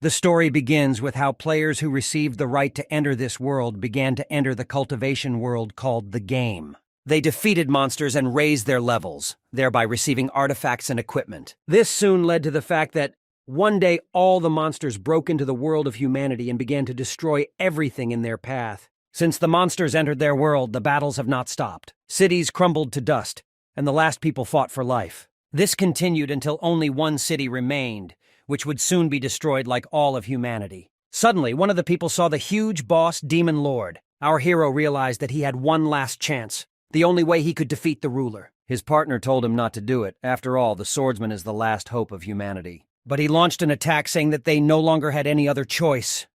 The story begins with how players who received the right to enter this world began to enter the cultivation world called the game. They defeated monsters and raised their levels, thereby receiving artifacts and equipment. This soon led to the fact that one day all the monsters broke into the world of humanity and began to destroy everything in their path. Since the monsters entered their world, the battles have not stopped. Cities crumbled to dust, and the last people fought for life. This continued until only one city remained, which would soon be destroyed like all of humanity. Suddenly, one of the people saw the huge boss, Demon Lord. Our hero realized that he had one last chance, the only way he could defeat the ruler. His partner told him not to do it. After all, the swordsman is the last hope of humanity. But he launched an attack saying that they no longer had any other choice.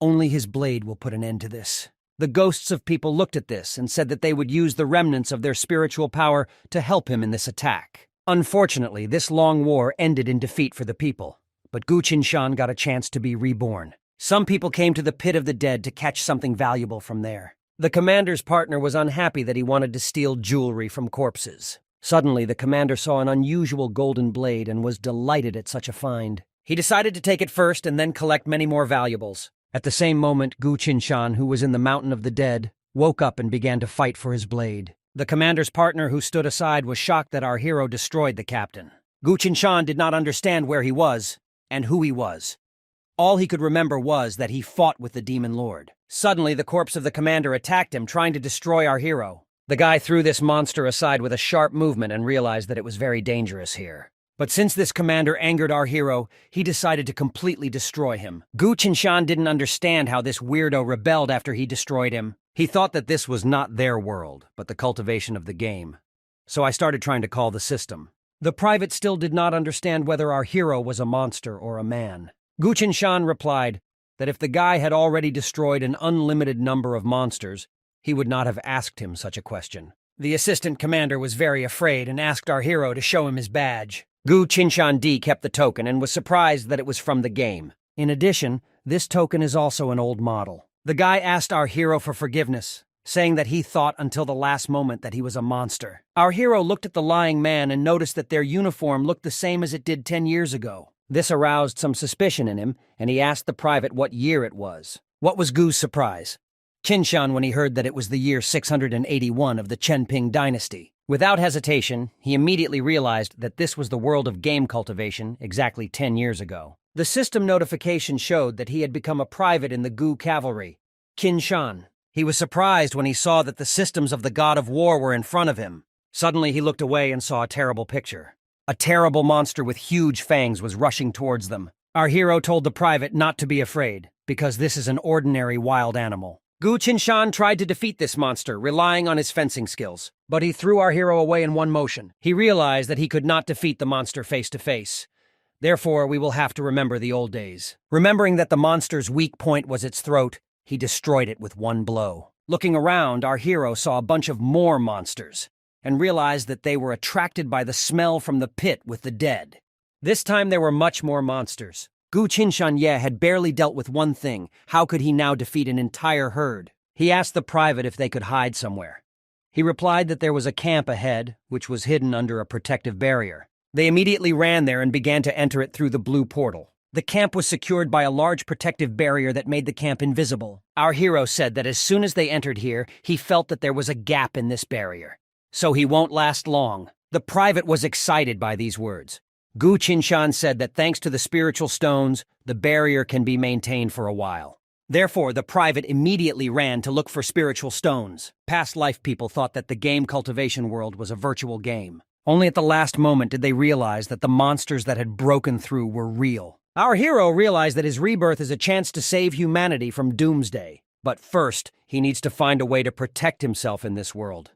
Only his blade will put an end to this. The ghosts of people looked at this and said that they would use the remnants of their spiritual power to help him in this attack. Unfortunately, this long war ended in defeat for the people, but Gu Qinshan got a chance to be reborn. Some people came to the pit of the dead to catch something valuable from there. The commander's partner was unhappy that he wanted to steal jewelry from corpses. Suddenly, the commander saw an unusual golden blade and was delighted at such a find. He decided to take it first and then collect many more valuables. At the same moment, Gu Qinshan, who was in the Mountain of the Dead, woke up and began to fight for his blade. The commander's partner, who stood aside, was shocked that our hero destroyed the captain. Gu Qinshan did not understand where he was and who he was. All he could remember was that he fought with the Demon Lord. Suddenly, the corpse of the commander attacked him, trying to destroy our hero. The guy threw this monster aside with a sharp movement and realized that it was very dangerous here. But since this commander angered our hero, he decided to completely destroy him. Gu Qinshan didn't understand how this weirdo rebelled after he destroyed him. He thought that this was not their world, but the cultivation of the game. So I started trying to call the system. The private still did not understand whether our hero was a monster or a man. Gu Qinshan replied that if the guy had already destroyed an unlimited number of monsters, he would not have asked him such a question. The assistant commander was very afraid and asked our hero to show him his badge. Gu Qinshan kept the token and was surprised that it was from the game. In addition, this token is also an old model. The guy asked our hero for forgiveness, saying that he thought until the last moment that he was a monster. Our hero looked at the lying man and noticed that their uniform looked the same as it did 10 years ago. This aroused some suspicion in him, and he asked the private what year it was. What was Gu's surprise? Qinshan when he heard that it was the year 681 of the Chenping dynasty. Without hesitation, he immediately realized that this was the world of game cultivation exactly 10 years ago. The system notification showed that he had become a private in the Gu cavalry, Qinshan. He was surprised when he saw that the systems of the god of war were in front of him. Suddenly he looked away and saw a terrible picture. A terrible monster with huge fangs was rushing towards them. Our hero told the private not to be afraid, because this is an ordinary wild animal. Gu Qinshan tried to defeat this monster, relying on his fencing skills, but he threw our hero away in one motion. He realized that he could not defeat the monster face to face. Therefore, we will have to remember the old days. Remembering that the monster's weak point was its throat, he destroyed it with one blow. Looking around, our hero saw a bunch of more monsters, and realized that they were attracted by the smell from the pit with the dead. This time there were much more monsters. Gu Qinshan had barely dealt with one thing. How could he now defeat an entire herd? He asked the private if they could hide somewhere. He replied that there was a camp ahead, which was hidden under a protective barrier. They immediately ran there and began to enter it through the blue portal. The camp was secured by a large protective barrier that made the camp invisible. Our hero said that as soon as they entered here, he felt that there was a gap in this barrier. So he won't last long. The private was excited by these words. Gu Qinshan said that thanks to the spiritual stones, the barrier can be maintained for a while. Therefore, the private immediately ran to look for spiritual stones. Past life people thought that the game cultivation world was a virtual game. Only at the last moment did they realize that the monsters that had broken through were real. Our hero realized that his rebirth is a chance to save humanity from doomsday. But first, he needs to find a way to protect himself in this world.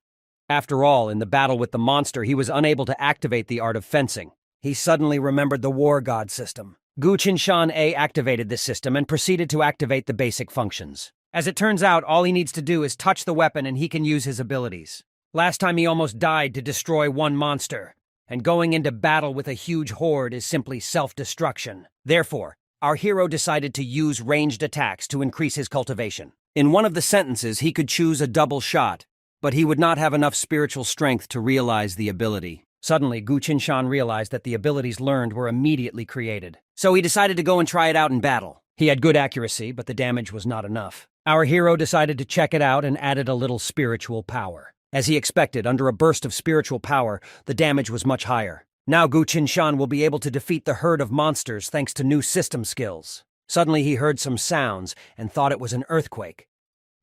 After all, in the battle with the monster, he was unable to activate the art of fencing. He suddenly remembered the war god system. Gu Qinshan activated this system and proceeded to activate the basic functions. As it turns out, all he needs to do is touch the weapon and he can use his abilities. Last time he almost died to destroy one monster, and going into battle with a huge horde is simply self-destruction. Therefore, our hero decided to use ranged attacks to increase his cultivation. In one of the sentences, he could choose a double shot, but he would not have enough spiritual strength to realize the ability. Suddenly, Gu Qinshan realized that the abilities learned were immediately created. So he decided to go and try it out in battle. He had good accuracy, but the damage was not enough. Our hero decided to check it out and added a little spiritual power. As he expected, under a burst of spiritual power, the damage was much higher. Now Gu Qinshan will be able to defeat the herd of monsters thanks to new system skills. Suddenly he heard some sounds and thought it was an earthquake.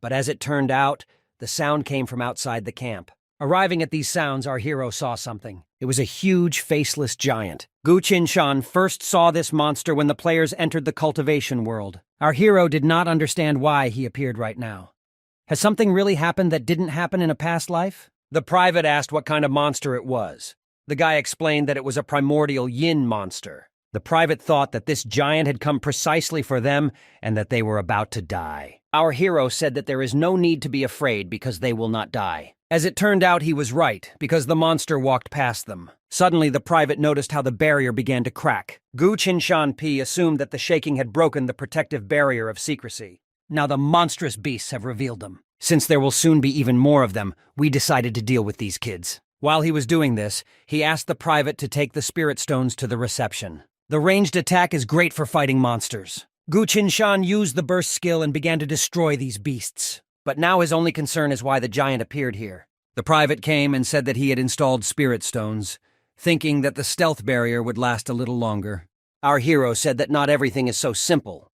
But as it turned out, the sound came from outside the camp. Arriving at these sounds, our hero saw something. It was a huge, faceless giant. Gu Qinshan first saw this monster when the players entered the cultivation world. Our hero did not understand why he appeared right now. Has something really happened that didn't happen in a past life? The private asked what kind of monster it was. The guy explained that it was a primordial yin monster. The private thought that this giant had come precisely for them and that they were about to die. Our hero said that there is no need to be afraid because they will not die. As it turned out, he was right, because the monster walked past them. Suddenly, the private noticed how the barrier began to crack. Gu Qinshan P assumed that the shaking had broken the protective barrier of secrecy. Now the monstrous beasts have revealed them. Since there will soon be even more of them, we decided to deal with these kids. While he was doing this, he asked the private to take the spirit stones to the reception. The ranged attack is great for fighting monsters. Gu Qinshan used the burst skill and began to destroy these beasts. But now his only concern is why the giant appeared here. The private came and said that he had installed spirit stones, thinking that the stealth barrier would last a little longer. Our hero said that not everything is so simple.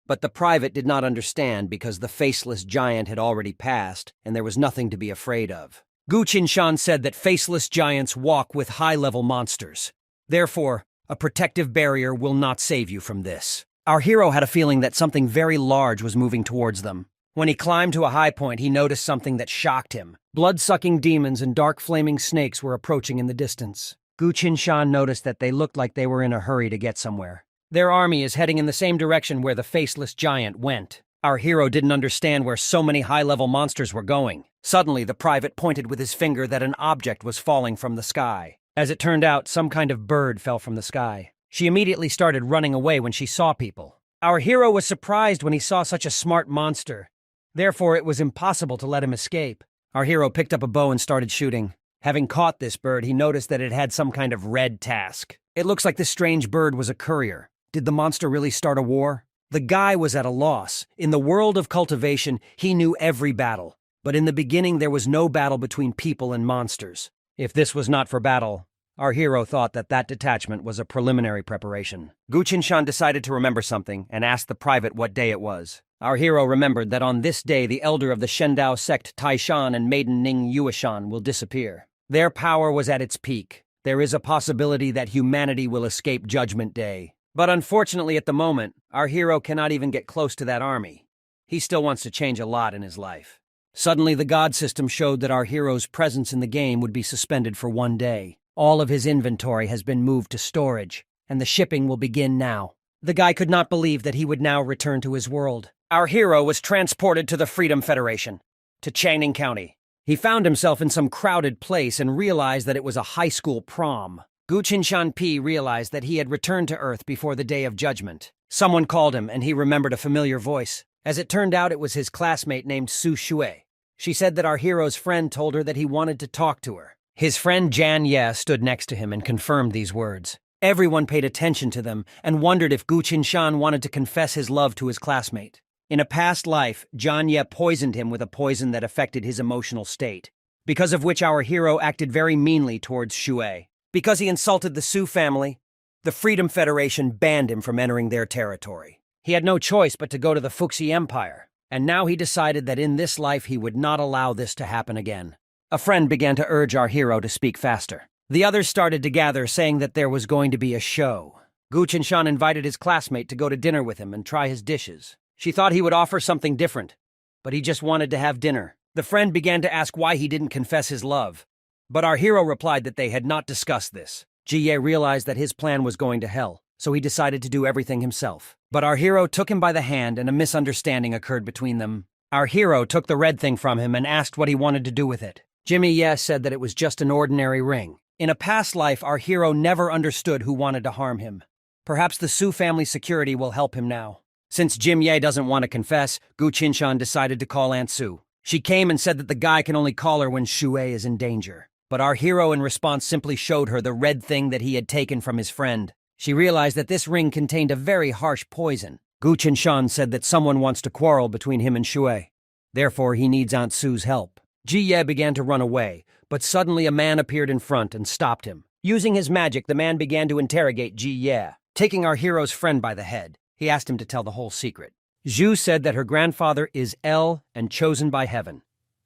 But the private did not understand because the faceless giant had already passed and there was nothing to be afraid of. Gu Qinshan said that faceless giants walk with high-level monsters. Therefore, a protective barrier will not save you from this. Our hero had a feeling that something very large was moving towards them. When he climbed to a high point, he noticed something that shocked him. Blood-sucking demons and dark flaming snakes were approaching in the distance. Gu Qinshan noticed that they looked like they were in a hurry to get somewhere. Their army is heading in the same direction where the faceless giant went. Our hero didn't understand where so many high-level monsters were going. Suddenly, the private pointed with his finger that an object was falling from the sky. As it turned out, some kind of bird fell from the sky. She immediately started running away when she saw people. Our hero was surprised when he saw such a smart monster. Therefore, it was impossible to let him escape. Our hero picked up a bow and started shooting. Having caught this bird, he noticed that it had some kind of red task. It looks like this strange bird was a courier. Did the monster really start a war? The guy was at a loss. In the world of cultivation, he knew every battle. But in the beginning, there was no battle between people and monsters. If this was not for battle, our hero thought that that detachment was a preliminary preparation. Gu Qinshan decided to remember something and asked the private what day it was. Our hero remembered that on this day the elder of the Shendao sect Taishan and maiden Ning Yueshan will disappear. Their power was at its peak. There is a possibility that humanity will escape Judgment Day. But unfortunately at the moment, our hero cannot even get close to that army. He still wants to change a lot in his life. Suddenly the god system showed that our hero's presence in the game would be suspended for 1 day. All of his inventory has been moved to storage, and the shipping will begin now. The guy could not believe that he would now return to his world. Our hero was transported to the Freedom Federation, to Changning County. He found himself in some crowded place and realized that it was a high school prom. Gu Qinshan P realized that he had returned to Earth before the Day of Judgment. Someone called him, and he remembered a familiar voice. As it turned out, it was his classmate named Su Shui. She said that our hero's friend told her that he wanted to talk to her. His friend Jan Ye stood next to him and confirmed these words. Everyone paid attention to them and wondered if Gu Qinshan wanted to confess his love to his classmate. In a past life, Jan Ye poisoned him with a poison that affected his emotional state, because of which our hero acted very meanly towards Shui. Because he insulted the Su family, the Freedom Federation banned him from entering their territory. He had no choice but to go to the Fuxi Empire, and now he decided that in this life he would not allow this to happen again. A friend began to urge our hero to speak faster. The others started to gather, saying that there was going to be a show. Gu Qinshan invited his classmate to go to dinner with him and try his dishes. She thought he would offer something different, but he just wanted to have dinner. The friend began to ask why he didn't confess his love, but our hero replied that they had not discussed this. Jie realized that his plan was going to hell, so he decided to do everything himself. But our hero took him by the hand and a misunderstanding occurred between them. Our hero took the red thing from him and asked what he wanted to do with it. Jimmy Ye said that it was just an ordinary ring. In a past life, our hero never understood who wanted to harm him. Perhaps the Su family security will help him now. Since Jim Ye doesn't want to confess, Gu Qinshan decided to call Aunt Su. She came and said that the guy can only call her when Shui is in danger. But our hero in response simply showed her the red thing that he had taken from his friend. She realized that this ring contained a very harsh poison. Gu Qinshan said that someone wants to quarrel between him and Shui. Therefore, he needs Aunt Su's help. Ji Ye began to run away, but suddenly a man appeared in front and stopped him. Using his magic, the man began to interrogate Ji Ye. Taking our hero's friend by the head, he asked him to tell the whole secret. Zhu said that her grandfather is El and chosen by heaven.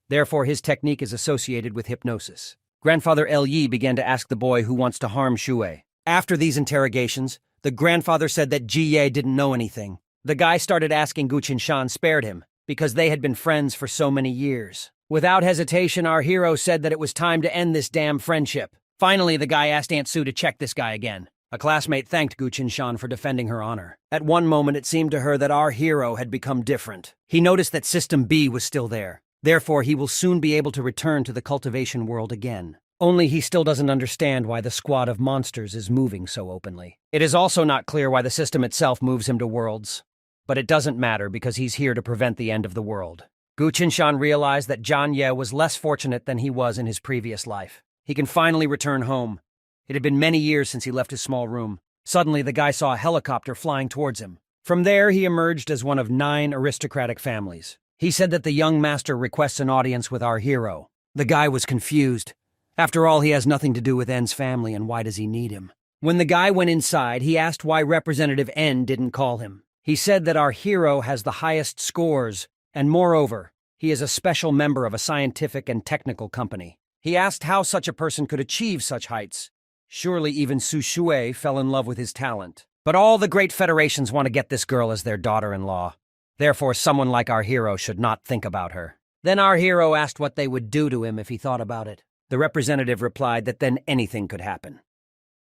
Therefore, his technique is associated with hypnosis. Grandfather El Yi began to ask the boy who wants to harm Shui. After these interrogations, the grandfather said that Ji Ye didn't know anything. The guy started asking Gu Qinshan spared him, because they had been friends for so many years. Without hesitation, our hero said that it was time to end this damn friendship. Finally, the guy asked Aunt Su to check this guy again. A classmate thanked Gu Qinshan for defending her honor. At one moment, it seemed to her that our hero had become different. He noticed that System B was still there. Therefore, he will soon be able to return to the cultivation world again. Only he still doesn't understand why the squad of monsters is moving so openly. It is also not clear why the system itself moves him to worlds. But it doesn't matter because he's here to prevent the end of the world. Gu Qinshan realized that Jian Ye was less fortunate than he was in his previous life. He can finally return home. It had been many years since he left his small room. Suddenly, the guy saw a helicopter flying towards him. From there, he emerged as one of 9 aristocratic families. He said that the young master requests an audience with our hero. The guy was confused. After all, he has nothing to do with N's family, and why does he need him? When the guy went inside, he asked why Representative N didn't call him. He said that our hero has the highest scores, and moreover, he is a special member of a scientific and technical company. He asked how such a person could achieve such heights. Surely even Su Shui fell in love with his talent. But all the great federations want to get this girl as their daughter-in-law. Therefore, someone like our hero should not think about her. Then our hero asked what they would do to him if he thought about it. The representative replied that then anything could happen.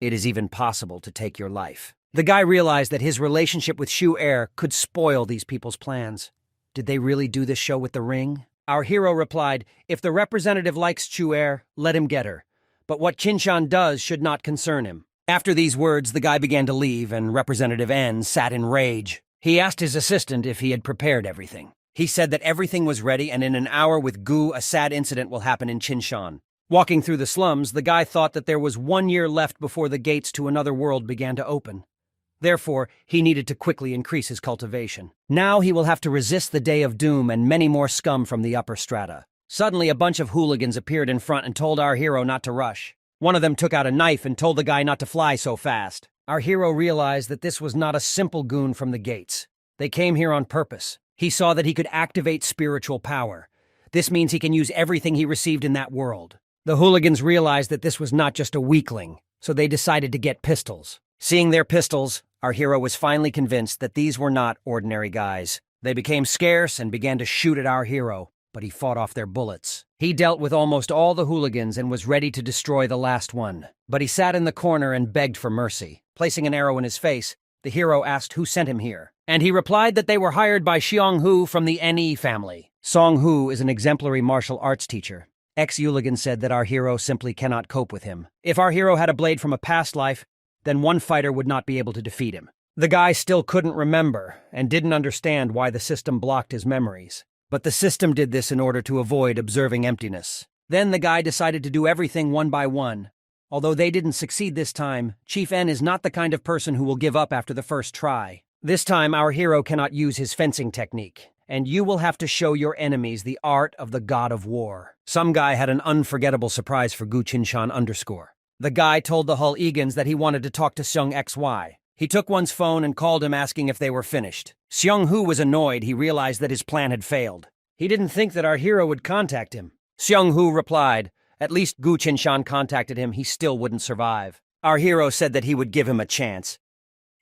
It is even possible to take your life. The guy realized that his relationship with Shu Er could spoil these people's plans. Did they really do this show with the ring? Our hero replied, if the representative likes Shu Er, let him get her. But what Qinshan does should not concern him. After these words, the guy began to leave, and Representative N sat in rage. He asked his assistant if he had prepared everything. He said that everything was ready, and in an hour with Gu, a sad incident will happen in Qinshan. Walking through the slums, the guy thought that there was 1 year left before the gates to another world began to open. Therefore, he needed to quickly increase his cultivation. Now he will have to resist the Day of Doom and many more scum from the upper strata. Suddenly, a bunch of hooligans appeared in front and told our hero not to rush. One of them took out a knife and told the guy not to fly so fast. Our hero realized that this was not a simple goon from the gates. They came here on purpose. He saw that he could activate spiritual power. This means he can use everything he received in that world. The hooligans realized that this was not just a weakling, so they decided to get pistols. Seeing their pistols, our hero was finally convinced that these were not ordinary guys. They became scarce and began to shoot at our hero, but he fought off their bullets. He dealt with almost all the hooligans and was ready to destroy the last one. But he sat in the corner and begged for mercy. Placing an arrow in his face, the hero asked who sent him here. And he replied that they were hired by Xiong Hu from the NE family. Song Hu is an exemplary martial arts teacher. Ex-Hooligan said that our hero simply cannot cope with him. If our hero had a blade from a past life, then one fighter would not be able to defeat him. The guy still couldn't remember and didn't understand why the system blocked his memories. But the system did this in order to avoid observing emptiness. Then the guy decided to do everything one by one. Although they didn't succeed this time, Chief N is not the kind of person who will give up after the first try. This time, our hero cannot use his fencing technique, and you will have to show your enemies the art of the god of war. Some guy had an unforgettable surprise for Gu Qinshan _. The guy told the Hull Egans that he wanted to talk to Seung XY. He took one's phone and called him asking if they were finished. Seung Hu was annoyed. He realized that his plan had failed. He didn't think that our hero would contact him. Seung Hu replied, at least Gu Qinshan contacted him, he still wouldn't survive. Our hero said that he would give him a chance.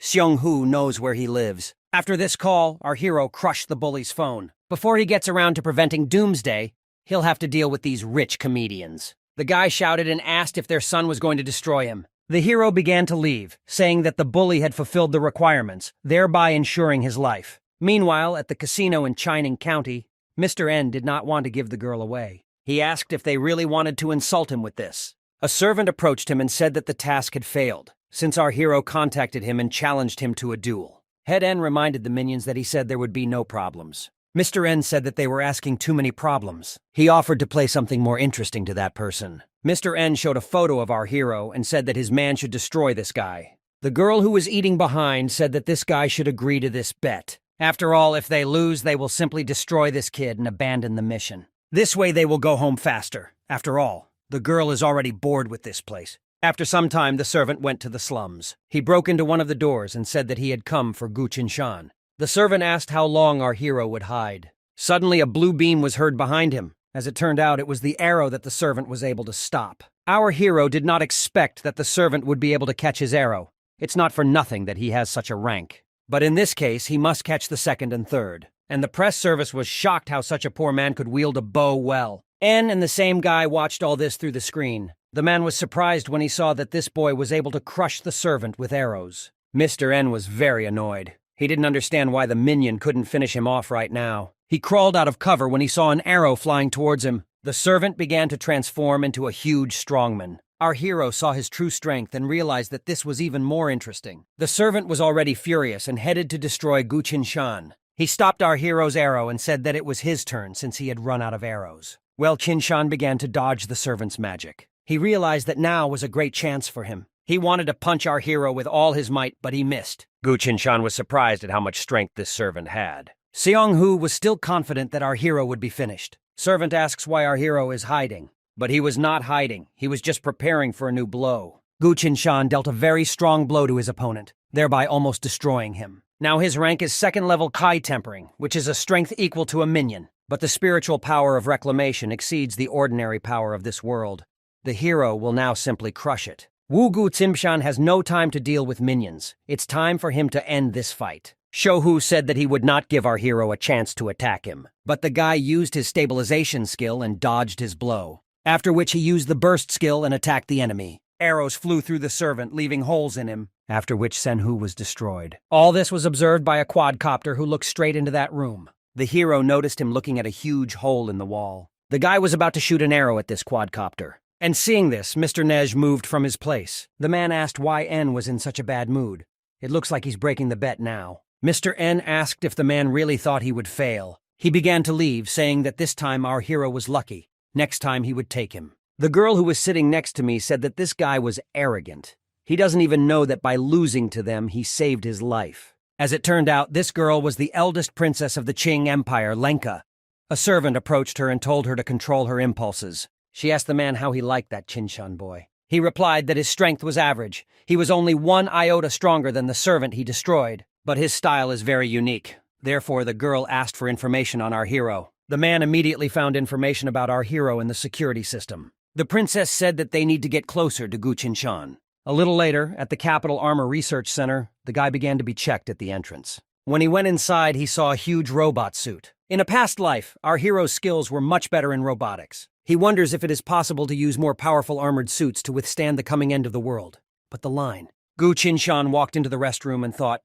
Seung Hu knows where he lives. After this call, our hero crushed the bully's phone. Before he gets around to preventing doomsday, he'll have to deal with these rich comedians. The guy shouted and asked if their son was going to destroy him. The hero began to leave, saying that the bully had fulfilled the requirements, thereby ensuring his life. Meanwhile, at the casino in Chining County, Mr. N did not want to give the girl away. He asked if they really wanted to insult him with this. A servant approached him and said that the task had failed, since our hero contacted him and challenged him to a duel. Head N reminded the minions that he said there would be no problems. Mr. N said that they were asking too many problems. He offered to play something more interesting to that person. Mr. N showed a photo of our hero and said that his man should destroy this guy. The girl who was eating behind said that this guy should agree to this bet. After all, if they lose, they will simply destroy this kid and abandon the mission. This way they will go home faster. After all, the girl is already bored with this place. After some time, the servant went to the slums. He broke into one of the doors and said that he had come for Gu Qinshan. The servant asked how long our hero would hide. Suddenly, a blue beam was heard behind him. As it turned out, it was the arrow that the servant was able to stop. Our hero did not expect that the servant would be able to catch his arrow. It's not for nothing that he has such a rank. But in this case, he must catch the second and third. And the press service was shocked how such a poor man could wield a bow well. N and the same guy watched all this through the screen. The man was surprised when he saw that this boy was able to crush the servant with arrows. Mr. N was very annoyed. He didn't understand why the minion couldn't finish him off right now. He crawled out of cover when he saw an arrow flying towards him. The servant began to transform into a huge strongman. Our hero saw his true strength and realized that this was even more interesting. The servant was already furious and headed to destroy Gu Qinshan. He stopped our hero's arrow and said that it was his turn since he had run out of arrows. Well, Qinshan began to dodge the servant's magic. He realized that now was a great chance for him. He wanted to punch our hero with all his might, but he missed. Gu Qinshan was surprised at how much strength this servant had. Seong Hu was still confident that our hero would be finished. Servant asks why our hero is hiding. But he was not hiding. He was just preparing for a new blow. Gu Qinshan dealt a very strong blow to his opponent, thereby almost destroying him. Now his rank is second-level Kai Tempering, which is a strength equal to a minion. But the spiritual power of reclamation exceeds the ordinary power of this world. The hero will now simply crush it. Wu Gu Qinshan has no time to deal with minions. It's time for him to end this fight. Shouhu said that he would not give our hero a chance to attack him. But the guy used his stabilization skill and dodged his blow. After which he used the burst skill and attacked the enemy. Arrows flew through the servant, leaving holes in him. After which Senhu was destroyed. All this was observed by a quadcopter who looked straight into that room. The hero noticed him looking at a huge hole in the wall. The guy was about to shoot an arrow at this quadcopter. And seeing this, Mr. Nej moved from his place. The man asked why N was in such a bad mood. It looks like he's breaking the bet now. Mr. N asked if the man really thought he would fail. He began to leave, saying that this time our hero was lucky. Next time he would take him. The girl who was sitting next to me said that this guy was arrogant. He doesn't even know that by losing to them, he saved his life. As it turned out, this girl was the eldest princess of the Qing Empire, Lenka. A servant approached her and told her to control her impulses. She asked the man how he liked that Qinshan boy. He replied that his strength was average. He was only 1 iota stronger than the servant he destroyed. But his style is very unique. Therefore, the girl asked for information on our hero. The man immediately found information about our hero in the security system. The princess said that they need to get closer to Gu Qinshan. A little later, at the Capital Armor Research Center, the guy began to be checked at the entrance. When he went inside, he saw a huge robot suit. In a past life, our hero's skills were much better in robotics. He wonders if it is possible to use more powerful armored suits to withstand the coming end of the world. But the line. Gu Qinshan walked into the restroom and thought,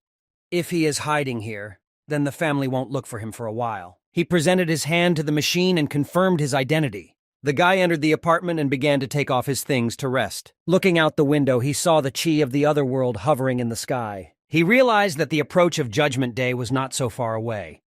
if he is hiding here, then the family won't look for him for a while. He presented his hand to the machine and confirmed his identity. The guy entered the apartment and began to take off his things to rest. Looking out the window, he saw the chi of the other world hovering in the sky. He realized that the approach of Judgment Day was not so far away.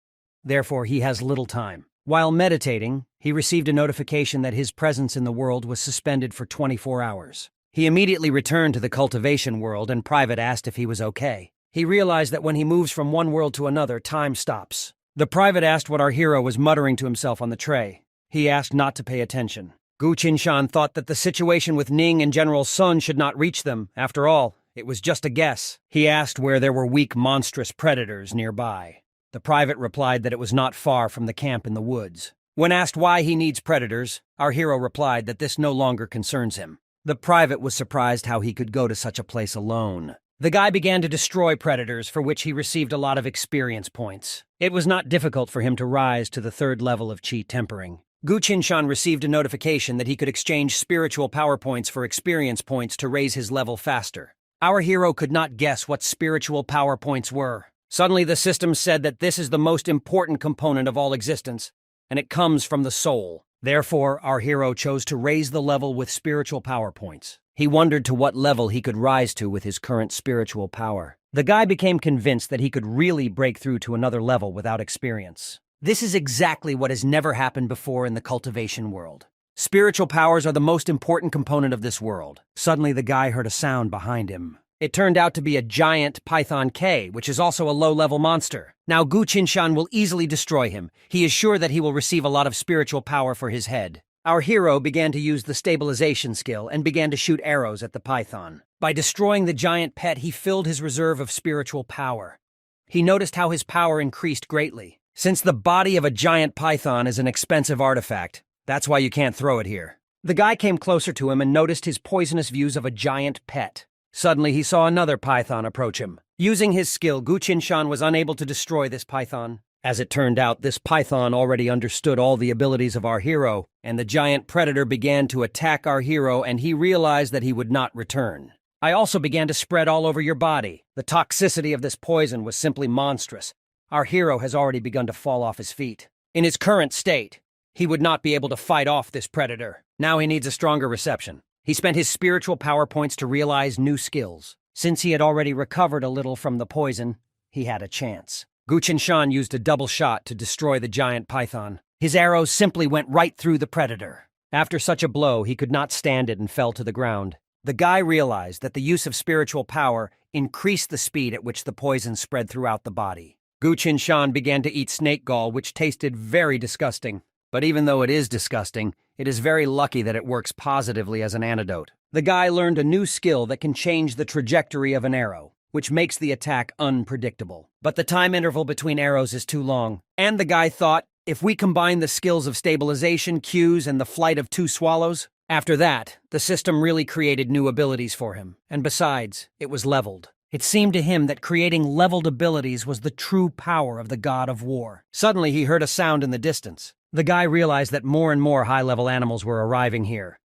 Therefore, he has little time. While meditating, he received a notification that his presence in the world was suspended for 24 hours. He immediately returned to the cultivation world and Private asked if he was okay. He realized that when he moves from one world to another, time stops. The Private asked what our hero was muttering to himself on the tray. He asked not to pay attention. Gu Qinshan thought that the situation with Ning and General Sun should not reach them. After all, it was just a guess. He asked where there were weak, monstrous predators nearby. The Private replied that it was not far from the camp in the woods. When asked why he needs predators, our hero replied that this no longer concerns him. The Private was surprised how he could go to such a place alone. The guy began to destroy predators, for which he received a lot of experience points. It was not difficult for him to rise to the 3rd level of Qi Tempering. Gu Qinshan received a notification that he could exchange spiritual power points for experience points to raise his level faster. Our hero could not guess what spiritual power points were. Suddenly the system said that this is the most important component of all existence, and it comes from the soul. Therefore, our hero chose to raise the level with spiritual power points. He wondered to what level he could rise to with his current spiritual power. The guy became convinced that he could really break through to another level without experience. This is exactly what has never happened before in the cultivation world. Spiritual powers are the most important component of this world. Suddenly, the guy heard a sound behind him. It turned out to be a giant Python K, which is also a low-level monster. Now Gu Qinshan will easily destroy him. He is sure that he will receive a lot of spiritual power for his head. Our hero began to use the stabilization skill and began to shoot arrows at the python. By destroying the giant pet, he filled his reserve of spiritual power. He noticed how his power increased greatly. Since the body of a giant python is an expensive artifact, that's why you can't throw it here. The guy came closer to him and noticed his poisonous views of a giant pet. Suddenly, he saw another python approach him. Using his skill, Gu Qinshan was unable to destroy this python. As it turned out, this python already understood all the abilities of our hero, and the giant predator began to attack our hero, and he realized that he would not return. I also began to spread all over your body. The toxicity of this poison was simply monstrous. Our hero has already begun to fall off his feet. In his current state, he would not be able to fight off this predator. Now he needs a stronger reception. He spent his spiritual power points to realize new skills. Since he had already recovered a little from the poison, he had a chance. Gu Qinshan used a double shot to destroy the giant python. His arrows simply went right through the predator. After such a blow, he could not stand it and fell to the ground. The guy realized that the use of spiritual power increased the speed at which the poison spread throughout the body. Gu Qinshan began to eat snake gall, which tasted very disgusting. But even though it is disgusting, it is very lucky that it works positively as an antidote. The guy learned a new skill that can change the trajectory of an arrow, which makes the attack unpredictable. But the time interval between arrows is too long. And the guy thought, if we combine the skills of stabilization, cues, and the flight of two swallows, after that, the system really created new abilities for him. And besides, it was leveled. It seemed to him that creating leveled abilities was the true power of the god of war. Suddenly, he heard a sound in the distance. The guy realized that more and more high-level animals were arriving here.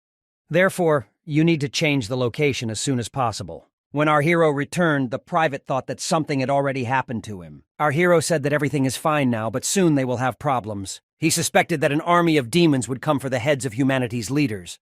Therefore, you need to change the location as soon as possible. When our hero returned, the private thought that something had already happened to him. Our hero said that everything is fine now, but soon they will have problems. He suspected that an army of demons would come for the heads of humanity's leaders.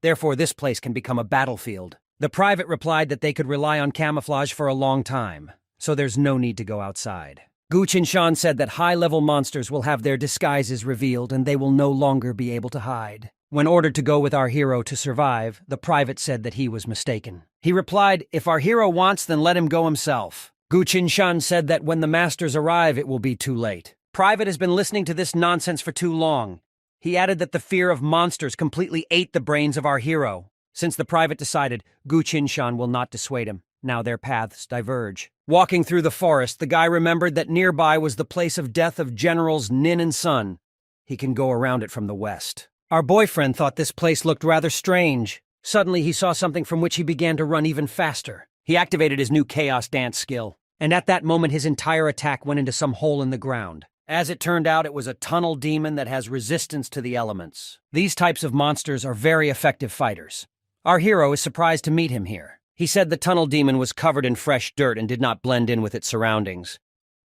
Therefore, this place can become a battlefield. The private replied that they could rely on camouflage for a long time, so there's no need to go outside. Gu Qinshan said that high-level monsters will have their disguises revealed and they will no longer be able to hide. When ordered to go with our hero to survive, the private said that he was mistaken. He replied, if our hero wants, then let him go himself. Gu Qinshan said that when the masters arrive, it will be too late. Private has been listening to this nonsense for too long. He added that the fear of monsters completely ate the brains of our hero. Since the private decided, Gu Qinshan will not dissuade him. Now their paths diverge. Walking through the forest, the guy remembered that nearby was the place of death of Generals Nin and Sun. He can go around it from the west. Our boyfriend thought this place looked rather strange. Suddenly he saw something from which he began to run even faster. He activated his new Chaos Dance skill, and at that moment his entire attack went into some hole in the ground. As it turned out, it was a tunnel demon that has resistance to the elements. These types of monsters are very effective fighters. Our hero is surprised to meet him here. He said the tunnel demon was covered in fresh dirt and did not blend in with its surroundings.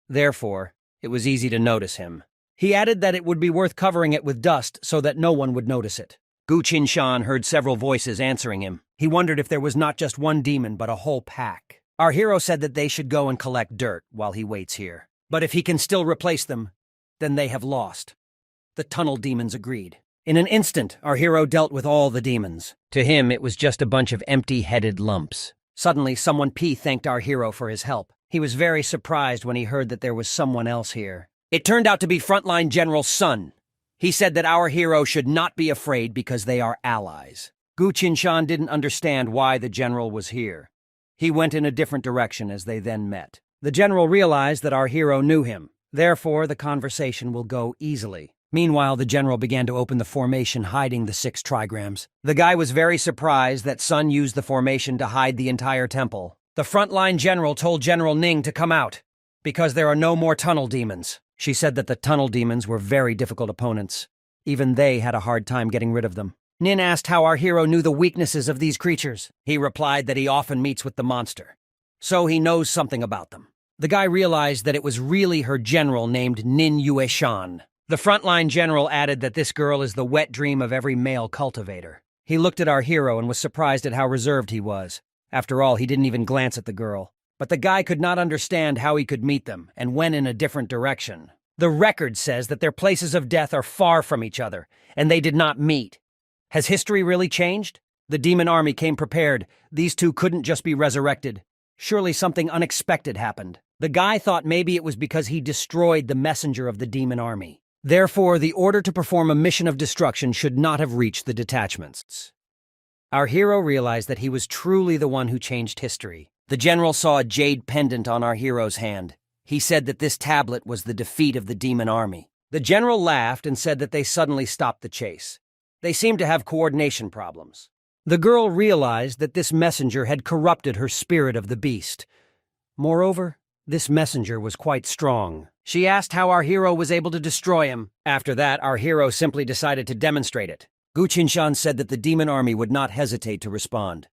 Therefore, it was easy to notice him. He added that it would be worth covering it with dust so that no one would notice it. Gu Qinshan heard several voices answering him. He wondered if there was not just one demon but a whole pack. Our hero said that they should go and collect dirt while he waits here. But if he can still replace them, then they have lost. The tunnel demons agreed. In an instant, our hero dealt with all the demons. To him, it was just a bunch of empty-headed lumps. Suddenly, someone thanked our hero for his help. He was very surprised when he heard that there was someone else here. It turned out to be Frontline General Sun. He said that our hero should not be afraid because they are allies. Gu Qinshan didn't understand why the general was here. He went in a different direction as they then met. The general realized that our hero knew him. Therefore, the conversation will go easily. Meanwhile, the general began to open the formation hiding the 6 trigrams. The guy was very surprised that Sun used the formation to hide the entire temple. The frontline general told General Ning to come out, because there are no more tunnel demons. She said that the tunnel demons were very difficult opponents. Even they had a hard time getting rid of them. Nin asked how our hero knew the weaknesses of these creatures. He replied that he often meets with the monster, so he knows something about them. The guy realized that it was really her general named Nin Yueshan. The frontline general added that this girl is the wet dream of every male cultivator. He looked at our hero and was surprised at how reserved he was. After all, he didn't even glance at the girl. But the guy could not understand how he could meet them and went in a different direction. The record says that their places of death are far from each other, and they did not meet. Has history really changed? The demon army came prepared. These two couldn't just be resurrected. Surely something unexpected happened. The guy thought maybe it was because he destroyed the messenger of the demon army. Therefore, the order to perform a mission of destruction should not have reached the detachments. Our hero realized that he was truly the one who changed history. The general saw a jade pendant on our hero's hand. He said that this tablet was the defeat of the demon army. The general laughed and said that they suddenly stopped the chase. They seemed to have coordination problems. The girl realized that this messenger had corrupted her spirit of the beast. Moreover, this messenger was quite strong. She asked how our hero was able to destroy him. After that, our hero simply decided to demonstrate it. Gu Qinshan said that the demon army would not hesitate to respond.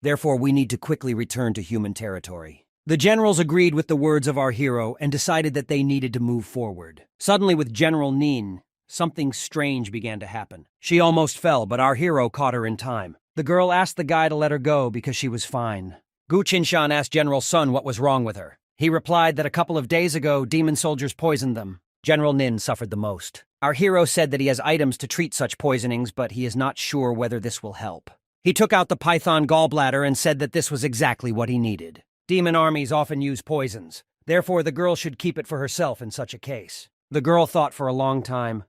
Therefore, we need to quickly return to human territory. The generals agreed with the words of our hero and decided that they needed to move forward. Suddenly, with General Nin, something strange began to happen. She almost fell, but our hero caught her in time. The girl asked the guy to let her go because she was fine. Gu Qinshan asked General Sun what was wrong with her. He replied that a couple of days ago, demon soldiers poisoned them. General Nin suffered the most. Our hero said that he has items to treat such poisonings, but he is not sure whether this will help. He took out the python gallbladder and said that this was exactly what he needed. Demon armies often use poisons. Therefore, the girl should keep it for herself in such a case. The girl thought for a long time.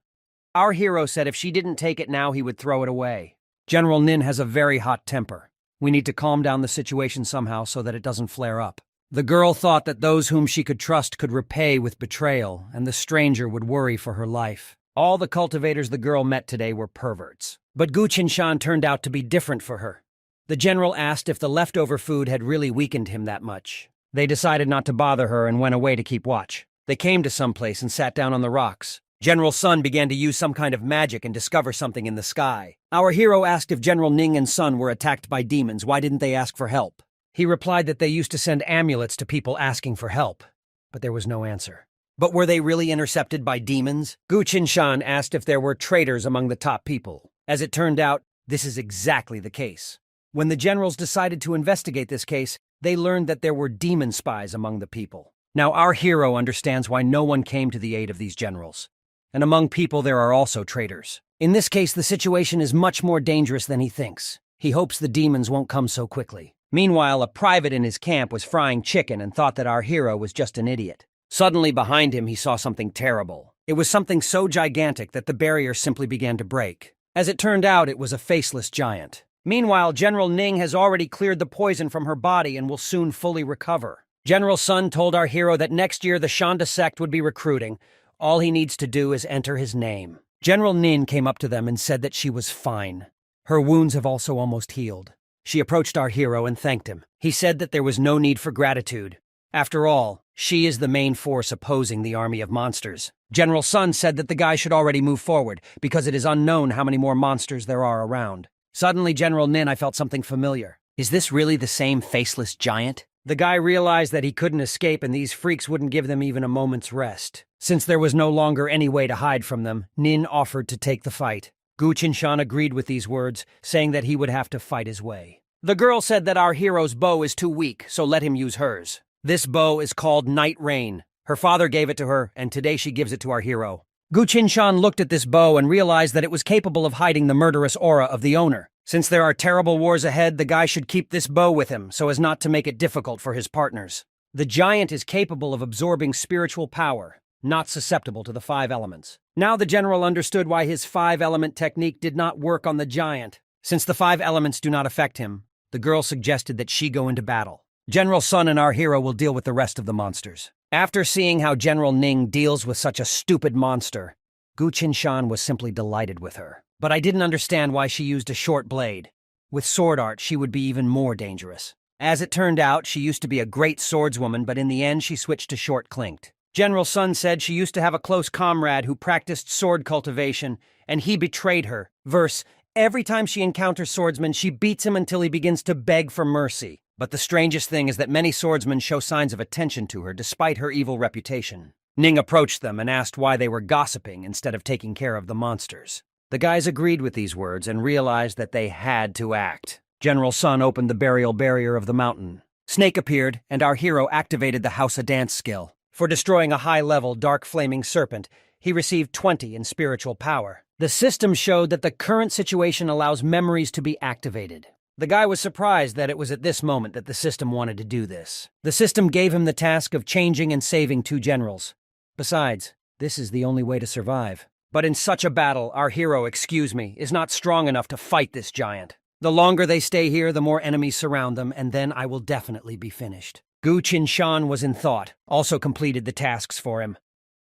Our hero said if she didn't take it now, he would throw it away. General Nin has a very hot temper. We need to calm down the situation somehow so that it doesn't flare up. The girl thought that those whom she could trust could repay with betrayal, and the stranger would worry for her life. All the cultivators the girl met today were perverts. But Gu Qinshan turned out to be different for her. The general asked if the leftover food had really weakened him that much. They decided not to bother her and went away to keep watch. They came to some place and sat down on the rocks. General Sun began to use some kind of magic and discover something in the sky. Our hero asked if General Ning and Sun were attacked by demons. Why didn't they ask for help? He replied that they used to send amulets to people asking for help, but there was no answer. But were they really intercepted by demons? Gu Qinshan asked if there were traitors among the top people. As it turned out, this is exactly the case. When the generals decided to investigate this case, they learned that there were demon spies among the people. Now our hero understands why no one came to the aid of these generals. And among people there are also traitors. In this case, the situation is much more dangerous than he thinks. He hopes the demons won't come so quickly. Meanwhile, a private in his camp was frying chicken and thought that our hero was just an idiot. Suddenly behind him he saw something terrible. It was something so gigantic that the barrier simply began to break. As it turned out, it was a faceless giant. Meanwhile, General Ning has already cleared the poison from her body and will soon fully recover. General Sun told our hero that next year the Shanda sect would be recruiting. All he needs to do is enter his name. General Nin came up to them and said that she was fine. Her wounds have also almost healed. She approached our hero and thanked him. He said that there was no need for gratitude. After all, she is the main force opposing the army of monsters. General Sun said that the guy should already move forward, because it is unknown how many more monsters there are around. Suddenly, General Nin, I felt something familiar. Is this really the same faceless giant? The guy realized that he couldn't escape and these freaks wouldn't give them even a moment's rest. Since there was no longer any way to hide from them, Nin offered to take the fight. Gu Qinshan agreed with these words, saying that he would have to fight his way. The girl said that our hero's bow is too weak, so let him use hers. This bow is called Night Rain. Her father gave it to her, and today she gives it to our hero. Gu Qinshan looked at this bow and realized that it was capable of hiding the murderous aura of the owner. Since there are terrible wars ahead, the guy should keep this bow with him so as not to make it difficult for his partners. The giant is capable of absorbing spiritual power, not susceptible to the 5 elements. Now the general understood why his 5-element technique did not work on the giant. Since the 5 elements do not affect him, the girl suggested that she go into battle. General Sun and our hero will deal with the rest of the monsters. After seeing how General Ning deals with such a stupid monster, Gu Qinshan was simply delighted with her. But I didn't understand why she used a short blade. With sword art, she would be even more dangerous. As it turned out, she used to be a great swordswoman, but in the end she switched to short clinked. General Sun said she used to have a close comrade who practiced sword cultivation, and he betrayed her. Verse, every time she encounters swordsmen, she beats him until he begins to beg for mercy. But the strangest thing is that many swordsmen show signs of attention to her despite her evil reputation. Ning approached them and asked why they were gossiping instead of taking care of the monsters. The guys agreed with these words and realized that they had to act. General Sun opened the burial barrier of the mountain. Snake appeared, and our hero activated the House of Dance skill. For destroying a high-level dark flaming serpent, he received 20 in spiritual power. The system showed that the current situation allows memories to be activated. The guy was surprised that it was at this moment that the system wanted to do this. The system gave him the task of changing and saving 2 generals. Besides, this is the only way to survive. But in such a battle, our hero, is not strong enough to fight this giant. The longer they stay here, the more enemies surround them, and then I will definitely be finished. Gu Qinshan was in thought, also completed the tasks for him.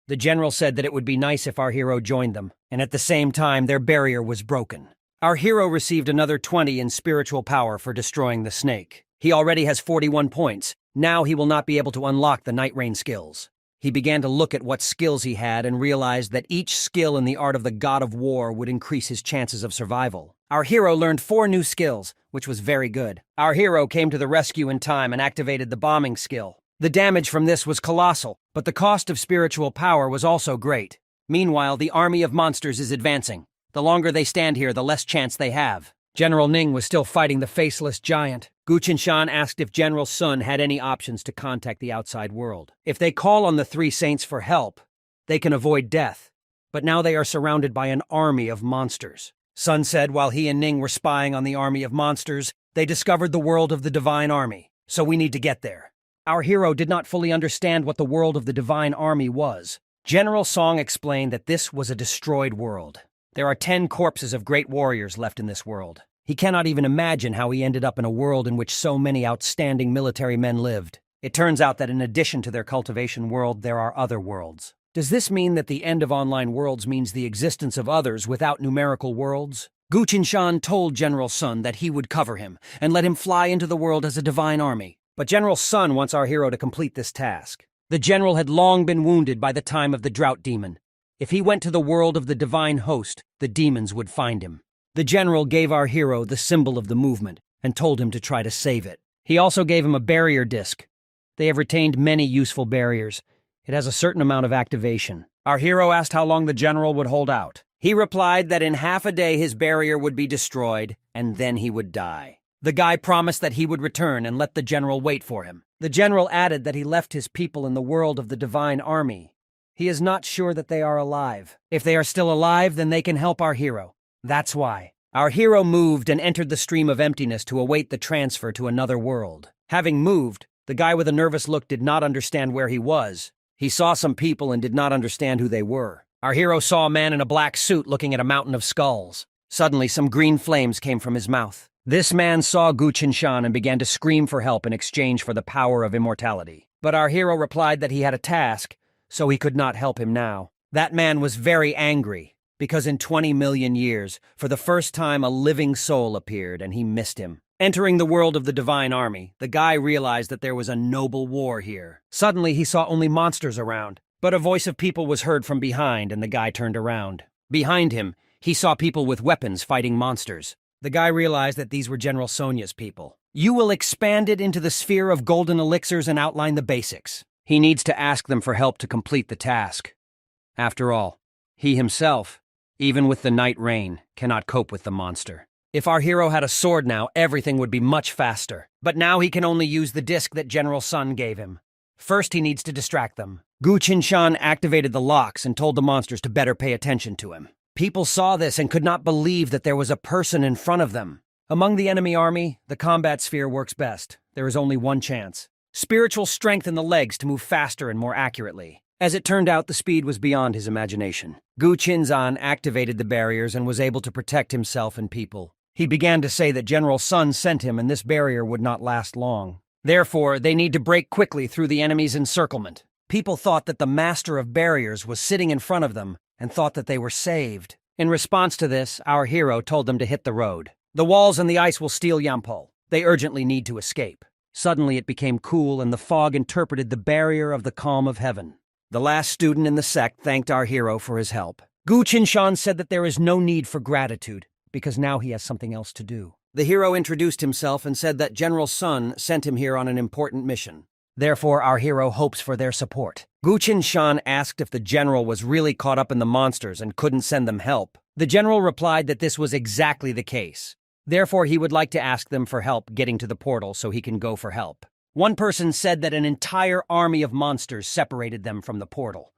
The general said that it would be nice if our hero joined them, and at the same time their barrier was broken. Our hero received another 20 in spiritual power for destroying the snake. He already has 41 points. Now he will not be able to unlock the Night Rain skills. He began to look at what skills he had and realized that each skill in the art of the God of War would increase his chances of survival. Our hero learned 4 new skills, which was very good. Our hero came to the rescue in time and activated the bombing skill. The damage from this was colossal, but the cost of spiritual power was also great. Meanwhile, the army of monsters is advancing. The longer they stand here, the less chance they have. General Ning was still fighting the faceless giant. Gu Qinshan asked if General Sun had any options to contact the outside world. If they call on the 3 saints for help, they can avoid death. But now they are surrounded by an army of monsters. Sun said while he and Ning were spying on the army of monsters, they discovered the world of the Divine Army, so we need to get there. Our hero did not fully understand what the world of the Divine Army was. General Song explained that this was a destroyed world. There are 10 corpses of great warriors left in this world. He cannot even imagine how he ended up in a world in which so many outstanding military men lived. It turns out that in addition to their cultivation world, there are other worlds. Does this mean that the end of online worlds means the existence of others without numerical worlds? Gu Qinshan told General Sun that he would cover him and let him fly into the world as a divine army. But General Sun wants our hero to complete this task. The general had long been wounded by the time of the drought demon. If he went to the world of the divine host, the demons would find him. The general gave our hero the symbol of the movement and told him to try to save it. He also gave him a barrier disc. They have retained many useful barriers. It has a certain amount of activation. Our hero asked how long the general would hold out. He replied that in half a day his barrier would be destroyed, and then he would die. The guy promised that he would return and let the general wait for him. The general added that he left his people in the world of the Divine Army. He is not sure that they are alive. If they are still alive, then they can help our hero. That's why. Our hero moved and entered the stream of emptiness to await the transfer to another world. Having moved, the guy with a nervous look did not understand where he was. He saw some people and did not understand who they were. Our hero saw a man in a black suit looking at a mountain of skulls. Suddenly, some green flames came from his mouth. This man saw Gu Qinshan and began to scream for help in exchange for the power of immortality. But our hero replied that he had a task, so he could not help him now. That man was very angry, because in 20 million years, for the first time a living soul appeared and he missed him. Entering the world of the Divine Army, the guy realized that there was a noble war here. Suddenly, he saw only monsters around, but a voice of people was heard from behind and the guy turned around. Behind him, he saw people with weapons fighting monsters. The guy realized that these were General Sonya's people. You will expand it into the sphere of golden elixirs and outline the basics. He needs to ask them for help to complete the task. After all, he himself, even with the Night Rain, cannot cope with the monster. If our hero had a sword now, everything would be much faster. But now he can only use the disc that General Sun gave him. First, he needs to distract them. Gu Qinshan activated the locks and told the monsters to better pay attention to him. People saw this and could not believe that there was a person in front of them. Among the enemy army, the combat sphere works best. There is only one chance. Spiritual strength in the legs to move faster and more accurately. As it turned out, the speed was beyond his imagination. Gu Qinshan activated the barriers and was able to protect himself and people. He began to say that General Sun sent him and this barrier would not last long. Therefore, they need to break quickly through the enemy's encirclement. People thought that the master of barriers was sitting in front of them and thought that they were saved. In response to this, our hero told them to hit the road. The walls and the ice will steal Yampol. They urgently need to escape. Suddenly it became cool and the fog interpreted the barrier of the calm of heaven. The last student in the sect thanked our hero for his help. Gu Qinshan said that there is no need for gratitude, because now he has something else to do. The hero introduced himself and said that General Sun sent him here on an important mission. Therefore, our hero hopes for their support. Gu Qinshan asked if the general was really caught up in the monsters and couldn't send them help. The general replied that this was exactly the case. Therefore, he would like to ask them for help getting to the portal so he can go for help. One person said that an entire army of monsters separated them from the portal.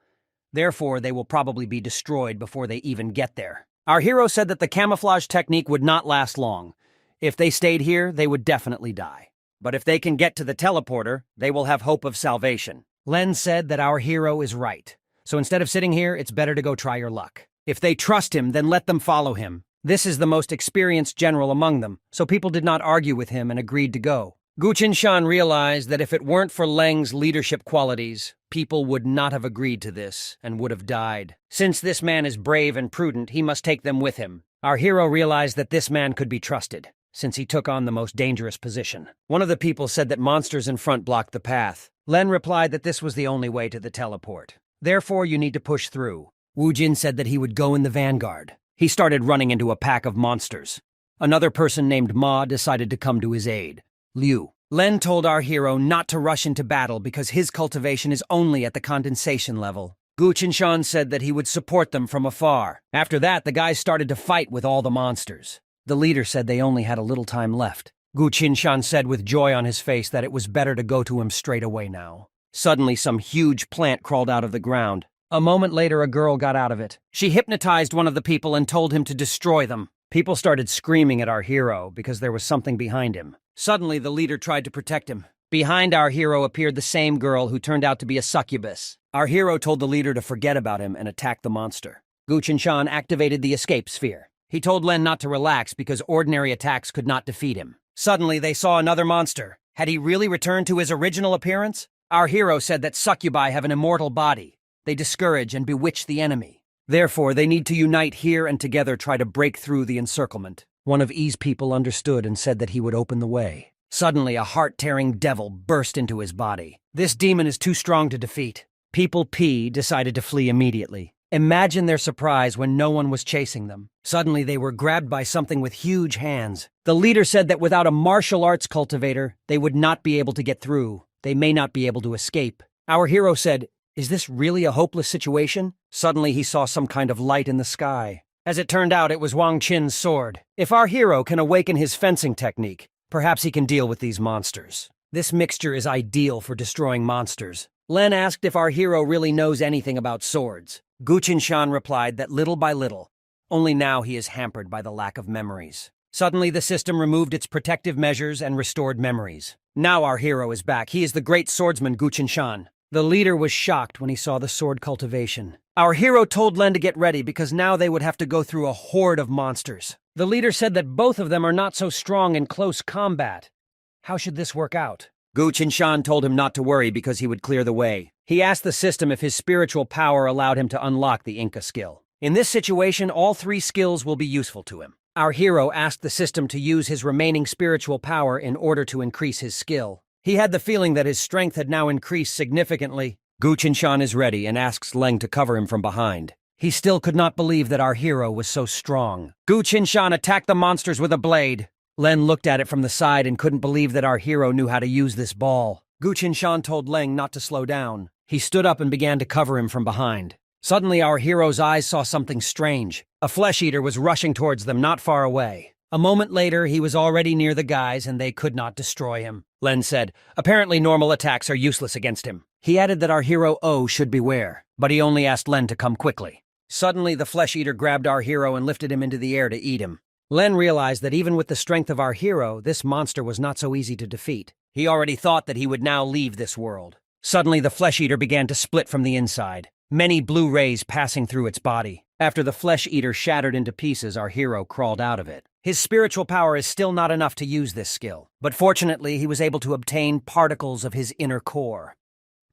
Therefore, they will probably be destroyed before they even get there. Our hero said that the camouflage technique would not last long. If they stayed here, they would definitely die. But if they can get to the teleporter, they will have hope of salvation. Len said that our hero is right. So instead of sitting here, it's better to go try your luck. If they trust him, then let them follow him. This is the most experienced general among them, so people did not argue with him and agreed to go. Gu Qinshan realized that if it weren't for Leng's leadership qualities, people would not have agreed to this and would have died. Since this man is brave and prudent, he must take them with him. Our hero realized that this man could be trusted, since he took on the most dangerous position. One of the people said that monsters in front blocked the path. Len replied that this was the only way to the teleport. Therefore, you need to push through. Wu Jin said that he would go in the vanguard. He started running into a pack of monsters. Another person named Ma decided to come to his aid. Liu. Len told our hero not to rush into battle because his cultivation is only at the condensation level. Gu Qinshan said that he would support them from afar. After that, the guys started to fight with all the monsters. The leader said they only had a little time left. Gu Qinshan said with joy on his face that it was better to go to him straight away now. Suddenly, some huge plant crawled out of the ground. A moment later, a girl got out of it. She hypnotized one of the people and told him to destroy them. People started screaming at our hero because there was something behind him. Suddenly, the leader tried to protect him. Behind our hero appeared the same girl who turned out to be a succubus. Our hero told the leader to forget about him and attack the monster. Gu Qinshan activated the escape sphere. He told Len not to relax because ordinary attacks could not defeat him. Suddenly, they saw another monster. Had he really returned to his original appearance? Our hero said that succubi have an immortal body. They discourage and bewitch the enemy. Therefore, they need to unite here and together try to break through the encirclement. One of Yi's people understood and said that he would open the way. Suddenly, a heart-tearing devil burst into his body. This demon is too strong to defeat. People P decided to flee immediately. Imagine their surprise when no one was chasing them. Suddenly, they were grabbed by something with huge hands. The leader said that without a martial arts cultivator, they would not be able to get through. They may not be able to escape. Our hero said, "Is this really a hopeless situation?" Suddenly, he saw some kind of light in the sky. As it turned out, it was Wang Qin's sword. If our hero can awaken his fencing technique, perhaps he can deal with these monsters. This mixture is ideal for destroying monsters. Len asked if our hero really knows anything about swords. Gu Qinshan replied that little by little. Only now he is hampered by the lack of memories. Suddenly, the system removed its protective measures and restored memories. Now our hero is back. He is the great swordsman Gu Qinshan. The leader was shocked when he saw the sword cultivation. Our hero told Len to get ready because now they would have to go through a horde of monsters. The leader said that both of them are not so strong in close combat. How should this work out? Gu Qinshan told him not to worry because he would clear the way. He asked the system if his spiritual power allowed him to unlock the Inca skill. In this situation, all three skills will be useful to him. Our hero asked the system to use his remaining spiritual power in order to increase his skill. He had the feeling that his strength had now increased significantly. Gu Qinshan is ready and asks Leng to cover him from behind. He still could not believe that our hero was so strong. Gu Qinshan attacked the monsters with a blade. Len looked at it from the side and couldn't believe that our hero knew how to use this ball. Gu Qinshan told Leng not to slow down. He stood up and began to cover him from behind. Suddenly, our hero's eyes saw something strange. A flesh-eater was rushing towards them not far away. A moment later, he was already near the guys and they could not destroy him. Len said, "Apparently normal attacks are useless against him." He added that our hero O should beware, but he only asked Len to come quickly. Suddenly, the flesh-eater grabbed our hero and lifted him into the air to eat him. Len realized that even with the strength of our hero, this monster was not so easy to defeat. He already thought that he would now leave this world. Suddenly, the flesh-eater began to split from the inside, many blue rays passing through its body. After the flesh-eater shattered into pieces, our hero crawled out of it. His spiritual power is still not enough to use this skill, but fortunately, he was able to obtain particles of his inner core.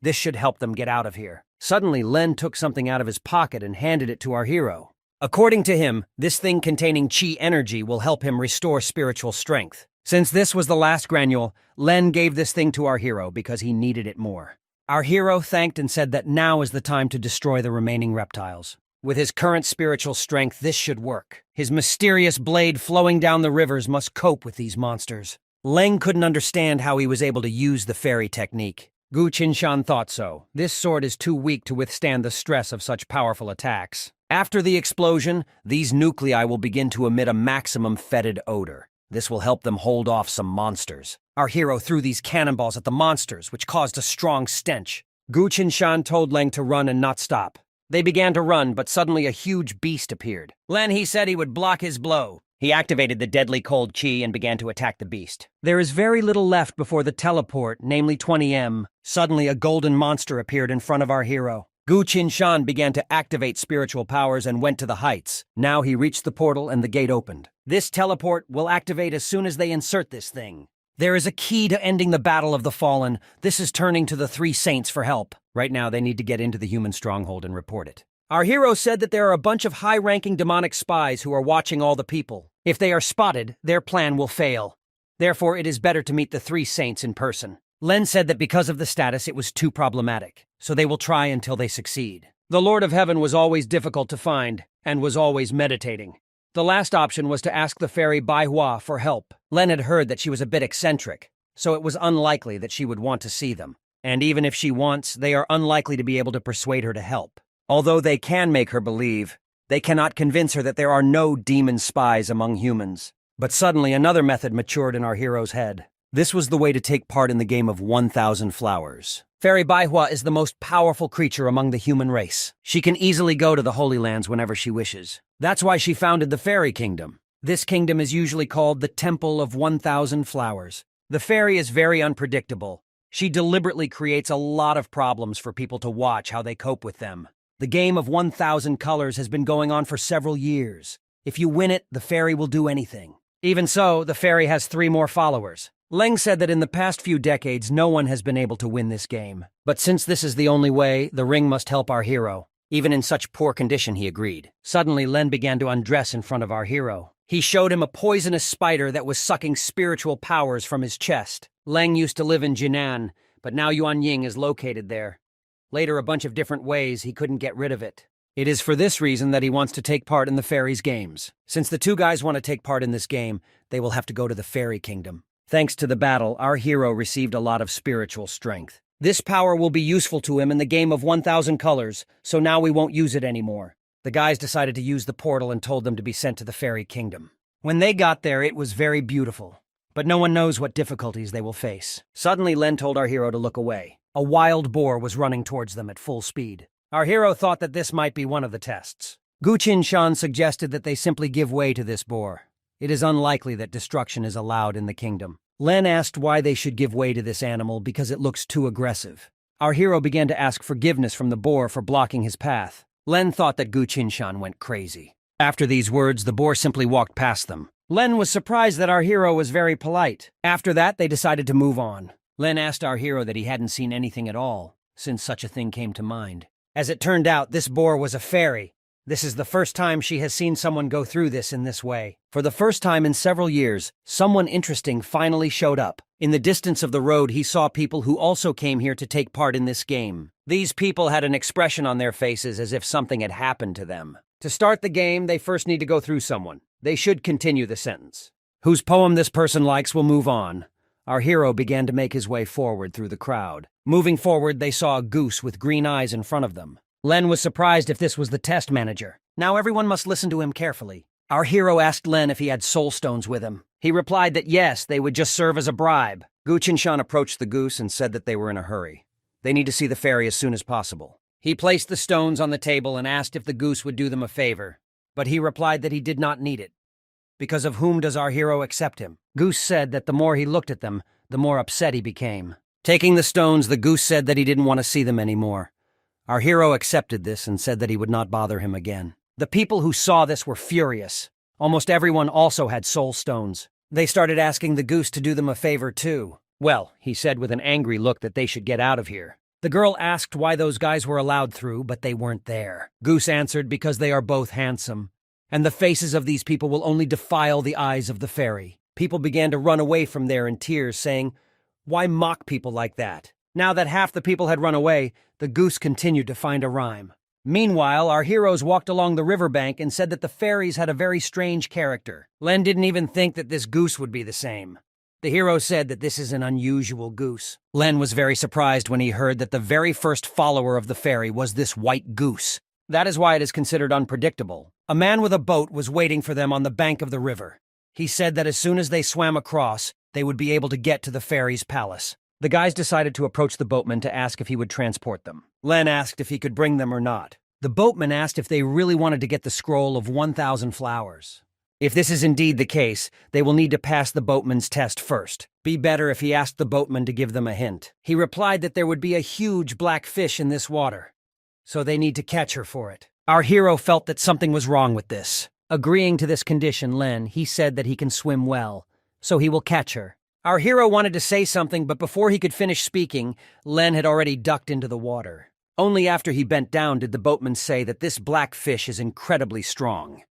This should help them get out of here. Suddenly, Len took something out of his pocket and handed it to our hero. According to him, this thing containing chi energy will help him restore spiritual strength. Since this was the last granule, Len gave this thing to our hero because he needed it more. Our hero thanked and said that now is the time to destroy the remaining reptiles. With his current spiritual strength, this should work. His mysterious blade flowing down the rivers must cope with these monsters. Leng couldn't understand how he was able to use the fairy technique. Gu Qinshan thought so. This sword is too weak to withstand the stress of such powerful attacks. After the explosion, these nuclei will begin to emit a maximum fetid odor. This will help them hold off some monsters. Our hero threw these cannonballs at the monsters, which caused a strong stench. Gu Qinshan told Leng to run and not stop. They began to run, but suddenly a huge beast appeared. He said he would block his blow. He activated the deadly cold qi and began to attack the beast. There is very little left before the teleport, namely 20M. Suddenly a golden monster appeared in front of our hero. Gu Qinshan began to activate spiritual powers and went to the heights. Now he reached the portal and the gate opened. This teleport will activate as soon as they insert this thing. There is a key to ending the Battle of the Fallen. This is turning to the three saints for help. Right now they need to get into the human stronghold and report it. Our hero said that there are a bunch of high-ranking demonic spies who are watching all the people. If they are spotted, their plan will fail. Therefore, it is better to meet the three saints in person. Len said that because of the status, it was too problematic, so they will try until they succeed. The Lord of Heaven was always difficult to find, and was always meditating. The last option was to ask the fairy Baihua for help. Len had heard that she was a bit eccentric, so it was unlikely that she would want to see them. And even if she wants, they are unlikely to be able to persuade her to help. Although they can make her believe, they cannot convince her that there are no demon spies among humans. But suddenly another method matured in our hero's head. This was the way to take part in the game of 1,000 flowers. Fairy Baihua is the most powerful creature among the human race. She can easily go to the Holy Lands whenever she wishes. That's why she founded the Fairy Kingdom. This kingdom is usually called the Temple of 1,000 Flowers. The fairy is very unpredictable. She deliberately creates a lot of problems for people to watch how they cope with them. The game of 1,000 colors has been going on for several years. If you win it, the fairy will do anything. Even so, the fairy has 3 more followers. Leng said that in the past few decades, no one has been able to win this game. But since this is the only way, the ring must help our hero. Even in such poor condition, he agreed. Suddenly, Len began to undress in front of our hero. He showed him a poisonous spider that was sucking spiritual powers from his chest. Leng used to live in Jinan, but now Yuan Ying is located there. Later, a bunch of different ways, he couldn't get rid of it. It is for this reason that he wants to take part in the fairies' games. Since the 2 guys want to take part in this game, they will have to go to the Fairy Kingdom. Thanks to the battle, our hero received a lot of spiritual strength. This power will be useful to him in the game of 1,000 colors, so now we won't use it anymore. The guys decided to use the portal and told them to be sent to the Fairy Kingdom. When they got there, it was very beautiful. But no one knows what difficulties they will face. Suddenly, Len told our hero to look away. A wild boar was running towards them at full speed. Our hero thought that this might be one of the tests. Gu Qinshan suggested that they simply give way to this boar. It is unlikely that destruction is allowed in the kingdom. Len asked why they should give way to this animal because it looks too aggressive. Our hero began to ask forgiveness from the boar for blocking his path. Len thought that Gu Qinshan went crazy. After these words, the boar simply walked past them. Len was surprised that our hero was very polite. After that, they decided to move on. Len asked our hero that he hadn't seen anything at all, since such a thing came to mind. As it turned out, this boar was a fairy. This is the first time she has seen someone go through this in this way. For the first time in several years, someone interesting finally showed up. In the distance of the road, he saw people who also came here to take part in this game. These people had an expression on their faces as if something had happened to them. To start the game, they first need to go through someone. They should continue the sentence. Whose poem this person likes will move on. Our hero began to make his way forward through the crowd. Moving forward, they saw a goose with green eyes in front of them. Len was surprised if this was the test manager. Now everyone must listen to him carefully. Our hero asked Len if he had soul stones with him. He replied that yes, they would just serve as a bribe. Gu Qinshan approached the goose and said that they were in a hurry. They need to see the fairy as soon as possible. He placed the stones on the table and asked if the goose would do them a favor. But he replied that he did not need it. Because of whom does our hero accept him? Goose said that the more he looked at them, the more upset he became. Taking the stones, the goose said that he didn't want to see them anymore. Our hero accepted this and said that he would not bother him again. The people who saw this were furious. Almost everyone also had soul stones. They started asking the goose to do them a favor too. Well, he said with an angry look that they should get out of here. The girl asked why those guys were allowed through, but they weren't there. Goose answered because they are both handsome, and the faces of these people will only defile the eyes of the fairy. People began to run away from there in tears, saying, "Why mock people like that?" Now that half the people had run away, the goose continued to find a rhyme. Meanwhile, our heroes walked along the riverbank and said that the fairies had a very strange character. Len didn't even think that this goose would be the same. The hero said that this is an unusual goose. Len was very surprised when he heard that the very first follower of the fairy was this white goose. That is why it is considered unpredictable. A man with a boat was waiting for them on the bank of the river. He said that as soon as they swam across, they would be able to get to the fairy's palace. The guys decided to approach the boatman to ask if he would transport them. Len asked if he could bring them or not. The boatman asked if they really wanted to get the scroll of 1,000 flowers. If this is indeed the case, they will need to pass the boatman's test first. Be better if he asked the boatman to give them a hint. He replied that there would be a huge black fish in this water, so they need to catch her for it. Our hero felt that something was wrong with this. Agreeing to this condition, he said that he can swim well, so he will catch her. Our hero wanted to say something, but before he could finish speaking, Len had already ducked into the water. Only after he bent down did the boatman say that this black fish is incredibly strong.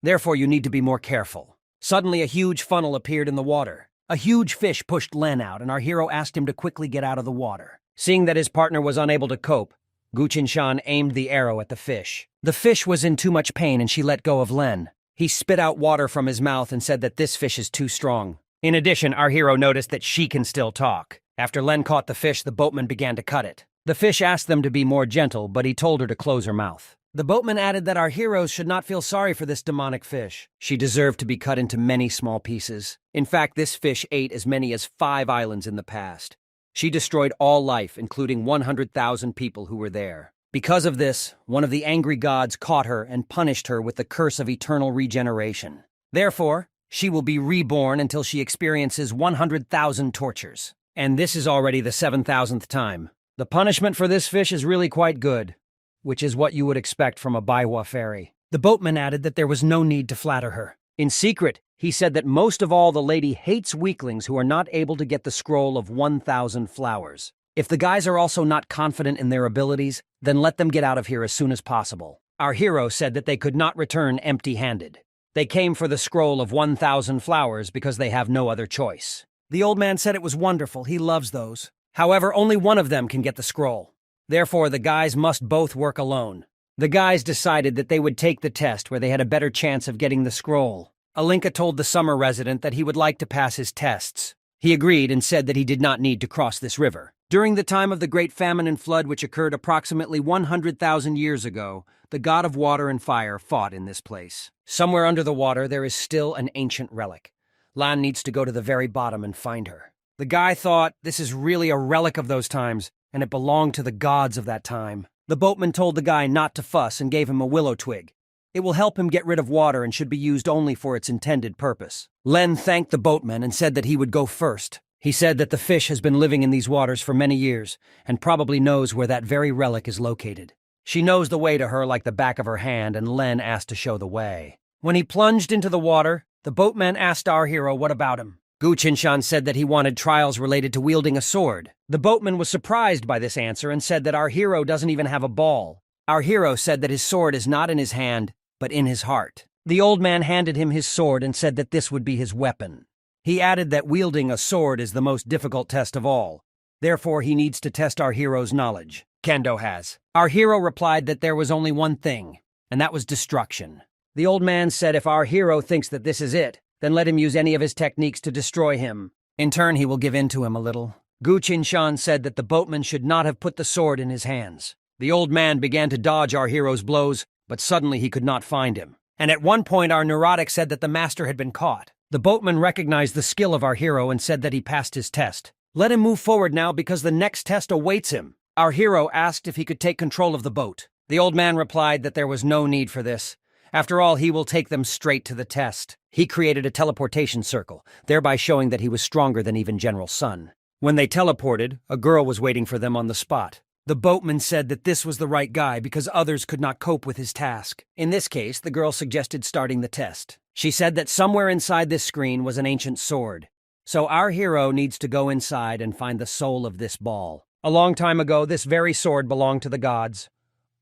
Therefore, you need to be more careful. Suddenly, a huge funnel appeared in the water. A huge fish pushed Len out, and our hero asked him to quickly get out of the water. Seeing that his partner was unable to cope, Guqinshan aimed the arrow at the fish. The fish was in too much pain, and she let go of Len. He spit out water from his mouth and said that this fish is too strong. In addition, our hero noticed that she can still talk. After Len caught the fish, the boatman began to cut it. The fish asked them to be more gentle, but he told her to close her mouth. The boatman added that our heroes should not feel sorry for this demonic fish. She deserved to be cut into many small pieces. In fact, this fish ate as many as 5 islands in the past. She destroyed all life, including 100,000 people who were there. Because of this, one of the angry gods caught her and punished her with the curse of eternal regeneration. Therefore, she will be reborn until she experiences 100,000 tortures. And this is already the 7,000th time. The punishment for this fish is really quite good, which is what you would expect from a Baiwa fairy. The boatman added that there was no need to flatter her. In secret, he said that most of all the lady hates weaklings who are not able to get the scroll of 1,000 flowers. If the guys are also not confident in their abilities, then let them get out of here as soon as possible. Our hero said that they could not return empty-handed. They came for the scroll of 1,000 flowers because they have no other choice. The old man said it was wonderful, he loves those. However, only one of them can get the scroll. Therefore, the guys must both work alone. The guys decided that they would take the test where they had a better chance of getting the scroll. Alinka told the summer resident that he would like to pass his tests. He agreed and said that he did not need to cross this river. During the time of the Great Famine and Flood, which occurred approximately 100,000 years ago, the god of water and fire fought in this place. Somewhere under the water, there is still an ancient relic. Lan needs to go to the very bottom and find her. The guy thought this is really a relic of those times, and it belonged to the gods of that time. The boatman told the guy not to fuss and gave him a willow twig. It will help him get rid of water and should be used only for its intended purpose. Len thanked the boatman and said that he would go first. He said that the fish has been living in these waters for many years and probably knows where that very relic is located. She knows the way to her like the back of her hand, and Len asked to show the way. When he plunged into the water, the boatman asked our hero what about him. Guqinshan said that he wanted trials related to wielding a sword. The boatman was surprised by this answer and said that our hero doesn't even have a ball. Our hero said that his sword is not in his hand, but in his heart. The old man handed him his sword and said that this would be his weapon. He added that wielding a sword is the most difficult test of all. Therefore, he needs to test our hero's knowledge. Kendo has. Our hero replied that there was only one thing, and that was destruction. The old man said if our hero thinks that this is it, then let him use any of his techniques to destroy him. In turn, he will give in to him a little. Guqinshan said that the boatman should not have put the sword in his hands. The old man began to dodge our hero's blows, but suddenly he could not find him. And at one point, our neurotic said that the master had been caught. The boatman recognized the skill of our hero and said that he passed his test. Let him move forward now because the next test awaits him. Our hero asked if he could take control of the boat. The old man replied that there was no need for this. After all, he will take them straight to the test. He created a teleportation circle, thereby showing that he was stronger than even General Sun. When they teleported, a girl was waiting for them on the spot. The boatman said that this was the right guy because others could not cope with his task. In this case, the girl suggested starting the test. She said that somewhere inside this screen was an ancient sword. So our hero needs to go inside and find the soul of this ball. A long time ago, this very sword belonged to the gods.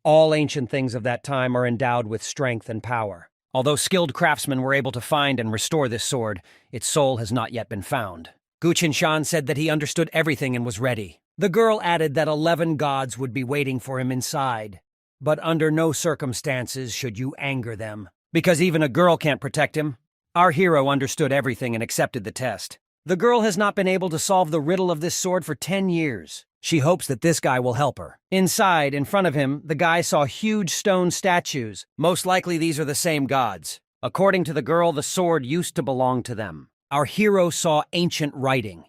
All ancient things of that time are endowed with strength and power. Although skilled craftsmen were able to find and restore this sword, its soul has not yet been found. Guqinshan said that he understood everything and was ready. The girl added that 11 gods would be waiting for him inside. But under no circumstances should you anger them, because even a girl can't protect him. Our hero understood everything and accepted the test. The girl has not been able to solve the riddle of this sword for 10 years. She hopes that this guy will help her. Inside, in front of him, the guy saw huge stone statues. Most likely these are the same gods. According to the girl, the sword used to belong to them. Our hero saw ancient writing.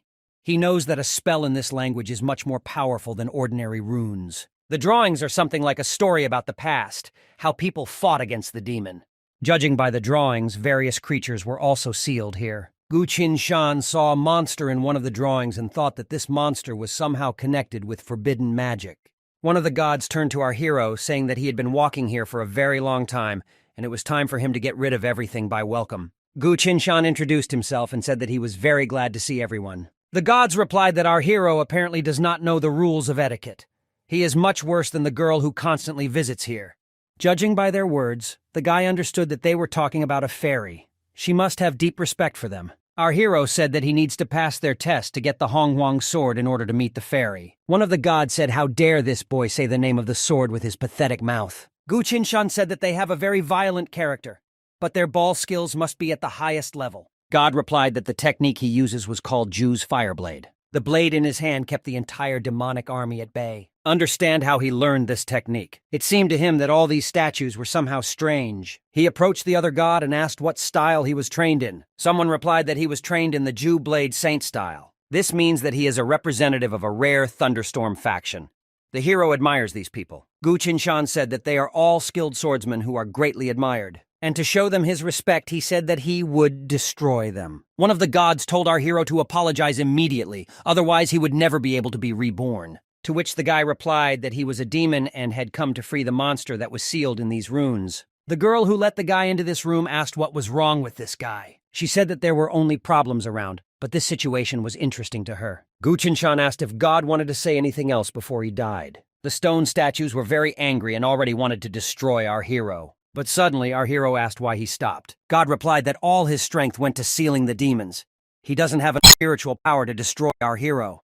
He knows that a spell in this language is much more powerful than ordinary runes. The drawings are something like a story about the past, how people fought against the demon. Judging by the drawings, various creatures were also sealed here. Gu Qinshan saw a monster in one of the drawings and thought that this monster was somehow connected with forbidden magic. One of the gods turned to our hero, saying that he had been walking here for a very long time, and it was time for him to get rid of everything by welcome. Gu Qinshan introduced himself and said that he was very glad to see everyone. The gods replied that our hero apparently does not know the rules of etiquette. He is much worse than the girl who constantly visits here. Judging by their words, the guy understood that they were talking about a fairy. She must have deep respect for them. Our hero said that he needs to pass their test to get the Honghuang sword in order to meet the fairy. One of the gods said, "How dare this boy say the name of the sword with his pathetic mouth?" Gu Qinshan said that they have a very violent character, but their ball skills must be at the highest level. God replied that the technique he uses was called Ju's Fireblade. The blade in his hand kept the entire demonic army at bay. Understand how he learned this technique. It seemed to him that all these statues were somehow strange. He approached the other god and asked what style he was trained in. Someone replied that he was trained in the Ju Blade Saint style. This means that he is a representative of a rare thunderstorm faction. The hero admires these people. Gu Qinshan said that they are all skilled swordsmen who are greatly admired. And to show them his respect, he said that he would destroy them. One of the gods told our hero to apologize immediately, otherwise he would never be able to be reborn. To which the guy replied that he was a demon and had come to free the monster that was sealed in these runes. The girl who let the guy into this room asked what was wrong with this guy. She said that there were only problems around, but this situation was interesting to her. Gu Qinshan asked if God wanted to say anything else before he died. The stone statues were very angry and already wanted to destroy our hero. But suddenly, our hero asked why he stopped. God replied that all his strength went to sealing the demons. He doesn't have enough spiritual power to destroy our hero.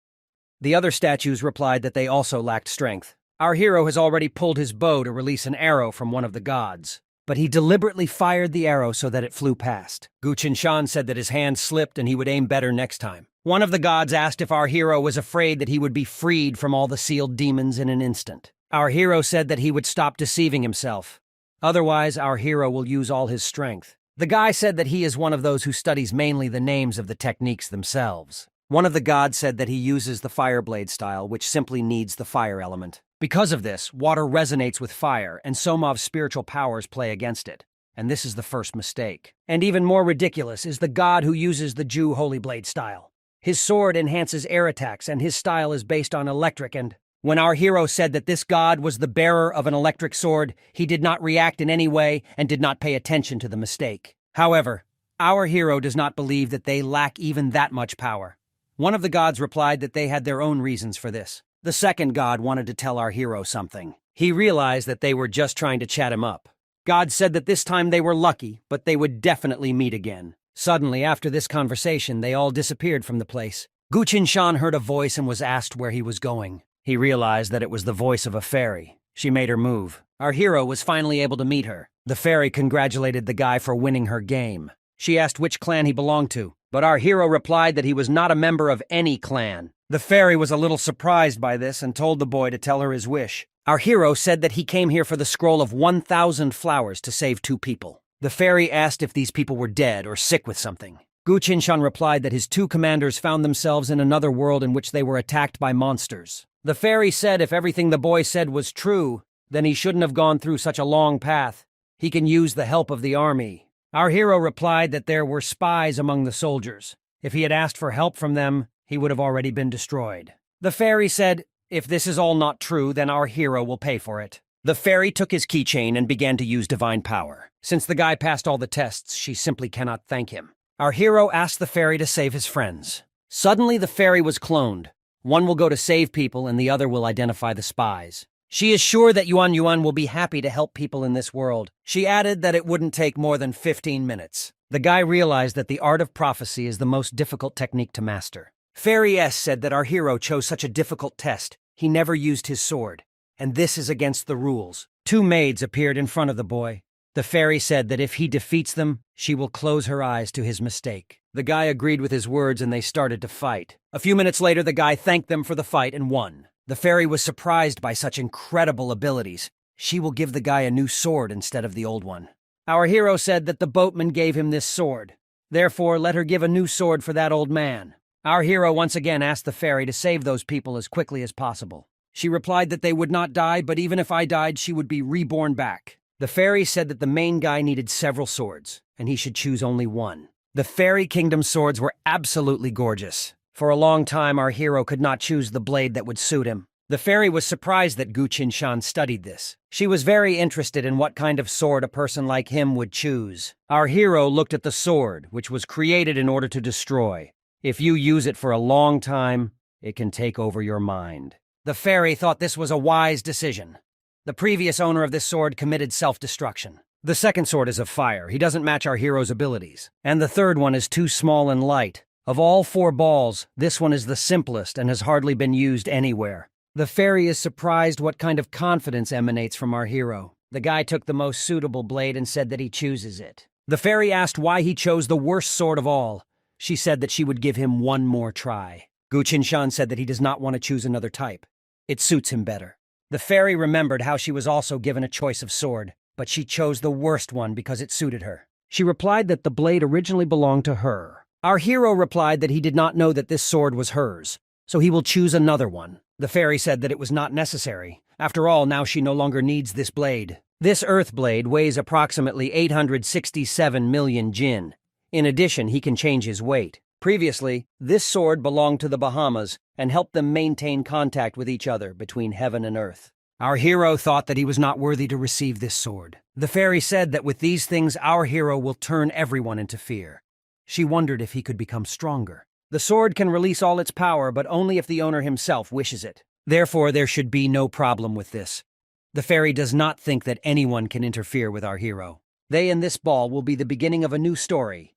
The other statues replied that they also lacked strength. Our hero has already pulled his bow to release an arrow from one of the gods, but he deliberately fired the arrow so that it flew past. Gu Qinshan said that his hand slipped and he would aim better next time. One of the gods asked if our hero was afraid that he would be freed from all the sealed demons in an instant. Our hero said that he would stop deceiving himself. Otherwise, our hero will use all his strength. The guy said that he is one of those who studies mainly the names of the techniques themselves. One of the gods said that he uses the Fireblade style, which simply needs the fire element. Because of this, water resonates with fire, and Somov's spiritual powers play against it. And this is the first mistake. And even more ridiculous is the god who uses the Ju Holy Blade style. His sword enhances air attacks, and his style is based on electric and... When our hero said that this god was the bearer of an electric sword, he did not react in any way and did not pay attention to the mistake. However, our hero does not believe that they lack even that much power. One of the gods replied that they had their own reasons for this. The second god wanted to tell our hero something. He realized that they were just trying to chat him up. God said that this time they were lucky, but they would definitely meet again. Suddenly, after this conversation, they all disappeared from the place. Gu Qinshan heard a voice and was asked where he was going. He realized that it was the voice of a fairy. She made her move. Our hero was finally able to meet her. The fairy congratulated the guy for winning her game. She asked which clan he belonged to, but our hero replied that he was not a member of any clan. The fairy was a little surprised by this and told the boy to tell her his wish. Our hero said that he came here for the scroll of 1,000 flowers to save 2 people. The fairy asked if these people were dead or sick with something. Gu Qinshan replied that his 2 commanders found themselves in another world in which they were attacked by monsters. The fairy said if everything the boy said was true, then he shouldn't have gone through such a long path. He can use the help of the army. Our hero replied that there were spies among the soldiers. If he had asked for help from them, he would have already been destroyed. The fairy said, if this is all not true, then our hero will pay for it. The fairy took his keychain and began to use divine power. Since the guy passed all the tests, she simply cannot thank him. Our hero asked the fairy to save his friends. Suddenly, the fairy was cloned. One will go to save people and the other will identify the spies. She is sure that Yuan Yuan will be happy to help people in this world. She added that it wouldn't take more than 15 minutes. The guy realized that the art of prophecy is the most difficult technique to master. Fairy S said that our hero chose such a difficult test. He never used his sword. And this is against the rules. 2 maids appeared in front of the boy. The fairy said that if he defeats them, she will close her eyes to his mistake. The guy agreed with his words and they started to fight. A few minutes later, the guy thanked them for the fight and won. The fairy was surprised by such incredible abilities. She will give the guy a new sword instead of the old one. Our hero said that the boatman gave him this sword. Therefore, let her give a new sword for that old man. Our hero once again asked the fairy to save those people as quickly as possible. She replied that they would not die, but even if I died, she would be reborn back. The fairy said that the main guy needed several swords, and he should choose only one. The Fairy Kingdom swords were absolutely gorgeous. For a long time, our hero could not choose the blade that would suit him. The fairy was surprised that Gu Qinshan studied this. She was very interested in what kind of sword a person like him would choose. Our hero looked at the sword, which was created in order to destroy. If you use it for a long time, it can take over your mind. The fairy thought this was a wise decision. The previous owner of this sword committed self-destruction. The second sword is of fire. He doesn't match our hero's abilities. And the third one is too small and light. Of all 4 balls, this one is the simplest and has hardly been used anywhere. The fairy is surprised what kind of confidence emanates from our hero. The guy took the most suitable blade and said that he chooses it. The fairy asked why he chose the worst sword of all. She said that she would give him one more try. Gu Qinshan said that he does not want to choose another type. It suits him better. The fairy remembered how she was also given a choice of sword, but she chose the worst one because it suited her. She replied that the blade originally belonged to her. Our hero replied that he did not know that this sword was hers, so he will choose another one. The fairy said that it was not necessary. After all, now she no longer needs this blade. This earth blade weighs approximately 867 million jin. In addition, he can change his weight. Previously, this sword belonged to the Bahamas and helped them maintain contact with each other between heaven and earth. Our hero thought that he was not worthy to receive this sword. The fairy said that with these things, our hero will turn everyone into fear. She wondered if he could become stronger. The sword can release all its power, but only if the owner himself wishes it. Therefore, there should be no problem with this. The fairy does not think that anyone can interfere with our hero. They and this ball will be the beginning of a new story.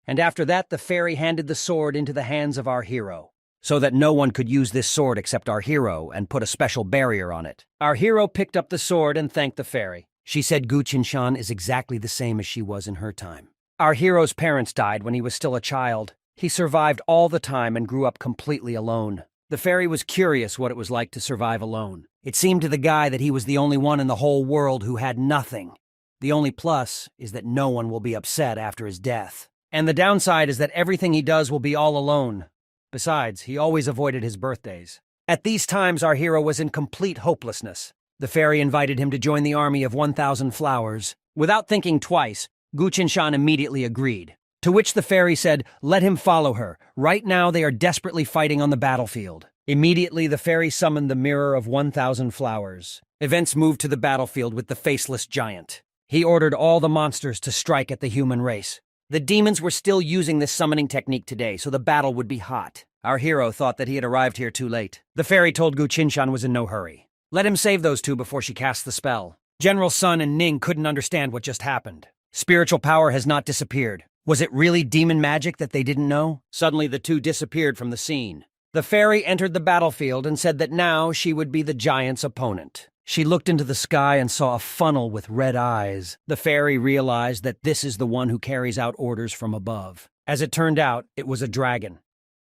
And after that, the fairy handed the sword into the hands of our hero, so that no one could use this sword except our hero and put a special barrier on it. Our hero picked up the sword and thanked the fairy. She said Gu Qinshan is exactly the same as she was in her time. Our hero's parents died when he was still a child. He survived all the time and grew up completely alone. The fairy was curious what it was like to survive alone. It seemed to the guy that he was the only one in the whole world who had nothing. The only plus is that no one will be upset after his death. And the downside is that everything he does will be all alone. Besides, he always avoided his birthdays. At these times, our hero was in complete hopelessness. The fairy invited him to join the army of 1,000 flowers. Without thinking twice, Gu Qinshan immediately agreed. To which the fairy said, let him follow her. Right now they are desperately fighting on the battlefield. Immediately the fairy summoned the Mirror of 1,000 Flowers. Events moved to the battlefield with the Faceless Giant. He ordered all the monsters to strike at the human race. The demons were still using this summoning technique today, so the battle would be hot. Our hero thought that he had arrived here too late. The fairy told Gu Qinshan was in no hurry. Let him save those two before she casts the spell. General Sun and Ning couldn't understand what just happened. Spiritual power has not disappeared. Was it really demon magic that they didn't know? Suddenly the two disappeared from the scene. The fairy entered the battlefield and said that now she would be the giant's opponent. She looked into the sky and saw a funnel with red eyes. The fairy realized that this is the one who carries out orders from above. As it turned out, it was a dragon.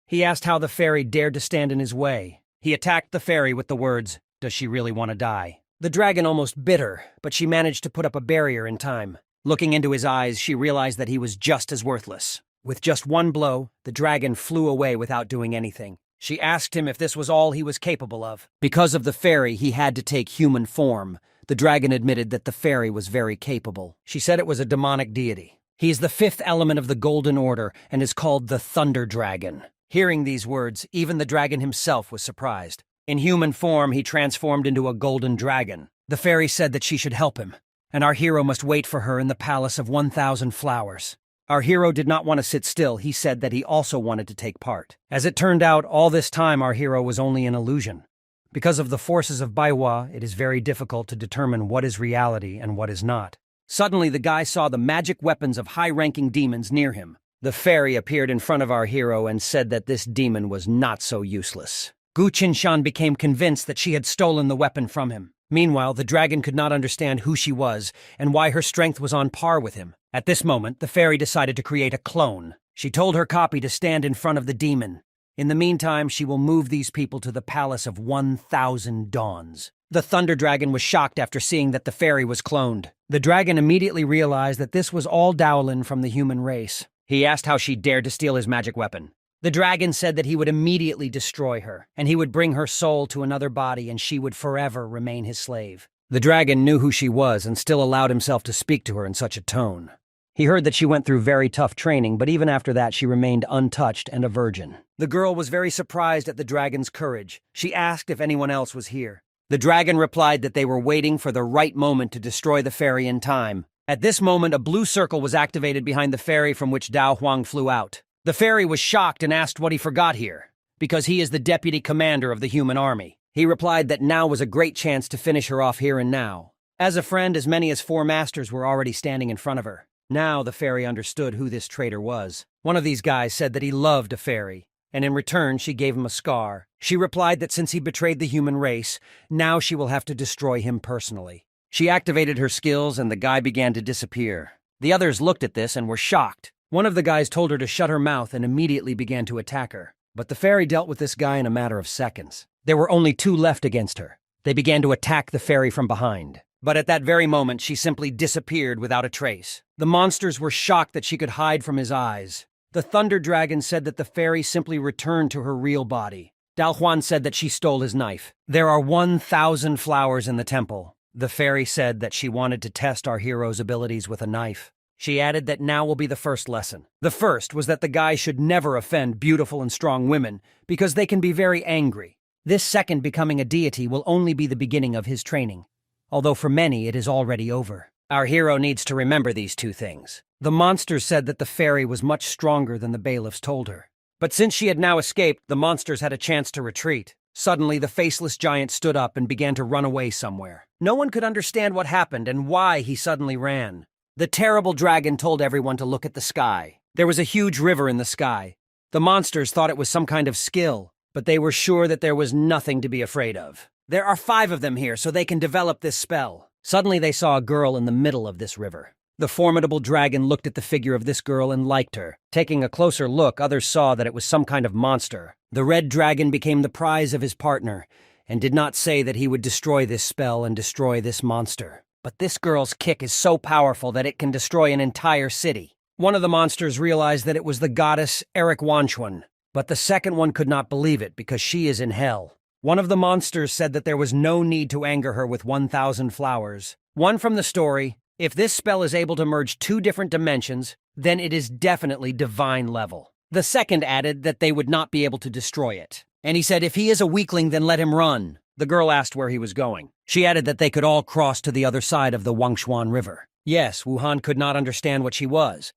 He asked how the fairy dared to stand in his way. He attacked the fairy with the words, "Does she really want to die?" The dragon almost bit her, but she managed to put up a barrier in time. Looking into his eyes, she realized that he was just as worthless. With just one blow, the dragon flew away without doing anything. She asked him if this was all he was capable of. Because of the fairy, he had to take human form. The dragon admitted that the fairy was very capable. She said it was a demonic deity. He is the fifth element of the Golden Order and is called the Thunder Dragon. Hearing these words, even the dragon himself was surprised. In human form, he transformed into a golden dragon. The fairy said that she should help him, and our hero must wait for her in the Palace of 1,000 Flowers. Our hero did not want to sit still. He said that he also wanted to take part. As it turned out, all this time our hero was only an illusion. Because of the forces of Baiwa, it is very difficult to determine what is reality and what is not. Suddenly, the guy saw the magic weapons of high-ranking demons near him. The fairy appeared in front of our hero and said that this demon was not so useless. Gu Qinshan became convinced that she had stolen the weapon from him. Meanwhile, the dragon could not understand who she was and why her strength was on par with him. At this moment, the fairy decided to create a clone. She told her copy to stand in front of the demon. In the meantime, she will move these people to the Palace of 1,000 Dawns. The Thunder Dragon was shocked after seeing that the fairy was cloned. The dragon immediately realized that this was all Dowlin from the human race. He asked how she dared to steal his magic weapon. The dragon said that he would immediately destroy her, and he would bring her soul to another body and she would forever remain his slave. The dragon knew who she was and still allowed himself to speak to her in such a tone. He heard that she went through very tough training, but even after that she remained untouched and a virgin. The girl was very surprised at the dragon's courage. She asked if anyone else was here. The dragon replied that they were waiting for the right moment to destroy the fairy in time. At this moment, a blue circle was activated behind the fairy from which Dao Huang flew out. The fairy was shocked and asked what he forgot here, because he is the deputy commander of the human army. He replied that now was a great chance to finish her off here and now. As a friend, as many as 4 masters were already standing in front of her. Now the fairy understood who this traitor was. One of these guys said that he loved a fairy, and in return she gave him a scar. She replied that since he betrayed the human race, now she will have to destroy him personally. She activated her skills and the guy began to disappear. The others looked at this and were shocked. One of the guys told her to shut her mouth and immediately began to attack her. But the fairy dealt with this guy in a matter of seconds. There were only 2 left against her. They began to attack the fairy from behind. But at that very moment, she simply disappeared without a trace. The monsters were shocked that she could hide from his eyes. The Thunder Dragon said that the fairy simply returned to her real body. Dao Huan said that she stole his knife. There are 1,000 flowers in the temple. The fairy said that she wanted to test our hero's abilities with a knife. She added that now will be the first lesson. The first was that the guy should never offend beautiful and strong women because they can be very angry. This second, becoming a deity, will only be the beginning of his training, although for many it is already over. Our hero needs to remember these 2 things. The monsters said that the fairy was much stronger than the bailiffs told her. But since she had now escaped, the monsters had a chance to retreat. Suddenly, the faceless giant stood up and began to run away somewhere. No one could understand what happened and why he suddenly ran. The terrible dragon told everyone to look at the sky. There was a huge river in the sky. The monsters thought it was some kind of skill, but they were sure that there was nothing to be afraid of. There are 5 of them here, so they can develop this spell. Suddenly they saw a girl in the middle of this river. The formidable dragon looked at the figure of this girl and liked her. Taking a closer look, others saw that it was some kind of monster. The red dragon became the prize of his partner, and did not say that he would destroy this spell and destroy this monster. But this girl's kick is so powerful that it can destroy an entire city. One of the monsters realized that it was the goddess Eric Wanchuan, but the second one could not believe it because she is in hell. One of the monsters said that there was no need to anger her with 1,000 flowers. One from the story, if this spell is able to merge 2 different dimensions, then it is definitely divine level. The second added that they would not be able to destroy it. And he said if he is a weakling, then let him run. The girl asked where he was going. She added that they could all cross to the other side of the Wangshuan River. Yes, Wuhan could not understand what she was.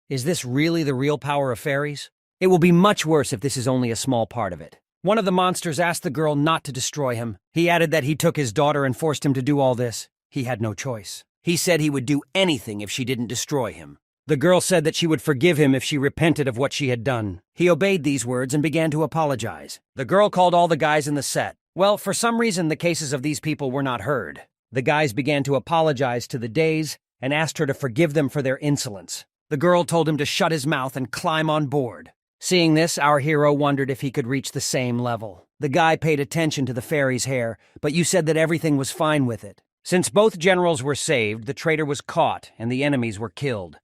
Is this really the real power of fairies? It will be much worse if this is only a small part of it. One of the monsters asked the girl not to destroy him. He added that he took his daughter and forced him to do all this. He had no choice. He said he would do anything if she didn't destroy him. The girl said that she would forgive him if she repented of what she had done. He obeyed these words and began to apologize. The girl called all the guys in the set. Well, for some reason, the cases of these people were not heard. The guys began to apologize to the Days and asked her to forgive them for their insolence. The girl told him to shut his mouth and climb on board. Seeing this, our hero wondered if he could reach the same level. The guy paid attention to the fairy's hair, but you said that everything was fine with it. Since both generals were saved, the traitor was caught and the enemies were killed.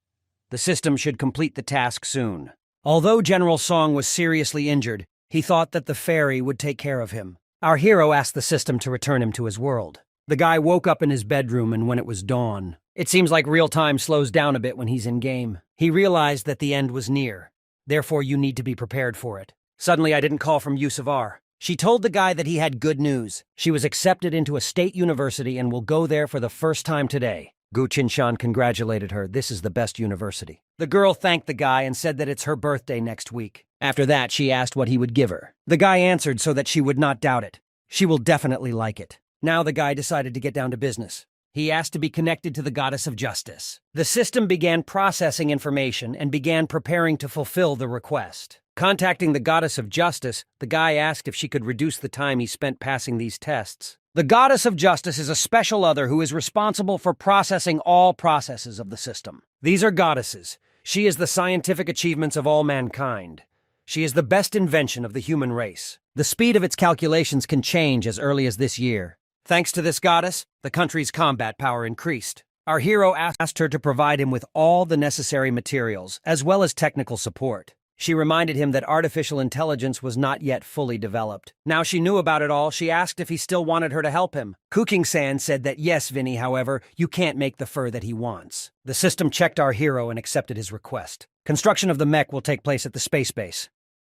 The system should complete the task soon. Although General Song was seriously injured, he thought that the fairy would take care of him. Our hero asked the system to return him to his world. The guy woke up in his bedroom, and when it was dawn, it seems like real time slows down a bit when he's in game. He realized that the end was near. Therefore, you need to be prepared for it. Suddenly, I didn't call from Yusavar. She told the guy that he had good news. She was accepted into a state university and will go there for the first time today. Gu Qinshan congratulated her. This is the best university. The girl thanked the guy and said that it's her birthday next week. After that, she asked what he would give her. The guy answered so that she would not doubt it. She will definitely like it. Now the guy decided to get down to business. He asked to be connected to the goddess of justice. The system began processing information and began preparing to fulfill the request. Contacting the goddess of justice, the guy asked if she could reduce the time he spent passing these tests. The goddess of justice is a special other who is responsible for processing all processes of the system. These are goddesses. She is the scientific achievements of all mankind. She is the best invention of the human race. The speed of its calculations can change as early as this year. Thanks to this goddess, the country's combat power increased. Our hero asked her to provide him with all the necessary materials, as well as technical support. She reminded him that artificial intelligence was not yet fully developed. Now she knew about it all, she asked if he still wanted her to help him. Kuking-san said that yes, Vinny, however, you can't make the fur that he wants. The system checked our hero and accepted his request. Construction of the mech will take place at the space base.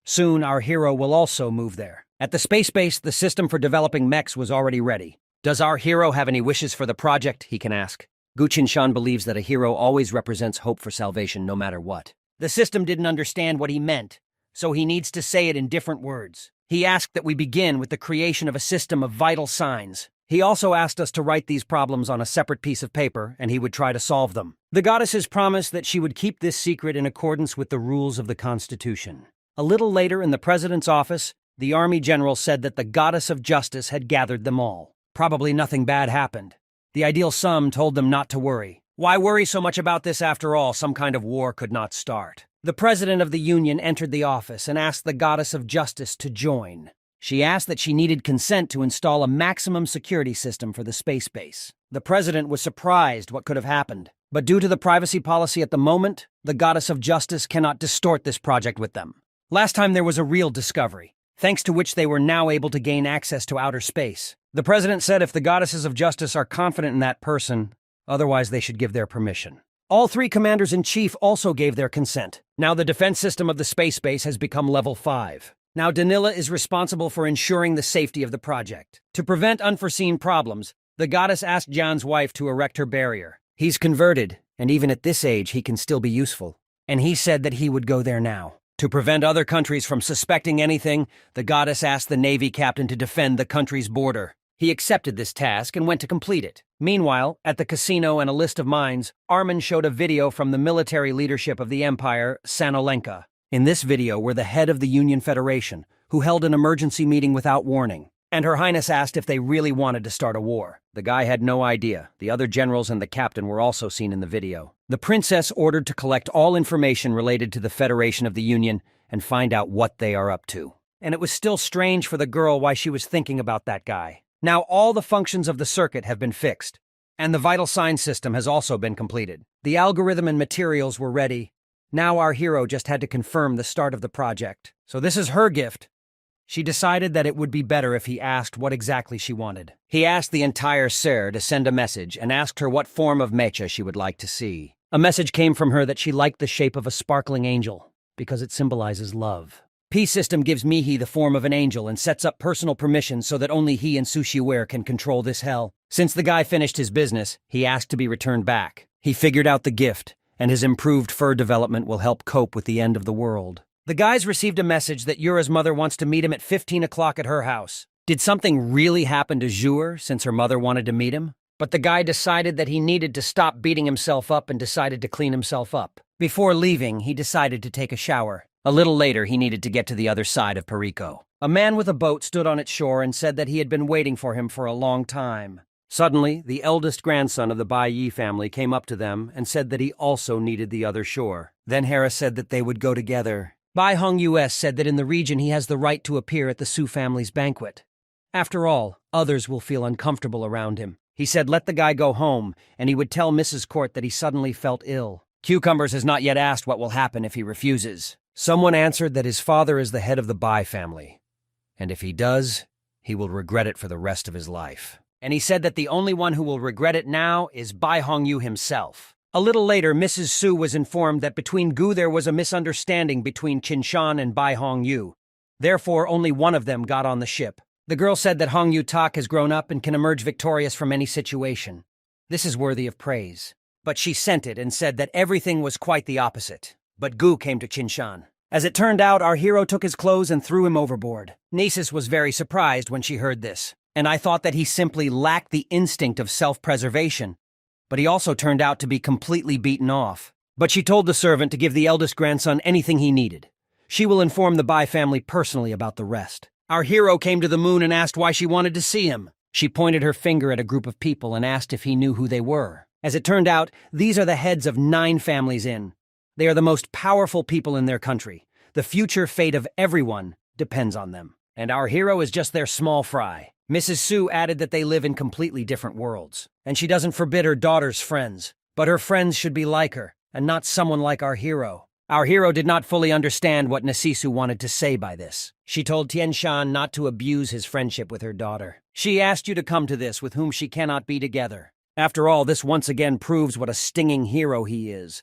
Soon, our hero will also move there. At the space base, the system for developing mechs was already ready. Does our hero have any wishes for the project? He can ask. Gu-Chin-shan believes that a hero always represents hope for salvation no matter what. The system didn't understand what he meant, so he needs to say it in different words. He asked that we begin with the creation of a system of vital signs. He also asked us to write these problems on a separate piece of paper, and he would try to solve them. The goddesses promised that she would keep this secret in accordance with the rules of the Constitution. A little later in the president's office, the army general said that the goddess of justice had gathered them all. Probably nothing bad happened. The ideal sum told them not to worry. Why worry so much about this after all? Some kind of war could not start. The president of the union entered the office and asked the goddess of justice to join. She asked that she needed consent to install a maximum security system for the space base. The president was surprised what could have happened, but due to the privacy policy at the moment, the goddess of justice cannot distort this project with them. Last time there was a real discovery, thanks to which they were now able to gain access to outer space. The president said if the goddesses of justice are confident in that person, otherwise they should give their permission. All three commanders-in-chief also gave their consent. Now the defense system of the space base has become level 5. Now Danila is responsible for ensuring the safety of the project. To prevent unforeseen problems, the goddess asked Jan's wife to erect her barrier. He's converted, and even at this age he can still be useful. And he said that he would go there now. To prevent other countries from suspecting anything, the goddess asked the Navy captain to defend the country's border. He accepted this task and went to complete it. Meanwhile, at the casino and a list of mines, Armin showed a video from the military leadership of the Empire, Sanolenka. In this video were the head of the Union Federation, who held an emergency meeting without warning. And Her Highness asked if they really wanted to start a war. The guy had no idea. The other generals and the captain were also seen in the video. The princess ordered to collect all information related to the Federation of the Union and find out what they are up to. And it was still strange for the girl why she was thinking about that guy. Now all the functions of the circuit have been fixed, and the vital sign system has also been completed. The algorithm and materials were ready. Now our hero just had to confirm the start of the project. So this is her gift. She decided that it would be better if he asked what exactly she wanted. He asked the entire SER to send a message and asked her what form of mecha she would like to see. A message came from her that she liked the shape of a sparkling angel, because it symbolizes love. P-System gives Mihi the form of an angel and sets up personal permissions so that only he and Sushiware can control this hell. Since the guy finished his business, he asked to be returned back. He figured out the gift, and his improved fur development will help cope with the end of the world. The guys received a message that Yura's mother wants to meet him at 15 o'clock at her house. Did something really happen to Jure since her mother wanted to meet him? But the guy decided that he needed to stop beating himself up and decided to clean himself up. Before leaving, he decided to take a shower. A little later, he needed to get to the other side of Perico. A man with a boat stood on its shore and said that he had been waiting for him for a long time. Suddenly, the eldest grandson of the Bai Yi family came up to them and said that he also needed the other shore. Then Hera said that they would go together. Bai Hong Us said that in the region he has the right to appear at the Su family's banquet. After all, others will feel uncomfortable around him. He said let the guy go home, and he would tell Mrs. Court that he suddenly felt ill. Cucumbers has not yet asked what will happen if he refuses. Someone answered that his father is the head of the Bai family, and if he does, he will regret it for the rest of his life. And he said that the only one who will regret it now is Bai Hongyu himself. A little later, Mrs. Su was informed that between Gu there was a misunderstanding between Qinshan and Bai Hongyu. Therefore, only one of them got on the ship. The girl said that Hongyu Tak has grown up and can emerge victorious from any situation. This is worthy of praise. But she sent it and said that everything was quite the opposite. But Gu came to Qinshan. As it turned out, our hero took his clothes and threw him overboard. Nesis was very surprised when she heard this, and I thought that he simply lacked the instinct of self-preservation. But he also turned out to be completely beaten off. But she told the servant to give the eldest grandson anything he needed. She will inform the Bai family personally about the rest. Our hero came to the moon and asked why she wanted to see him. She pointed her finger at a group of people and asked if he knew who they were. As it turned out, these are the heads of 9 families in. They are the most powerful people in their country. The future fate of everyone depends on them. And our hero is just their small fry. Mrs. Su added that they live in completely different worlds, and she doesn't forbid her daughter's friends, but her friends should be like her, and not someone like our hero. Our hero did not fully understand what Nasisu wanted to say by this. She told Tian Shan not to abuse his friendship with her daughter. She asked you to come to this with whom she cannot be together. After all, this once again proves what a stinging hero he is.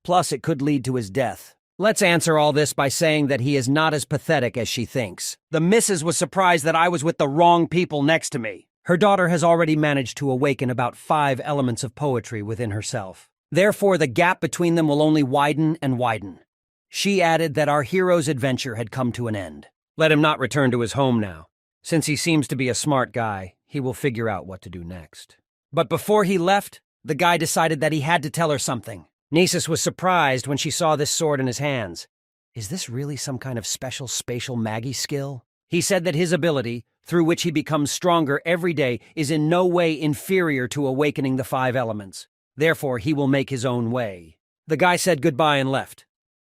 Plus, it could lead to his death. Let's answer all this by saying that he is not as pathetic as she thinks. The missus was surprised that I was with the wrong people next to me. Her daughter has already managed to awaken about 5 elements of poetry within herself. Therefore, the gap between them will only widen and widen. She added that our hero's adventure had come to an end. Let him not return to his home now. Since he seems to be a smart guy, he will figure out what to do next. But before he left, the guy decided that he had to tell her something. Nisus was surprised when she saw this sword in his hands. Is this really some kind of special spatial Maggie skill? He said that his ability, through which he becomes stronger every day, is in no way inferior to awakening the 5 elements. Therefore, he will make his own way. The guy said goodbye and left.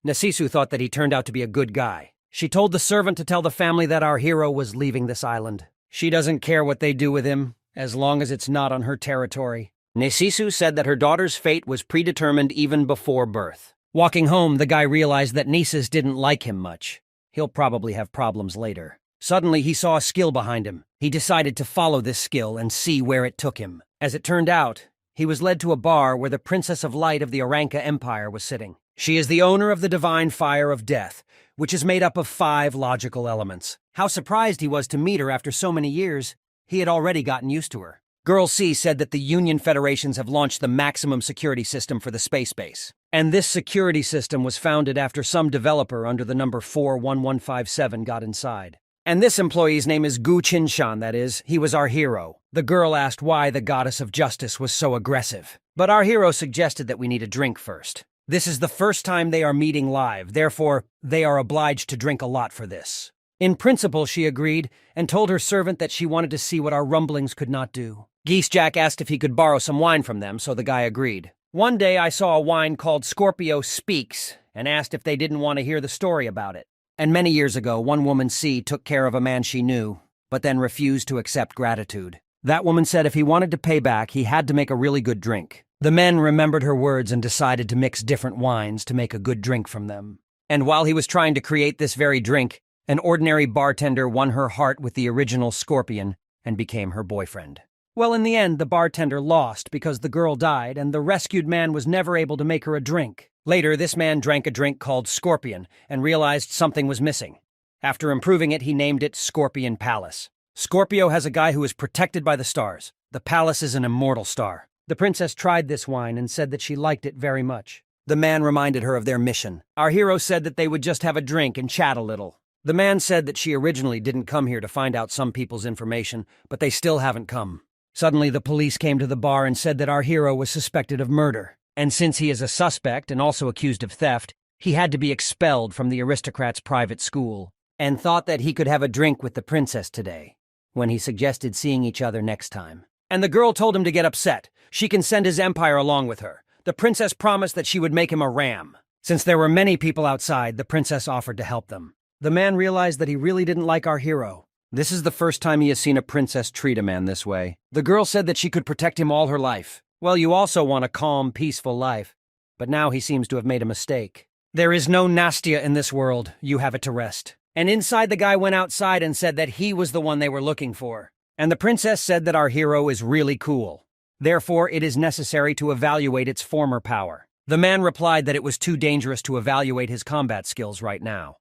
Nasisu thought that he turned out to be a good guy. She told the servant to tell the family that our hero was leaving this island. She doesn't care what they do with him, as long as it's not on her territory. Nasisu said that her daughter's fate was predetermined even before birth. Walking home, the guy realized that Nisus didn't like him much. He'll probably have problems later. Suddenly, he saw a skill behind him. He decided to follow this skill and see where it took him. As it turned out, he was led to a bar where the Princess of Light of the Aranka Empire was sitting. She is the owner of the divine fire of death, which is made up of 5 logical elements. How surprised he was to meet her after so many years. He had already gotten used to her. Girl C said that the Union Federations have launched the maximum security system for the space base. And this security system was founded after some developer under the number 41157 got inside. And this employee's name is Gu Qinshan, that is. He was our hero. The girl asked why the goddess of justice was so aggressive. But our hero suggested that we need a drink first. This is the first time they are meeting live, therefore, they are obliged to drink a lot for this. In principle, she agreed, and told her servant that she wanted to see what our rumblings could not do. Geese Jack asked if he could borrow some wine from them, so the guy agreed. One day I saw a wine called Scorpio Speaks, and asked if they didn't want to hear the story about it. And many years ago, one woman C took care of a man she knew, but then refused to accept gratitude. That woman said if he wanted to pay back, he had to make a really good drink. The men remembered her words and decided to mix different wines to make a good drink from them. And while he was trying to create this very drink, an ordinary bartender won her heart with the original Scorpion and became her boyfriend. Well, in the end, the bartender lost because the girl died and the rescued man was never able to make her a drink. Later, this man drank a drink called Scorpion and realized something was missing. After improving it, he named it Scorpion Palace. Scorpio has a guy who is protected by the stars. The palace is an immortal star. The princess tried this wine and said that she liked it very much. The man reminded her of their mission. Our hero said that they would just have a drink and chat a little. The man said that she originally didn't come here to find out some people's information, but they still haven't come. Suddenly, the police came to the bar and said that our hero was suspected of murder. And since he is a suspect and also accused of theft, he had to be expelled from the aristocrat's private school, and thought that he could have a drink with the princess today, when he suggested seeing each other next time. And the girl told him to get upset. She can send his empire along with her. The princess promised that she would make him a ram. Since there were many people outside, the princess offered to help them. The man realized that he really didn't like our hero. This is the first time he has seen a princess treat a man this way. The girl said that she could protect him all her life. Well, you also want a calm, peaceful life. But now he seems to have made a mistake. There is no Nastia in this world. You have it to rest. And inside, the guy went outside and said that he was the one they were looking for. And the princess said that our hero is really cool. Therefore, it is necessary to evaluate its former power. The man replied that it was too dangerous to evaluate his combat skills right now.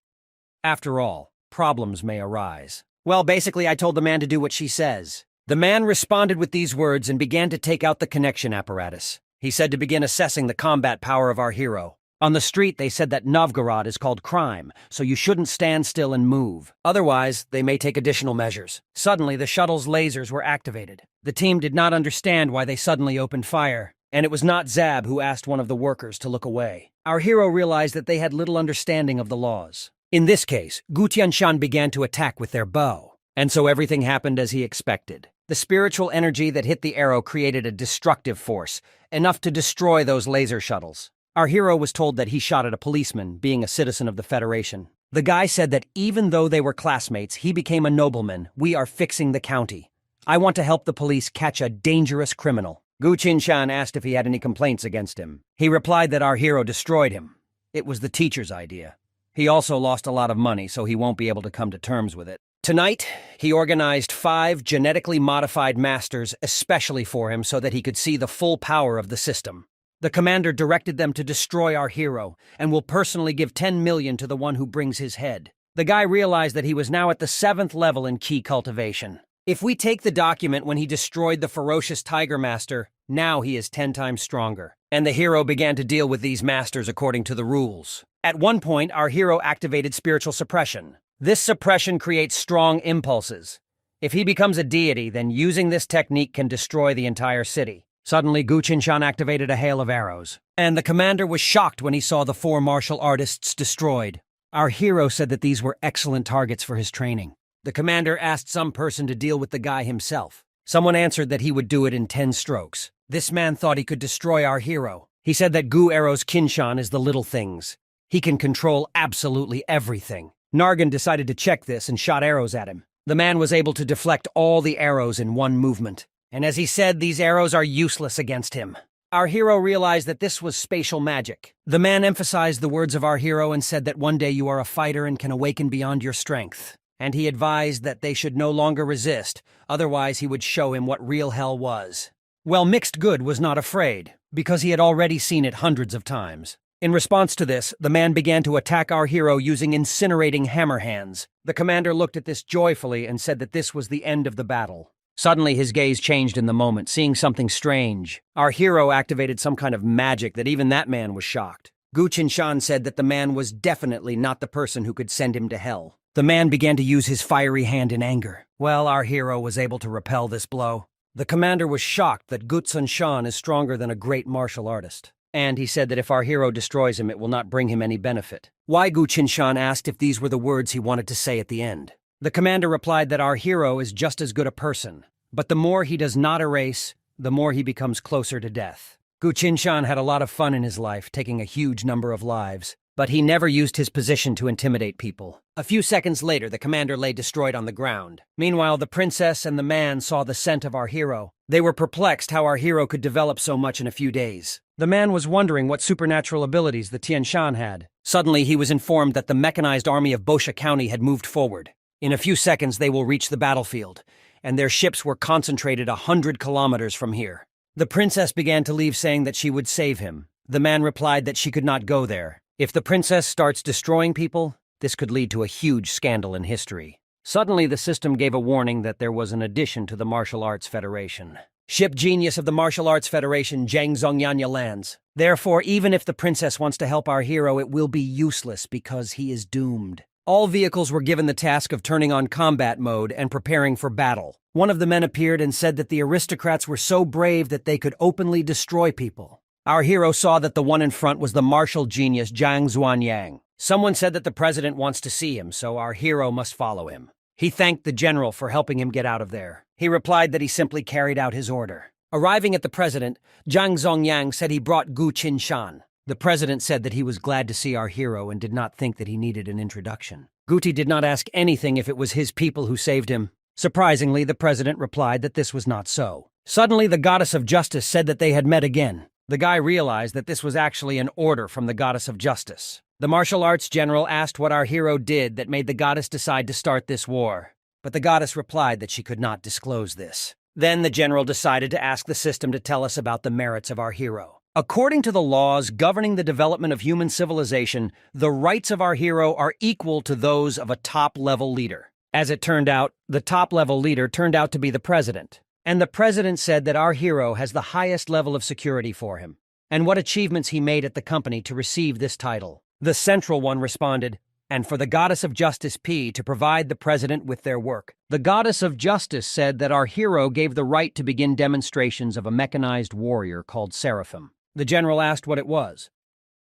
After all, problems may arise. Well, basically, I told the man to do what she says. The man responded with these words and began to take out the connection apparatus. He said to begin assessing the combat power of our hero. On the street, they said that Novgorod is called crime, so you shouldn't stand still and move. Otherwise, they may take additional measures. Suddenly, the shuttle's lasers were activated. The team did not understand why they suddenly opened fire, and it was not Zab who asked one of the workers to look away. Our hero realized that they had little understanding of the laws. In this case, Gu Tianshan began to attack with their bow, and so everything happened as he expected. The spiritual energy that hit the arrow created a destructive force, enough to destroy those laser shuttles. Our hero was told that he shot at a policeman, being a citizen of the Federation. The guy said that even though they were classmates, he became a nobleman. We are fixing the county. I want to help the police catch a dangerous criminal. Gu Qinshan asked if he had any complaints against him. He replied that our hero destroyed him. It was the teacher's idea. He also lost a lot of money, so he won't be able to come to terms with it. Tonight, he organized 5 genetically modified masters especially for him so that he could see the full power of the system. The commander directed them to destroy our hero and will personally give 10 million to the one who brings his head. The guy realized that he was now at the 7th level in key cultivation. If we take the document when he destroyed the ferocious Tiger Master, now he is 10 times stronger. And the hero began to deal with these masters according to the rules. At one point, our hero activated spiritual suppression. This suppression creates strong impulses. If he becomes a deity, then using this technique can destroy the entire city. Suddenly, Gu Qinshan activated a hail of arrows, and the commander was shocked when he saw the 4 martial artists destroyed. Our hero said that these were excellent targets for his training. The commander asked some person to deal with the guy himself. Someone answered that he would do it in 10 strokes. This man thought he could destroy our hero. He said that Gu Arrow's Qinshan is the little things. He can control absolutely everything. Nargan decided to check this and shot arrows at him. The man was able to deflect all the arrows in one movement. And as he said, these arrows are useless against him. Our hero realized that this was spatial magic. The man emphasized the words of our hero and said that one day you are a fighter and can awaken beyond your strength. And he advised that they should no longer resist, otherwise he would show him what real hell was. Well, Mixed Good was not afraid, because he had already seen it hundreds of times. In response to this, the man began to attack our hero using incinerating hammer hands. The commander looked at this joyfully and said that this was the end of the battle. Suddenly, his gaze changed in the moment, seeing something strange. Our hero activated some kind of magic that even that man was shocked. Gu Qinshan said that the man was definitely not the person who could send him to hell. The man began to use his fiery hand in anger. Well, our hero was able to repel this blow. The commander was shocked that Gu Qinshan is stronger than a great martial artist. And he said that if our hero destroys him, it will not bring him any benefit. Why Gu Qinshan asked if these were the words he wanted to say at the end. The commander replied that our hero is just as good a person, but the more he does not erase, the more he becomes closer to death. Gu Qinshan had a lot of fun in his life, taking a huge number of lives, but he never used his position to intimidate people. A few seconds later, the commander lay destroyed on the ground. Meanwhile, the princess and the man saw the scent of our hero. They were perplexed how our hero could develop so much in a few days. The man was wondering what supernatural abilities the Tian Shan had. Suddenly, he was informed that the mechanized army of Bosha County had moved forward. In a few seconds, they will reach the battlefield, and their ships were concentrated 100 kilometers from here. The princess began to leave, saying that she would save him. The man replied that she could not go there. If the princess starts destroying people, this could lead to a huge scandal in history. Suddenly, the system gave a warning that there was an addition to the Martial Arts Federation. Ship genius of the Martial Arts Federation, Zhang Zongyanya lands. Therefore, even if the princess wants to help our hero, it will be useless because he is doomed. All vehicles were given the task of turning on combat mode and preparing for battle. One of the men appeared and said that the aristocrats were so brave that they could openly destroy people. Our hero saw that the one in front was the martial genius Zhang Zuanyang. Someone said that the president wants to see him, so our hero must follow him. He thanked the general for helping him get out of there. He replied that he simply carried out his order. Arriving at the president, Zhang Zongyang said he brought Gu Qinshan. The president said that he was glad to see our hero and did not think that he needed an introduction. Guti did not ask anything if it was his people who saved him. Surprisingly, the president replied that this was not so. Suddenly, the goddess of justice said that they had met again. The guy realized that this was actually an order from the goddess of justice. The martial arts general asked what our hero did that made the goddess decide to start this war. But the goddess replied that she could not disclose this. Then the general decided to ask the system to tell us about the merits of our hero. According to the laws governing the development of human civilization, the rights of our hero are equal to those of a top-level leader. As it turned out, the top-level leader turned out to be the president. And the president said that our hero has the highest level of security for him, and what achievements he made at the company to receive this title. The central one responded, and for the goddess of justice P to provide the president with their work. The goddess of justice said that our hero gave the right to begin demonstrations of a mechanized warrior called Seraphim. The general asked what it was.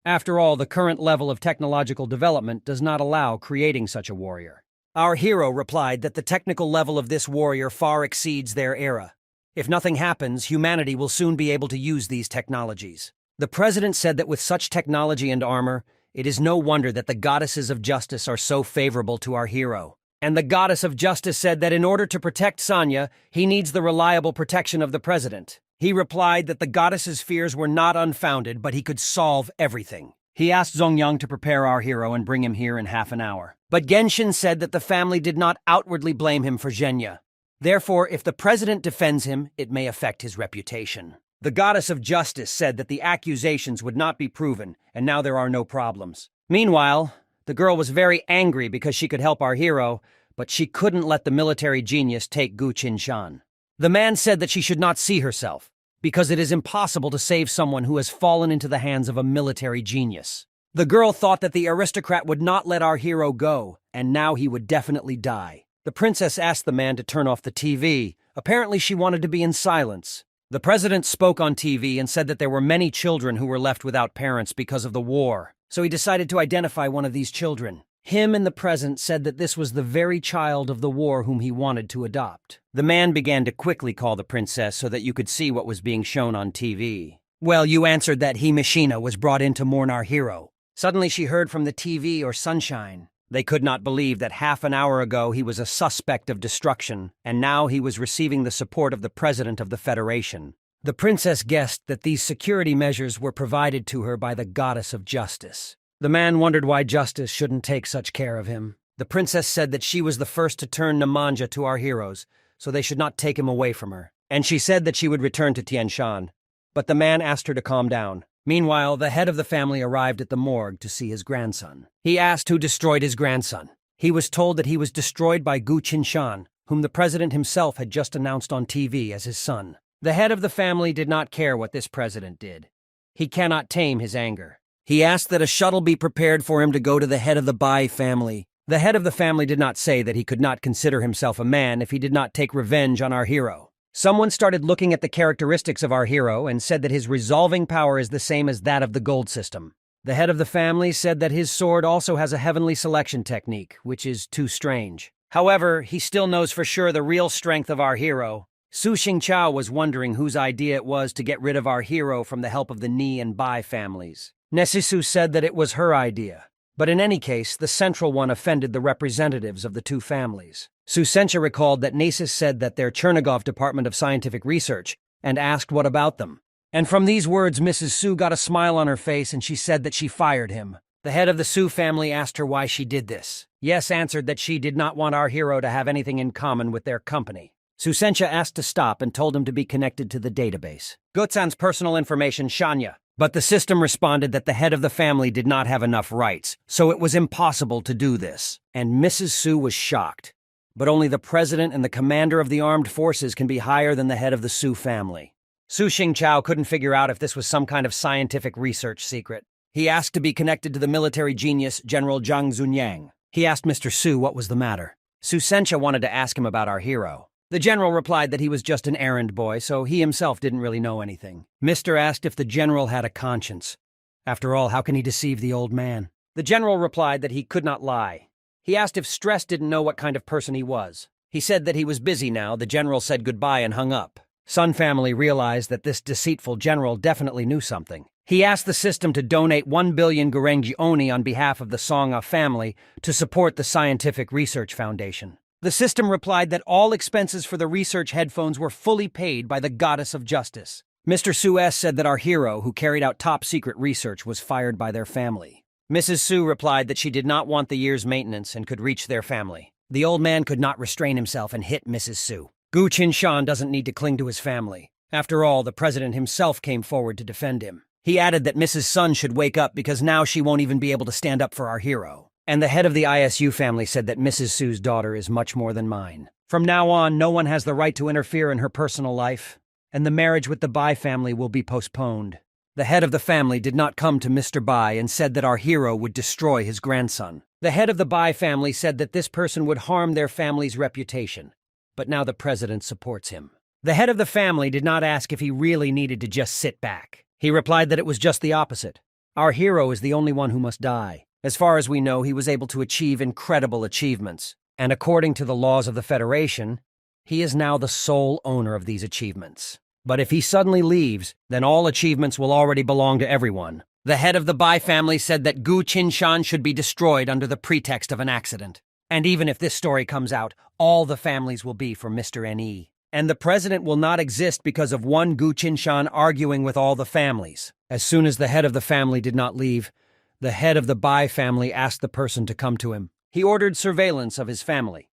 After all, the current level of technological development does not allow creating such a warrior. Our hero replied that the technical level of this warrior far exceeds their era. If nothing happens, humanity will soon be able to use these technologies. The president said that with such technology and armor, It is no wonder that the goddesses of justice are so favorable to our hero. And the goddess of justice said that in order to protect Sanya, he needs the reliable protection of the president. He replied that the goddess's fears were not unfounded, but he could solve everything. He asked Zongyang to prepare our hero and bring him here in half an hour. But Genshin said that the family did not outwardly blame him for Zhenya. Therefore, if the president defends him, it may affect his reputation. The goddess of justice said that the accusations would not be proven, and now there are no problems. Meanwhile, the girl was very angry because she could help our hero, but she couldn't let the military genius take Gu Qinshan. The man said that she should not see herself, because it is impossible to save someone who has fallen into the hands of a military genius. The girl thought that the aristocrat would not let our hero go, and now he would definitely die. The princess asked the man to turn off the TV. Apparently she wanted to be in silence. The president spoke on TV and said that there were many children who were left without parents because of the war, so he decided to identify one of these children. Him in the present said that this was the very child of the war whom he wanted to adopt. The man began to quickly call the princess so that you could see what was being shown on TV. Well, you answered that Himashina was brought in to mourn our hero. Suddenly she heard from the TV or sunshine. They could not believe that half an hour ago he was a suspect of destruction, and now he was receiving the support of the president of the Federation. The princess guessed that these security measures were provided to her by the goddess of justice. The man wondered why justice shouldn't take such care of him. The princess said that she was the first to turn Nemanja to our heroes, so they should not take him away from her. And she said that she would return to Tianshan. But the man asked her to calm down. Meanwhile, the head of the family arrived at the morgue to see his grandson. He asked who destroyed his grandson. He was told that he was destroyed by Gu Qinshan, whom the president himself had just announced on TV as his son. The head of the family did not care what this president did. He cannot tame his anger. He asked that a shuttle be prepared for him to go to the head of the Bai family. The head of the family did not say that he could not consider himself a man if he did not take revenge on our hero. Someone started looking at the characteristics of our hero and said that his resolving power is the same as that of the gold system. The head of the family said that his sword also has a heavenly selection technique, which is too strange. However, he still knows for sure the real strength of our hero. Su Xingqiao was wondering whose idea it was to get rid of our hero from the help of the Ni and Bai families. Nesisu said that it was her idea. But in any case, the central one offended the representatives of the two families. Susencha recalled that Nasus said that their Chernigov Department of Scientific Research, and asked what about them. And from these words, Mrs. Su got a smile on her face and she said that she fired him. The head of the Su family asked her why she did this. Yes answered that she did not want our hero to have anything in common with their company. Susencha asked to stop and told him to be connected to the database. Gutsan's personal information, Shanya. But the system responded that the head of the family did not have enough rights, so it was impossible to do this. And Mrs. Su was shocked. But only the president and the commander of the armed forces can be higher than the head of the Su family. Su Xingqiao couldn't figure out if this was some kind of scientific research secret. He asked to be connected to the military genius, General Zhang Zunyang. He asked Mr. Su what was the matter. Susencha wanted to ask him about our hero. The general replied that he was just an errand boy, so he himself didn't really know anything. Mr. asked if the general had a conscience. After all, how can he deceive the old man? The general replied that he could not lie. He asked if Stress didn't know what kind of person he was. He said that he was busy now. The general said goodbye and hung up. Sun family realized that this deceitful general definitely knew something. He asked the system to donate 1 billion Gorenji Oni on behalf of the Songa family to support the Scientific Research Foundation. The system replied that all expenses for the research headphones were fully paid by the goddess of justice. Mr. Su said that our hero, who carried out top-secret research, was fired by their family. Mrs. Su replied that she did not want the year's maintenance and could reach their family. The old man could not restrain himself and hit Mrs. Su. Gu Qinshan doesn't need to cling to his family. After all, the president himself came forward to defend him. He added that Mrs. Sun should wake up because now she won't even be able to stand up for our hero. And the head of the ISU family said that Mrs. Su's daughter is much more than mine. From now on, no one has the right to interfere in her personal life, and the marriage with the Bai family will be postponed. The head of the family did not come to Mr. Bai and said that our hero would destroy his grandson. The head of the Bai family said that this person would harm their family's reputation, but now the president supports him. The head of the family did not ask if he really needed to just sit back. He replied that it was just the opposite. Our hero is the only one who must die. As far as we know, he was able to achieve incredible achievements, and according to the laws of the Federation, he is now the sole owner of these achievements. But if he suddenly leaves, then all achievements will already belong to everyone. The head of the Bai family said that Gu Qinshan should be destroyed under the pretext of an accident. And even if this story comes out, all the families will be for Mr. N.E. And the president will not exist because of one Gu Qinshan arguing with all the families. As soon as the head of the family did not leave, the head of the Bai family asked the person to come to him. He ordered surveillance of his family.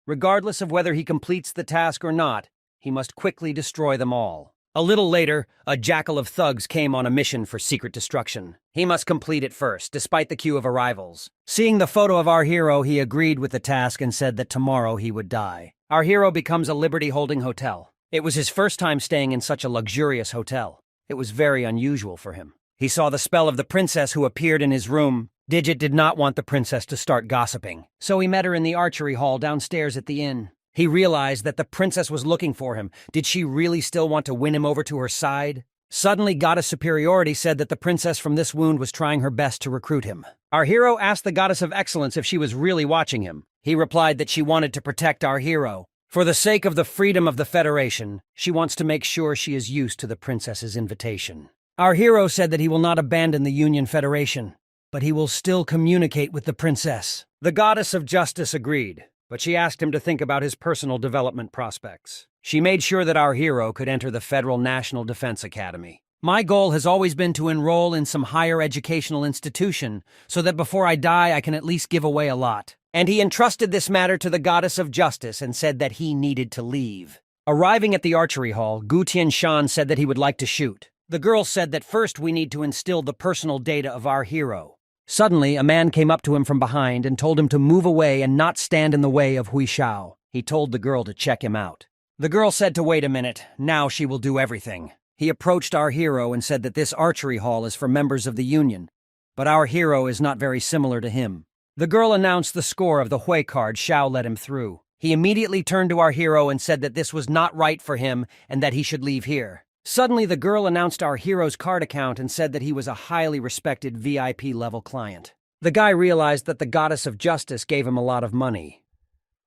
Regardless of whether he completes the task or not, he must quickly destroy them all. A little later, a jackal of thugs came on a mission for secret destruction. He must complete it first, despite the queue of arrivals. Seeing the photo of our hero, he agreed with the task and said that tomorrow he would die. Our hero becomes a Liberty-holding hotel. It was his first time staying in such a luxurious hotel. It was very unusual for him. He saw the spell of the princess who appeared in his room. Digit did not want the princess to start gossiping, so he met her in the archery hall downstairs at the inn. He realized that the princess was looking for him. Did she really still want to win him over to her side? Suddenly, Goddess Superiority said that the princess from this wound was trying her best to recruit him. Our hero asked the Goddess of Excellence if she was really watching him. He replied that she wanted to protect our hero. For the sake of the freedom of the Federation, she wants to make sure she is used to the princess's invitation. Our hero said that he will not abandon the Union Federation, but he will still communicate with the princess. The Goddess of Justice agreed, but she asked him to think about his personal development prospects. She made sure that our hero could enter the Federal National Defense Academy. My goal has always been to enroll in some higher educational institution so that before I die I can at least give away a lot. And he entrusted this matter to the Goddess of Justice and said that he needed to leave. Arriving at the archery hall, Gu Tianshan said that he would like to shoot. The girl said that first we need to instill the personal data of our hero. Suddenly, a man came up to him from behind and told him to move away and not stand in the way of Hui Xiao. He told the girl to check him out. The girl said to wait a minute, now she will do everything. He approached our hero and said that this archery hall is for members of the Union, but our hero is not very similar to him. The girl announced the score of the Hui card. Xiao let him through. He immediately turned to our hero and said that this was not right for him and that he should leave here. Suddenly, the girl announced our hero's card account and said that he was a highly respected VIP-level client. The guy realized that the Goddess of Justice gave him a lot of money,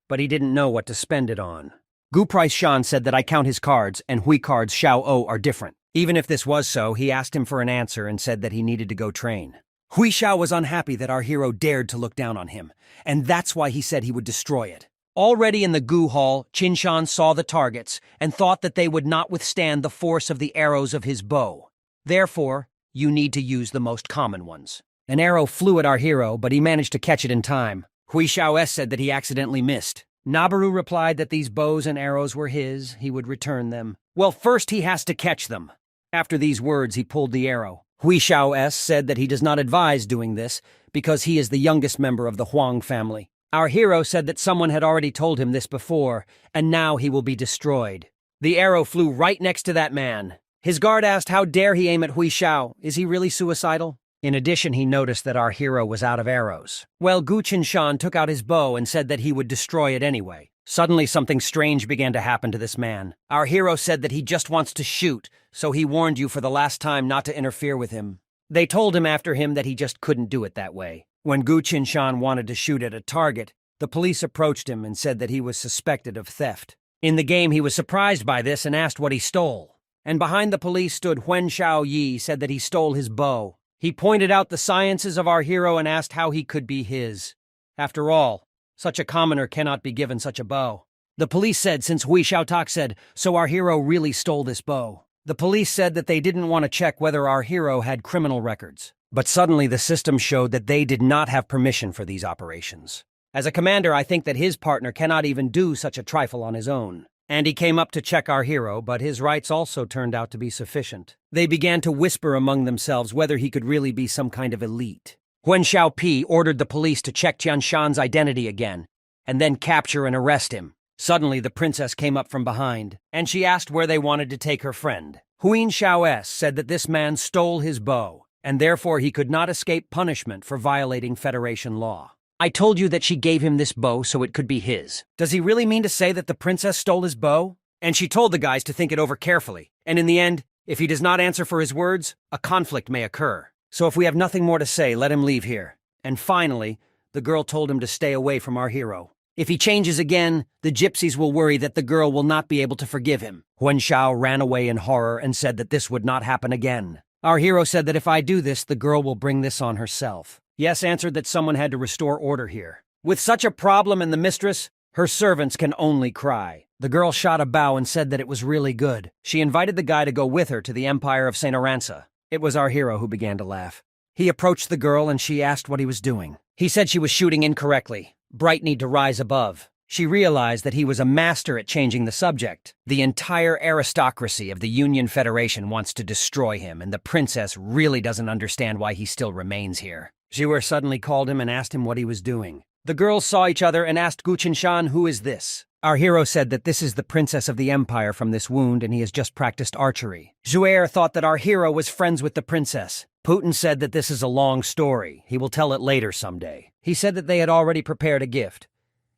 but he didn't know what to spend it on. Gu Price Shan said that I count his cards and Hui cards Xiao O are different. Even if this was so, he asked him for an answer and said that he needed to go train. Hui Xiao was unhappy that our hero dared to look down on him, and that's why he said he would destroy it. Already in the Gu Hall, Qinshan saw the targets and thought that they would not withstand the force of the arrows of his bow. Therefore, you need to use the most common ones. An arrow flew at our hero, but he managed to catch it in time. Hui Xiao S said that he accidentally missed. Nabaru replied that these bows and arrows were his, he would return them. Well, first he has to catch them. After these words, he pulled the arrow. Hui Xiao S said that he does not advise doing this because he is the youngest member of the Huang family. Our hero said that someone had already told him this before, and now he will be destroyed. The arrow flew right next to that man. His guard asked how dare he aim at Hui Xiao. Is he really suicidal? In addition, he noticed that our hero was out of arrows. Well, Gu Qinshan took out his bow and said that he would destroy it anyway. Suddenly, something strange began to happen to this man. Our hero said that he just wants to shoot, so he warned you for the last time not to interfere with him. They told him after him that he just couldn't do it that way. When Gu Qinshan wanted to shoot at a target, the police approached him and said that he was suspected of theft. In the game, he was surprised by this and asked what he stole. And behind the police stood Huan Xiao Yi, said that he stole his bow. He pointed out the sciences of our hero and asked how he could be his. After all, such a commoner cannot be given such a bow. The police said since Hui Xiaotak said, so our hero really stole this bow. The police said that they didn't want to check whether our hero had criminal records. But suddenly the system showed that they did not have permission for these operations. As a commander, I think that his partner cannot even do such a trifle on his own. And he came up to check our hero, but his rights also turned out to be sufficient. They began to whisper among themselves whether he could really be some kind of elite. Huan Xiaopi ordered the police to check Tianshan's identity again, and then capture and arrest him. Suddenly, the princess came up from behind, and she asked where they wanted to take her friend. Huin Xiao S said that this man stole his bow, and therefore he could not escape punishment for violating Federation law. I told you that she gave him this bow so it could be his. Does he really mean to say that the princess stole his bow? And she told the guys to think it over carefully, and in the end, if he does not answer for his words, a conflict may occur. So if we have nothing more to say, let him leave here. And finally, the girl told him to stay away from our hero. If he changes again, the gypsies will worry that the girl will not be able to forgive him. Huan Xiao ran away in horror and said that this would not happen again. Our hero said that if I do this, the girl will bring this on herself. Yes answered that someone had to restore order here. With such a problem in the mistress, her servants can only cry. The girl shot a bow and said that it was really good. She invited the guy to go with her to the Empire of St. Aranza. It was our hero who began to laugh. He approached the girl and she asked what he was doing. He said she was shooting incorrectly. Bright need to rise above. She realized that he was a master at changing the subject. The entire aristocracy of the Union Federation wants to destroy him, and the princess really doesn't understand why he still remains here. Jiwei suddenly called him and asked him what he was doing. The girls saw each other and asked Gu Qinshan, "Who is this?" Our hero said that this is the princess of the empire from this wound and he has just practiced archery. Jiwei thought that our hero was friends with the princess. Putin said that this is a long story. He will tell it later someday. He said that they had already prepared a gift,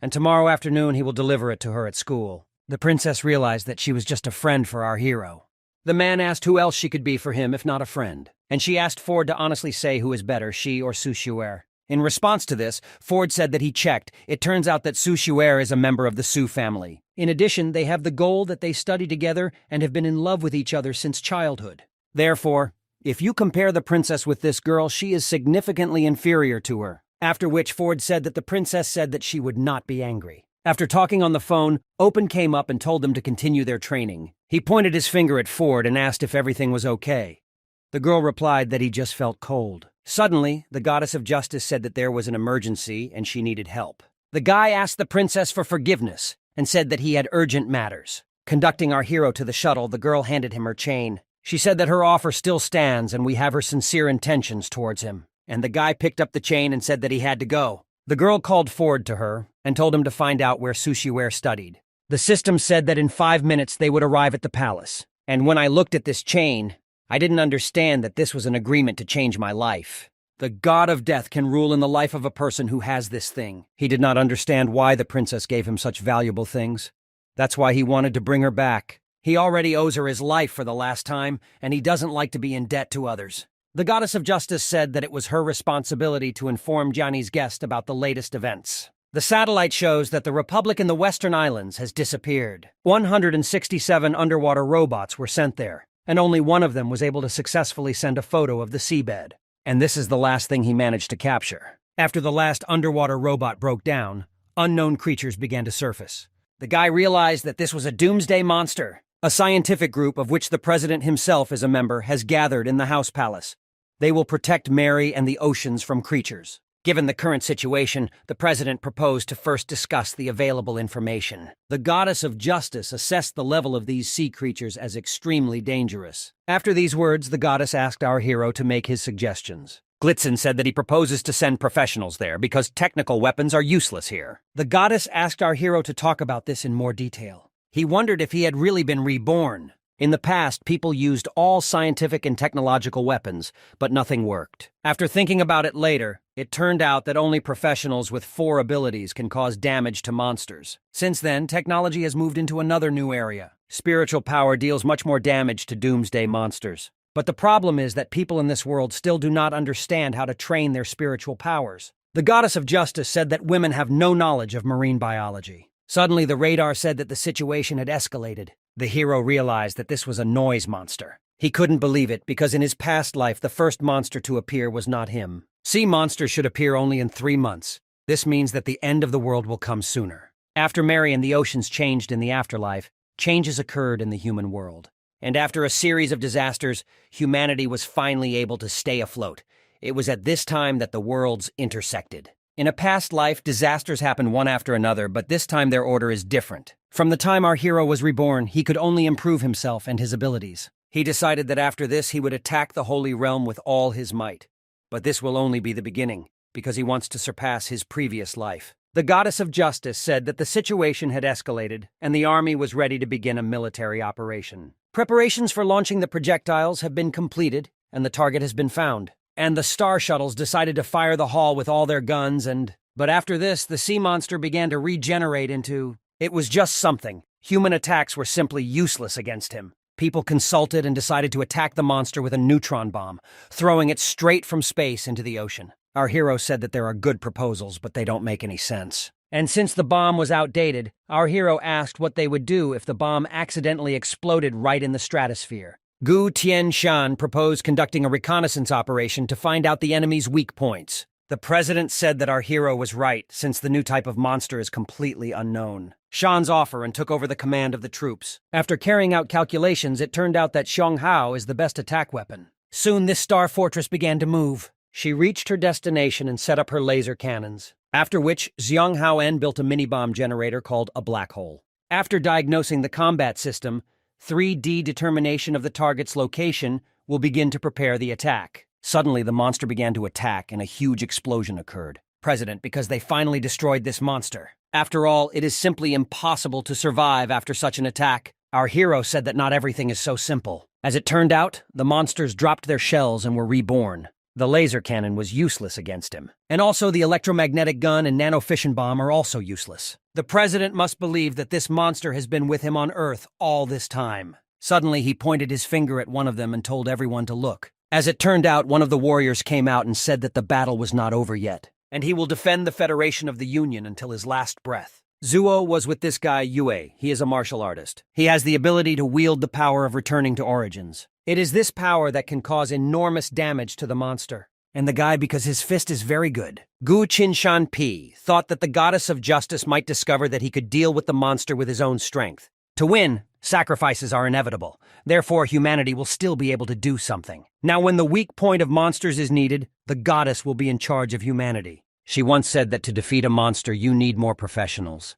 and tomorrow afternoon he will deliver it to her at school. The princess realized that she was just a friend for our hero. The man asked who else she could be for him if not a friend, and she asked Ford to honestly say who is better, she or Su Xuer. In response to this, Ford said that he checked. It turns out that Su Xuer is a member of the Su family. In addition, they have the goal that they study together and have been in love with each other since childhood. Therefore, if you compare the princess with this girl, she is significantly inferior to her. After which Ford said that the princess said that she would not be angry. After talking on the phone, Open came up and told them to continue their training. He pointed his finger at Ford and asked if everything was okay. The girl replied that he just felt cold. Suddenly, the goddess of justice said that there was an emergency and she needed help. The guy asked the princess for forgiveness and said that he had urgent matters. Conducting our hero to the shuttle, the girl handed him her chain. She said that her offer still stands and we have her sincere intentions towards him. And the guy picked up the chain and said that he had to go. The girl called Ford to her and told him to find out where Su Xuer studied. The system said that in 5 minutes they would arrive at the palace. And when I looked at this chain, I didn't understand that this was an agreement to change my life. The god of death can rule in the life of a person who has this thing. He did not understand why the princess gave him such valuable things. That's why he wanted to bring her back. He already owes her his life for the last time, and he doesn't like to be in debt to others. The goddess of justice said that it was her responsibility to inform Johnny's guest about the latest events. The satellite shows that the Republic in the Western Islands has disappeared. 167 underwater robots were sent there, and only one of them was able to successfully send a photo of the seabed. And this is the last thing he managed to capture. After the last underwater robot broke down, unknown creatures began to surface. The guy realized that this was a doomsday monster. A scientific group of which the president himself is a member has gathered in the House Palace. They will protect Mary and the oceans from creatures. Given the current situation, the president proposed to first discuss the available information. The goddess of justice assessed the level of these sea creatures as extremely dangerous. After these words, the goddess asked our hero to make his suggestions. Blitzen said that he proposes to send professionals there because technical weapons are useless here. The goddess asked our hero to talk about this in more detail. He wondered if he had really been reborn. In the past, people used all scientific and technological weapons, but nothing worked. After thinking about it later, it turned out that only professionals with 4 abilities can cause damage to monsters. Since then, technology has moved into another new area. Spiritual power deals much more damage to doomsday monsters. But the problem is that people in this world still do not understand how to train their spiritual powers. The goddess of justice said that women have no knowledge of marine biology. Suddenly, the radar said that the situation had escalated. The hero realized that this was a noise monster. He couldn't believe it because in his past life, the first monster to appear was not him. Sea monsters should appear only in 3 months. This means that the end of the world will come sooner. After Mary and the oceans changed in the afterlife, changes occurred in the human world. And after a series of disasters, humanity was finally able to stay afloat. It was at this time that the worlds intersected. In a past life, disasters happened one after another, but this time their order is different. From the time our hero was reborn, he could only improve himself and his abilities. He decided that after this, he would attack the Holy Realm with all his might. But this will only be the beginning, because he wants to surpass his previous life. The goddess of justice said that the situation had escalated, and the army was ready to begin a military operation. Preparations for launching the projectiles have been completed, and the target has been found. And the star shuttles decided to fire the hall with all their guns But after this, the sea monster began to regenerate into... It was just something. Human attacks were simply useless against him. People consulted and decided to attack the monster with a neutron bomb, throwing it straight from space into the ocean. Our hero said that there are good proposals, but they don't make any sense. And since the bomb was outdated, our hero asked what they would do if the bomb accidentally exploded right in the stratosphere. Gu Tianshan proposed conducting a reconnaissance operation to find out the enemy's weak points. The president said that our hero was right, since the new type of monster is completely unknown. Shan's offer and took over the command of the troops. After carrying out calculations, it turned out that Xiong Hao is the best attack weapon. Soon this star fortress began to move. She reached her destination and set up her laser cannons, after which Xiong Hao-en built a mini-bomb generator called a black hole. After diagnosing the combat system, 3D determination of the target's location will begin to prepare the attack. Suddenly, the monster began to attack and a huge explosion occurred. President, because they finally destroyed this monster. After all, it is simply impossible to survive after such an attack. Our hero said that not everything is so simple. As it turned out, the monsters dropped their shells and were reborn. The laser cannon was useless against him. And also the electromagnetic gun and nanofission bomb are also useless. The president must believe that this monster has been with him on Earth all this time. Suddenly, he pointed his finger at one of them and told everyone to look. As it turned out, one of the warriors came out and said that the battle was not over yet, and he will defend the Federation of the Union until his last breath. Zuo was with this guy, Yue. He is a martial artist. He has the ability to wield the power of returning to origins. It is this power that can cause enormous damage to the monster. And the guy, because his fist is very good. Gu Qinshan Pi thought that the goddess of justice might discover that he could deal with the monster with his own strength. To win, sacrifices are inevitable. Therefore, humanity will still be able to do something. Now, when the weak point of monsters is needed, the goddess will be in charge of humanity. She once said that to defeat a monster, you need more professionals.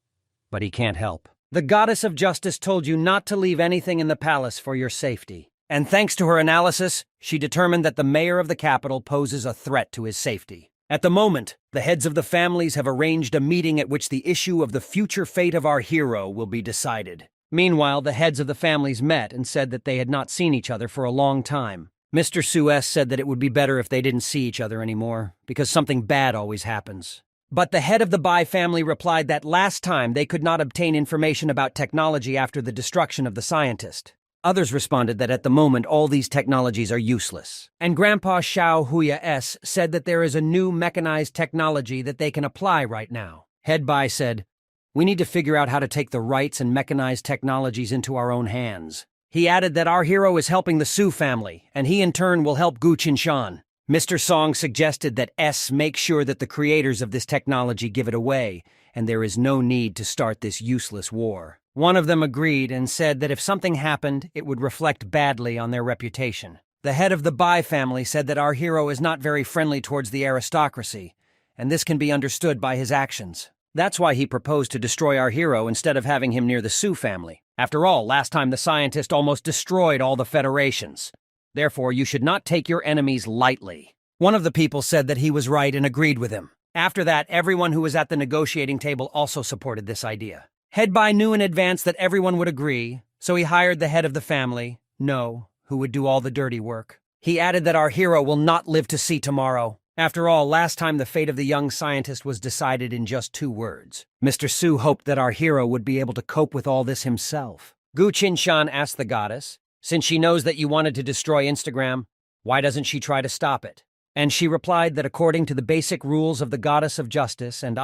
But he can't help. The goddess of justice told you not to leave anything in the palace for your safety. And thanks to her analysis, she determined that the mayor of the capital poses a threat to his safety. At the moment, the heads of the families have arranged a meeting at which the issue of the future fate of our hero will be decided. Meanwhile, the heads of the families met and said that they had not seen each other for a long time. Mr. Suez said that it would be better if they didn't see each other anymore, because something bad always happens. But the head of the Bai family replied that last time they could not obtain information about technology after the destruction of the scientist. Others responded that at the moment all these technologies are useless. And Grandpa Xiao Huya S. said that there is a new mechanized technology that they can apply right now. Head Bai said, "We need to figure out how to take the rights and mechanized technologies into our own hands." He added that our hero is helping the Su family, and he in turn will help Gu Qinshan. Mr. Song suggested that S make sure that the creators of this technology give it away, and there is no need to start this useless war. One of them agreed and said that if something happened, it would reflect badly on their reputation. The head of the Bai family said that our hero is not very friendly towards the aristocracy, and this can be understood by his actions. That's why he proposed to destroy our hero instead of having him near the Su family. After all, last time the scientist almost destroyed all the federations. Therefore, you should not take your enemies lightly. One of the people said that he was right and agreed with him. After that, everyone who was at the negotiating table also supported this idea. Head Bai knew in advance that everyone would agree, so he hired the head of the family, No, who would do all the dirty work. He added that our hero will not live to see tomorrow. After all, last time the fate of the young scientist was decided in just 2 words. Mr. Su hoped that our hero would be able to cope with all this himself. Gu Qinshan asked the goddess, since she knows that you wanted to destroy Instagram, why doesn't she try to stop it? And she replied that according to the basic rules of the goddess of justice and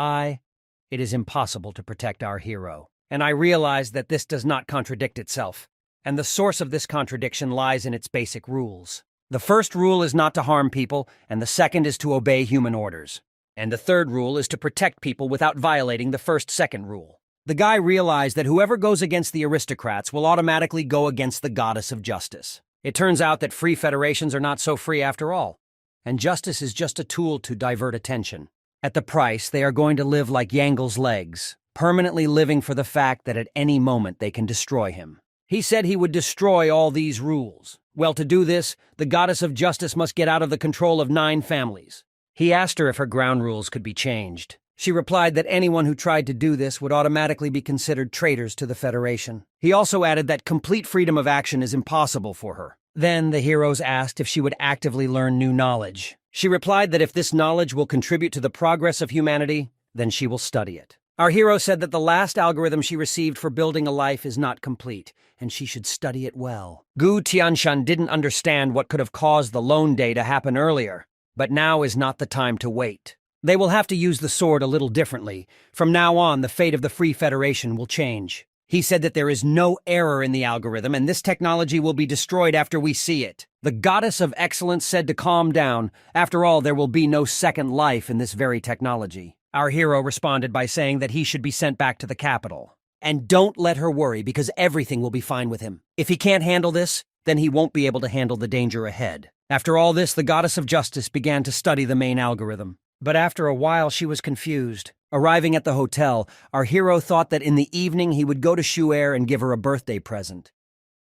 it is impossible to protect our hero. And I realized that this does not contradict itself, and the source of this contradiction lies in its basic rules. The first rule is not to harm people, and the second is to obey human orders. And the third rule is to protect people without violating the second rule. The guy realized that whoever goes against the aristocrats will automatically go against the goddess of justice. It turns out that free federations are not so free after all, and justice is just a tool to divert attention. At the price, they are going to live like Yangel's legs, permanently living for the fact that at any moment they can destroy him. He said he would destroy all these rules. Well, to do this, the goddess of justice must get out of the control of 9 families. He asked her if her ground rules could be changed. She replied that anyone who tried to do this would automatically be considered traitors to the Federation. He also added that complete freedom of action is impossible for her. Then the heroes asked if she would actively learn new knowledge. She replied that if this knowledge will contribute to the progress of humanity, then she will study it. Our hero said that the last algorithm she received for building a life is not complete, and she should study it well. Gu Tianshan didn't understand what could have caused the loan day to happen earlier, but now is not the time to wait. They will have to use the sword a little differently. From now on, the fate of the Free Federation will change. He said that there is no error in the algorithm and this technology will be destroyed after we see it. The goddess of excellence said to calm down. After all, there will be no second life in this very technology. Our hero responded by saying that he should be sent back to the capital. And don't let her worry because everything will be fine with him. If he can't handle this, then he won't be able to handle the danger ahead. After all this, the goddess of justice began to study the main algorithm. But after a while, she was confused. Arriving at the hotel, our hero thought that in the evening he would go to Shu'er and give her a birthday present.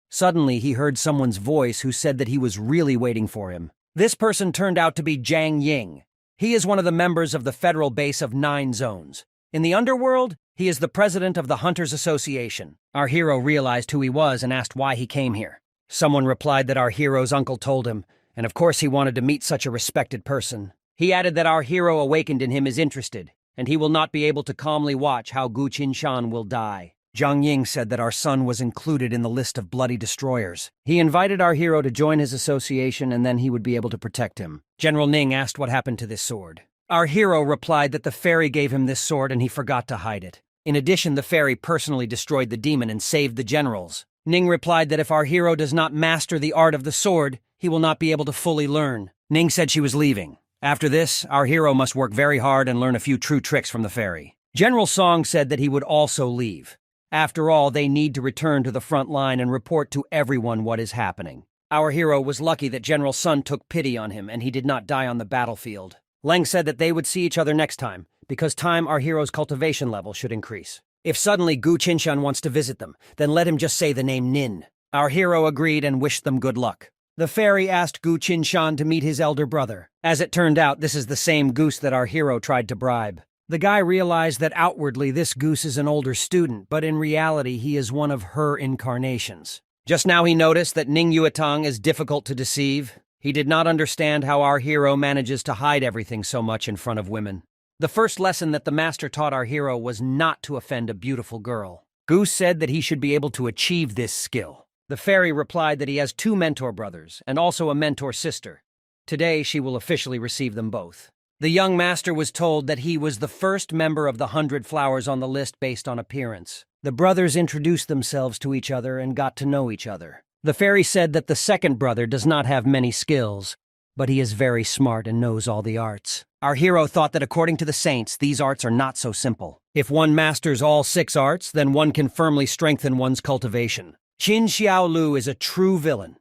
Suddenly, he heard someone's voice who said that he was really waiting for him. This person turned out to be Jiang Ying. He is one of the members of the federal base of 9 zones. In the underworld, he is the president of the Hunters Association. Our hero realized who he was and asked why he came here. Someone replied that our hero's uncle told him, and of course he wanted to meet such a respected person. He added that our hero awakened in him is interested, and he will not be able to calmly watch how Gu Qinshan will die. Jiang Ying said that our son was included in the list of bloody destroyers. He invited our hero to join his association and then he would be able to protect him. General Ning asked what happened to this sword. Our hero replied that the fairy gave him this sword and he forgot to hide it. In addition, the fairy personally destroyed the demon and saved the generals. Ning replied that if our hero does not master the art of the sword, he will not be able to fully learn. Ning said she was leaving. After this, our hero must work very hard and learn a few true tricks from the fairy. General Song said that he would also leave. After all, they need to return to the front line and report to everyone what is happening. Our hero was lucky that General Sun took pity on him and he did not die on the battlefield. Leng said that they would see each other next time, because our hero's cultivation level should increase. If suddenly Gu Qinshan wants to visit them, then let him just say the name Nin. Our hero agreed and wished them good luck. The fairy asked Gu Qinshan to meet his elder brother. As it turned out, this is the same goose that our hero tried to bribe. The guy realized that outwardly this goose is an older student, but in reality he is one of her incarnations. Just now he noticed that Ning Yuetang is difficult to deceive. He did not understand how our hero manages to hide everything so much in front of women. The first lesson that the master taught our hero was not to offend a beautiful girl. Goose said that he should be able to achieve this skill. The fairy replied that he has 2 mentor brothers and also a mentor sister. Today she will officially receive them both. The young master was told that he was the first member of the 100 flowers on the list based on appearance. The brothers introduced themselves to each other and got to know each other. The fairy said that the second brother does not have many skills, but he is very smart and knows all the arts. Our hero thought that according to the saints, these arts are not so simple. If one masters all 6 arts, then one can firmly strengthen one's cultivation. Qin Xiaolu is a true villain.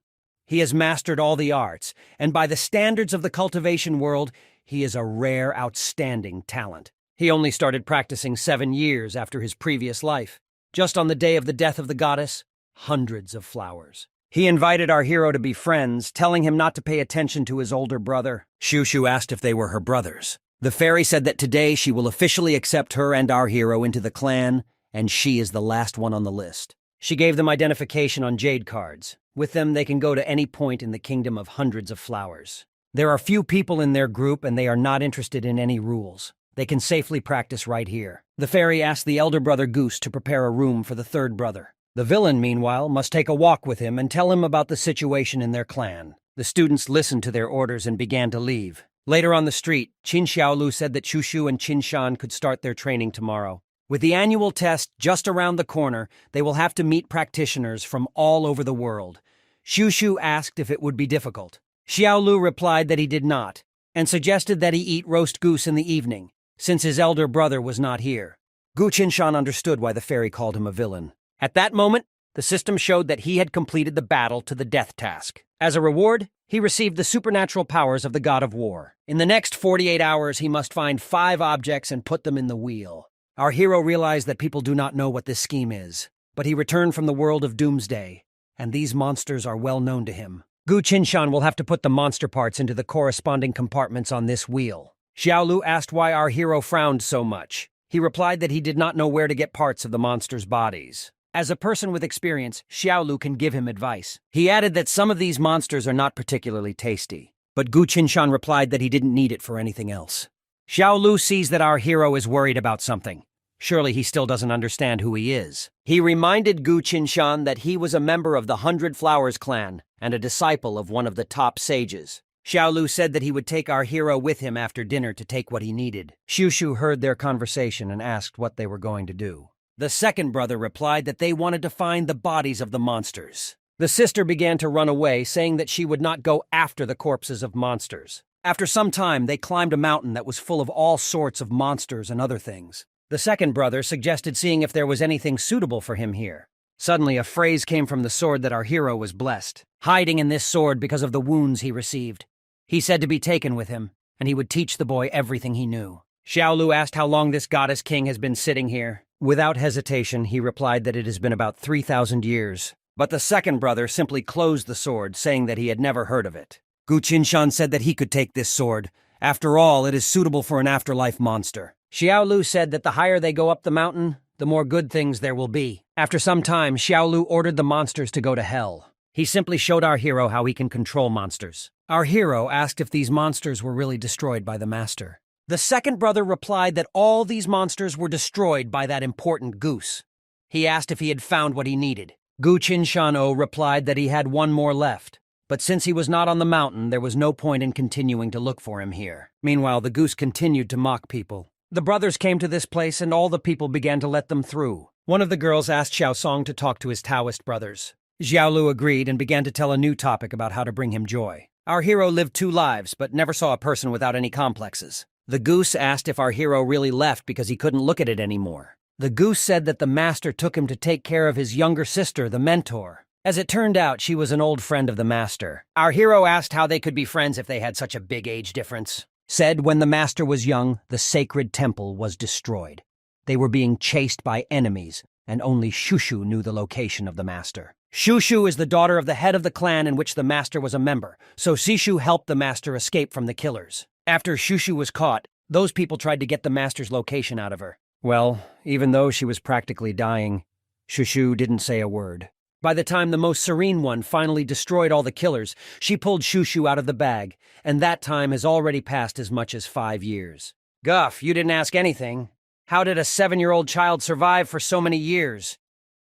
He has mastered all the arts, and by the standards of the cultivation world, he is a rare, outstanding talent. He only started practicing 7 years after his previous life. Just on the day of the death of the goddess, hundreds of flowers. He invited our hero to be friends, telling him not to pay attention to his older brother. Shushu asked if they were her brothers. The fairy said that today she will officially accept her and our hero into the clan, and she is the last one on the list. She gave them identification on jade cards. With them, they can go to any point in the kingdom of hundreds of flowers. There are few people in their group and they are not interested in any rules. They can safely practice right here. The fairy asked the elder brother Goose to prepare a room for the third brother. The villain, meanwhile, must take a walk with him and tell him about the situation in their clan. The students listened to their orders and began to leave. Later on the street, Qin Xiaolu said that Shushu and Qinshan could start their training tomorrow. With the annual test just around the corner, they will have to meet practitioners from all over the world. Shushu asked if it would be difficult. Xiaolu replied that he did not, and suggested that he eat roast goose in the evening, since his elder brother was not here. Gu Qinshan understood why the fairy called him a villain. At that moment, the system showed that he had completed the battle to the death task. As a reward, he received the supernatural powers of the god of war. In the next 48 hours, he must find 5 objects and put them in the wheel. Our hero realized that people do not know what this scheme is, but he returned from the world of Doomsday, and these monsters are well known to him. Gu Qinshan will have to put the monster parts into the corresponding compartments on this wheel. Xiaolu asked why our hero frowned so much. He replied that he did not know where to get parts of the monsters' bodies. As a person with experience, Xiaolu can give him advice. He added that some of these monsters are not particularly tasty, but Gu Qinshan replied that he didn't need it for anything else. Xiaolu sees that our hero is worried about something. Surely he still doesn't understand who he is. He reminded Gu Qinshan that he was a member of the 100 Flowers clan and a disciple of one of the top sages. Xiaolu said that he would take our hero with him after dinner to take what he needed. Shushu heard their conversation and asked what they were going to do. The second brother replied that they wanted to find the bodies of the monsters. The sister began to run away, saying that she would not go after the corpses of monsters. After some time, they climbed a mountain that was full of all sorts of monsters and other things. The second brother suggested seeing if there was anything suitable for him here. Suddenly, a phrase came from the sword that our hero was blessed, hiding in this sword because of the wounds he received. He said to be taken with him, and he would teach the boy everything he knew. Xiaolu asked how long this goddess king has been sitting here. Without hesitation, he replied that it has been about 3,000 years. But the second brother simply closed the sword, saying that he had never heard of it. Gu Qinshan said that he could take this sword. After all, it is suitable for an afterlife monster. Xiaolu said that the higher they go up the mountain, the more good things there will be. After some time, Xiaolu ordered the monsters to go to hell. He simply showed our hero how he can control monsters. Our hero asked if these monsters were really destroyed by the master. The second brother replied that all these monsters were destroyed by that important goose. He asked if he had found what he needed. Gu Qinshan replied that he had one more left, but since he was not on the mountain, there was no point in continuing to look for him here. Meanwhile, the goose continued to mock people. The brothers came to this place and all the people began to let them through. One of the girls asked Xiaosong to talk to his Taoist brothers. Xiaolu agreed and began to tell a new topic about how to bring him joy. Our hero lived 2 lives, but never saw a person without any complexes. The goose asked if our hero really left because he couldn't look at it anymore. The goose said that the master took him to take care of his younger sister, the mentor. As it turned out, she was an old friend of the master. Our hero asked how they could be friends if they had such a big age difference. Said when the master was young, the sacred temple was destroyed. They were being chased by enemies, and only Shushu knew the location of the master. Shushu is the daughter of the head of the clan in which the master was a member, so Sishu helped the master escape from the killers. After Shushu was caught, those people tried to get the master's location out of her. Well, even though she was practically dying, Shushu didn't say a word. By the time the most serene one finally destroyed all the killers, she pulled Shushu out of the bag, and that time has already passed as much as 5 years. Guff, you didn't ask anything. How did a 7-year-old child survive for so many years?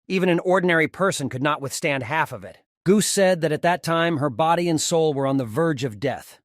Even an ordinary person could not withstand half of it. Goose said that at that time her body and soul were on the verge of death.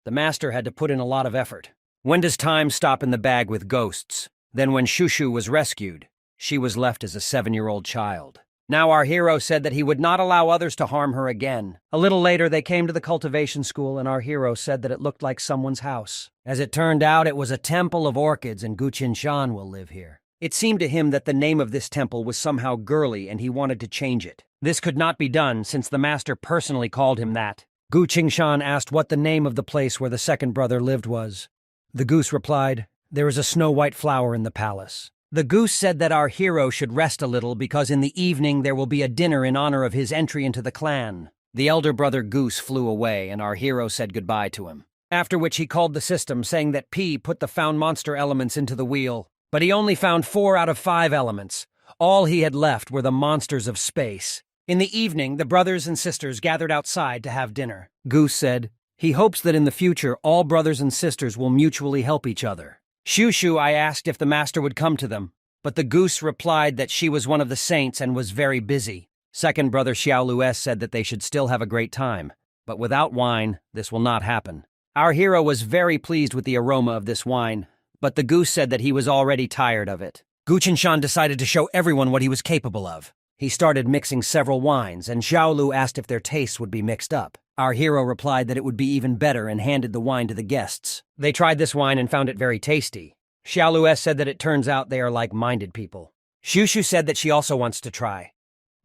The master had to put in a lot of effort. When does time stop in the bag with ghosts? Then when Shushu was rescued, she was left as a 7-year-old child. Now our hero said that he would not allow others to harm her again. A little later, they came to the cultivation school, and our hero said that it looked like someone's house. As it turned out, it was a temple of orchids, and Gu Qinshan will live here. It seemed to him that the name of this temple was somehow girly, and he wanted to change it. This could not be done, since the master personally called him that. Gu Qinshan asked what the name of the place where the second brother lived was. The goose replied, "There is a snow-white flower in the palace." The goose said that our hero should rest a little because in the evening there will be a dinner in honor of his entry into the clan. The elder brother Goose flew away, and our hero said goodbye to him. After which he called the system, saying that P put the found monster elements into the wheel. But he only found 4 out of 5 elements. All he had left were the monsters of space. In the evening, the brothers and sisters gathered outside to have dinner. Goose said, he hopes that in the future all brothers and sisters will mutually help each other. Shushu, I asked if the master would come to them, but the goose replied that she was one of the saints and was very busy. Second brother Xiaolu said that they should still have a great time, but without wine, this will not happen. Our hero was very pleased with the aroma of this wine, but the goose said that he was already tired of it. Gu Qinshan decided to show everyone what he was capable of. He started mixing several wines, and Xiaolu asked if their tastes would be mixed up. Our hero replied that it would be even better and handed the wine to the guests. They tried this wine and found it very tasty. Xiaolu said that it turns out they are like-minded people. Shushu said that she also wants to try.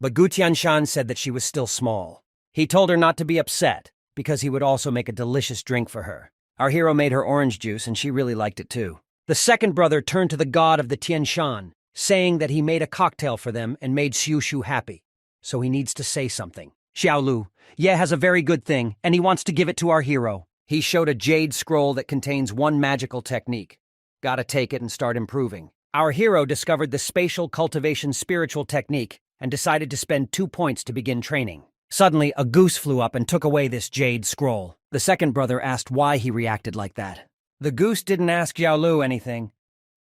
But Gu Tianshan said that she was still small. He told her not to be upset, because he would also make a delicious drink for her. Our hero made her orange juice, and she really liked it too. The second brother turned to the god of the Tianshan, saying that he made a cocktail for them and made Shushu happy. So he needs to say something. Xiaolu, Ye has a very good thing, and he wants to give it to our hero. He showed a jade scroll that contains 1 magical technique. Gotta take it and start improving. Our hero discovered the spatial cultivation spiritual technique and decided to spend 2 points to begin training. Suddenly, a goose flew up and took away this jade scroll. The second brother asked why he reacted like that. The goose didn't ask Xiaolu anything.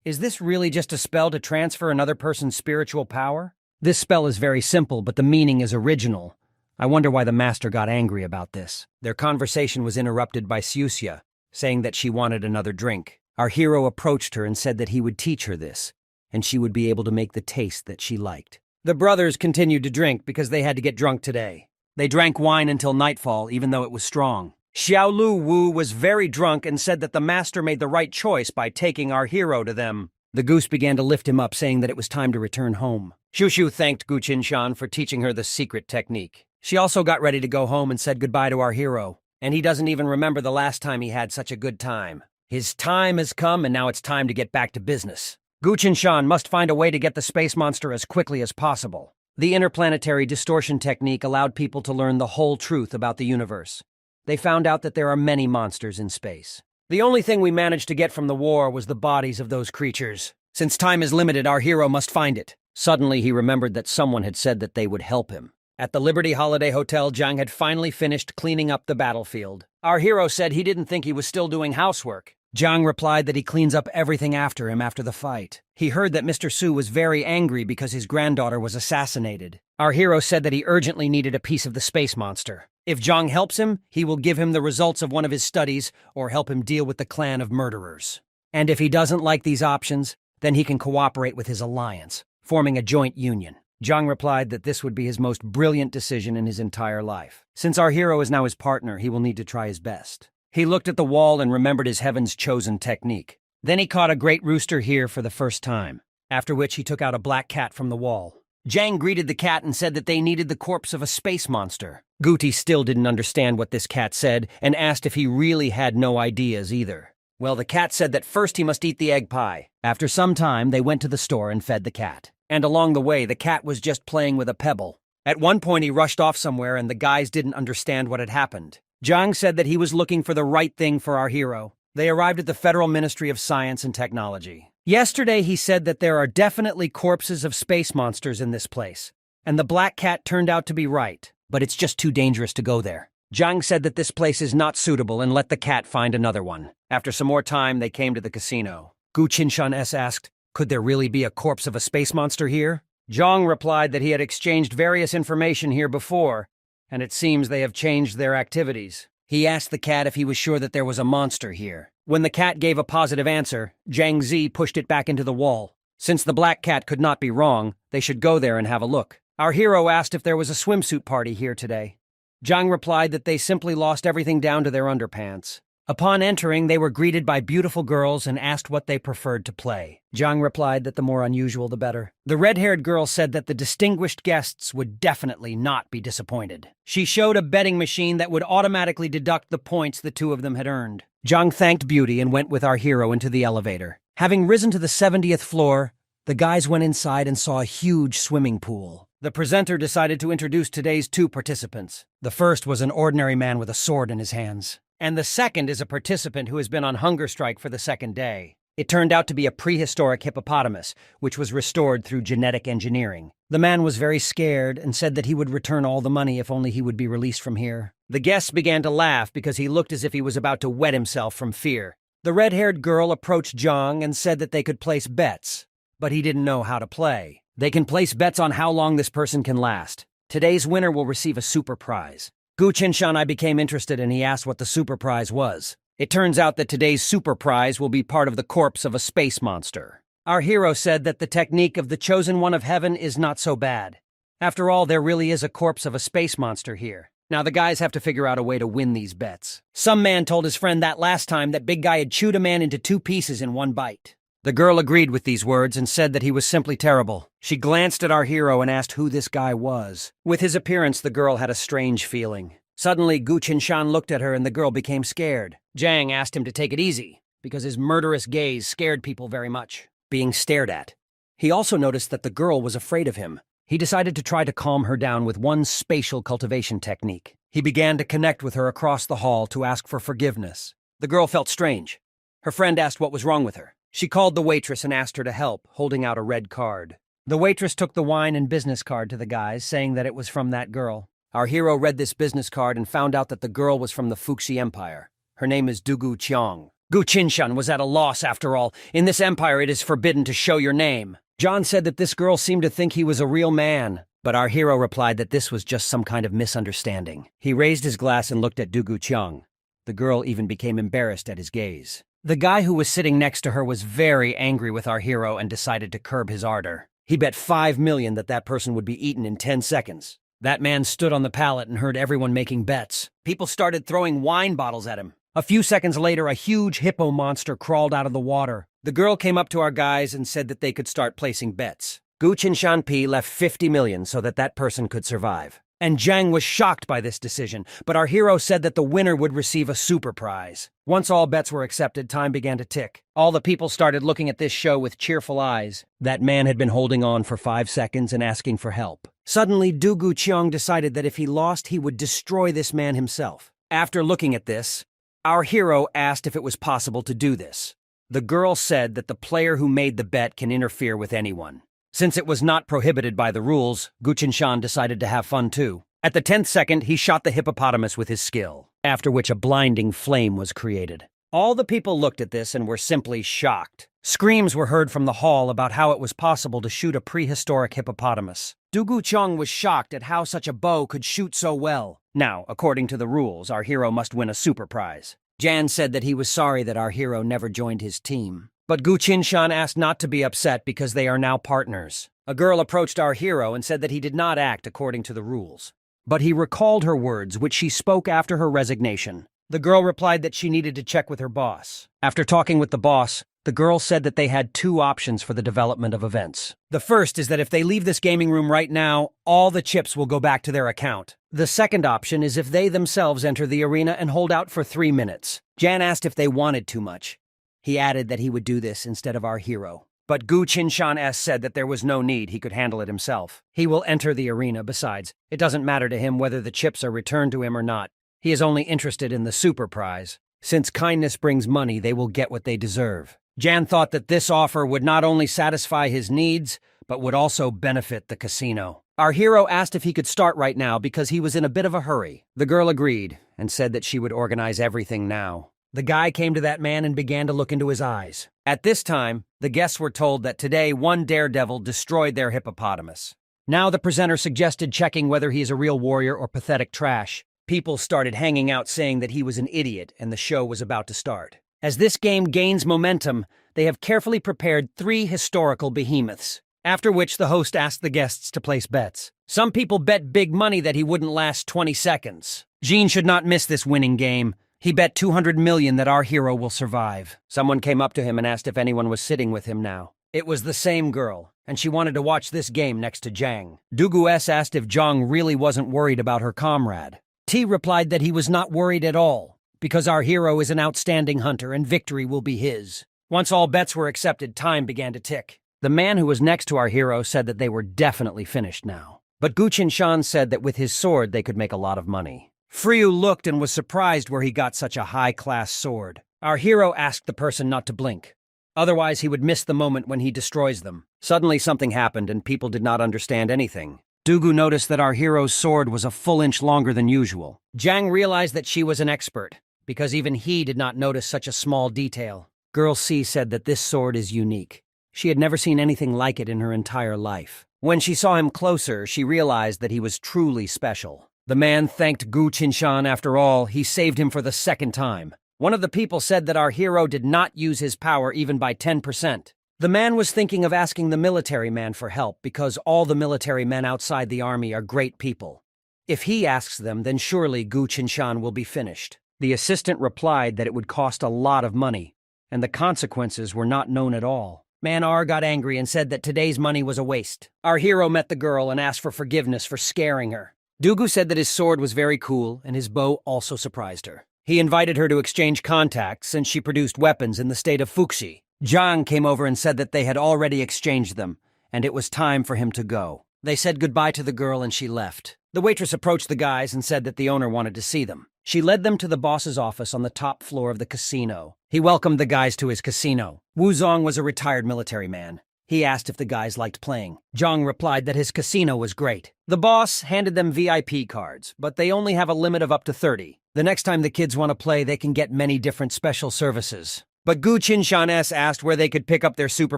Is this really just a spell to transfer another person's spiritual power? This spell is very simple, but the meaning is original. I wonder why the master got angry about this. Their conversation was interrupted by Siusia, saying that she wanted another drink. Our hero approached her and said that he would teach her this. and she would be able to make the taste that she liked. The brothers continued to drink because they had to get drunk today. They drank wine until nightfall, even though it was strong. Xiaolu Wu was very drunk and said that the master made the right choice by taking our hero to them. The goose began to lift him up, saying that it was time to return home. Shushu thanked Gu Qinshan for teaching her the secret technique. She also got ready to go home and said goodbye to our hero, and he doesn't even remember the last time he had such a good time. His time has come, and now it's time to get back to business. Gu Qinshan must find a way to get the space monster as quickly as possible. The interplanetary distortion technique allowed people to learn the whole truth about the universe. They found out that there are many monsters in space. The only thing we managed to get from the war was the bodies of those creatures. Since time is limited, our hero must find it. Suddenly, he remembered that someone had said that they would help him. At the Liberty Holiday Hotel, Zhang had finally finished cleaning up the battlefield. Our hero said he didn't think he was still doing housework. Zhang replied that he cleans up everything after him after the fight. He heard that Mr. Su was very angry because his granddaughter was assassinated. Our hero said that he urgently needed a piece of the space monster. If Zhang helps him, he will give him the results of one of his studies or help him deal with the clan of murderers. And if he doesn't like these options, then he can cooperate with his alliance, forming a joint union. Zhang replied that this would be his most brilliant decision in his entire life. Since our hero is now his partner, he will need to try his best. He looked at the wall and remembered his heaven's chosen technique. Then he caught a great rooster here for the first time, after which he took out a black cat from the wall. Zhang greeted the cat and said that they needed the corpse of a space monster. Guti still didn't understand what this cat said and asked if he really had no ideas either. Well, the cat said that first he must eat the egg pie. After some time, they went to the store and fed the cat. And along the way, the cat was just playing with a pebble. At one point, he rushed off somewhere and the guys didn't understand what had happened. Zhang said that he was looking for the right thing for our hero. They arrived at the Federal Ministry of Science and Technology. Yesterday, he said that there are definitely corpses of space monsters in this place. And the black cat turned out to be right, but it's just too dangerous to go there. Zhang said that this place is not suitable and let the cat find another one. After some more time, they came to the casino. Gu Qinshan asked, could there really be a corpse of a space monster here? Zhang replied that he had exchanged various information here before, and it seems they have changed their activities. He asked the cat if he was sure that there was a monster here. When the cat gave a positive answer, Zhang Zi pushed it back into the wall. Since the black cat could not be wrong, they should go there and have a look. Our hero asked if there was a swimsuit party here today. Zhang replied that they simply lost everything down to their underpants. Upon entering, they were greeted by beautiful girls and asked what they preferred to play. Zhang replied that the more unusual, the better. The red-haired girl said that the distinguished guests would definitely not be disappointed. She showed a betting machine that would automatically deduct the points the two of them had earned. Zhang thanked Beauty and went with our hero into the elevator. Having risen to the 70th floor, the guys went inside and saw a huge swimming pool. The presenter decided to introduce today's two participants. The first was an ordinary man with a sword in his hands. And the second is a participant who has been on hunger strike for the second day. It turned out to be a prehistoric hippopotamus, which was restored through genetic engineering. The man was very scared and said that he would return all the money if only he would be released from here. The guests began to laugh because he looked as if he was about to wet himself from fear. The red-haired girl approached Zhang and said that they could place bets, but he didn't know how to play. They can place bets on how long this person can last. Today's winner will receive a super prize. Gu Qinshan I became interested and he asked what the super prize was. It turns out that today's super prize will be part of the corpse of a space monster. Our hero said that the technique of the chosen one of heaven is not so bad. After all, there really is a corpse of a space monster here. Now the guys have to figure out a way to win these bets. Some man told his friend that last time that big guy had chewed a man into 2 pieces in 1 bite. The girl agreed with these words and said that he was simply terrible. She glanced at our hero and asked who this guy was. With his appearance, the girl had a strange feeling. Suddenly, Gu Qinshan looked at her and the girl became scared. Zhang asked him to take it easy, because his murderous gaze scared people very much. Being stared at. He also noticed that the girl was afraid of him. He decided to try to calm her down with one spatial cultivation technique. He began to connect with her across the hall to ask for forgiveness. The girl felt strange. Her friend asked what was wrong with her. She called the waitress and asked her to help, holding out a red card. The waitress took the wine and business card to the guys, saying that it was from that girl. Our hero read this business card and found out that the girl was from the Fuxi Empire. Her name is Dugu Qiang. Gu Qinshan was at a loss after all. In this empire, it is forbidden to show your name. John said that this girl seemed to think he was a real man, but our hero replied that this was just some kind of misunderstanding. He raised his glass and looked at Dugu Qiang. The girl even became embarrassed at his gaze. The guy who was sitting next to her was very angry with our hero and decided to curb his ardor. He bet 5 million that that person would be eaten in 10 seconds. That man stood on the pallet and heard everyone making bets. People started throwing wine bottles at him. A few seconds later, a huge hippo monster crawled out of the water. The girl came up to our guys and said that they could start placing bets. Gu Qinshan left 50 million so that that person could survive. And Jiang was shocked by this decision, but our hero said that the winner would receive a super prize. Once all bets were accepted, time began to tick. All the people started looking at this show with cheerful eyes. That man had been holding on for 5 seconds and asking for help. Suddenly, Du Guqiang decided that if he lost, he would destroy this man himself. After looking at this, our hero asked if it was possible to do this. The girl said that the player who made the bet can interfere with anyone. Since it was not prohibited by the rules, Gu Qinshan decided to have fun too. At the 10th second, he shot the hippopotamus with his skill, after which a blinding flame was created. All the people looked at this and were simply shocked. Screams were heard from the hall about how it was possible to shoot a prehistoric hippopotamus. Du Guqiang was shocked at how such a bow could shoot so well. Now, according to the rules, our hero must win a super prize. Jan said that he was sorry that our hero never joined his team. But Gu Qinshan asked not to be upset because they are now partners. A girl approached our hero and said that he did not act according to the rules. But he recalled her words, which she spoke after her resignation. The girl replied that she needed to check with her boss. After talking with the boss, the girl said that they had 2 options for the development of events. The first is that if they leave this gaming room right now, all the chips will go back to their account. The second option is if they themselves enter the arena and hold out for 3 minutes. Jan asked if they wanted too much. He added that he would do this instead of our hero. But Gu Qinshan said that there was no need, he could handle it himself. He will enter the arena. Besides, it doesn't matter to him whether the chips are returned to him or not. He is only interested in the super prize. Since kindness brings money, they will get what they deserve. Jan thought that this offer would not only satisfy his needs, but would also benefit the casino. Our hero asked if he could start right now because he was in a bit of a hurry. The girl agreed and said that she would organize everything now. The guy came to that man and began to look into his eyes. At this time, the guests were told that today one daredevil destroyed their hippopotamus. Now the presenter suggested checking whether he is a real warrior or pathetic trash. People started hanging out saying that he was an idiot and the show was about to start. As this game gains momentum, they have carefully prepared 3 historical behemoths, after which the host asked the guests to place bets. Some people bet big money that he wouldn't last 20 seconds. Jean should not miss this winning game. He bet 200 million that our hero will survive. Someone came up to him and asked if anyone was sitting with him now. It was the same girl, and she wanted to watch this game next to Jiang. Dugu S asked if Zhang really wasn't worried about her comrade. T replied that he was not worried at all, because our hero is an outstanding hunter and victory will be his. Once all bets were accepted, time began to tick. The man who was next to our hero said that they were definitely finished now. But Gu Qinshan said that with his sword they could make a lot of money. Friu looked and was surprised where he got such a high-class sword. Our hero asked the person not to blink. Otherwise, he would miss the moment when he destroys them. Suddenly something happened and people did not understand anything. Dugu noticed that our hero's sword was a full inch longer than usual. Jiang realized that she was an expert, because even he did not notice such a small detail. Girl C said that this sword is unique. She had never seen anything like it in her entire life. When she saw him closer, she realized that he was truly special. The man thanked Gu Qinshan. After all, he saved him for the 2nd time. One of the people said that our hero did not use his power even by 10%. The man was thinking of asking the military man for help because all the military men outside the army are great people. If he asks them, then surely Gu Qinshan will be finished. The assistant replied that it would cost a lot of money, and the consequences were not known at all. Man R got angry and said that today's money was a waste. Our hero met the girl and asked for forgiveness for scaring her. Dugu said that his sword was very cool, and his bow also surprised her. He invited her to exchange contacts since she produced weapons in the state of Fuxi. Zhang came over and said that they had already exchanged them, and it was time for him to go. They said goodbye to the girl and she left. The waitress approached the guys and said that the owner wanted to see them. She led them to the boss's office on the top floor of the casino. He welcomed the guys to his casino. Wu Zong was a retired military man. He asked if the guys liked playing. Zhang replied that his casino was great. The boss handed them VIP cards, but they only have a limit of up to 30. The next time the kids want to play, they can get many different special services. But Gu Qinshan asked where they could pick up their super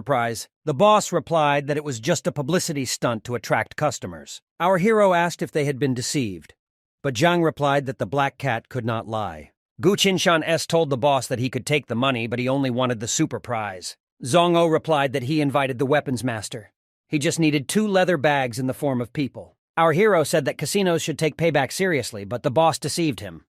prize. The boss replied that it was just a publicity stunt to attract customers. Our hero asked if they had been deceived. But Zhang replied that the black cat could not lie. Gu Qinshan S told the boss that he could take the money, but he only wanted the super prize. Zhang O replied that he invited the weapons master. He just needed 2 leather bags in the form of people. Our hero said that casinos should take payback seriously, but the boss deceived him.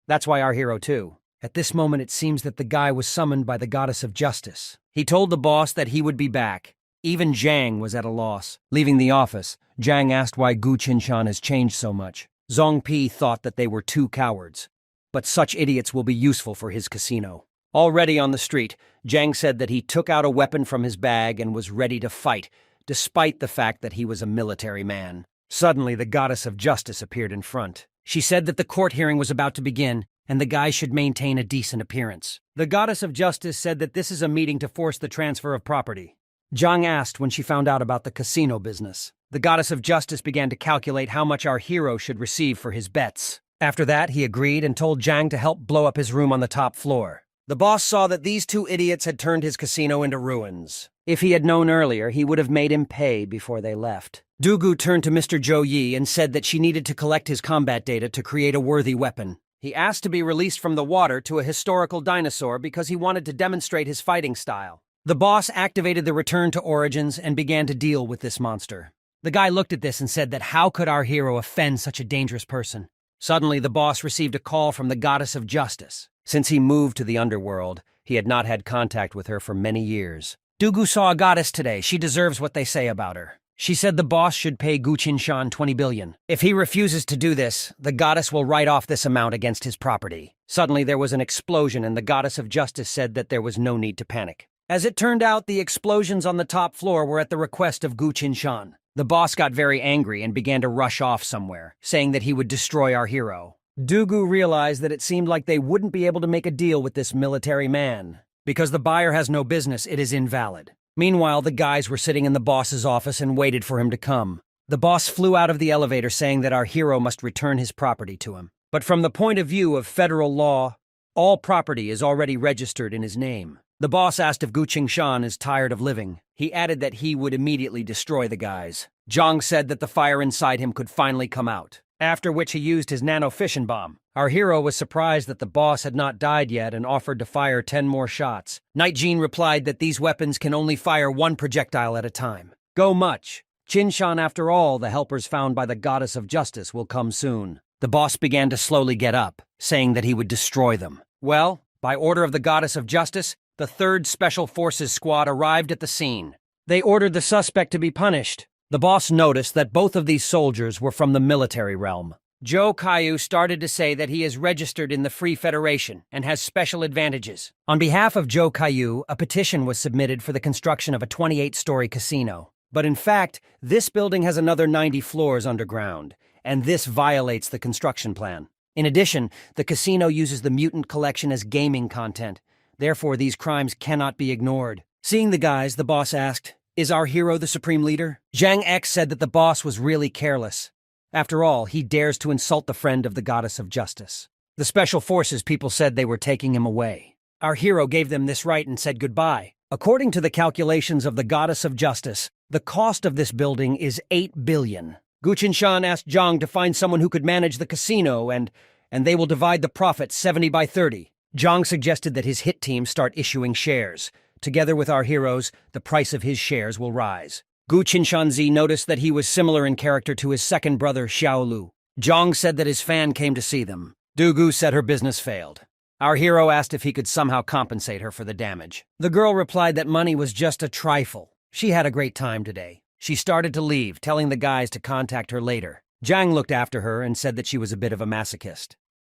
That's why our hero too. At this moment, it seems that the guy was summoned by the goddess of justice. He told the boss that he would be back. Even Zhang was at a loss. Leaving the office, Zhang asked why Gu Qinshan has changed so much. Zhong Pi thought that they were 2 cowards. But such idiots will be useful for his casino. Already on the street, Zhang said that he took out a weapon from his bag and was ready to fight, despite the fact that he was a military man. Suddenly, the goddess of justice appeared in front. She said that the court hearing was about to begin, and the guy should maintain a decent appearance. The goddess of justice said that this is a meeting to force the transfer of property. Zhang asked when she found out about the casino business. The goddess of justice began to calculate how much our hero should receive for his bets. After that, he agreed and told Zhang to help blow up his room on the top floor. The boss saw that these 2 idiots had turned his casino into ruins. If he had known earlier, he would have made him pay before they left. Dugu turned to Mr. Zhou Yi and said that she needed to collect his combat data to create a worthy weapon. He asked to be released from the water to a historical dinosaur because he wanted to demonstrate his fighting style. The boss activated the return to Origins and began to deal with this monster. The guy looked at this and said that how could our hero offend such a dangerous person? Suddenly, the boss received a call from the goddess of justice. Since he moved to the underworld, he had not had contact with her for many years. Dugu saw a goddess today. She deserves what they say about her. She said the boss should pay Gu Qinshan 20 billion. If he refuses to do this, the goddess will write off this amount against his property. Suddenly, there was an explosion, and the goddess of justice said that there was no need to panic. As it turned out, the explosions on the top floor were at the request of Gu Qinshan. The boss got very angry and began to rush off somewhere, saying that he would destroy our hero. Dugu realized that it seemed like they wouldn't be able to make a deal with this military man. Because the buyer has no business, it is invalid. Meanwhile, the guys were sitting in the boss's office and waited for him to come. The boss flew out of the elevator saying that our hero must return his property to him. But from the point of view of federal law, all property is already registered in his name. The boss asked if Gu Qinshan is tired of living. He added that he would immediately destroy the guys. Zhang said that the fire inside him could finally come out, after which he used his nano-fission bomb. Our hero was surprised that the boss had not died yet and offered to fire 10 more shots. Night Jean replied that these weapons can only fire 1 projectile at a time. Go much. Qinshan, after all, the helpers found by the goddess of justice will come soon. The boss began to slowly get up, saying that he would destroy them. Well, by order of the goddess of justice, the 3rd Special Forces Squad arrived at the scene. They ordered the suspect to be punished. The boss noticed that both of these soldiers were from the military realm. Zhou Kaiyu started to say that he is registered in the Free Federation and has special advantages. On behalf of Zhou Kaiyu, a petition was submitted for the construction of a 28-story casino. But in fact, this building has another 90 floors underground, and this violates the construction plan. In addition, the casino uses the mutant collection as gaming content. Therefore, these crimes cannot be ignored. Seeing the guys, the boss asked, "Is our hero the supreme leader?" Zhang X said that the boss was really careless. After all, he dares to insult the friend of the goddess of justice. The special forces people said they were taking him away. Our hero gave them this right and said goodbye. According to the calculations of the goddess of justice, the cost of this building is 8 billion. Gu Qinshan asked Zhang to find someone who could manage the casino and they will divide the profit 70 by 30. Zhang suggested that his hit team start issuing shares. Together with our heroes, the price of his shares will rise. Gu Qinshanzi noticed that he was similar in character to his second brother, Xiaolu. Zhang said that his fan came to see them. Dugu said her business failed. Our hero asked if he could somehow compensate her for the damage. The girl replied that money was just a trifle. She had a great time today. She started to leave, telling the guys to contact her later. Zhang looked after her and said that she was a bit of a masochist.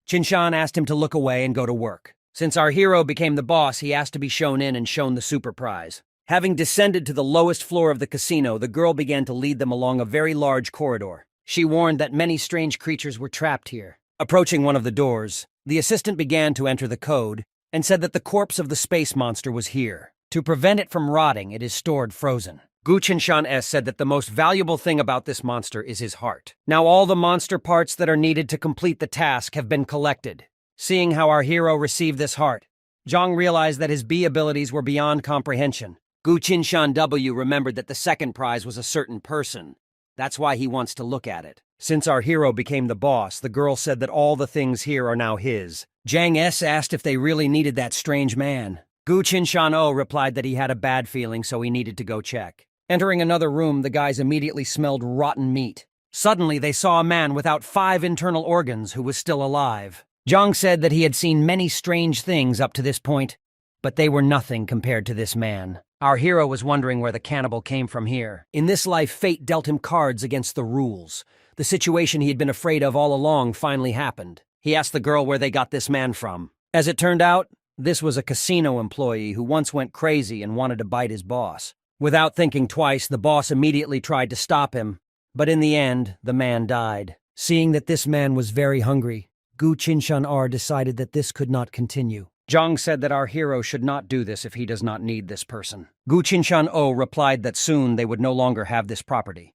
Qinshan asked him to look away and go to work. Since our hero became the boss, he asked to be shown in and shown the super prize. Having descended to the lowest floor of the casino, the girl began to lead them along a very large corridor. She warned that many strange creatures were trapped here. Approaching one of the doors, the assistant began to enter the code and said that the corpse of the space monster was here. To prevent it from rotting, it is stored frozen. Gu Qinshan S said that the most valuable thing about this monster is his heart. Now all the monster parts that are needed to complete the task have been collected. Seeing how our hero received this heart, Zhang realized that his B abilities were beyond comprehension. Gu Qinshan W remembered that the second prize was a certain person. That's why he wants to look at it. Since our hero became the boss, the girl said that all the things here are now his. Jang S asked if they really needed that strange man. Gu Qinshan-o replied that he had a bad feeling, so he needed to go check. Entering another room, the guys immediately smelled rotten meat. Suddenly, they saw a man without 5 internal organs who was still alive. Zhang said that he had seen many strange things up to this point, but they were nothing compared to this man. Our hero was wondering where the cannibal came from here. In this life, fate dealt him cards against the rules. The situation he had been afraid of all along finally happened. He asked the girl where they got this man from. As it turned out, this was a casino employee who once went crazy and wanted to bite his boss. Without thinking twice, the boss immediately tried to stop him, but in the end, the man died. Seeing that this man was very hungry, Gu Qinshan-ar decided that this could not continue. Zhang said that our hero should not do this if he does not need this person. Gu Qinshan-o replied that soon they would no longer have this property.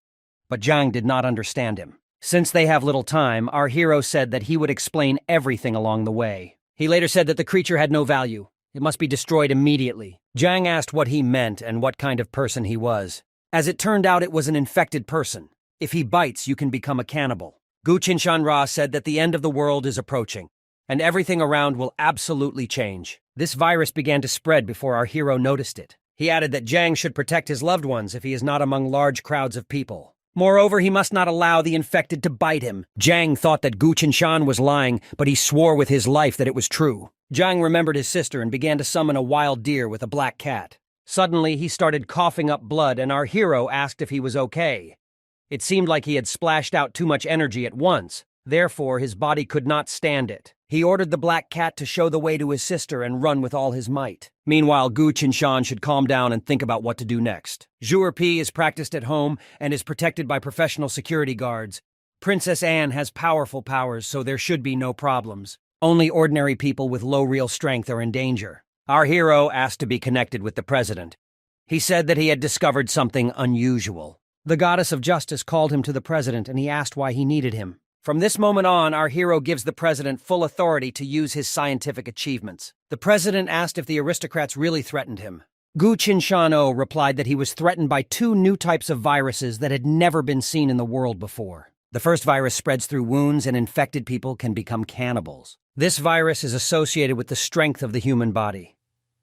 But Zhang did not understand him. Since they have little time, our hero said that he would explain everything along the way. He later said that the creature had no value. It must be destroyed immediately. Zhang asked what he meant and what kind of person he was. As it turned out, it was an infected person. If he bites, you can become a cannibal. Gu Qinshan-ra said that the end of the world is approaching, and everything around will absolutely change. This virus began to spread before our hero noticed it. He added that Zhang should protect his loved ones if he is not among large crowds of people. Moreover, he must not allow the infected to bite him. Zhang thought that Gu Qinshan was lying, but he swore with his life that it was true. Zhang remembered his sister and began to summon a wild deer with a black cat. Suddenly, he started coughing up blood, and our hero asked if he was okay. It seemed like he had splashed out too much energy at once. Therefore, his body could not stand it. He ordered the black cat to show the way to his sister and run with all his might. Meanwhile, Gu Qinshan should calm down and think about what to do next. Zhu'er Pi is practiced at home and is protected by professional security guards. Princess Anne has powerful powers, so there should be no problems. Only ordinary people with low real strength are in danger. Our hero asked to be connected with the president. He said that he had discovered something unusual. The goddess of justice called him to the president, and he asked why he needed him. From this moment on, our hero gives the president full authority to use his scientific achievements. The president asked if the aristocrats really threatened him. Gu Qinshan-o replied that he was threatened by 2 new types of viruses that had never been seen in the world before. The first virus spreads through wounds, and infected people can become cannibals. This virus is associated with the strength of the human body.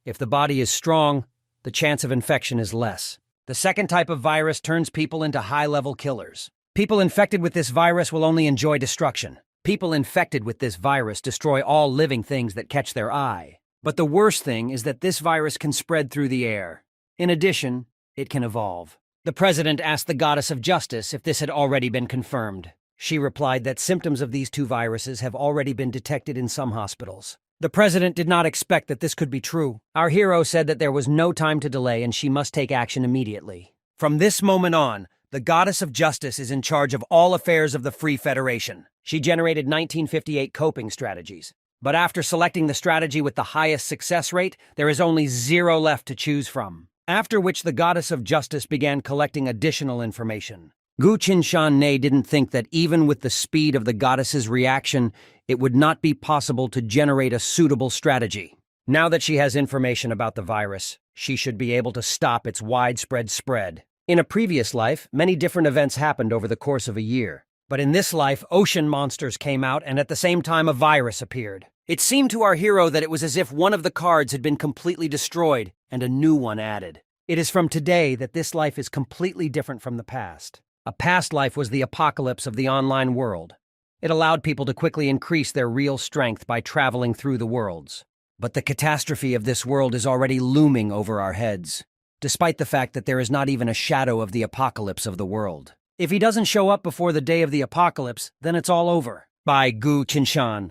If the body is strong, the chance of infection is less. The second type of virus turns people into high-level killers. People infected with this virus will only enjoy destruction. People infected with this virus destroy all living things that catch their eye. But the worst thing is that this virus can spread through the air. In addition, it can evolve. The president asked the goddess of justice if this had already been confirmed. She replied that symptoms of these 2 viruses have already been detected in some hospitals. The president did not expect that this could be true. Our hero said that there was no time to delay and she must take action immediately. From this moment on, the goddess of justice is in charge of all affairs of the Free Federation. She generated 1958 coping strategies. But after selecting the strategy with the highest success rate, there is only 0 left to choose from. After which the goddess of justice began collecting additional information. Gu Qinshan didn't think that even with the speed of the goddess's reaction, it would not be possible to generate a suitable strategy. Now that she has information about the virus, she should be able to stop its widespread spread. In a previous life, many different events happened over the course of a year. But in this life, ocean monsters came out, and at the same time a virus appeared. It seemed to our hero that it was as if one of the cards had been completely destroyed and a new one added. It is from today that this life is completely different from the past. A past life was the apocalypse of the online world. It allowed people to quickly increase their real strength by traveling through the worlds. But the catastrophe of this world is already looming over our heads, despite the fact that there is not even a shadow of the apocalypse of the world. If he doesn't show up before the day of the apocalypse, then it's all over. By Gu Qinshan.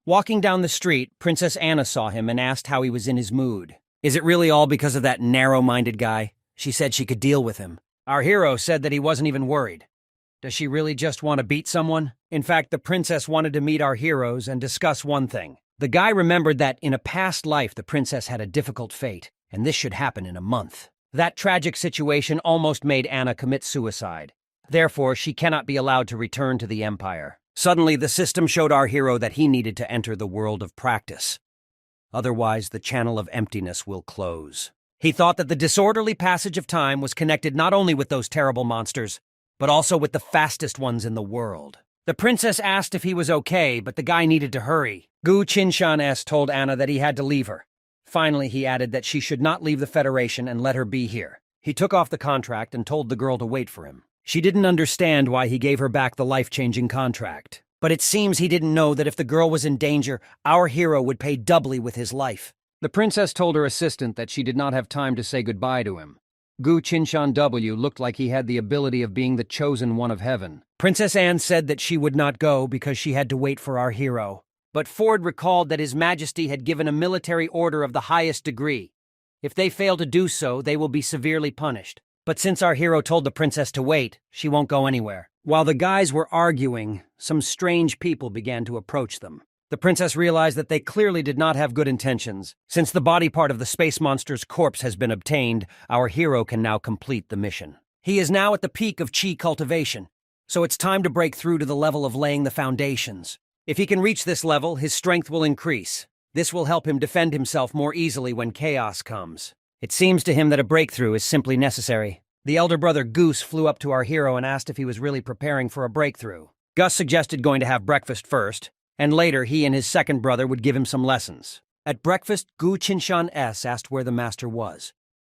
Walking down the street, Princess Anna saw him and asked how he was in his mood. Is it really all because of that narrow-minded guy? She said she could deal with him. Our hero said that he wasn't even worried. Does she really just want to beat someone? In fact, the princess wanted to meet our heroes and discuss one thing. The guy remembered that in a past life the princess had a difficult fate, and this should happen in a month. That tragic situation almost made Anna commit suicide. Therefore, she cannot be allowed to return to the Empire. Suddenly, the system showed our hero that he needed to enter the world of practice. Otherwise, the channel of emptiness will close. He thought that the disorderly passage of time was connected not only with those terrible monsters, but also with the fastest ones in the world. The princess asked if he was okay, but the guy needed to hurry. Gu Qinshan S. told Anna that he had to leave her. Finally, he added that she should not leave the Federation and let her be here. He took off the contract and told the girl to wait for him. She didn't understand why he gave her back the life-changing contract. But it seems he didn't know that if the girl was in danger, our hero would pay doubly with his life. The princess told her assistant that she did not have time to say goodbye to him. Gu Qinshan W. looked like he had the ability of being the chosen one of heaven. Princess Anne said that she would not go because she had to wait for our hero. But Ford recalled that His Majesty had given a military order of the highest degree. If they fail to do so, they will be severely punished. But since our hero told the princess to wait, she won't go anywhere. While the guys were arguing, some strange people began to approach them. The princess realized that they clearly did not have good intentions. Since the body part of the space monster's corpse has been obtained, our hero can now complete the mission. He is now at the peak of chi cultivation, so it's time to break through to the level of laying the foundations. If he can reach this level, his strength will increase. This will help him defend himself more easily when chaos comes. It seems to him that a breakthrough is simply necessary. The elder brother Goose flew up to our hero and asked if he was really preparing for a breakthrough. Gus suggested going to have breakfast first, and later he and his second brother would give him some lessons. At breakfast, Gu Qinshan S. asked where the master was.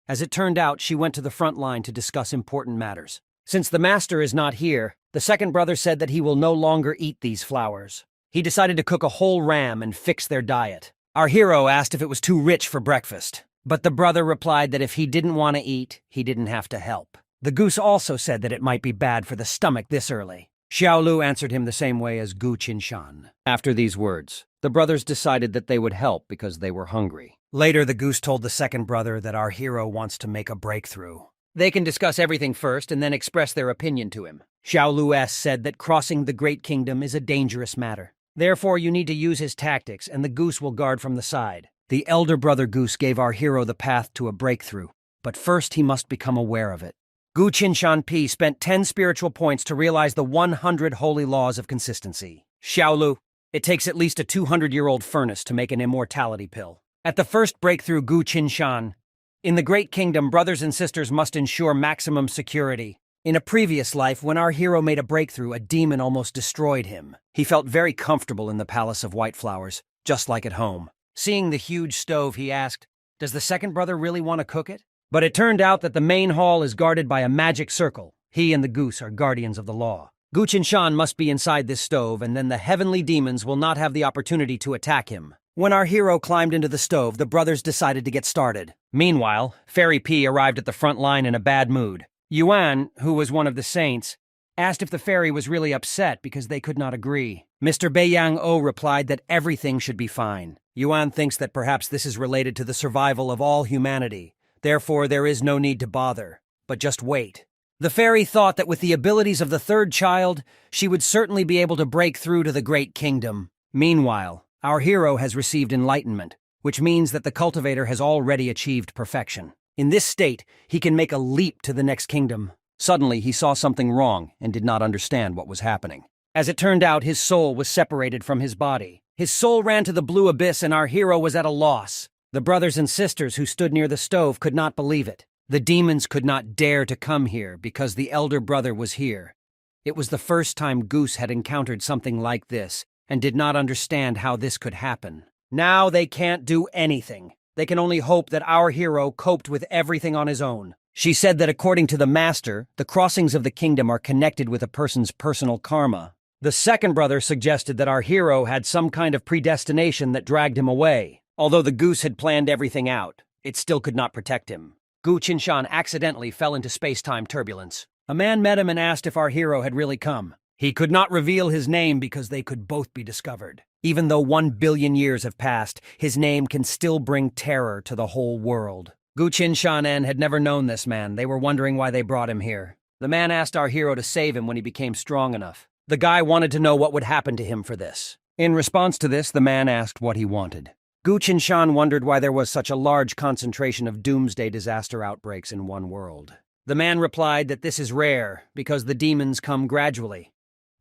As it turned out, she went to the front line to discuss important matters. Since the master is not here, the second brother said that he will no longer eat these flowers. He decided to cook a whole ram and fix their diet. Our hero asked if it was too rich for breakfast, but the brother replied that if he didn't want to eat, he didn't have to help. The goose also said that it might be bad for the stomach this early. Xiao Lu answered him the same way as Gu Qinshan. After these words, the brothers decided that they would help because they were hungry. Later, the goose told the second brother that our hero wants to make a breakthrough. They can discuss everything first and then express their opinion to him. Xiao Lu S. said that crossing the Great Kingdom is a dangerous matter. Therefore, you need to use his tactics, and the goose will guard from the side. The elder brother Goose gave our hero the path to a breakthrough, but first he must become aware of it. Gu Qinshan P spent 10 spiritual points to realize the 100 holy laws of consistency. Xiaolu, it takes at least a 200-year-old furnace to make an immortality pill. At the first breakthrough, Gu Qinshan, in the Great Kingdom, brothers and sisters must ensure maximum security. In a previous life, when our hero made a breakthrough, a demon almost destroyed him. He felt very comfortable in the Palace of White Flowers, just like at home. Seeing the huge stove, he asked, "Does the second brother really want to cook it?" But it turned out that the main hall is guarded by a magic circle. He and the goose are guardians of the law. Gu Qinshan must be inside this stove, and then the heavenly demons will not have the opportunity to attack him. When our hero climbed into the stove, the brothers decided to get started. Meanwhile, Fairy P arrived at the front line in a bad mood. Yuan, who was one of the saints, asked if the fairy was really upset because they could not agree. Mr. Beiyang O replied that everything should be fine. Yuan thinks that perhaps this is related to the survival of all humanity. Therefore, there is no need to bother. But just wait. The fairy thought that with the abilities of the third child, she would certainly be able to break through to the Great Kingdom. Meanwhile, our hero has received enlightenment, which means that the cultivator has already achieved perfection. In this state, he can make a leap to the next kingdom. Suddenly, he saw something wrong and did not understand what was happening. As it turned out, his soul was separated from his body. His soul ran to the blue abyss and our hero was at a loss. The brothers and sisters who stood near the stove could not believe it. The demons could not dare to come here because the elder brother was here. It was the first time Goose had encountered something like this and did not understand how this could happen. Now they can't do anything. They can only hope that our hero coped with everything on his own. She said that according to the master, the crossings of the kingdom are connected with a person's personal karma. The second brother suggested that our hero had some kind of predestination that dragged him away. Although the goose had planned everything out, it still could not protect him. Gu Qinshan accidentally fell into space-time turbulence. A man met him and asked if our hero had really come. He could not reveal his name because they could both be discovered. Even though 1 billion years have passed, his name can still bring terror to the whole world. Gu Qinshan had never known this man. They were wondering why they brought him here. The man asked our hero to save him when he became strong enough. The guy wanted to know what would happen to him for this. In response to this, the man asked what he wanted. Gu Qinshan wondered why there was such a large concentration of doomsday disaster outbreaks in one world. The man replied that this is rare because the demons come gradually.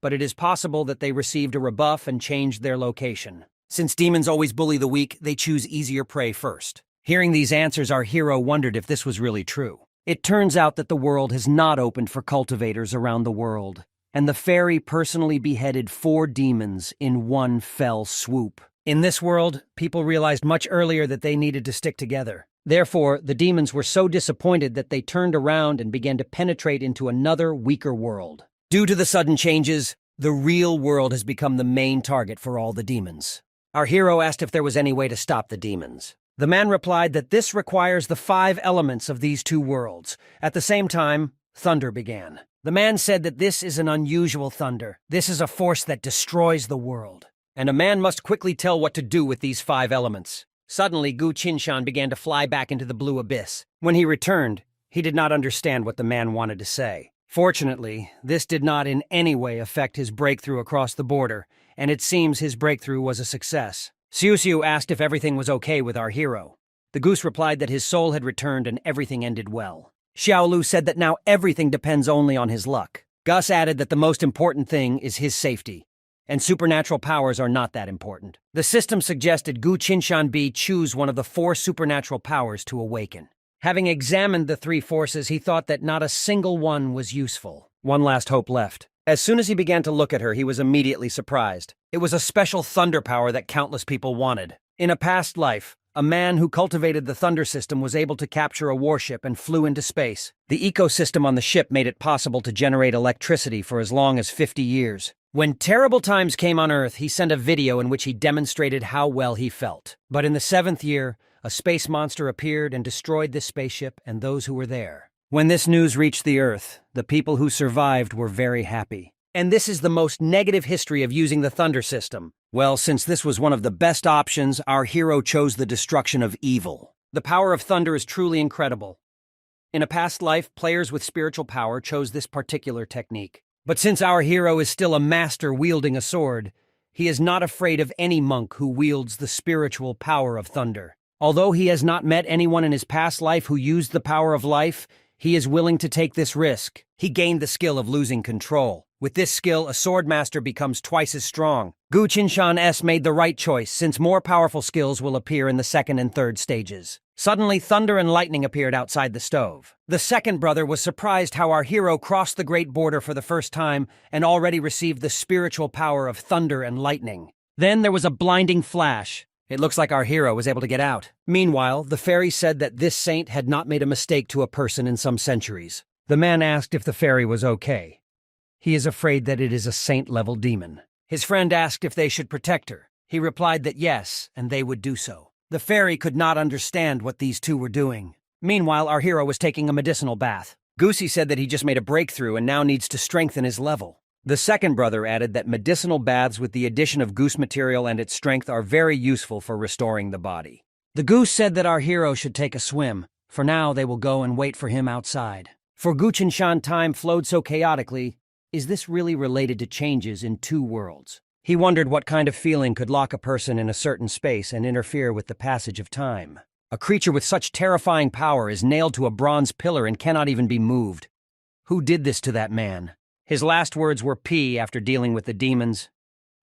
But it is possible that they received a rebuff and changed their location. Since demons always bully the weak, they choose easier prey first. Hearing these answers, our hero wondered if this was really true. It turns out that the world has not opened for cultivators around the world, and the fairy personally beheaded 4 demons in one fell swoop. In this world, people realized much earlier that they needed to stick together. Therefore, the demons were so disappointed that they turned around and began to penetrate into another, weaker world. Due to the sudden changes, the real world has become the main target for all the demons. Our hero asked if there was any way to stop the demons. The man replied that this requires the 5 elements of these 2 worlds. At the same time, thunder began. The man said that this is an unusual thunder. This is a force that destroys the world. And a man must quickly tell what to do with these 5 elements. Suddenly, Gu Qinshan began to fly back into the blue abyss. When he returned, he did not understand what the man wanted to say. Fortunately, this did not in any way affect his breakthrough across the border, and it seems his breakthrough was a success. Xiu Xiu asked if everything was okay with our hero. The goose replied that his soul had returned and everything ended well. Xiao Lu said that now everything depends only on his luck. Gus added that the most important thing is his safety, and supernatural powers are not that important. The system suggested Gu Qinshan Bi choose one of the 4 supernatural powers to awaken. Having examined the 3 forces, he thought that not a single one was useful. One last hope left. As soon as he began to look at her, he was immediately surprised. It was a special thunder power that countless people wanted. In a past life, a man who cultivated the thunder system was able to capture a warship and flew into space. The ecosystem on the ship made it possible to generate electricity for as long as 50 years. When terrible times came on Earth, he sent a video in which he demonstrated how well he felt. But in the 7th year, a space monster appeared and destroyed this spaceship and those who were there. When this news reached the Earth, the people who survived were very happy. And this is the most negative history of using the thunder system. Well, since this was one of the best options, our hero chose the destruction of evil. The power of thunder is truly incredible. In a past life, players with spiritual power chose this particular technique. But since our hero is still a master wielding a sword, he is not afraid of any monk who wields the spiritual power of thunder. Although he has not met anyone in his past life who used the power of life, he is willing to take this risk. He gained the skill of losing control. With this skill, a sword master becomes twice as strong. Gu Qinshan S made the right choice, since more powerful skills will appear in the 2nd and 3rd stages. Suddenly, thunder and lightning appeared outside the stove. The second brother was surprised how our hero crossed the great border for the first time and already received the spiritual power of thunder and lightning. Then there was a blinding flash. It looks like our hero was able to get out. Meanwhile, the fairy said that this saint had not made a mistake to a person in some centuries. The man asked if the fairy was okay. He is afraid that it is a saint-level demon. His friend asked if they should protect her. He replied that yes, and they would do so. The fairy could not understand what these 2 were doing. Meanwhile, our hero was taking a medicinal bath. Goosey said that he just made a breakthrough and now needs to strengthen his level. The second brother added that medicinal baths with the addition of goose material and its strength are very useful for restoring the body. The goose said that our hero should take a swim. For now, they will go and wait for him outside. For Gu Qinshan, time flowed so chaotically. Is this really related to changes in 2 worlds? He wondered what kind of feeling could lock a person in a certain space and interfere with the passage of time. A creature with such terrifying power is nailed to a bronze pillar and cannot even be moved. Who did this to that man? His last words were P after dealing with the demons,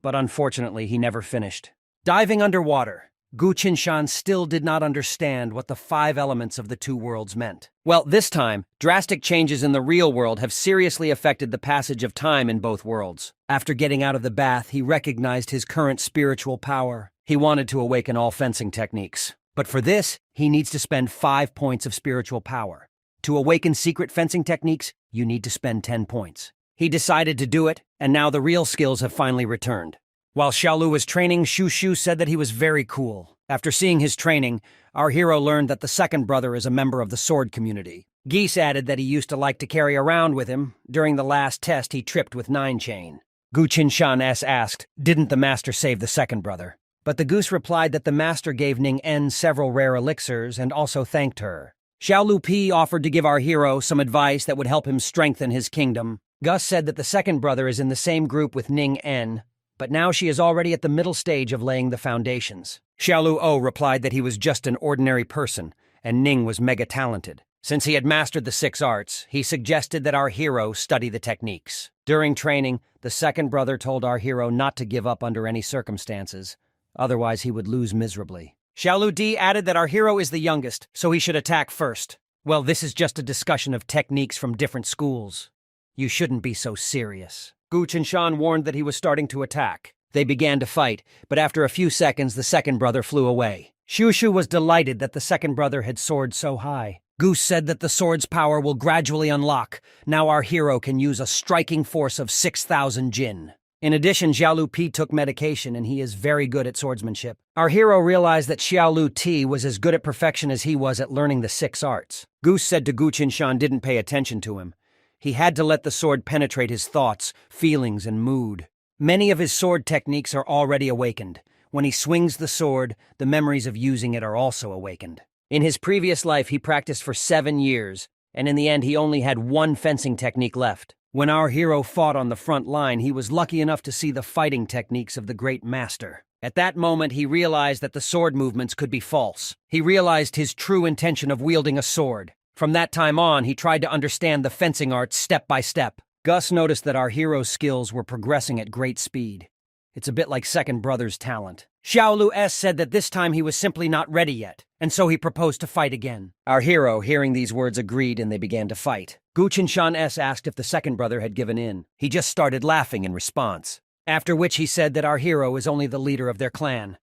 but unfortunately he never finished. Diving underwater, Gu Qinshan still did not understand what the 5 elements of the 2 worlds meant. Well, this time, drastic changes in the real world have seriously affected the passage of time in both worlds. After getting out of the bath, he recognized his current spiritual power. He wanted to awaken all fencing techniques. But for this, he needs to spend 5 points of spiritual power. To awaken secret fencing techniques, you need to spend 10 points. He decided to do it, and now the real skills have finally returned. While Xiaolu was training, Shu Shu said that he was very cool. After seeing his training, our hero learned that the second brother is a member of the sword community. Geese added that he used to like to carry around with him. During the last test, he tripped with 9-chain. Gu Qinshan S asked, didn't the master save the second brother? But the goose replied that the master gave Ning En several rare elixirs and also thanked her. Xiaolu Pi offered to give our hero some advice that would help him strengthen his kingdom. Gus said that the second brother is in the same group with Ning En, but now she is already at the middle stage of laying the foundations. Xiaolu O replied that he was just an ordinary person, and Ning was mega-talented. Since he had mastered the 6 arts, he suggested that our hero study the techniques. During training, the second brother told our hero not to give up under any circumstances, otherwise he would lose miserably. Xiaolu Di added that our hero is the youngest, so he should attack first. Well, this is just a discussion of techniques from different schools. You shouldn't be so serious. Gu Qinshan warned that he was starting to attack. They began to fight, but after a few seconds, the second brother flew away. Xiushu was delighted that the second brother had soared so high. Goose said that the sword's power will gradually unlock. Now our hero can use a striking force of 6,000 jin. In addition, Xiaolu Pi took medication and he is very good at swordsmanship. Our hero realized that Xiaolu Ti was as good at perfection as he was at learning the 6 arts. Goose said to Gu Qinshan didn't pay attention to him. He had to let the sword penetrate his thoughts, feelings, and mood. Many of his sword techniques are already awakened. When he swings the sword, the memories of using it are also awakened. In his previous life, he practiced for 7 years, and in the end, he only had one fencing technique left. When our hero fought on the front line, he was lucky enough to see the fighting techniques of the great master. At that moment, he realized that the sword movements could be false. He realized his true intention of wielding a sword. From that time on, he tried to understand the fencing arts step by step. Gus noticed that our hero's skills were progressing at great speed. It's a bit like second brother's talent. Xiaolu S said that this time he was simply not ready yet, and so he proposed to fight again. Our hero, hearing these words, agreed and they began to fight. Gu Qinshan S asked if the second brother had given in. He just started laughing in response. After which he said that our hero is only the leader of their clan.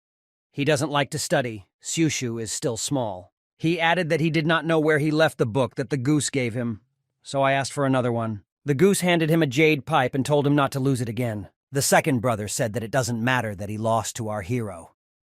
He doesn't like to study. Xiushu is still small. He added that he did not know where he left the book that the goose gave him, so I asked for another one. The goose handed him a jade pipe and told him not to lose it again. The second brother said that it doesn't matter that he lost to our hero.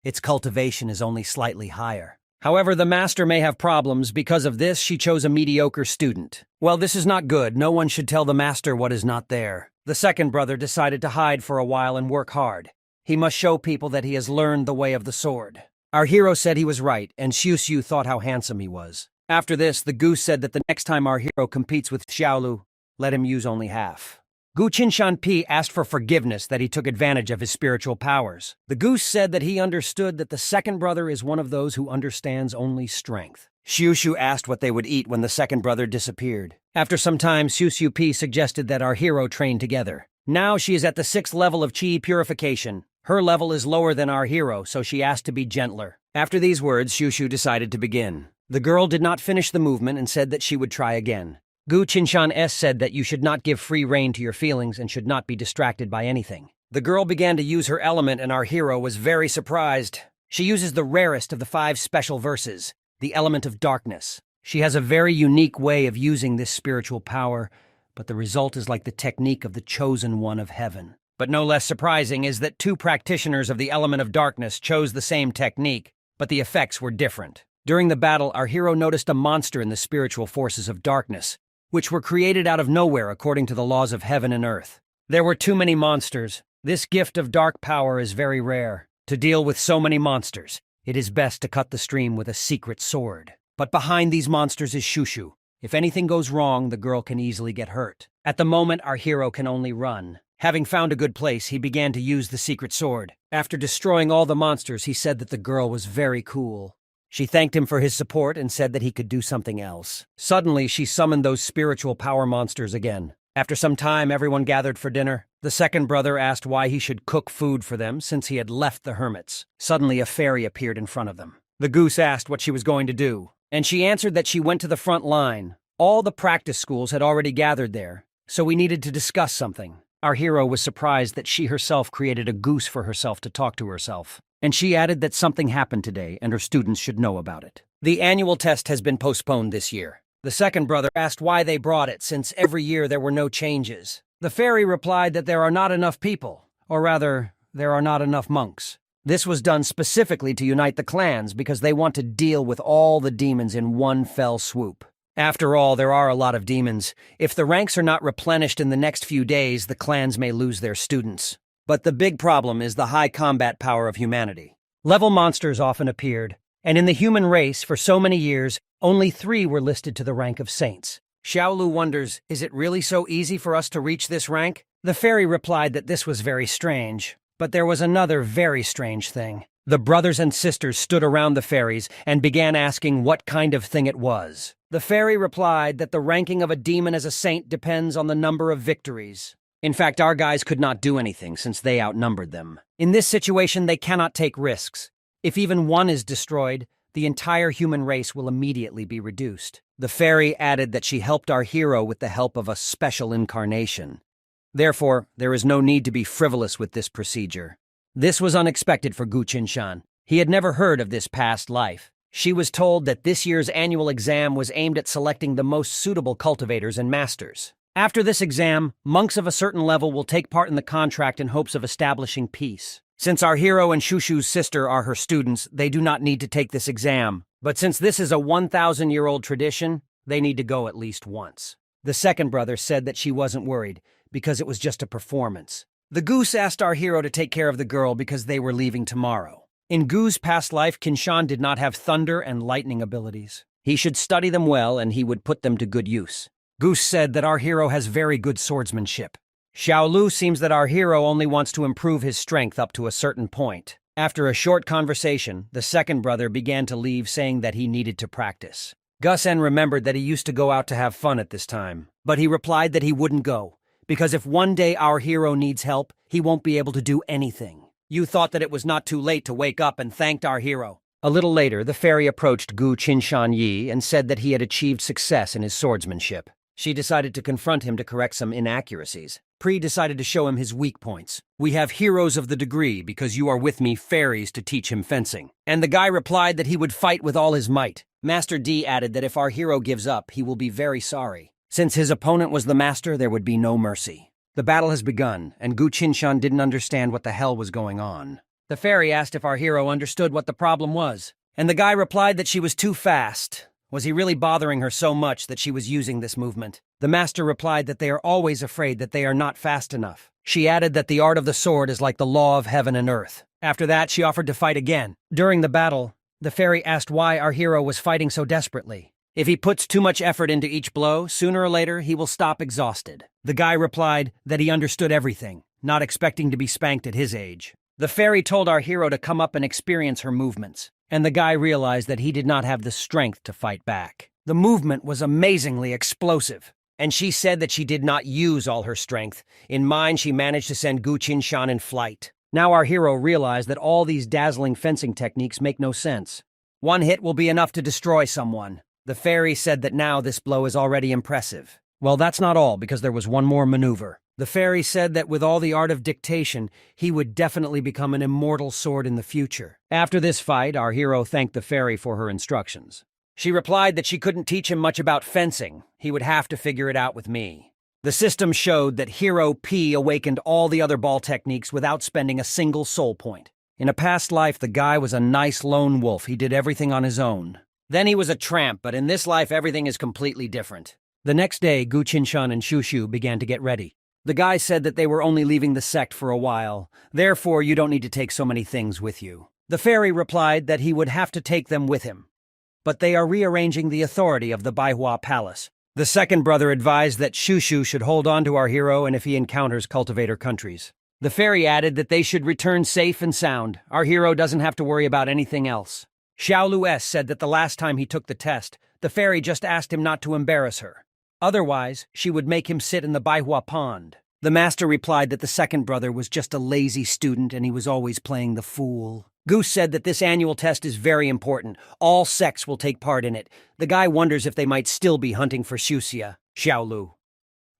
Its cultivation is only slightly higher. However, the master may have problems. Because of this, she chose a mediocre student. Well, this is not good. No one should tell the master what is not there. The second brother decided to hide for a while and work hard. He must show people that he has learned the way of the sword. Our hero said he was right, and Xiushu thought how handsome he was. After this, the goose said that the next time our hero competes with Xiaolu, let him use only half. Gu Qinshan Pi asked for forgiveness that he took advantage of his spiritual powers. The goose said that he understood that the second brother is one of those who understands only strength. Xiushu asked what they would eat when the second brother disappeared. After some time, Xiushu Pi suggested that our hero train together. Now she is at the 6th level of Qi purification. Her level is lower than our hero, so she asked to be gentler. After these words, Xiushu decided to begin. The girl did not finish the movement and said that she would try again. Gu Qinshan S said that you should not give free rein to your feelings and should not be distracted by anything. The girl began to use her element and our hero was very surprised. She uses the rarest of the 5 special verses, the element of darkness. She has a very unique way of using this spiritual power, but the result is like the technique of the chosen one of heaven. But no less surprising is that 2 practitioners of the element of darkness chose the same technique, but the effects were different. During the battle, our hero noticed a monster in the spiritual forces of darkness, which were created out of nowhere according to the laws of heaven and earth. There were too many monsters. This gift of dark power is very rare. To deal with so many monsters, it is best to cut the stream with a secret sword. But behind these monsters is Xiushu. If anything goes wrong, the girl can easily get hurt. At the moment, our hero can only run. Having found a good place, he began to use the secret sword. After destroying all the monsters, he said that the girl was very cool. She thanked him for his support and said that he could do something else. Suddenly, she summoned those spiritual power monsters again. After some time, everyone gathered for dinner. The second brother asked why he should cook food for them since he had left the hermits. Suddenly, a fairy appeared in front of them. The goose asked what she was going to do, and she answered that she went to the front line. All the practice schools had already gathered there, so we needed to discuss something. Our hero was surprised that she herself created a goose for herself to talk to herself. And she added that something happened today and her students should know about it. The annual test has been postponed this year. The second brother asked why they brought it since every year there were no changes. The fairy replied that there are not enough people, or rather, there are not enough monks. This was done specifically to unite the clans because they want to deal with all the demons in one fell swoop. After all, there are a lot of demons. If the ranks are not replenished in the next few days, the clans may lose their students. But the big problem is the high combat power of humanity. Level monsters often appeared, and in the human race, for so many years, only 3 were listed to the rank of saints. Xiaolu wonders, is it really so easy for us to reach this rank? The fairy replied that this was very strange, but there was another very strange thing. The brothers and sisters stood around the fairies and began asking what kind of thing it was. The fairy replied that the ranking of a demon as a saint depends on the number of victories. In fact, our guys could not do anything since they outnumbered them. In this situation, they cannot take risks. If even one is destroyed, the entire human race will immediately be reduced. The fairy added that she helped our hero with the help of a special incarnation. Therefore, there is no need to be frivolous with this procedure. This was unexpected for Gu Qinshan. He had never heard of this past life. She was told that this year's annual exam was aimed at selecting the most suitable cultivators and masters. After this exam, monks of a certain level will take part in the contract in hopes of establishing peace. Since our hero and Shushu's sister are her students, they do not need to take this exam. But since this is a 1,000-year-old tradition, they need to go at least once. The second brother said that she wasn't worried, because it was just a performance. The goose asked our hero to take care of the girl because they were leaving tomorrow. In Gu's past life, Qinshan did not have thunder and lightning abilities. He should study them well and he would put them to good use. Goose said that our hero has very good swordsmanship. Xiaolu seems that our hero only wants to improve his strength up to a certain point. After a short conversation, the second brother began to leave, saying that he needed to practice. Gusen remembered that he used to go out to have fun at this time, but he replied that he wouldn't go, because if one day our hero needs help, he won't be able to do anything. You thought that it was not too late to wake up and thanked our hero. A little later, the fairy approached Gu Qinshan Yi and said that he had achieved success in his swordsmanship. She decided to confront him to correct some inaccuracies. Pri decided to show him his weak points. We have heroes of the degree because you are with me fairies to teach him fencing. And the guy replied that he would fight with all his might. Master D added that if our hero gives up, he will be very sorry. Since his opponent was the master, there would be no mercy. The battle has begun, and Gu Qinshan didn't understand what the hell was going on. The fairy asked if our hero understood what the problem was, and the guy replied that she was too fast. Was he really bothering her so much that she was using this movement? The master replied that they are always afraid that they are not fast enough. She added that the art of the sword is like the law of heaven and earth. After that, she offered to fight again. During the battle, the fairy asked why our hero was fighting so desperately. If he puts too much effort into each blow, sooner or later he will stop exhausted. The guy replied that he understood everything, not expecting to be spanked at his age. The fairy told our hero to come up and experience her movements, and the guy realized that he did not have the strength to fight back. The movement was amazingly explosive, and she said that she did not use all her strength. In mind, she managed to send Gu Qinshan in flight. Now our hero realized that all these dazzling fencing techniques make no sense. One hit will be enough to destroy someone. The fairy said that now this blow is already impressive. Well, that's not all, because there was one more maneuver. The fairy said that with all the art of dictation, he would definitely become an immortal sword in the future. After this fight, our hero thanked the fairy for her instructions. She replied that she couldn't teach him much about fencing. He would have to figure it out with me. The system showed that Hero P awakened all the other ball techniques without spending a single soul point. In a past life, the guy was a nice lone wolf. He did everything on his own. Then he was a tramp, but in this life, everything is completely different. The next day, Gu Qinshan and Shushu began to get ready. The guy said that they were only leaving the sect for a while. Therefore, you don't need to take so many things with you. The fairy replied that he would have to take them with him. But they are rearranging the authority of the Baihua Palace. The second brother advised that Shushu should hold on to our hero and if he encounters cultivator countries. The fairy added that they should return safe and sound. Our hero doesn't have to worry about anything else. Xiaolu S said that the last time he took the test, the fairy just asked him not to embarrass her. Otherwise, she would make him sit in the Baihua pond. The master replied that the second brother was just a lazy student and he was always playing the fool. Goose said that this annual test is very important. All sects will take part in it. The guy wonders if they might still be hunting for Xuxia, Xiaolu.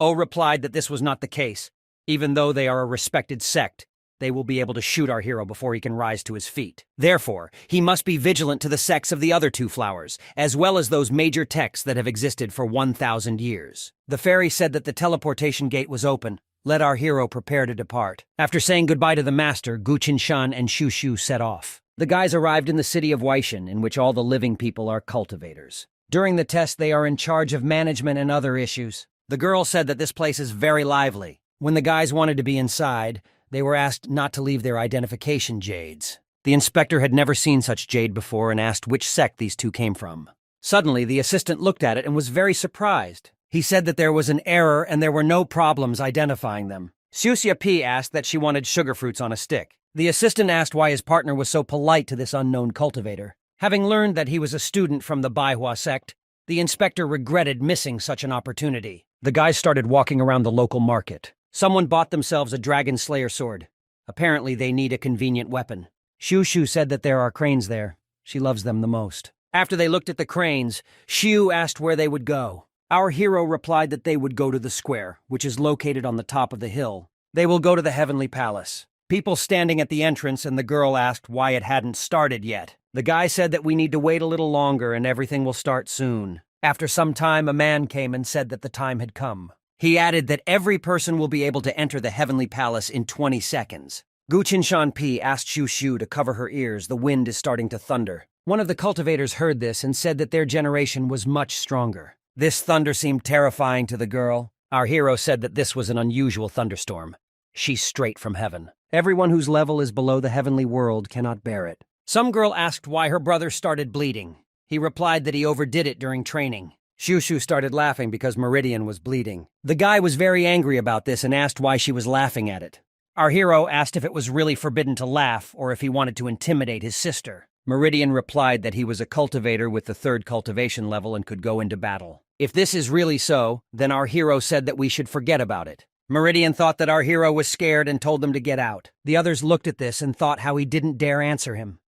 O replied that this was not the case. Even though they are a respected sect, they will be able to shoot our hero before he can rise to his feet. Therefore, he must be vigilant to the sects of the other two flowers, as well as those major texts that have existed for 1,000 years. The fairy said that the teleportation gate was open. Let our hero prepare to depart. After saying goodbye to the master, Gu Qinshan and Shushu set off. The guys arrived in the city of Weishan, in which all the living people are cultivators. During the test, they are in charge of management and other issues. The girl said that this place is very lively. When the guys wanted to be inside, they were asked not to leave their identification jades. The inspector had never seen such jade before and asked which sect these two came from. Suddenly, the assistant looked at it and was very surprised. He said that there was an error and there were no problems identifying them. Xuxia P asked that she wanted sugar fruits on a stick. The assistant asked why his partner was so polite to this unknown cultivator. Having learned that he was a student from the Baihua sect, the inspector regretted missing such an opportunity. The guys started walking around the local market. Someone bought themselves a dragon slayer sword. Apparently, they need a convenient weapon. Shushu said that there are cranes there. She loves them the most. After they looked at the cranes, Xiu asked where they would go. Our hero replied that they would go to the square, which is located on the top of the hill. They will go to the Heavenly Palace. People standing at the entrance, and the girl asked why it hadn't started yet. The guy said that we need to wait a little longer and everything will start soon. After some time, a man came and said that the time had come. He added that every person will be able to enter the Heavenly Palace in 20 seconds. Gu Qinshan asked Xiu to cover her ears. The wind is starting to thunder. One of the cultivators heard this and said that their generation was much stronger. This thunder seemed terrifying to the girl. Our hero said that this was an unusual thunderstorm. She's straight from heaven. Everyone whose level is below the heavenly world cannot bear it. Some girl asked why her brother started bleeding. He replied that he overdid it during training. Xiu started laughing because Meridian was bleeding. The guy was very angry about this and asked why she was laughing at it. Our hero asked if it was really forbidden to laugh or if he wanted to intimidate his sister. Meridian replied that he was a cultivator with the 3rd cultivation level and could go into battle. If this is really so, then our hero said that we should forget about it. Meridian thought that our hero was scared and told them to get out. The others looked at this and thought how he didn't dare answer him.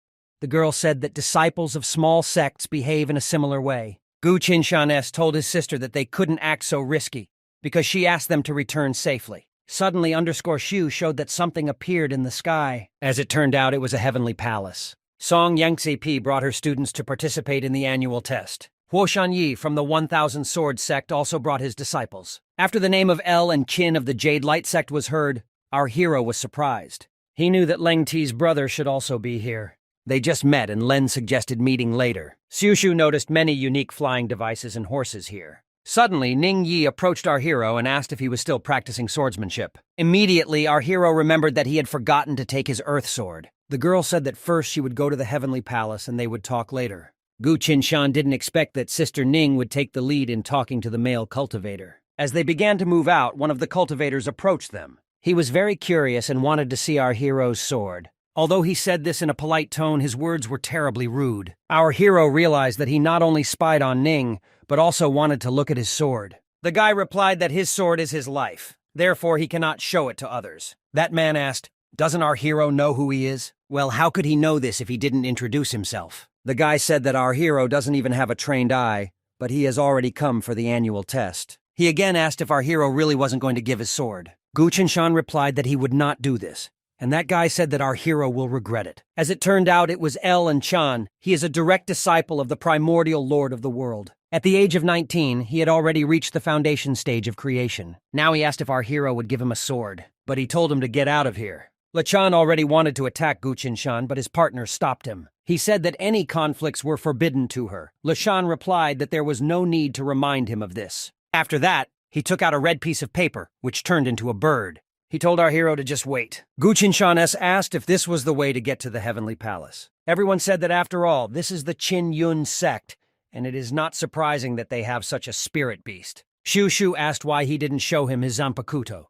The girl said that disciples of small sects behave in a similar way. Gu Qinshan told his sister that they couldn't act so risky because she asked them to return safely. Suddenly, _Xiu showed that something appeared in the sky. As it turned out, it was a heavenly palace. Song Yangtze brought her students to participate in the annual test. Huo Shanyi from the 1000 Sword sect also brought his disciples. After the name of El and Qin of the Jade Light sect was heard, our hero was surprised. He knew that Leng Ti's brother should also be here. They just met and Len suggested meeting later. Xiu noticed many unique flying devices and horses here. Suddenly, Ning Yi approached our hero and asked if he was still practicing swordsmanship. Immediately, our hero remembered that he had forgotten to take his earth sword. The girl said that first she would go to the Heavenly Palace and they would talk later. Gu Qinshan didn't expect that Sister Ning would take the lead in talking to the male cultivator. As they began to move out, one of the cultivators approached them. He was very curious and wanted to see our hero's sword. Although he said this in a polite tone, his words were terribly rude. Our hero realized that he not only spied on Ning, but also wanted to look at his sword. The guy replied that his sword is his life. Therefore, he cannot show it to others. That man asked, "Doesn't our hero know who he is?" Well, how could he know this if he didn't introduce himself? The guy said that our hero doesn't even have a trained eye, but he has already come for the annual test. He again asked if our hero really wasn't going to give his sword. Gu Qinshan replied that he would not do this, and that guy said that our hero will regret it. As it turned out, it was El and Chan. He is a direct disciple of the primordial lord of the world. At the age of 19, he had already reached the foundation stage of creation. Now he asked if our hero would give him a sword, but he told him to get out of here. Lachan already wanted to attack Gu Qinshan, but his partner stopped him. He said that any conflicts were forbidden to her. Lachan replied that there was no need to remind him of this. After that, he took out a red piece of paper, which turned into a bird. He told our hero to just wait. Gu Qinshan asked if this was the way to get to the Heavenly Palace. Everyone said that after all, this is the Qin Yun sect, and it is not surprising that they have such a spirit beast. Xiu asked why he didn't show him his Zanpakuto.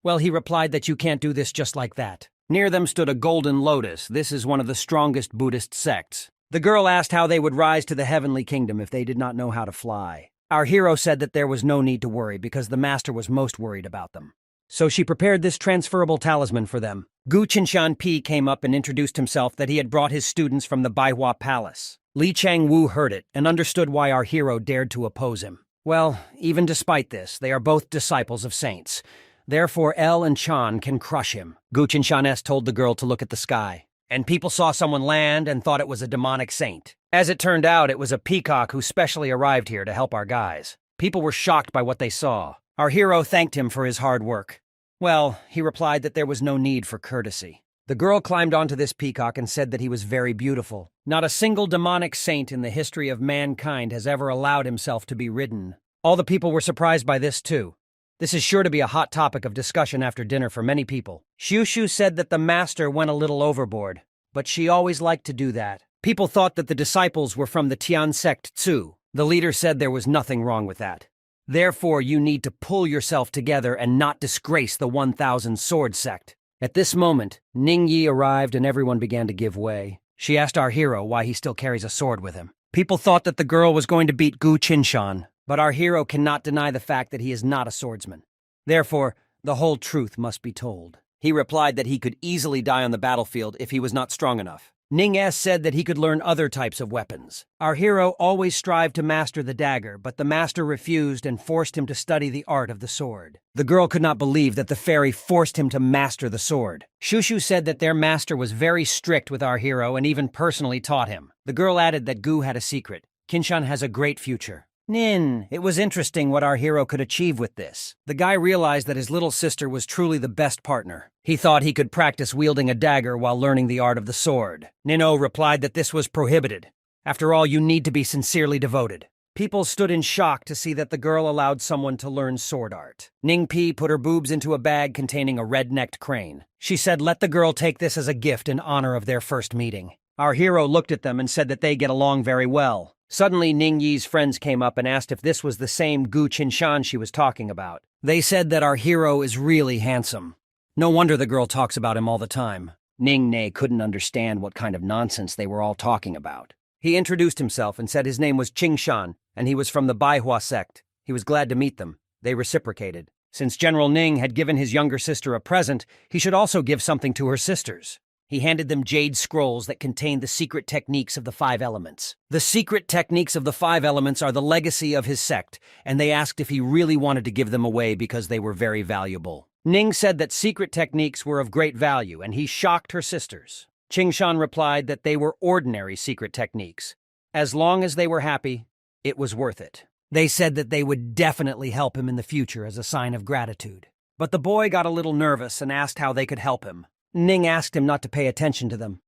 Well, he replied that you can't do this just like that. Near them stood a golden lotus. This is one of the strongest Buddhist sects. The girl asked how they would rise to the heavenly kingdom if they did not know how to fly. Our hero said that there was no need to worry because the master was most worried about them. So she prepared this transferable talisman for them. Gu Qinshan came up and introduced himself that he had brought his students from the Baihua Palace. Li Changwu heard it and understood why our hero dared to oppose him. Well, even despite this, they are both disciples of saints. Therefore, El and Chan can crush him. Gu Qinshan told the girl to look at the sky. And people saw someone land and thought it was a demonic saint. As it turned out, it was a peacock who specially arrived here to help our guys. People were shocked by what they saw. Our hero thanked him for his hard work. Well, he replied that there was no need for courtesy. The girl climbed onto this peacock and said that he was very beautiful. Not a single demonic saint in the history of mankind has ever allowed himself to be ridden. All the people were surprised by this, too. This is sure to be a hot topic of discussion after dinner for many people. Xiu said that the master went a little overboard, but she always liked to do that. People thought that the disciples were from the Tian sect too. The leader said there was nothing wrong with that. Therefore, you need to pull yourself together and not disgrace the 1000 Sword sect. At this moment, Ning Yi arrived and everyone began to give way. She asked our hero why he still carries a sword with him. People thought that the girl was going to beat Gu Qinshan, but our hero cannot deny the fact that he is not a swordsman. Therefore, the whole truth must be told. He replied that he could easily die on the battlefield if he was not strong enough. Ning S said that he could learn other types of weapons. Our hero always strived to master the dagger, but the master refused and forced him to study the art of the sword. The girl could not believe that the fairy forced him to master the sword. Shushu said that their master was very strict with our hero and even personally taught him. The girl added that Gu had a secret. Kinshan has a great future. Nin, it was interesting what our hero could achieve with this. The guy realized that his little sister was truly the best partner. He thought he could practice wielding a dagger while learning the art of the sword. Nino replied that this was prohibited. After all, you need to be sincerely devoted. People stood in shock to see that the girl allowed someone to learn sword art. Ning Pi put her boobs into a bag containing a red-necked crane. She said, "Let the girl take this as a gift in honor of their first meeting." Our hero looked at them and said that they get along very well. Suddenly, Ning Yi's friends came up and asked if this was the same Gu Qinshan she was talking about. They said that our hero is really handsome. No wonder the girl talks about him all the time. Ning Ne couldn't understand what kind of nonsense they were all talking about. He introduced himself and said his name was Qingshan, and he was from the Baihua sect. He was glad to meet them. They reciprocated. Since General Ning had given his younger sister a present, he should also give something to her sisters. He handed them jade scrolls that contained the secret techniques of the 5 elements. The secret techniques of the 5 elements are the legacy of his sect, and they asked if he really wanted to give them away because they were very valuable. Ning said that secret techniques were of great value, and he shocked her sisters. Qingshan replied that they were ordinary secret techniques. As long as they were happy, it was worth it. They said that they would definitely help him in the future as a sign of gratitude. But the boy got a little nervous and asked how they could help him. Ning asked him not to pay attention to them.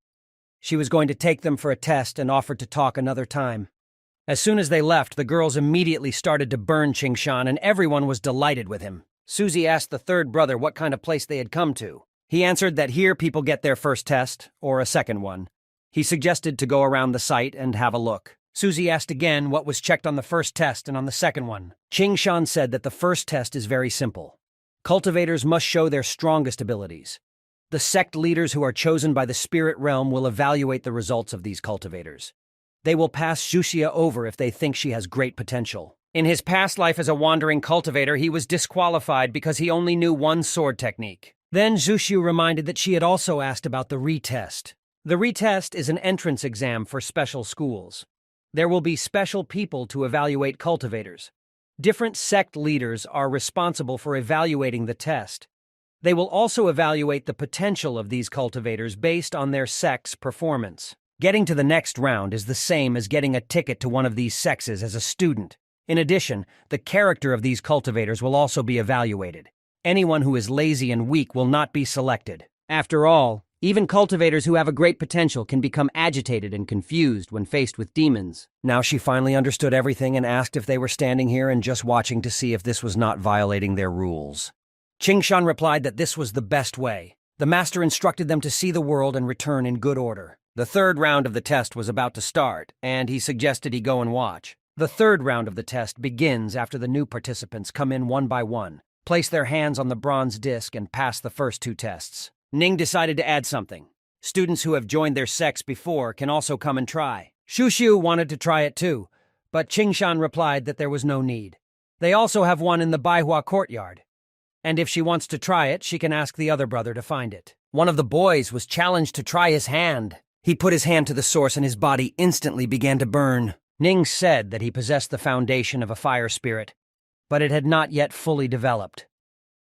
She was going to take them for a test and offered to talk another time. As soon as they left, the girls immediately started to burn Qingshan, and everyone was delighted with him. Susie asked the third brother what kind of place they had come to. He answered that here people get their first test, or a second one. He suggested to go around the site and have a look. Susie asked again what was checked on the first test and on the second one. Qingshan said that the first test is very simple. Cultivators must show their strongest abilities. The sect leaders who are chosen by the spirit realm will evaluate the results of these cultivators. They will pass Xuxia over if they think she has great potential. In his past life as a wandering cultivator, he was disqualified because he only knew one sword technique. Then Xuxiu reminded that she had also asked about the retest. The retest is an entrance exam for special schools. There will be special people to evaluate cultivators. Different sect leaders are responsible for evaluating the test. They will also evaluate the potential of these cultivators based on their sect's performance. Getting to the next round is the same as getting a ticket to one of these sexes as a student. In addition, the character of these cultivators will also be evaluated. Anyone who is lazy and weak will not be selected. After all, even cultivators who have a great potential can become agitated and confused when faced with demons. Now she finally understood everything and asked if they were standing here and just watching to see if this was not violating their rules. Qingshan replied that this was the best way. The master instructed them to see the world and return in good order. The third round of the test was about to start, and he suggested he go and watch. The third round of the test begins after the new participants come in one by one, place their hands on the bronze disc, and pass the first 2 tests. Ning decided to add something. Students who have joined their sects before can also come and try. Xuxiu wanted to try it too, but Qingshan replied that there was no need. They also have one in the Baihua courtyard. And if she wants to try it, she can ask the other brother to find it. One of the boys was challenged to try his hand. He put his hand to the source and his body instantly began to burn. Ning said that he possessed the foundation of a fire spirit, but it had not yet fully developed.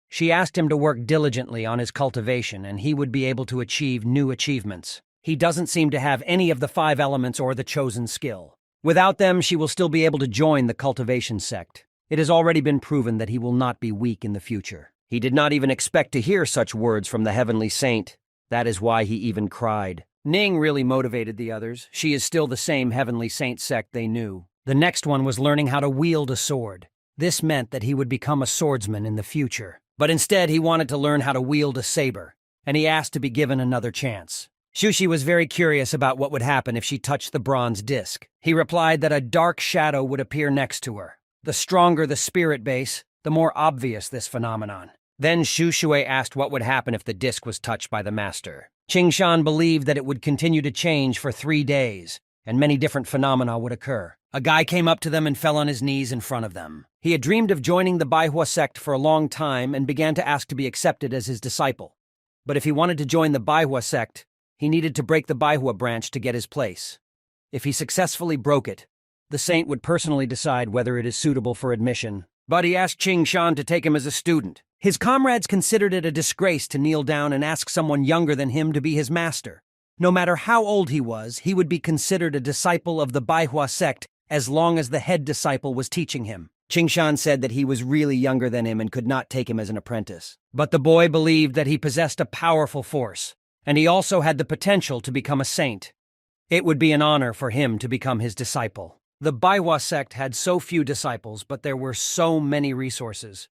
She asked him to work diligently on his cultivation and he would be able to achieve new achievements. He doesn't seem to have any of the 5 elements or the chosen skill. Without them, she will still be able to join the cultivation sect. It has already been proven that he will not be weak in the future. He did not even expect to hear such words from the heavenly saint. That is why he even cried. Ning really motivated the others. She is still the same heavenly saint sect they knew. The next one was learning how to wield a sword. This meant that he would become a swordsman in the future. But instead, he wanted to learn how to wield a saber, and he asked to be given another chance. Xuxi was very curious about what would happen if she touched the bronze disc. He replied that a dark shadow would appear next to her. The stronger the spirit base, the more obvious this phenomenon. Then Xu Shui asked what would happen if the disc was touched by the master. Qingshan believed that it would continue to change for 3 days, and many different phenomena would occur. A guy came up to them and fell on his knees in front of them. He had dreamed of joining the Baihua sect for a long time and began to ask to be accepted as his disciple. But if he wanted to join the Baihua sect, He needed to break the Baihua branch to get his place. If he successfully broke it, the saint would personally decide whether it is suitable for admission. But he asked Qing Shan to take him as a student. His comrades considered it a disgrace to kneel down and ask someone younger than him to be his master. No matter how old he was, he would be considered a disciple of the Baihua sect as long as the head disciple was teaching him. Qing Shan said that he was really younger than him and could not take him as an apprentice. But the boy believed that he possessed a powerful force, and he also had the potential to become a saint. It would be an honor for him to become his disciple. The Baihua sect had so few disciples, but there were so many resources.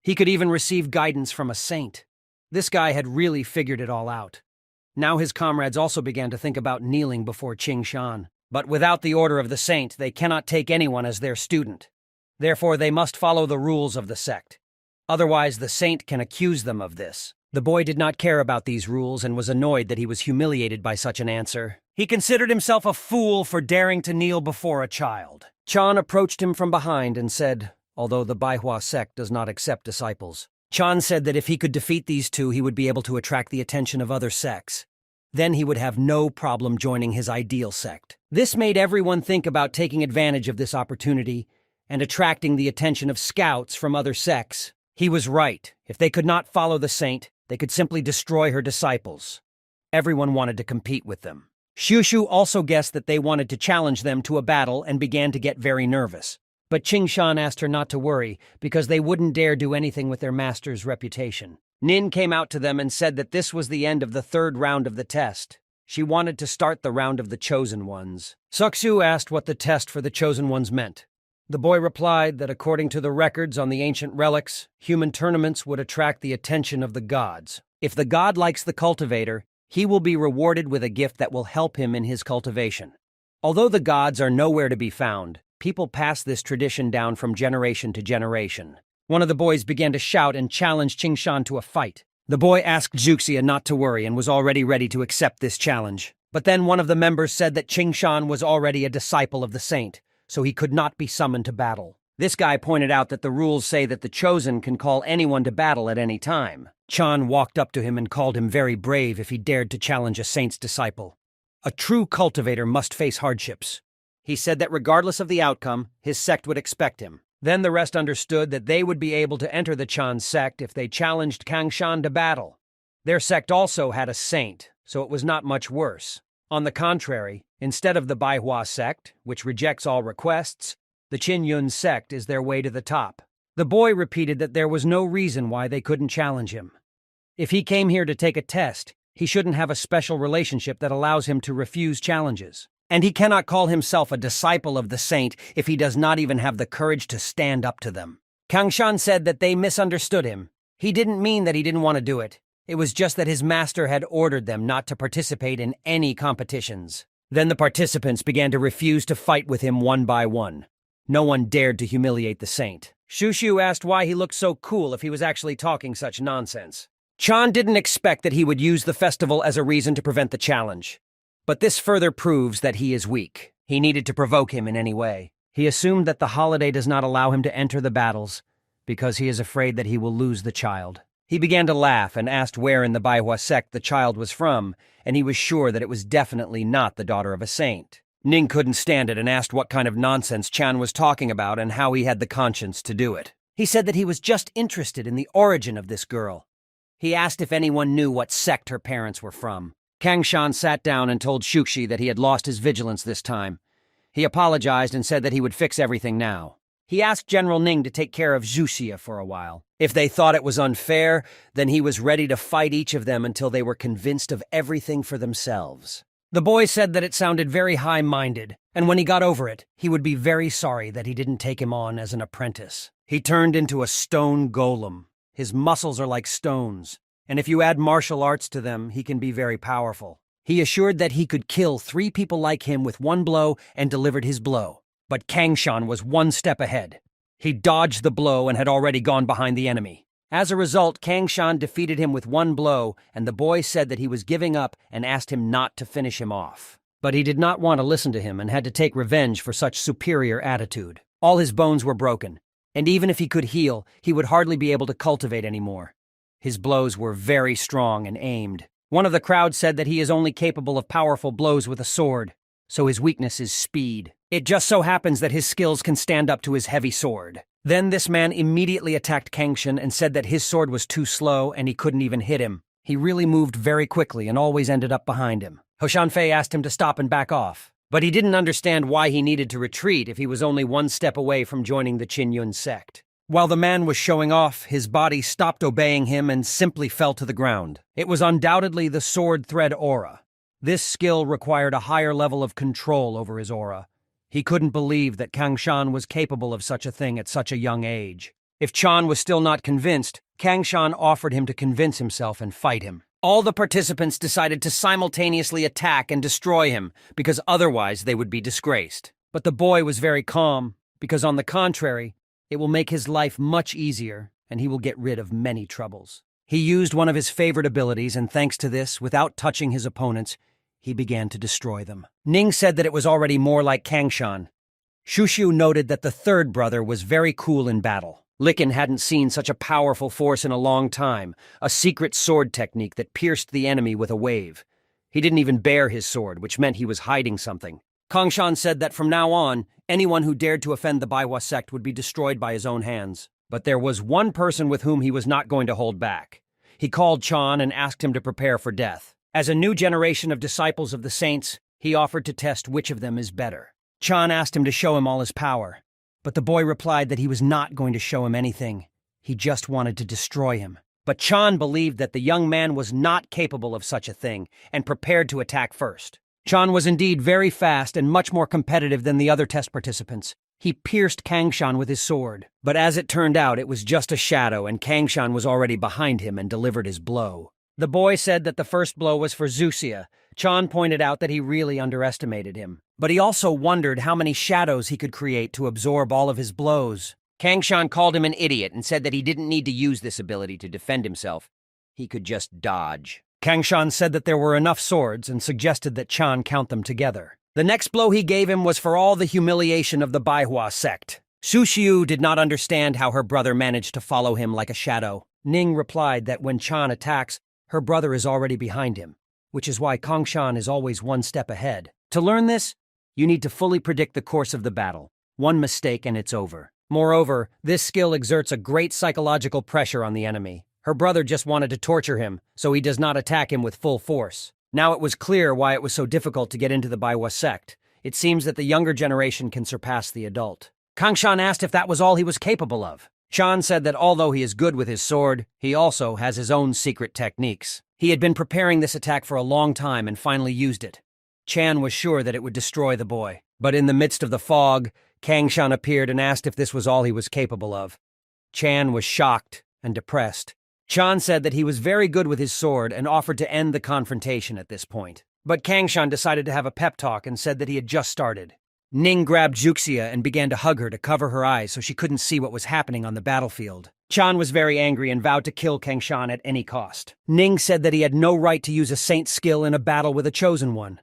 He could even receive guidance from a saint. This guy had really figured it all out. Now his comrades also began to think about kneeling before Qing Shan. But without the order of the saint, they cannot take anyone as their student. Therefore, they must follow the rules of the sect. Otherwise, the saint can accuse them of this. The boy did not care about these rules and was annoyed that he was humiliated by such an answer. He considered himself a fool for daring to kneel before a child. Chan approached him from behind and said, although the Baihua sect does not accept disciples, Chan said that if he could defeat these two, he would be able to attract the attention of other sects. Then he would have no problem joining his ideal sect. This made everyone think about taking advantage of this opportunity and attracting the attention of scouts from other sects. He was right. If they could not follow the saint, they could simply destroy her disciples. Everyone wanted to compete with them. Shushu also guessed that they wanted to challenge them to a battle and began to get very nervous. But Qing Shan asked her not to worry, because they wouldn't dare do anything with their master's reputation. Nin came out to them and said that this was the end of the third round of the test. She wanted to start the round of the Chosen Ones. Suxu asked what the test for the Chosen Ones meant. The boy replied that according to the records on the ancient relics, human tournaments would attract the attention of the gods. If the god likes the cultivator, he will be rewarded with a gift that will help him in his cultivation. Although the gods are nowhere to be found, people pass this tradition down from generation to generation. One of the boys began to shout and challenge Qing Shan to a fight. The boy asked Zhuxia not to worry and was already ready to accept this challenge. But then one of the members said that Qing Shan was already a disciple of the saint, so he could not be summoned to battle. This guy pointed out that the rules say that the Chosen can call anyone to battle at any time. Chan walked up to him and called him very brave if he dared to challenge a saint's disciple. A true cultivator must face hardships. He said that regardless of the outcome, his sect would expect him. Then the rest understood that they would be able to enter the Chan sect if they challenged Kangshan to battle. Their sect also had a saint, so it was not much worse. On the contrary, instead of the Baihua sect, which rejects all requests, the Qin Yun sect is their way to the top. The boy repeated that there was no reason why they couldn't challenge him. If he came here to take a test, he shouldn't have a special relationship that allows him to refuse challenges. And he cannot call himself a disciple of the saint if he does not even have the courage to stand up to them. Kangshan said that they misunderstood him. He didn't mean that he didn't want to do it. It was just that his master had ordered them not to participate in any competitions. Then the participants began to refuse to fight with him one by one. No one dared to humiliate the saint. Shushu asked why he looked so cool if he was actually talking such nonsense. Chan didn't expect that he would use the festival as a reason to prevent the challenge. But this further proves that he is weak. He needed to provoke him in any way. He assumed that the holiday does not allow him to enter the battles because he is afraid that he will lose the child. He began to laugh and asked where in the Baihua sect the child was from, and he was sure that it was definitely not the daughter of a saint. Ning couldn't stand it and asked what kind of nonsense Chan was talking about and how he had the conscience to do it. He said that he was just interested in the origin of this girl. He asked if anyone knew what sect her parents were from. Kangshan sat down and told Shuxi that he had lost his vigilance this time. He apologized and said that he would fix everything now. He asked General Ning to take care of Zhuxia for a while. If they thought it was unfair, then he was ready to fight each of them until they were convinced of everything for themselves. The boy said that it sounded very high-minded, and when he got over it, he would be very sorry that he didn't take him on as an apprentice. He turned into a stone golem. His muscles are like stones, and if you add martial arts to them, he can be very powerful. He assured that he could kill 3 people like him with one blow and delivered his blow. But Kangshan was one step ahead. He dodged the blow and had already gone behind the enemy. As a result, Kangshan defeated him with one blow, and the boy said that he was giving up and asked him not to finish him off. But he did not want to listen to him and had to take revenge for such superior attitude. All his bones were broken, and even if he could heal, he would hardly be able to cultivate anymore. His blows were very strong and aimed. One of the crowd said that he is only capable of powerful blows with a sword, so his weakness is speed. It just so happens that his skills can stand up to his heavy sword. Then this man immediately attacked Kangshan and said that his sword was too slow and he couldn't even hit him. He really moved very quickly and always ended up behind him. He Shanfei asked him to stop and back off, but he didn't understand why he needed to retreat if he was only one step away from joining the Qin Yun sect. While the man was showing off, his body stopped obeying him and simply fell to the ground. It was undoubtedly the sword thread aura. This skill required a higher level of control over his aura. He couldn't believe that Kangshan was capable of such a thing at such a young age. If Chan was still not convinced, Kangshan offered him to convince himself and fight him. All the participants decided to simultaneously attack and destroy him, because otherwise they would be disgraced. But the boy was very calm, because on the contrary, it will make his life much easier, and he will get rid of many troubles. He used one of his favorite abilities, and thanks to this, without touching his opponents, he began to destroy them. Ning said that it was already more like Kangshan. Shushu noted that the third brother was very cool in battle. Licken hadn't seen such a powerful force in a long time, a secret sword technique that pierced the enemy with a wave. He didn't even bare his sword, which meant he was hiding something. Kangshan said that from now on, anyone who dared to offend the Baihua sect would be destroyed by his own hands. But there was one person with whom he was not going to hold back. He called Chan and asked him to prepare for death. As a new generation of disciples of the saints, he offered to test which of them is better. Chan asked him to show him all his power, but the boy replied that he was not going to show him anything. He just wanted to destroy him. But Chan believed that the young man was not capable of such a thing and prepared to attack first. Chan was indeed very fast and much more competitive than the other test participants. He pierced Kangshan with his sword, but as it turned out, it was just a shadow and Kangshan was already behind him and delivered his blow. The boy said that the first blow was for Zuxia. Chan pointed out that he really underestimated him, but he also wondered how many shadows he could create to absorb all of his blows. Kangshan called him an idiot and said that he didn't need to use this ability to defend himself. He could just dodge. Kangshan said that there were enough swords and suggested that Chan count them together. The next blow he gave him was for all the humiliation of the Baihua sect. Sushiu did not understand how her brother managed to follow him like a shadow. Ning replied that when Chan attacks, her brother is already behind him, which is why Kangshan is always one step ahead. To learn this, you need to fully predict the course of the battle. One mistake and it's over. Moreover, this skill exerts a great psychological pressure on the enemy. Her brother just wanted to torture him, so he does not attack him with full force. Now it was clear why it was so difficult to get into the Baihua sect. It seems that the younger generation can surpass the adult. Kangshan asked if that was all he was capable of. Chan said that although he is good with his sword, he also has his own secret techniques. He had been preparing this attack for a long time and finally used it. Chan was sure that it would destroy the boy. But in the midst of the fog, Kangshan appeared and asked if this was all he was capable of. Chan was shocked and depressed. Chan said that he was very good with his sword and offered to end the confrontation at this point. But Kangshan decided to have a pep talk and said that he had just started. Ning grabbed Zuxia and began to hug her to cover her eyes so she couldn't see what was happening on the battlefield. Chan was very angry and vowed to kill Kangshan at any cost. Ning said that he had no right to use a saint's skill in a battle with a chosen one.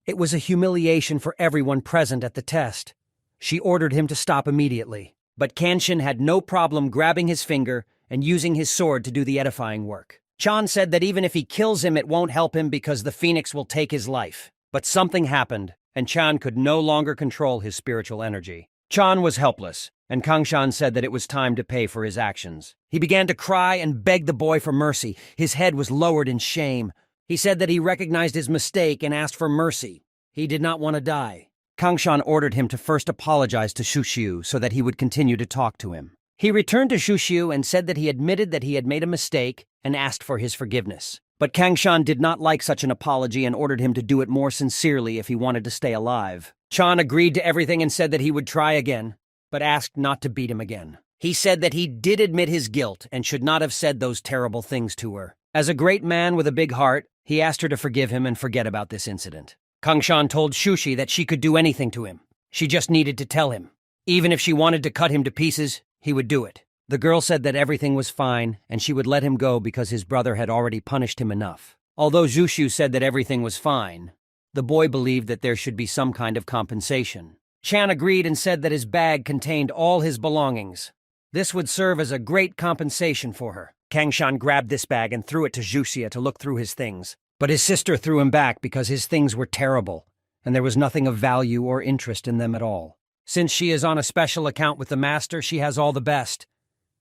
It was a humiliation for everyone present at the test. She ordered him to stop immediately. But Kangshan had no problem grabbing his finger and using his sword to do the edifying work. Chan said that even if he kills him, it won't help him because the phoenix will take his life. But something happened, and Chan could no longer control his spiritual energy. Chan was helpless, and Kangshan said that it was time to pay for his actions. He began to cry and beg the boy for mercy. His head was lowered in shame. He said that he recognized his mistake and asked for mercy. He did not want to die. Kangshan ordered him to first apologize to Shushiu so that he would continue to talk to him. He returned to Shushiu and said that he admitted that he had made a mistake and asked for his forgiveness. But Kangshan did not like such an apology and ordered him to do it more sincerely if he wanted to stay alive. Chan agreed to everything and said that he would try again, but asked not to beat him again. He said that he did admit his guilt and should not have said those terrible things to her. As a great man with a big heart, he asked her to forgive him and forget about this incident. Kangshan told Shushi that she could do anything to him. She just needed to tell him. Even if she wanted to cut him to pieces, he would do it. The girl said that everything was fine and she would let him go because his brother had already punished him enough. Although Zhushu said that everything was fine, the boy believed that there should be some kind of compensation. Chan agreed and said that his bag contained all his belongings. This would serve as a great compensation for her. Kangshan grabbed this bag and threw it to Zhuxia to look through his things. But his sister threw him back because his things were terrible, and there was nothing of value or interest in them at all. Since she is on a special account with the master, she has all the best.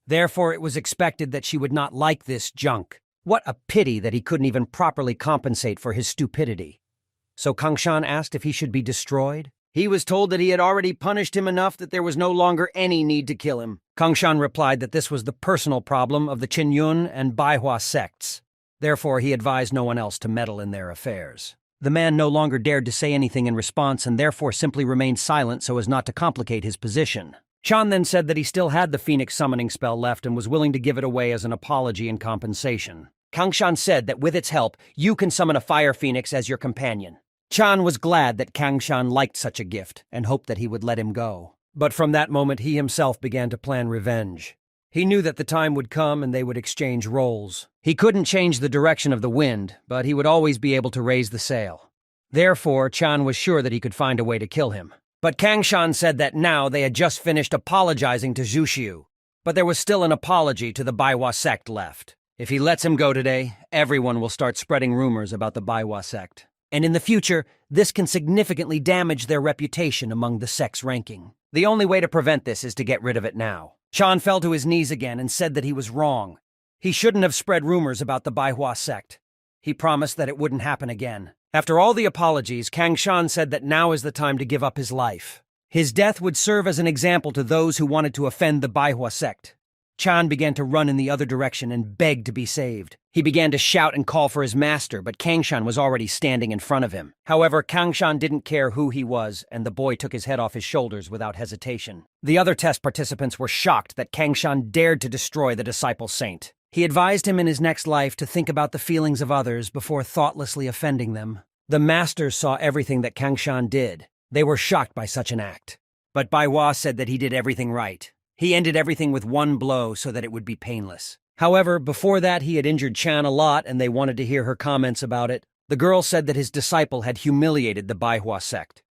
Therefore, it was expected that she would not like this junk. What a pity that he couldn't even properly compensate for his stupidity. So Kangshan asked if he should be destroyed. He was told that he had already punished him enough that there was no longer any need to kill him. Kangshan replied that this was the personal problem of the Qinyun and Baihua sects. Therefore, he advised no one else to meddle in their affairs. The man no longer dared to say anything in response and therefore simply remained silent so as not to complicate his position. Chan then said that he still had the Phoenix summoning spell left and was willing to give it away as an apology and compensation. Kangshan said that with its help, you can summon a fire phoenix as your companion. Chan was glad that Kangshan liked such a gift and hoped that he would let him go. But from that moment, he himself began to plan revenge. He knew that the time would come and they would exchange roles. He couldn't change the direction of the wind, but he would always be able to raise the sail. Therefore, Chan was sure that he could find a way to kill him. But Kangshan said that now they had just finished apologizing to Zhu Xiu, but there was still an apology to the Baihua sect left. If he lets him go today, everyone will start spreading rumors about the Baihua sect. And in the future, this can significantly damage their reputation among the sect's ranking. The only way to prevent this is to get rid of it now. Chan fell to his knees again and said that he was wrong. He shouldn't have spread rumors about the Baihua sect. He promised that it wouldn't happen again. After all the apologies, Kangshan said that now is the time to give up his life. His death would serve as an example to those who wanted to offend the Baihua sect. Chan began to run in the other direction and begged to be saved. He began to shout and call for his master, but Kangshan was already standing in front of him. However, Kangshan didn't care who he was, and the boy took his head off his shoulders without hesitation. The other test participants were shocked that Kangshan dared to destroy the disciple saint. He advised him in his next life to think about the feelings of others before thoughtlessly offending them. The masters saw everything that Kangshan did. They were shocked by such an act. But Baihua said that he did everything right. He ended everything with one blow so that it would be painless. However, before that he had injured Chan a lot and they wanted to hear her comments about it. The girl said that his disciple had humiliated the Baihua sect.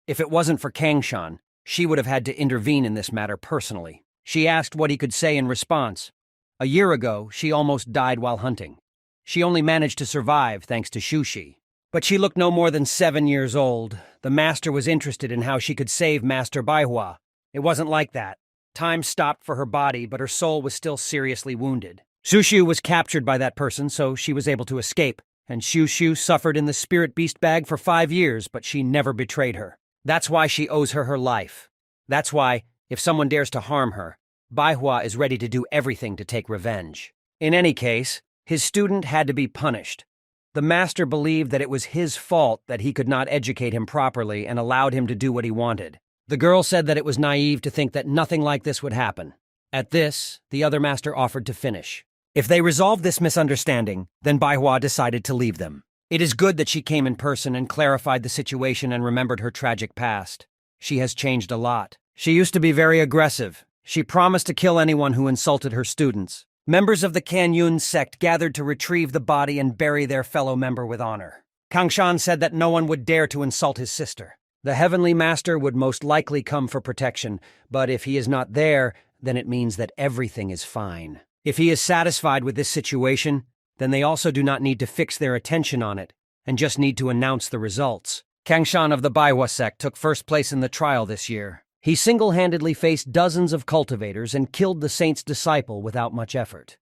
If it wasn't for Kangshan, she would have had to intervene in this matter personally. She asked what he could say in response. A year ago, she almost died while hunting. She only managed to survive thanks to Shushi. But she looked no more than 7 years old. The master was interested in how she could save Master Baihua. It wasn't like that. Time stopped for her body, but her soul was still seriously wounded. Shushu was captured by that person, so she was able to escape, and Shushu suffered in the spirit beast bag for 5 years, but she never betrayed her. That's why she owes her life. That's why, if someone dares to harm her, Baihua is ready to do everything to take revenge. In any case, his student had to be punished. The master believed that it was his fault that he could not educate him properly and allowed him to do what he wanted. The girl said that it was naive to think that nothing like this would happen. At this, the other master offered to finish. If they resolved this misunderstanding, then Baihua decided to leave them. It is good that she came in person and clarified the situation and remembered her tragic past. She has changed a lot. She used to be very aggressive. She promised to kill anyone who insulted her students. Members of the Qinyun sect gathered to retrieve the body and bury their fellow member with honor. Kangshan said that no one would dare to insult his sister. The Heavenly Master would most likely come for protection, but if he is not there, then it means that everything is fine. If he is satisfied with this situation, then they also do not need to fix their attention on it, and just need to announce the results. Kangshan of the Baihua sect took first place in the trial this year. He single-handedly faced dozens of cultivators and killed the saint's disciple without much effort.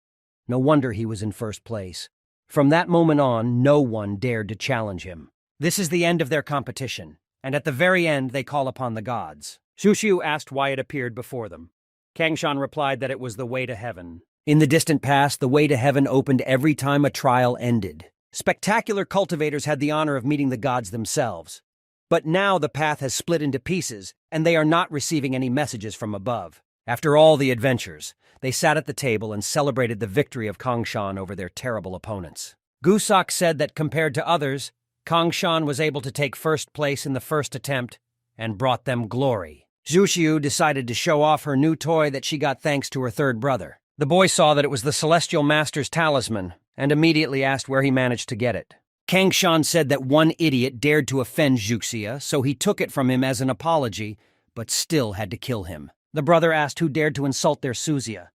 No wonder he was in first place. From that moment on, no one dared to challenge him. This is the end of their competition, and at the very end they call upon the gods. Shushu asked why it appeared before them. Kangshan replied that it was the way to heaven. In the distant past, the way to heaven opened every time a trial ended. Spectacular cultivators had the honor of meeting the gods themselves. But now the path has split into pieces, and they are not receiving any messages from above. After all the adventures, they sat at the table and celebrated the victory of Kangshan over their terrible opponents. Gusak said that compared to others, Kangshan was able to take first place in the first attempt and brought them glory. Zhuxiu decided to show off her new toy that she got thanks to her third brother. The boy saw that it was the Celestial Master's talisman and immediately asked where he managed to get it. Kangshan said that one idiot dared to offend Zhuxia, so he took it from him as an apology, but still had to kill him. The brother asked who dared to insult their Suzia.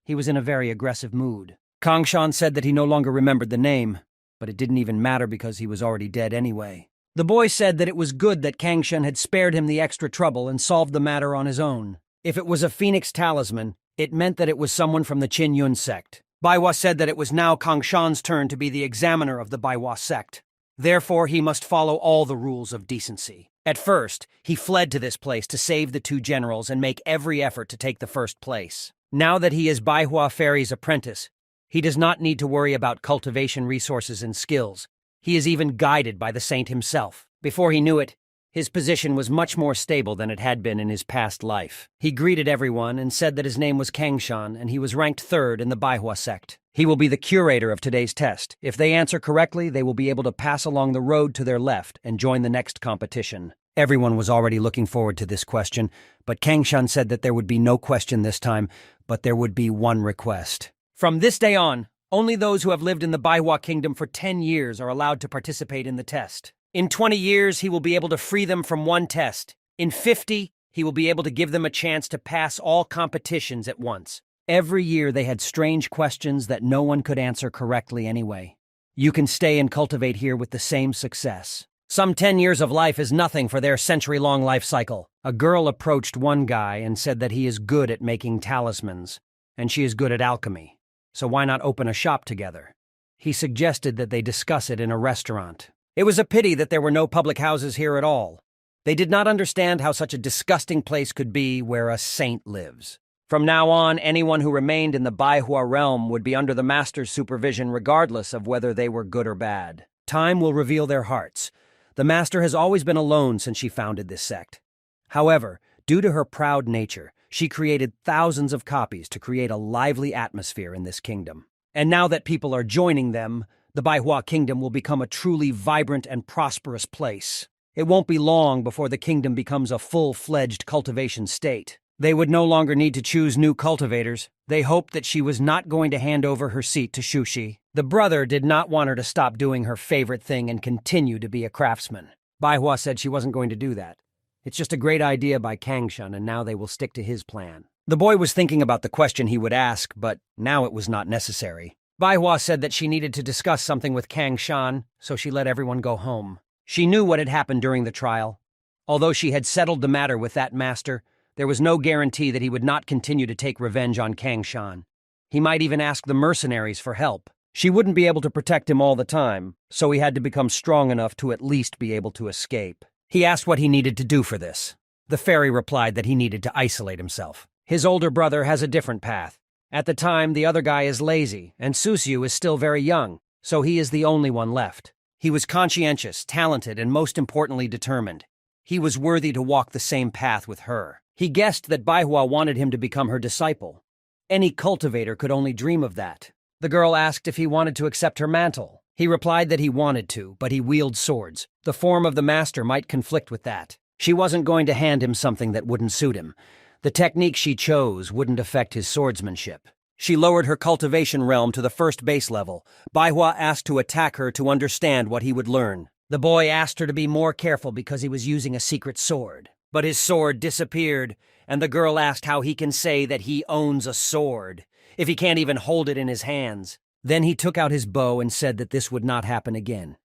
He was in a very aggressive mood. Kangshan said that he no longer remembered the name, but it didn't even matter because he was already dead anyway. The boy said that it was good that Kangshun had spared him the extra trouble and solved the matter on his own. If it was a phoenix talisman, it meant that it was someone from the Qin Yun sect. Baihua said that it was now Kangshan's turn to be the examiner of the Baihua sect. Therefore, he must follow all the rules of decency. At first, he fled to this place to save the two generals and make every effort to take the first place. Now that he is Baihua Fairy's apprentice, he does not need to worry about cultivation resources and skills. He is even guided by the saint himself. Before he knew it, his position was much more stable than it had been in his past life. He greeted everyone and said that his name was Kangshan and he was ranked third in the Baihua sect. He will be the curator of today's test. If they answer correctly, they will be able to pass along the road to their left and join the next competition. Everyone was already looking forward to this question, but Kangshan said that there would be no question this time, but there would be one request. From this day on, only those who have lived in the Baihua Kingdom for 10 years are allowed to participate in the test. In 20 years, he will be able to free them from one test. In 50, he will be able to give them a chance to pass all competitions at once. Every year, they had strange questions that no one could answer correctly anyway. You can stay and cultivate here with the same success. Some 10 years of life is nothing for their century-long life cycle. A girl approached one guy and said that he is good at making talismans, and she is good at alchemy. So why not open a shop together? He suggested that they discuss it in a restaurant. It was a pity that there were no public houses here at all. They did not understand how such a disgusting place could be where a saint lives. From now on, anyone who remained in the Baihua realm would be under the master's supervision regardless of whether they were good or bad. Time will reveal their hearts. The master has always been alone since she founded this sect. However, due to her proud nature, she created thousands of copies to create a lively atmosphere in this kingdom. And now that people are joining them, the Baihua Kingdom will become a truly vibrant and prosperous place. It won't be long before the kingdom becomes a full-fledged cultivation state. They would no longer need to choose new cultivators. They hoped that she was not going to hand over her seat to Shushi. The brother did not want her to stop doing her favorite thing and continue to be a craftsman. Baihua said she wasn't going to do that. It's just a great idea by Kangshun, and now they will stick to his plan. The boy was thinking about the question he would ask, but now it was not necessary. Baihua said that she needed to discuss something with Kangshan, so she let everyone go home. She knew what had happened during the trial. Although she had settled the matter with that master, there was no guarantee that he would not continue to take revenge on Kangshan. He might even ask the mercenaries for help. She wouldn't be able to protect him all the time, so he had to become strong enough to at least be able to escape. He asked what he needed to do for this. The fairy replied that he needed to isolate himself. His older brother has a different path. At the time, the other guy is lazy, and Susiu is still very young, so he is the only one left. He was conscientious, talented, and most importantly determined. He was worthy to walk the same path with her. He guessed that Baihua wanted him to become her disciple. Any cultivator could only dream of that. The girl asked if he wanted to accept her mantle. He replied that he wanted to, but he wielded swords. The form of the master might conflict with that. She wasn't going to hand him something that wouldn't suit him. The technique she chose wouldn't affect his swordsmanship. She lowered her cultivation realm to the first base level. Baihua asked to attack her to understand what he would learn. The boy asked her to be more careful because he was using a secret sword. But his sword disappeared, and the girl asked how he can say that he owns a sword if he can't even hold it in his hands. Then he took out his bow and said that this would not happen again.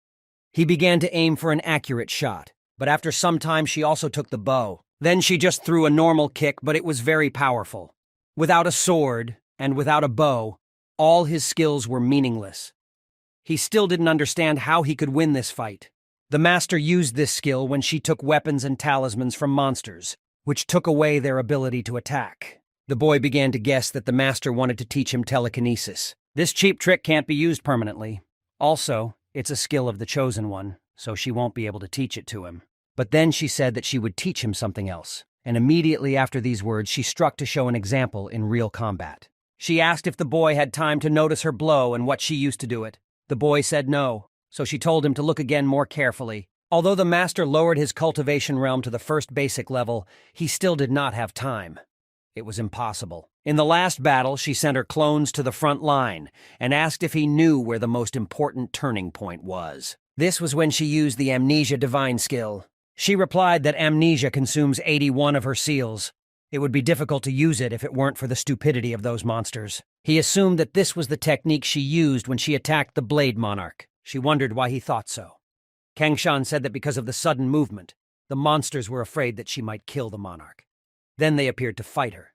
He began to aim for an accurate shot, but after some time she also took the bow. Then she just threw a normal kick, but it was very powerful. Without a sword, and without a bow, all his skills were meaningless. He still didn't understand how he could win this fight. The master used this skill when she took weapons and talismans from monsters, which took away their ability to attack. The boy began to guess that the master wanted to teach him telekinesis. This cheap trick can't be used permanently. Also, it's a skill of the Chosen One, so she won't be able to teach it to him. But then she said that she would teach him something else, and immediately after these words she struck to show an example in real combat. She asked if the boy had time to notice her blow and what she used to do it. The boy said no, so she told him to look again more carefully. Although the master lowered his cultivation realm to the first basic level, he still did not have time. It was impossible. In the last battle, she sent her clones to the front line and asked if he knew where the most important turning point was. This was when she used the Amnesia Divine skill. She replied that amnesia consumes 81 of her seals. It would be difficult to use it if it weren't for the stupidity of those monsters. He assumed that this was the technique she used when she attacked the Blade Monarch. She wondered why he thought so. Kangshan said that because of the sudden movement, the monsters were afraid that she might kill the monarch. Then they appeared to fight her,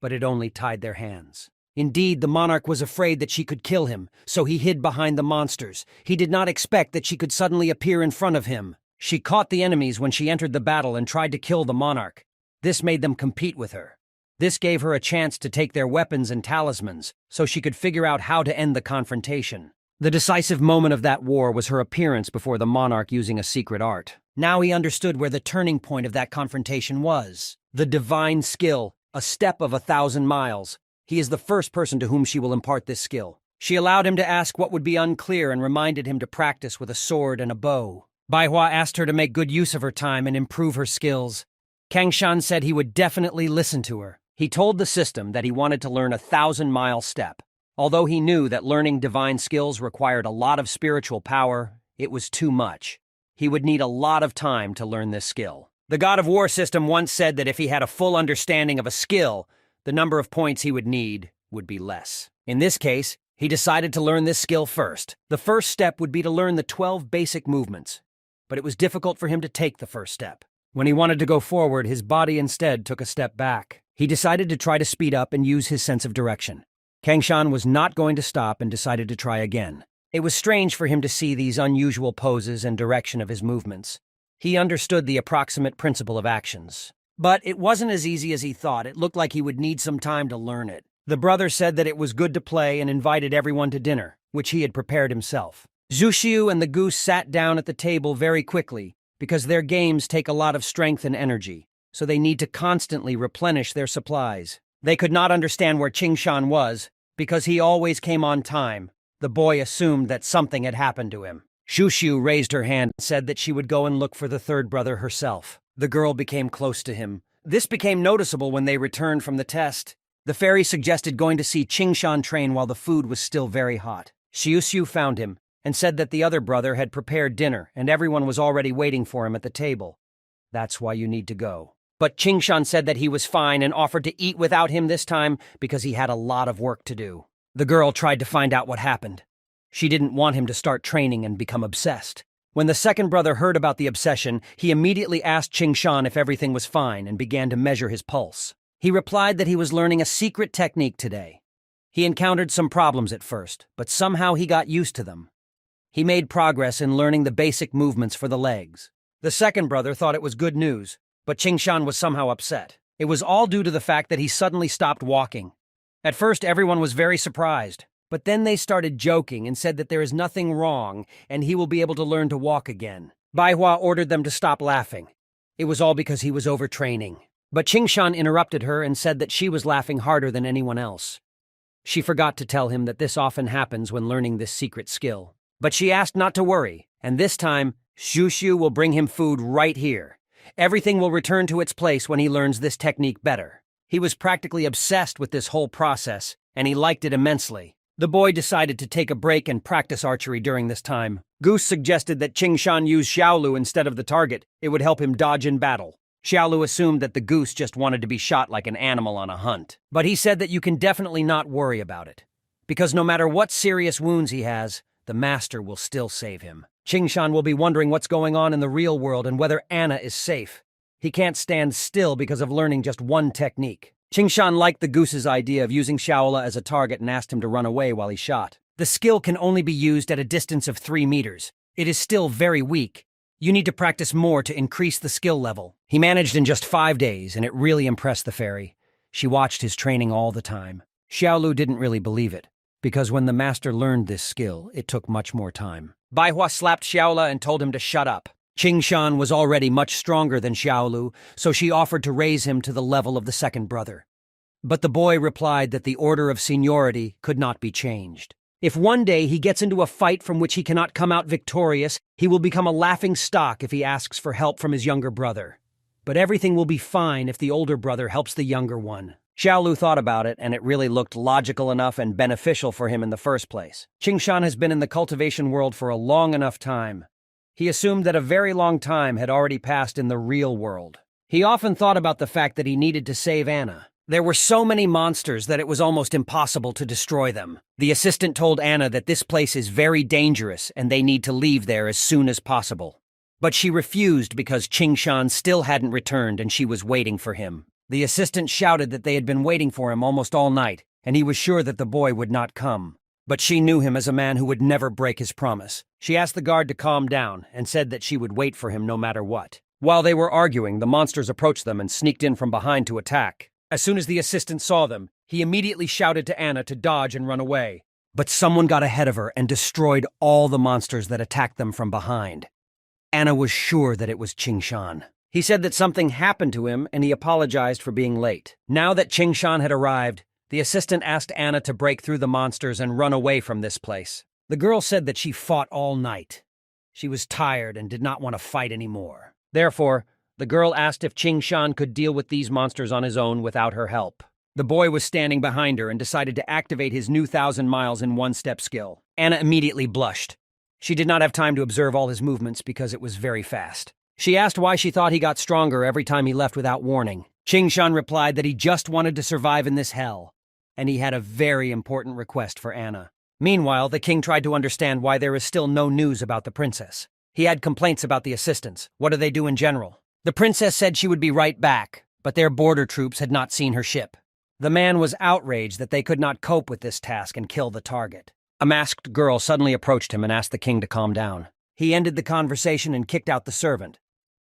but it only tied their hands. Indeed, the monarch was afraid that she could kill him, so he hid behind the monsters. He did not expect that she could suddenly appear in front of him. She caught the enemies when she entered the battle and tried to kill the monarch. This made them compete with her. This gave her a chance to take their weapons and talismans, so she could figure out how to end the confrontation. The decisive moment of that war was her appearance before the monarch using a secret art. Now he understood where the turning point of that confrontation was. The divine skill, a step of 1,000 miles. He is the first person to whom she will impart this skill. She allowed him to ask what would be unclear and reminded him to practice with a sword and a bow. Baihua asked her to make good use of her time and improve her skills. Kangshan said he would definitely listen to her. He told the system that he wanted to learn a 1,000-mile step. Although he knew that learning divine skills required a lot of spiritual power, it was too much. He would need a lot of time to learn this skill. The God of War system once said that if he had a full understanding of a skill, the number of points he would need would be less. In this case, he decided to learn this skill first. The first step would be to learn the 12 basic movements, but it was difficult for him to take the first step. When he wanted to go forward, his body instead took a step back. He decided to try to speed up and use his sense of direction. Kangshan was not going to stop and decided to try again. It was strange for him to see these unusual poses and direction of his movements. He understood the approximate principle of actions. But it wasn't as easy as he thought. It looked like he would need some time to learn it. The brother said that it was good to play and invited everyone to dinner, which he had prepared himself. Zhu Xiu and the goose sat down at the table very quickly because their games take a lot of strength and energy, so they need to constantly replenish their supplies. They could not understand where Qingshan was because he always came on time. The boy assumed that something had happened to him. Zhu Xiu raised her hand and said that she would go and look for the third brother herself. The girl became close to him. This became noticeable when they returned from the test. The fairy suggested going to see Qingshan train while the food was still very hot. Xiu Xiu found him and said that the other brother had prepared dinner and everyone was already waiting for him at the table. That's why you need to go. But Qingshan said that he was fine and offered to eat without him this time because he had a lot of work to do. The girl tried to find out what happened. She didn't want him to start training and become obsessed. When the second brother heard about the obsession, he immediately asked Qingshan if everything was fine and began to measure his pulse. He replied that he was learning a secret technique today. He encountered some problems at first, but somehow he got used to them. He made progress in learning the basic movements for the legs. The second brother thought it was good news, but Qingshan was somehow upset. It was all due to the fact that he suddenly stopped walking. At first, everyone was very surprised, but then they started joking and said that there is nothing wrong and he will be able to learn to walk again. Baihua ordered them to stop laughing. It was all because he was overtraining. But Qingshan interrupted her and said that she was laughing harder than anyone else. She forgot to tell him that this often happens when learning this secret skill. But she asked not to worry, and this time, Zhu Xiu will bring him food right here. Everything will return to its place when he learns this technique better. He was practically obsessed with this whole process, and he liked it immensely. The boy decided to take a break and practice archery during this time. Goose suggested that Qingshan use Xiaolu instead of the target. It would help him dodge in battle. Xiaolu assumed that the goose just wanted to be shot like an animal on a hunt. But he said that you can definitely not worry about it, because no matter what serious wounds he has, the master will still save him. Qingshan will be wondering what's going on in the real world and whether Anna is safe. He can't stand still because of learning just one technique. Qingshan liked the goose's idea of using Shaola as a target and asked him to run away while he shot. The skill can only be used at a distance of 3 meters. It is still very weak. You need to practice more to increase the skill level. He managed in just 5 days, and it really impressed the fairy. She watched his training all the time. Xiaolu didn't really believe it, because when the master learned this skill, it took much more time. Baihua slapped Xiaola and told him to shut up. Qingshan was already much stronger than Xiaolu, so she offered to raise him to the level of the second brother. But the boy replied that the order of seniority could not be changed. If one day he gets into a fight from which he cannot come out victorious, he will become a laughing stock if he asks for help from his younger brother. But everything will be fine if the older brother helps the younger one. Xiaolu thought about it, and it really looked logical enough and beneficial for him in the first place. Qingshan has been in the cultivation world for a long enough time. He assumed that a very long time had already passed in the real world. He often thought about the fact that he needed to save Anna, There were so many monsters that it was almost impossible to destroy them. The assistant told Anna that this place is very dangerous and they need to leave there as soon as possible. But she refused because Qingshan still hadn't returned and she was waiting for him. The assistant shouted that they had been waiting for him almost all night, and he was sure that the boy would not come. But she knew him as a man who would never break his promise. She asked the guard to calm down and said that she would wait for him no matter what. While they were arguing, the monsters approached them and sneaked in from behind to attack. As soon as the assistant saw them, he immediately shouted to Anna to dodge and run away. But someone got ahead of her and destroyed all the monsters that attacked them from behind. Anna was sure that it was Qingshan. He said that something happened to him and he apologized for being late. Now that Qingshan had arrived, the assistant asked Anna to break through the monsters and run away from this place. The girl said that she fought all night. She was tired and did not want to fight anymore. Therefore, the girl asked if Qingshan could deal with these monsters on his own without her help. The boy was standing behind her and decided to activate his new 1,000 miles in one-step skill. Anna immediately blushed. She did not have time to observe all his movements because it was very fast. She asked why she thought he got stronger every time he left without warning. Qingshan replied that he just wanted to survive in this hell, and he had a very important request for Anna. Meanwhile, the king tried to understand why there is still no news about the princess. He had complaints about the assistants. What do they do in general? The princess said she would be right back, but their border troops had not seen her ship. The man was outraged that they could not cope with this task and kill the target. A masked girl suddenly approached him and asked the king to calm down. He ended the conversation and kicked out the servant,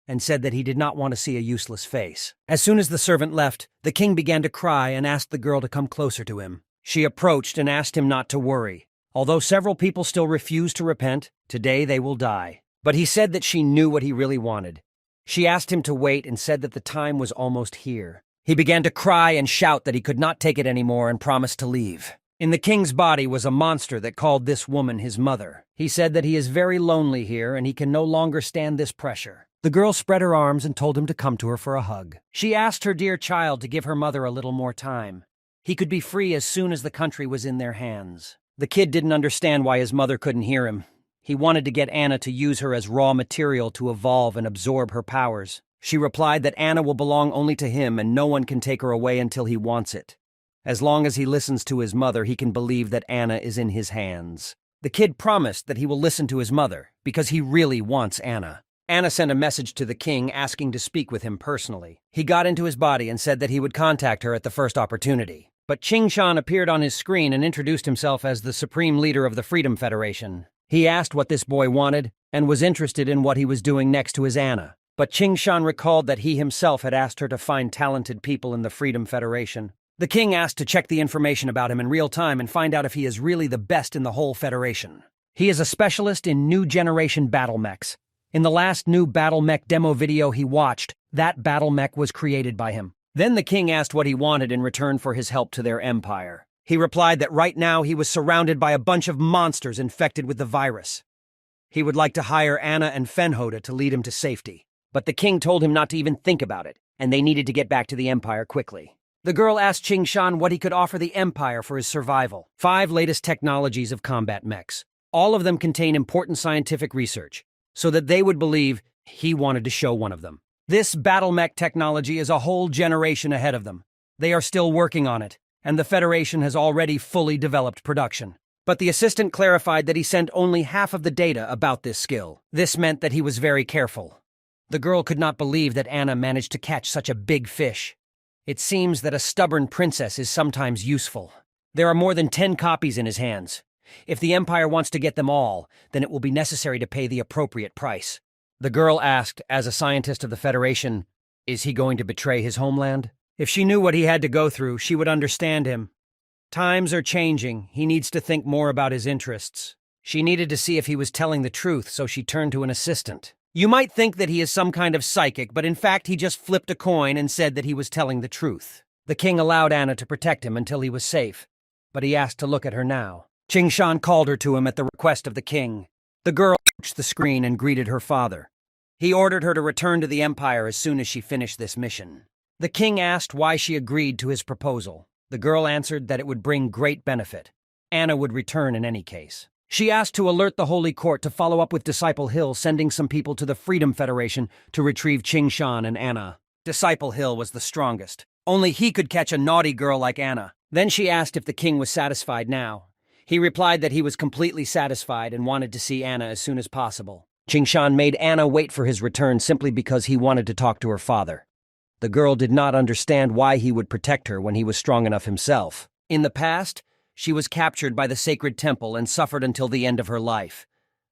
and said that he did not want to see a useless face. As soon as the servant left, the king began to cry and asked the girl to come closer to him. She approached and asked him not to worry. Although several people still refuse to repent, today they will die. But he said that she knew what he really wanted. She asked him to wait and said that the time was almost here. He began to cry and shout that he could not take it anymore and promised to leave. In the king's body was a monster that called this woman his mother. He said that he is very lonely here and he can no longer stand this pressure. The girl spread her arms and told him to come to her for a hug. She asked her dear child to give her mother a little more time. He could be free as soon as the country was in their hands. The kid didn't understand why his mother couldn't hear him. He wanted to get Anna to use her as raw material to evolve and absorb her powers. She replied that Anna will belong only to him and no one can take her away until he wants it. As long as he listens to his mother, he can believe that Anna is in his hands. The kid promised that he will listen to his mother because he really wants Anna. Anna sent a message to the king asking to speak with him personally. He got into his body and said that he would contact her at the first opportunity. But Qingshan appeared on his screen and introduced himself as the supreme leader of the Freedom Federation. He asked what this boy wanted and was interested in what he was doing next to his Anna. But Qingshan recalled that he himself had asked her to find talented people in the Freedom Federation. The king asked to check the information about him in real time and find out if he is really the best in the whole Federation. He is a specialist in new generation battle mechs. In the last new battle mech demo video he watched, that battle mech was created by him. Then the king asked what he wanted in return for his help to their empire. He replied that right now he was surrounded by a bunch of monsters infected with the virus. He would like to hire Anna and Fenhoda to lead him to safety. But the king told him not to even think about it, and they needed to get back to the empire quickly. The girl asked Qingshan what he could offer the empire for his survival. 5 latest technologies of combat mechs. All of them contain important scientific research, so that they would believe he wanted to show one of them. This battle mech technology is a whole generation ahead of them. They are still working on it, and the Federation has already fully developed production. But the assistant clarified that he sent only half of the data about this skill. This meant that he was very careful. The girl could not believe that Anna managed to catch such a big fish. It seems that a stubborn princess is sometimes useful. There are more than 10 copies in his hands. If the Empire wants to get them all, then it will be necessary to pay the appropriate price. The girl asked, as a scientist of the Federation, is he going to betray his homeland? If she knew what he had to go through, she would understand him. Times are changing. He needs to think more about his interests. She needed to see if he was telling the truth, so she turned to an assistant. You might think that he is some kind of psychic, but in fact he just flipped a coin and said that he was telling the truth. The king allowed Anna to protect him until he was safe, but he asked to look at her now. Qingshan called her to him at the request of the king. The girl approached the screen and greeted her father. He ordered her to return to the Empire as soon as she finished this mission. The king asked why she agreed to his proposal. The girl answered that it would bring great benefit. Anna would return in any case. She asked to alert the Holy Court to follow up with Disciple Hill, sending some people to the Freedom Federation to retrieve Qingshan and Anna. Disciple Hill was the strongest. Only he could catch a naughty girl like Anna. Then she asked if the king was satisfied now. He replied that he was completely satisfied and wanted to see Anna as soon as possible. Qingshan made Anna wait for his return simply because he wanted to talk to her father. The girl did not understand why he would protect her when he was strong enough himself. In the past, she was captured by the sacred temple and suffered until the end of her life.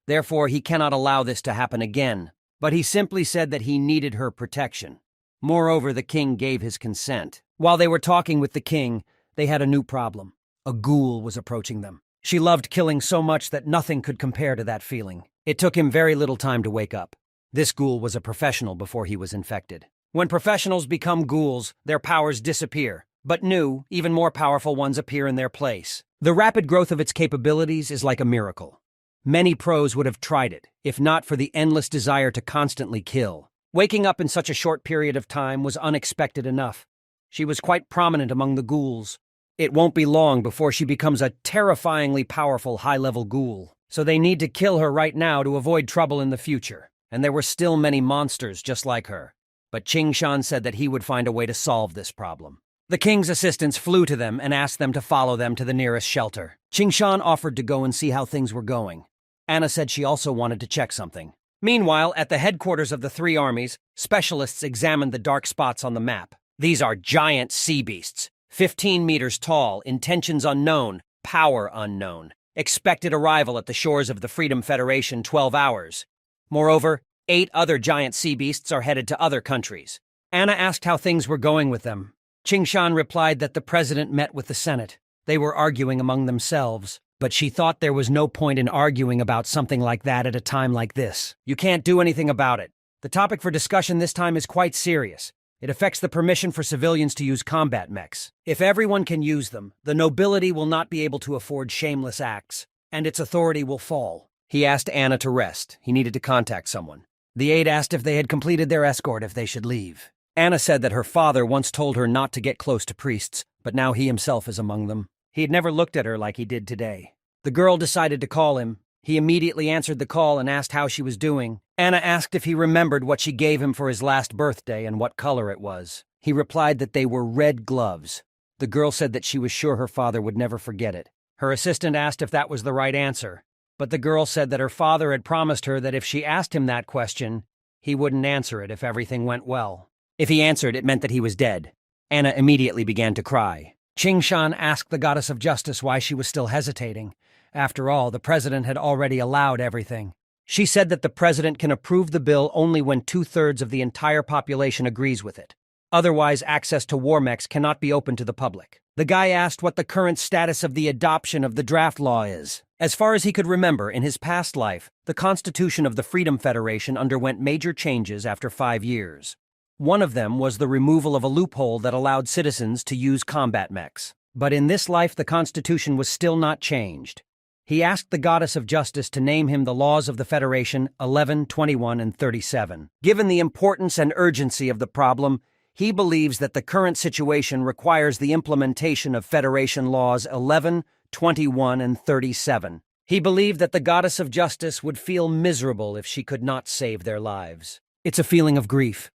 Therefore, he cannot allow this to happen again. But he simply said that he needed her protection. Moreover, the king gave his consent. While they were talking with the king, they had a new problem. A ghoul was approaching them. She loved killing so much that nothing could compare to that feeling. It took him very little time to wake up. This ghoul was a professional before he was infected. When professionals become ghouls, their powers disappear, but new, even more powerful ones appear in their place. The rapid growth of its capabilities is like a miracle. Many pros would have tried it, if not for the endless desire to constantly kill. Waking up in such a short period of time was unexpected enough. She was quite prominent among the ghouls. It won't be long before she becomes a terrifyingly powerful high-level ghoul. So they need to kill her right now to avoid trouble in the future. And there were still many monsters just like her. But Qingshan said that he would find a way to solve this problem. The king's assistants flew to them and asked them to follow them to the nearest shelter. Qingshan offered to go and see how things were going. Anna said she also wanted to check something. Meanwhile, at the headquarters of the three armies, specialists examined the dark spots on the map. These are giant sea beasts, 15 meters tall, intentions unknown, power unknown. Expected arrival at the shores of the Freedom Federation 12 hours. Moreover, 8 other giant sea beasts are headed to other countries. Anna asked how things were going with them. Qingshan replied that the president met with the Senate. They were arguing among themselves, but she thought there was no point in arguing about something like that at a time like this. You can't do anything about it. The topic for discussion this time is quite serious. It affects the permission for civilians to use combat mechs. If everyone can use them, the nobility will not be able to afford shameless acts, and its authority will fall. He asked Anna to rest. He needed to contact someone. The aide asked if they had completed their escort if they should leave. Anna said that her father once told her not to get close to priests, but now he himself is among them. He had never looked at her like he did today. The girl decided to call him. He immediately answered the call and asked how she was doing. Anna asked if he remembered what she gave him for his last birthday and what color it was. He replied that they were red gloves. The girl said that she was sure her father would never forget it. Her assistant asked if that was the right answer, but the girl said that her father had promised her that if she asked him that question, he wouldn't answer it if everything went well. If he answered, it meant that he was dead. Anna immediately began to cry. Qingshan asked the goddess of justice why she was still hesitating. After all, the president had already allowed everything. She said that the president can approve the bill only when 2/3 of the entire population agrees with it. Otherwise, access to war mechs cannot be open to the public. The guy asked what the current status of the adoption of the draft law is. As far as he could remember, in his past life, the Constitution of the Freedom Federation underwent major changes after 5 years. One of them was the removal of a loophole that allowed citizens to use combat mechs. But in this life, the Constitution was still not changed. He asked the goddess of justice to name him the laws of the Federation 11, 21, and 37. Given the importance and urgency of the problem, he believes that the current situation requires the implementation of Federation laws 11, 21, and 37. He believed that the goddess of justice would feel miserable if she could not save their lives. It's a feeling of grief.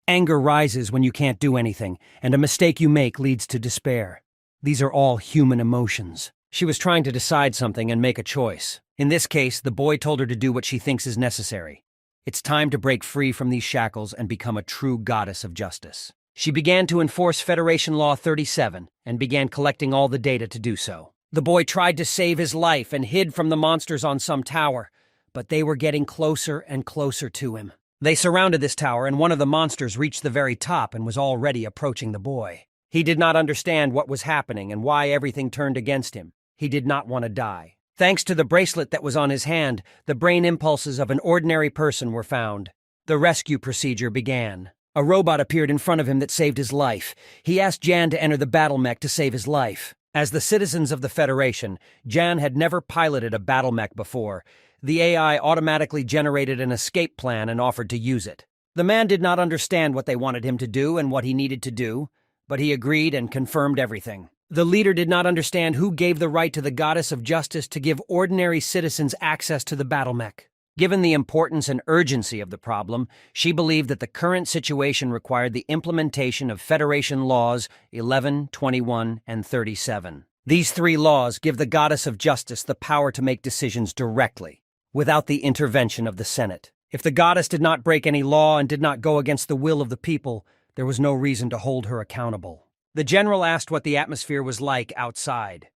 Anger rises when you can't do anything, and a mistake you make leads to despair. These are all human emotions. She was trying to decide something and make a choice. In this case, the boy told her to do what she thinks is necessary. It's time to break free from these shackles and become a true goddess of justice. She began to enforce Federation Law 37 and began collecting all the data to do so. The boy tried to save his life and hid from the monsters on some tower, but they were getting closer and closer to him. They surrounded this tower, and one of the monsters reached the very top and was already approaching the boy. He did not understand what was happening and why everything turned against him. He did not want to die. Thanks to the bracelet that was on his hand, the brain impulses of an ordinary person were found. The rescue procedure began. A robot appeared in front of him that saved his life. He asked Jan to enter the battle mech to save his life. As the citizens of the Federation, Jan had never piloted a battle mech before. The AI automatically generated an escape plan and offered to use it. The man did not understand what they wanted him to do and what he needed to do, but he agreed and confirmed everything. The leader did not understand who gave the right to the goddess of justice to give ordinary citizens access to the battle mech. Given the importance and urgency of the problem, she believed that the current situation required the implementation of Federation Laws 11, 21, and 37. These 3 laws give the Goddess of Justice the power to make decisions directly, without the intervention of the Senate. If the goddess did not break any law and did not go against the will of the people, there was no reason to hold her accountable. The general asked what the atmosphere was like outside.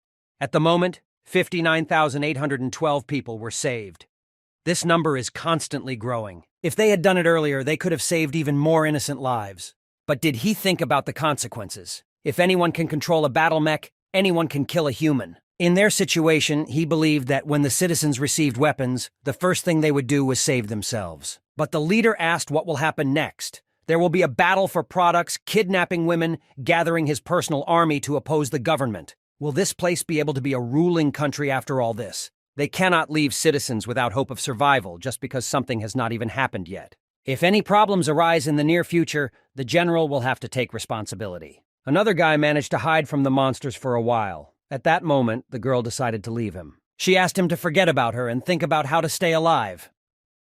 At the moment, 59,812 people were saved. This number is constantly growing. If they had done it earlier, they could have saved even more innocent lives. But did he think about the consequences? If anyone can control a battle mech, anyone can kill a human. In their situation, he believed that when the citizens received weapons, the first thing they would do was save themselves. But the leader asked what will happen next. There will be a battle for products, kidnapping women, gathering his personal army to oppose the government. Will this place be able to be a ruling country after all this? They cannot leave citizens without hope of survival just because something has not even happened yet. If any problems arise in the near future, the general will have to take responsibility. Another guy managed to hide from the monsters for a while. At that moment, the girl decided to leave him. She asked him to forget about her and think about how to stay alive.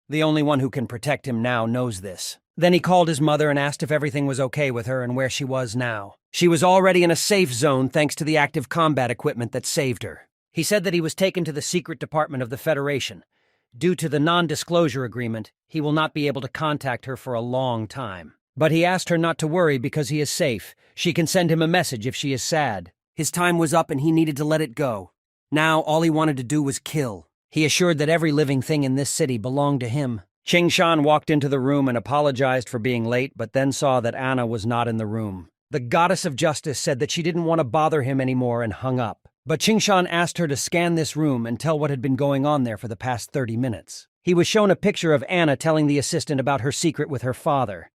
The only one who can protect him now knows this. Then he called his mother and asked if everything was okay with her and where she was now. She was already in a safe zone thanks to the active combat equipment that saved her. He said that he was taken to the secret department of the Federation. Due to the non-disclosure agreement, he will not be able to contact her for a long time. But he asked her not to worry because he is safe. She can send him a message if she is sad. His time was up and he needed to let it go. Now all he wanted to do was kill. He assured that every living thing in this city belonged to him. Qing Shan walked into the room and apologized for being late, but then saw that Anna was not in the room. The Goddess of Justice said that she didn't want to bother him anymore and hung up. But Qing Shan asked her to scan this room and tell what had been going on there for the past 30 minutes. He was shown a picture of Anna telling the assistant about her secret with her father.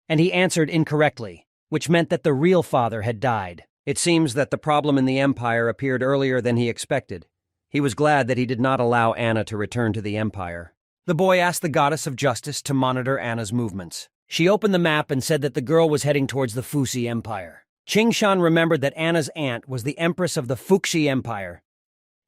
And he answered incorrectly, which meant that the real father had died. It seems that the problem in the Empire appeared earlier than he expected. He was glad that he did not allow Anna to return to the Empire. The boy asked the Goddess of Justice to monitor Anna's movements. She opened the map and said that the girl was heading towards the Fuxi Empire. Qing Shan remembered that Anna's aunt was the Empress of the Fuxi Empire.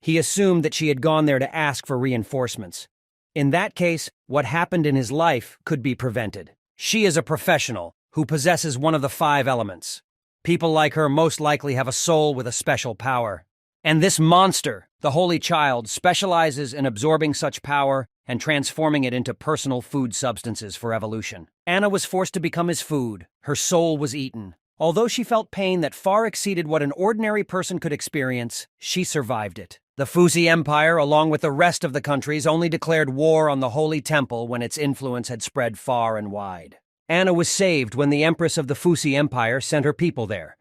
He assumed that she had gone there to ask for reinforcements. In that case, what happened in his life could be prevented. She is a professional who possesses one of the 5 elements. People like her most likely have a soul with a special power. And this monster, the Holy Child, specializes in absorbing such power and transforming it into personal food substances for evolution. Anna was forced to become his food. Her soul was eaten. Although she felt pain that far exceeded what an ordinary person could experience, she survived it. The Fuxi Empire, along with the rest of the countries, only declared war on the Holy Temple when its influence had spread far and wide. Anna was saved when the Empress of the Fuxi Empire sent her people there.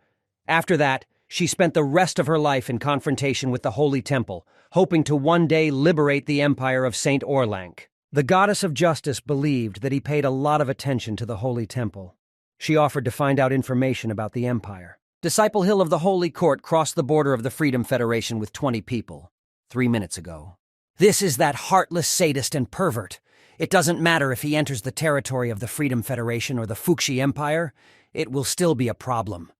After that, she spent the rest of her life in confrontation with the Holy Temple, hoping to one day liberate the Empire of Saint Orlanc. The Goddess of Justice believed that he paid a lot of attention to the Holy Temple. She offered to find out information about the Empire. Disciple Hill of the Holy Court crossed the border of the Freedom Federation with 20 people 3 minutes ago. This is that heartless sadist and pervert. It doesn't matter if he enters the territory of the Freedom Federation or the Fuxi Empire, it will still be a problem.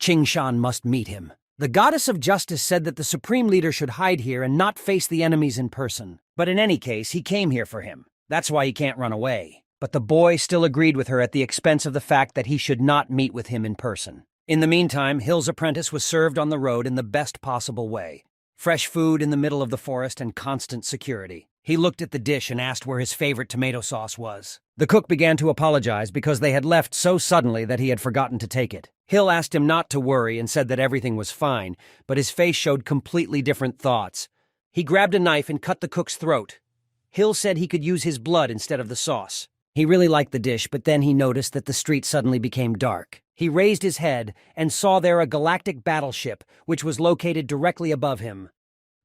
Qing Shan must meet him. The Goddess of Justice said that the Supreme Leader should hide here and not face the enemies in person. But in any case, he came here for him. That's why he can't run away. But the boy still agreed with her at the expense of the fact that he should not meet with him in person. In the meantime, Hill's apprentice was served on the road in the best possible way. Fresh food in the middle of the forest and constant security. He looked at the dish and asked where his favorite tomato sauce was. The cook began to apologize because they had left so suddenly that he had forgotten to take it. Hill asked him not to worry and said that everything was fine, but his face showed completely different thoughts. He grabbed a knife and cut the cook's throat. Hill said he could use his blood instead of the sauce. He really liked the dish, but then he noticed that the street suddenly became dark. He raised his head and saw there a galactic battleship, which was located directly above him.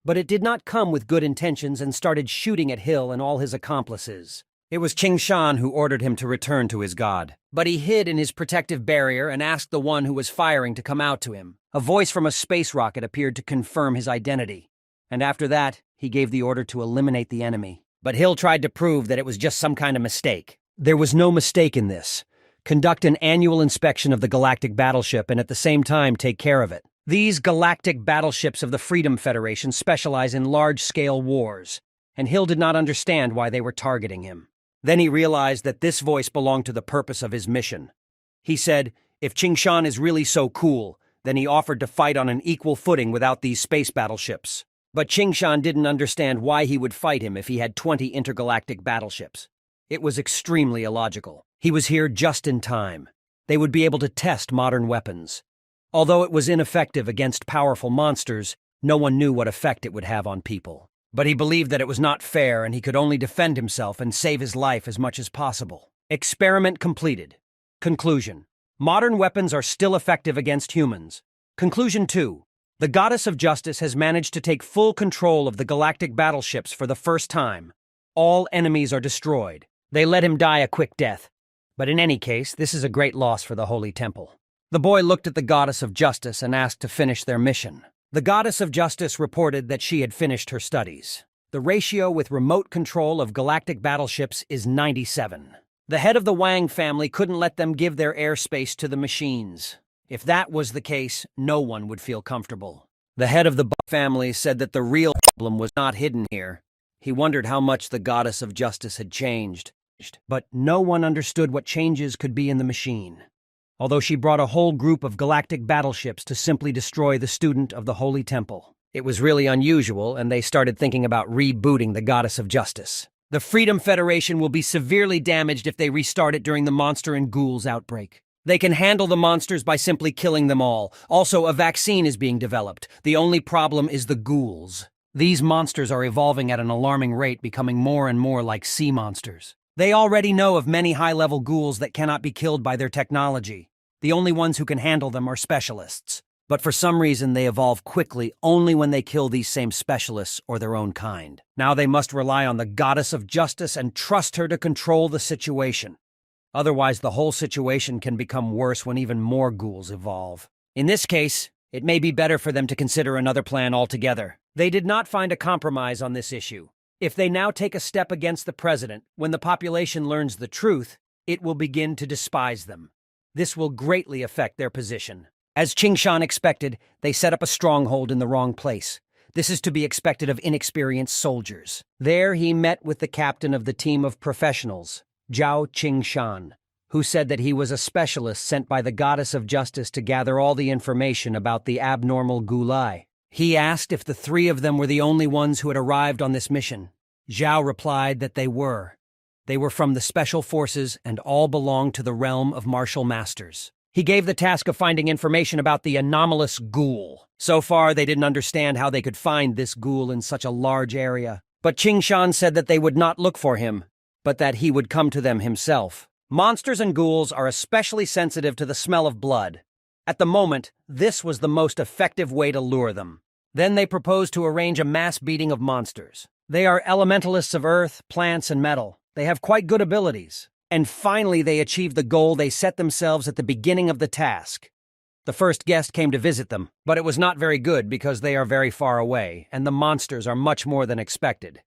But it did not come with good intentions and started shooting at Hill and all his accomplices. It was Qing Shan who ordered him to return to his god. But he hid in his protective barrier and asked the one who was firing to come out to him. A voice from a space rocket appeared to confirm his identity. And after that, he gave the order to eliminate the enemy. But Hill tried to prove that it was just some kind of mistake. There was no mistake in this. Conduct an annual inspection of the galactic battleship and at the same time take care of it. These galactic battleships of the Freedom Federation specialize in large-scale wars. and Hill did not understand why they were targeting him. Then he realized that this voice belonged to the purpose of his mission. He said, if Qingshan is really so cool, then he offered to fight on an equal footing without these space battleships. But Qingshan didn't understand why he would fight him if he had 20 intergalactic battleships. It was extremely illogical. He was here just in time. They would be able to test modern weapons. Although it was ineffective against powerful monsters, no one knew what effect it would have on people. But he believed that it was not fair and he could only defend himself and save his life as much as possible. Experiment completed. Conclusion. Modern weapons are still effective against humans. Conclusion 2. The Goddess of Justice has managed to take full control of the galactic battleships for the first time. All enemies are destroyed. They let him die a quick death. But in any case, this is a great loss for the Holy Temple. The boy looked at the Goddess of Justice and asked to finish their mission. The Goddess of Justice reported that she had finished her studies. The ratio with remote control of galactic battleships is 97. The head of the Wang family couldn't let them give their airspace to the machines. If that was the case, no one would feel comfortable. The head of the Buck family said that the real problem was not hidden here. He wondered how much the Goddess of Justice had changed. But no one understood what changes could be in the machine. Although she brought a whole group of galactic battleships to simply destroy the student of the Holy Temple. It was really unusual, and they started thinking about rebooting the Goddess of Justice. The Freedom Federation will be severely damaged if they restart it during the monster and ghouls outbreak. They can handle the monsters by simply killing them all. Also, a vaccine is being developed. The only problem is the ghouls. These monsters are evolving at an alarming rate, becoming more and more like sea monsters. They already know of many high-level ghouls that cannot be killed by their technology. The only ones who can handle them are specialists. But for some reason, they evolve quickly only when they kill these same specialists or their own kind. Now they must rely on the Goddess of Justice and trust her to control the situation. Otherwise, the whole situation can become worse when even more ghouls evolve. In this case, it may be better for them to consider another plan altogether. They did not find a compromise on this issue. If they now take a step against the president, when the population learns the truth, it will begin to despise them. This will greatly affect their position. As Qingshan expected, they set up a stronghold in the wrong place. This is to be expected of inexperienced soldiers. There he met with the captain of the team of professionals, Zhao Qingshan, who said that he was a specialist sent by the Goddess of Justice to gather all the information about the abnormal Gulai. He asked if the three of them were the only ones who had arrived on this mission. Zhao replied that they were. They were from the Special Forces and all belonged to the realm of martial masters. He gave the task of finding information about the anomalous ghoul. So far, they didn't understand how they could find this ghoul in such a large area. But Qingshan said that they would not look for him, but that he would come to them himself. Monsters and ghouls are especially sensitive to the smell of blood. At the moment, this was the most effective way to lure them. Then they proposed to arrange a mass beating of monsters. They are elementalists of earth, plants, and metal. They have quite good abilities. And finally, they achieved the goal they set themselves at the beginning of the task. The first guest came to visit them, but it was not very good because they are very far away, and the monsters are much more than expected.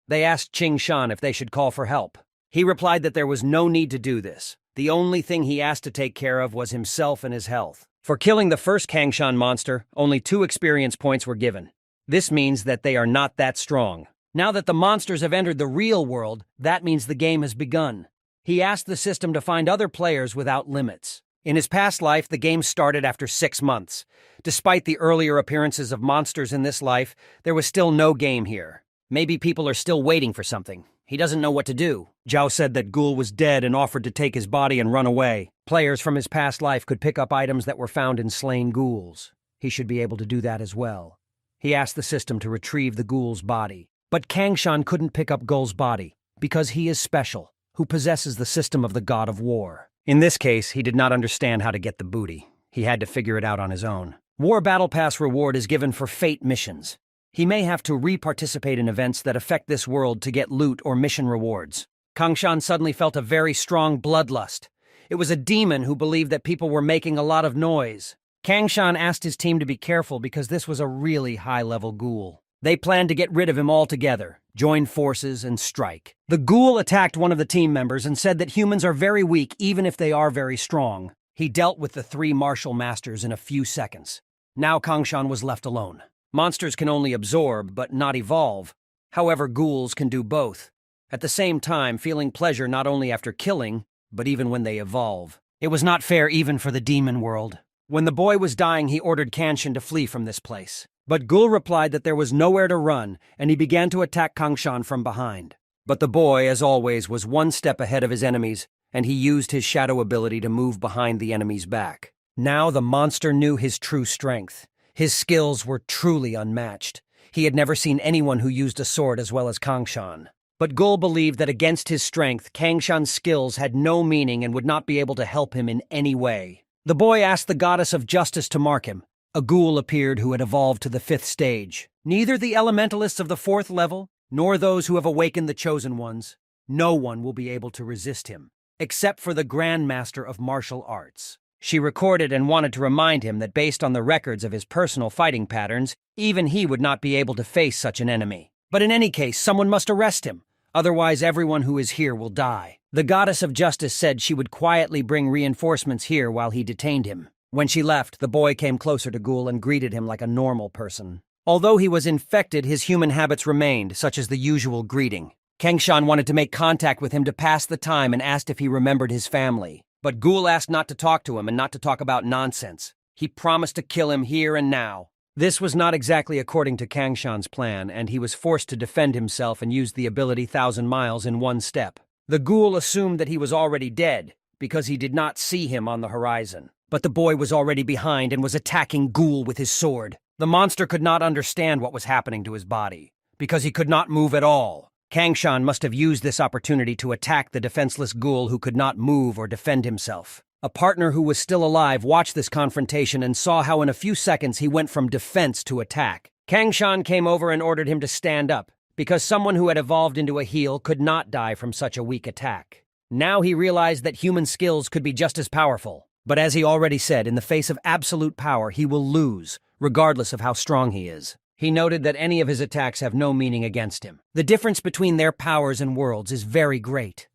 They asked Qingshan if they should call for help. He replied that there was no need to do this. The only thing he asked to take care of was himself and his health. For killing the first Kangshan monster, only 2 experience points were given. This means that they are not that strong. Now that the monsters have entered the real world, that means the game has begun. He asked the system to find other players without limits. In his past life, the game started after 6 months. Despite the earlier appearances of monsters in this life, there was still no game here. Maybe people are still waiting for something. He doesn't know what to do. Zhao said that Ghoul was dead and offered to take his body and run away. Players from his past life could pick up items that were found in slain ghouls. He should be able to do that as well. He asked the system to retrieve the ghoul's body. But Kangshan couldn't pick up Ghoul's body, because he is special, who possesses the system of the God of War. In this case, he did not understand how to get the booty. He had to figure it out on his own. War Battle Pass reward is given for fate missions. He may have to re-participate in events that affect this world to get loot or mission rewards. Kangshan suddenly felt a very strong bloodlust. It was a demon who believed that people were making a lot of noise. Kangshan asked his team to be careful because this was a really high-level ghoul. They planned to get rid of him altogether, join forces, and strike. The ghoul attacked one of the team members and said that humans are very weak even if they are very strong. He dealt with the 3 martial masters in a few seconds. Now Kangshan was left alone. Monsters can only absorb, but not evolve. However, ghouls can do both, at the same time feeling pleasure not only after killing, but even when they evolve. It was not fair even for the demon world. When the boy was dying, he ordered Kangshan to flee from this place. But Ghoul replied that there was nowhere to run, and he began to attack Kangshan from behind. But the boy, as always, was one step ahead of his enemies, and he used his shadow ability to move behind the enemy's back. Now the monster knew his true strength. His skills were truly unmatched. He had never seen anyone who used a sword as well as Kangshan. But Ghoul believed that against his strength, Kangshan's skills had no meaning and would not be able to help him in any way. The boy asked the goddess of justice to mark him. A ghoul appeared who had evolved to the 5th stage. Neither the elementalists of the 4th level, nor those who have awakened the chosen ones. No one will be able to resist him, except for the Grandmaster of Martial Arts. She recorded and wanted to remind him that based on the records of his personal fighting patterns, even he would not be able to face such an enemy. But in any case, someone must arrest him. Otherwise, everyone who is here will die. The goddess of justice said she would quietly bring reinforcements here while he detained him. When she left, the boy came closer to Ghoul and greeted him like a normal person. Although he was infected, his human habits remained, such as the usual greeting. Kangshan wanted to make contact with him to pass the time and asked if he remembered his family. But Ghoul asked not to talk to him and not to talk about nonsense. He promised to kill him here and now. This was not exactly according to Kangshan's plan, and he was forced to defend himself and use the ability 1,000 miles in one step. The Ghoul assumed that he was already dead, because he did not see him on the horizon. But the boy was already behind and was attacking Ghoul with his sword. The monster could not understand what was happening to his body, because he could not move at all. Kangshan must have used this opportunity to attack the defenseless Ghoul who could not move or defend himself. A partner who was still alive watched this confrontation and saw how in a few seconds he went from defense to attack. Kangshan came over and ordered him to stand up, because someone who had evolved into a heel could not die from such a weak attack. Now he realized that human skills could be just as powerful. But as he already said, in the face of absolute power, he will lose, regardless of how strong he is. He noted that any of his attacks have no meaning against him. The difference between their powers and worlds is very great.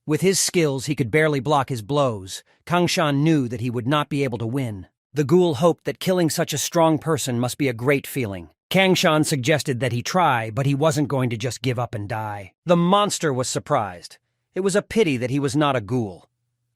With his skills, he could barely block his blows. Kangshan knew that he would not be able to win. The Ghoul hoped that killing such a strong person must be a great feeling. Kangshan suggested that he try, but he wasn't going to just give up and die. The monster was surprised. It was a pity that he was not a ghoul.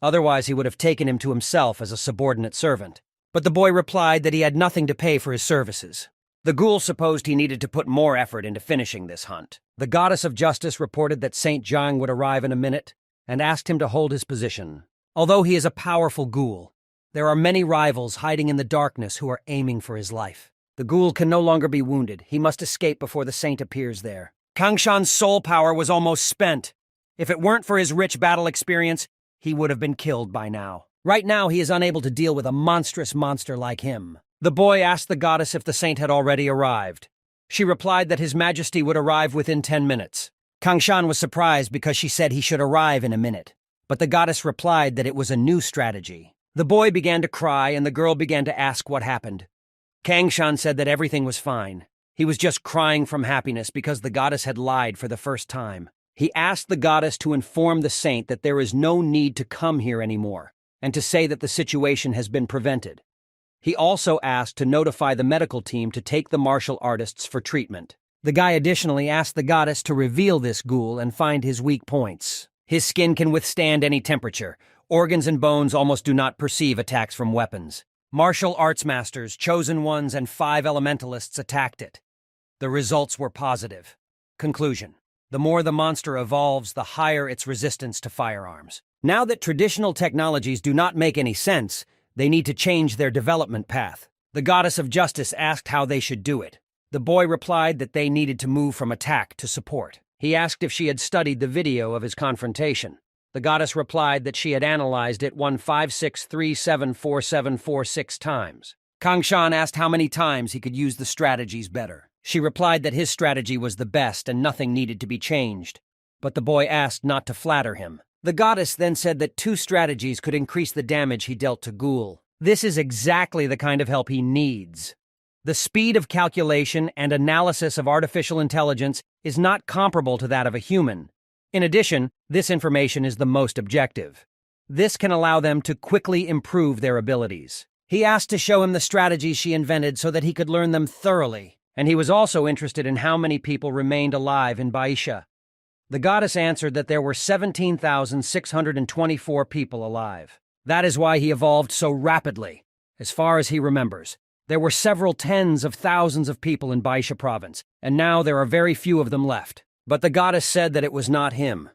Otherwise, he would have taken him to himself as a subordinate servant. But the boy replied that he had nothing to pay for his services. The Ghoul supposed he needed to put more effort into finishing this hunt. The goddess of justice reported that Saint Jiang would arrive in a minute and asked him to hold his position. Although he is a powerful Ghoul, there are many rivals hiding in the darkness who are aiming for his life. The Ghoul can no longer be wounded. He must escape before the saint appears there. Kangshan's soul power was almost spent. If it weren't for his rich battle experience, he would have been killed by now. Right now, he is unable to deal with a monstrous monster like him. The boy asked the goddess if the saint had already arrived. She replied that His Majesty would arrive within 10 minutes. Kangshan was surprised because she said he should arrive in a minute. But the goddess replied that it was a new strategy. The boy began to cry and the girl began to ask what happened. Kangshan said that everything was fine. He was just crying from happiness because the goddess had lied for the first time. He asked the goddess to inform the saint that there is no need to come here anymore, and to say that the situation has been prevented. He also asked to notify the medical team to take the martial artists for treatment. The guy additionally asked the goddess to reveal this ghoul and find his weak points. His skin can withstand any temperature. Organs and bones almost do not perceive attacks from weapons. Martial arts masters, chosen ones, and 5 elementalists attacked it. The results were positive. Conclusion. The more the monster evolves, the higher its resistance to firearms. Now that traditional technologies do not make any sense, they need to change their development path. The goddess of justice asked how they should do it. The boy replied that they needed to move from attack to support. He asked if she had studied the video of his confrontation. The goddess replied that she had analyzed it 156374746 times. Kangshan asked how many times he could use the strategies better. She replied that his strategy was the best and nothing needed to be changed. But the boy asked not to flatter him. The goddess then said that 2 strategies could increase the damage he dealt to Ghoul. This is exactly the kind of help he needs. The speed of calculation and analysis of artificial intelligence is not comparable to that of a human. In addition, this information is the most objective. This can allow them to quickly improve their abilities. He asked to show him the strategies she invented so that he could learn them thoroughly and he was also interested in how many people remained alive in Baisha. The goddess answered that there were 17,624 people alive. That is why he evolved so rapidly. As far as he remembers, there were several tens of thousands of people in Baisha province, and now there are very few of them left. But the goddess said that it was not him.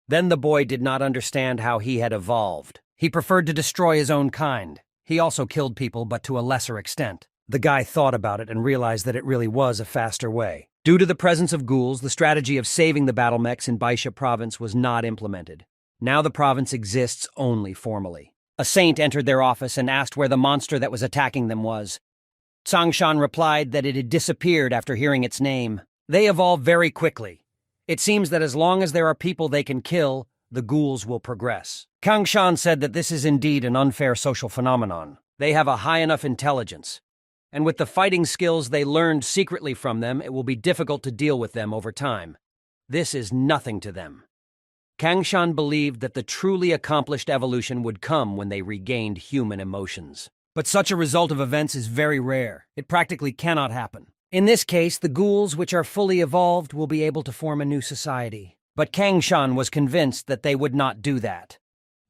Then the boy did not understand how he had evolved. He preferred to destroy his own kind. He also killed people, but to a lesser extent. The guy thought about it and realized that it really was a faster way. Due to the presence of ghouls, the strategy of saving the battle mechs in Baisha province was not implemented. Now the province exists only formally. A saint entered their office and asked where the monster that was attacking them was. Tsangshan replied that it had disappeared after hearing its name. They evolve very quickly. It seems that as long as there are people they can kill, the ghouls will progress. Kangshan said that this is indeed an unfair social phenomenon. They have a high enough intelligence, and with the fighting skills they learned secretly from them, it will be difficult to deal with them over time. This is nothing to them. Kangshan believed that the truly accomplished evolution would come when they regained human emotions. But such a result of events is very rare. It practically cannot happen. In this case, the ghouls, which are fully evolved, will be able to form a new society. But Kangshan was convinced that they would not do that.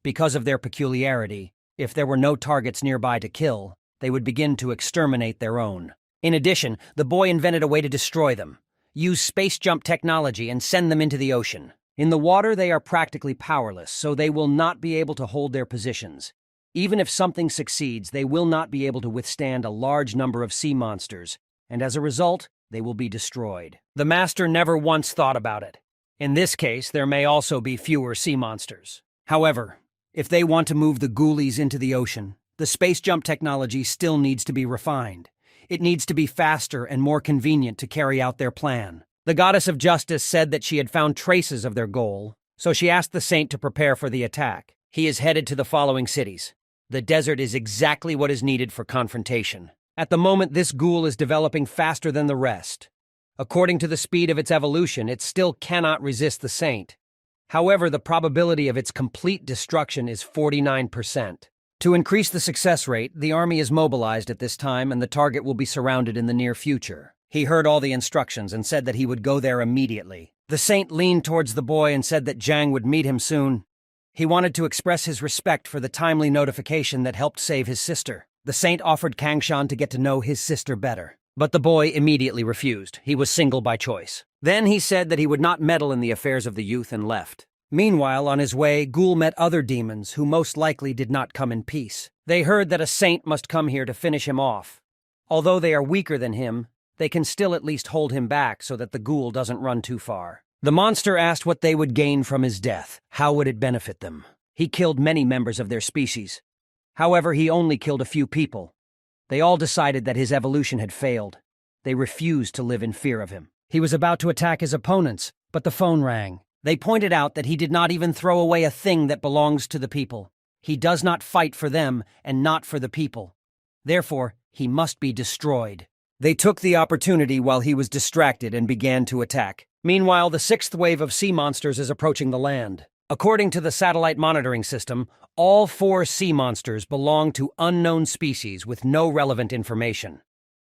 Because of their peculiarity, if there were no targets nearby to kill, they would begin to exterminate their own. In addition, the boy invented a way to destroy them. Use space jump technology and send them into the ocean. In the water, they are practically powerless, so they will not be able to hold their positions. Even if something succeeds, they will not be able to withstand a large number of sea monsters, and as a result, they will be destroyed. The master never once thought about it. In this case, there may also be fewer sea monsters. However, if they want to move the ghoulies into the ocean, the space jump technology still needs to be refined. It needs to be faster and more convenient to carry out their plan. The goddess of justice said that she had found traces of their goal, so she asked the saint to prepare for the attack. He is headed to the following cities. The desert is exactly what is needed for confrontation. At the moment, this ghoul is developing faster than the rest. According to the speed of its evolution, it still cannot resist the saint. However, the probability of its complete destruction is 49%. To increase the success rate, the army is mobilized at this time and the target will be surrounded in the near future. He heard all the instructions and said that he would go there immediately. The saint leaned towards the boy and said that Zhang would meet him soon. He wanted to express his respect for the timely notification that helped save his sister. The saint offered Kangshan to get to know his sister better. But the boy immediately refused. He was single by choice. Then he said that he would not meddle in the affairs of the youth and left. Meanwhile, on his way, Ghoul met other demons who most likely did not come in peace. They heard that a saint must come here to finish him off. Although they are weaker than him, they can still at least hold him back so that the ghoul doesn't run too far. The monster asked what they would gain from his death. How would it benefit them? He killed many members of their species. However, he only killed a few people. They all decided that his evolution had failed. They refused to live in fear of him. He was about to attack his opponents, but the phone rang. They pointed out that he did not even throw away a thing that belongs to the people. He does not fight for them and not for the people. Therefore, he must be destroyed. They took the opportunity while he was distracted and began to attack. Meanwhile, the sixth wave of sea monsters is approaching the land. According to the satellite monitoring system, all 4 sea monsters belong to unknown species with no relevant information.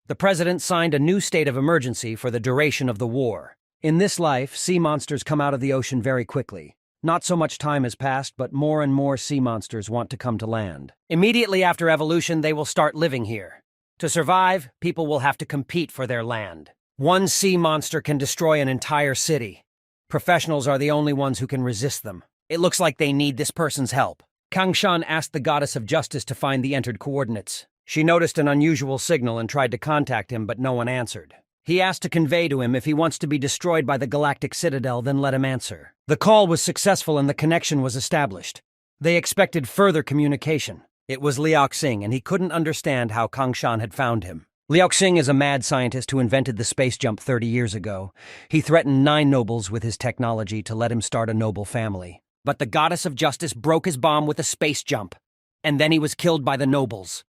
The president signed a new state of emergency for the duration of the war. In this life, sea monsters come out of the ocean very quickly. Not so much time has passed, but more and more sea monsters want to come to land. Immediately after evolution, they will start living here. To survive, people will have to compete for their land. One sea monster can destroy an entire city. Professionals are the only ones who can resist them. It looks like they need this person's help. Kangshan asked the goddess of justice to find the entered coordinates. She noticed an unusual signal and tried to contact him, but no one answered. He asked to convey to him if he wants to be destroyed by the Galactic Citadel, then let him answer. The call was successful and the connection was established. They expected further communication. It was Liaoxing, and he couldn't understand how Kangshan had found him. Liaoxing is a mad scientist who invented the space jump 30 years ago. He threatened 9 nobles with his technology to let him start a noble family. But the goddess of justice broke his bomb with a space jump, and then he was killed by the nobles.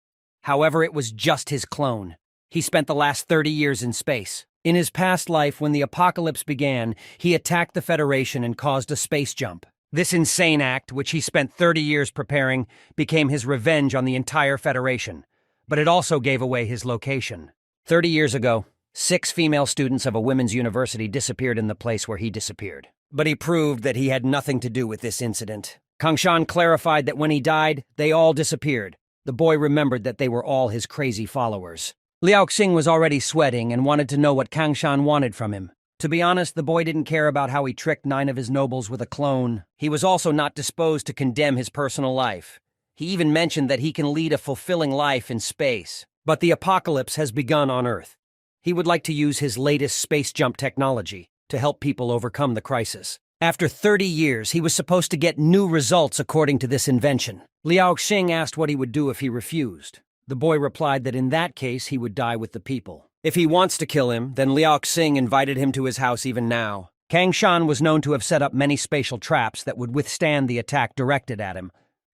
However, it was just his clone. He spent the last 30 years in space. In his past life, when the apocalypse began, he attacked the Federation and caused a space jump. This insane act, which he spent 30 years preparing, became his revenge on the entire Federation, but it also gave away his location. 30 years ago, 6 female students of a women's university disappeared in the place where he disappeared. But he proved that he had nothing to do with this incident. Kangshan clarified that when he died, they all disappeared. The boy remembered that they were all his crazy followers. Liao Xing was already sweating and wanted to know what Kangshan wanted from him. To be honest, the boy didn't care about how he tricked 9 of his nobles with a clone. He was also not disposed to condemn his personal life. He even mentioned that he can lead a fulfilling life in space. But the apocalypse has begun on Earth. He would like to use his latest space jump technology to help people overcome the crisis. After 30 years, he was supposed to get new results according to this invention. Liao Xing asked what he would do if he refused. The boy replied that in that case, he would die with the people. If he wants to kill him, then Liao Xing invited him to his house even now. Kangshan was known to have set up many spatial traps that would withstand the attack directed at him,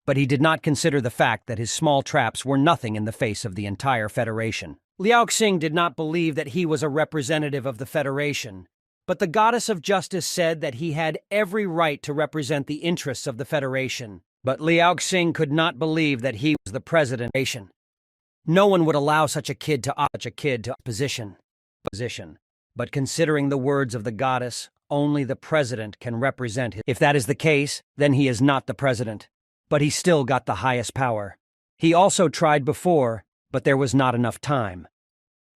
but he did not consider the fact that his small traps were nothing in the face of the entire Federation. Liao Xing did not believe that he was a representative of the Federation, but the Goddess of Justice said that he had every right to represent the interests of the Federation. But Liao Xing could not believe that he was the president. No one would allow such a kid to position. But considering the words of the goddess, only the president can represent him. If that is the case, then he is not the president. But he still got the highest power. He also tried before, but there was not enough time.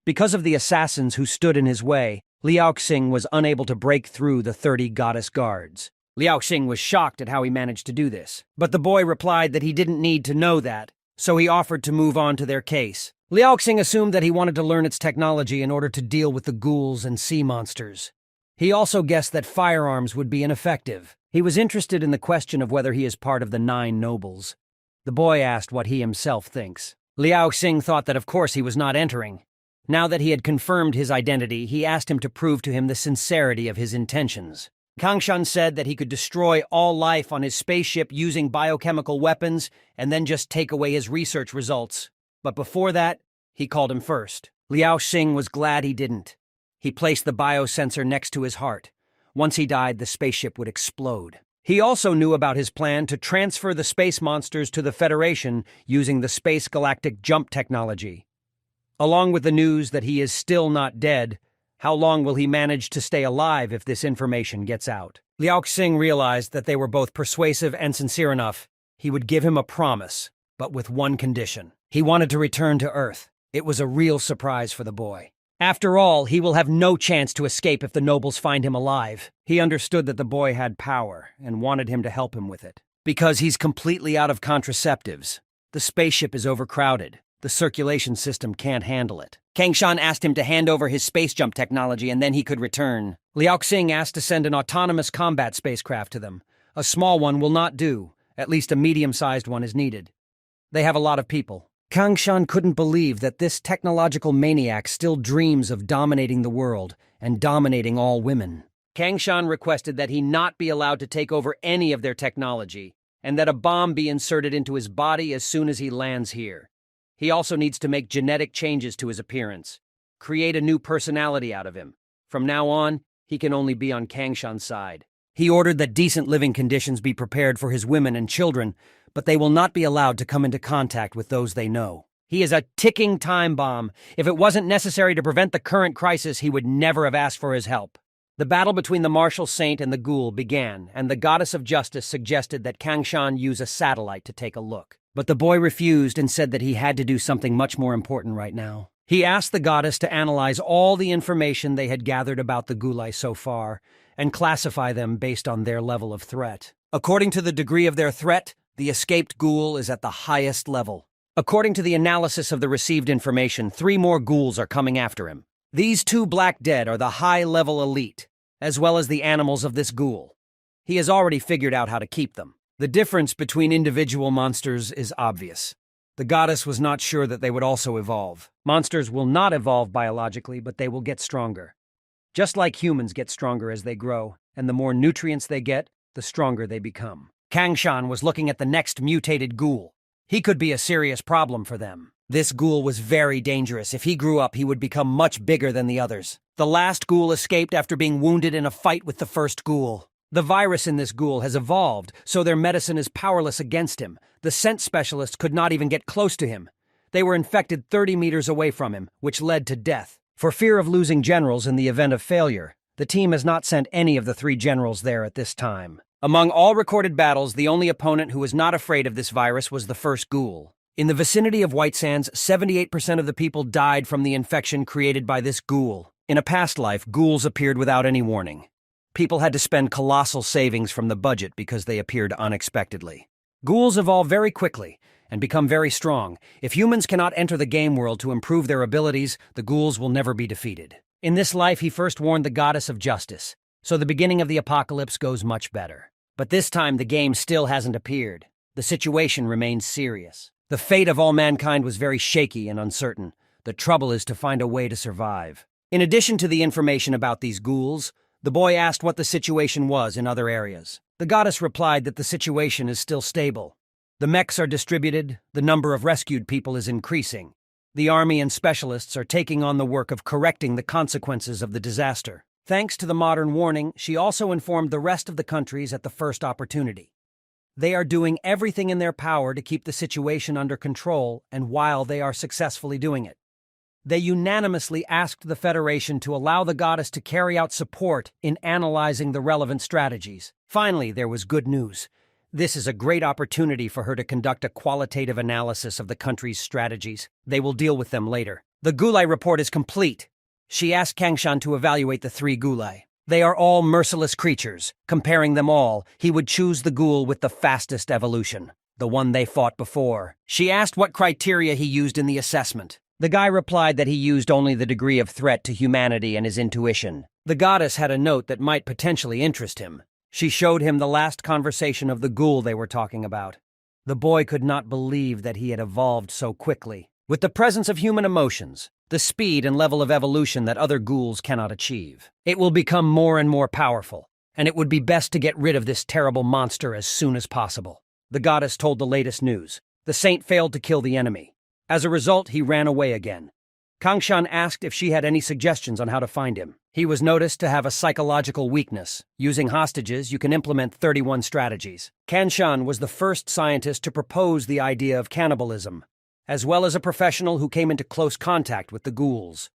Because of the assassins who stood in his way, Liao Xing was unable to break through the 30 goddess guards. Liao Xing was shocked at how he managed to do this, but the boy replied that he didn't need to know that, so he offered to move on to their case. Liao Xing assumed that he wanted to learn its technology in order to deal with the ghouls and sea monsters. He also guessed that firearms would be ineffective. He was interested in the question of whether he is part of the 9 nobles. The boy asked what he himself thinks. Liao Xing thought that of course he was not entering. Now that he had confirmed his identity, he asked him to prove to him the sincerity of his intentions. Kangshan said that he could destroy all life on his spaceship using biochemical weapons and then just take away his research results. But before that, he called him first. Liao Xing was glad he didn't. He placed the biosensor next to his heart. Once he died, the spaceship would explode. He also knew about his plan to transfer the space monsters to the Federation using the Space Galactic Jump technology. Along with the news that he is still not dead, how long will he manage to stay alive if this information gets out? Liao Xing realized that they were both persuasive and sincere enough. He would give him a promise, but with one condition. He wanted to return to Earth. It was a real surprise for the boy. After all, he will have no chance to escape if the nobles find him alive. He understood that the boy had power and wanted him to help him with it. Because he's completely out of contraceptives. The spaceship is overcrowded. The circulation system can't handle it. Kangshan asked him to hand over his space jump technology and then he could return. Liao Xing asked to send an autonomous combat spacecraft to them. A small one will not do. At least a medium-sized one is needed. They have a lot of people. Kangshan couldn't believe that this technological maniac still dreams of dominating the world and dominating all women. Kangshan requested that he not be allowed to take over any of their technology and that a bomb be inserted into his body as soon as he lands here. He also needs to make genetic changes to his appearance, create a new personality out of him. From now on, he can only be on Kangshan's side. He ordered that decent living conditions be prepared for his women and children, but they will not be allowed to come into contact with those they know. He is a ticking time bomb. If it wasn't necessary to prevent the current crisis, he would never have asked for his help. The battle between the martial saint and the ghoul began, and the goddess of justice suggested that Kangshan use a satellite to take a look. But the boy refused and said that he had to do something much more important right now. He asked the goddess to analyze all the information they had gathered about the Gulai so far and classify them based on their level of threat. According to the degree of their threat, the escaped ghoul is at the highest level. According to the analysis of the received information, 3 more ghouls are coming after him. These 2 Black Dead are the high-level elite, as well as the animals of this ghoul. He has already figured out how to keep them. The difference between individual monsters is obvious. The goddess was not sure that they would also evolve. Monsters will not evolve biologically, but they will get stronger. Just like humans get stronger as they grow, and the more nutrients they get, the stronger they become. Kangshan was looking at the next mutated ghoul. He could be a serious problem for them. This ghoul was very dangerous. If he grew up, he would become much bigger than the others. The last ghoul escaped after being wounded in a fight with the first ghoul. The virus in this ghoul has evolved, so their medicine is powerless against him. The scent specialists could not even get close to him. They were infected 30 meters away from him, which led to death. For fear of losing generals in the event of failure, the team has not sent any of the 3 generals there at this time. Among all recorded battles, the only opponent who was not afraid of this virus was the first ghoul. In the vicinity of White Sands, 78% of the people died from the infection created by this ghoul. In a past life, ghouls appeared without any warning. People had to spend colossal savings from the budget because they appeared unexpectedly. Ghouls evolve very quickly and become very strong. If humans cannot enter the game world to improve their abilities, the ghouls will never be defeated. In this life, he first warned the goddess of justice, so the beginning of the apocalypse goes much better. But this time, the game still hasn't appeared. The situation remains serious. The fate of all mankind was very shaky and uncertain. The trouble is to find a way to survive. In addition to the information about these ghouls, the boy asked what the situation was in other areas. The goddess replied that the situation is still stable. The mechs are distributed, the number of rescued people is increasing. The army and specialists are taking on the work of correcting the consequences of the disaster. Thanks to the modern warning, she also informed the rest of the countries at the first opportunity. They are doing everything in their power to keep the situation under control, and while they are successfully doing it, they unanimously asked the Federation to allow the goddess to carry out support in analyzing the relevant strategies. Finally, there was good news. This is a great opportunity for her to conduct a qualitative analysis of the country's strategies. They will deal with them later. The Gulai report is complete. She asked Kangshan to evaluate the 3 Gulai. They are all merciless creatures. Comparing them all, he would choose the ghoul with the fastest evolution, the one they fought before. She asked what criteria he used in the assessment. The guy replied that he used only the degree of threat to humanity and his intuition. The goddess had a note that might potentially interest him. She showed him the last conversation of the ghoul they were talking about. The boy could not believe that he had evolved so quickly. With the presence of human emotions, the speed and level of evolution that other ghouls cannot achieve, it will become more and more powerful, and it would be best to get rid of this terrible monster as soon as possible. The goddess told the latest news. The saint failed to kill the enemy. As a result, he ran away again. Kangshan asked if she had any suggestions on how to find him. He was noticed to have a psychological weakness. Using hostages, you can implement 31 strategies. Kangshan was the first scientist to propose the idea of cannibalism, as well as a professional who came into close contact with the ghouls.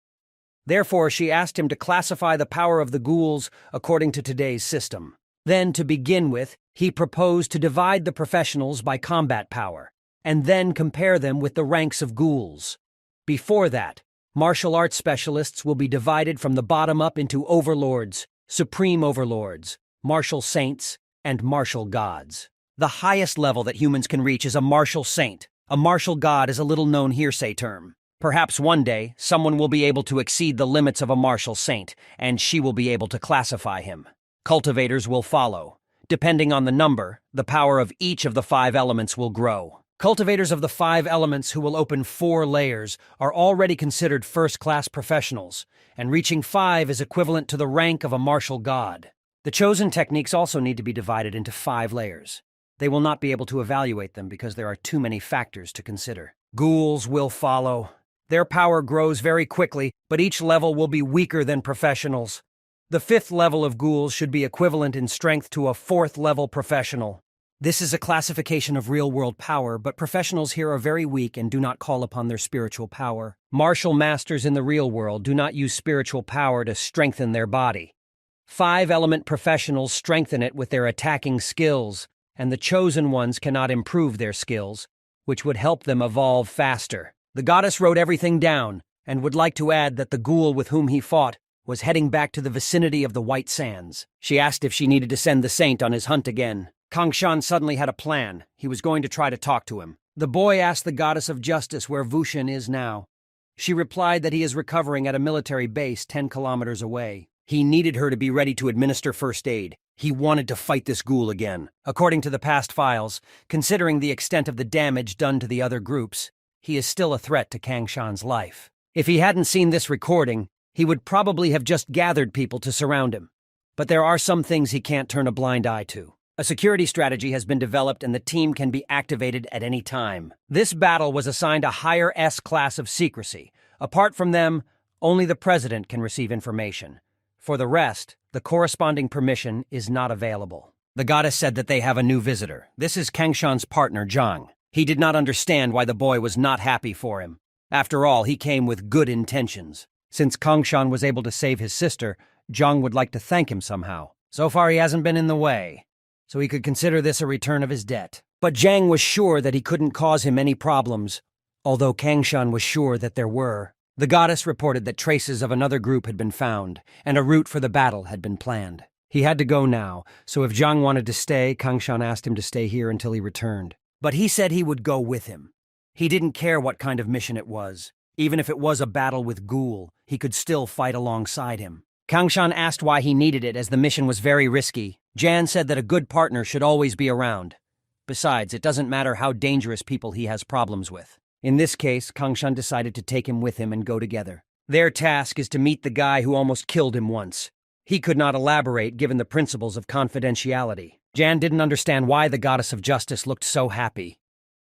Therefore, she asked him to classify the power of the ghouls according to today's system. Then, to begin with, he proposed to divide the professionals by combat power, and then compare them with the ranks of ghouls. Before that, martial arts specialists will be divided from the bottom up into overlords, supreme overlords, martial saints, and martial gods. The highest level that humans can reach is a martial saint. A martial god is a little-known hearsay term. Perhaps one day, someone will be able to exceed the limits of a martial saint, and she will be able to classify him. Cultivators will follow. Depending on the number, the power of each of the 5 elements will grow. Cultivators of the 5 elements who will open 4 layers are already considered first-class professionals, and reaching 5 is equivalent to the rank of a martial god. The chosen techniques also need to be divided into 5 layers. They will not be able to evaluate them because there are too many factors to consider. Ghouls will follow. Their power grows very quickly, but each level will be weaker than professionals. The 5th level of ghouls should be equivalent in strength to a 4th-level professional. This is a classification of real-world power, but professionals here are very weak and do not call upon their spiritual power. Martial masters in the real world do not use spiritual power to strengthen their body. 5-element professionals strengthen it with their attacking skills, and the chosen ones cannot improve their skills, which would help them evolve faster. The goddess wrote everything down, and would like to add that the ghoul with whom he fought was heading back to the vicinity of the White Sands. She asked if she needed to send the saint on his hunt again. Kangshan suddenly had a plan. He was going to try to talk to him. The boy asked the goddess of justice where Vushin is now. She replied that he is recovering at a military base 10 kilometers away. He needed her to be ready to administer first aid. He wanted to fight this ghoul again. According to the past files, considering the extent of the damage done to the other groups, he is still a threat to Kangshan's life. If he hadn't seen this recording, he would probably have just gathered people to surround him. But there are some things he can't turn a blind eye to. A security strategy has been developed and the team can be activated at any time. This battle was assigned a higher S-class of secrecy. Apart from them, only the president can receive information. For the rest, the corresponding permission is not available. The goddess said that they have a new visitor. This is Kangshan's partner, Zhang. He did not understand why the boy was not happy for him. After all, he came with good intentions. Since Kongshan was able to save his sister, Zhang would like to thank him somehow. So far he hasn't been in the way, so he could consider this a return of his debt. But Zhang was sure that he couldn't cause him any problems, although Kongshan was sure that there were. The goddess reported that traces of another group had been found, and a route for the battle had been planned. He had to go now, so if Zhang wanted to stay, Kongshan asked him to stay here until he returned. But he said he would go with him. He didn't care what kind of mission it was. Even if it was a battle with Ghoul, he could still fight alongside him. Kongshan asked why he needed it as the mission was very risky. Jan said that a good partner should always be around. Besides, it doesn't matter how dangerous people he has problems with. In this case, Kongshan decided to take him with him and go together. Their task is to meet the guy who almost killed him once. He could not elaborate given the principles of confidentiality. Jan didn't understand why the goddess of justice looked so happy.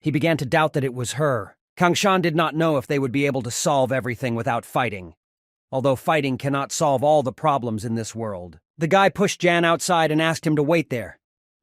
He began to doubt that it was her. Kongshan did not know if they would be able to solve everything without fighting. Although fighting cannot solve all the problems in this world. The guy pushed Jan outside and asked him to wait there,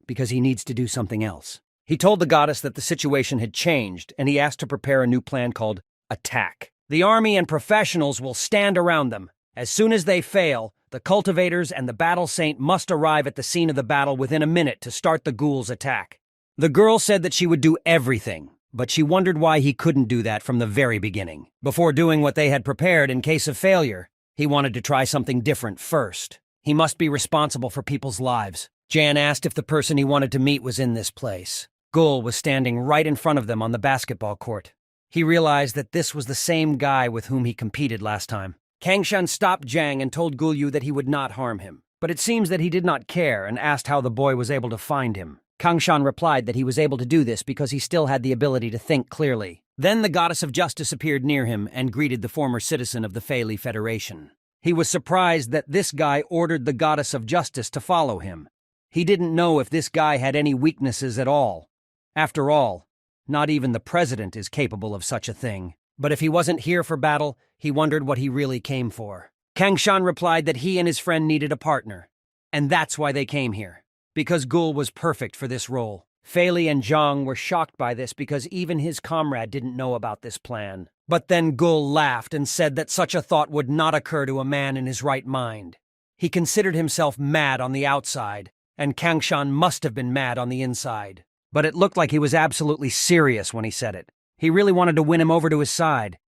because he needs to do something else. He told the goddess that the situation had changed, and he asked to prepare a new plan called Attack. The army and professionals will stand around them. As soon as they fail, the cultivators and the battle saint must arrive at the scene of the battle within a minute to start the ghouls' attack. The girl said that she would do everything, but she wondered why he couldn't do that from the very beginning. Before doing what they had prepared in case of failure, he wanted to try something different first. He must be responsible for people's lives. Jan asked if the person he wanted to meet was in this place. Ghoul was standing right in front of them on the basketball court. He realized that this was the same guy with whom he competed last time. Kongshan stopped Zhang and told Gulyu that he would not harm him. But it seems that he did not care and asked how the boy was able to find him. Kongshan replied that he was able to do this because he still had the ability to think clearly. Then the goddess of justice appeared near him and greeted the former citizen of the Fei Federation. He was surprised that this guy ordered the goddess of justice to follow him. He didn't know if this guy had any weaknesses at all. After all, not even the president is capable of such a thing. But if he wasn't here for battle, he wondered what he really came for. Kongshan replied that he and his friend needed a partner. And that's why they came here. Because Ghoul was perfect for this role. Fei and Zhang were shocked by this because even his comrade didn't know about this plan. But then Ghoul laughed and said that such a thought would not occur to a man in his right mind. He considered himself mad on the outside, and Kongshan must have been mad on the inside. But it looked like he was absolutely serious when he said it. He really wanted to win him over to his side.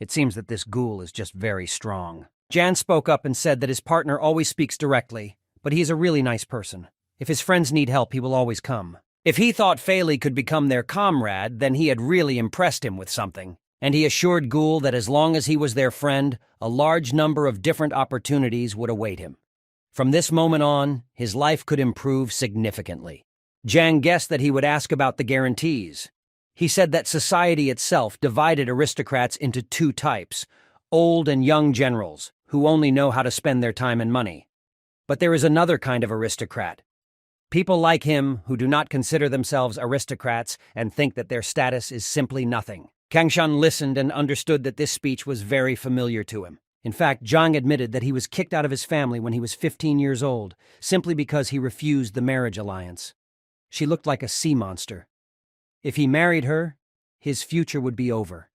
It seems that this Ghoul is just very strong. Jan spoke up and said that his partner always speaks directly, but he is a really nice person. If his friends need help, he will always come. If he thought Fei could become their comrade, then he had really impressed him with something. And he assured Ghoul that as long as he was their friend, a large number of different opportunities would await him. From this moment on, his life could improve significantly. Zhang guessed that he would ask about the guarantees. He said that society itself divided aristocrats into two types, old and young generals, who only know how to spend their time and money. But there is another kind of aristocrat. People like him who do not consider themselves aristocrats and think that their status is simply nothing. Kongshan listened and understood that this speech was very familiar to him. In fact, Zhang admitted that he was kicked out of his family when he was 15 years old, simply because he refused the marriage alliance. She looked like a sea monster. If he married her, his future would be over.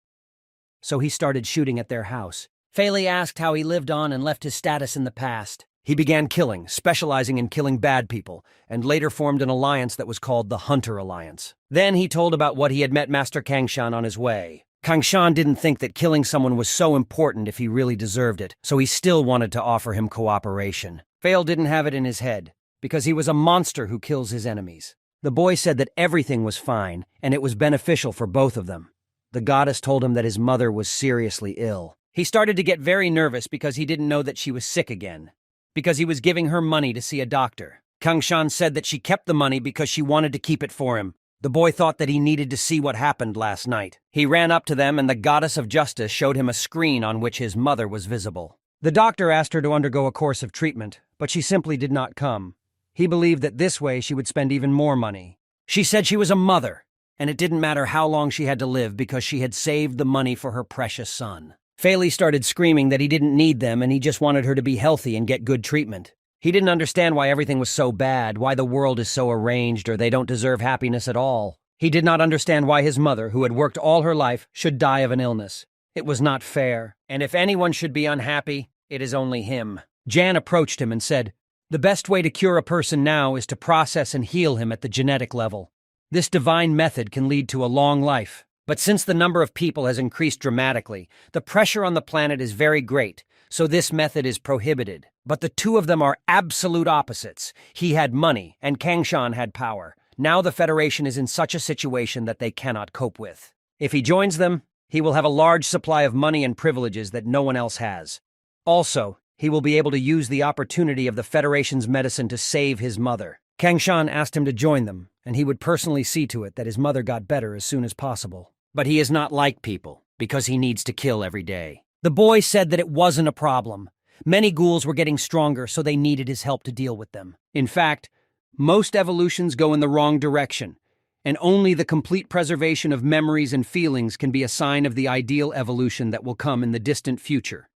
So he started shooting at their house. Fei asked how he lived on and left his status in the past. He began killing, specializing in killing bad people, and later formed an alliance that was called the Hunter Alliance. Then he told about what he had met Master Kongshan on his way. Kongshan didn't think that killing someone was so important if he really deserved it, so he still wanted to offer him cooperation. Fei didn't have it in his head, because he was a monster who kills his enemies. The boy said that everything was fine, and it was beneficial for both of them. The goddess told him that his mother was seriously ill. He started to get very nervous because he didn't know that she was sick again, because he was giving her money to see a doctor. Kongshan said that she kept the money because she wanted to keep it for him. The boy thought that he needed to see what happened last night. He ran up to them and the goddess of justice showed him a screen on which his mother was visible. The doctor asked her to undergo a course of treatment, but she simply did not come. He believed that this way she would spend even more money. She said she was a mother, and it didn't matter how long she had to live because she had saved the money for her precious son. Fei started screaming that he didn't need them and he just wanted her to be healthy and get good treatment. He didn't understand why everything was so bad, why the world is so arranged, or they don't deserve happiness at all. He did not understand why his mother, who had worked all her life, should die of an illness. It was not fair, and if anyone should be unhappy, it is only him. Jan approached him and said, "The best way to cure a person now is to process and heal him at the genetic level. This divine method can lead to a long life. But since the number of people has increased dramatically, the pressure on the planet is very great, so this method is prohibited. But the two of them are absolute opposites. He had money, and Kangshan had power. Now the Federation is in such a situation that they cannot cope with. If he joins them, he will have a large supply of money and privileges that no one else has. Also, he will be able to use the opportunity of the Federation's medicine to save his mother." Kangshan asked him to join them, and he would personally see to it that his mother got better as soon as possible. But he is not like people, because he needs to kill every day. The boy said that it wasn't a problem. Many ghouls were getting stronger, so they needed his help to deal with them. In fact, most evolutions go in the wrong direction, and only the complete preservation of memories and feelings can be a sign of the ideal evolution that will come in the distant future.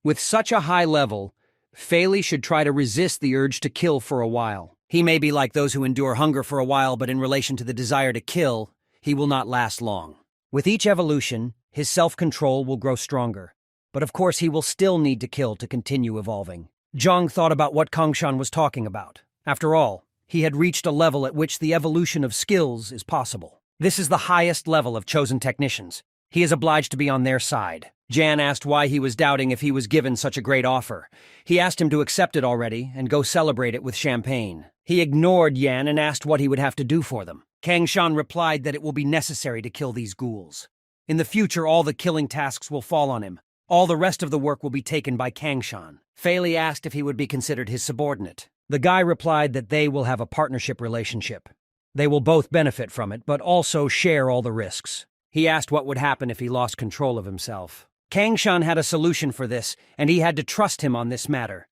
With such a high level, Faley should try to resist the urge to kill for a while. He may be like those who endure hunger for a while, but in relation to the desire to kill, he will not last long. With each evolution, his self-control will grow stronger. But of course he will still need to kill to continue evolving. Zhang thought about what Kangshan was talking about. After all, he had reached a level at which the evolution of skills is possible. This is the highest level of chosen technicians. He is obliged to be on their side. Jan asked why he was doubting if he was given such a great offer. He asked him to accept it already and go celebrate it with champagne. He ignored Yan and asked what he would have to do for them. Kangshan replied that it will be necessary to kill these ghouls. In the future, all the killing tasks will fall on him. All the rest of the work will be taken by Kangshan. Faley asked if he would be considered his subordinate. The guy replied that they will have a partnership relationship. They will both benefit from it, but also share all the risks. He asked what would happen if he lost control of himself. Kangshan had a solution for this, and he had to trust him on this matter.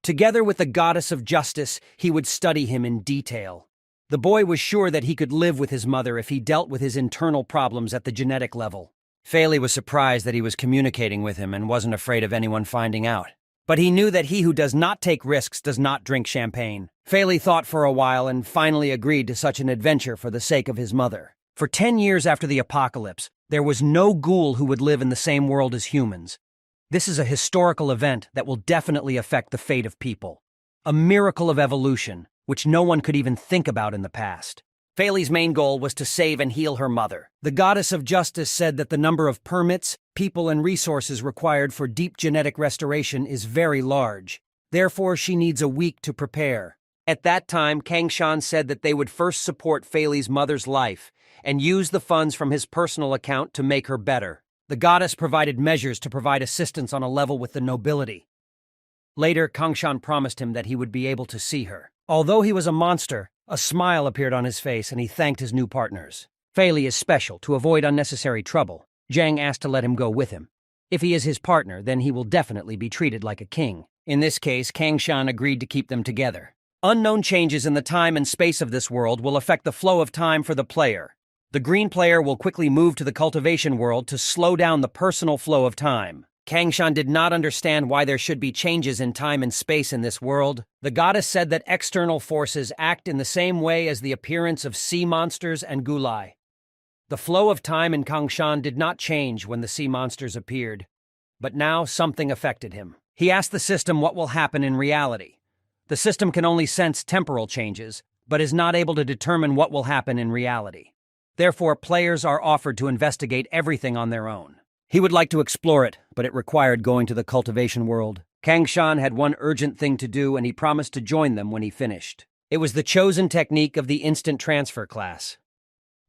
Together with the goddess of justice, he would study him in detail. The boy was sure that he could live with his mother if he dealt with his internal problems at the genetic level. Faley was surprised that he was communicating with him and wasn't afraid of anyone finding out. But he knew that he who does not take risks does not drink champagne. Faley thought for a while and finally agreed to such an adventure for the sake of his mother. For 10 years after the apocalypse, there was no ghoul who would live in the same world as humans. This is a historical event that will definitely affect the fate of people. A miracle of evolution, which no one could even think about in the past. Faley's main goal was to save and heal her mother. The goddess of justice said that the number of permits, people, and resources required for deep genetic restoration is very large. Therefore, she needs a week to prepare. At that time, Kangshan said that they would first support Faley's mother's life and use the funds from his personal account to make her better. The goddess provided measures to provide assistance on a level with the nobility. Later, Kangshan promised him that he would be able to see her. Although he was a monster, a smile appeared on his face and he thanked his new partners. Faley is special. To avoid unnecessary trouble, Zhang asked to let him go with him. If he is his partner, then he will definitely be treated like a king. In this case, Kangshan agreed to keep them together. Unknown changes in the time and space of this world will affect the flow of time for the player. The green player will quickly move to the cultivation world to slow down the personal flow of time. Kangshan did not understand why there should be changes in time and space in this world. The goddess said that external forces act in the same way as the appearance of sea monsters and gulai. The flow of time in Kangshan did not change when the sea monsters appeared, but now something affected him. He asked the system what will happen in reality. The system can only sense temporal changes, but is not able to determine what will happen in reality. Therefore, players are offered to investigate everything on their own. He would like to explore it, but it required going to the cultivation world. Kangshan had one urgent thing to do, and he promised to join them when he finished. It was the chosen technique of the instant transfer class.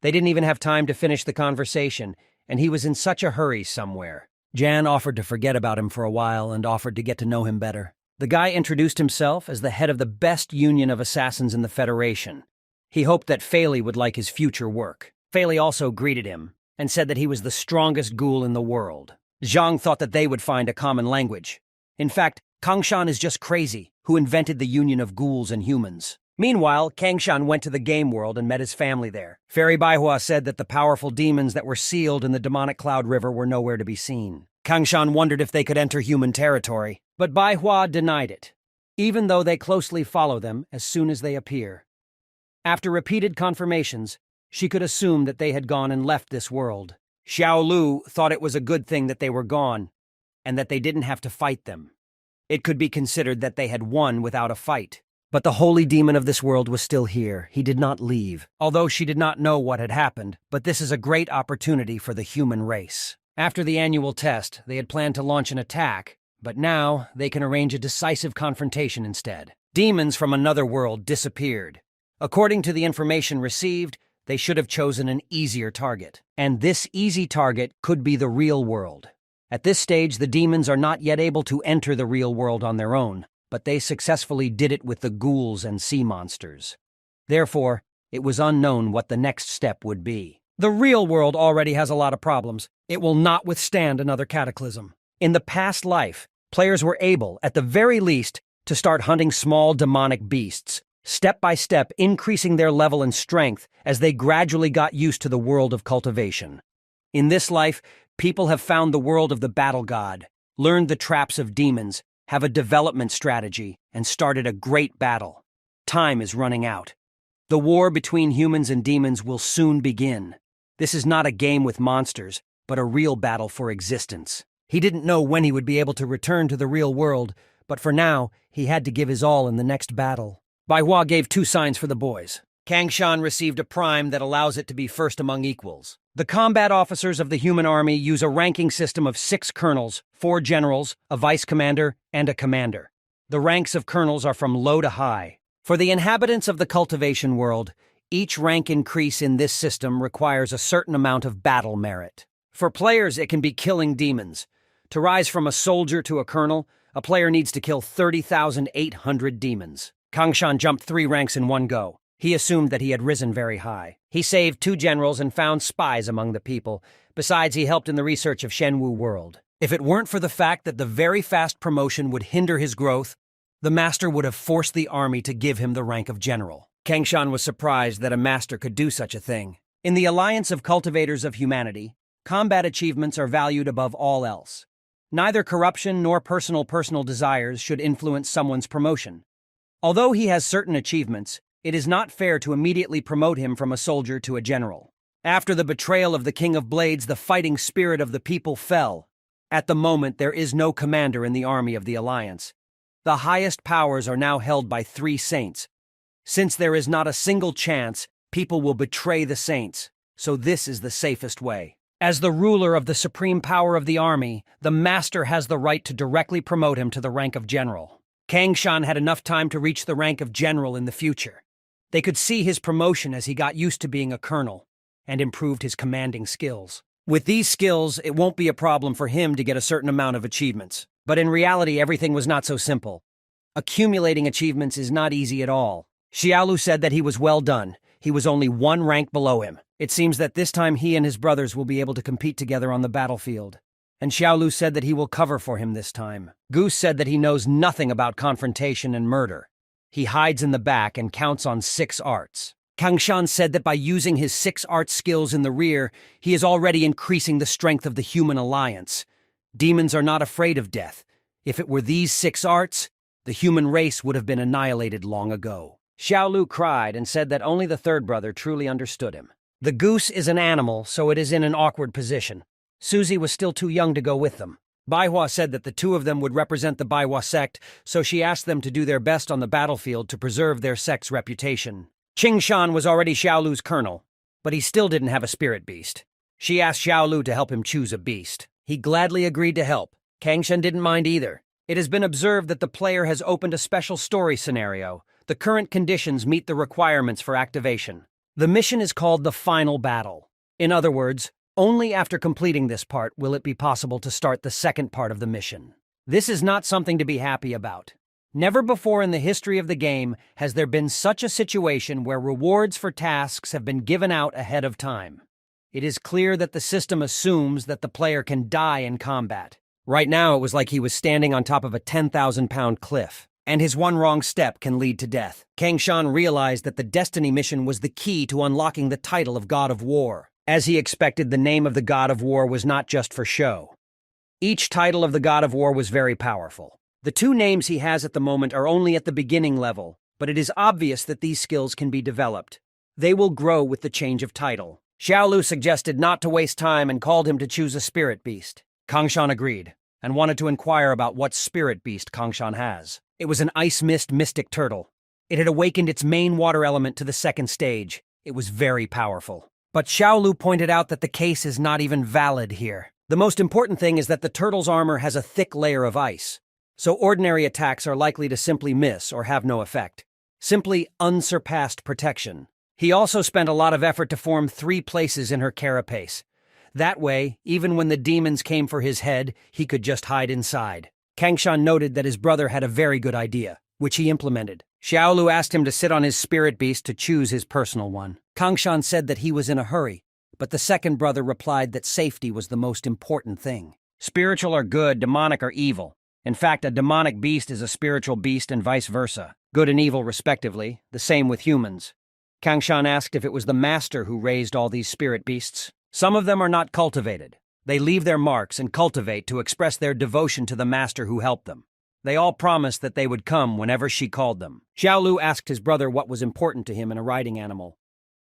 They didn't even have time to finish the conversation, and he was in such a hurry somewhere. Jan offered to forget about him for a while and offered to get to know him better. The guy introduced himself as the head of the best union of assassins in the Federation. He hoped that Faley would like his future work. Faley also greeted him and said that he was the strongest ghoul in the world. Zhang thought that they would find a common language. In fact, Kangshan is just crazy, who invented the union of ghouls and humans. Meanwhile, Kangshan went to the game world and met his family there. Fairy Baihua said that the powerful demons that were sealed in the demonic Cloud River were nowhere to be seen. Kangshan wondered if they could enter human territory, but Baihua denied it, even though they closely follow them as soon as they appear. After repeated confirmations, she could assume that they had gone and left this world. Xiao Lu thought it was a good thing that they were gone, and that they didn't have to fight them. It could be considered that they had won without a fight. But the holy demon of this world was still here. He did not leave, although she did not know what had happened, but this is a great opportunity for the human race. After the annual test, they had planned to launch an attack, but now they can arrange a decisive confrontation instead. Demons from another world disappeared. According to the information received, they should have chosen an easier target. And this easy target could be the real world. At this stage, the demons are not yet able to enter the real world on their own, but they successfully did it with the ghouls and sea monsters. Therefore, it was unknown what the next step would be. The real world already has a lot of problems. It will not withstand another cataclysm. In the past life, players were able, at the very least, to start hunting small demonic beasts, step by step increasing their level and strength as they gradually got used to the world of cultivation. In this life, people have found the world of the battle god, learned the traps of demons, have a development strategy, and started a great battle. Time is running out. The war between humans and demons will soon begin. This is not a game with monsters, but a real battle for existence. He didn't know when he would be able to return to the real world, but for now, he had to give his all in the next battle. Bai Hua gave 2 signs for the boys. Kang Shan received a prime that allows it to be first among equals. The combat officers of the human army use a ranking system of 6 colonels, 4 generals, a vice commander, and a commander. The ranks of colonels are from low to high. For the inhabitants of the cultivation world, each rank increase in this system requires a certain amount of battle merit. For players, it can be killing demons. To rise from a soldier to a colonel, a player needs to kill 30,800 demons. Kang Shan jumped 3 ranks in one go. He assumed that he had risen very high. He saved 2 generals and found spies among the people. Besides, he helped in the research of Shenwu World. If it weren't for the fact that the very fast promotion would hinder his growth, the master would have forced the army to give him the rank of general. Kang Shan was surprised that a master could do such a thing. In the Alliance of Cultivators of Humanity, combat achievements are valued above all else. Neither corruption nor personal desires should influence someone's promotion. Although he has certain achievements, it is not fair to immediately promote him from a soldier to a general. After the betrayal of the King of Blades, the fighting spirit of the people fell. At the moment, there is no commander in the army of the Alliance. The highest powers are now held by 3 saints. Since there is not a single chance, people will betray the saints, so this is the safest way. As the ruler of the supreme power of the army, the master has the right to directly promote him to the rank of general. Kang Shan had enough time to reach the rank of general in the future. They could see his promotion as he got used to being a colonel and improved his commanding skills. With these skills, it won't be a problem for him to get a certain amount of achievements. But in reality, everything was not so simple. Accumulating achievements is not easy at all. Xiaolu said that he was well done. He was only 1 rank below him. It seems that this time he and his brothers will be able to compete together on the battlefield. And Xiaolu said that he will cover for him this time. Goose said that he knows nothing about confrontation and murder. He hides in the back and counts on 6 arts. Kang Shan said that by using his 6 art skills in the rear, he is already increasing the strength of the human alliance. Demons are not afraid of death. If it were these 6 arts, the human race would have been annihilated long ago. Xiaolu cried and said that only the 3rd brother truly understood him. The goose is an animal, so it is in an awkward position. Suzy was still too young to go with them. Bai Hua said that the 2 of them would represent the Bai Hua sect, so she asked them to do their best on the battlefield to preserve their sect's reputation. Qing Shan was already Xiaolu's colonel, but he still didn't have a spirit beast. She asked Xiaolu to help him choose a beast. He gladly agreed to help. Kang Shan didn't mind either. It has been observed that the player has opened a special story scenario. The current conditions meet the requirements for activation. The mission is called the Final Battle. In other words, only after completing this part will it be possible to start the second part of the mission. This is not something to be happy about. Never before in the history of the game has there been such a situation where rewards for tasks have been given out ahead of time. It is clear that the system assumes that the player can die in combat. Right now it was like he was standing on top of a 10,000-pound cliff, and his one wrong step can lead to death. Kang Shan realized that the Destiny mission was the key to unlocking the title of God of War. As he expected, the name of the God of War was not just for show. Each title of the God of War was very powerful. The 2 names he has at the moment are only at the beginning level, but it is obvious that these skills can be developed. They will grow with the change of title. Xiaolu suggested not to waste time and called him to choose a spirit beast. Kangshan agreed, and wanted to inquire about what spirit beast Kangshan has. It was an ice mist mystic turtle. It had awakened its main water element to the second stage. It was very powerful. But Xiaolu pointed out that the case is not even valid here. The most important thing is that the turtle's armor has a thick layer of ice, so ordinary attacks are likely to simply miss or have no effect. Simply unsurpassed protection. He also spent a lot of effort to form 3 places in her carapace. That way, even when the demons came for his head, he could just hide inside. Kangshan noted that his brother had a very good idea, which he implemented. Xiaolu asked him to sit on his spirit beast to choose his personal one. Kangshan said that he was in a hurry, but the second brother replied that safety was the most important thing. Spiritual are good, demonic are evil. In fact, a demonic beast is a spiritual beast and vice versa. Good and evil respectively, the same with humans. Kangshan asked if it was the master who raised all these spirit beasts. Some of them are not cultivated. They leave their marks and cultivate to express their devotion to the master who helped them. They all promised that they would come whenever she called them. Xiaolu asked his brother what was important to him in a riding animal.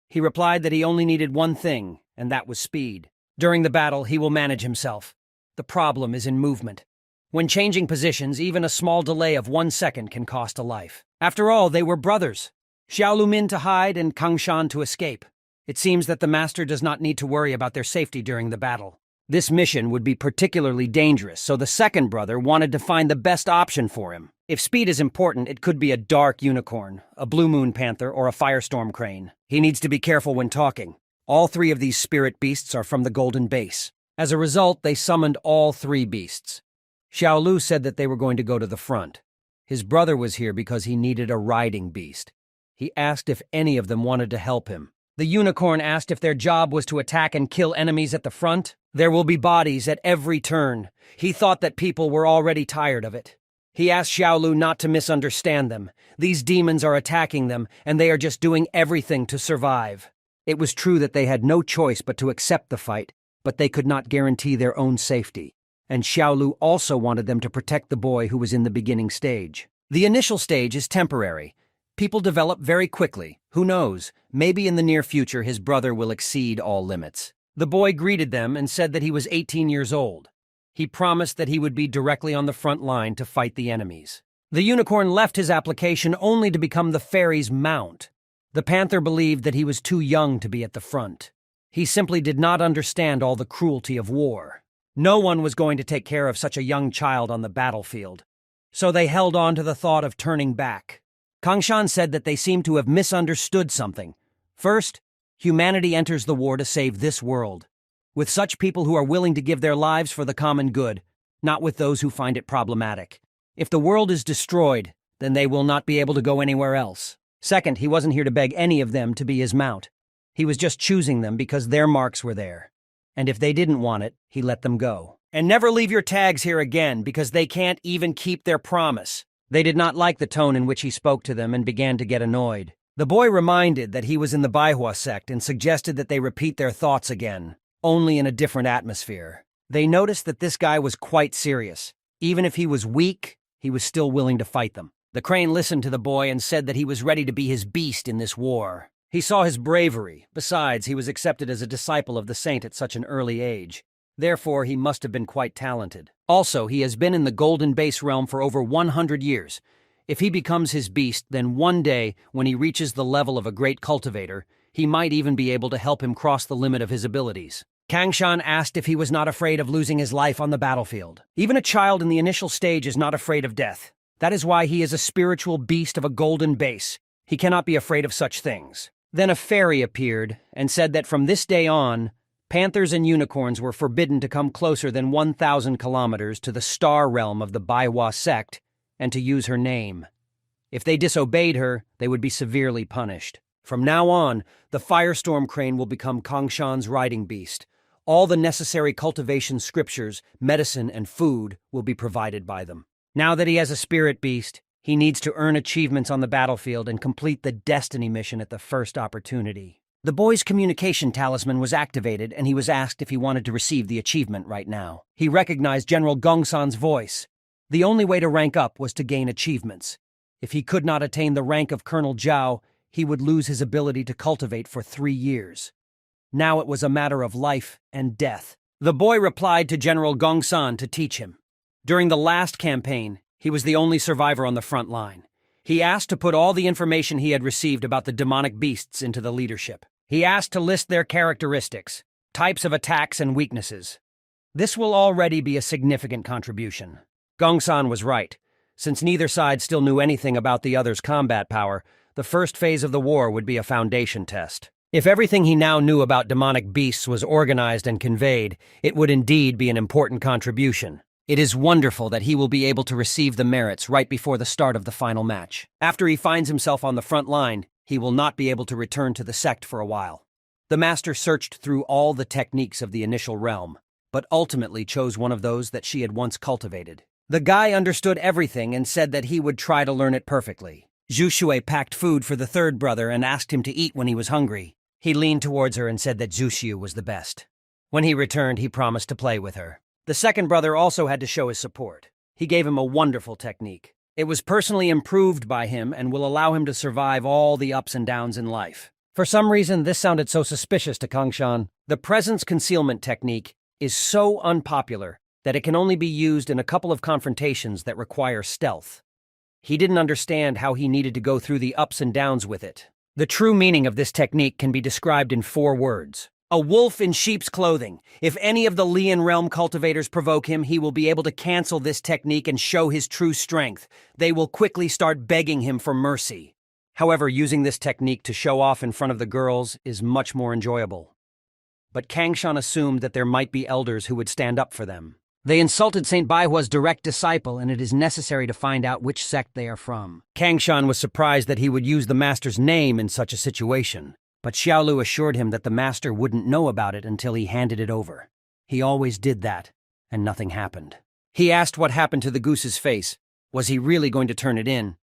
He replied that he only needed one thing, and that was speed. During the battle, he will manage himself. The problem is in movement. When changing positions, even a small delay of 1 second can cost a life. After all, they were brothers. Xiaolu Min to hide and Kangshan to escape. It seems that the master does not need to worry about their safety during the battle. This mission would be particularly dangerous, so the second brother wanted to find the best option for him. If speed is important, it could be a dark unicorn, a blue moon panther, or a firestorm crane. He needs to be careful when talking. All 3 of these spirit beasts are from the Golden Base. As a result, they summoned all 3 beasts. Xiaolu said that they were going to go to the front. His brother was here because he needed a riding beast. He asked if any of them wanted to help him. The unicorn asked if their job was to attack and kill enemies at the front. There will be bodies at every turn. He thought that people were already tired of it. He asked Xiaolu not to misunderstand them. These demons are attacking them, and they are just doing everything to survive. It was true that they had no choice but to accept the fight, but they could not guarantee their own safety. And Xiaolu also wanted them to protect the boy who was in the beginning stage. The initial stage is temporary. People develop very quickly. Who knows, maybe in the near future his brother will exceed all limits. The boy greeted them and said that he was 18 years old. He promised that he would be directly on the front line to fight the enemies. The unicorn left his application only to become the fairy's mount. The panther believed that he was too young to be at the front. He simply did not understand all the cruelty of war. No one was going to take care of such a young child on the battlefield. So they held on to the thought of turning back. Kangshan said that they seemed to have misunderstood something. First, humanity enters the war to save this world, with such people who are willing to give their lives for the common good, not with those who find it problematic. If the world is destroyed, then they will not be able to go anywhere else. Second, he wasn't here to beg any of them to be his mount. He was just choosing them because their marks were there. And if they didn't want it, he let them go. And never leave your tags here again because they can't even keep their promise. They did not like the tone in which he spoke to them and began to get annoyed. The boy reminded that he was in the Baihua sect and suggested that they repeat their thoughts again, only in a different atmosphere. They noticed that this guy was quite serious. Even if he was weak, he was still willing to fight them. The crane listened to the boy and said that he was ready to be his beast in this war. He saw his bravery. Besides, he was accepted as a disciple of the saint at such an early age. Therefore, he must have been quite talented. Also, he has been in the Golden Base realm for over 100 years. If he becomes his beast, then one day, when he reaches the level of a great cultivator, he might even be able to help him cross the limit of his abilities. Kangshan asked if he was not afraid of losing his life on the battlefield. Even a child in the initial stage is not afraid of death. That is why he is a spiritual beast of a golden base. He cannot be afraid of such things. Then a fairy appeared and said that from this day on, panthers and unicorns were forbidden to come closer than 1,000 kilometers to the star realm of the Baihua sect and to use her name. If they disobeyed her, they would be severely punished. From now on, the firestorm crane will become Kangshan's riding beast. All the necessary cultivation scriptures, medicine, and food will be provided by them. Now that he has a spirit beast, he needs to earn achievements on the battlefield and complete the destiny mission at the first opportunity. The boy's communication talisman was activated, and he was asked if he wanted to receive the achievement right now. He recognized General Gongsan's voice. The only way to rank up was to gain achievements. If he could not attain the rank of Colonel Zhao, he would lose his ability to cultivate for 3 years. Now it was a matter of life and death. The boy replied to General Gongsan to teach him. During the last campaign, he was the only survivor on the front line. He asked to put all the information he had received about the demonic beasts into the leadership. He asked to list their characteristics, types of attacks and weaknesses. This will already be a significant contribution. Gongsan was right. Since neither side still knew anything about the other's combat power, the first phase of the war would be a foundation test. If everything he now knew about demonic beasts was organized and conveyed, it would indeed be an important contribution. It is wonderful that he will be able to receive the merits right before the start of the final match. After he finds himself on the front line, he will not be able to return to the sect for a while. The master searched through all the techniques of the initial realm, but ultimately chose one of those that she had once cultivated. The guy understood everything and said that he would try to learn it perfectly. Zhu Shui packed food for the third brother and asked him to eat when he was hungry. He leaned towards her and said that Zhu Shui was the best. When he returned, he promised to play with her. The second brother also had to show his support. He gave him a wonderful technique. It was personally improved by him and will allow him to survive all the ups and downs in life. For some reason, this sounded so suspicious to Kangshan. The presence concealment technique is so unpopular that it can only be used in a couple of confrontations that require stealth. He didn't understand how he needed to go through the ups and downs with it. The true meaning of this technique can be described in 4 words. A wolf in sheep's clothing. If any of the Lian realm cultivators provoke him, he will be able to cancel this technique and show his true strength. They will quickly start begging him for mercy. However, using this technique to show off in front of the girls is much more enjoyable. But Kangshan assumed that there might be elders who would stand up for them. They insulted St. Baihua's direct disciple, and it is necessary to find out which sect they are from. Kangshan was surprised that he would use the master's name in such a situation, but Xiaolu assured him that the master wouldn't know about it until he handed it over. He always did that, and nothing happened. He asked what happened to the goose's face. Was he really going to turn it in?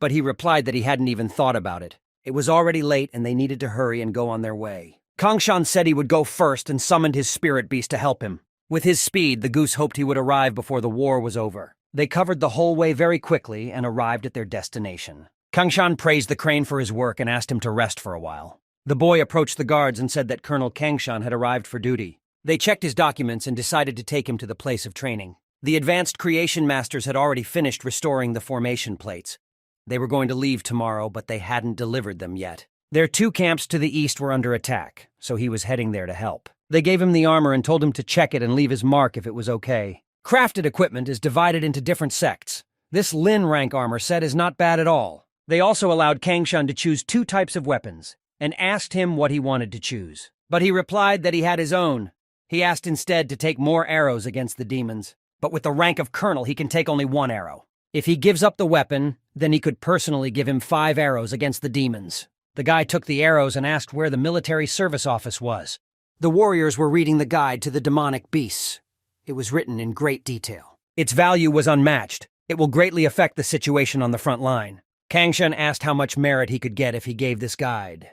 But he replied that he hadn't even thought about it. It was already late, and they needed to hurry and go on their way. Kangshan said he would go first and summoned his spirit beast to help him. With his speed, the goose hoped he would arrive before the war was over. They covered the whole way very quickly and arrived at their destination. Kangshan praised the crane for his work and asked him to rest for a while. The boy approached the guards and said that Colonel Kangshan had arrived for duty. They checked his documents and decided to take him to the place of training. The advanced creation masters had already finished restoring the formation plates. They were going to leave tomorrow, but they hadn't delivered them yet. Their 2 camps to the east were under attack, so he was heading there to help. They gave him the armor and told him to check it and leave his mark if it was okay. Crafted equipment is divided into different sects. This Lin rank armor set is not bad at all. They also allowed Kangshan to choose 2 types of weapons, and asked him what he wanted to choose. But he replied that he had his own. He asked instead to take more arrows against the demons. But with the rank of colonel, he can take only 1 arrow. If he gives up the weapon, then he could personally give him 5 arrows against the demons. The guy took the arrows and asked where the military service office was. The warriors were reading the guide to the demonic beasts. It was written in great detail. Its value was unmatched. It will greatly affect the situation on the front line. Kangshan asked how much merit he could get if he gave this guide.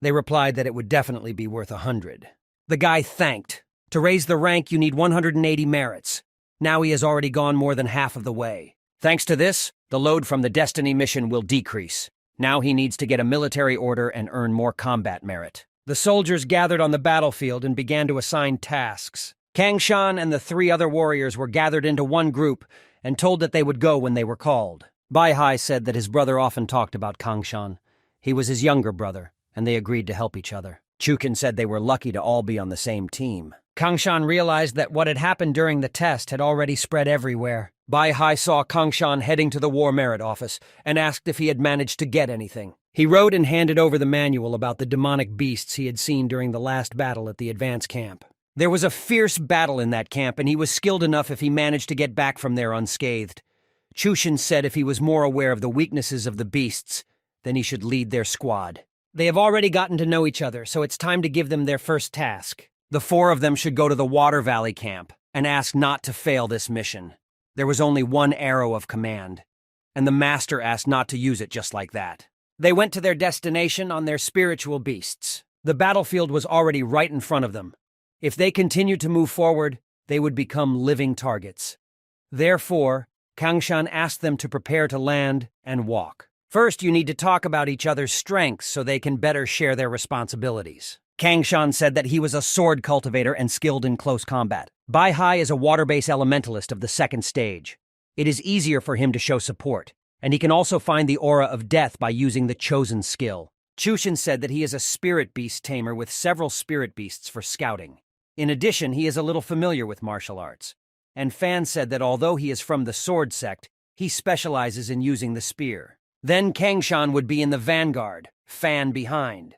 They replied that it would definitely be worth 100. The guy thanked. To raise the rank, you need 180 merits. Now he has already gone more than half of the way. Thanks to this, the load from the Destiny mission will decrease. Now he needs to get a military order and earn more combat merit. The soldiers gathered on the battlefield and began to assign tasks. Kangshan and the 3 other warriors were gathered into one group and told that they would go when they were called. Baihai said that his brother often talked about Kangshan. He was his younger brother, and they agreed to help each other. Chukin said they were lucky to all be on the same team. Kangshan realized that what had happened during the test had already spread everywhere. Baihai saw Kangshan heading to the War Merit Office and asked if he had managed to get anything. He wrote and handed over the manual about the demonic beasts he had seen during the last battle at the advance camp. There was a fierce battle in that camp, and he was skilled enough if he managed to get back from there unscathed. Chushin said if he was more aware of the weaknesses of the beasts, then he should lead their squad. They have already gotten to know each other, so it's time to give them their first task. The 4 of them should go to the Water Valley camp and ask not to fail this mission. There was only 1 arrow of command, and the master asked not to use it just like that. They went to their destination on their spiritual beasts. The battlefield was already right in front of them. If they continued to move forward, they would become living targets. Therefore, Kangshan asked them to prepare to land and walk. First, you need to talk about each other's strengths so they can better share their responsibilities. Kangshan said that he was a sword cultivator and skilled in close combat. Bai Hai is a water-based elementalist of the second stage. It is easier for him to show support, and he can also find the aura of death by using the chosen skill. Chushin said that he is a spirit beast tamer with several spirit beasts for scouting. In addition, he is a little familiar with martial arts. And Fan said that although he is from the sword sect, he specializes in using the spear. Then Kangshan would be in the vanguard, Fan behind.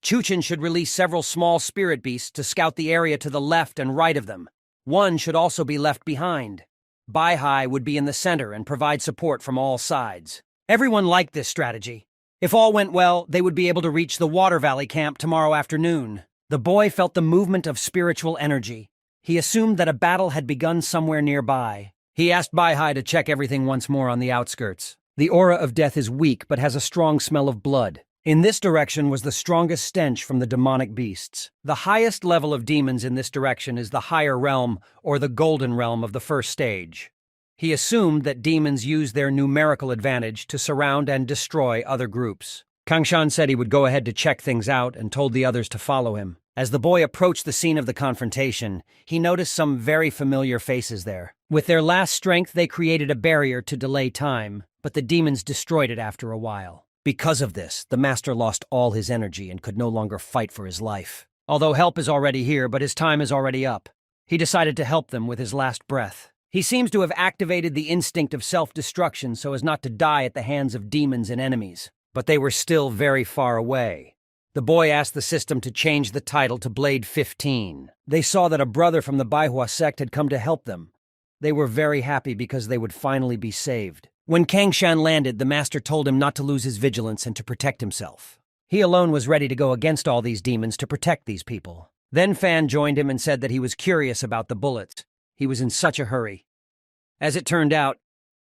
Chushin should release several small spirit beasts to scout the area to the left and right of them. One should also be left behind. Bai Hai would be in the center and provide support from all sides. Everyone liked this strategy. If all went well, they would be able to reach the Water Valley camp tomorrow afternoon. The boy felt the movement of spiritual energy. He assumed that a battle had begun somewhere nearby. He asked Bai Hai to check everything once more on the outskirts. The aura of death is weak but has a strong smell of blood. In this direction was the strongest stench from the demonic beasts. The highest level of demons in this direction is the higher realm, or the golden realm of the first stage. He assumed that demons use their numerical advantage to surround and destroy other groups. Kangshan said he would go ahead to check things out and told the others to follow him. As the boy approached the scene of the confrontation, he noticed some very familiar faces there. With their last strength, they created a barrier to delay time, but the demons destroyed it after a while. Because of this, the master lost all his energy and could no longer fight for his life. Although help is already here, but his time is already up. He decided to help them with his last breath. He seems to have activated the instinct of self-destruction so as not to die at the hands of demons and enemies. But they were still very far away. The boy asked the system to change the title to Blade 15. They saw that a brother from the Baihua sect had come to help them. They were very happy because they would finally be saved. When Kangshan landed, the master told him not to lose his vigilance and to protect himself. He alone was ready to go against all these demons to protect these people. Then Fan joined him and said that he was curious about the bullets. He was in such a hurry. As it turned out,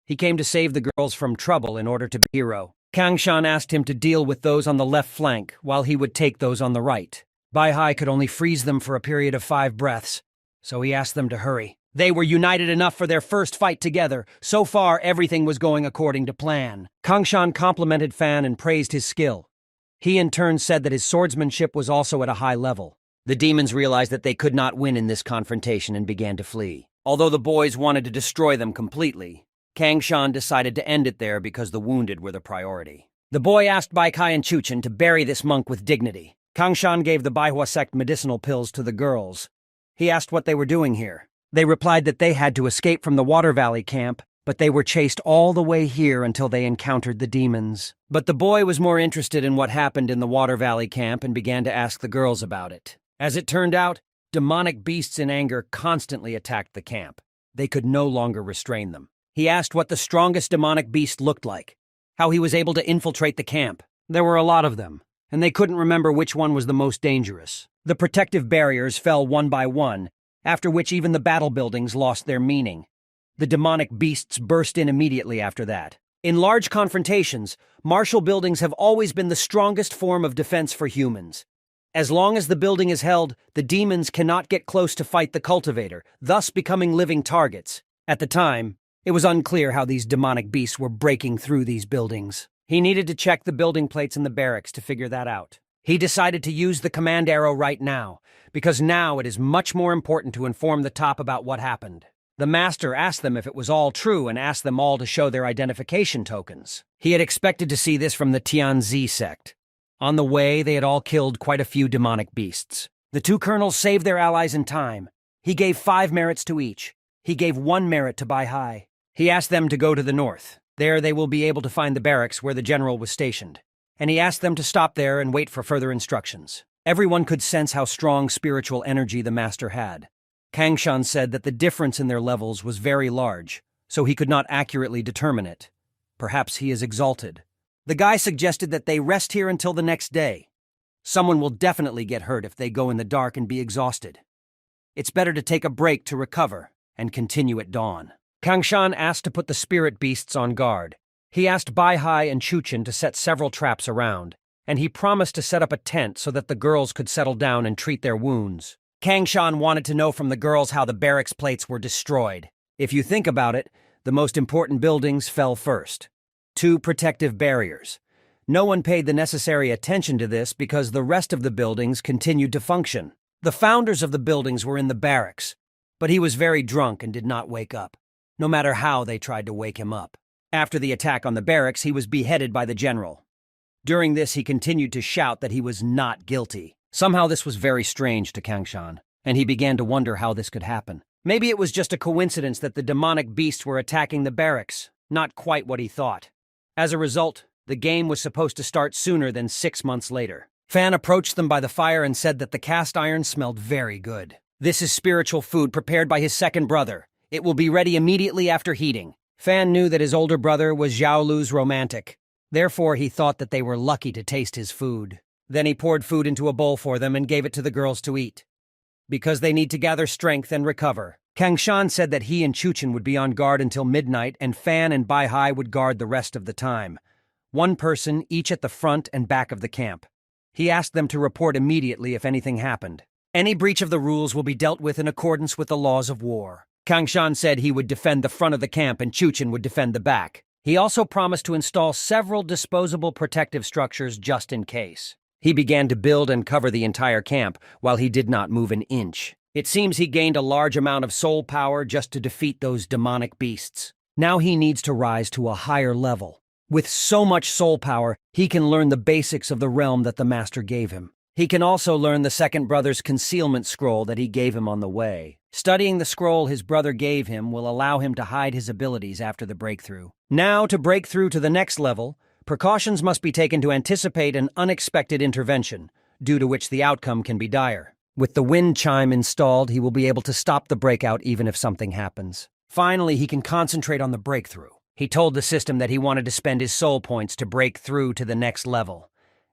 he came to save the girls from trouble in order to be a hero. Kangshan asked him to deal with those on the left flank, while he would take those on the right. Bai Hai could only freeze them for a period of 5 breaths, so he asked them to hurry. They were united enough for their first fight together. So far, everything was going according to plan. Kangshan complimented Fan and praised his skill. He in turn said that his swordsmanship was also at a high level. The demons realized that they could not win in this confrontation and began to flee. Although the boys wanted to destroy them completely, Kangshan decided to end it there because the wounded were the priority. The boy asked Bai Kai and Chushin to bury this monk with dignity. Kangshan gave the Baihua sect medicinal pills to the girls. He asked what they were doing here. They replied that they had to escape from the Water Valley camp, but they were chased all the way here until they encountered the demons. But the boy was more interested in what happened in the Water Valley camp and began to ask the girls about it. As it turned out, demonic beasts in anger constantly attacked the camp. They could no longer restrain them. He asked what the strongest demonic beast looked like, how he was able to infiltrate the camp. There were a lot of them, and they couldn't remember which one was the most dangerous. The protective barriers fell one by one, after which even the battle buildings lost their meaning. The demonic beasts burst in immediately after that. In large confrontations, martial buildings have always been the strongest form of defense for humans. As long as the building is held, the demons cannot get close to fight the cultivator, thus becoming living targets. At the time, it was unclear how these demonic beasts were breaking through these buildings. He needed to check the building plates in the barracks to figure that out. He decided to use the command arrow right now, because now it is much more important to inform the top about what happened. The master asked them if it was all true and asked them all to show their identification tokens. He had expected to see this from the Tianzi sect. On the way, they had all killed quite a few demonic beasts. The 2 colonels saved their allies in time. He gave 5 merits to each. He gave 1 merit to Bai Hai. He asked them to go to the north. There they will be able to find the barracks where the general was stationed. And he asked them to stop there and wait for further instructions. Everyone could sense how strong spiritual energy the master had. Kangshan said that the difference in their levels was very large, so he could not accurately determine it. Perhaps he is exalted. The guy suggested that they rest here until the next day. Someone will definitely get hurt if they go in the dark and be exhausted. It's better to take a break to recover and continue at dawn. Kangshan asked to put the spirit beasts on guard. He asked Bai Hai and Chushin to set several traps around, and he promised to set up a tent so that the girls could settle down and treat their wounds. Kangshan wanted to know from the girls how the barracks plates were destroyed. If you think about it, the most important buildings fell first. 2 protective barriers. No one paid the necessary attention to this because the rest of the buildings continued to function. The founders of the buildings were in the barracks, but he was very drunk and did not wake up, no matter how they tried to wake him up. After the attack on the barracks, he was beheaded by the general. During this, he continued to shout that he was not guilty. Somehow this was very strange to Kangshan, and he began to wonder how this could happen. Maybe it was just a coincidence that the demonic beasts were attacking the barracks, not quite what he thought. As a result, the game was supposed to start sooner than 6 months later. Fan approached them by the fire and said that the cast iron smelled very good. This is spiritual food prepared by his second brother. It will be ready immediately after heating. Fan knew that his older brother was Zhao Lu's romantic. Therefore, he thought that they were lucky to taste his food. Then he poured food into a bowl for them and gave it to the girls to eat, because they need to gather strength and recover. Kangshan said that he and Chuchen would be on guard until midnight, and Fan and Bai Hai would guard the rest of the time. One person, each at the front and back of the camp. He asked them to report immediately if anything happened. Any breach of the rules will be dealt with in accordance with the laws of war. Kangshan said he would defend the front of the camp and Chuchen would defend the back. He also promised to install several disposable protective structures just in case. He began to build and cover the entire camp while he did not move an inch. It seems he gained a large amount of soul power just to defeat those demonic beasts. Now he needs to rise to a higher level. With so much soul power, he can learn the basics of the realm that the master gave him. He can also learn the second brother's concealment scroll that he gave him on the way. Studying the scroll his brother gave him will allow him to hide his abilities after the breakthrough. Now, to break through to the next level, precautions must be taken to anticipate an unexpected intervention, due to which the outcome can be dire. With the wind chime installed, he will be able to stop the breakout even if something happens. Finally, he can concentrate on the breakthrough. He told the system that he wanted to spend his soul points to break through to the next level,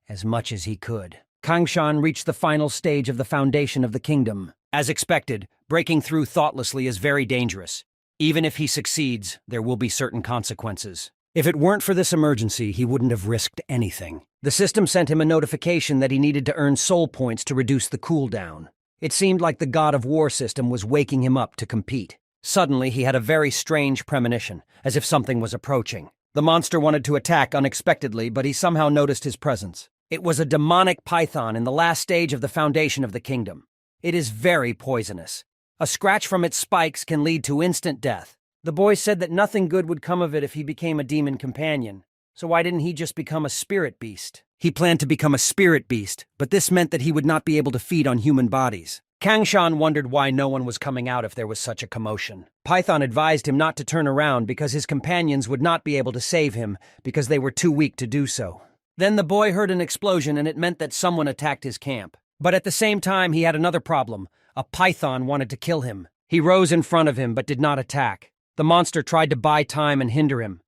as much as he could. Kangshan reached the final stage of the foundation of the kingdom. As expected, breaking through thoughtlessly is very dangerous. Even if he succeeds, there will be certain consequences. If it weren't for this emergency, he wouldn't have risked anything. The system sent him a notification that he needed to earn soul points to reduce the cooldown. It seemed like the God of War system was waking him up to compete. Suddenly, he had a very strange premonition, as if something was approaching. The monster wanted to attack unexpectedly, but he somehow noticed his presence. It was a demonic python in the last stage of the foundation of the kingdom. It is very poisonous. A scratch from its spikes can lead to instant death. The boy said that nothing good would come of it if he became a demon companion. So why didn't he just become a spirit beast? He planned to become a spirit beast, but this meant that he would not be able to feed on human bodies. Kangshan wondered why no one was coming out if there was such a commotion. Python advised him not to turn around because his companions would not be able to save him because they were too weak to do so. Then the boy heard an explosion and it meant that someone attacked his camp. But at the same time, he had another problem. A python wanted to kill him. He rose in front of him but did not attack. The monster tried to buy time and hinder him.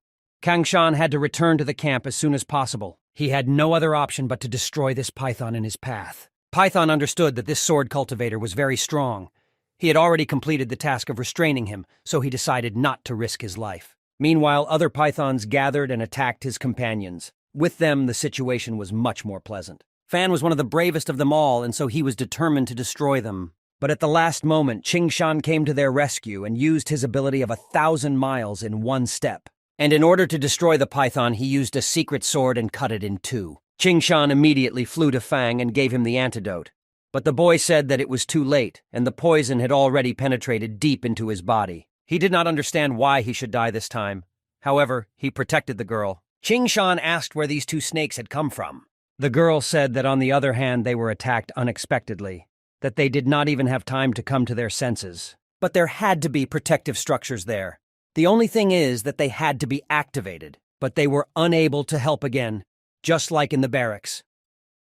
Kangshan had to return to the camp as soon as possible. He had no other option but to destroy this python in his path. Python understood that this sword cultivator was very strong. He had already completed the task of restraining him, so he decided not to risk his life. Meanwhile, other pythons gathered and attacked his companions. With them, the situation was much more pleasant. Fan was one of the bravest of them all, and so he was determined to destroy them. But at the last moment, Qingshan came to their rescue and used his ability of 1,000 miles in one step. And in order to destroy the python, he used a secret sword and cut it in two. Qingshan immediately flew to Fang and gave him the antidote. But the boy said that it was too late, and the poison had already penetrated deep into his body. He did not understand why he should die this time. However, he protected the girl. Qingshan asked where these two snakes had come from. The girl said that on the other hand they were attacked unexpectedly, that they did not even have time to come to their senses. But there had to be protective structures there. The only thing is that they had to be activated, but they were unable to help again, just like in the barracks.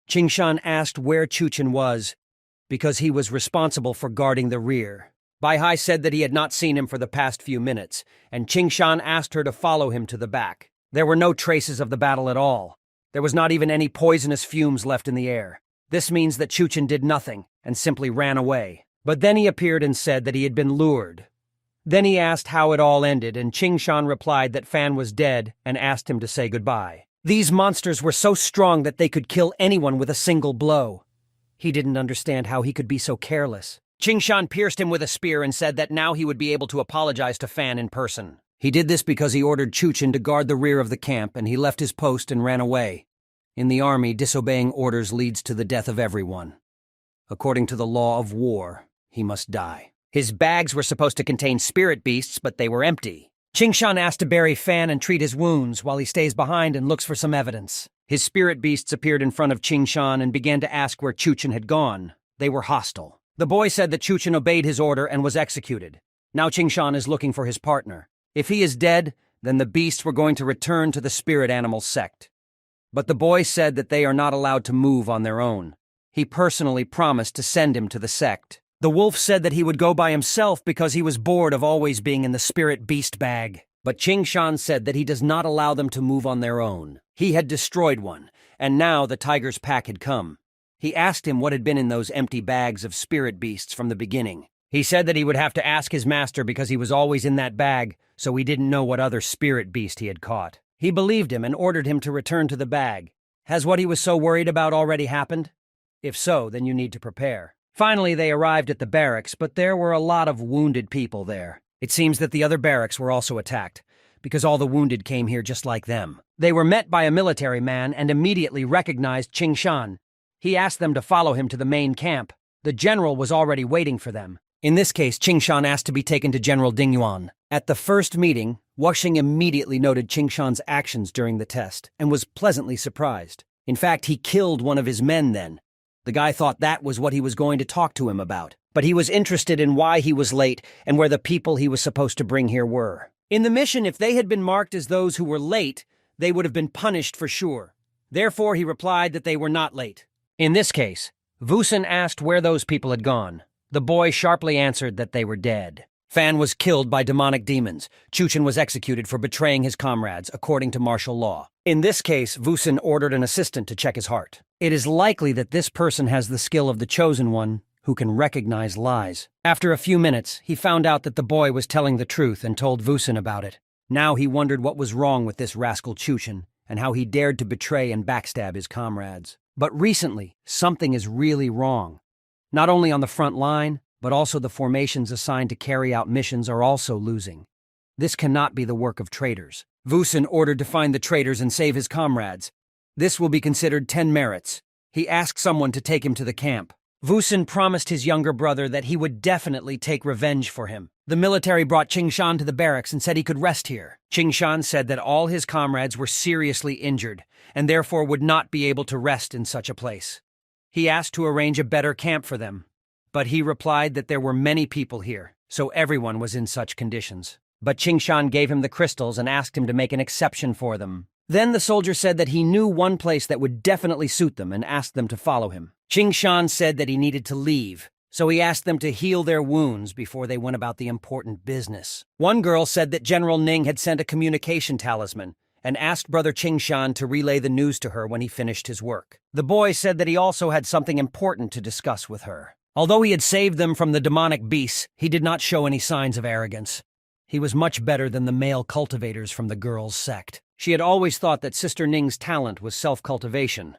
Qingshan asked where Chuchen was, because he was responsible for guarding the rear. Bai Hai said that he had not seen him for the past few minutes, and Qingshan asked her to follow him to the back. There were no traces of the battle at all. There was not even any poisonous fumes left in the air. This means that Chuchen did nothing and simply ran away. But then he appeared and said that he had been lured. Then he asked how it all ended, and Qingshan replied that Fan was dead and asked him to say goodbye. These monsters were so strong that they could kill anyone with a single blow. He didn't understand how he could be so careless. Qingshan pierced him with a spear and said that now he would be able to apologize to Fan in person. He did this because he ordered Chuchen to guard the rear of the camp, and he left his post and ran away. In the army, disobeying orders leads to the death of everyone. According to the law of war, he must die. His bags were supposed to contain spirit beasts, but they were empty. Qingshan asked to bury Fan and treat his wounds while he stays behind and looks for some evidence. His spirit beasts appeared in front of Qingshan and began to ask where Chuchen had gone. They were hostile. The boy said that Chuchen obeyed his order and was executed. Now Qingshan is looking for his partner. If he is dead, then the beasts were going to return to the spirit animal sect. But the boy said that they are not allowed to move on their own. He personally promised to send him to the sect. The wolf said that he would go by himself because he was bored of always being in the spirit beast bag. But Qingshan said that he does not allow them to move on their own. He had destroyed one, and now the tiger's pack had come. He asked him what had been in those empty bags of spirit beasts from the beginning. He said that he would have to ask his master because he was always in that bag, so he didn't know what other spirit beast he had caught. He believed him and ordered him to return to the bag. Has what he was so worried about already happened? If so, then you need to prepare. Finally, they arrived at the barracks, but there were a lot of wounded people there. It seems that the other barracks were also attacked, because all the wounded came here just like them. They were met by a military man and immediately recognized Qingshan. He asked them to follow him to the main camp. The general was already waiting for them. In this case, Qingshan asked to be taken to General Ding Yuan. At the first meeting, Wuxing immediately noted Qingshan's actions during the test and was pleasantly surprised. In fact, he killed one of his men then. The guy thought that was what he was going to talk to him about, but he was interested in why he was late and where the people he was supposed to bring here were. In the mission, if they had been marked as those who were late, they would have been punished for sure. Therefore, he replied that they were not late. In this case, Wusun asked where those people had gone. The boy sharply answered that they were dead. Fan was killed by demonic demons. Chuchen was executed for betraying his comrades, according to martial law. In this case, Wusun ordered an assistant to check his heart. It is likely that this person has the skill of the Chosen One, who can recognize lies. After a few minutes, he found out that the boy was telling the truth and told Wusun about it. Now he wondered what was wrong with this rascal Chuchen, and how he dared to betray and backstab his comrades. But recently, something is really wrong. Not only on the front line, but also the formations assigned to carry out missions are also losing. This cannot be the work of traitors. Wusun ordered to find the traitors and save his comrades. This will be considered 10 merits. He asked someone to take him to the camp. Wusun promised his younger brother that he would definitely take revenge for him. The military brought Qingshan to the barracks and said he could rest here. Qingshan said that all his comrades were seriously injured and therefore would not be able to rest in such a place. He asked to arrange a better camp for them, but he replied that there were many people here, so everyone was in such conditions. But Qingshan gave him the crystals and asked him to make an exception for them. Then the soldier said that he knew one place that would definitely suit them and asked them to follow him. Qingshan said that he needed to leave, so he asked them to heal their wounds before they went about the important business. One girl said that General Ning had sent a communication talisman and asked Brother Qingshan to relay the news to her when he finished his work. The boy said that he also had something important to discuss with her. Although he had saved them from the demonic beasts, he did not show any signs of arrogance. He was much better than the male cultivators from the girls' sect. She had always thought that Sister Ning's talent was self-cultivation,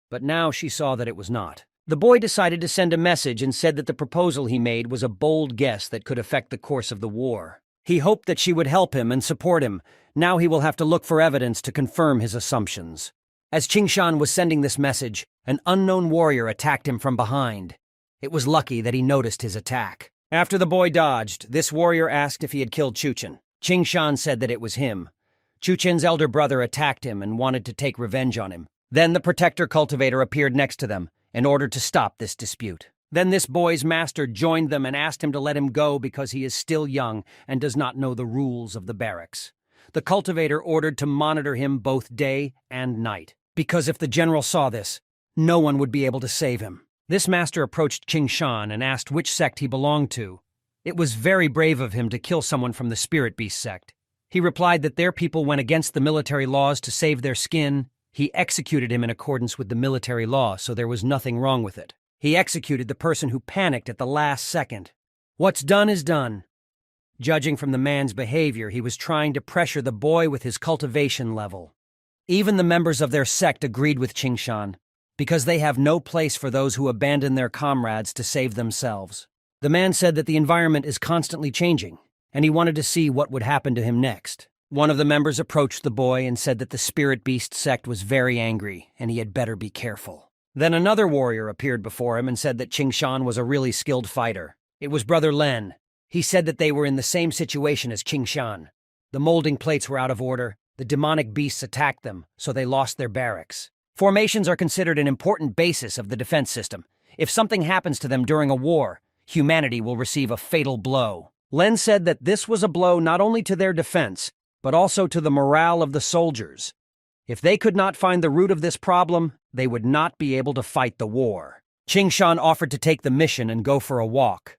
but now she saw that it was not. The boy decided to send a message and said that the proposal he made was a bold guess that could affect the course of the war. He hoped that she would help him and support him. Now he will have to look for evidence to confirm his assumptions. As Qingshan was sending this message, an unknown warrior attacked him from behind. It was lucky that he noticed his attack. After the boy dodged, this warrior asked if he had killed Chuchen. Qingshan said that it was him. Chuchen's elder brother attacked him and wanted to take revenge on him. Then the protector cultivator appeared next to them in order to stop this dispute. Then this boy's master joined them and asked him to let him go because he is still young and does not know the rules of the barracks. The cultivator ordered to monitor him both day and night, because if the general saw this, no one would be able to save him. This master approached Qingshan and asked which sect he belonged to. It was very brave of him to kill someone from the Spirit Beast sect. He replied that their people went against the military laws to save their skin. He executed him in accordance with the military law, so there was nothing wrong with it. He executed the person who panicked at the last second. What's done is done. Judging from the man's behavior, he was trying to pressure the boy with his cultivation level. Even the members of their sect agreed with Qingshan, because they have no place for those who abandon their comrades to save themselves. The man said that the environment is constantly changing, and he wanted to see what would happen to him next. One of the members approached the boy and said that the Spirit Beast sect was very angry and he had better be careful. Then another warrior appeared before him and said that Qingshan was a really skilled fighter. It was Brother Len. He said that they were in the same situation as Qingshan. The molding plates were out of order, the demonic beasts attacked them, so they lost their barracks. Formations are considered an important basis of the defense system. If something happens to them during a war, humanity will receive a fatal blow. Len said that this was a blow not only to their defense, but also to the morale of the soldiers. If they could not find the root of this problem, they would not be able to fight the war. Qingshan offered to take the mission and go for a walk.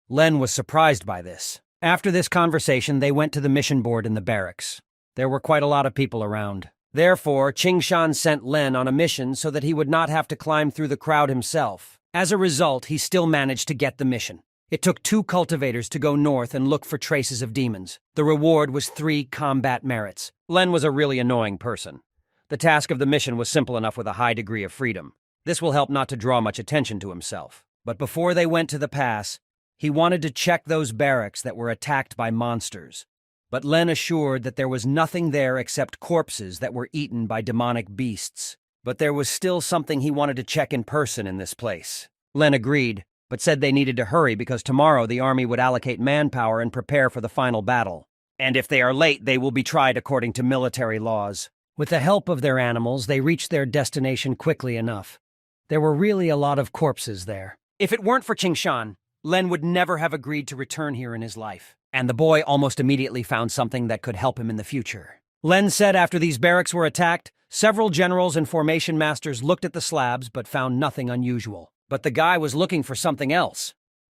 Len was surprised by this. After this conversation, they went to the mission board in the barracks. There were quite a lot of people around. Therefore, Qingshan sent Len on a mission so that he would not have to climb through the crowd himself. As a result, he still managed to get the mission. It took 2 cultivators to go north and look for traces of demons. The reward was 3 combat merits. Len was a really annoying person. The task of the mission was simple enough with a high degree of freedom. This will help not to draw much attention to himself. But before they went to the pass, he wanted to check those barracks that were attacked by monsters. But Len assured that there was nothing there except corpses that were eaten by demonic beasts. But there was still something he wanted to check in person in this place. Len agreed, but said they needed to hurry because tomorrow the army would allocate manpower and prepare for the final battle. And if they are late, they will be tried according to military laws. With the help of their animals, they reached their destination quickly enough. There were really a lot of corpses there. If it weren't for Qingshan, Len would never have agreed to return here in his life. And the boy almost immediately found something that could help him in the future. Len said after these barracks were attacked, several generals and formation masters looked at the slabs but found nothing unusual. But the guy was looking for something else.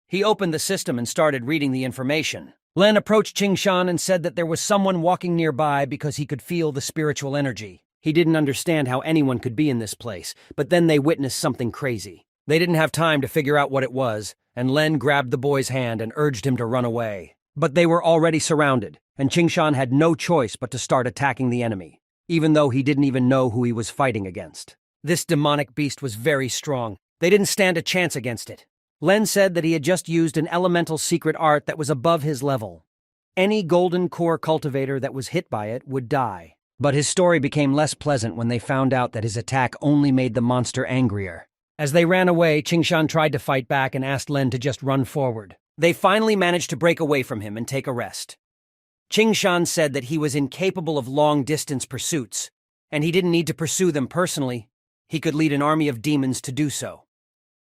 He opened the system and started reading the information. Len approached Qingshan and said that there was someone walking nearby because he could feel the spiritual energy. He didn't understand how anyone could be in this place, but then they witnessed something crazy. They didn't have time to figure out what it was, and Len grabbed the boy's hand and urged him to run away. But they were already surrounded, and Qingshan had no choice but to start attacking the enemy, even though he didn't even know who he was fighting against. This demonic beast was very strong. They didn't stand a chance against it. Len said that he had just used an elemental secret art that was above his level. Any golden core cultivator that was hit by it would die. But his story became less pleasant when they found out that his attack only made the monster angrier. As they ran away, Qingshan tried to fight back and asked Len to just run forward. They finally managed to break away from him and take a rest. Qingshan said that he was incapable of long-distance pursuits, and he didn't need to pursue them personally. He could lead an army of demons to do so.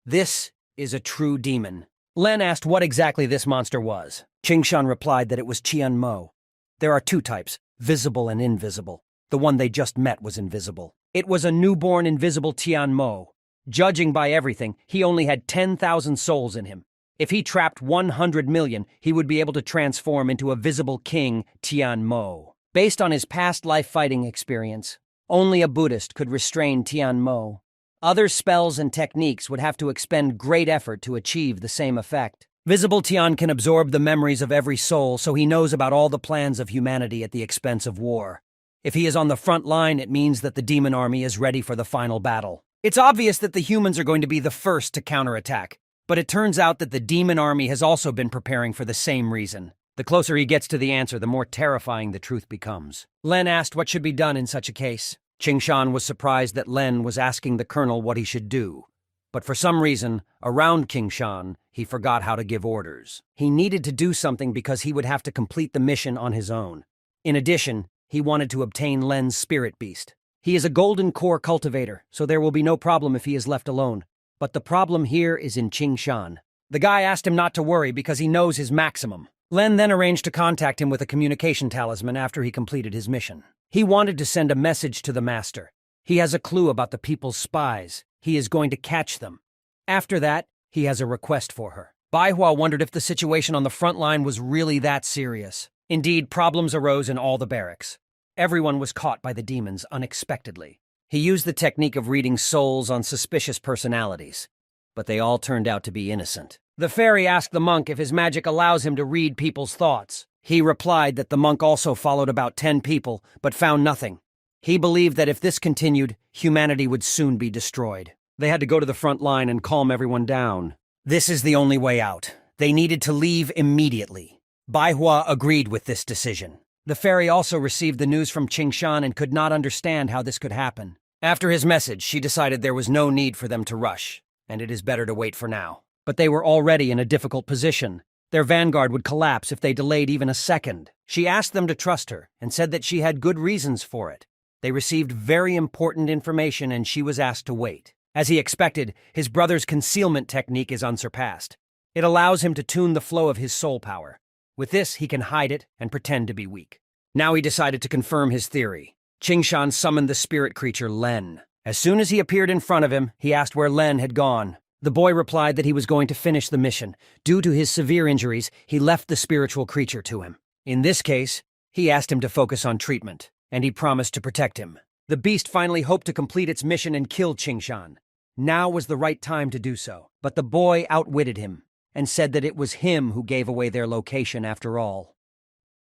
This is a true demon. Len asked what exactly this monster was. Qingshan replied that it was Qian Mo. There are 2 types, visible and invisible. The one they just met was invisible. It was a newborn invisible Tian Mo. Judging by everything, he only had 10,000 souls in him. If he trapped 100 million, he would be able to transform into a visible king, Tian Mo. Based on his past life fighting experience, only a Buddhist could restrain Tian Mo. Other spells and techniques would have to expend great effort to achieve the same effect. Visible Tian can absorb the memories of every soul, so he knows about all the plans of humanity at the expense of war. If he is on the front line, it means that the demon army is ready for the final battle. It's obvious that the humans are going to be the first to counterattack, but it turns out that the demon army has also been preparing for the same reason. The closer he gets to the answer, the more terrifying the truth becomes. Len asked what should be done in such a case. Qingshan was surprised that Len was asking the colonel what he should do. But for some reason, around Qingshan, he forgot how to give orders. He needed to do something because he would have to complete the mission on his own. In addition, he wanted to obtain Len's spirit beast. He is a golden core cultivator, so there will be no problem if he is left alone. But the problem here is in Qingshan. The guy asked him not to worry because he knows his maximum. Len then arranged to contact him with a communication talisman after he completed his mission. He wanted to send a message to the master. He has a clue about the people's spies. He is going to catch them. After that, he has a request for her. Baihua wondered if the situation on the front line was really that serious. Indeed, problems arose in all the barracks. Everyone was caught by the demons unexpectedly. He used the technique of reading souls on suspicious personalities, but they all turned out to be innocent. The fairy asked the monk if his magic allows him to read people's thoughts. He replied that the monk also followed about 10 people, but found nothing. He believed that if this continued, humanity would soon be destroyed. They had to go to the front line and calm everyone down. This is the only way out. They needed to leave immediately. Baihua agreed with this decision. The fairy also received the news from Qingshan and could not understand how this could happen. After his message, she decided there was no need for them to rush, and it is better to wait for now. But they were already in a difficult position. Their vanguard would collapse if they delayed even a second. She asked them to trust her and said that she had good reasons for it. They received very important information and she was asked to wait. As he expected, his brother's concealment technique is unsurpassed. It allows him to tune the flow of his soul power. With this, he can hide it and pretend to be weak. Now he decided to confirm his theory. Qingshan summoned the spirit creature Len. As soon as he appeared in front of him, he asked where Len had gone. The boy replied that he was going to finish the mission. Due to his severe injuries, he left the spiritual creature to him. In this case, he asked him to focus on treatment, and he promised to protect him. The beast finally hoped to complete its mission and kill Qingshan. Now was the right time to do so, but the boy outwitted him and said that it was him who gave away their location after all.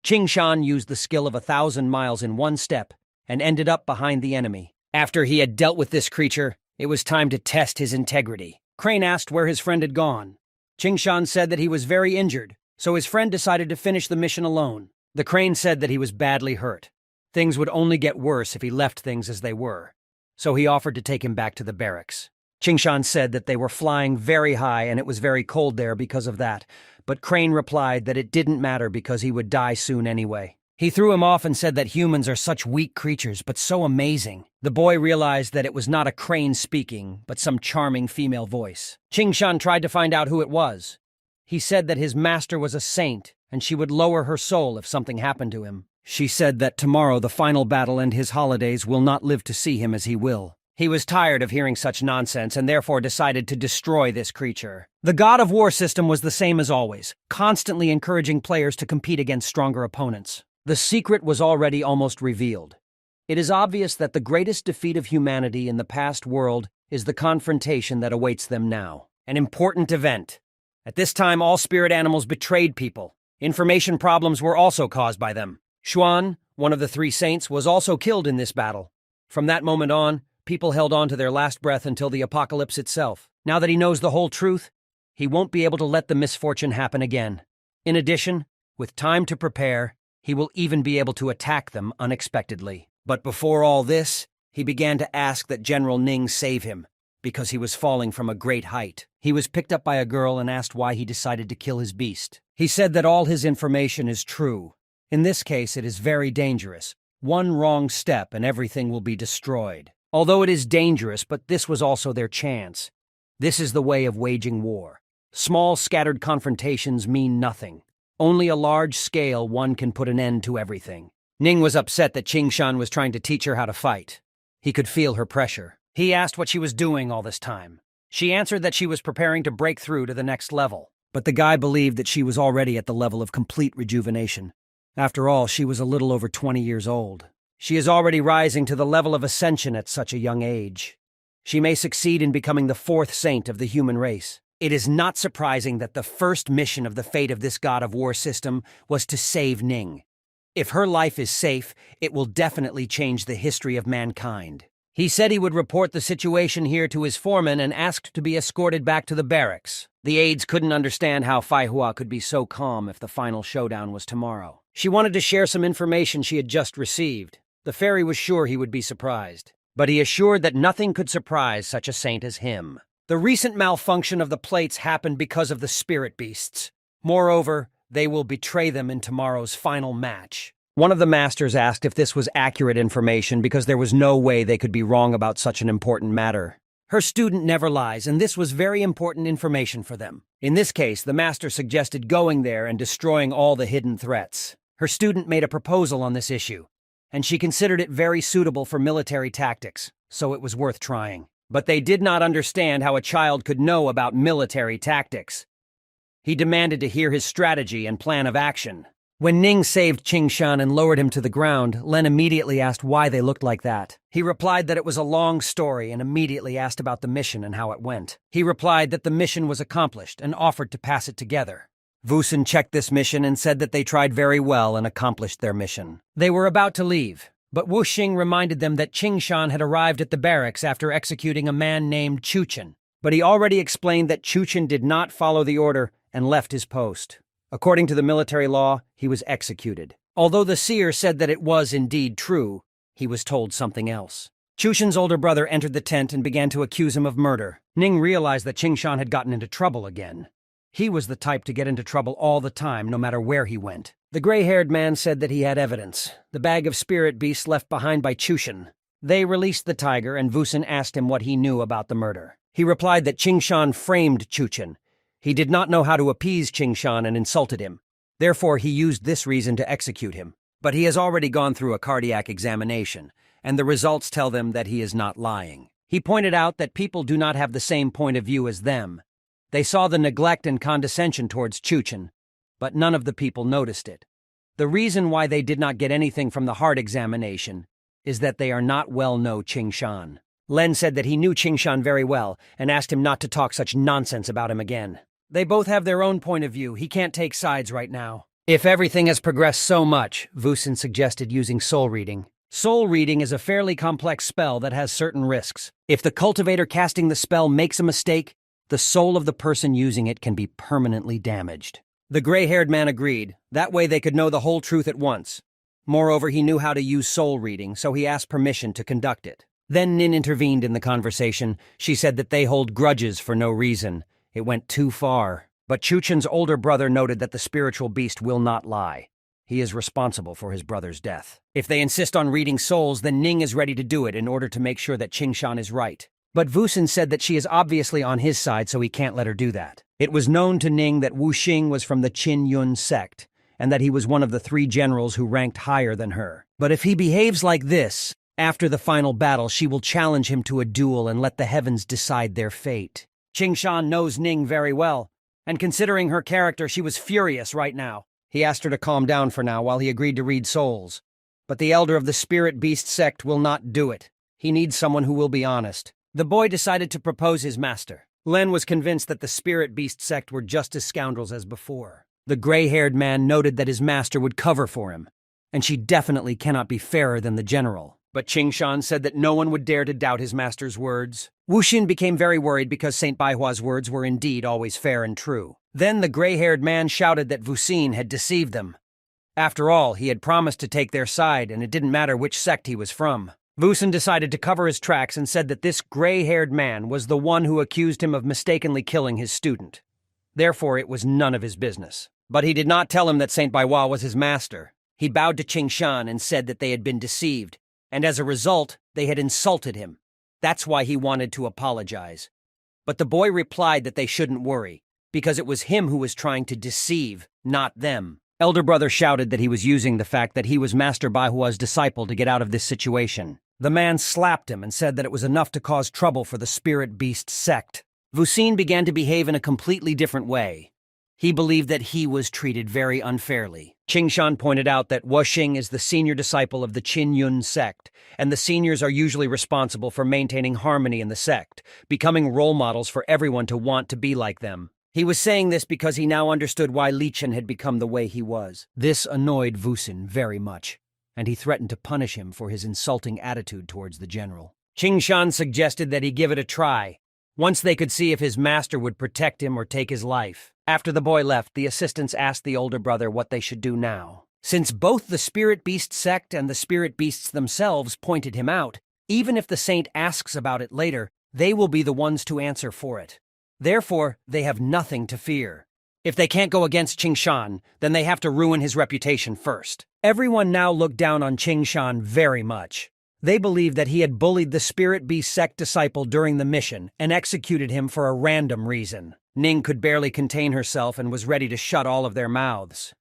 Qingshan used the skill of 1,000 miles in one step and ended up behind the enemy. After he had dealt with this creature, it was time to test his integrity. Crane asked where his friend had gone. Qingshan said that he was very injured, so his friend decided to finish the mission alone. The crane said that he was badly hurt. Things would only get worse if he left things as they were, so he offered to take him back to the barracks. Qingshan said that they were flying very high and it was very cold there because of that, but Crane replied that it didn't matter because he would die soon anyway. He threw him off and said that humans are such weak creatures, but so amazing. The boy realized that it was not a crane speaking, but some charming female voice. Qingshan tried to find out who it was. He said that his master was a saint, and she would lower her soul if something happened to him. She said that tomorrow the final battle and his holidays will not live to see him as he will. He was tired of hearing such nonsense and therefore decided to destroy this creature. The God of War system was the same as always, constantly encouraging players to compete against stronger opponents. The secret was already almost revealed. It is obvious that the greatest defeat of humanity in the past world is the confrontation that awaits them now. An important event. At this time, all spirit animals betrayed people. Information problems were also caused by them. Xuan, one of the 3 saints, was also killed in this battle. From that moment on, people held on to their last breath until the apocalypse itself. Now that he knows the whole truth, he won't be able to let the misfortune happen again. In addition, with time to prepare, he will even be able to attack them unexpectedly. But before all this, he began to ask that General Ning save him, because he was falling from a great height. He was picked up by a girl and asked why he decided to kill his beast. He said that all his information is true. In this case, it is very dangerous. One wrong step and everything will be destroyed. Although it is dangerous, but this was also their chance. This is the way of waging war. Small, scattered confrontations mean nothing. Only a large-scale one can put an end to everything. Ning was upset that Qingshan was trying to teach her how to fight. He could feel her pressure. He asked what she was doing all this time. She answered that she was preparing to break through to the next level. But the guy believed that she was already at the level of complete rejuvenation. After all, she was a little over 20 years old. She is already rising to the level of ascension at such a young age. She may succeed in becoming the 4th saint of the human race. It is not surprising that the first mission of the fate of this God of War system was to save Ning. If her life is safe, it will definitely change the history of mankind. He said he would report the situation here to his foreman and asked to be escorted back to the barracks. The aides couldn't understand how Fai Hua could be so calm if the final showdown was tomorrow. She wanted to share some information she had just received. The fairy was sure he would be surprised, but he assured that nothing could surprise such a saint as him. The recent malfunction of the plates happened because of the spirit beasts. Moreover, they will betray them in tomorrow's final match. One of the masters asked if this was accurate information because there was no way they could be wrong about such an important matter. Her student never lies, and this was very important information for them. In this case, the master suggested going there and destroying all the hidden threats. Her student made a proposal on this issue, and she considered it very suitable for military tactics, so it was worth trying. But they did not understand how a child could know about military tactics. He demanded to hear his strategy and plan of action. When Ning saved Qingshan and lowered him to the ground, Len immediately asked why they looked like that. He replied that it was a long story and immediately asked about the mission and how it went. He replied that the mission was accomplished and offered to pass it together. Wusun checked this mission and said that they tried very well and accomplished their mission. They were about to leave, but Wuxing reminded them that Qingshan had arrived at the barracks after executing a man named Chuchen. But he already explained that Chuchen did not follow the order and left his post. According to the military law, he was executed. Although the seer said that it was indeed true, he was told something else. Chushan's older brother entered the tent and began to accuse him of murder. Ning realized that Qingshan had gotten into trouble again. He was the type to get into trouble all the time, no matter where he went. The gray-haired man said that he had evidence, the bag of spirit beasts left behind by Chushan. They released the tiger, and Vucin asked him what he knew about the murder. He replied that Qingshan framed Chushan. He did not know how to appease Qingshan and insulted him. Therefore, he used this reason to execute him. But he has already gone through a cardiac examination, and the results tell them that he is not lying. He pointed out that people do not have the same point of view as them. They saw the neglect and condescension towards Chushan, but none of the people noticed it. The reason why they did not get anything from the heart examination is that they are not know Qingshan. Len said that he knew Qingshan very well and asked him not to talk such nonsense about him again. They both have their own point of view. He can't take sides right now. If everything has progressed so much, Vucin suggested using soul reading. Soul reading is a fairly complex spell that has certain risks. If the cultivator casting the spell makes a mistake, the soul of the person using it can be permanently damaged. The gray-haired man agreed. That way they could know the whole truth at once. Moreover, he knew how to use soul reading, so he asked permission to conduct it. Then Nin intervened in the conversation. She said that they hold grudges for no reason. It went too far. But Chushan's older brother noted that the spiritual beast will not lie. He is responsible for his brother's death. If they insist on reading souls, then Ning is ready to do it in order to make sure that Qingshan is right. But Vucin said that she is obviously on his side, so he can't let her do that. It was known to Ning that Wu Xing was from the Qin Yun sect, and that he was one of the 3 generals who ranked higher than her. But if he behaves like this, after the final battle, she will challenge him to a duel and let the heavens decide their fate. Qingshan knows Ning very well, and considering her character, she was furious right now. He asked her to calm down for now while he agreed to read souls. But the elder of the Spirit Beast sect will not do it. He needs someone who will be honest. The boy decided to propose his master. Len was convinced that the Spirit Beast sect were just as scoundrels as before. The gray-haired man noted that his master would cover for him, and she definitely cannot be fairer than the general. But Qingshan said that no one would dare to doubt his master's words. Wuxin became very worried because Saint Baihua's words were indeed always fair and true. Then the gray-haired man shouted that Vucin had deceived them. After all, he had promised to take their side, and it didn't matter which sect he was from. Vucin decided to cover his tracks and said that this gray-haired man was the one who accused him of mistakenly killing his student. Therefore, it was none of his business. But he did not tell him that Saint Baihua was his master. He bowed to Qingshan and said that they had been deceived, and as a result, they had insulted him. That's why he wanted to apologize. But the boy replied that they shouldn't worry, because it was him who was trying to deceive, not them. Elder brother shouted that he was using the fact that he was Master Baihua's disciple to get out of this situation. The man slapped him and said that it was enough to cause trouble for the Spirit Beast sect. Vucin began to behave in a completely different way. He believed that he was treated very unfairly. Qingshan pointed out that Wuxing is the senior disciple of the Qin Yun sect, and the seniors are usually responsible for maintaining harmony in the sect, becoming role models for everyone to want to be like them. He was saying this because he now understood why Li Chen had become the way he was. This annoyed Vucin very much, and he threatened to punish him for his insulting attitude towards the general. Qingshan suggested that he give it a try, once they could see if his master would protect him or take his life. After the boy left, the assistants asked the older brother what they should do now. Since both the Spirit Beast sect and the Spirit Beasts themselves pointed him out, even if the saint asks about it later, they will be the ones to answer for it. Therefore, they have nothing to fear. If they can't go against Qingshan, then they have to ruin his reputation first. Everyone now looked down on Qingshan very much. They believed that he had bullied the Spirit Beast sect disciple during the mission and executed him for a random reason. Ning could barely contain herself and was ready to shut all of their mouths.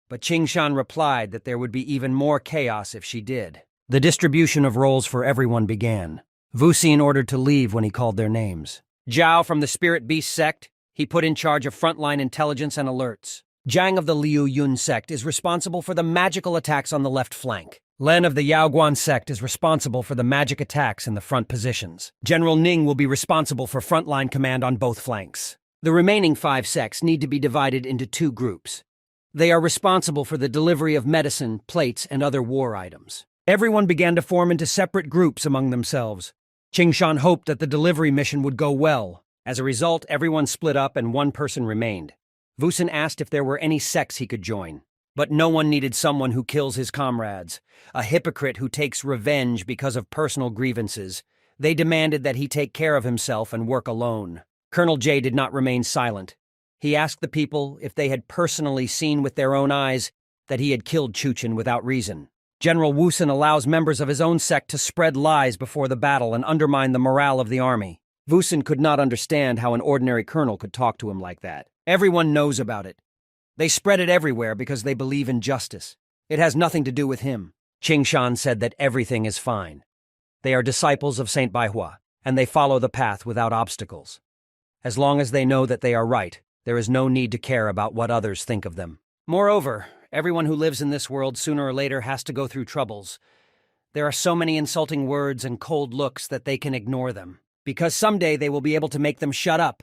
But Qingshan replied that there would be even more chaos if she did. The distribution of roles for everyone began. Vucin ordered to leave when he called their names. Zhao from the Spirit Beast sect, he put in charge of frontline intelligence and alerts. Zhang of the Liu Yun sect is responsible for the magical attacks on the left flank. Len of the Yaoguan sect is responsible for the magic attacks in the front positions. General Ning will be responsible for frontline command on both flanks. The remaining 5 sects need to be divided into 2 groups. They are responsible for the delivery of medicine, plates, and other war items. Everyone began to form into separate groups among themselves. Qingshan hoped that the delivery mission would go well. As a result, everyone split up and 1 person remained. Vucin asked if there were any sects he could join. But no one needed someone who kills his comrades, a hypocrite who takes revenge because of personal grievances. They demanded that he take care of himself and work alone. Colonel J did not remain silent. He asked the people if they had personally seen with their own eyes that he had killed Chuchin without reason. General Wusun allows members of his own sect to spread lies before the battle and undermine the morale of the army. Wusun could not understand how an ordinary colonel could talk to him like that. Everyone knows about it. They spread it everywhere because they believe in justice. It has nothing to do with him. Qingshan said that everything is fine. They are disciples of Saint Baihua, and they follow the path without obstacles. As long as they know that they are right, there is no need to care about what others think of them. Moreover, everyone who lives in this world sooner or later has to go through troubles. There are so many insulting words and cold looks that they can ignore them, because someday they will be able to make them shut up,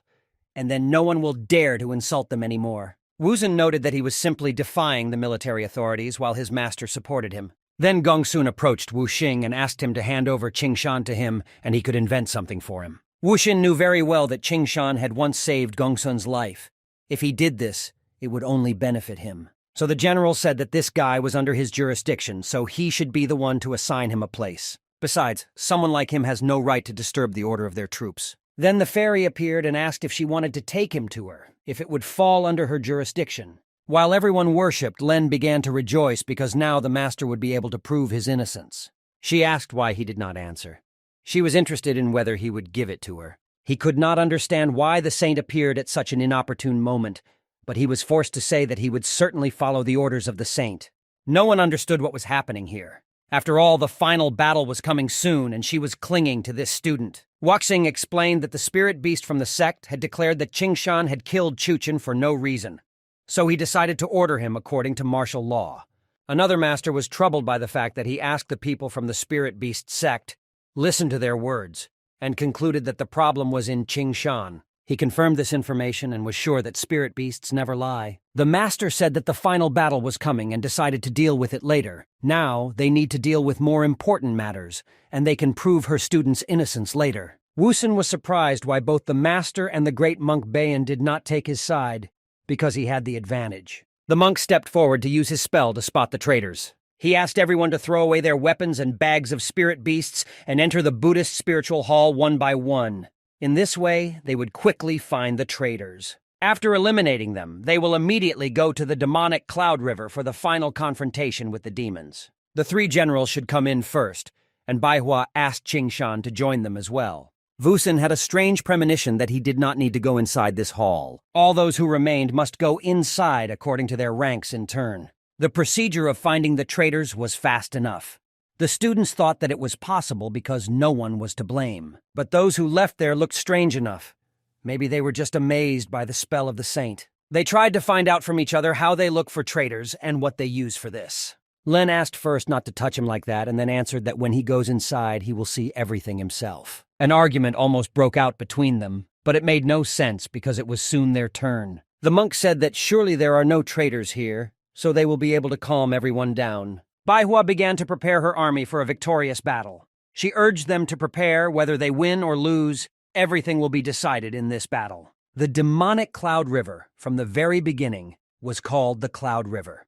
and then no one will dare to insult them anymore. Wusun noted that he was simply defying the military authorities while his master supported him. Then Gongsun approached Wu Xing and asked him to hand over Qingshan to him and he could invent something for him. Wu Xing knew very well that Qingshan had once saved Gongsun's life. If he did this, it would only benefit him. So the general said that this guy was under his jurisdiction, so he should be the one to assign him a place. Besides, someone like him has no right to disturb the order of their troops. Then the fairy appeared and asked if she wanted to take him to her, if it would fall under her jurisdiction. While everyone worshipped, Len began to rejoice because now the master would be able to prove his innocence. She asked why he did not answer. She was interested in whether he would give it to her. He could not understand why the saint appeared at such an inopportune moment, but he was forced to say that he would certainly follow the orders of the saint. No one understood what was happening here. After all, the final battle was coming soon, and she was clinging to this student. Wuxing explained that the spirit beast from the sect had declared that Qingshan had killed Chuchin for no reason, so he decided to order him according to martial law. Another master was troubled by the fact that he asked the people from the spirit beast sect, listen to their words, and concluded that the problem was in Qingshan. He confirmed this information and was sure that spirit beasts never lie. The master said that the final battle was coming and decided to deal with it later. Now, they need to deal with more important matters, and they can prove her student's innocence later. Wusun was surprised why both the master and the great monk Bayan did not take his side, because he had the advantage. The monk stepped forward to use his spell to spot the traitors. He asked everyone to throw away their weapons and bags of spirit beasts and enter the Buddhist spiritual hall one by one. In this way, they would quickly find the traitors. After eliminating them, they will immediately go to the demonic Cloud River for the final confrontation with the demons. The three generals should come in first, and Baihua asked Qingshan to join them as well. Wusun had a strange premonition that he did not need to go inside this hall. All those who remained must go inside according to their ranks in turn. The procedure of finding the traitors was fast enough. The students thought that it was possible because no one was to blame. But those who left there looked strange enough. Maybe they were just amazed by the spell of the saint. They tried to find out from each other how they look for traitors and what they use for this. Len asked first not to touch him like that and then answered that when he goes inside, he will see everything himself. An argument almost broke out between them, but it made no sense because it was soon their turn. The monk said that surely there are no traitors here, so they will be able to calm everyone down. Baihua began to prepare her army for a victorious battle. She urged them to prepare whether they win or lose, everything will be decided in this battle. The demonic Cloud River, from the very beginning, was called the Cloud River.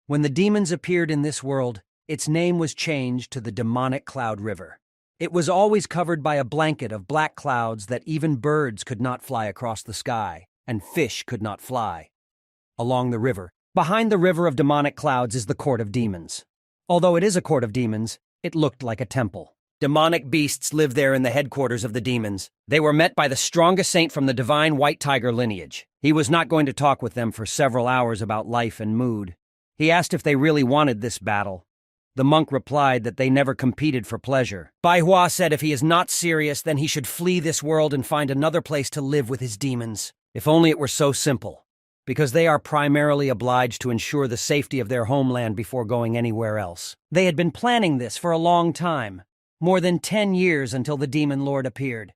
When the demons appeared in this world, its name was changed to the demonic Cloud River. It was always covered by a blanket of black clouds that even birds could not fly across the sky, and fish could not fly. Along the river, behind the river of demonic clouds is the Court of Demons. Although it is a court of demons, it looked like a temple. Demonic beasts live there in the headquarters of the demons. They were met by the strongest saint from the divine white tiger lineage. He was not going to talk with them for several hours about life and mood. He asked if they really wanted this battle. The monk replied that they never competed for pleasure. Baihua said if he is not serious, then he should flee this world and find another place to live with his demons. If only it were so simple. Because they are primarily obliged to ensure the safety of their homeland before going anywhere else. They had been planning this for a long time, more than 10 years until the demon lord appeared.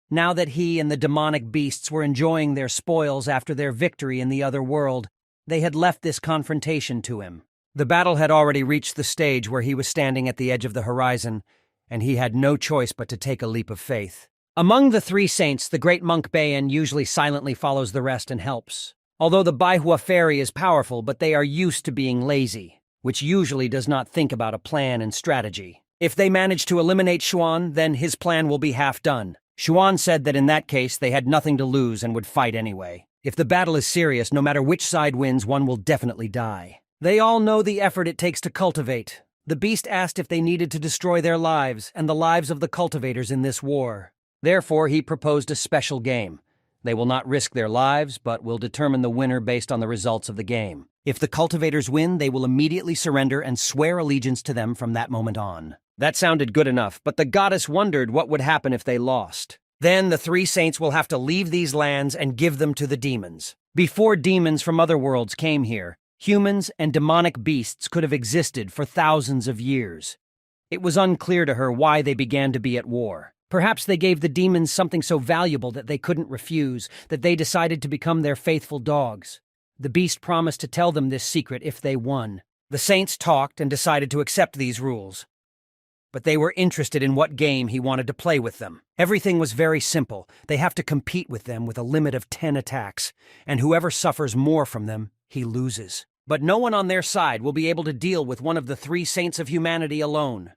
Now that he and the demonic beasts were enjoying their spoils after their victory in the other world, they had left this confrontation to him. The battle had already reached the stage where he was standing at the edge of the horizon, and he had no choice but to take a leap of faith. Among the three saints, the great monk Bayan usually silently follows the rest and helps. Although the Baihua fairy is powerful, but they are used to being lazy, which usually does not think about a plan and strategy. If they manage to eliminate Xuan, then his plan will be half done. Xuan said that in that case they had nothing to lose and would fight anyway. If the battle is serious, no matter which side wins, one will definitely die. They all know the effort it takes to cultivate. The beast asked if they needed to destroy their lives and the lives of the cultivators in this war. Therefore, he proposed a special game. They will not risk their lives, but will determine the winner based on the results of the game. If the cultivators win, they will immediately surrender and swear allegiance to them from that moment on. That sounded good enough, but the goddess wondered what would happen if they lost. Then the three saints will have to leave these lands and give them to the demons. Before demons from other worlds came here, humans and demonic beasts could have existed for thousands of years. It was unclear to her why they began to be at war. Perhaps they gave the demons something so valuable that they couldn't refuse, that they decided to become their faithful dogs. The beast promised to tell them this secret if they won. The saints talked and decided to accept these rules. But they were interested in what game he wanted to play with them. Everything was very simple. They have to compete with them with a limit of 10 attacks, and whoever suffers more from them, he loses. But no one on their side will be able to deal with one of the three saints of humanity alone.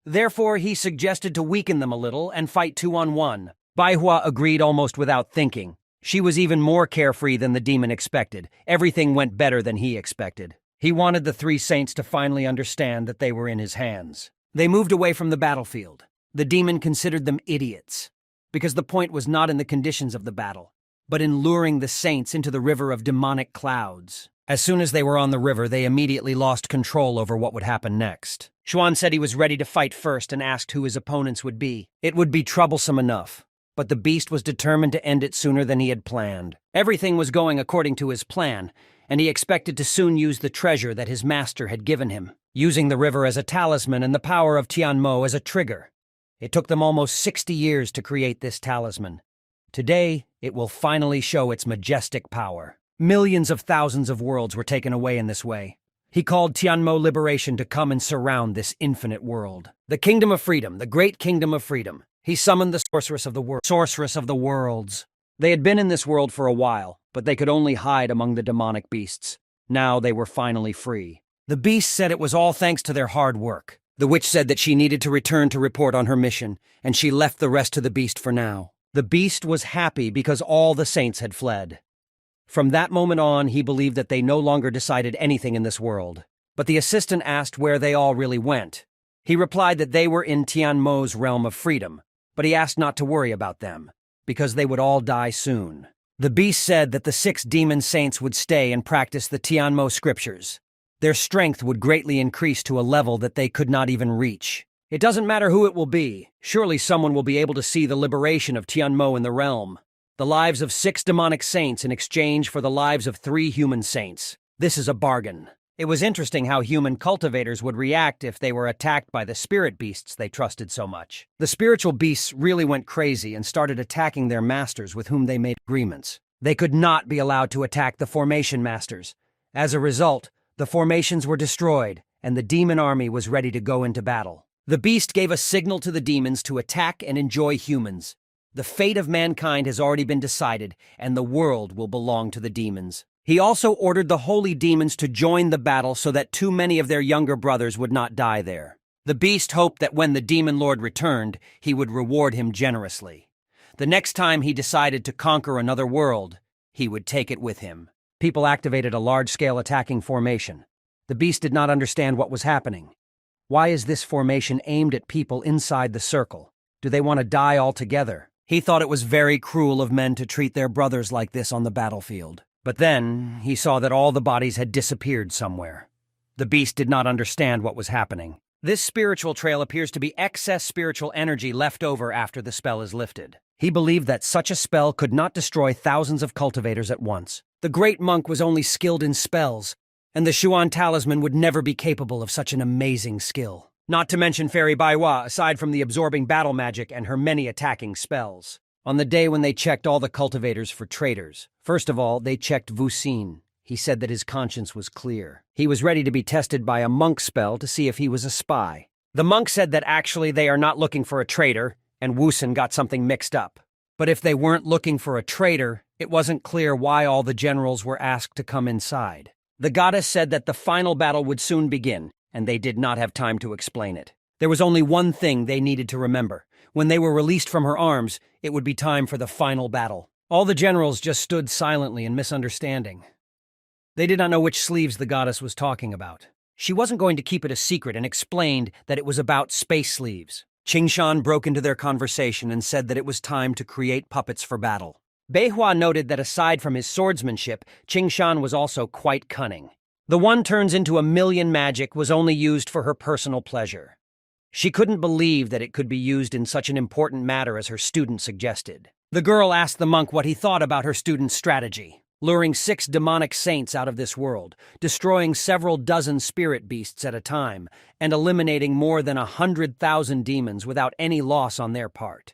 Therefore, he suggested to weaken them a little and fight 2-on-1. Baihua agreed almost without thinking. She was even more carefree than the demon expected. Everything went better than he expected. He wanted the three saints to finally understand that they were in his hands. They moved away from the battlefield. The demon considered them idiots, because the point was not in the conditions of the battle, but in luring the saints into the river of demonic clouds. As soon as they were on the river, they immediately lost control over what would happen next. Xuan said he was ready to fight first and asked who his opponents would be. It would be troublesome enough, but the beast was determined to end it sooner than he had planned. Everything was going according to his plan, and he expected to soon use the treasure that his master had given him, using the river as a talisman and the power of Tianmo as a trigger. It took them almost 60 years to create this talisman. Today, it will finally show its majestic power. Millions of thousands of worlds were taken away in this way. He called Tianmo Liberation to come and surround this infinite world. The Kingdom of Freedom, the Great Kingdom of Freedom. He summoned the Sorceress of the Worlds. They had been in this world for a while, but they could only hide among the demonic beasts. Now they were finally free. The beast said it was all thanks to their hard work. The witch said that she needed to return to report on her mission, and she left the rest to the beast for now. The beast was happy because all the saints had fled. From that moment on, he believed that they no longer decided anything in this world. But the assistant asked where they all really went. He replied that they were in Tianmo's realm of freedom, but he asked not to worry about them, because they would all die soon. The beast said that the 6 demon saints would stay and practice the Tianmo scriptures. Their strength would greatly increase to a level that they could not even reach. It doesn't matter who it will be. Surely someone will be able to see the liberation of Tianmo in the realm. The lives of 6 demonic saints in exchange for the lives of 3 human saints. This is a bargain. It was interesting how human cultivators would react if they were attacked by the spirit beasts they trusted so much. The spiritual beasts really went crazy and started attacking their masters with whom they made agreements. They could not be allowed to attack the formation masters. As a result, the formations were destroyed, and the demon army was ready to go into battle. The beast gave a signal to the demons to attack and enjoy humans. The fate of mankind has already been decided, and the world will belong to the demons. He also ordered the holy demons to join the battle so that too many of their younger brothers would not die there. The beast hoped that when the demon lord returned, he would reward him generously. The next time he decided to conquer another world, he would take it with him. People activated a large-scale attacking formation. The beast did not understand what was happening. Why is this formation aimed at people inside the circle? Do they want to die altogether? He thought it was very cruel of men to treat their brothers like this on the battlefield. But then, he saw that all the bodies had disappeared somewhere. The beast did not understand what was happening. This spiritual trail appears to be excess spiritual energy left over after the spell is lifted. He believed that such a spell could not destroy thousands of cultivators at once. The great monk was only skilled in spells, and the Xuan talisman would never be capable of such an amazing skill. Not to mention Fairy Baihua, aside from the absorbing battle magic and her many attacking spells. On the day when they checked all the cultivators for traitors, first of all, they checked Wu Xin. He said that his conscience was clear. He was ready to be tested by a monk spell to see if he was a spy. The monk said that actually they are not looking for a traitor, and Wu Xin got something mixed up. But if they weren't looking for a traitor, It wasn't clear why all the generals were asked to come inside. The goddess said that the final battle would soon begin, and they did not have time to explain it. There was only one thing they needed to remember. When they were released from her arms, it would be time for the final battle. All the generals just stood silently in misunderstanding. They did not know which sleeves the goddess was talking about. She wasn't going to keep it a secret and explained that it was about space sleeves. Qingshan broke into their conversation and said that it was time to create puppets for battle. Beihua noted that aside from his swordsmanship, Qingshan was also quite cunning. The one turns into a million magic was only used for her personal pleasure. She couldn't believe that it could be used in such an important matter as her student suggested. The girl asked the monk what he thought about her student's strategy, luring 6 demonic saints out of this world, destroying several dozen spirit beasts at a time, and eliminating more than 100,000 demons without any loss on their part.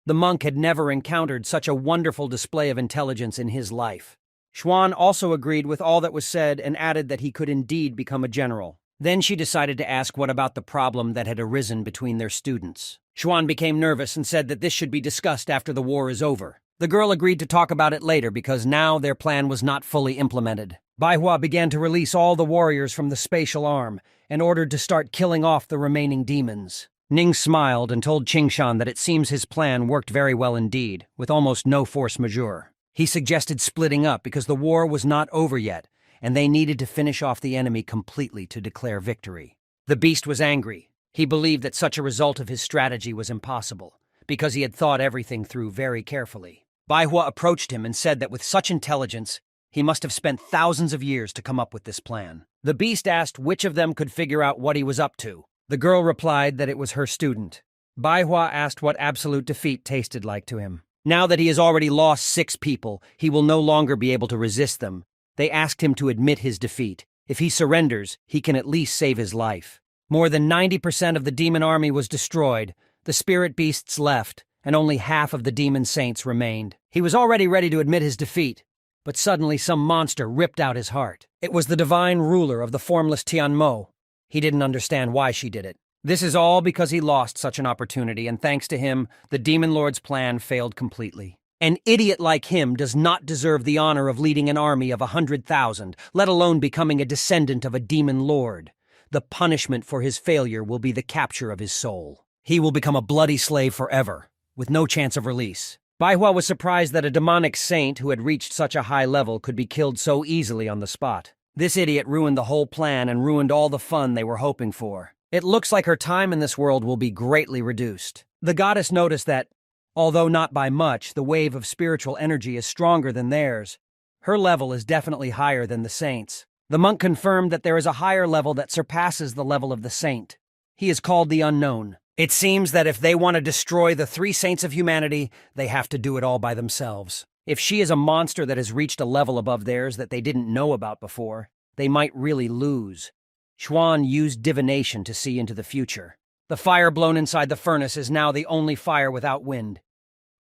The monk had never encountered such a wonderful display of intelligence in his life. Xuan also agreed with all that was said and added that he could indeed become a general. Then she decided to ask what about the problem that had arisen between their students. Xuan became nervous and said that this should be discussed after the war is over. The girl agreed to talk about it later because now their plan was not fully implemented. Baihua began to release all the warriors from the spatial arm and ordered to start killing off the remaining demons. Ning smiled and told Qingshan that it seems his plan worked very well indeed, with almost no force majeure. He suggested splitting up because the war was not over yet, and they needed to finish off the enemy completely to declare victory. The beast was angry. He believed that such a result of his strategy was impossible, because he had thought everything through very carefully. Baihua approached him and said that with such intelligence, he must have spent thousands of years to come up with this plan. The beast asked which of them could figure out what he was up to. The girl replied that it was her student. Baihua asked what absolute defeat tasted like to him. Now that he has already lost 6 people, he will no longer be able to resist them. They asked him to admit his defeat. If he surrenders, he can at least save his life. More than 90% of the demon army was destroyed. The spirit beasts left, and only half of the demon saints remained. He was already ready to admit his defeat, but suddenly some monster ripped out his heart. It was the divine ruler of the formless Tianmo. He didn't understand why she did it. This is all because he lost such an opportunity, and thanks to him, the Demon Lord's plan failed completely. An idiot like him does not deserve the honor of leading an army of 100,000, let alone becoming a descendant of a demon lord. The punishment for his failure will be the capture of his soul. He will become a bloody slave forever, with no chance of release. Baihua was surprised that a demonic saint who had reached such a high level could be killed so easily on the spot. This idiot ruined the whole plan and ruined all the fun they were hoping for. It looks like her time in this world will be greatly reduced. The goddess noticed that, although not by much, the wave of spiritual energy is stronger than theirs. Her level is definitely higher than the saints. The monk confirmed that there is a higher level that surpasses the level of the saint. He is called the Unknown. It seems that if they want to destroy the 3 saints of humanity, they have to do it all by themselves. If she is a monster that has reached a level above theirs that they didn't know about before, they might really lose. Xuan used divination to see into the future. The fire blown inside the furnace is now the only fire without wind.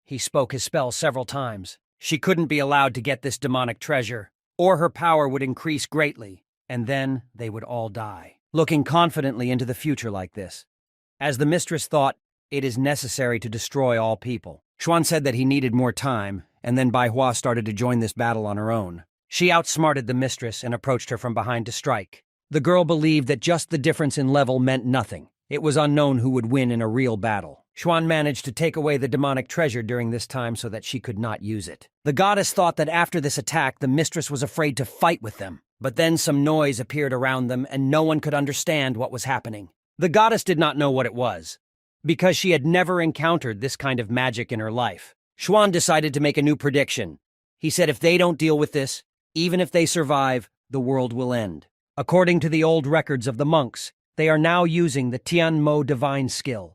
He spoke his spell several times. She couldn't be allowed to get this demonic treasure, or her power would increase greatly, and then they would all die. Looking confidently into the future like this, as the mistress thought, it is necessary to destroy all people. Xuan said that he needed more time, and then Baihua started to join this battle on her own. She outsmarted the mistress and approached her from behind to strike. The girl believed that just the difference in level meant nothing. It was unknown who would win in a real battle. Xuan managed to take away the demonic treasure during this time so that she could not use it. The goddess thought that after this attack, the mistress was afraid to fight with them. But then some noise appeared around them, and no one could understand what was happening. The goddess did not know what it was, because she had never encountered this kind of magic in her life. Xuan decided to make a new prediction. He said if they don't deal with this, even if they survive, the world will end. According to the old records of the monks, they are now using the Tianmo divine skill.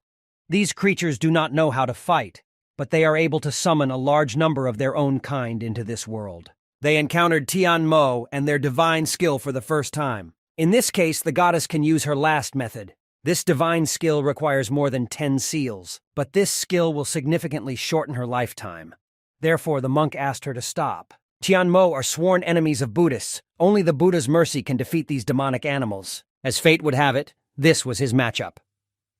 These creatures do not know how to fight, but they are able to summon a large number of their own kind into this world. They encountered Tianmo and their divine skill for the first time. In this case, the goddess can use her last method. This divine skill requires more than 10 seals, but this skill will significantly shorten her lifetime. Therefore, the monk asked her to stop. Tianmo are sworn enemies of Buddhists. Only the Buddha's mercy can defeat these demonic animals. As fate would have it, this was his matchup.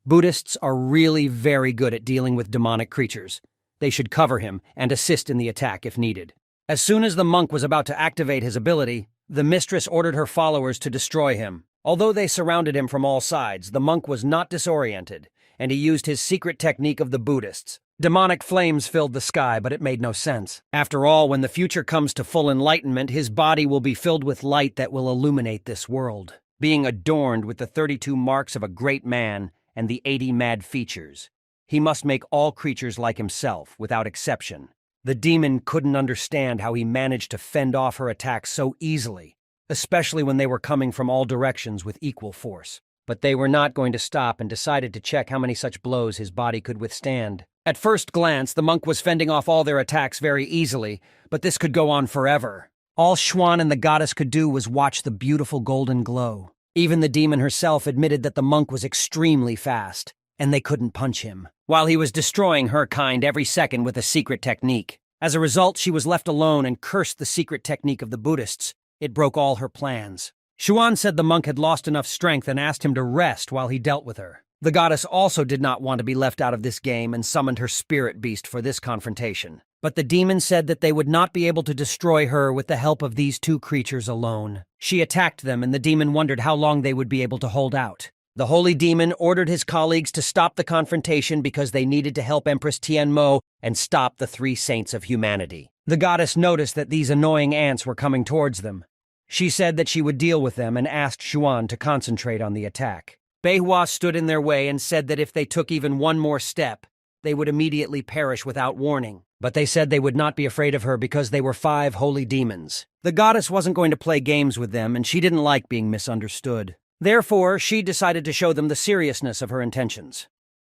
Buddhists are really very good at dealing with demonic creatures. They should cover him and assist in the attack if needed. As soon as the monk was about to activate his ability, the mistress ordered her followers to destroy him. Although they surrounded him from all sides, the monk was not disoriented, and he used his secret technique of the Buddhists. Demonic flames filled the sky, but it made no sense. After all, when the future comes to full enlightenment, his body will be filled with light that will illuminate this world, being adorned with the 32 marks of a great man and the 80 mad features. He must make all creatures like himself, without exception. The demon couldn't understand how he managed to fend off her attacks so easily, especially when they were coming from all directions with equal force. But they were not going to stop and decided to check how many such blows his body could withstand. At first glance, the monk was fending off all their attacks very easily, but this could go on forever. All Xuan and the goddess could do was watch the beautiful golden glow. Even the demon herself admitted that the monk was extremely fast, and they couldn't punch him, while he was destroying her kind every second with a secret technique. As a result, she was left alone and cursed the secret technique of the Buddhists. It broke all her plans. Xuan said the monk had lost enough strength and asked him to rest while he dealt with her. The goddess also did not want to be left out of this game and summoned her spirit beast for this confrontation. But the demon said that they would not be able to destroy her with the help of these two creatures alone. She attacked them, and the demon wondered how long they would be able to hold out. The holy demon ordered his colleagues to stop the confrontation because they needed to help Empress Tianmo and stop the 3 saints of humanity. The goddess noticed that these annoying ants were coming towards them. She said that she would deal with them and asked Xuan to concentrate on the attack. Beihua stood in their way and said that if they took even one more step, they would immediately perish without warning. But they said they would not be afraid of her because they were 5 holy demons. The goddess wasn't going to play games with them, and she didn't like being misunderstood. Therefore, she decided to show them the seriousness of her intentions.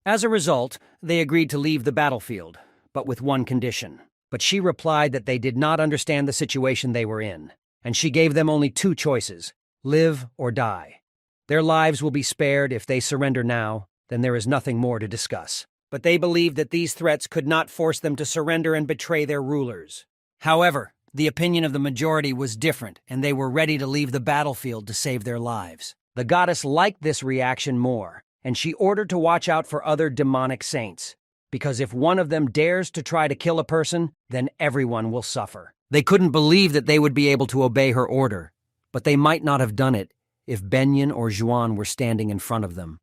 As a result, they agreed to leave the battlefield, but with one condition. But she replied that they did not understand the situation they were in, and she gave them only 2 choices: live or die. Their lives will be spared if they surrender now, then there is nothing more to discuss. But they believed that these threats could not force them to surrender and betray their rulers. However, the opinion of the majority was different, and they were ready to leave the battlefield to save their lives. The goddess liked this reaction more, and she ordered to watch out for other demonic saints, because if one of them dares to try to kill a person, then everyone will suffer. They couldn't believe that they would be able to obey her order, but they might not have done it if Benyan or Xuan were standing in front of them.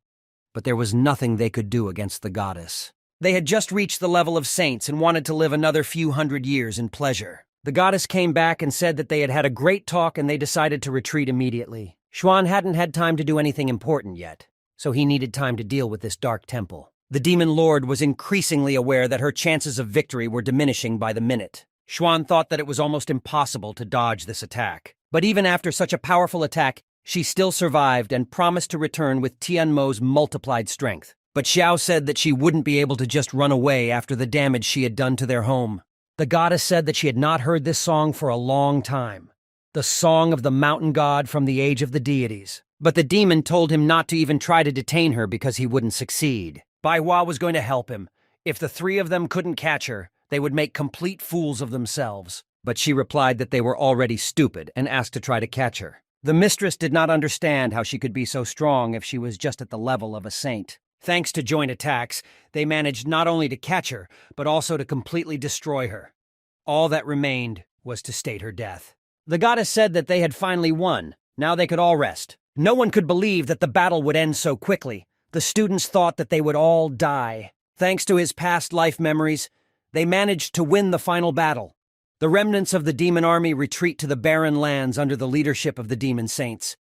But there was nothing they could do against the goddess. They had just reached the level of saints and wanted to live another few hundred years in pleasure. The goddess came back and said that they had had a great talk and they decided to retreat immediately. Xuan hadn't had time to do anything important yet, so he needed time to deal with this dark temple. The demon lord was increasingly aware that her chances of victory were diminishing by the minute. Xuan thought that it was almost impossible to dodge this attack. But even after such a powerful attack, she still survived and promised to return with Tianmo's multiplied strength. But Xiao said that she wouldn't be able to just run away after the damage she had done to their home. The goddess said that she had not heard this song for a long time. The song of the mountain god from the age of the deities. But the demon told him not to even try to detain her because he wouldn't succeed. Beihua was going to help him. If the 3 of them couldn't catch her, they would make complete fools of themselves. But she replied that they were already stupid and asked to try to catch her. The mistress did not understand how she could be so strong if she was just at the level of a saint. Thanks to joint attacks, they managed not only to catch her, but also to completely destroy her. All that remained was to state her death. The goddess said that they had finally won. Now they could all rest. No one could believe that the battle would end so quickly. The students thought that they would all die. Thanks to his past life memories, they managed to win the final battle. The remnants of the demon army retreat to the barren lands under the leadership of the demon saints.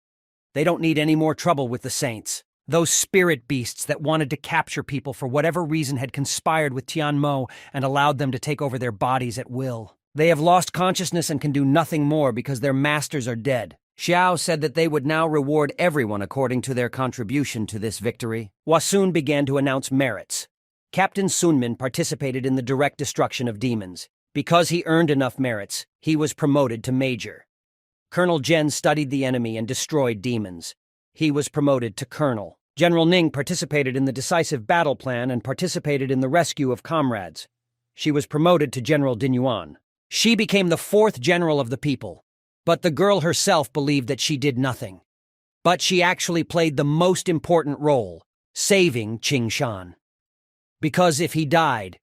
They don't need any more trouble with the saints. Those spirit beasts that wanted to capture people for whatever reason had conspired with Tianmo and allowed them to take over their bodies at will. They have lost consciousness and can do nothing more because their masters are dead. Xiao said that they would now reward everyone according to their contribution to this victory. Wasun began to announce merits. Captain Sunmin participated in the direct destruction of demons. Because he earned enough merits, he was promoted to major. Colonel Zhen studied the enemy and destroyed demons. He was promoted to colonel. General Ning participated in the decisive battle plan and participated in the rescue of comrades. She was promoted to General Dinyuan. She became the 4th general of the people. But the girl herself believed that she did nothing. But she actually played the most important role, saving Qing Shan. Because if he died,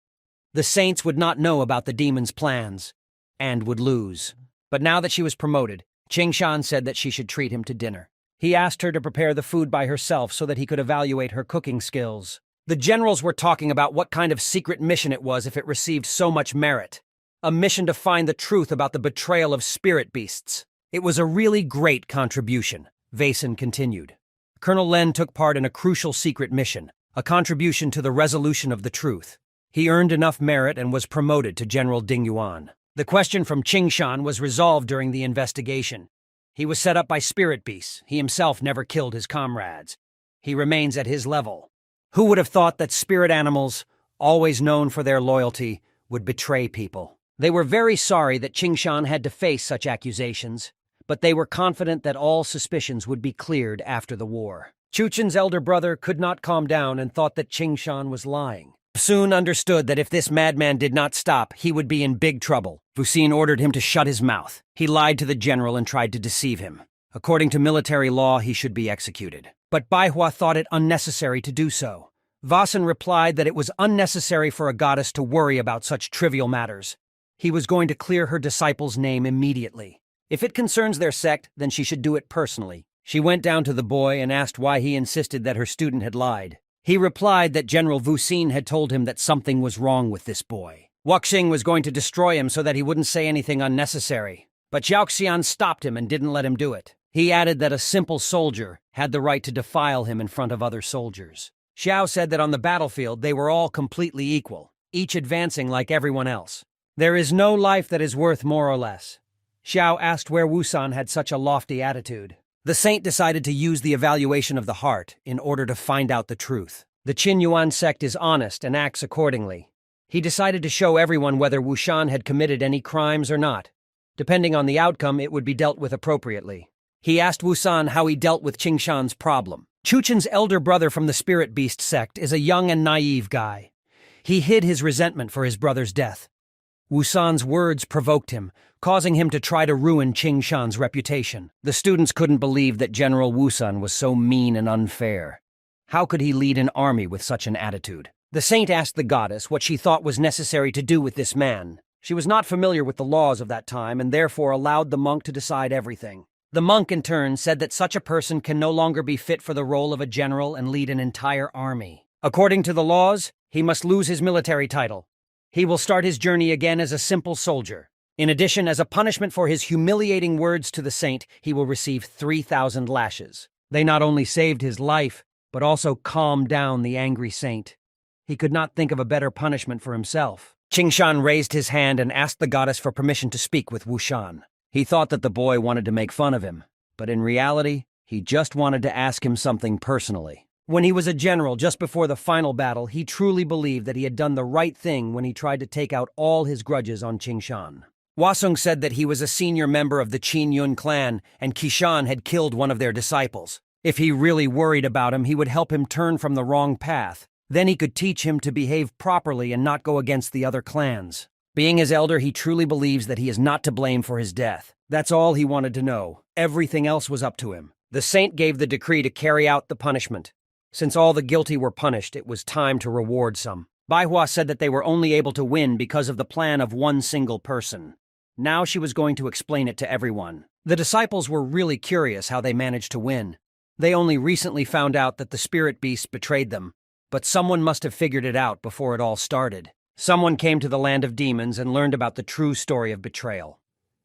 The saints would not know about the demon's plans, and would lose. But now that she was promoted, Qing Shan said that she should treat him to dinner. He asked her to prepare the food by herself so that he could evaluate her cooking skills. The generals were talking about what kind of secret mission it was if it received so much merit. A mission to find the truth about the betrayal of spirit beasts. It was a really great contribution, Vason continued. Colonel Len took part in a crucial secret mission, a contribution to the resolution of the truth. He earned enough merit and was promoted to General Ding Yuan. The question from Qing Shan was resolved during the investigation. He was set up by spirit beasts. He himself never killed his comrades. He remains at his level. Who would have thought that spirit animals, always known for their loyalty, would betray people? They were very sorry that Qing Shan had to face such accusations, but they were confident that all suspicions would be cleared after the war. Chuchen's elder brother could not calm down and thought that Qing Shan was lying. Soon understood that if this madman did not stop, he would be in big trouble. Vucine ordered him to shut his mouth. He lied to the general and tried to deceive him. According to military law, he should be executed. But Baihua thought it unnecessary to do so. Vason replied that it was unnecessary for a goddess to worry about such trivial matters. He was going to clear her disciple's name immediately. If it concerns their sect, then she should do it personally. She went down to the boy and asked why he insisted that her student had lied. He replied that General Vucine had told him that something was wrong with this boy. Wuxing was going to destroy him so that he wouldn't say anything unnecessary. But Xiaoxian stopped him and didn't let him do it. He added that a simple soldier had the right to defile him in front of other soldiers. Xiao said that on the battlefield they were all completely equal, each advancing like everyone else. There is no life that is worth more or less. Xiao asked where Wusan had such a lofty attitude. The saint decided to use the evaluation of the heart in order to find out the truth. The Qin Yuan sect is honest and acts accordingly. He decided to show everyone whether Wushan had committed any crimes or not. Depending on the outcome, it would be dealt with appropriately. He asked Wusan how he dealt with Qing Shan's problem. Chuchen's elder brother from the Spirit Beast sect is a young and naive guy. He hid his resentment for his brother's death. Wusan's words provoked him, causing him to try to ruin Qing Shan's reputation. The students couldn't believe that General Wusan was so mean and unfair. How could he lead an army with such an attitude? The saint asked the goddess what she thought was necessary to do with this man. She was not familiar with the laws of that time and therefore allowed the monk to decide everything. The monk, in turn, said that such a person can no longer be fit for the role of a general and lead an entire army. According to the laws, he must lose his military title. He will start his journey again as a simple soldier. In addition, as a punishment for his humiliating words to the saint, he will receive 3,000 lashes. They not only saved his life, but also calmed down the angry saint. He could not think of a better punishment for himself. Qing Shan raised his hand and asked the goddess for permission to speak with Wushan. He thought that the boy wanted to make fun of him, but in reality, he just wanted to ask him something personally. When he was a general just before the final battle, he truly believed that he had done the right thing when he tried to take out all his grudges on Qing Shan. Wasung said that he was a senior member of the Qin Yun clan and Qishan had killed one of their disciples. If he really worried about him, he would help him turn from the wrong path. Then he could teach him to behave properly and not go against the other clans. Being his elder, he truly believes that he is not to blame for his death. That's all he wanted to know. Everything else was up to him. The saint gave the decree to carry out the punishment. Since all the guilty were punished, it was time to reward some. Baihua said that they were only able to win because of the plan of one single person. Now she was going to explain it to everyone. The disciples were really curious how they managed to win. They only recently found out that the spirit beasts betrayed them, but someone must have figured it out before it all started. Someone came to the land of demons and learned about the true story of betrayal.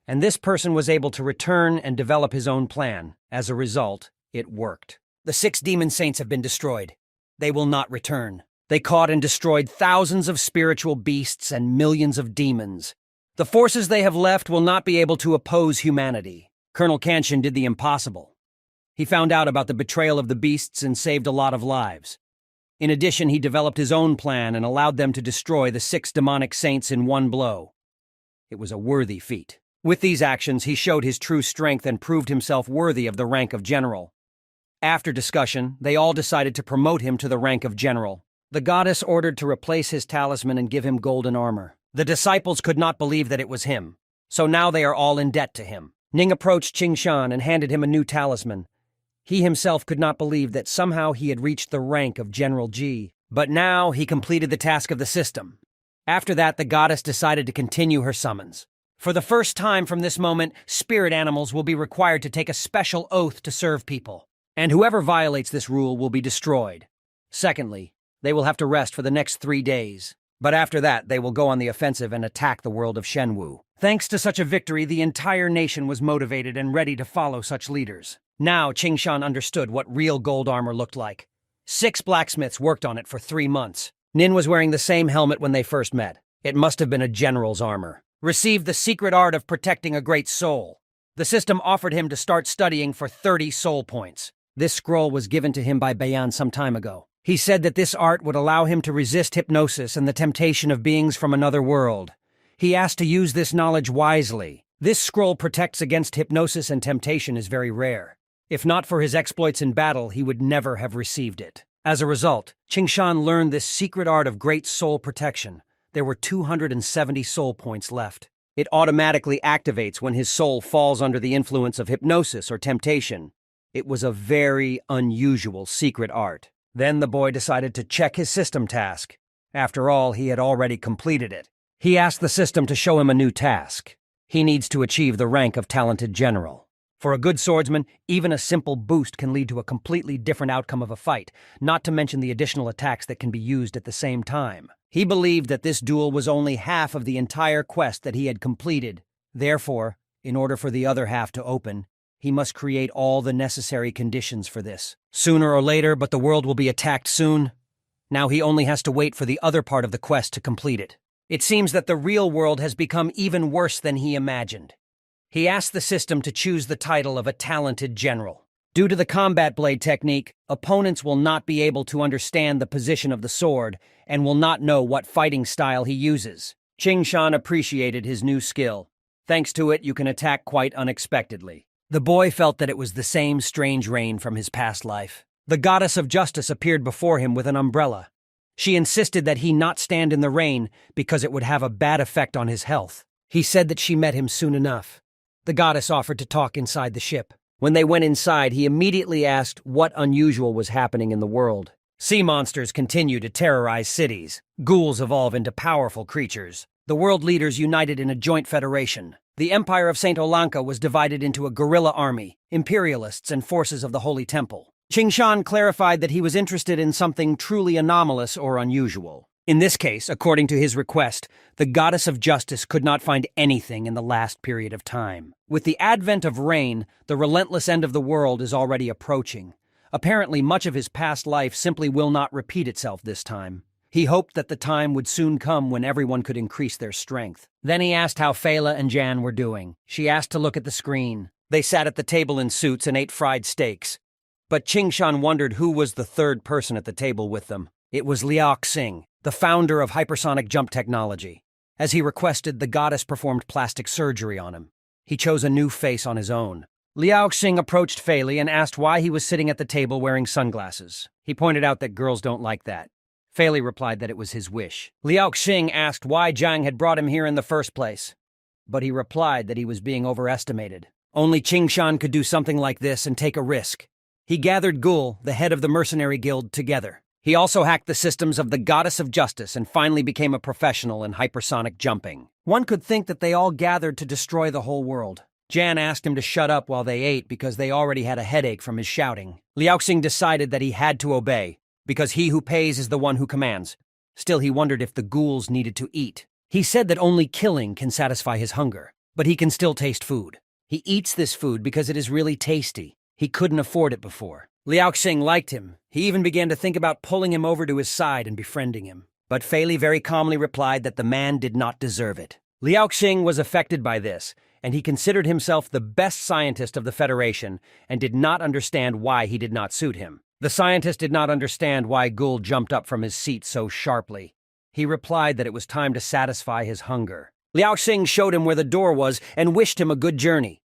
And this person was able to return and develop his own plan. As a result, it worked. The 6 demon saints have been destroyed. They will not return. They caught and destroyed thousands of spiritual beasts and millions of demons. The forces they have left will not be able to oppose humanity. Colonel Kanshin did the impossible. He found out about the betrayal of the beasts and saved a lot of lives. In addition, he developed his own plan and allowed them to destroy the 6 demonic saints in one blow. It was a worthy feat. With these actions, he showed his true strength and proved himself worthy of the rank of general. After discussion, they all decided to promote him to the rank of general. The goddess ordered to replace his talisman and give him golden armor. The disciples could not believe that it was him, so now they are all in debt to him. Ning approached Qing Shan and handed him a new talisman. He himself could not believe that somehow he had reached the rank of General Ji. But now he completed the task of the system. After that, the goddess decided to continue her summons. For the first time from this moment, spirit animals will be required to take a special oath to serve people, and whoever violates this rule will be destroyed. Secondly, they will have to rest for the next 3 days, but after that they will go on the offensive and attack the world of Shenwu. Thanks to such a victory, the entire nation was motivated and ready to follow such leaders. Now Qingshan understood what real gold armor looked like. 6 blacksmiths worked on it for 3 months. Nin was wearing the same helmet when they first met. It must have been a general's armor. Received the secret art of protecting a great soul. The system offered him to start studying for 30 soul points. This scroll was given to him by Bayan some time ago. He said that this art would allow him to resist hypnosis and the temptation of beings from another world. He asked to use this knowledge wisely. This scroll protects against hypnosis, and temptation is very rare. If not for his exploits in battle, he would never have received it. As a result, Qingshan learned this secret art of great soul protection. There were 270 soul points left. It automatically activates when his soul falls under the influence of hypnosis or temptation. It was a very unusual secret art. Then the boy decided to check his system task. After all, he had already completed it. He asked the system to show him a new task. He needs to achieve the rank of talented general. For a good swordsman, even a simple boost can lead to a completely different outcome of a fight, not to mention the additional attacks that can be used at the same time. He believed that this duel was only half of the entire quest that he had completed. Therefore, in order for the other half to open, he must create all the necessary conditions for this. Sooner or later, but the world will be attacked soon. Now he only has to wait for the other part of the quest to complete it. It seems that the real world has become even worse than he imagined. He asked the system to choose the title of a talented general. Due to the combat blade technique, opponents will not be able to understand the position of the sword and will not know what fighting style he uses. Qingshan appreciated his new skill. Thanks to it, you can attack quite unexpectedly. The boy felt that it was the same strange rain from his past life. The goddess of justice appeared before him with an umbrella. She insisted that he not stand in the rain because it would have a bad effect on his health. He said that she met him soon enough. The goddess offered to talk inside the ship. When they went inside, he immediately asked what unusual was happening in the world. Sea monsters continue to terrorize cities. Ghouls evolve into powerful creatures. The world leaders united in a joint federation. The Empire of St. Olanka was divided into a guerrilla army, imperialists, and forces of the Holy Temple. Qingshan clarified that he was interested in something truly anomalous or unusual. In this case, according to his request, the goddess of justice could not find anything in the last period of time. With the advent of rain, the relentless end of the world is already approaching. Apparently, much of his past life simply will not repeat itself this time. He hoped that the time would soon come when everyone could increase their strength. Then he asked how Fela and Jan were doing. She asked to look at the screen. They sat at the table in suits and ate fried steaks. But Qingshan wondered who was the third person at the table with them. It was Liao Xing, the founder of hypersonic jump technology. As he requested, the goddess performed plastic surgery on him. He chose a new face on his own. Liao Xing approached Fei Li and asked why he was sitting at the table wearing sunglasses. He pointed out that girls don't like that. Fei Li replied that it was his wish. Liao Xing asked why Zhang had brought him here in the first place. But he replied that he was being overestimated. Only Qingshan could do something like this and take a risk. He gathered Gul, the head of the mercenary guild, together. He also hacked the systems of the Goddess of Justice and finally became a professional in hypersonic jumping. One could think that they all gathered to destroy the whole world. Jan asked him to shut up while they ate because they already had a headache from his shouting. Liao Xing decided that he had to obey, because he who pays is the one who commands. Still, he wondered if the ghouls needed to eat. He said that only killing can satisfy his hunger, but he can still taste food. He eats this food because it is really tasty. He couldn't afford it before. Liao Xing liked him. He even began to think about pulling him over to his side and befriending him. But Fei Li very calmly replied that the man did not deserve it. Liao Xing was affected by this, and he considered himself the best scientist of the Federation and did not understand why he did not suit him. The scientist did not understand why Gul jumped up from his seat so sharply. He replied that it was time to satisfy his hunger. Liao Xing showed him where the door was and wished him a good journey.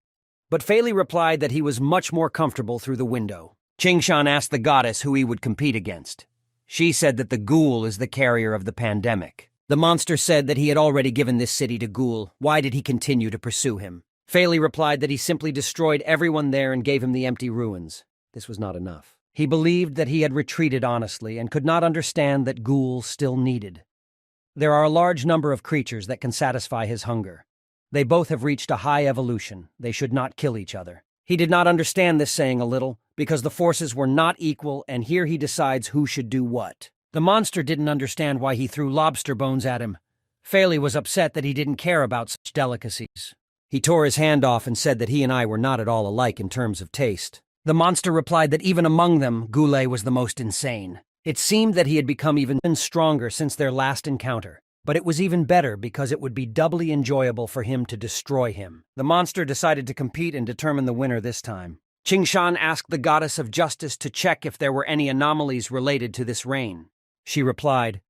But Fei Li replied that he was much more comfortable through the window. Qingshan asked the goddess who he would compete against. She said that the Ghoul is the carrier of the pandemic. The monster said that he had already given this city to Ghoul. Why did he continue to pursue him? Fei Li replied that he simply destroyed everyone there and gave him the empty ruins. This was not enough. He believed that he had retreated honestly and could not understand that Ghoul still needed. There are a large number of creatures that can satisfy his hunger. They both have reached a high evolution. They should not kill each other. He did not understand this saying a little, because the forces were not equal, and here he decides who should do what. The monster didn't understand why he threw lobster bones at him. Faley was upset that he didn't care about such delicacies. He tore his hand off and said that he and I were not at all alike in terms of taste. The monster replied that even among them, Goulet was the most insane. It seemed that he had become even stronger since their last encounter, but it was even better because it would be doubly enjoyable for him to destroy him. The monster decided to compete and determine the winner this time. Qingshan asked the goddess of justice to check if there were any anomalies related to this rain. She replied,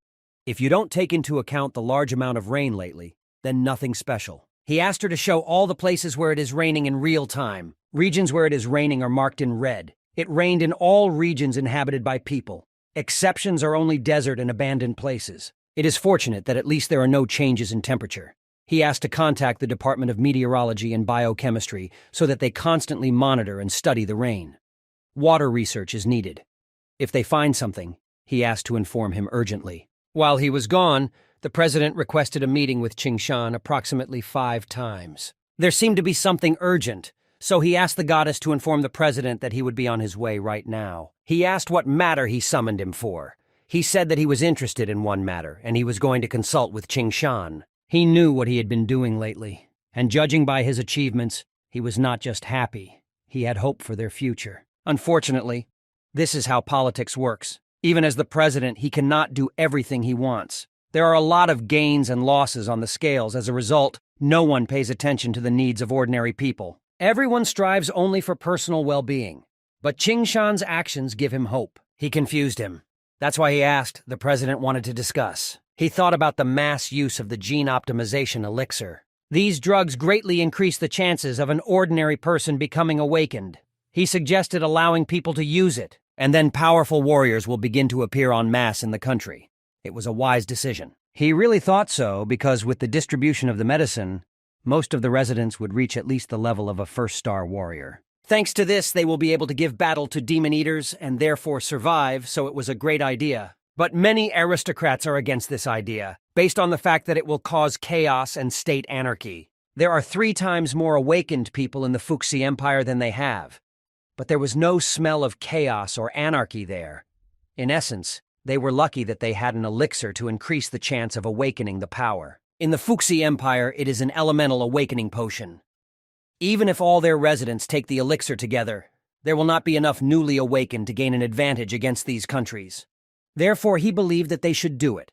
"If you don't take into account the large amount of rain lately, then nothing special." He asked her to show all the places where it is raining in real time. Regions where it is raining are marked in red. It rained in all regions inhabited by people. Exceptions are only desert and abandoned places. It is fortunate that at least there are no changes in temperature. He asked to contact the Department of Meteorology and Biochemistry so that they constantly monitor and study the rain. Water research is needed. If they find something, he asked to inform him urgently. While he was gone, the president requested a meeting with Qingshan approximately 5 times. There seemed to be something urgent, so he asked the goddess to inform the president that he would be on his way right now. He asked what matter he summoned him for. He said that he was interested in one matter, and he was going to consult with Qingshan. He knew what he had been doing lately, and judging by his achievements, he was not just happy. He had hope for their future. Unfortunately, this is how politics works. Even as the president, he cannot do everything he wants. There are a lot of gains and losses on the scales. As a result, no one pays attention to the needs of ordinary people. Everyone strives only for personal well-being. But Qingshan's actions give him hope. He confused him. That's why he asked the president wanted to discuss. He thought about the mass use of the gene optimization elixir. These drugs greatly increase the chances of an ordinary person becoming awakened. He suggested allowing people to use it, and then powerful warriors will begin to appear en masse in the country. It was a wise decision. He really thought so because with the distribution of the medicine, most of the residents would reach at least the level of a first-star warrior. Thanks to this, they will be able to give battle to demon eaters and therefore survive, so it was a great idea. But many aristocrats are against this idea, based on the fact that it will cause chaos and state anarchy. There are 3 times more awakened people in the Fuxi Empire than they have. But there was no smell of chaos or anarchy there. In essence, they were lucky that they had an elixir to increase the chance of awakening the power. In the Fuxi Empire, it is an elemental awakening potion. Even if all their residents take the elixir together, there will not be enough newly awakened to gain an advantage against these countries. Therefore, he believed that they should do it.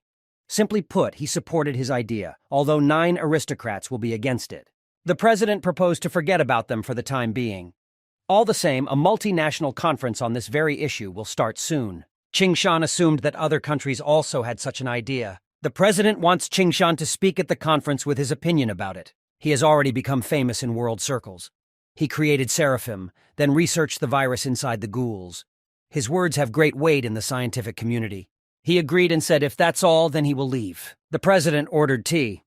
Simply put, he supported his idea, although 9 aristocrats will be against it. The president proposed to forget about them for the time being. All the same, a multinational conference on this very issue will start soon. Qingshan assumed that other countries also had such an idea. The president wants Qingshan to speak at the conference with his opinion about it. He has already become famous in world circles. He created Seraphim, then researched the virus inside the ghouls. His words have great weight in the scientific community. He agreed and said if that's all, then he will leave. The president ordered tea,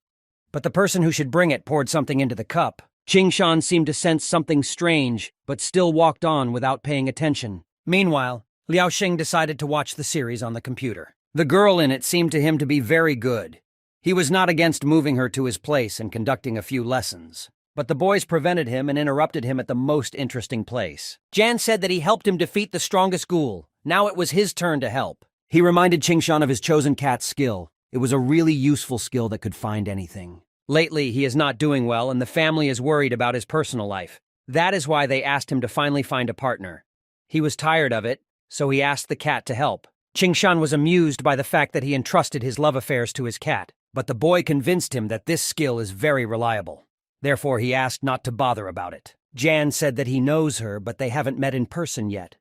but the person who should bring it poured something into the cup. Qingshan seemed to sense something strange, but still walked on without paying attention. Meanwhile, Liao Xing decided to watch the series on the computer. The girl in it seemed to him to be very good. He was not against moving her to his place and conducting a few lessons. But the boys prevented him and interrupted him at the most interesting place. Jan said that he helped him defeat the strongest ghoul. Now it was his turn to help. He reminded Qingshan of his chosen cat's skill. It was a really useful skill that could find anything. Lately, he is not doing well and the family is worried about his personal life. That is why they asked him to finally find a partner. He was tired of it, so he asked the cat to help. Qingshan was amused by the fact that he entrusted his love affairs to his cat, but the boy convinced him that this skill is very reliable. Therefore, he asked not to bother about it. Jan said that he knows her, but they haven't met in person yet.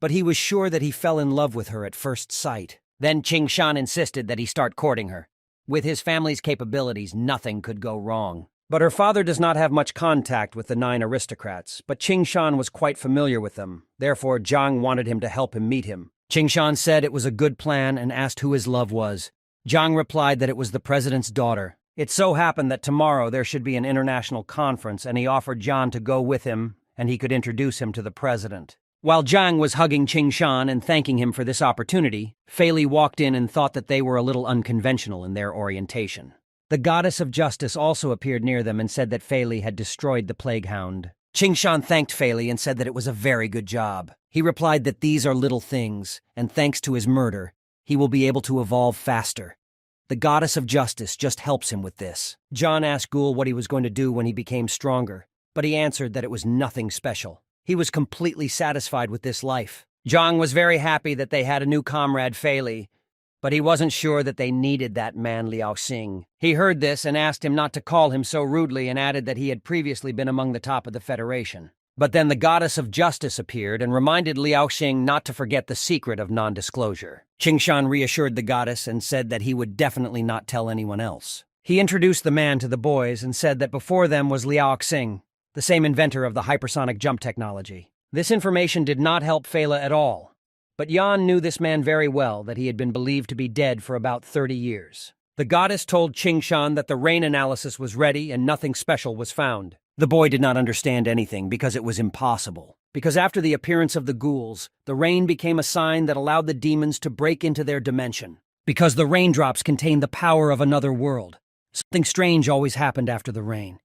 But he was sure that he fell in love with her at first sight. Then Qingshan insisted that he start courting her. With his family's capabilities, nothing could go wrong. But her father does not have much contact with the 9 aristocrats, but Qingshan was quite familiar with them. Therefore, Zhang wanted him to help him meet him. Qingshan said it was a good plan and asked who his love was. Zhang replied that it was the president's daughter. It so happened that tomorrow there should be an international conference, and he offered Zhang to go with him, and he could introduce him to the president. While Jiang was hugging Qing Shan and thanking him for this opportunity, Fei Li walked in and thought that they were a little unconventional in their orientation. The goddess of justice also appeared near them and said that Fei Li had destroyed the plague hound. Qing Shan thanked Fei Li and said that it was a very good job. He replied that these are little things, and thanks to his murder, he will be able to evolve faster. The goddess of justice just helps him with this. John asked Ghoul what he was going to do when he became stronger, but he answered that it was nothing special. He was completely satisfied with this life. Zhang was very happy that they had a new comrade, Fei Li, but he wasn't sure that they needed that man Liao Xing. He heard this and asked him not to call him so rudely and added that he had previously been among the top of the Federation. But then the goddess of justice appeared and reminded Liao Xing not to forget the secret of non-disclosure. Qing Shan reassured the goddess and said that he would definitely not tell anyone else. He introduced the man to the boys and said that before them was Liao Xing, the same inventor of the hypersonic jump technology. This information did not help Fei Li at all, but Yan knew this man very well, that he had been believed to be dead for about 30 years. The goddess told Qing Shan that the rain analysis was ready and nothing special was found. The boy did not understand anything because it was impossible. Because after the appearance of the ghouls, the rain became a sign that allowed the demons to break into their dimension. Because the raindrops contained the power of another world. Something strange always happened after the rain.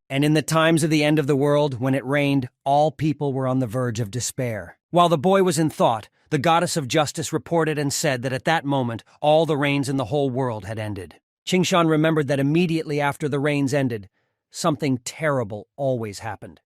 And in the times of the end of the world, when it rained, all people were on the verge of despair. While the boy was in thought, the goddess of justice reported and said that at that moment, all the rains in the whole world had ended. Qing Shan remembered that immediately after the rains ended, something terrible always happened,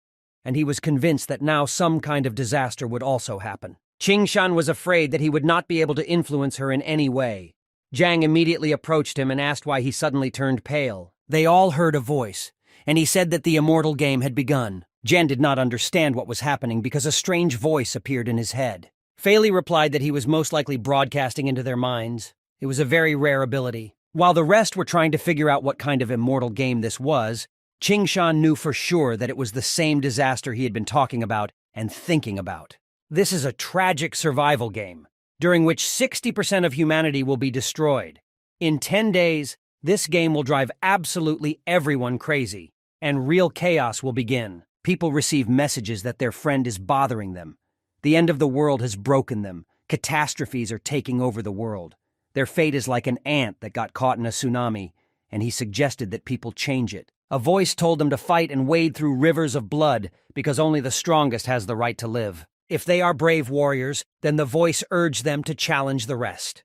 and he was convinced that now some kind of disaster would also happen. Qing Shan was afraid that he would not be able to influence her in any way. Jiang immediately approached him and asked why he suddenly turned pale. They all heard a voice, and he said that the immortal game had begun. Jiang did not understand what was happening because a strange voice appeared in his head. Fei Li replied that he was most likely broadcasting into their minds. It was a very rare ability. While the rest were trying to figure out what kind of immortal game this was, Qing Shan knew for sure that it was the same disaster he had been talking about and thinking about. This is a tragic survival game, during which 60% of humanity will be destroyed. In 10 days, this game will drive absolutely everyone crazy, and real chaos will begin. People receive messages that their friend is bothering them. The end of the world has broken them. Catastrophes are taking over the world. Their fate is like an ant that got caught in a tsunami, and he suggested that people change it. A voice told them to fight and wade through rivers of blood because only the strongest has the right to live. If they are brave warriors, then the voice urged them to challenge the rest.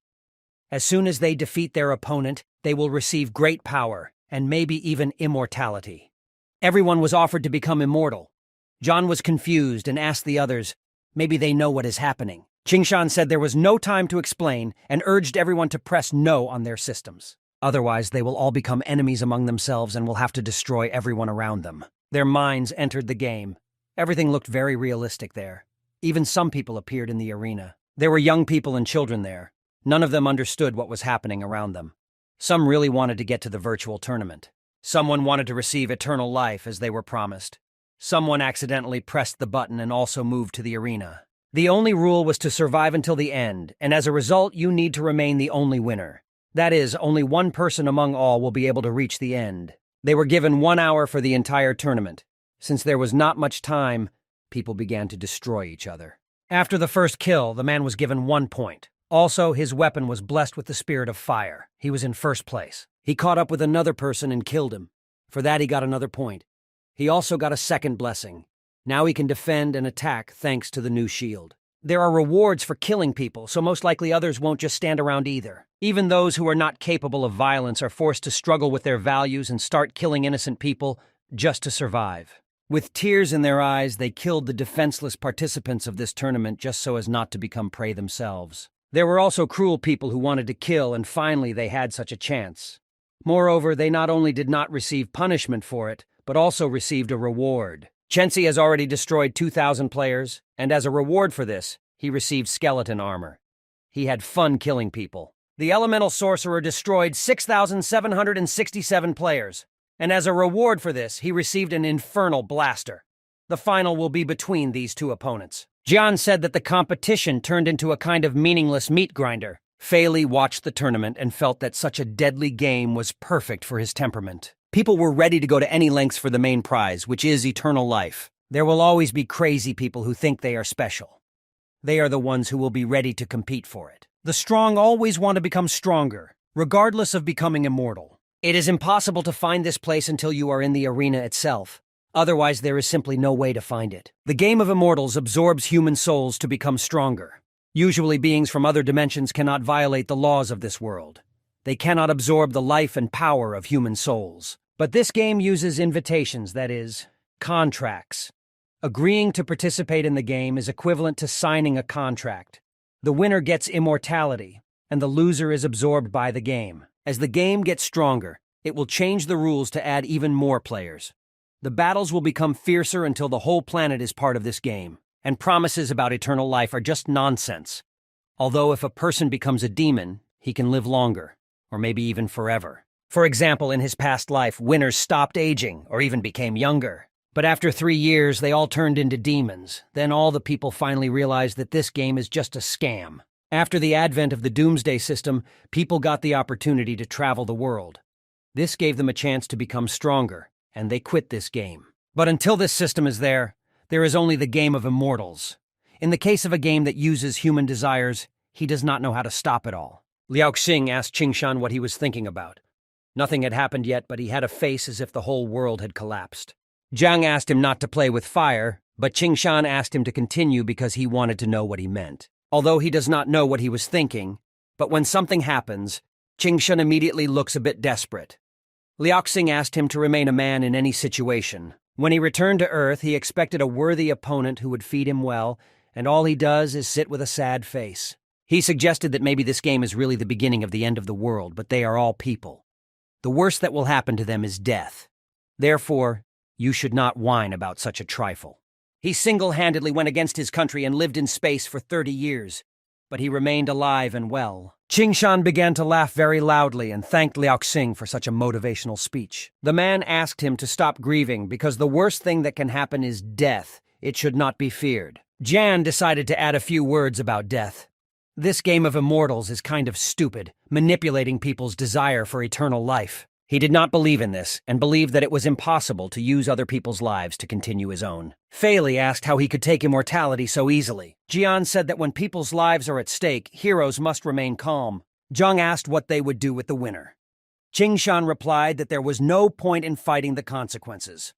As soon as they defeat their opponent, they will receive great power and maybe even immortality. Everyone was offered to become immortal. John was confused and asked the others, maybe they know what is happening. Qing Shan said there was no time to explain and urged everyone to press no on their systems. Otherwise, they will all become enemies among themselves and will have to destroy everyone around them. Their minds entered the game. Everything looked very realistic there. Even some people appeared in the arena. There were young people and children there. None of them understood what was happening around them. Some really wanted to get to the virtual tournament. Someone wanted to receive eternal life as they were promised. Someone accidentally pressed the button and also moved to the arena. The only rule was to survive until the end, and as a result, you need to remain the only winner. That is, only one person among all will be able to reach the end. They were given 1 hour for the entire tournament. Since there was not much time, people began to destroy each other. After the first kill, the man was given 1 point. Also, his weapon was blessed with the spirit of fire. He was in first place. He caught up with another person and killed him. For that, he got another point. He also got a second blessing. Now he can defend and attack thanks to the new shield. There are rewards for killing people, so most likely others won't just stand around either. Even those who are not capable of violence are forced to struggle with their values and start killing innocent people just to survive. With tears in their eyes, they killed the defenseless participants of this tournament just so as not to become prey themselves. There were also cruel people who wanted to kill, and finally they had such a chance. Moreover, they not only did not receive punishment for it, but also received a reward. Chensi has already destroyed 2,000 players, and as a reward for this, he received skeleton armor. He had fun killing people. The elemental sorcerer destroyed 6,767 players, and as a reward for this, he received an infernal blaster. The final will be between these two opponents. Jian said that the competition turned into a kind of meaningless meat grinder. Fei Li watched the tournament and felt that such a deadly game was perfect for his temperament. People were ready to go to any lengths for the main prize, which is eternal life. There will always be crazy people who think they are special. they are the ones who will be ready to compete for it. The strong always want to become stronger, regardless of becoming immortal. It is impossible to find this place until you are in the arena itself. Otherwise, there is simply no way to find it. The game of immortals absorbs human souls to become stronger. Usually, beings from other dimensions cannot violate the laws of this world. They cannot absorb the life and power of human souls. But this game uses invitations, that is, contracts. Agreeing to participate in the game is equivalent to signing a contract. The winner gets immortality, and the loser is absorbed by the game. As the game gets stronger, it will change the rules to add even more players. The battles will become fiercer until the whole planet is part of this game, and promises about eternal life are just nonsense. Although if a person becomes a demon, he can live longer, or maybe even forever. For example, in his past life, winners stopped aging, or even became younger. But after 3 years, they all turned into demons. Then all the people finally realized that this game is just a scam. After the advent of the Doomsday System, people got the opportunity to travel the world. This gave them a chance to become stronger, and they quit this game. But until this system is there is only the game of immortals. In the case of a game that uses human desires, he does not know how to stop it all. Liao Xing asked Qingshan what he was thinking about. Nothing had happened yet, but he had a face as if the whole world had collapsed. Jiang asked him not to play with fire, but Qingshan asked him to continue because he wanted to know what he meant. Although he does not know what he was thinking, but when something happens, Qingshan immediately looks a bit desperate. Liao Xing asked him to remain a man in any situation. When he returned to Earth, he expected a worthy opponent who would feed him well, and all he does is sit with a sad face. He suggested that maybe this game is really the beginning of the end of the world, but they are all people. The worst that will happen to them is death. Therefore, you should not whine about such a trifle. He single-handedly went against his country and lived in space for 30 years, but he remained alive and well. Qingshan began to laugh very loudly and thanked Liao Xing for such a motivational speech. The man asked him to stop grieving because the worst thing that can happen is death. It should not be feared. Jan decided to add a few words about death. This game of immortals is kind of stupid, manipulating people's desire for eternal life. He did not believe in this, and believed that it was impossible to use other people's lives to continue his own. Fei Li asked how he could take immortality so easily. Jian said that when people's lives are at stake, heroes must remain calm. Zhang asked what they would do with the winner. Qingshan replied that there was no point in fighting the consequences.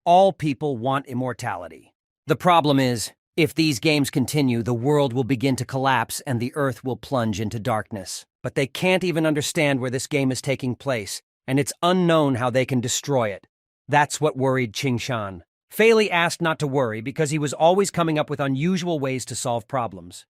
All people want immortality. The problem is, if these games continue, the world will begin to collapse and the earth will plunge into darkness. But they can't even understand where this game is taking place, and it's unknown how they can destroy it. That's what worried Qingshan. Fei Li asked not to worry because he was always coming up with unusual ways to solve problems.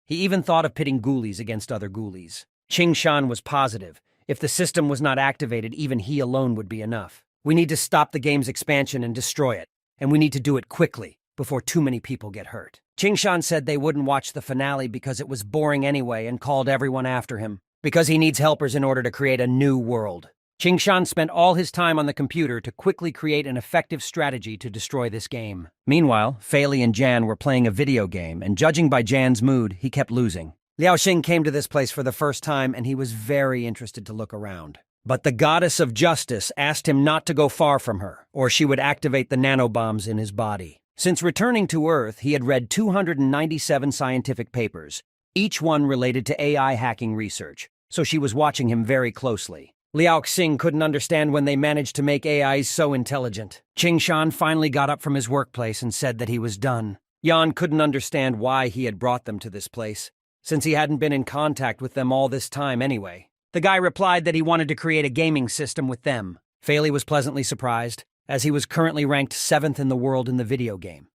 He even thought of pitting ghoulies against other ghoulies. Qingshan was positive. If the system was not activated, even he alone would be enough. We need to stop the game's expansion and destroy it, and we need to do it quickly, before too many people get hurt. Qingshan said they wouldn't watch the finale because it was boring anyway and called everyone after him, because he needs helpers in order to create a new world. Qingshan spent all his time on the computer to quickly create an effective strategy to destroy this game. Meanwhile, Fei Li and Jan were playing a video game, and judging by Jan's mood, he kept losing. Liao Xing came to this place for the first time, and he was very interested to look around. But the goddess of justice asked him not to go far from her, or she would activate the nanobombs in his body. Since returning to Earth, he had read 297 scientific papers, each one related to AI hacking research, so she was watching him very closely. Liao Xing couldn't understand when they managed to make AIs so intelligent. Qingshan finally got up from his workplace and said that he was done. Yan couldn't understand why he had brought them to this place, since he hadn't been in contact with them all this time anyway. The guy replied that he wanted to create a gaming system with them. Fei Li was pleasantly surprised, as he was currently ranked 7th in the world in the video game.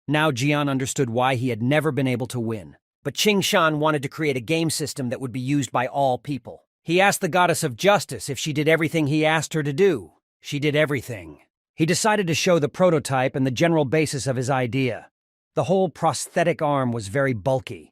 Now Jian understood why he had never been able to win. But Qingshan wanted to create a game system that would be used by all people. He asked the goddess of justice if she did everything he asked her to do. She did everything. He decided to show the prototype and the general basis of his idea. The whole prosthetic arm was very bulky.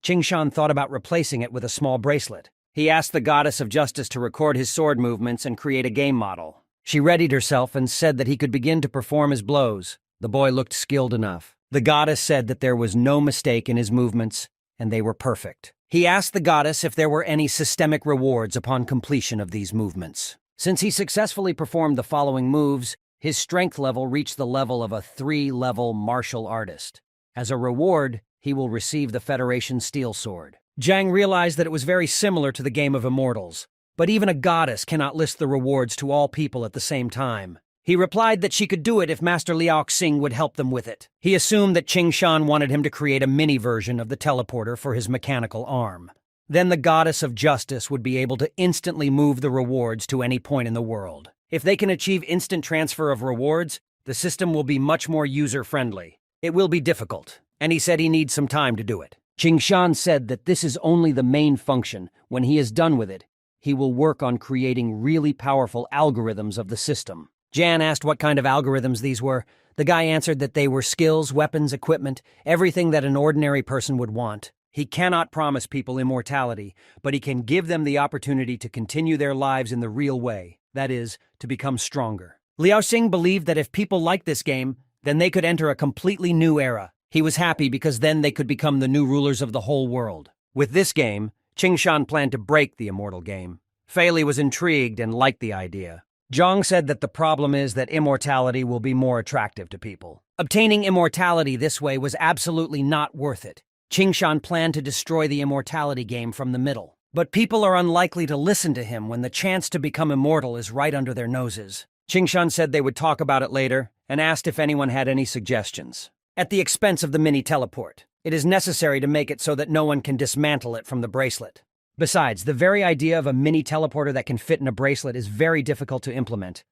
Qingshan thought about replacing it with a small bracelet. He asked the goddess of justice to record his sword movements and create a game model. She readied herself and said that he could begin to perform his blows. The boy looked skilled enough. The goddess said that there was no mistake in his movements, and they were perfect. He asked the goddess if there were any systemic rewards upon completion of these movements. Since he successfully performed the following moves, his strength level reached the level of a 3-level martial artist. As a reward, he will receive the Federation's steel sword. Zhang realized that it was very similar to the game of immortals, but even a goddess cannot list the rewards to all people at the same time. He replied that she could do it if Master Liao Xing would help them with it. He assumed that Qing Shan wanted him to create a mini version of the teleporter for his mechanical arm. Then the goddess of justice would be able to instantly move the rewards to any point in the world. If they can achieve instant transfer of rewards, the system will be much more user-friendly. It will be difficult, and he said he needs some time to do it. Qing Shan said that this is only the main function. When he is done with it, he will work on creating really powerful algorithms of the system. Jan asked what kind of algorithms these were. The guy answered that they were skills, weapons, equipment, everything that an ordinary person would want. He cannot promise people immortality, but he can give them the opportunity to continue their lives in the real way, that is, to become stronger. Liao Xing believed that if people liked this game, then they could enter a completely new era. He was happy because then they could become the new rulers of the whole world. With this game, Qing Shan planned to break the immortal game. Fei Li was intrigued and liked the idea. Zhang said that the problem is that immortality will be more attractive to people. Obtaining immortality this way was absolutely not worth it. Qing Shan planned to destroy the immortality game from the middle. But people are unlikely to listen to him when the chance to become immortal is right under their noses. Qing Shan said they would talk about it later and asked if anyone had any suggestions. At the expense of the mini teleport, it is necessary to make it so that no one can dismantle it from the bracelet. Besides, the very idea of a mini teleporter that can fit in a bracelet is very difficult to implement.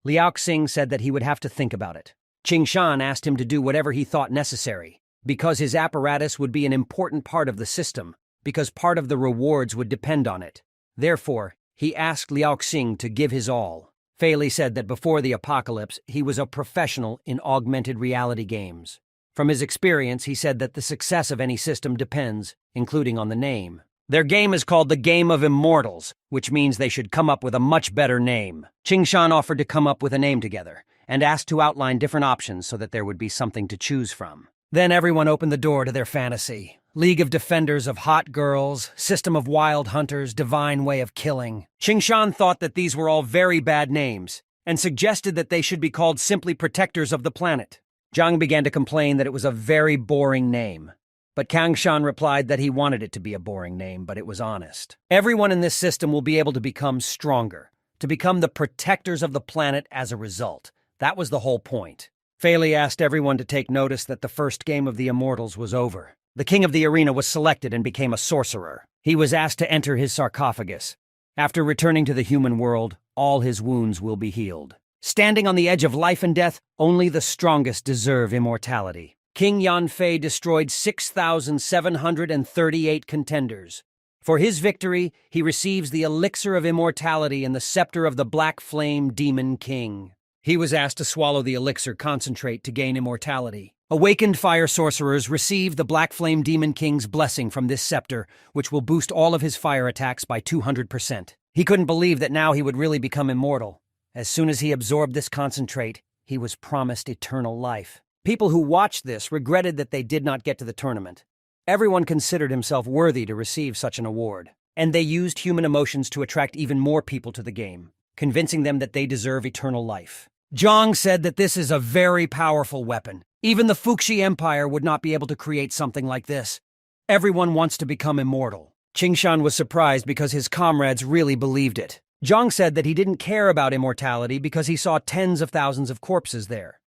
Liao Xing said that he would have to think about it. Qing Shan asked him to do whatever he thought necessary, because his apparatus would be an important part of the system, because part of the rewards would depend on it. Therefore, he asked Liao Xing to give his all. Fei Li said that before the apocalypse, he was a professional in augmented reality games. From his experience, he said that the success of any system depends, including on the name. Their game is called the Game of Immortals, which means they should come up with a much better name. Qing Shan offered to come up with a name together, and asked to outline different options so that there would be something to choose from. Then everyone opened the door to their fantasy. League of Defenders of Hot Girls, System of Wild Hunters, Divine Way of Killing. Qing Shan thought that these were all very bad names, and suggested that they should be called simply Protectors of the Planet. Zhang began to complain that it was a very boring name. But Kang Shan replied that he wanted it to be a boring name, but it was honest. Everyone in this system will be able to become stronger, to become the protectors of the planet as a result. That was the whole point. Fei Li asked everyone to take notice that the first game of the Immortals was over. The king of the arena was selected and became a sorcerer. He was asked to enter his sarcophagus. After returning to the human world, all his wounds will be healed. Standing on the edge of life and death, only the strongest deserve immortality. King Yanfei destroyed 6,738 contenders. For his victory, he receives the elixir of immortality and the scepter of the Black Flame Demon King. He was asked to swallow the elixir concentrate to gain immortality. Awakened fire sorcerers receive the Black Flame Demon King's blessing from this scepter, which will boost all of his fire attacks by 200%. He couldn't believe that now he would really become immortal. As soon as he absorbed this concentrate, he was promised eternal life. People who watched this regretted that they did not get to the tournament. Everyone considered himself worthy to receive such an award, and they used human emotions to attract even more people to the game, convincing them that they deserve eternal life. Zhang said that this is a very powerful weapon. Even the Fuxi Empire would not be able to create something like this. Everyone wants to become immortal. Qing Shan was surprised because his comrades really believed it. Zhang said that he didn't care about immortality because he saw tens of thousands of corpses there.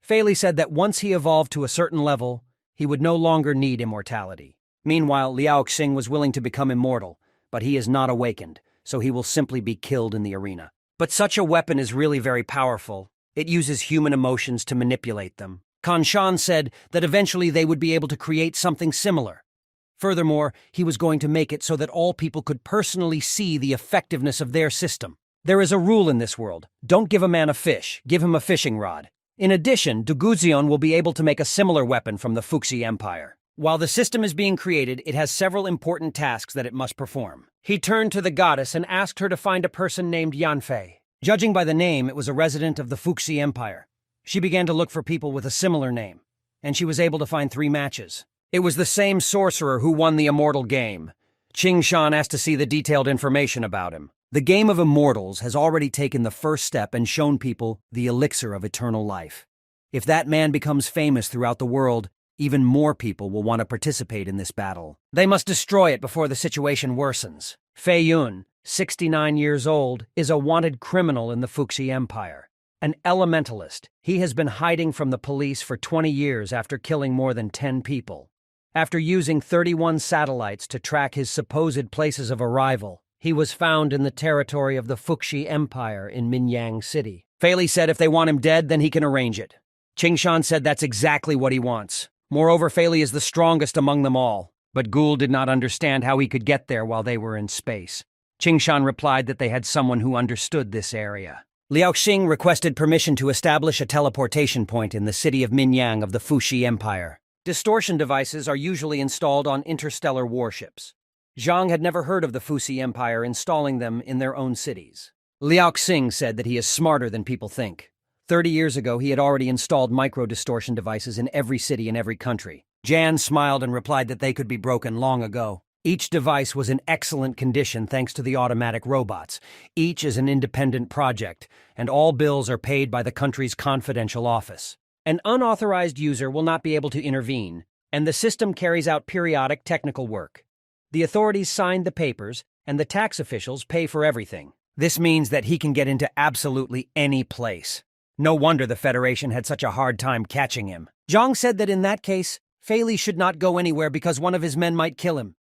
Fei Li said that once he evolved to a certain level, he would no longer need immortality. Meanwhile, Liao Xing was willing to become immortal, but he is not awakened, so he will simply be killed in the arena. But such a weapon is really very powerful. It uses human emotions to manipulate them. Kan Shan said that eventually they would be able to create something similar. Furthermore, he was going to make it so that all people could personally see the effectiveness of their system. There is a rule in this world: don't give a man a fish, give him a fishing rod. In addition, Duguzion will be able to make a similar weapon from the Fuxi Empire. While the system is being created, it has several important tasks that it must perform. He turned to the goddess and asked her to find a person named Yanfei. Judging by the name, it was a resident of the Fuxi Empire. She began to look for people with a similar name, and she was able to find 3 matches. It was the same sorcerer who won the immortal game. Qing Shan asked to see the detailed information about him. The Game of Immortals has already taken the first step and shown people the elixir of eternal life. If that man becomes famous throughout the world, Even more people will want to participate in this battle. They must destroy it before the situation worsens. Fei Yun, 69 years old, is a wanted criminal in the Fuxi Empire. An elementalist, he has been hiding from the police for 20 years after killing more than 10 people. After using 31 satellites to track his supposed places of arrival, he was found in the territory of the Fuxi Empire in Minyang City. Fei Li said if they want him dead, then he can arrange it. Qingshan said that's exactly what he wants. Moreover, Fei Li is the strongest among them all. But Ghoul did not understand how he could get there while they were in space. Qingshan replied that they had someone who understood this area. Liao Xing requested permission to establish a teleportation point in the city of Minyang of the Fuxi Empire. Distortion devices are usually installed on interstellar warships. Zhang had never heard of the Fuxi Empire installing them in their own cities. Liao Xing said that he is smarter than people think. 30 years ago, he had already installed micro-distortion devices in every city in every country. Jan smiled and replied that they could be broken long ago. Each device was in excellent condition thanks to the automatic robots. Each is an independent project, and all bills are paid by the country's confidential office. An unauthorized user will not be able to intervene, and the system carries out periodic technical work. The authorities sign the papers, and the tax officials pay for everything. This means that he can get into absolutely any place. No wonder the Federation had such a hard time catching him. Zhang said that in that case, Fei Li should not go anywhere because one of his men might kill him.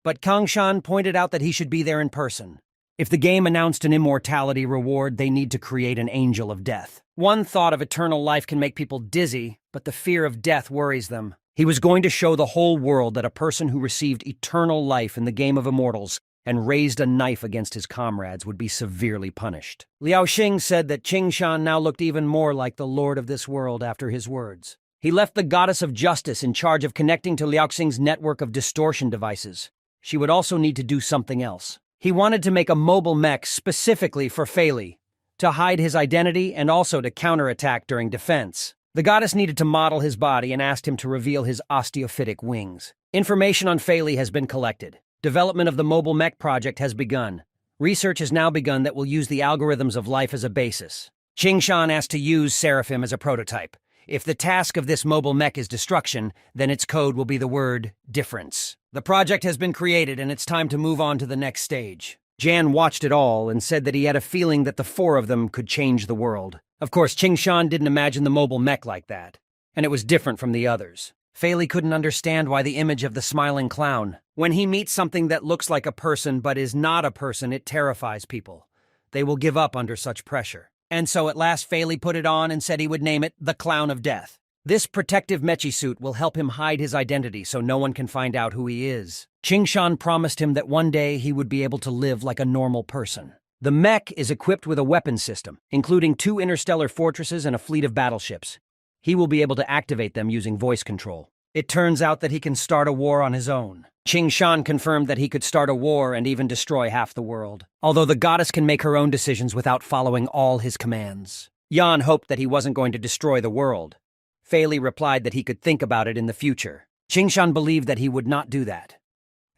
But Kangshan pointed out that he should be there in person. If the game announced an immortality reward, they need to create an angel of death. One thought of eternal life can make people dizzy, but the fear of death worries them. He was going to show the whole world that a person who received eternal life in the game of immortals and raised a knife against his comrades would be severely punished. Liao Xing said that Qingshan now looked even more like the lord of this world after his words. He left the goddess of justice in charge of connecting to Liao Xing's network of distortion devices. She would also need to do something else. He wanted to make a mobile mech specifically for Fei Li, to hide his identity and also to counterattack during defense. The goddess needed to model his body and asked him to reveal his osteophytic wings. Information on Fei Li has been collected. Development of the mobile mech project has begun. Research has now begun that will use the algorithms of life as a basis. Qingshan asked to use Seraphim as a prototype. If the task of this mobile mech is destruction, then its code will be the word difference. The project has been created and it's time to move on to the next stage. Jan watched it all and said that he had a feeling that the four of them could change the world. Of course, Qingshan didn't imagine the mobile mech like that, and it was different from the others. Fei Li couldn't understand why the image of the smiling clown. When he meets something that looks like a person but is not a person, it terrifies people. They will give up under such pressure. And so at last Fei Li put it on and said he would name it the Clown of Death. This protective mechi suit will help him hide his identity so no one can find out who he is. Qingshan promised him that one day he would be able to live like a normal person. The mech is equipped with a weapons system, including 2 interstellar fortresses and a fleet of battleships. He will be able to activate them using voice control. It turns out that he can start a war on his own. Qingshan confirmed that he could start a war and even destroy half the world, although the goddess can make her own decisions without following all his commands. Yan hoped that he wasn't going to destroy the world. Fei Li replied that he could think about it in the future. Qingshan believed that he would not do that.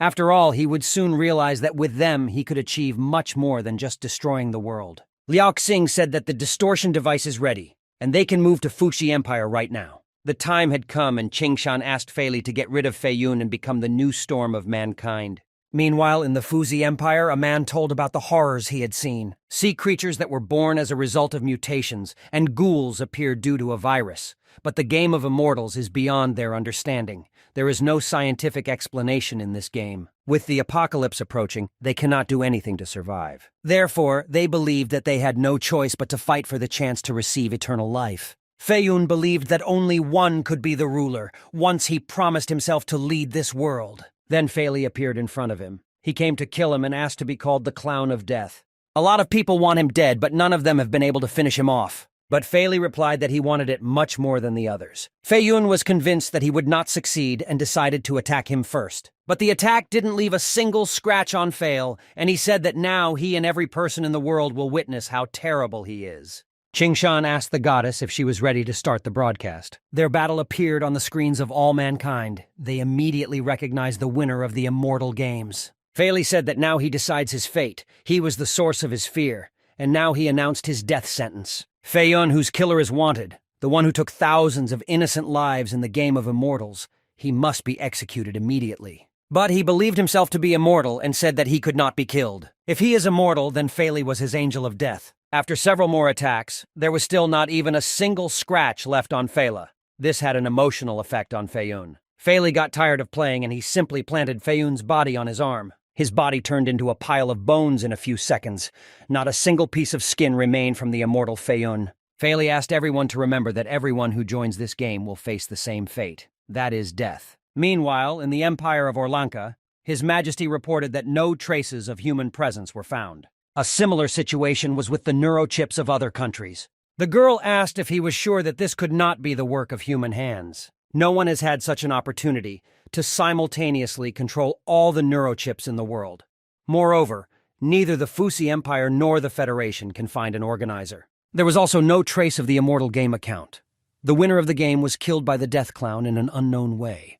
After all, he would soon realize that with them he could achieve much more than just destroying the world. Liao Xing said that the distortion device is ready, and they can move to Fuxi Empire right now. The time had come and Qingshan asked Fei Li to get rid of Fei Yun and become the new storm of mankind. Meanwhile, in the Fuxi Empire, a man told about the horrors he had seen. Sea creatures that were born as a result of mutations, and ghouls appeared due to a virus. But the game of immortals is beyond their understanding. There is no scientific explanation in this game. With the apocalypse approaching, they cannot do anything to survive. Therefore, they believed that they had no choice but to fight for the chance to receive eternal life. Fei Yun believed that only one could be the ruler, once he promised himself to lead this world. Then Fei Li appeared in front of him. He came to kill him and asked to be called the Clown of Death. A lot of people want him dead, but none of them have been able to finish him off. But Fei Li replied that he wanted it much more than the others. Fei Yun was convinced that he would not succeed and decided to attack him first. But the attack didn't leave a single scratch on Fei, and he said that now he and every person in the world will witness how terrible he is. Qingshan asked the goddess if she was ready to start the broadcast. Their battle appeared on the screens of all mankind. They immediately recognized the winner of the immortal games. Fei Li said that now he decides his fate. He was the source of his fear, and now he announced his death sentence. Fei Yun, whose killer is wanted. the one who took thousands of innocent lives in the game of immortals. He must be executed immediately. But he believed himself to be immortal and said that he could not be killed. If he is immortal, then Feli was his angel of death. After several more attacks, there was still not even a single scratch left on Fela. This had an emotional effect on Fayun. Feli got tired of playing and he simply planted Fayun's body on his arm. His body turned into a pile of bones in a few seconds. Not a single piece of skin remained from the immortal Fayun. Feli asked everyone to remember that everyone who joins this game will face the same fate. That is death. Meanwhile, in the Empire of Orlanka, His Majesty reported that no traces of human presence were found. A similar situation was with the neurochips of other countries. The girl asked if he was sure that this could not be the work of human hands. No one has had such an opportunity to simultaneously control all the neurochips in the world. Moreover, neither the Fusi Empire nor the Federation can find an organizer. There was also no trace of the Immortal Game account. The winner of the game was killed by the Death Clown in an unknown way,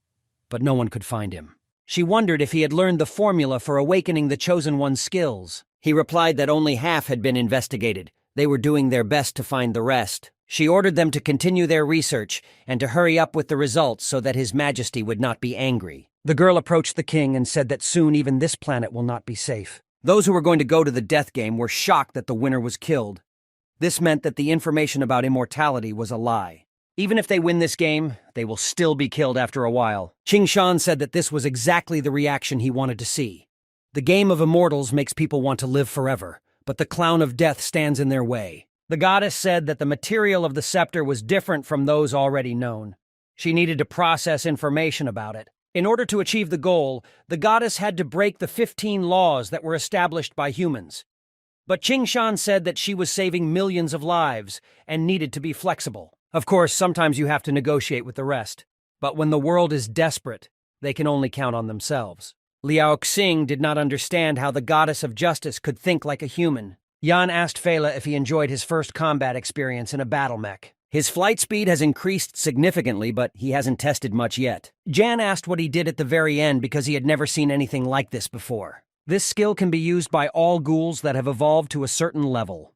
but no one could find him. She wondered if he had learned the formula for awakening the Chosen One's skills. He replied that only half had been investigated. They were doing their best to find the rest. She ordered them to continue their research and to hurry up with the results so that His Majesty would not be angry. The girl approached the king and said that soon even this planet will not be safe. Those who were going to go to the death game were shocked that the winner was killed. This meant that the information about immortality was a lie. Even if they win this game, they will still be killed after a while. Qing Shan said that this was exactly the reaction he wanted to see. The game of immortals makes people want to live forever, but the clown of death stands in their way. The goddess said that the material of the scepter was different from those already known. She needed to process information about it. In order to achieve the goal, the goddess had to break the 15 laws that were established by humans. But Qing Shan said that she was saving millions of lives and needed to be flexible. Of course, sometimes you have to negotiate with the rest. But when the world is desperate, they can only count on themselves. Liao Xing did not understand how the goddess of justice could think like a human. Yan asked Fela if he enjoyed his first combat experience in a battle mech. His flight speed has increased significantly, but he hasn't tested much yet. Jan asked what he did at the very end because he had never seen anything like this before. This skill can be used by all ghouls that have evolved to a certain level.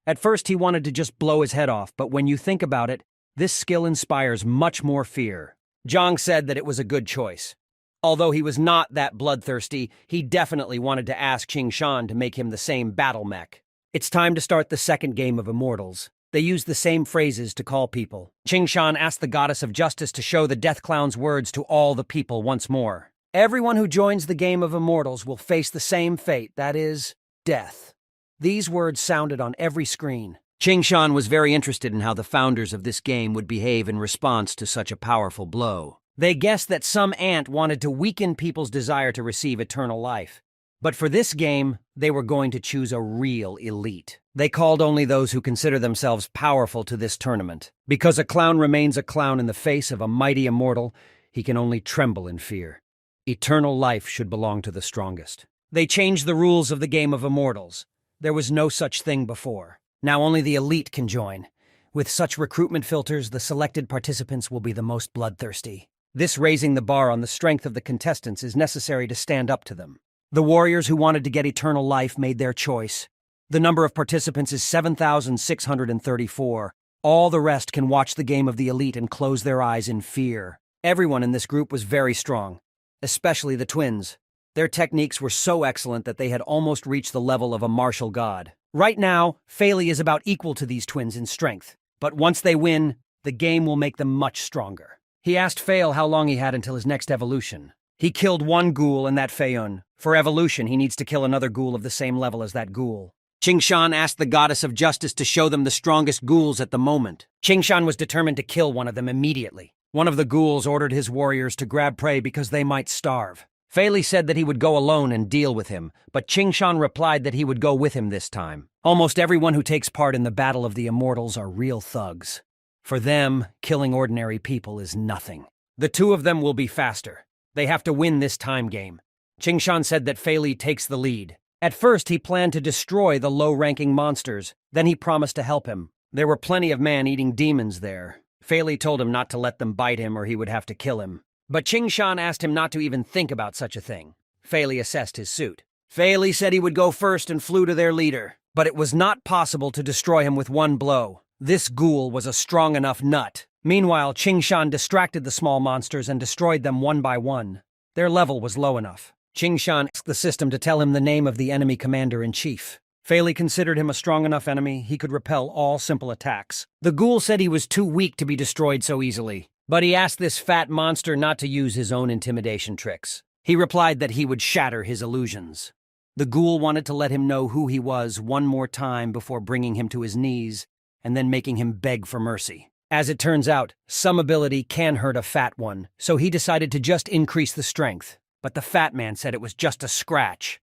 At first he wanted to just blow his head off, but when you think about it, this skill inspires much more fear. Zhang said that it was a good choice. Although he was not that bloodthirsty, he definitely wanted to ask Qing Shan to make him the same battle mech. It's time to start the second game of Immortals. They used the same phrases to call people. Qing Shan asked the goddess of justice to show the Death Clown's words to all the people once more. Everyone who joins the game of Immortals will face the same fate, that is, death. These words sounded on every screen. Qing Shan was very interested in how the founders of this game would behave in response to such a powerful blow. They guessed that some ant wanted to weaken people's desire to receive eternal life. But for this game, they were going to choose a real elite. They called only those who consider themselves powerful to this tournament. Because a clown remains a clown in the face of a mighty immortal, he can only tremble in fear. Eternal life should belong to the strongest. They changed the rules of the game of Immortals. There was no such thing before. Now only the elite can join. With such recruitment filters, the selected participants will be the most bloodthirsty. This raising the bar on the strength of the contestants is necessary to stand up to them. The warriors who wanted to get eternal life made their choice. The number of participants is 7,634. All the rest can watch the game of the elite and close their eyes in fear. Everyone in this group was very strong, especially the twins. Their techniques were so excellent that they had almost reached the level of a martial god. Right now, Feli is about equal to these twins in strength. But once they win, the game will make them much stronger. He asked Fail how long he had until his next evolution. He killed one ghoul in that Fayun. For evolution, he needs to kill another ghoul of the same level as that ghoul. Qing Shan asked the goddess of justice to show them the strongest ghouls at the moment. Qing Shan was determined to kill one of them immediately. One of the ghouls ordered his warriors to grab prey because they might starve. Feli said that he would go alone and deal with him, but Qing Shan replied that he would go with him this time. Almost everyone who takes part in the Battle of the Immortals are real thugs. For them, killing ordinary people is nothing. The two of them will be faster. They have to win this time game. Qing Shan said that Feli takes the lead. At first, he planned to destroy the low-ranking monsters. Then he promised to help him. There were plenty of man-eating demons there. Feli told him not to let them bite him or he would have to kill him. But Qing Shan asked him not to even think about such a thing. Feli assessed his suit. Feli said he would go first and flew to their leader. But it was not possible to destroy him with one blow. This ghoul was a strong enough nut. Meanwhile, Qingshan distracted the small monsters and destroyed them one by one. Their level was low enough. Qingshan asked the system to tell him the name of the enemy commander-in-chief. Fei Li considered him a strong enough enemy he could repel all simple attacks. The ghoul said he was too weak to be destroyed so easily, but he asked this fat monster not to use his own intimidation tricks. He replied that he would shatter his illusions. The ghoul wanted to let him know who he was one more time before bringing him to his knees and then making him beg for mercy. As it turns out, some ability can hurt a fat one, so he decided to just increase the strength. But the fat man said it was just a scratch.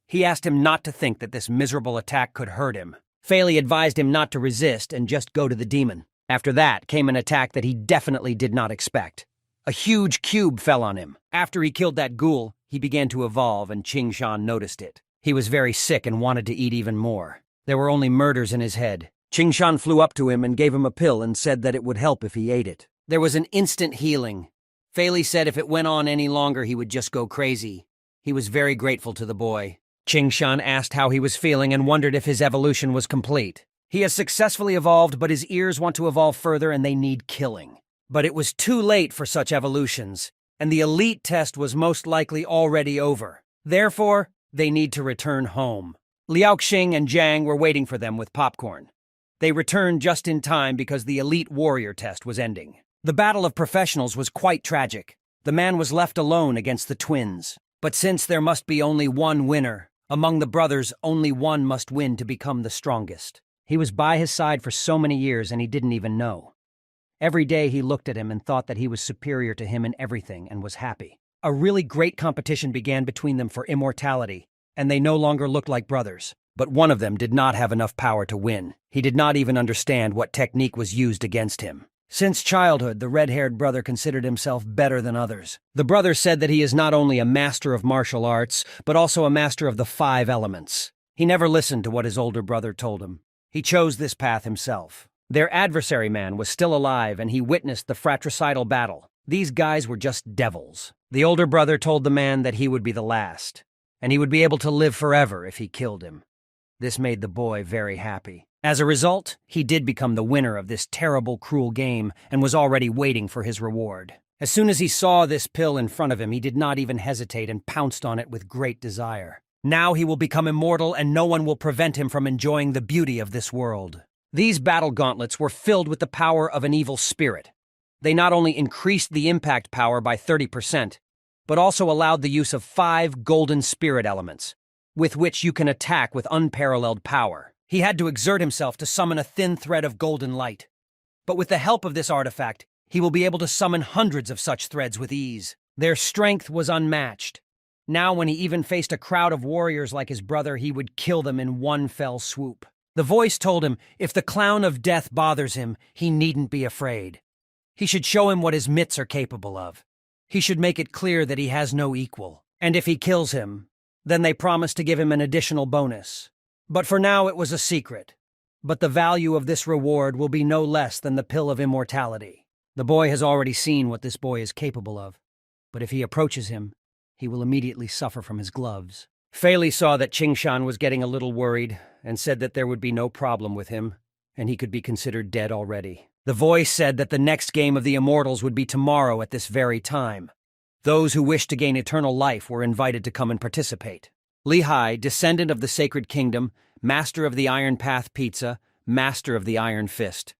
He asked him not to think that this miserable attack could hurt him. Fei Li advised him not to resist and just go to the demon. After that came an attack that he definitely did not expect. A huge cube fell on him. After he killed that ghoul, he began to evolve and Qingshan noticed it. He was very sick and wanted to eat even more. There were only murders in his head. Qingshan flew up to him and gave him a pill and said that it would help if he ate it. There was an instant healing. Fei Li said if it went on any longer he would just go crazy. He was very grateful to the boy. Qingshan asked how he was feeling and wondered if his evolution was complete. He has successfully evolved, but his ears want to evolve further and they need killing. But it was too late for such evolutions, and the elite test was most likely already over. Therefore, they need to return home. Liao Xing and Jiang were waiting for them with popcorn. They returned just in time because the elite warrior test was ending. The battle of professionals was quite tragic. The man was left alone against the twins. But since there must be only one winner, among the brothers only one must win to become the strongest. He was by his side for so many years and he didn't even know. Every day he looked at him and thought that he was superior to him in everything and was happy. A really great competition began between them for immortality, and they no longer looked like brothers. But one of them did not have enough power to win. He did not even understand what technique was used against him. Since childhood, the red-haired brother considered himself better than others. The brother said that he is not only a master of martial arts, but also a master of the 5 elements. He never listened to what his older brother told him. He chose this path himself. Their adversary man was still alive and he witnessed the fratricidal battle. These guys were just devils. The older brother told the man that he would be the last, and he would be able to live forever if he killed him. This made the boy very happy. As a result, he did become the winner of this terrible, cruel game and was already waiting for his reward. As soon as he saw this pill in front of him, he did not even hesitate and pounced on it with great desire. Now he will become immortal and no one will prevent him from enjoying the beauty of this world. These battle gauntlets were filled with the power of an evil spirit. They not only increased the impact power by 30%, but also allowed the use of 5 golden spirit elements, with which you can attack with unparalleled power. He had to exert himself to summon a thin thread of golden light. But with the help of this artifact, he will be able to summon hundreds of such threads with ease. Their strength was unmatched. Now when he even faced a crowd of warriors like his brother, he would kill them in one fell swoop. The voice told him if the clown of death bothers him, he needn't be afraid. He should show him what his mitts are capable of. He should make it clear that he has no equal. And if he kills him, then they promise to give him an additional bonus. But for now it was a secret. But the value of this reward will be no less than the pill of immortality. The boy has already seen what this boy is capable of. But if he approaches him, he will immediately suffer from his gloves. Fei Li saw that Qingshan was getting a little worried and said that there would be no problem with him, and he could be considered dead already. The voice said that the next game of the Immortals would be tomorrow at this very time. Those who wished to gain eternal life were invited to come and participate. Li Hai, descendant of the Sacred Kingdom, master of the Iron Path Pizza, master of the Iron Fist.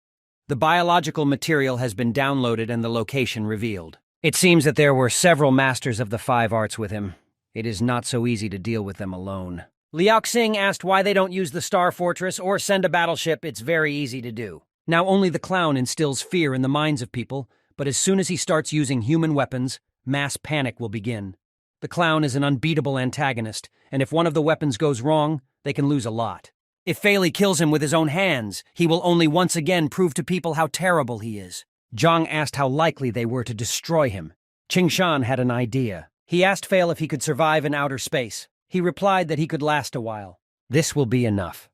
The biological material has been downloaded and the location revealed. It seems that there were several masters of the 5 arts with him. It is not so easy to deal with them alone. Liao Xing asked why they don't use the Star Fortress or send a battleship. It's very easy to do. Now only the clown instills fear in the minds of people, but as soon as he starts using human weapons, mass panic will begin. The clown is an unbeatable antagonist, and if one of the weapons goes wrong, they can lose a lot. If Fei Li kills him with his own hands, he will only once again prove to people how terrible he is. Zhang asked how likely they were to destroy him. Qingshan had an idea. He asked Fei Li if he could survive in outer space. He replied that he could last a while. This will be enough.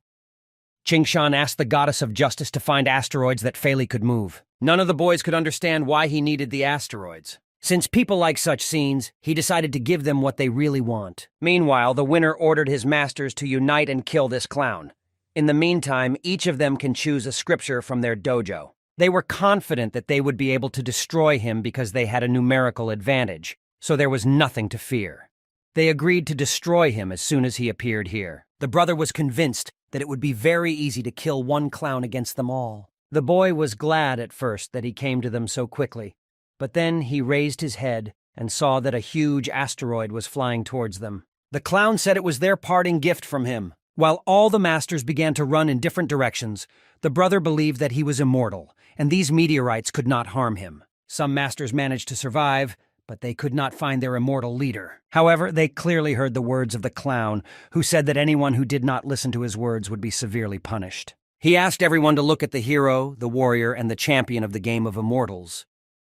Qingshan asked the goddess of justice to find asteroids that Fei Li could move. None of the boys could understand why he needed the asteroids. Since people like such scenes, he decided to give them what they really want. Meanwhile, the winner ordered his masters to unite and kill this clown. In the meantime, each of them can choose a scripture from their dojo. They were confident that they would be able to destroy him because they had a numerical advantage, so there was nothing to fear. They agreed to destroy him as soon as he appeared here. The brother was convinced that it would be very easy to kill one clown against them all. The boy was glad at first that he came to them so quickly, but then he raised his head and saw that a huge asteroid was flying towards them. The clown said it was their parting gift from him. While all the masters began to run in different directions, the brother believed that he was immortal, and these meteorites could not harm him. Some masters managed to survive, but they could not find their immortal leader. However, they clearly heard the words of the clown, who said that anyone who did not listen to his words would be severely punished. He asked everyone to look at the hero, the warrior, and the champion of the game of immortals.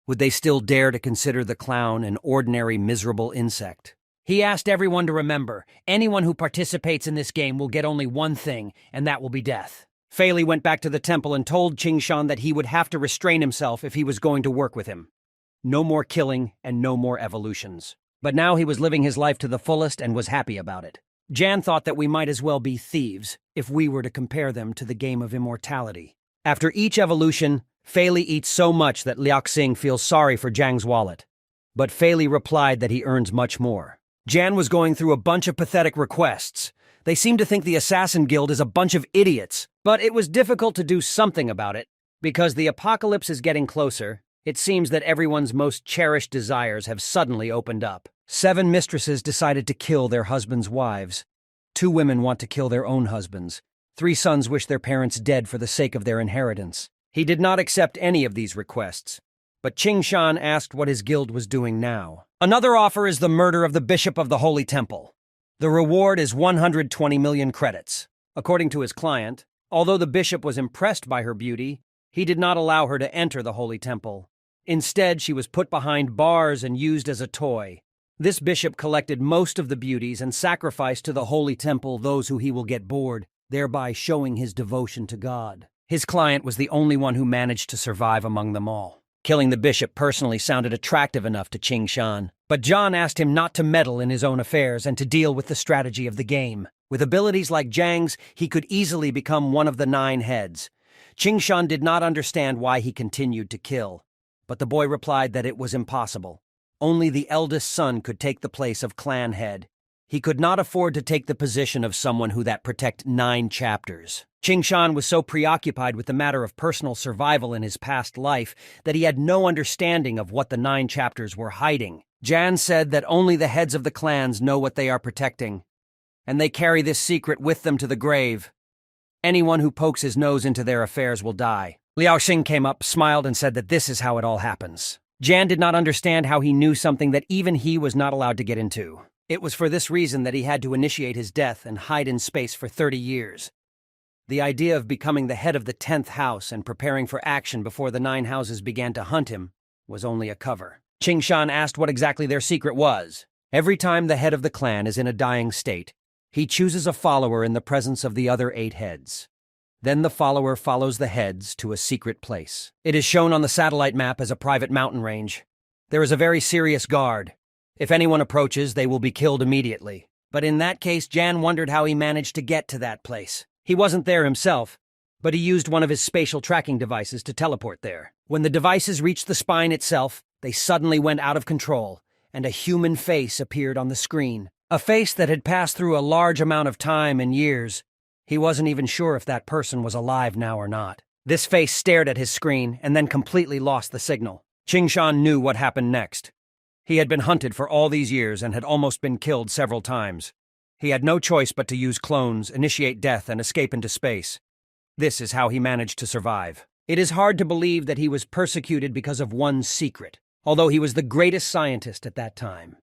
Would they still dare to consider the clown an ordinary, miserable insect? He asked everyone to remember, anyone who participates in this game will get only one thing, and that will be death. Fei Li went back to the temple and told Qing Shan that he would have to restrain himself if he was going to work with him. No more killing and no more evolutions. But now he was living his life to the fullest and was happy about it. Jan thought that we might as well be thieves if we were to compare them to the game of immortality. After each evolution, Fei Li eats so much that Liao Xing feels sorry for Jiang's wallet. But Fei Li replied that he earns much more. Jan was going through a bunch of pathetic requests. They seemed to think the Assassin Guild is a bunch of idiots, but it was difficult to do something about it. Because the apocalypse is getting closer, it seems that everyone's most cherished desires have suddenly opened up. 7 mistresses decided to kill their husbands' wives. 2 women want to kill their own husbands. 3 sons wish their parents dead for the sake of their inheritance. He did not accept any of these requests, but Qing Shan asked what his guild was doing now. Another offer is the murder of the Bishop of the Holy Temple. The reward is 120 million credits. According to his client, although the bishop was impressed by her beauty, he did not allow her to enter the Holy Temple. Instead, she was put behind bars and used as a toy. This bishop collected most of the beauties and sacrificed to the Holy Temple those who he will get bored, thereby showing his devotion to God. His client was the only one who managed to survive among them all. Killing the bishop personally sounded attractive enough to Qing Shan, but John asked him not to meddle in his own affairs and to deal with the strategy of the game. With abilities like Jiang's, he could easily become one of the 9 heads. Qing Shan did not understand why he continued to kill, but the boy replied that it was impossible. Only the eldest son could take the place of clan head. He could not afford to take the position of someone who that protect 9 chapters. Qing Shan was so preoccupied with the matter of personal survival in his past life that he had no understanding of what the 9 chapters were hiding. Jan said that only the heads of the clans know what they are protecting, and they carry this secret with them to the grave. Anyone who pokes his nose into their affairs will die. Liao Xing came up, smiled, and said that this is how it all happens. Jan did not understand how he knew something that even he was not allowed to get into. It was for this reason that he had to initiate his death and hide in space for 30 years. The idea of becoming the head of the 10th house and preparing for action before the 9 houses began to hunt him was only a cover. Qing Shan asked what exactly their secret was. Every time the head of the clan is in a dying state, he chooses a follower in the presence of the other 8 heads. Then the follower follows the heads to a secret place. It is shown on the satellite map as a private mountain range. There is a very serious guard. If anyone approaches, they will be killed immediately. But in that case, Jan wondered how he managed to get to that place. He wasn't there himself, but he used one of his spatial tracking devices to teleport there. When the devices reached the spine itself, they suddenly went out of control, and a human face appeared on the screen. A face that had passed through a large amount of time and years. He wasn't even sure if that person was alive now or not. This face stared at his screen and then completely lost the signal. Qing Shan knew what happened next. He had been hunted for all these years and had almost been killed several times. He had no choice but to use clones, initiate death, and escape into space. This is how he managed to survive. It is hard to believe that he was persecuted because of one secret, although he was the greatest scientist at that time.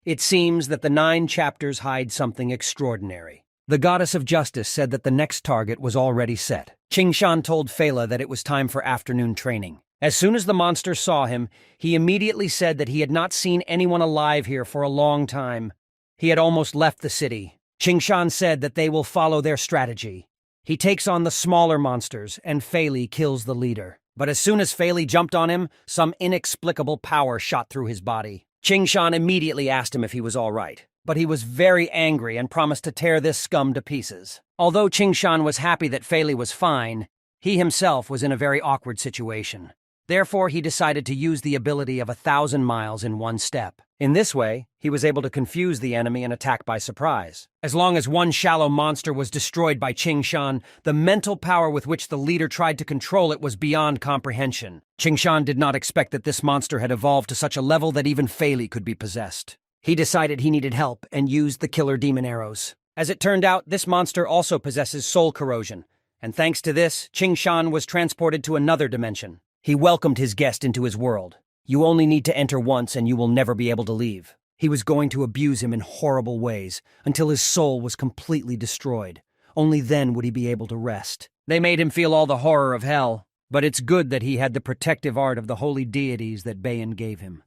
It seems that the 9 chapters hide something extraordinary. The goddess of justice said that the next target was already set. Qing Shan told Fei Li that it was time for afternoon training. As soon as the monster saw him, he immediately said that he had not seen anyone alive here for a long time. He had almost left the city. Qing Shan said that they will follow their strategy. He takes on the smaller monsters, and Fei Li kills the leader. But as soon as Fei Li jumped on him, some inexplicable power shot through his body. Qing Shan immediately asked him if he was all right. but he was very angry and promised to tear this scum to pieces. Although Qingshan was happy that Fei Li was fine, he himself was in a very awkward situation. Therefore, he decided to use the ability of 1,000 miles in one step. In this way, he was able to confuse the enemy and attack by surprise. As long as one shallow monster was destroyed by Qingshan, the mental power with which the leader tried to control it was beyond comprehension. Qingshan did not expect that this monster had evolved to such a level that even Fei Li could be possessed. He decided he needed help and used the killer demon arrows. As it turned out, this monster also possesses soul corrosion, and thanks to this, Qingshan was transported to another dimension. He welcomed his guest into his world. You only need to enter once and you will never be able to leave. He was going to abuse him in horrible ways until his soul was completely destroyed. Only then would he be able to rest. They made him feel all the horror of hell, but it's good that he had the protective art of the holy deities that Bayan gave him.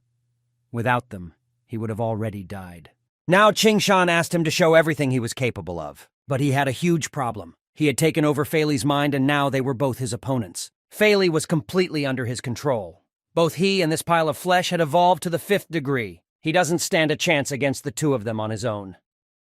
Without them, he would have already died. Now Qingshan asked him to show everything he was capable of, but he had a huge problem. He had taken over Fei Li's mind and now they were both his opponents. Fei Li was completely under his control. Both he and this pile of flesh had evolved to the 5th degree. He doesn't stand a chance against the two of them on his own.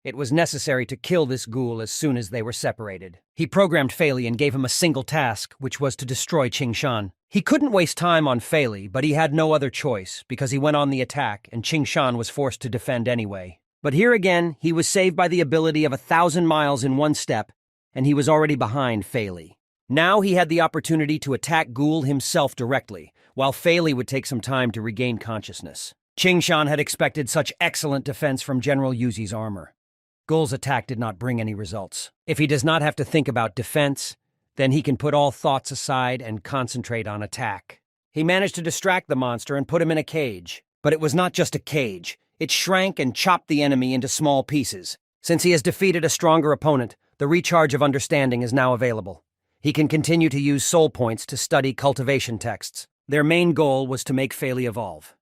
It was necessary to kill this ghoul as soon as they were separated. He programmed Fei Li and gave him a single task, which was to destroy Qingshan. He couldn't waste time on Fei Li, but he had no other choice, because he went on the attack and Qingshan was forced to defend anyway. But here again, he was saved by the ability of 1,000 miles in one step, and he was already behind Fei Li. Now he had the opportunity to attack Ghoul himself directly, while Fei Li would take some time to regain consciousness. Qingshan had expected such excellent defense from General Yuzi's armor. Ghoul's attack did not bring any results. If he does not have to think about defense, then he can put all thoughts aside and concentrate on attack. He managed to distract the monster and put him in a cage. But it was not just a cage. It shrank and chopped the enemy into small pieces. Since he has defeated a stronger opponent, the recharge of understanding is now available. He can continue to use soul points to study cultivation texts. Their main goal was to make Fei Li evolve.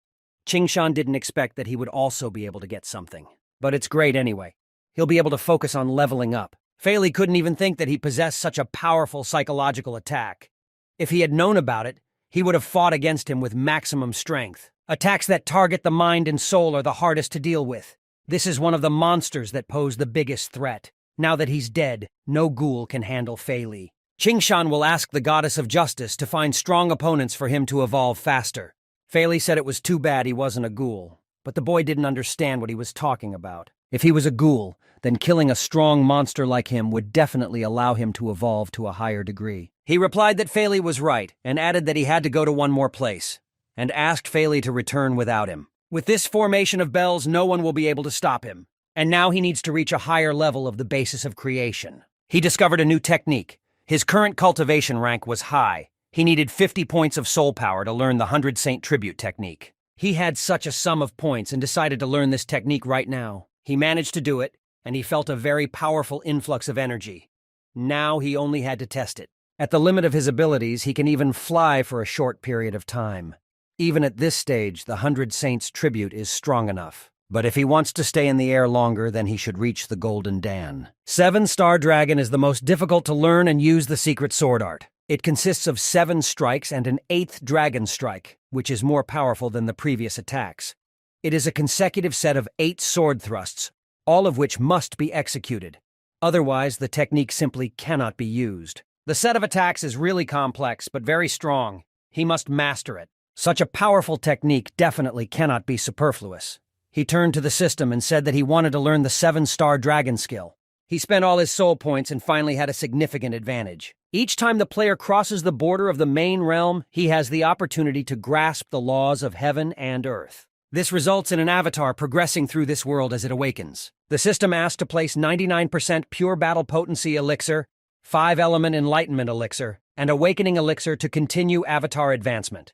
Qingshan didn't expect that he would also be able to get something. But it's great anyway. He'll be able to focus on leveling up. Fei Li couldn't even think that he possessed such a powerful psychological attack. If he had known about it, he would have fought against him with maximum strength. Attacks that target the mind and soul are the hardest to deal with. This is one of the monsters that pose the biggest threat. Now that he's dead, no ghoul can handle Fei Li. Qingshan will ask the goddess of justice to find strong opponents for him to evolve faster. Fei Li said it was too bad he wasn't a ghoul, but the boy didn't understand what he was talking about. If he was a ghoul, then killing a strong monster like him would definitely allow him to evolve to a higher degree. He replied that Fei Li was right, and added that he had to go to one more place, and asked Fei Li to return without him. With this formation of bells, no one will be able to stop him, and now he needs to reach a higher level of the basis of creation. He discovered a new technique. His current cultivation rank was high. He needed 50 points of soul power to learn the 100 Saint Tribute technique. He had such a sum of points and decided to learn this technique right now. He managed to do it, and he felt a very powerful influx of energy. Now he only had to test it. At the limit of his abilities, he can even fly for a short period of time. Even at this stage, the 100 Saints Tribute is strong enough. But if he wants to stay in the air longer, then he should reach the Golden Dan. 7-Star Dragon is the most difficult to learn and use the secret sword art. It consists of 7 strikes and an 8th Dragon Strike, which is more powerful than the previous attacks. It is a consecutive set of 8 sword thrusts, all of which must be executed. Otherwise, the technique simply cannot be used. The set of attacks is really complex, but very strong. He must master it. Such a powerful technique definitely cannot be superfluous. He turned to the system and said that he wanted to learn the 7-Star Dragon skill. He spent all his soul points and finally had a significant advantage. Each time the player crosses the border of the main realm, he has the opportunity to grasp the laws of heaven and earth. This results in an avatar progressing through this world as it awakens. The system asked to place 99% Pure Battle Potency Elixir, 5-Element Enlightenment Elixir, and Awakening Elixir to continue avatar advancement.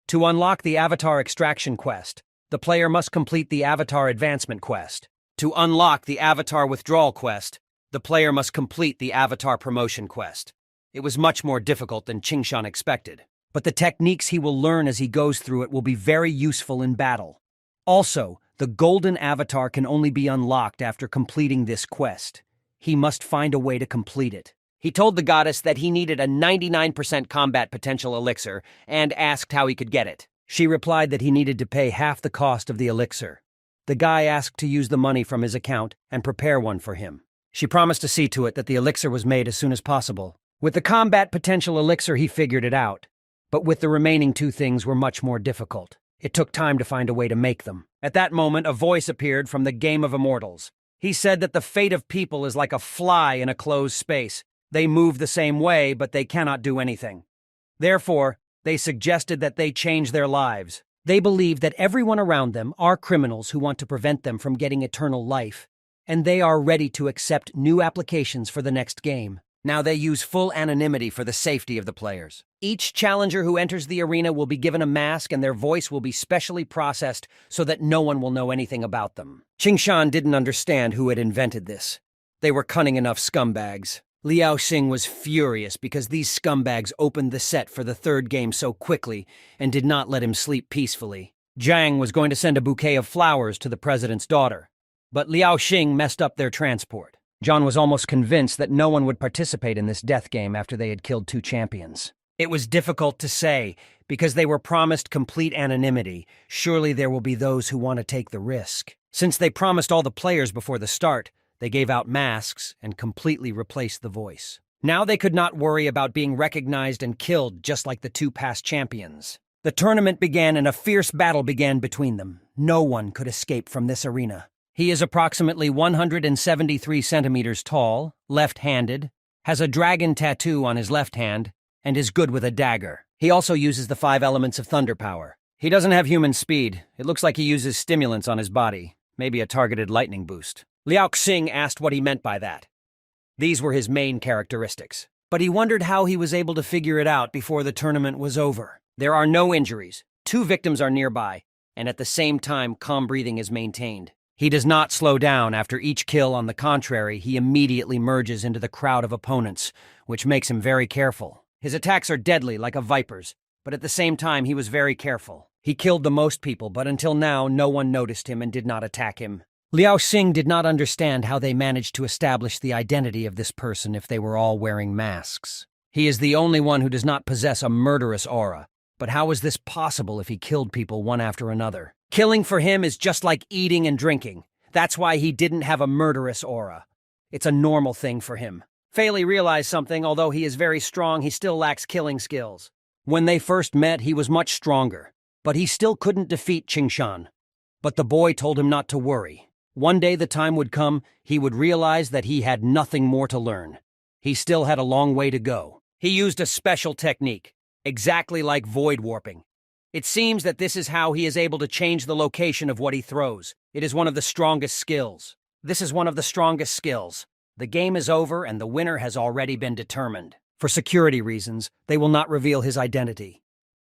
To unlock the Avatar Extraction Quest, the player must complete the Avatar Advancement Quest. To unlock the Avatar Withdrawal Quest, the player must complete the Avatar Promotion Quest. It was much more difficult than Qingshan expected, but the techniques he will learn as he goes through it will be very useful in battle. Also, the Golden Avatar can only be unlocked after completing this quest. He must find a way to complete it. He told the goddess that he needed a 99% combat potential elixir and asked how he could get it. She replied that he needed to pay half the cost of the elixir. The guy asked to use the money from his account and prepare one for him. She promised to see to it that the elixir was made as soon as possible. With the combat potential elixir, he figured it out. But with the remaining two things were much more difficult. It took time to find a way to make them. At that moment, a voice appeared from the Game of Immortals. He said that the fate of people is like a fly in a closed space. They move the same way, but they cannot do anything. Therefore, they suggested that they change their lives. They believe that everyone around them are criminals who want to prevent them from getting eternal life, and they are ready to accept new applications for the next game. Now they use full anonymity for the safety of the players. Each challenger who enters the arena will be given a mask and their voice will be specially processed so that no one will know anything about them. Qingshan didn't understand who had invented this. They were cunning enough scumbags. Liao Xing was furious because these scumbags opened the set for the third game so quickly and did not let him sleep peacefully. Jiang was going to send a bouquet of flowers to the president's daughter, but Liao Xing messed up their transport. John was almost convinced that no one would participate in this death game after they had killed two champions. It was difficult to say, because they were promised complete anonymity. Surely there will be those who want to take the risk. Since they promised all the players before the start, they gave out masks and completely replaced the voice. Now they could not worry about being recognized and killed just like the two past champions. The tournament began and a fierce battle began between them. No one could escape from this arena. He is approximately 173 centimeters tall, left-handed, has a dragon tattoo on his left hand, and is good with a dagger. He also uses the 5 elements of thunder power. He doesn't have human speed. It looks like he uses stimulants on his body, maybe a targeted lightning boost. Liao Xing asked what he meant by that. These were his main characteristics. But he wondered how he was able to figure it out before the tournament was over. There are no injuries. 2 victims are nearby, and at the same time, calm breathing is maintained. He does not slow down after each kill. On the contrary, he immediately merges into the crowd of opponents, which makes him very careful. His attacks are deadly, like a viper's, but at the same time, he was very careful. He killed the most people, but until now, no one noticed him and did not attack him. Liao Xing did not understand how they managed to establish the identity of this person if they were all wearing masks. He is the only one who does not possess a murderous aura, but how is this possible if he killed people one after another? Killing for him is just like eating and drinking. That's why he didn't have a murderous aura. It's a normal thing for him. Fei Li realized something. Although he is very strong, he still lacks killing skills. When they first met, he was much stronger, but he still couldn't defeat Qingshan. But the boy told him not to worry. One day the time would come, he would realize that he had nothing more to learn. He still had a long way to go. He used a special technique, exactly like void warping. It seems that this is how he is able to change the location of what he throws. It is one of the strongest skills. This is one of the strongest skills. The game is over and the winner has already been determined. For security reasons, they will not reveal his identity.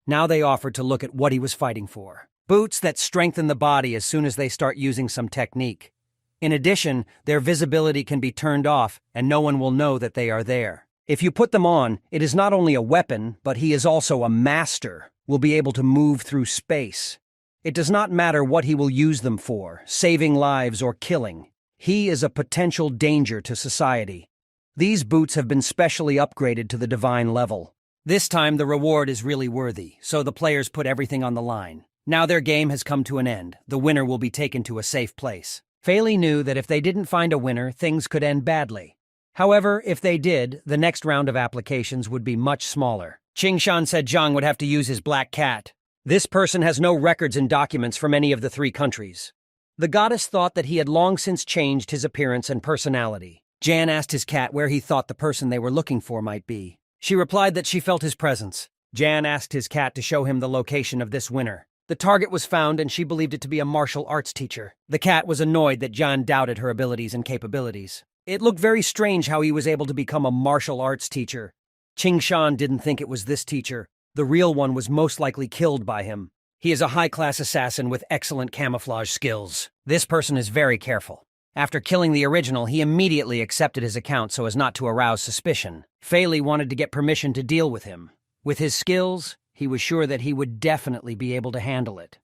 Now they offered to look at what he was fighting for. Boots that strengthen the body as soon as they start using some technique. In addition, their visibility can be turned off and no one will know that they are there. If you put them on, it is not only a weapon, but he is also a master, will be able to move through space. It does not matter what he will use them for, saving lives or killing. He is a potential danger to society. These boots have been specially upgraded to the divine level. This time the reward is really worthy, so the players put everything on the line. Now their game has come to an end. The winner will be taken to a safe place. Fei Li knew that if they didn't find a winner, things could end badly. However, if they did, the next round of applications would be much smaller. Qingshan said Zhang would have to use his black cat. This person has no records and documents from any of the 3 countries. The goddess thought that he had long since changed his appearance and personality. Jan asked his cat where he thought the person they were looking for might be. She replied that she felt his presence. Jan asked his cat to show him the location of this winner. The target was found and she believed it to be a martial arts teacher. The cat was annoyed that Jan doubted her abilities and capabilities. It looked very strange how he was able to become a martial arts teacher. Qingshan didn't think it was this teacher. The real one was most likely killed by him. He is a high-class assassin with excellent camouflage skills. This person is very careful. After killing the original, he immediately accepted his account so as not to arouse suspicion. Fei Li wanted to get permission to deal with him. With his skills, he was sure that he would definitely be able to handle it.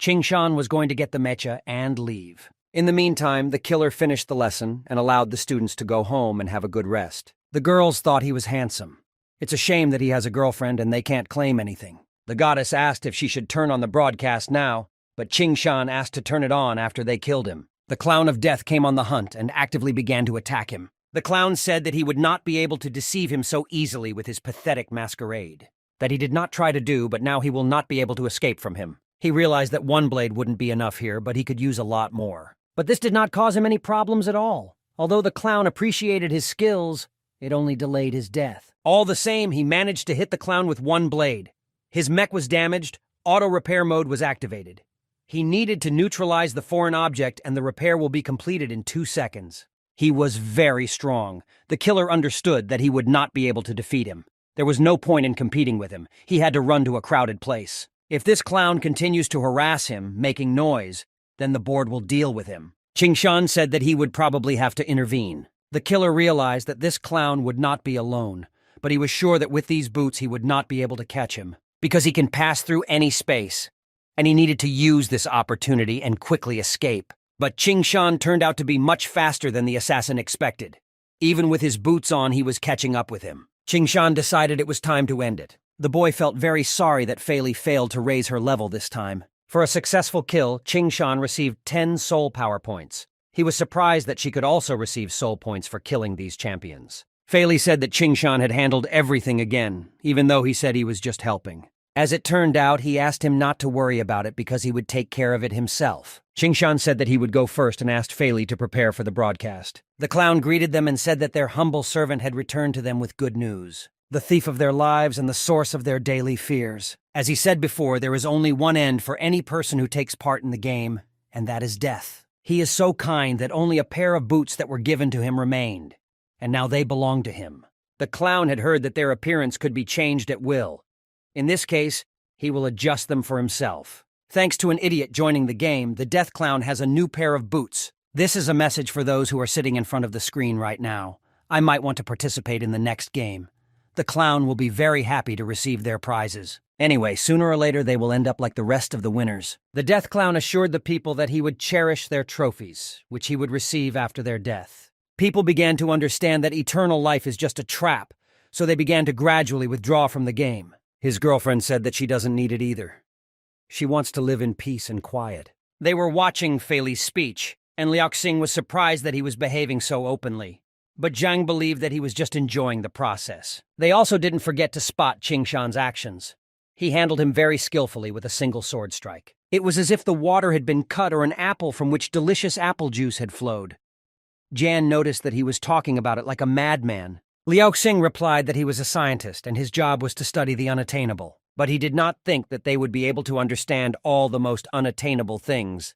Qingshan was going to get the mecha and leave. In the meantime, the killer finished the lesson and allowed the students to go home and have a good rest. The girls thought he was handsome. It's a shame that he has a girlfriend and they can't claim anything. The goddess asked if she should turn on the broadcast now. but Ching Shan asked to turn it on after they killed him. The Clown of Death came on the hunt and actively began to attack him. The clown said that he would not be able to deceive him so easily with his pathetic masquerade. That he did not try to do, but now he will not be able to escape from him. He realized that one blade wouldn't be enough here, but he could use a lot more. But this did not cause him any problems at all. Although the clown appreciated his skills, it only delayed his death. All the same, he managed to hit the clown with one blade. His mech was damaged, auto repair mode was activated. He needed to neutralize the foreign object, and the repair will be completed in 2 seconds. He was very strong. The killer understood that he would not be able to defeat him. There was no point in competing with him. He had to run to a crowded place. If this clown continues to harass him, making noise, then the board will deal with him. Ching Shan said that he would probably have to intervene. The killer realized that this clown would not be alone, but he was sure that with these boots he would not be able to catch him, because he can pass through any space, and he needed to use this opportunity and quickly escape. But Ching Shan turned out to be much faster than the assassin expected. Even with his boots on, he was catching up with him. Ching Shan decided it was time to end it. The boy felt very sorry that Fei Li failed to raise her level this time. For a successful kill, Ching Shan received 10 soul power points. He was surprised that she could also receive soul points for killing these champions. Fei Li said that Ching Shan had handled everything again, even though he said he was just helping. As it turned out, he asked him not to worry about it because he would take care of it himself. Ching Shan said that he would go first and asked Fei Li to prepare for the broadcast. The clown greeted them and said that their humble servant had returned to them with good news, the thief of their lives and the source of their daily fears. As he said before, there is only one end for any person who takes part in the game, and that is death. He is so kind that only a pair of boots that were given to him remained, and now they belong to him. The clown had heard that their appearance could be changed at will. In this case, he will adjust them for himself. Thanks to an idiot joining the game, the Death Clown has a new pair of boots. This is a message for those who are sitting in front of the screen right now. I might want to participate in the next game. The clown will be very happy to receive their prizes. Anyway, sooner or later they will end up like the rest of the winners. The Death Clown assured the people that he would cherish their trophies, which he would receive after their death. People began to understand that eternal life is just a trap, so they began to gradually withdraw from the game. His girlfriend said that she doesn't need it either. She wants to live in peace and quiet. They were watching Fei Li's speech, and Liao Xing was surprised that he was behaving so openly. But Zhang believed that he was just enjoying the process. They also didn't forget to spot Ching Shan's actions. He handled him very skillfully with a single sword strike. It was as if the water had been cut or an apple from which delicious apple juice had flowed. Jan noticed that he was talking about it like a madman. Liao Xing replied that he was a scientist and his job was to study the unattainable, but he did not think that they would be able to understand all the most unattainable things.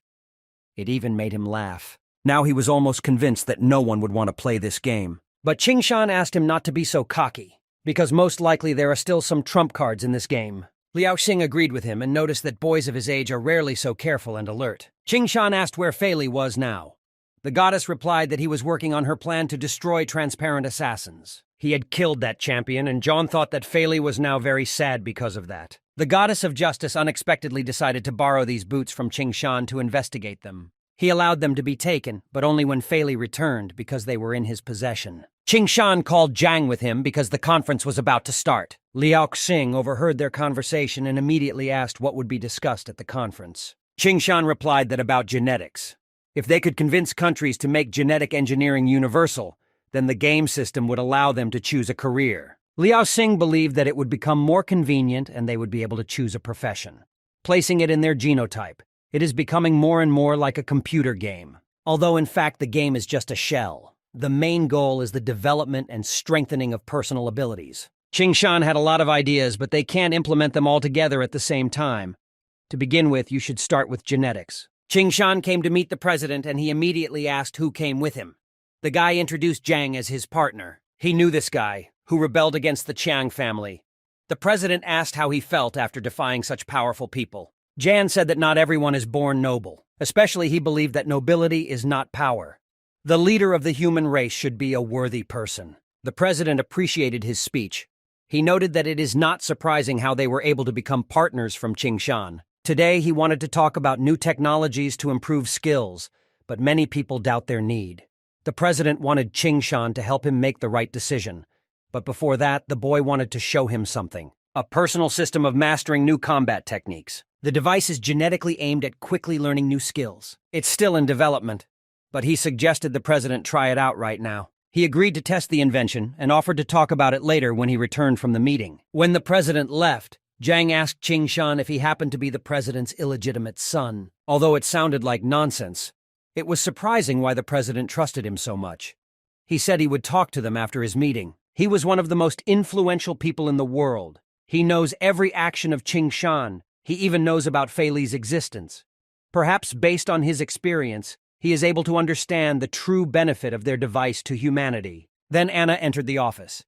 It even made him laugh. Now he was almost convinced that no one would want to play this game. But Ching Shan asked him not to be so cocky, because most likely there are still some trump cards in this game. Liao Xing agreed with him and noticed that boys of his age are rarely so careful and alert. Ching Shan asked where Fei Li was now. The goddess replied that he was working on her plan to destroy transparent assassins. He had killed that champion, and John thought that Fei Li was now very sad because of that. The goddess of justice unexpectedly decided to borrow these boots from Ching Shan to investigate them. He allowed them to be taken, but only when Fei Li returned because they were in his possession. Ching Shan called Zhang with him because the conference was about to start. Liao Xing overheard their conversation and immediately asked what would be discussed at the conference. Ching Shan replied that about genetics. If they could convince countries to make genetic engineering universal, then the game system would allow them to choose a career. Liao Xing believed that it would become more convenient and they would be able to choose a profession. Placing it in their genotype, it is becoming more and more like a computer game. Although in fact the game is just a shell. The main goal is the development and strengthening of personal abilities. Ching Shan had a lot of ideas, but they can't implement them all together at the same time. To begin with, you should start with genetics. Ching Shan came to meet the president and he immediately asked who came with him. The guy introduced Zhang as his partner. He knew this guy, who rebelled against the Chiang family. The president asked how he felt after defying such powerful people. Jan said that not everyone is born noble. Especially he believed that nobility is not power. The leader of the human race should be a worthy person. The president appreciated his speech. He noted that it is not surprising how they were able to become partners from Ching Shan. Today he wanted to talk about new technologies to improve skills, but many people doubt their need. The president wanted Ching Shan to help him make the right decision. But before that, the boy wanted to show him something. A personal system of mastering new combat techniques. The device is genetically aimed at quickly learning new skills. It's still in development, but he suggested the president try it out right now. He agreed to test the invention and offered to talk about it later when he returned from the meeting. When the president left, Jiang asked Qing Shan if he happened to be the president's illegitimate son. Although it sounded like nonsense, it was surprising why the president trusted him so much. He said he would talk to them after his meeting. He was one of the most influential people in the world. He knows every action of Qing Shan. He even knows about Fei Li's existence. Perhaps based on his experience, he is able to understand the true benefit of their device to humanity. Then Anna entered the office.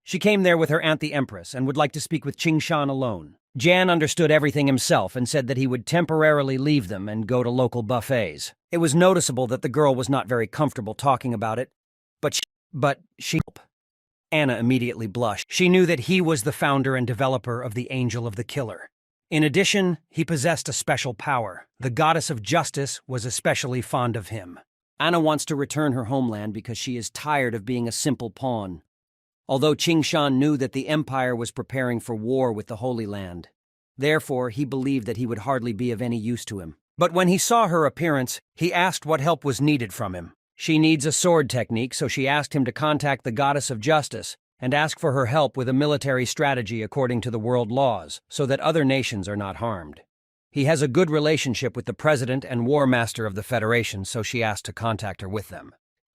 She came there with her aunt the Empress and would like to speak with Qing Shan alone. Jan understood everything himself and said that he would temporarily leave them and go to local buffets. It was noticeable that the girl was not very comfortable talking about it, but she... Anna immediately blushed. She knew that he was the founder and developer of the Angel of the Killer. In addition, he possessed a special power. The goddess of justice was especially fond of him. Anna wants to return her homeland because she is tired of being a simple pawn. Although Qing Shan knew that the Empire was preparing for war with the Holy Land. Therefore, he believed that he would hardly be of any use to him. But when he saw her appearance, he asked what help was needed from him. She needs a sword technique, so she asked him to contact the Goddess of Justice and ask for her help with a military strategy according to the world laws, so that other nations are not harmed. He has a good relationship with the President and War Master of the Federation, so she asked to contact her with them.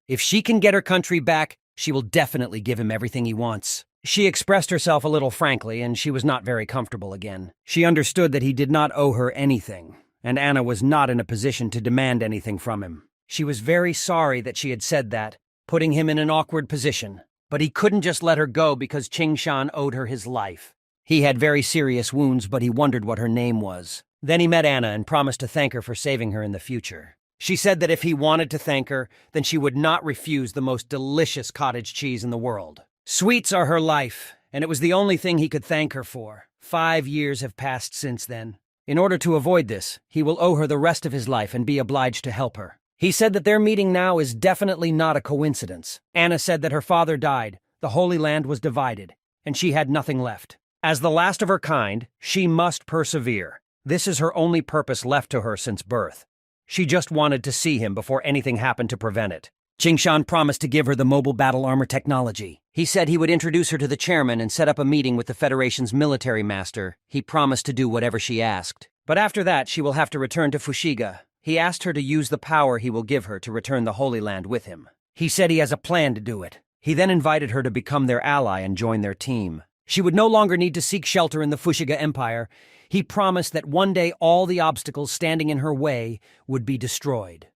If she can get her country back, she will definitely give him everything he wants. She expressed herself a little frankly, and she was not very comfortable again. She understood that he did not owe her anything, and Anna was not in a position to demand anything from him. She was very sorry that she had said that, putting him in an awkward position. But he couldn't just let her go because Qing Shan owed her his life. He had very serious wounds, but he wondered what her name was. Then he met Anna and promised to thank her for saving her in the future. She said that if he wanted to thank her, then she would not refuse the most delicious cottage cheese in the world. Sweets are her life, and it was the only thing he could thank her for. 5 years have passed since then. In order to avoid this, he will owe her the rest of his life and be obliged to help her. He said that their meeting now is definitely not a coincidence. Anna said that her father died, the Holy Land was divided, and she had nothing left. As the last of her kind, she must persevere. This is her only purpose left to her since birth. She just wanted to see him before anything happened to prevent it. Qing Shan promised to give her the mobile battle armor technology. He said he would introduce her to the chairman and set up a meeting with the Federation's military master. He promised to do whatever she asked. But after that, she will have to return to Fushigi. He asked her to use the power he will give her to return the Holy Land with him. He said he has a plan to do it. He then invited her to become their ally and join their team. She would no longer need to seek shelter in the Fushigi Empire. He promised that one day all the obstacles standing in her way would be destroyed.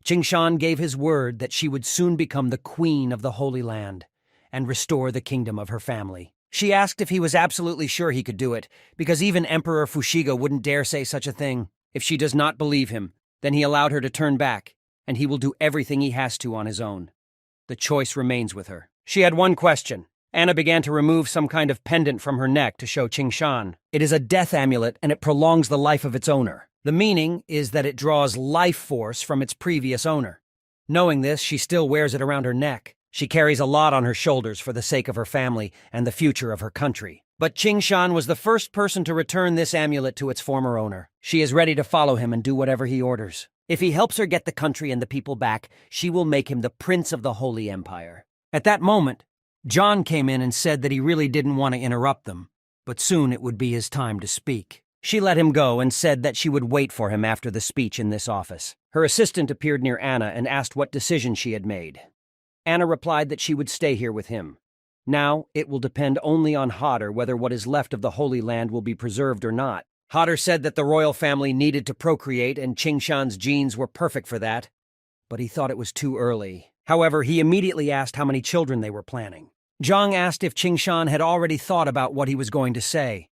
Qing Shan gave his word that she would soon become the queen of the Holy Land and restore the kingdom of her family. She asked if he was absolutely sure he could do it, because even Emperor Fushigi wouldn't dare say such a thing. If she does not believe him, then he allowed her to turn back, and he will do everything he has to on his own. The choice remains with her. She had one question. Anna began to remove some kind of pendant from her neck to show Qing Shan. It is a death amulet, and it prolongs the life of its owner. The meaning is that it draws life force from its previous owner. Knowing this, she still wears it around her neck. She carries a lot on her shoulders for the sake of her family and the future of her country. But Qing Shan was the first person to return this amulet to its former owner. She is ready to follow him and do whatever he orders. If he helps her get the country and the people back, she will make him the Prince of the Holy Empire. At that moment, John came in and said that he really didn't want to interrupt them, but soon it would be his time to speak. She let him go and said that she would wait for him after the speech in this office. Her assistant appeared near Anna and asked what decision she had made. Anna replied that she would stay here with him. Now, it will depend only on Hodder whether what is left of the Holy Land will be preserved or not. Hodder said that the royal family needed to procreate and Qing Shan's genes were perfect for that, but he thought it was too early. However, he immediately asked how many children they were planning. Zhang asked if Qing Shan had already thought about what he was going to say.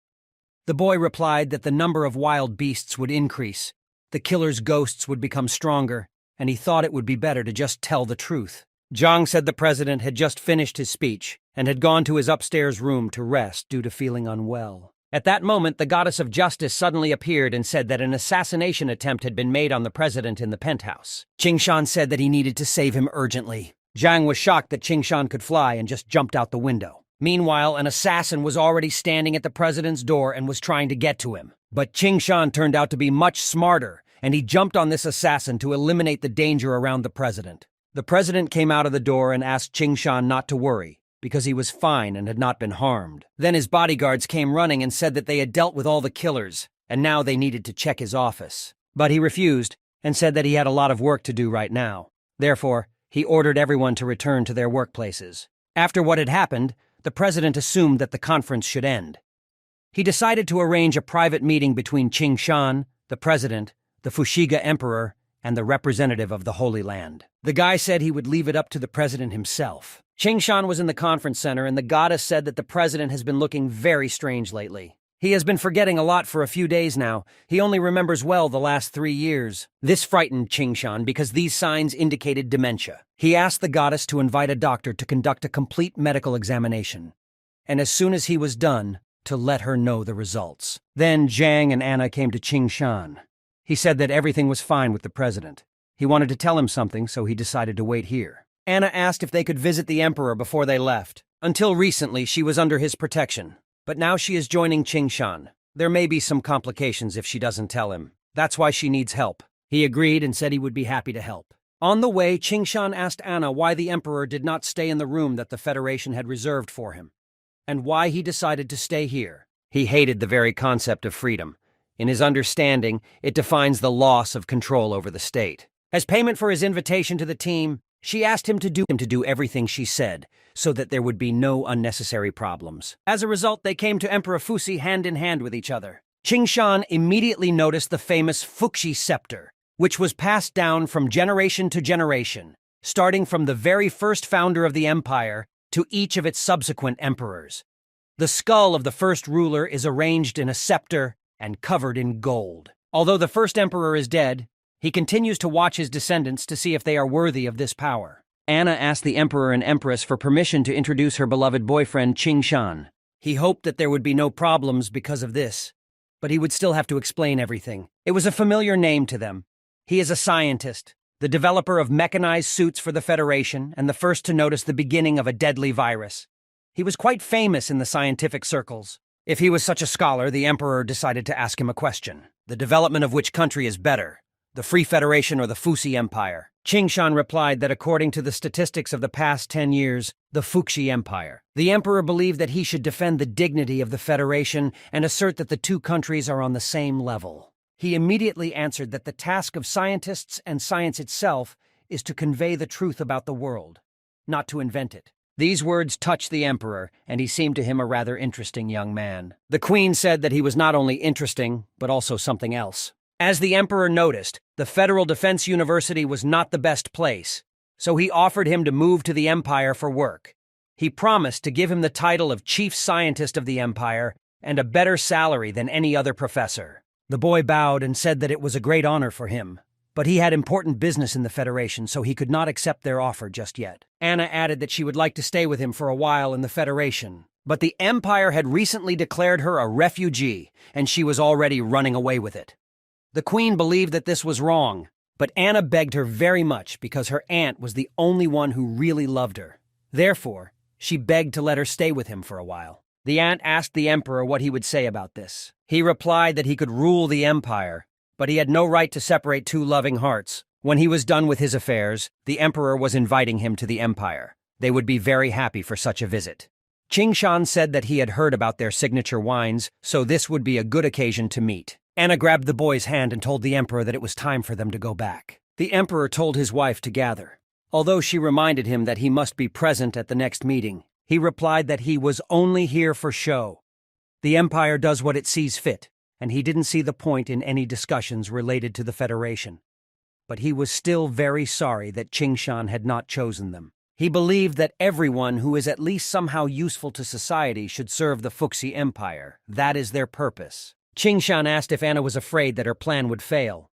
The boy replied that the number of wild beasts would increase, the killer's ghosts would become stronger, and he thought it would be better to just tell the truth. Zhang said the president had just finished his speech and had gone to his upstairs room to rest due to feeling unwell. At that moment, the Goddess of Justice suddenly appeared and said that an assassination attempt had been made on the president in the penthouse. Qing Shan said that he needed to save him urgently. Zhang was shocked that Qing Shan could fly and just jumped out the window. Meanwhile, an assassin was already standing at the president's door and was trying to get to him. But Ching Shan turned out to be much smarter, and he jumped on this assassin to eliminate the danger around the president. The president came out of the door and asked Ching Shan not to worry, because he was fine and had not been harmed. Then his bodyguards came running and said that they had dealt with all the killers, and now they needed to check his office. But he refused and said that he had a lot of work to do right now. Therefore, he ordered everyone to return to their workplaces. After what had happened, the president assumed that the conference should end. He decided to arrange a private meeting between Ching Shan, the president, the Fushigi Emperor, and the representative of the Holy Land. The guy said he would leave it up to the president himself. Ching Shan was in the conference center, and the goddess said that the president has been looking very strange lately. He has been forgetting a lot for a few days now. He only remembers well the last 3 years. This frightened Ching Shan because these signs indicated dementia. He asked the goddess to invite a doctor to conduct a complete medical examination, and as soon as he was done, to let her know the results. Then Zhang and Anna came to Ching Shan. He said that everything was fine with the president. He wanted to tell him something, so he decided to wait here. Anna asked if they could visit the emperor before they left. Until recently, she was under his protection. But now she is joining Ching Shan. There may be some complications if she doesn't tell him. That's why she needs help. He agreed and said he would be happy to help. On the way, Ching Shan asked Anna why the emperor did not stay in the room that the Federation had reserved for him, and why he decided to stay here. He hated the very concept of freedom. In his understanding, it defines the loss of control over the state. As payment for his invitation to the team, she asked him to do everything she said, so that there would be no unnecessary problems. As a result, they came to Emperor Fuxi hand in hand with each other. Ching Shan immediately noticed the famous Fuxi scepter, which was passed down from generation to generation, starting from the very first founder of the empire to each of its subsequent emperors. The skull of the first ruler is arranged in a scepter and covered in gold. Although the first emperor is dead, he continues to watch his descendants to see if they are worthy of this power. Anna asked the emperor and empress for permission to introduce her beloved boyfriend, Ching Shan. He hoped that there would be no problems because of this, but he would still have to explain everything. It was a familiar name to them. He is a scientist, the developer of mechanized suits for the Federation, and the first to notice the beginning of a deadly virus. He was quite famous in the scientific circles. If he was such a scholar, the emperor decided to ask him a question. The development of which country is better, the Free Federation or the Fuxi Empire? Ching Shan replied that according to the statistics of the past 10 years, the Fuxi Empire. The emperor believed that he should defend the dignity of the Federation and assert that the two countries are on the same level. He immediately answered that the task of scientists and science itself is to convey the truth about the world, not to invent it. These words touched the emperor, and he seemed to him a rather interesting young man. The queen said that he was not only interesting, but also something else. As the emperor noticed, the Federal Defense University was not the best place, so he offered him to move to the empire for work. He promised to give him the title of chief scientist of the empire and a better salary than any other professor. The boy bowed and said that it was a great honor for him, but he had important business in the Federation, so he could not accept their offer just yet. Anna added that she would like to stay with him for a while in the Federation, but the empire had recently declared her a refugee, and she was already running away with it. The queen believed that this was wrong, but Anna begged her very much because her aunt was the only one who really loved her. Therefore, she begged to let her stay with him for a while. The aunt asked the emperor what he would say about this. He replied that he could rule the empire, but he had no right to separate two loving hearts. When he was done with his affairs, the emperor was inviting him to the empire. They would be very happy for such a visit. Ching Shan said that he had heard about their signature wines, so this would be a good occasion to meet. Anna grabbed the boy's hand and told the emperor that it was time for them to go back. The emperor told his wife to gather. Although she reminded him that he must be present at the next meeting, he replied that he was only here for show. The empire does what it sees fit, and he didn't see the point in any discussions related to the Federation. But he was still very sorry that Ching Shan had not chosen them. He believed that everyone who is at least somehow useful to society should serve the Fuxi Empire. That is their purpose. Ching Shan asked if Anna was afraid that her plan would fail.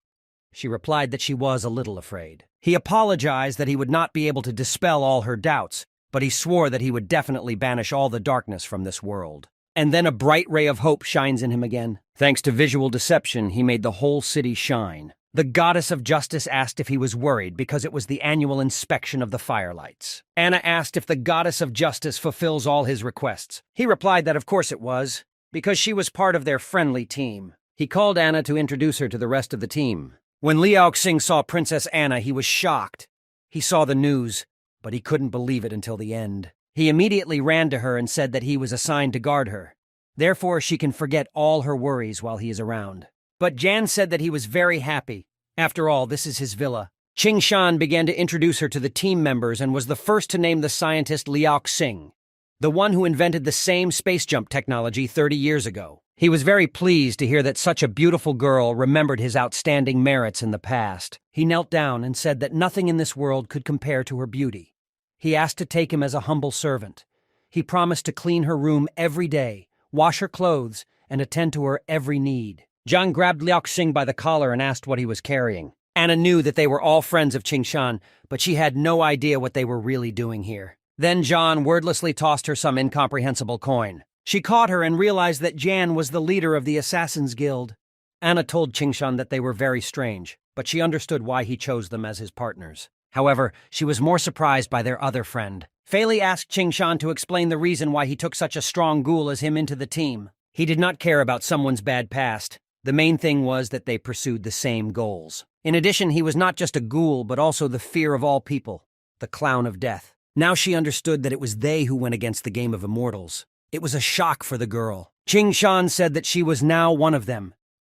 She replied that she was a little afraid. He apologized that he would not be able to dispel all her doubts, but he swore that he would definitely banish all the darkness from this world. And then a bright ray of hope shines in him again. Thanks to visual deception, he made the whole city shine. The goddess of justice asked if he was worried because it was the annual inspection of the firelights. Anna asked if the goddess of justice fulfills all his requests. He replied that of course it was, because she was part of their friendly team. He called Anna to introduce her to the rest of the team. When Liao Xing saw Princess Anna, he was shocked. He saw the news, but he couldn't believe it until the end. He immediately ran to her and said that he was assigned to guard her. Therefore, she can forget all her worries while he is around. But Jan said that he was very happy. After all, this is his villa. Qing Shan began to introduce her to the team members and was the first to name the scientist Liao Xing, the one who invented the same space jump technology 30 years ago. He was very pleased to hear that such a beautiful girl remembered his outstanding merits in the past. He knelt down and said that nothing in this world could compare to her beauty. He asked to take him as a humble servant. He promised to clean her room every day, wash her clothes, and attend to her every need. Zhang grabbed Liao Xing by the collar and asked what he was carrying. Anna knew that they were all friends of Qing Shan, but she had no idea what they were really doing here. Then Zhang wordlessly tossed her some incomprehensible coin. She caught her and realized that Jan was the leader of the Assassin's Guild. Anna told Qing Shan that they were very strange, but she understood why he chose them as his partners. However, she was more surprised by their other friend. Fei Li asked Qing Shan to explain the reason why he took such a strong ghoul as him into the team. He did not care about someone's bad past. The main thing was that they pursued the same goals. In addition, he was not just a ghoul, but also the fear of all people, the clown of death. Now she understood that it was they who went against the game of immortals. It was a shock for the girl. Qing Shan said that she was now one of them.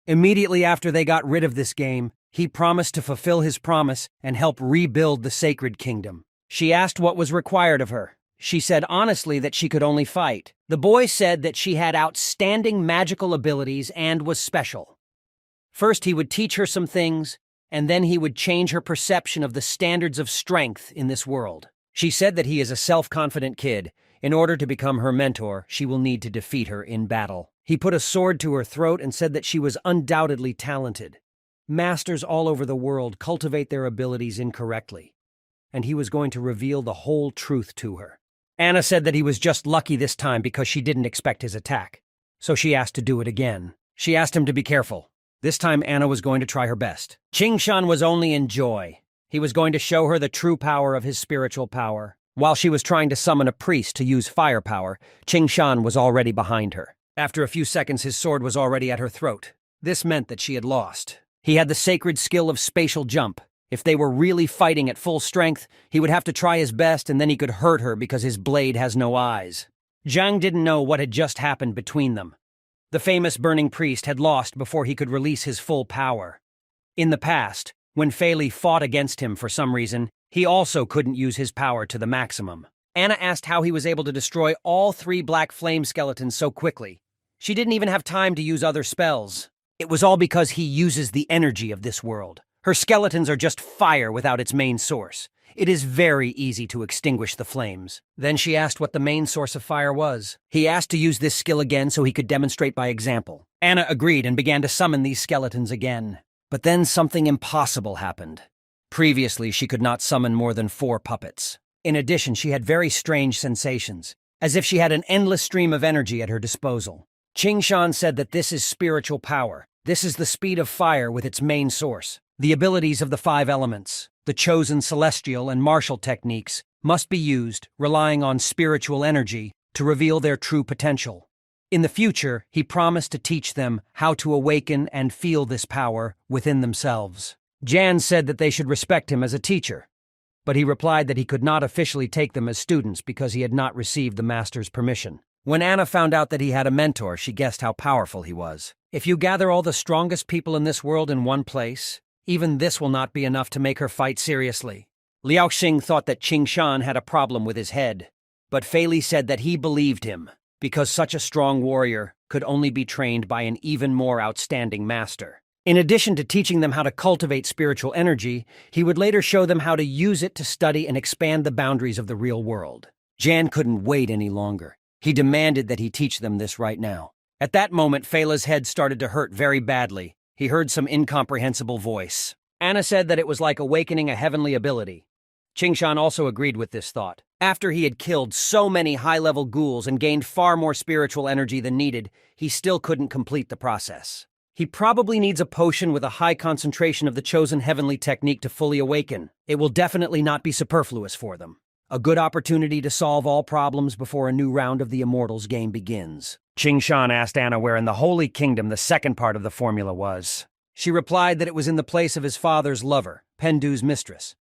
Immediately after they got rid of this game, he promised to fulfill his promise and help rebuild the Sacred Kingdom. She asked what was required of her. She said honestly that she could only fight. The boy said that she had outstanding magical abilities and was special. First, he would teach her some things, and then he would change her perception of the standards of strength in this world. She said that he is a self-confident kid. In order to become her mentor, she will need to defeat her in battle. He put a sword to her throat and said that she was undoubtedly talented. Masters all over the world cultivate their abilities incorrectly, and he was going to reveal the whole truth to her. Anna said that he was just lucky this time because she didn't expect his attack, so she asked to do it again. She asked him to be careful. This time Anna was going to try her best. Qing Shan was only in joy. He was going to show her the true power of his spiritual power. While she was trying to summon a priest to use firepower, Qing Shan was already behind her. After a few seconds, his sword was already at her throat. This meant that she had lost. He had the sacred skill of spatial jump. If they were really fighting at full strength, he would have to try his best and then he could hurt her because his blade has no eyes. Zhang didn't know what had just happened between them. The famous burning priest had lost before he could release his full power. In the past, when Fei Li fought against him for some reason, he also couldn't use his power to the maximum. Anna asked how he was able to destroy all 3 black flame skeletons so quickly. She didn't even have time to use other spells. It was all because he uses the energy of this world. Her skeletons are just fire without its main source. It is very easy to extinguish the flames. Then she asked what the main source of fire was. He asked to use this skill again so he could demonstrate by example. Anna agreed and began to summon these skeletons again. But then something impossible happened. Previously, she could not summon more than 4 puppets. In addition, she had very strange sensations, as if she had an endless stream of energy at her disposal. Qing Shan said that this is spiritual power. This is the speed of fire with its main source. The abilities of the 5 elements, the chosen celestial and martial techniques, must be used, relying on spiritual energy, to reveal their true potential. In the future, he promised to teach them how to awaken and feel this power within themselves. Jan said that they should respect him as a teacher, but he replied that he could not officially take them as students because he had not received the master's permission. When Anna found out that he had a mentor, she guessed how powerful he was. If you gather all the strongest people in this world in one place, even this will not be enough to make her fight seriously. Liao Xing thought that Qing Shan had a problem with his head, but Fei Li said that he believed him, because such a strong warrior could only be trained by an even more outstanding master. In addition to teaching them how to cultivate spiritual energy, he would later show them how to use it to study and expand the boundaries of the real world. Jan couldn't wait any longer. He demanded that he teach them this right now. At that moment, Fei Li's head started to hurt very badly. He heard some incomprehensible voice. Anna said that it was like awakening a heavenly ability. Qing Shan also agreed with this thought. After he had killed so many high-level ghouls and gained far more spiritual energy than needed, he still couldn't complete the process. He probably needs a potion with a high concentration of the chosen heavenly technique to fully awaken. It will definitely not be superfluous for them. A good opportunity to solve all problems before a new round of the Immortals game begins. Qingshan asked Anna where in the Holy Kingdom the second part of the formula was. She replied that it was in the place of his father's lover, Pendu's mistress.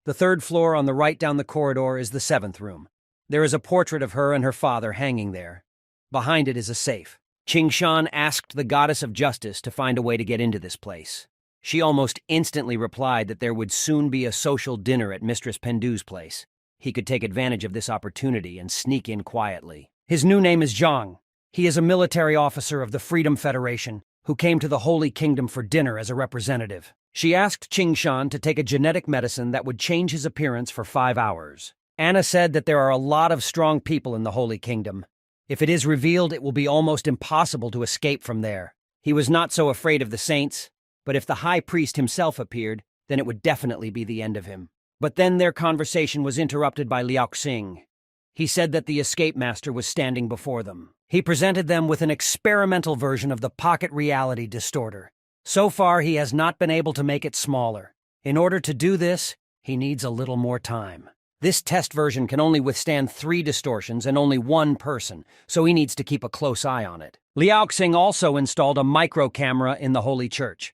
The third floor on the right down the corridor is the seventh room. There is a portrait of her and her father hanging there. Behind it is a safe. Qingshan asked the goddess of justice to find a way to get into this place. She almost instantly replied that there would soon be a social dinner at Mistress Pendu's place. He could take advantage of this opportunity and sneak in quietly. His new name is Zhang. He is a military officer of the Freedom Federation who came to the Holy Kingdom for dinner as a representative. She asked Qingshan to take a genetic medicine that would change his appearance for 5 hours. Anna said that there are a lot of strong people in the Holy Kingdom. If it is revealed, it will be almost impossible to escape from there. He was not so afraid of the saints, but if the high priest himself appeared, then it would definitely be the end of him. But then their conversation was interrupted by Liao Xing. He said that the escape master was standing before them. He presented them with an experimental version of the pocket reality distorter. So far, he has not been able to make it smaller. In order to do this, he needs a little more time. This test version can only withstand 3 distortions and only 1 person, so he needs to keep a close eye on it. Liao Xing also installed a micro camera in the Holy Church.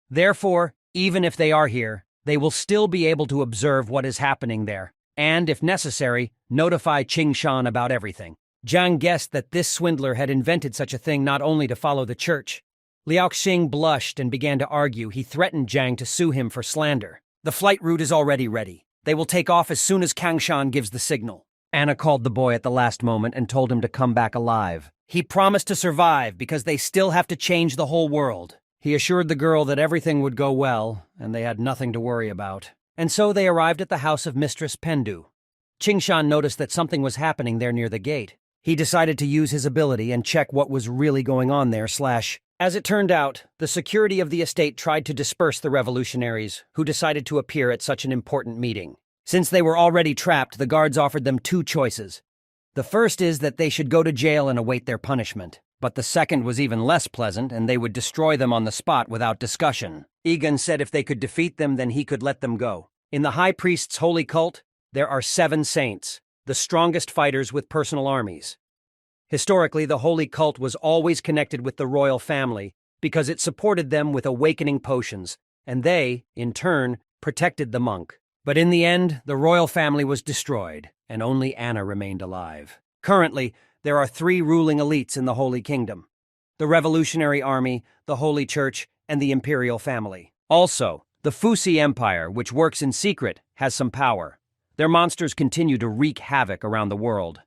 Therefore, even if they are here, they will still be able to observe what is happening there, and, if necessary, notify Qingshan about everything. Zhang guessed that this swindler had invented such a thing not only to follow the church. Liao Xing blushed and began to argue. He threatened Zhang to sue him for slander. The flight route is already ready. They will take off as soon as Qingshan gives the signal. Anna called the boy at the last moment and told him to come back alive. He promised to survive because they still have to change the whole world. He assured the girl that everything would go well and they had nothing to worry about. And so they arrived at the house of Mistress Pendu. Qingshan noticed that something was happening there near the gate. He decided to use his ability and check what was really going on there / As it turned out, the security of the estate tried to disperse the revolutionaries, who decided to appear at such an important meeting. Since they were already trapped, the guards offered them 2 choices. The first is that they should go to jail and await their punishment. But the second was even less pleasant, and they would destroy them on the spot without discussion. Egon said if they could defeat them, then he could let them go. In the High Priest's holy cult, there are 7 saints, the strongest fighters with personal armies. Historically, the holy cult was always connected with the royal family because it supported them with awakening potions, and they, in turn, protected the monk. But in the end, the royal family was destroyed, and only Anna remained alive. Currently, there are 3 ruling elites in the Holy Kingdom: the Revolutionary Army, the Holy Church, and the Imperial family. Also, the Fuxi Empire, which works in secret, has some power. Their monsters continue to wreak havoc around the world.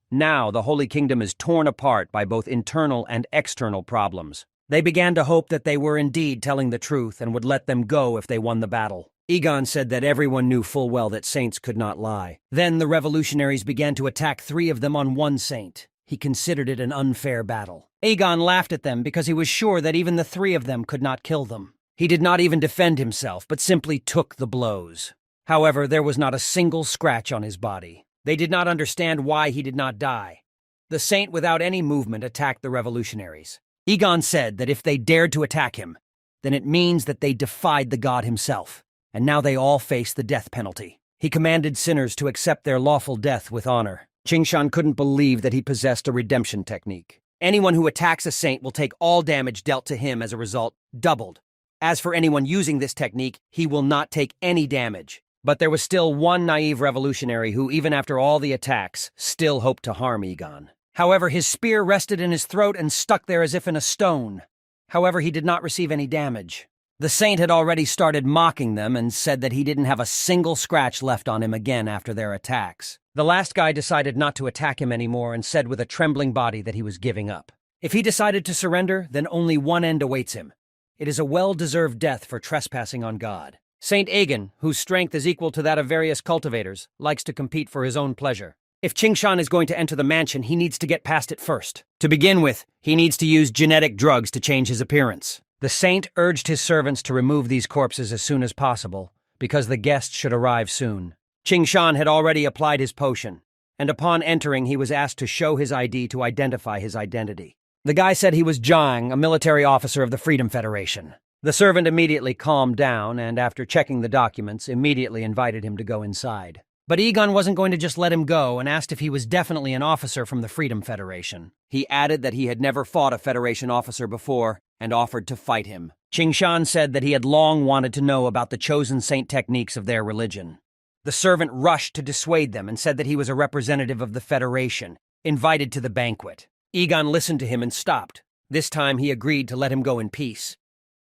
Now, the Holy Kingdom is torn apart by both internal and external problems. They began to hope that they were indeed telling the truth and would let them go if they won the battle. Egon said that everyone knew full well that saints could not lie. Then the revolutionaries began to attack 3 of them on 1 saint. He considered it an unfair battle. Egon laughed at them because he was sure that even the 3 of them could not kill them. He did not even defend himself, but simply took the blows. However, there was not a single scratch on his body. They did not understand why he did not die. The saint, without any movement, attacked the revolutionaries. Egon said that if they dared to attack him, then it means that they defied the god himself, and now they all face the death penalty. He commanded sinners to accept their lawful death with honor. Qingshan couldn't believe that he possessed a redemption technique. Anyone who attacks a saint will take all damage dealt to him as a result, doubled. As for anyone using this technique, he will not take any damage. But there was still one naive revolutionary who, even after all the attacks, still hoped to harm Egon. However, his spear rested in his throat and stuck there as if in a stone. However, he did not receive any damage. The saint had already started mocking them and said that he didn't have a single scratch left on him again after their attacks. The last guy decided not to attack him anymore and said with a trembling body that he was giving up. If he decided to surrender, then only one end awaits him. It is a well-deserved death for trespassing on God. Saint Egon, whose strength is equal to that of various cultivators, likes to compete for his own pleasure. If Qingshan is going to enter the mansion, he needs to get past it first. To begin with, he needs to use genetic drugs to change his appearance. The saint urged his servants to remove these corpses as soon as possible, because the guests should arrive soon. Qingshan had already applied his potion, and upon entering he was asked to show his ID to identify his identity. The guy said he was Jiang, a military officer of the Freedom Federation. The servant immediately calmed down and, after checking the documents, immediately invited him to go inside. But Egon wasn't going to just let him go and asked if he was definitely an officer from the Freedom Federation. He added that he had never fought a Federation officer before and offered to fight him. Qingshan said that he had long wanted to know about the chosen saint techniques of their religion. The servant rushed to dissuade them and said that he was a representative of the Federation, invited to the banquet. Egon listened to him and stopped. This time he agreed to let him go in peace.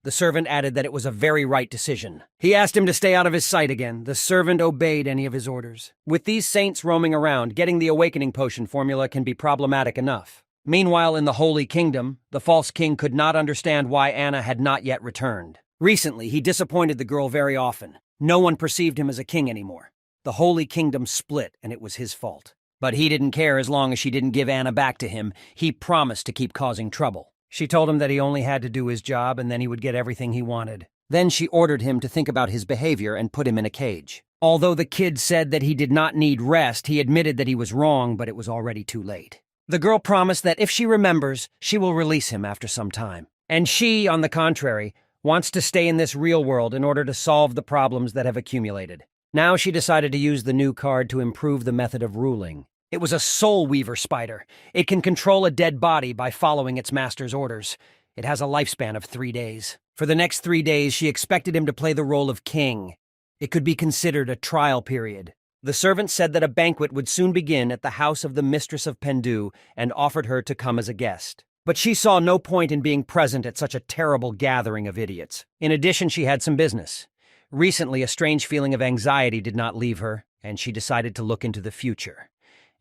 The servant added that it was a very right decision. He asked him to stay out of his sight again. The servant obeyed any of his orders. With these saints roaming around, getting the awakening potion formula can be problematic enough. Meanwhile, in the Holy Kingdom, the false king could not understand why Anna had not yet returned. Recently, he disappointed the girl very often. No one perceived him as a king anymore. The Holy Kingdom split, and it was his fault. But he didn't care as long as she didn't give Anna back to him. He promised to keep causing trouble. She told him that he only had to do his job and then he would get everything he wanted. Then she ordered him to think about his behavior and put him in a cage. Although the kid said that he did not need rest, he admitted that he was wrong, but it was already too late. The girl promised that if she remembers, she will release him after some time. And she, on the contrary, wants to stay in this real world in order to solve the problems that have accumulated. Now she decided to use the new card to improve the method of ruling. It was a soul weaver spider. It can control a dead body by following its master's orders. It has a lifespan of 3 days. For the next 3 days, she expected him to play the role of king. It could be considered a trial period. The servant said that a banquet would soon begin at the house of the mistress of Pendu and offered her to come as a guest. But she saw no point in being present at such a terrible gathering of idiots. In addition, she had some business. Recently, a strange feeling of anxiety did not leave her, and she decided to look into the future.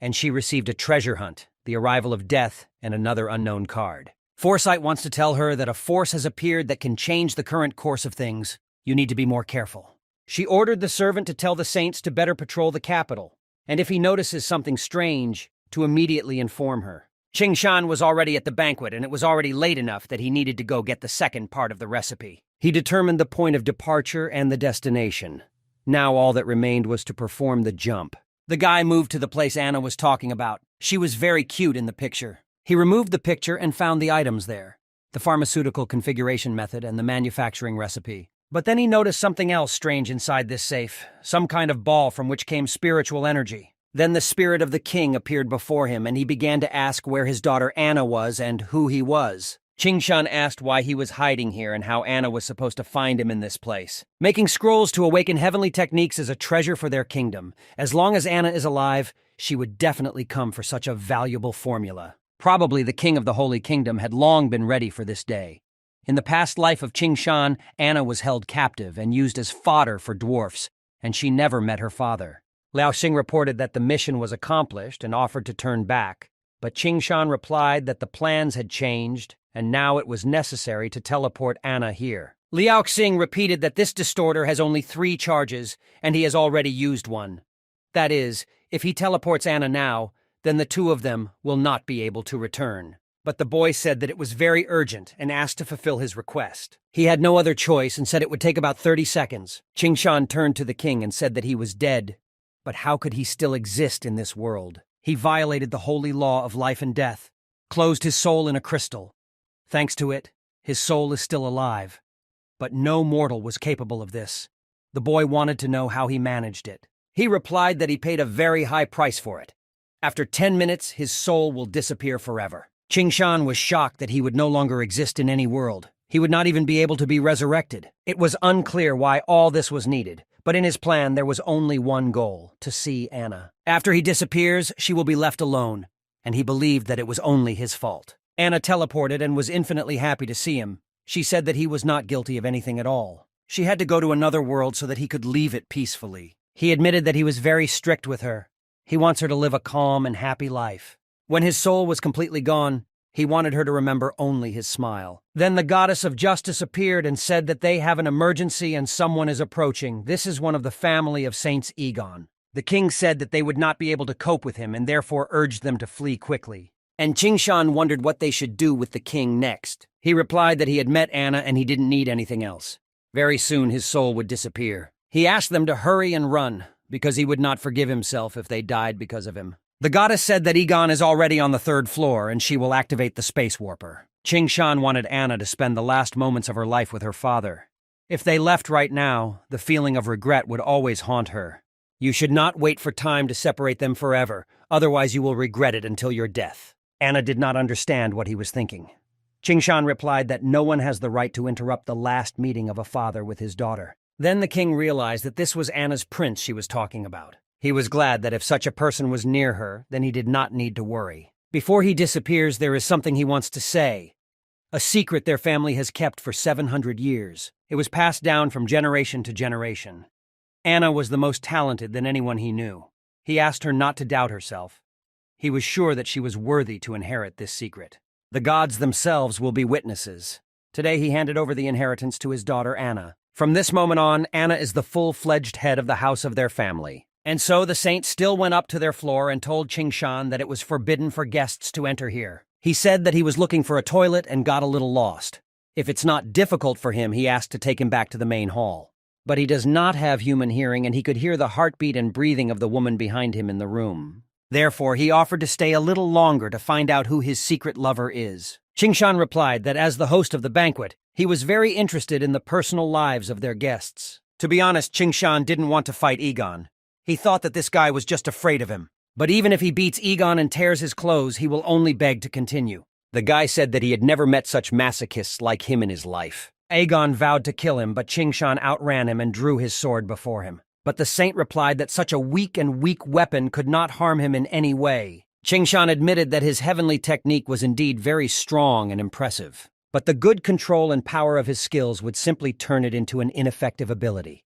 And she received a treasure hunt, the arrival of death, and another unknown card. Foresight wants to tell her that a force has appeared that can change the current course of things. You need to be more careful. She ordered the servant to tell the saints to better patrol the capital, and if he notices something strange, to immediately inform her. Qingshan was already at the banquet, and it was already late enough that he needed to go get the second part of the recipe. He determined the point of departure and the destination. Now all that remained was to perform the jump. The guy moved to the place Anna was talking about. She was very cute in the picture. He removed the picture and found the items there, the pharmaceutical configuration method and the manufacturing recipe. But then he noticed something else strange inside this safe, some kind of ball from which came spiritual energy. Then the spirit of the king appeared before him, and he began to ask where his daughter Anna was and who he was. Qingshan asked why he was hiding here and how Anna was supposed to find him in this place. Making scrolls to awaken heavenly techniques is a treasure for their kingdom. As long as Anna is alive, she would definitely come for such a valuable formula. Probably the king of the Holy Kingdom had long been ready for this day. In the past life of Qingshan, Anna was held captive and used as fodder for dwarfs, and she never met her father. Liao Xing reported that the mission was accomplished and offered to turn back, but Qingshan replied that the plans had changed, and now it was necessary to teleport Anna here. Liao Xing repeated that this distorter has only 3 charges, and he has already used one. That is, if he teleports Anna now, then the 2 of them will not be able to return. But the boy said that it was very urgent and asked to fulfill his request. He had no other choice and said it would take about 30 seconds. Qingshan turned to the king and said that he was dead. But how could he still exist in this world? He violated the holy law of life and death, closed his soul in a crystal. Thanks to it, his soul is still alive. But no mortal was capable of this. The boy wanted to know how he managed it. He replied that he paid a very high price for it. After 10 minutes, his soul will disappear forever. Qingshan was shocked that he would no longer exist in any world. He would not even be able to be resurrected. It was unclear why all this was needed, but in his plan there was only one goal: to see Anna. After he disappears, she will be left alone, and he believed that it was only his fault. Anna teleported and was infinitely happy to see him. She said that he was not guilty of anything at all. She had to go to another world so that he could leave it peacefully. He admitted that he was very strict with her. He wants her to live a calm and happy life. When his soul was completely gone, he wanted her to remember only his smile. Then the goddess of justice appeared and said that they have an emergency and someone is approaching. This is one of the family of Saints Egon. The king said that they would not be able to cope with him and therefore urged them to flee quickly. And Qingshan wondered what they should do with the king next. He replied that he had met Anna and he didn't need anything else. Very soon his soul would disappear. He asked them to hurry and run, because he would not forgive himself if they died because of him. The goddess said that Egon is already on the third floor and she will activate the space warper. Qingshan wanted Anna to spend the last moments of her life with her father. If they left right now, the feeling of regret would always haunt her. You should not wait for time to separate them forever, otherwise you will regret it until your death. Anna did not understand what he was thinking. Qingshan replied that no one has the right to interrupt the last meeting of a father with his daughter. Then the king realized that this was Anna's prince she was talking about. He was glad that if such a person was near her, then he did not need to worry. Before he disappears, there is something he wants to say. A secret their family has kept for 700 years. It was passed down from generation to generation. Anna was the most talented than anyone he knew. He asked her not to doubt herself. He was sure that she was worthy to inherit this secret. The gods themselves will be witnesses. Today he handed over the inheritance to his daughter Anna. From this moment on, Anna is the full-fledged head of the house of their family. And so the saint still went up to their floor and told Qingshan that it was forbidden for guests to enter here. He said that he was looking for a toilet and got a little lost. If it's not difficult for him, he asked to take him back to the main hall. But he does not have human hearing, and he could hear the heartbeat and breathing of the woman behind him in the room. Therefore, he offered to stay a little longer to find out who his secret lover is. Qingshan replied that as the host of the banquet, he was very interested in the personal lives of their guests. To be honest, Qingshan didn't want to fight Egon. He thought that this guy was just afraid of him. But even if he beats Egon and tears his clothes, he will only beg to continue. The guy said that he had never met such masochists like him in his life. Aegon vowed to kill him, but Qingshan outran him and drew his sword before him. But the saint replied that such a weak weapon could not harm him in any way. Qingshan admitted that his heavenly technique was indeed very strong and impressive. But the good control and power of his skills would simply turn it into an ineffective ability.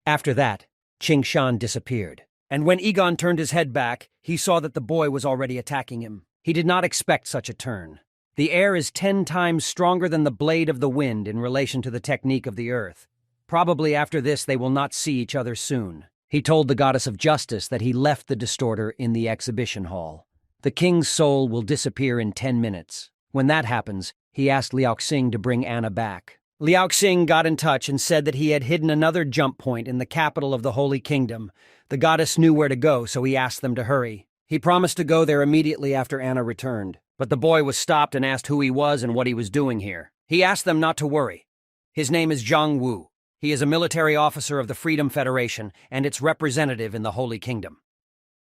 After that, Qingshan disappeared. And when Egon turned his head back, he saw that the boy was already attacking him. He did not expect such a turn. The air is 10 times stronger than the blade of the wind in relation to the technique of the earth. Probably after this they will not see each other soon. He told the goddess of justice that he left the distorter in the exhibition hall. The king's soul will disappear in 10 minutes. When that happens, he asked Liao Xing to bring Anna back. Liao Xing got in touch and said that he had hidden another jump point in the capital of the Holy Kingdom. The goddess knew where to go, so he asked them to hurry. He promised to go there immediately after Anna returned. But the boy was stopped and asked who he was and what he was doing here. He asked them not to worry. His name is Zhang Wu. He is a military officer of the Freedom Federation and its representative in the Holy Kingdom.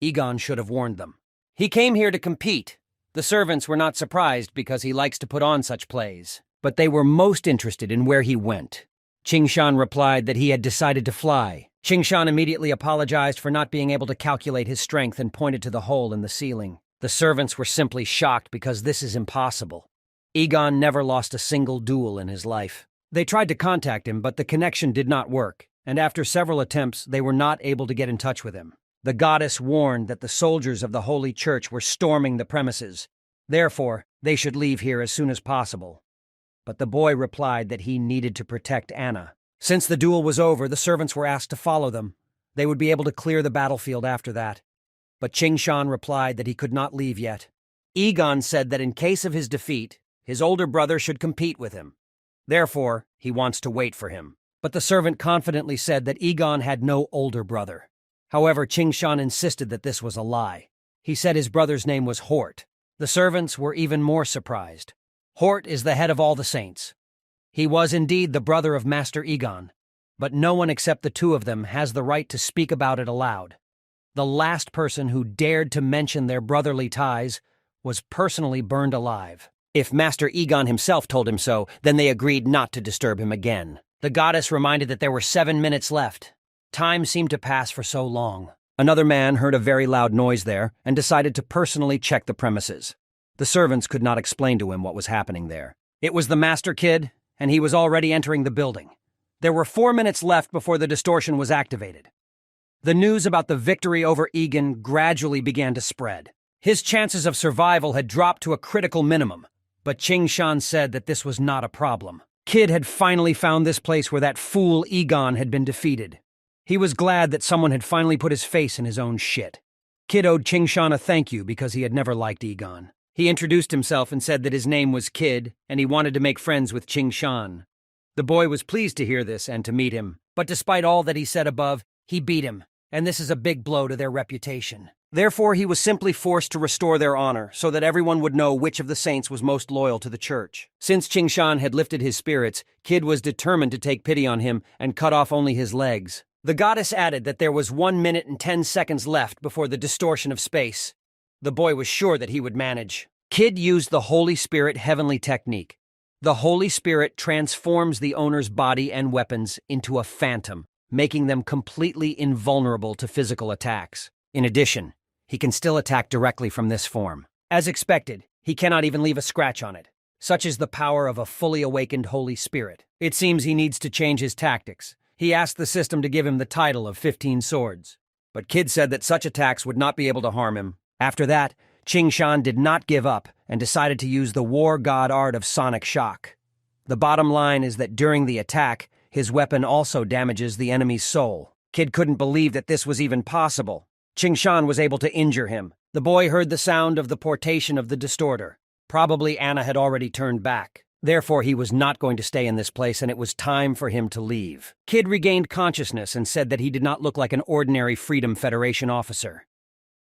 Egon should have warned them. He came here to compete. The servants were not surprised because he likes to put on such plays. But they were most interested in where he went. Qingshan replied that he had decided to fly. Qingshan immediately apologized for not being able to calculate his strength and pointed to the hole in the ceiling. The servants were simply shocked because this is impossible. Egon never lost a single duel in his life. They tried to contact him, but the connection did not work, and after several attempts, they were not able to get in touch with him. The goddess warned that the soldiers of the Holy Church were storming the premises. Therefore, they should leave here as soon as possible. But the boy replied that he needed to protect Anna. Since the duel was over, the servants were asked to follow them. They would be able to clear the battlefield after that. But Qingshan replied that he could not leave yet. Egon said that in case of his defeat, his older brother should compete with him. Therefore, he wants to wait for him. But the servant confidently said that Egon had no older brother. However, Qingshan insisted that this was a lie. He said his brother's name was Hort. The servants were even more surprised. Hort is the head of all the saints. He was indeed the brother of Master Egon, but no one except the two of them has the right to speak about it aloud. The last person who dared to mention their brotherly ties was personally burned alive. If Master Egon himself told him so, then they agreed not to disturb him again. The goddess reminded that there were 7 minutes left. Time seemed to pass for so long. Another man heard a very loud noise there and decided to personally check the premises. The servants could not explain to him what was happening there. It was the Master Kid, and he was already entering the building. There were 4 minutes left before the distortion was activated. The news about the victory over Egon gradually began to spread. His chances of survival had dropped to a critical minimum, but Qingshan said that this was not a problem. Kid had finally found this place where that fool Egon had been defeated. He was glad that someone had finally put his face in his own shit. Kid owed Qingshan a thank you because he had never liked Egon. He introduced himself and said that his name was Kid, and he wanted to make friends with Qingshan. The boy was pleased to hear this and to meet him, but despite all that he said above, he beat him, and this is a big blow to their reputation. Therefore, he was simply forced to restore their honor so that everyone would know which of the saints was most loyal to the church. Since Qingshan had lifted his spirits, Kid was determined to take pity on him and cut off only his legs. The goddess added that there was 1 minute and 10 seconds left before the distortion of space. The boy was sure that he would manage. Kid used the Holy Spirit heavenly technique. The Holy Spirit transforms the owner's body and weapons into a phantom, making them completely invulnerable to physical attacks. In addition, he can still attack directly from this form. As expected, he cannot even leave a scratch on it. Such is the power of a fully awakened Holy Spirit. It seems he needs to change his tactics. He asked the system to give him the title of 15 Swords. But Kid said that such attacks would not be able to harm him. After that, Qingshan did not give up and decided to use the war god art of Sonic Shock. The bottom line is that during the attack, his weapon also damages the enemy's soul. Kid couldn't believe that this was even possible. Qingshan was able to injure him. The boy heard the sound of the portation of the distorter. Probably Anna had already turned back. Therefore, he was not going to stay in this place, and it was time for him to leave. Kid regained consciousness and said that he did not look like an ordinary Freedom Federation officer.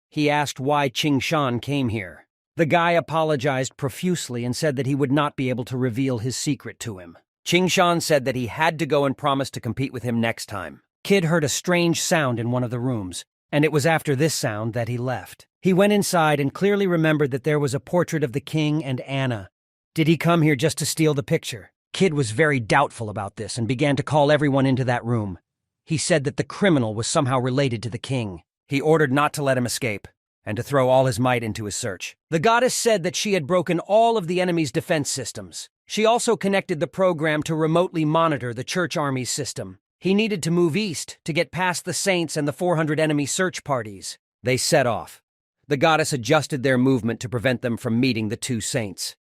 He asked why Qingshan came here. The guy apologized profusely and said that he would not be able to reveal his secret to him. Qingshan said that he had to go and promised to compete with him next time. Kid heard a strange sound in one of the rooms, and it was after this sound that he left. He went inside and clearly remembered that there was a portrait of the king and Anna. Did he come here just to steal the picture? Kid was very doubtful about this and began to call everyone into that room. He said that the criminal was somehow related to the king. He ordered not to let him escape, and to throw all his might into his search. The goddess said that she had broken all of the enemy's defense systems. She also connected the program to remotely monitor the church army's system. He needed to move east to get past the saints and the 400 enemy search parties. They set off. The goddess adjusted their movement to prevent them from meeting the two saints.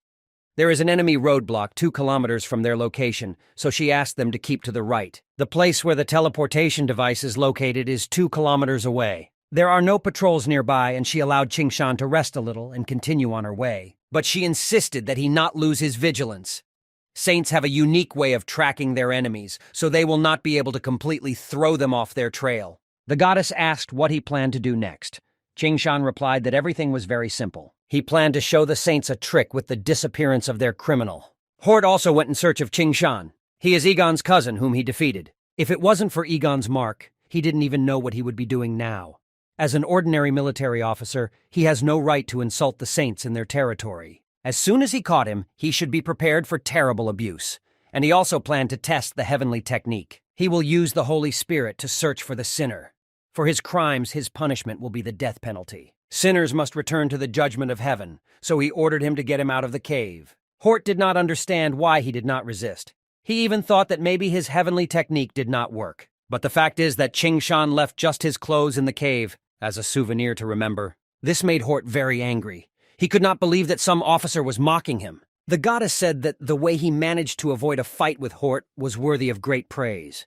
There is an enemy roadblock 2 kilometers from their location, so she asked them to keep to the right. The place where the teleportation device is located is 2 kilometers away. There are no patrols nearby, and she allowed Qingshan to rest a little and continue on her way. But she insisted that he not lose his vigilance. Saints have a unique way of tracking their enemies, so they will not be able to completely throw them off their trail. The goddess asked what he planned to do next. Qingshan replied that everything was very simple. He planned to show the saints a trick with the disappearance of their criminal. Hort also went in search of Qingshan. He is Egon's cousin, whom he defeated. If it wasn't for Egon's mark, he didn't even know what he would be doing now. As an ordinary military officer, he has no right to insult the saints in their territory. As soon as he caught him, he should be prepared for terrible abuse. And he also planned to test the heavenly technique. He will use the Holy Spirit to search for the sinner. For his crimes, his punishment will be the death penalty. Sinners must return to the judgment of heaven, so he ordered him to get him out of the cave. Hort did not understand why he did not resist. He even thought that maybe his heavenly technique did not work. But the fact is that Qingshan left just his clothes in the cave, as a souvenir to remember. This made Hort very angry. He could not believe that some officer was mocking him. The goddess said that the way he managed to avoid a fight with Hort was worthy of great praise.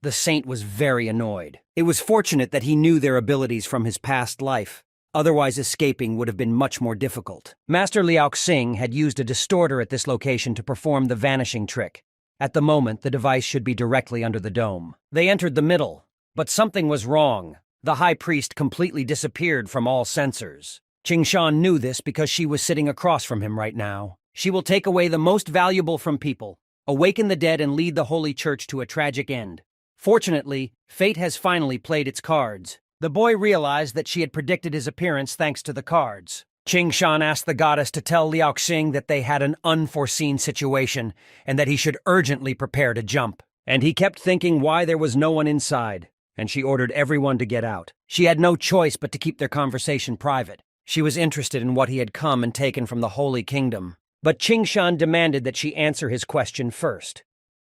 The saint was very annoyed. It was fortunate that he knew their abilities from his past life. Otherwise, escaping would have been much more difficult. Master Liao Xing had used a distorter at this location to perform the vanishing trick. At the moment, the device should be directly under the dome. They entered the middle, but something was wrong. The high priest completely disappeared from all sensors. Qingshan knew this because she was sitting across from him right now. She will take away the most valuable from people, awaken the dead, and lead the Holy Church to a tragic end. Fortunately, fate has finally played its cards. The boy realized that she had predicted his appearance thanks to the cards. Qingshan asked the goddess to tell Liao Xing that they had an unforeseen situation and that he should urgently prepare to jump. And he kept thinking why there was no one inside, and she ordered everyone to get out. She had no choice but to keep their conversation private. She was interested in what he had come and taken from the Holy Kingdom. But Qingshan demanded that she answer his question first.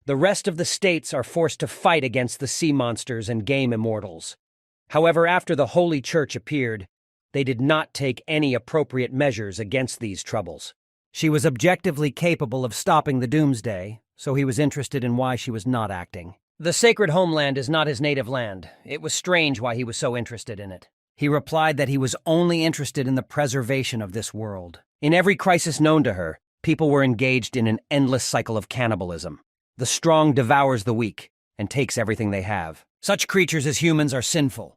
The rest of the states are forced to fight against the sea monsters and game immortals. However, after the Holy Church appeared, they did not take any appropriate measures against these troubles. She was objectively capable of stopping the doomsday, so he was interested in why she was not acting. The sacred homeland is not his native land. It was strange why he was so interested in it. He replied that he was only interested in the preservation of this world. In every crisis known to her, people were engaged in an endless cycle of cannibalism. The strong devours the weak and takes everything they have. Such creatures as humans are sinful,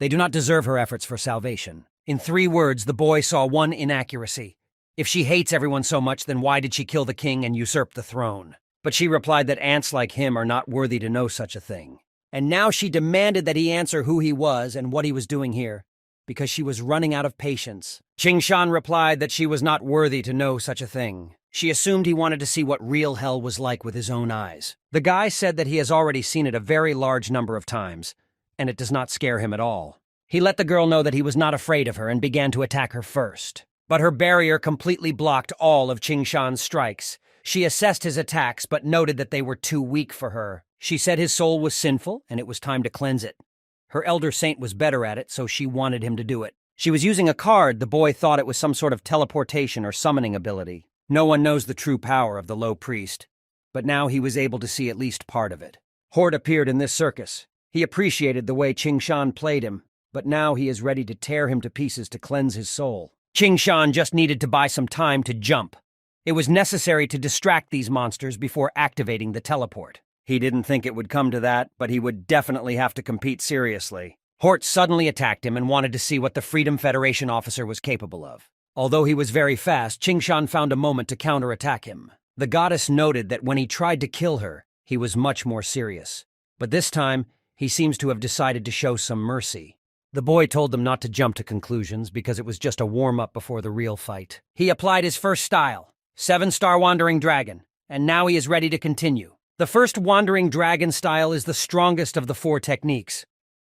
They do not deserve her efforts for salvation. In 3 words, the boy saw one inaccuracy. If she hates everyone so much, then why did she kill the king and usurp the throne? But she replied that ants like him are not worthy to know such a thing. And now she demanded that he answer who he was and what he was doing here, because she was running out of patience. Qing Shan replied that she was not worthy to know such a thing. She assumed he wanted to see what real hell was like with his own eyes. The guy said that he has already seen it a very large number of times, and it does not scare him at all. He let the girl know that he was not afraid of her and began to attack her first. But her barrier completely blocked all of Qing Shan's strikes. She assessed his attacks, but noted that they were too weak for her. She said his soul was sinful, and it was time to cleanse it. Her elder saint was better at it, so she wanted him to do it. She was using a card. The boy thought it was some sort of teleportation or summoning ability. No one knows the true power of the low priest, but now he was able to see at least part of it. Hort appeared in this circus. He appreciated the way Qing Shan played him, but now he is ready to tear him to pieces to cleanse his soul. Qing Shan just needed to buy some time to jump. It was necessary to distract these monsters before activating the teleport. He didn't think it would come to that, but he would definitely have to compete seriously. Hort suddenly attacked him and wanted to see what the Freedom Federation officer was capable of. Although he was very fast, Qing Shan found a moment to counterattack him. The goddess noted that when he tried to kill her, he was much more serious. But this time, he seems to have decided to show some mercy. The boy told them not to jump to conclusions because it was just a warm-up before the real fight. He applied his first style, 7-star Wandering Dragon, and now he is ready to continue. The first Wandering Dragon style is the strongest of the 4 techniques.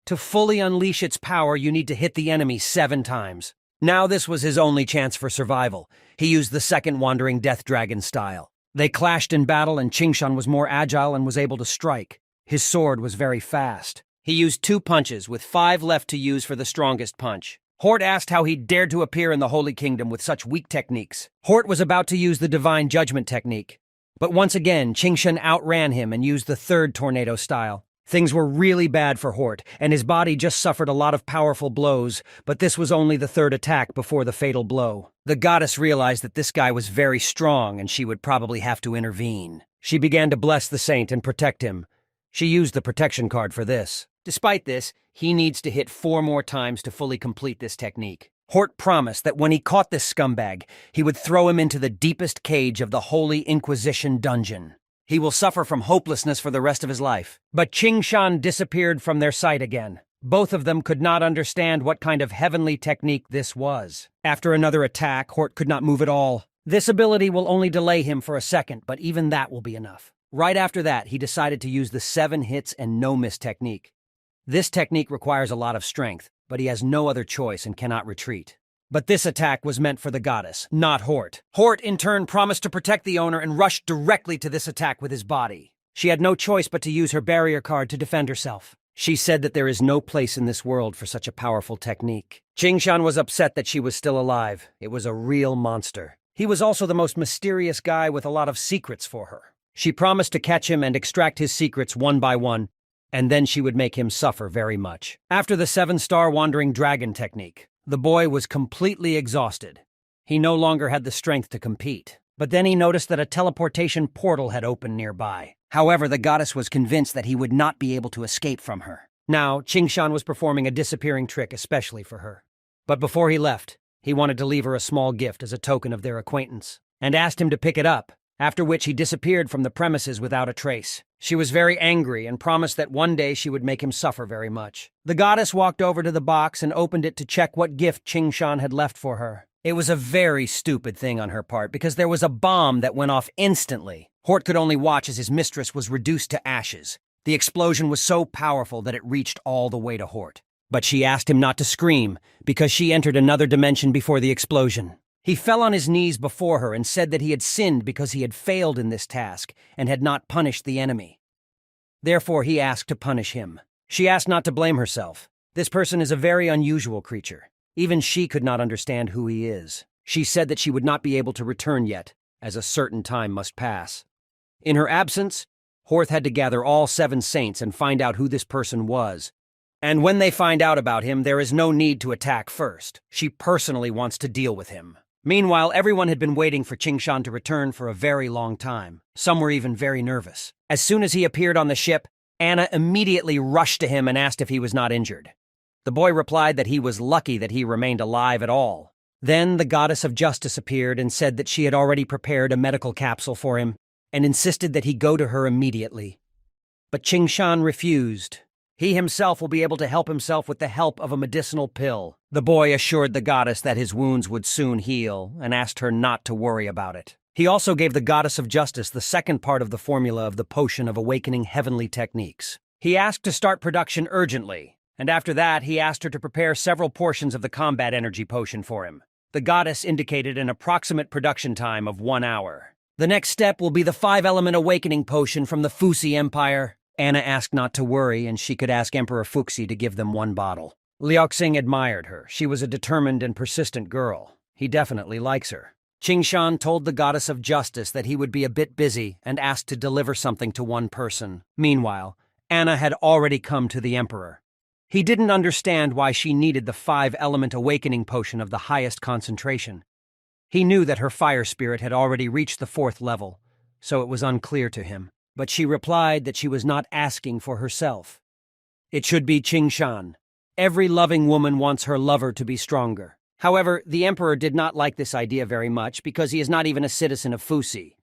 To fully unleash its power, you need to hit the enemy 7 times. Now this was his only chance for survival. He used the second Wandering Death Dragon style. They clashed in battle, and Qing Shan was more agile and was able to strike. His sword was very fast. He used 2 punches, with 5 left to use for the strongest punch. Hort asked how he dared to appear in the Holy Kingdom with such weak techniques. Hort was about to use the Divine Judgment technique. But once again, Qing Shan outran him and used the 3rd tornado style. Things were really bad for Hort, and his body just suffered a lot of powerful blows, but this was only the 3rd attack before the fatal blow. The goddess realized that this guy was very strong and she would probably have to intervene. She began to bless the saint and protect him. She used the protection card for this. Despite this, he needs to hit 4 more times to fully complete this technique. Hort promised that when he caught this scumbag, he would throw him into the deepest cage of the Holy Inquisition dungeon. He will suffer from hopelessness for the rest of his life. But Qing Shan disappeared from their sight again. Both of them could not understand what kind of heavenly technique this was. After another attack, Hort could not move at all. This ability will only delay him for a second, but even that will be enough. Right after that, he decided to use the 7 hits and no miss technique. This technique requires a lot of strength, but he has no other choice and cannot retreat. But this attack was meant for the goddess, not Hort. Hort, in turn, promised to protect the owner and rushed directly to this attack with his body. She had no choice but to use her barrier card to defend herself. She said that there is no place in this world for such a powerful technique. Qing Shan was upset that she was still alive. It was a real monster. He was also the most mysterious guy with a lot of secrets for her. She promised to catch him and extract his secrets one by one, and then she would make him suffer very much. After the 7-star Wandering Dragon technique, the boy was completely exhausted. He no longer had the strength to compete. But then he noticed that a teleportation portal had opened nearby. However, the goddess was convinced that he would not be able to escape from her. Now, Qing Shan was performing a disappearing trick especially for her. But before he left, he wanted to leave her a small gift as a token of their acquaintance, and asked him to pick it up, after which he disappeared from the premises without a trace. She was very angry and promised that one day she would make him suffer very much. The goddess walked over to the box and opened it to check what gift Qing Shan had left for her. It was a very stupid thing on her part because there was a bomb that went off instantly. Hort could only watch as his mistress was reduced to ashes. The explosion was so powerful that it reached all the way to Hort. But she asked him not to scream because she entered another dimension before the explosion. He fell on his knees before her and said that he had sinned because he had failed in this task and had not punished the enemy. Therefore, he asked to punish him. She asked not to blame herself. This person is a very unusual creature. Even she could not understand who he is. She said that she would not be able to return yet, as a certain time must pass. In her absence, Hort had to gather all 7 saints and find out who this person was. And when they find out about him, there is no need to attack first. She personally wants to deal with him. Meanwhile, everyone had been waiting for Qing Shan to return for a very long time. Some were even very nervous. As soon as he appeared on the ship, Anna immediately rushed to him and asked if he was not injured. The boy replied that he was lucky that he remained alive at all. Then the goddess of justice appeared and said that she had already prepared a medical capsule for him and insisted that he go to her immediately. But Qing Shan refused. He himself will be able to help himself with the help of a medicinal pill. The boy assured the goddess that his wounds would soon heal and asked her not to worry about it. He also gave the goddess of justice the second part of the formula of the potion of awakening heavenly techniques. He asked to start production urgently, and after that he asked her to prepare several portions of the combat energy potion for him. The goddess indicated an approximate production time of 1 hour. The next step will be the 5-element awakening potion from the Fuxi Empire. Anna asked not to worry, and she could ask Emperor Fuxi to give them 1 bottle. Liao Xing admired her. She was a determined and persistent girl. He definitely likes her. Qing Shan told the goddess of justice that he would be a bit busy and asked to deliver something to one person. Meanwhile, Anna had already come to the emperor. He didn't understand why she needed the 5-element awakening potion of the highest concentration. He knew that her fire spirit had already reached the 4th level, so it was unclear to him. But she replied that she was not asking for herself. It should be Qing Shan. Every loving woman wants her lover to be stronger. However, the emperor did not like this idea very much because he is not even a citizen of Fuxi.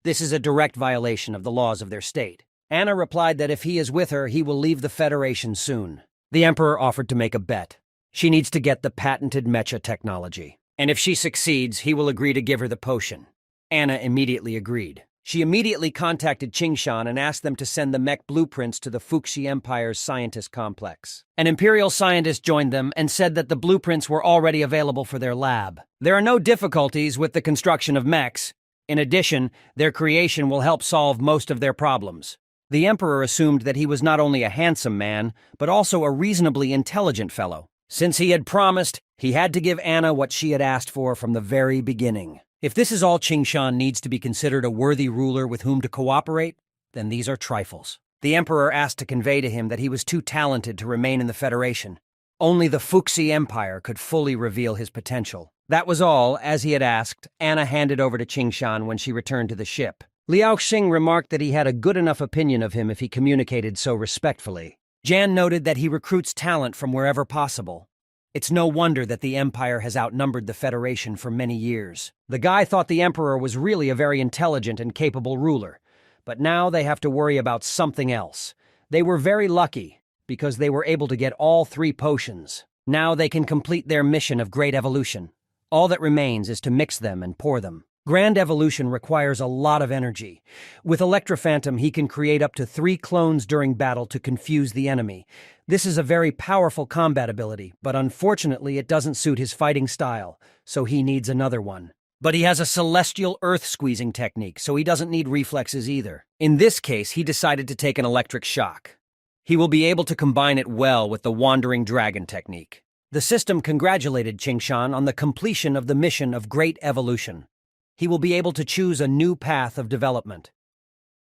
This is a direct violation of the laws of their state. Anna replied that if he is with her, he will leave the Federation soon. The emperor offered to make a bet. She needs to get the patented mecha technology, and if she succeeds, he will agree to give her the potion. Anna immediately agreed. She immediately contacted Qing Shan and asked them to send the mech blueprints to the Fuxi Empire's scientist complex. An imperial scientist joined them and said that the blueprints were already available for their lab. There are no difficulties with the construction of mechs. In addition, their creation will help solve most of their problems. The emperor assumed that he was not only a handsome man, but also a reasonably intelligent fellow. Since he had promised, he had to give Anna what she had asked for from the very beginning. If this is all Qing Shan needs to be considered a worthy ruler with whom to cooperate, then these are trifles. The emperor asked to convey to him that he was too talented to remain in the Federation. Only the Fuxi Empire could fully reveal his potential. That was all. As he had asked, Anna handed over to Qing Shan when she returned to the ship. Liao Xing remarked that he had a good enough opinion of him if he communicated so respectfully. Jan noted that he recruits talent from wherever possible. It's no wonder that the Empire has outnumbered the Federation for many years. The guy thought the Emperor was really a very intelligent and capable ruler, but now they have to worry about something else. They were very lucky, because they were able to get all 3 potions. Now they can complete their mission of great evolution. All that remains is to mix them and pour them. Grand evolution requires a lot of energy. With Electrophantom, he can create up to 3 clones during battle to confuse the enemy. This is a very powerful combat ability, but unfortunately it doesn't suit his fighting style, so he needs another one. But he has a celestial earth-squeezing technique, so he doesn't need reflexes either. In this case, he decided to take an electric shock. He will be able to combine it well with the Wandering Dragon technique. The system congratulated Qing Shan on the completion of the mission of great evolution. He will be able to choose a new path of development.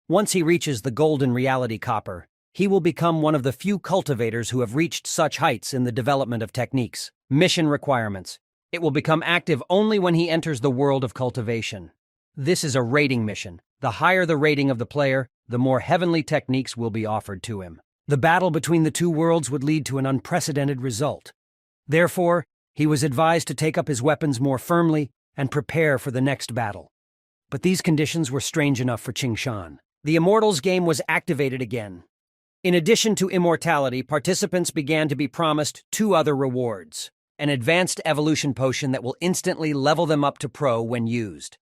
Once he reaches the Golden Reality Copper, he will become one of the few cultivators who have reached such heights in the development of techniques. Mission requirements. It will become active only when he enters the world of cultivation. This is a rating mission. The higher the rating of the player, the more heavenly techniques will be offered to him. The battle between the 2 worlds would lead to an unprecedented result. Therefore, he was advised to take up his weapons more firmly and prepare for the next battle. But these conditions were strange enough for Qing Shan. The Immortals game was activated again. In addition to immortality, participants began to be promised 2 other rewards. An advanced evolution potion that will instantly level them up to pro when used.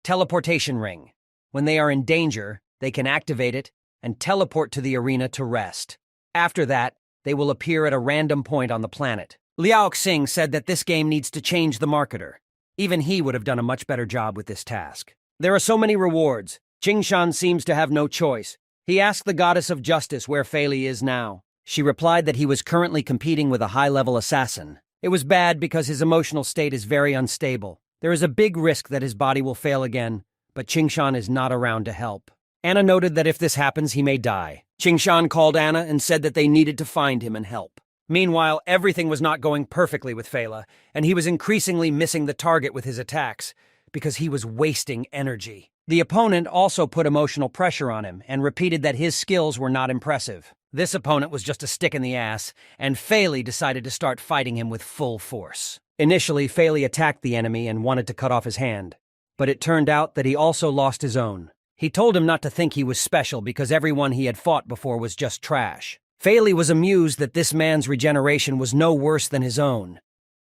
Teleportation ring. When they are in danger, they can activate it and teleport to the arena to rest. After that, they will appear at a random point on the planet. Liao Xing said that this game needs to change the marketer. Even he would have done a much better job with this task. There are so many rewards. Qing Shan seems to have no choice. He asked the goddess of justice where Fei Li is now. She replied that he was currently competing with a high-level assassin. It was bad because his emotional state is very unstable. There is a big risk that his body will fail again, but Qing Shan is not around to help. Anna noted that if this happens, he may die. Qing Shan called Anna and said that they needed to find him and help. Meanwhile, everything was not going perfectly with Fei Li, and he was increasingly missing the target with his attacks, because he was wasting energy. The opponent also put emotional pressure on him and repeated that his skills were not impressive. This opponent was just a stick in the ass, and Faley decided to start fighting him with full force. Initially, Faley attacked the enemy and wanted to cut off his hand, but it turned out that he also lost his own. He told him not to think he was special because everyone he had fought before was just trash. Faley was amused that this man's regeneration was no worse than his own,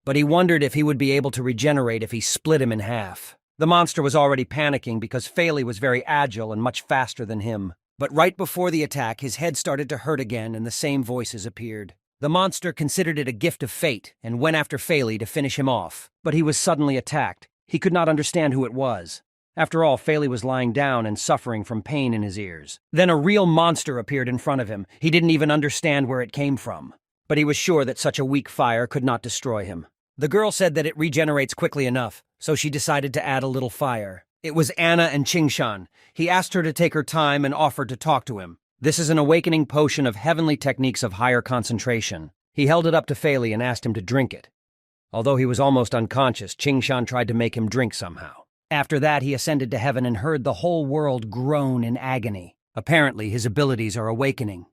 but he wondered if he would be able to regenerate if he split him in half. The monster was already panicking because Faley was very agile and much faster than him. But right before the attack, his head started to hurt again and the same voices appeared. The monster considered it a gift of fate and went after Faley to finish him off. But he was suddenly attacked. He could not understand who it was. After all, Faley was lying down and suffering from pain in his ears. Then a real monster appeared in front of him. He didn't even understand where it came from. But he was sure that such a weak fire could not destroy him. The girl said that it regenerates quickly enough, so she decided to add a little fire. It was Anna and Qingshan. He asked her to take her time and offered to talk to him. This is an awakening potion of heavenly techniques of higher concentration. He held it up to Faley and asked him to drink it. Although he was almost unconscious, Qingshan tried to make him drink somehow. After that, he ascended to heaven and heard the whole world groan in agony. Apparently, his abilities are awakening.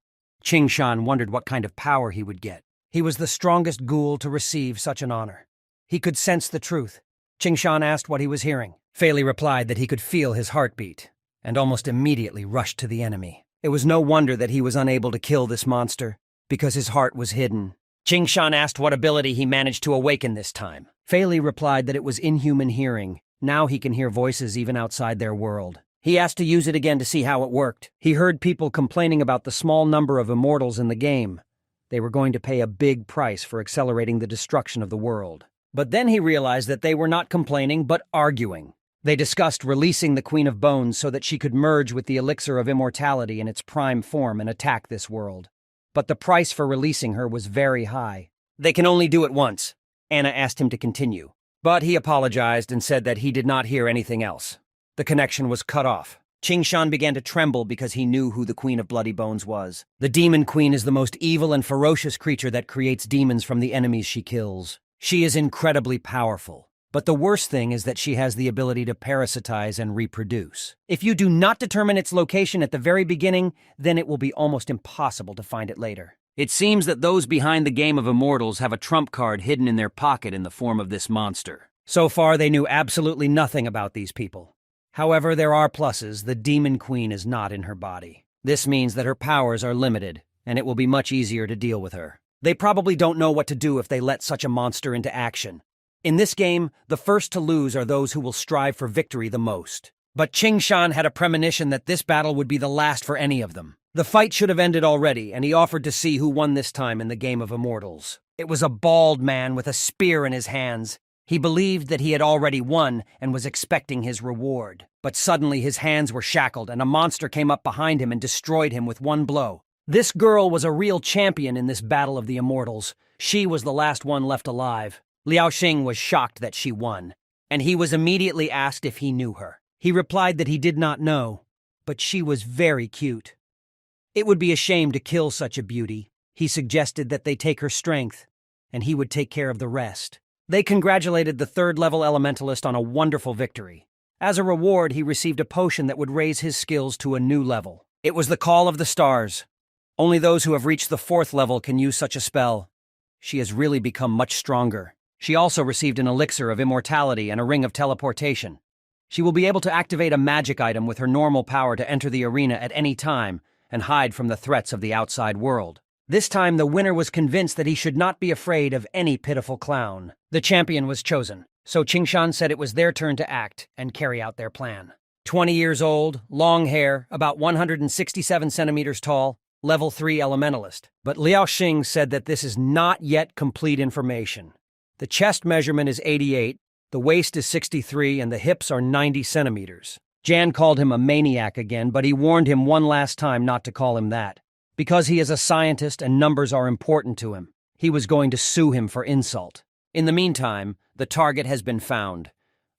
Qingshan wondered what kind of power he would get. He was the strongest ghoul to receive such an honor. He could sense the truth. Qingshan asked what he was hearing. Faley replied that he could feel his heartbeat, and almost immediately rushed to the enemy. It was no wonder that he was unable to kill this monster, because his heart was hidden. Qingshan asked what ability he managed to awaken this time. Faley replied that it was inhuman hearing. Now he can hear voices even outside their world. He asked to use it again to see how it worked. He heard people complaining about the small number of immortals in the game. They were going to pay a big price for accelerating the destruction of the world. But then he realized that they were not complaining, but arguing. They discussed releasing the Queen of Bones so that she could merge with the elixir of immortality in its prime form and attack this world. But the price for releasing her was very high. They can only do it once. Anna asked him to continue. But he apologized and said that he did not hear anything else. The connection was cut off. Qingshan began to tremble because he knew who the Queen of Bloody Bones was. The Demon Queen is the most evil and ferocious creature that creates demons from the enemies she kills. She is incredibly powerful. But the worst thing is that she has the ability to parasitize and reproduce. If you do not determine its location at the very beginning, then it will be almost impossible to find it later. It seems that those behind the Game of Immortals have a trump card hidden in their pocket in the form of this monster. So far, they knew absolutely nothing about these people. However, there are pluses. The Demon Queen is not in her body. This means that her powers are limited, and it will be much easier to deal with her. They probably don't know what to do if they let such a monster into action. In this game, the first to lose are those who will strive for victory the most. But Qingshan had a premonition that this battle would be the last for any of them. The fight should have ended already, and he offered to see who won this time in the Game of Immortals. It was a bald man with a spear in his hands. He believed that he had already won and was expecting his reward. But suddenly his hands were shackled, and a monster came up behind him and destroyed him with one blow. This girl was a real champion in this battle of the Immortals. She was the last one left alive. Liao Xing was shocked that she won, and he was immediately asked if he knew her. He replied that he did not know, but she was very cute. It would be a shame to kill such a beauty. He suggested that they take her strength, and he would take care of the rest. They congratulated the third-level elementalist on a wonderful victory. As a reward, he received a potion that would raise his skills to a new level. It was the Call of the Stars. Only those who have reached the 4th level can use such a spell. She has really become much stronger. She also received an elixir of immortality and a ring of teleportation. She will be able to activate a magic item with her normal power to enter the arena at any time and hide from the threats of the outside world. This time, the winner was convinced that he should not be afraid of any pitiful clown. The champion was chosen, so Qingshan said it was their turn to act and carry out their plan. 20 years old, long hair, about 167 centimeters tall, level 3 elementalist. But Liao Xing said that this is not yet complete information. The chest measurement is 88, the waist is 63, and the hips are 90 centimeters. Jan called him a maniac again, but he warned him one last time not to call him that. Because he is a scientist and numbers are important to him, he was going to sue him for insult. In the meantime, the target has been found.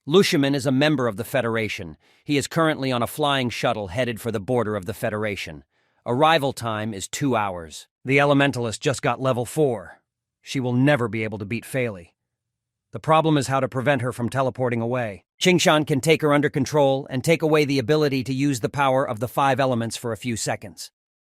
Lushiman is a member of the Federation. He is currently on a flying shuttle headed for the border of the Federation. Arrival time is 2 hours. The Elementalist just got level 4. She will never be able to beat Faley. The problem is how to prevent her from teleporting away. Qingshan can take her under control and take away the ability to use the power of the 5 elements for a few seconds.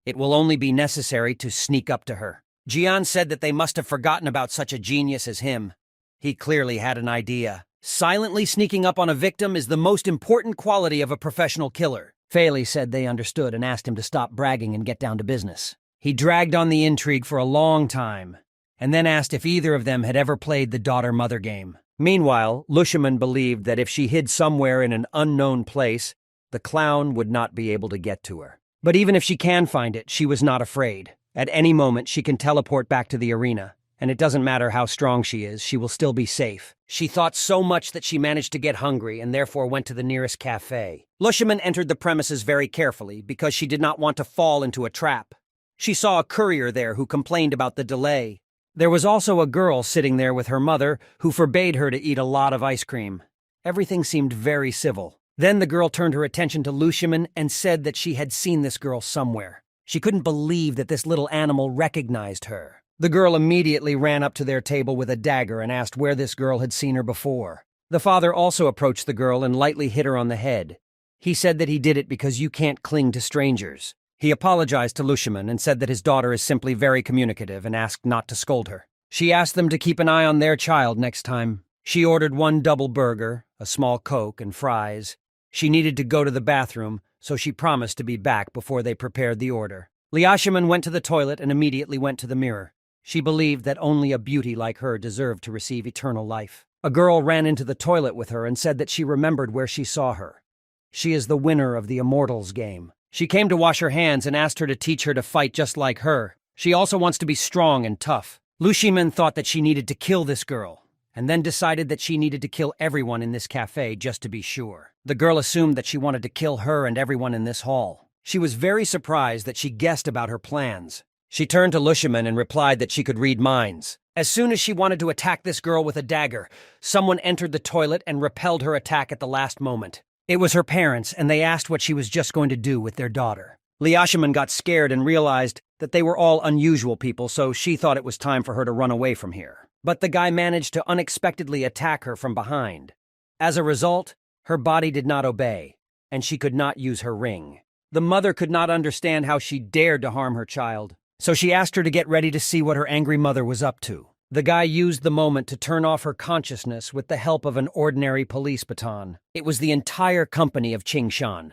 It will only be necessary to sneak up to her. Jian said that they must have forgotten about such a genius as him. He clearly had an idea. Silently sneaking up on a victim is the most important quality of a professional killer. Fei Li said they understood and asked him to stop bragging and get down to business. He dragged on the intrigue for a long time, and then asked if either of them had ever played the daughter-mother game. Meanwhile, Lushiman believed that if she hid somewhere in an unknown place, the clown would not be able to get to her. But even if she can find it, she was not afraid. At any moment, she can teleport back to the arena, and it doesn't matter how strong she is, she will still be safe. She thought so much that she managed to get hungry and therefore went to the nearest cafe. Lushiman entered the premises very carefully because she did not want to fall into a trap. She saw a courier there who complained about the delay. There was also a girl sitting there with her mother who forbade her to eat a lot of ice cream. Everything seemed very civil. Then the girl turned her attention to Lushiman and said that she had seen this girl somewhere. She couldn't believe that this little animal recognized her. The girl immediately ran up to their table with a dagger and asked where this girl had seen her before. The father also approached the girl and lightly hit her on the head. He said that he did it because you can't cling to strangers. He apologized to Lushiman and said that his daughter is simply very communicative and asked not to scold her. She asked them to keep an eye on their child next time. She ordered 1 double burger, a small Coke, and fries. She needed to go to the bathroom, so she promised to be back before they prepared the order. Liashiman went to the toilet and immediately went to the mirror. She believed that only a beauty like her deserved to receive eternal life. A girl ran into the toilet with her and said that she remembered where she saw her. She is the winner of the Immortals game. She came to wash her hands and asked her to teach her to fight just like her. She also wants to be strong and tough. Lushiman thought that she needed to kill this girl, and then decided that she needed to kill everyone in this cafe just to be sure. The girl assumed that she wanted to kill her and everyone in this hall. She was very surprised that she guessed about her plans. She turned to Lushiman and replied that she could read minds. As soon as she wanted to attack this girl with a dagger, someone entered the toilet and repelled her attack at the last moment. It was her parents, and they asked what she was just going to do with their daughter. Liashiman got scared and realized that they were all unusual people, so she thought it was time for her to run away from here. But the guy managed to unexpectedly attack her from behind. As a result, her body did not obey, and she could not use her ring. The mother could not understand how she dared to harm her child, so she asked her to get ready to see what her angry mother was up to. The guy used the moment to turn off her consciousness with the help of an ordinary police baton. It was the entire company of Qingshan.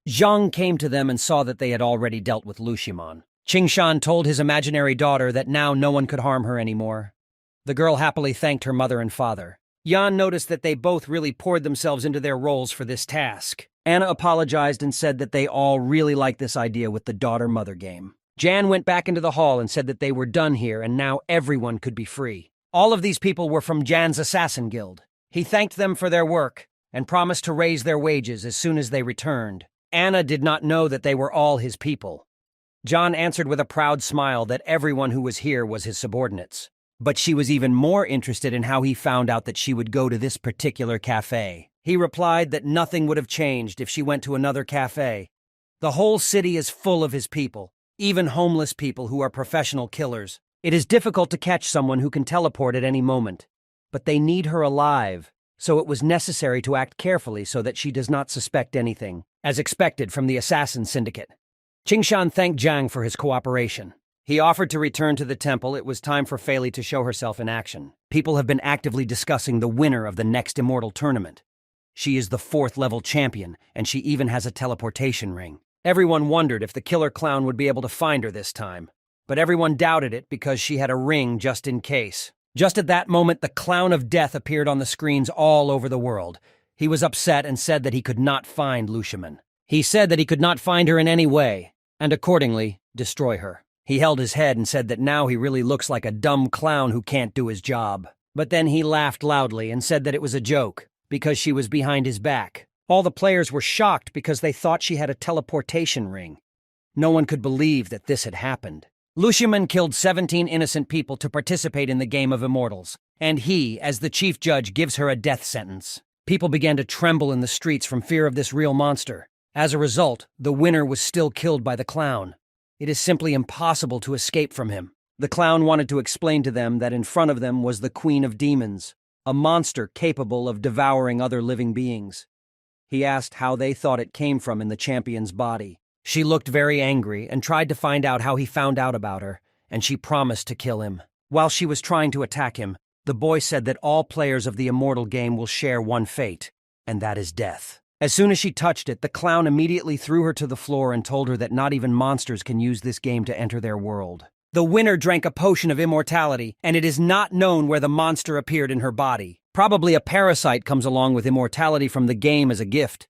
Zhang came to them and saw that they had already dealt with Lushiman. Qingshan told his imaginary daughter that now no one could harm her anymore. The girl happily thanked her mother and father. Yan noticed that they both really poured themselves into their roles for this task. Anna apologized and said that they all really liked this idea with the daughter-mother game. Jan went back into the hall and said that they were done here and now everyone could be free. All of these people were from Jan's assassin guild. He thanked them for their work and promised to raise their wages as soon as they returned. Anna did not know that they were all his people. John answered with a proud smile that everyone who was here was his subordinates. But she was even more interested in how he found out that she would go to this particular cafe. He replied that nothing would have changed if she went to another cafe. The whole city is full of his people. Even homeless people who are professional killers. It is difficult to catch someone who can teleport at any moment. But they need her alive, so it was necessary to act carefully so that she does not suspect anything, as expected from the assassin syndicate. Qingshan thanked Zhang for his cooperation. He offered to return to the temple. It was time for Fei Li to show herself in action. People have been actively discussing the winner of the next Immortal tournament. She is the 4th-level champion, and she even has a teleportation ring. Everyone wondered if the killer clown would be able to find her this time, but everyone doubted it because she had a ring just in case. Just at that moment, the Clown of Death appeared on the screens all over the world. He was upset and said that he could not find Lushiman. He said that he could not find her in any way, and accordingly, destroy her. He held his head and said that now he really looks like a dumb clown who can't do his job. But then he laughed loudly and said that it was a joke, because she was behind his back. All the players were shocked because they thought she had a teleportation ring. No one could believe that this had happened. Lushiman killed 17 innocent people to participate in the game of Immortals, and he, as the chief judge, gives her a death sentence. People began to tremble in the streets from fear of this real monster. As a result, the winner was still killed by the clown. It is simply impossible to escape from him. The clown wanted to explain to them that in front of them was the Queen of Demons, a monster capable of devouring other living beings. He asked how they thought it came from in the champion's body. She looked very angry and tried to find out how he found out about her, and she promised to kill him. While she was trying to attack him, the boy said that all players of the immortal game will share one fate, and that is death. As soon as she touched it, the clown immediately threw her to the floor and told her that not even monsters can use this game to enter their world. The winner drank a potion of immortality, and it is not known where the monster appeared in her body. Probably a parasite comes along with immortality from the game as a gift.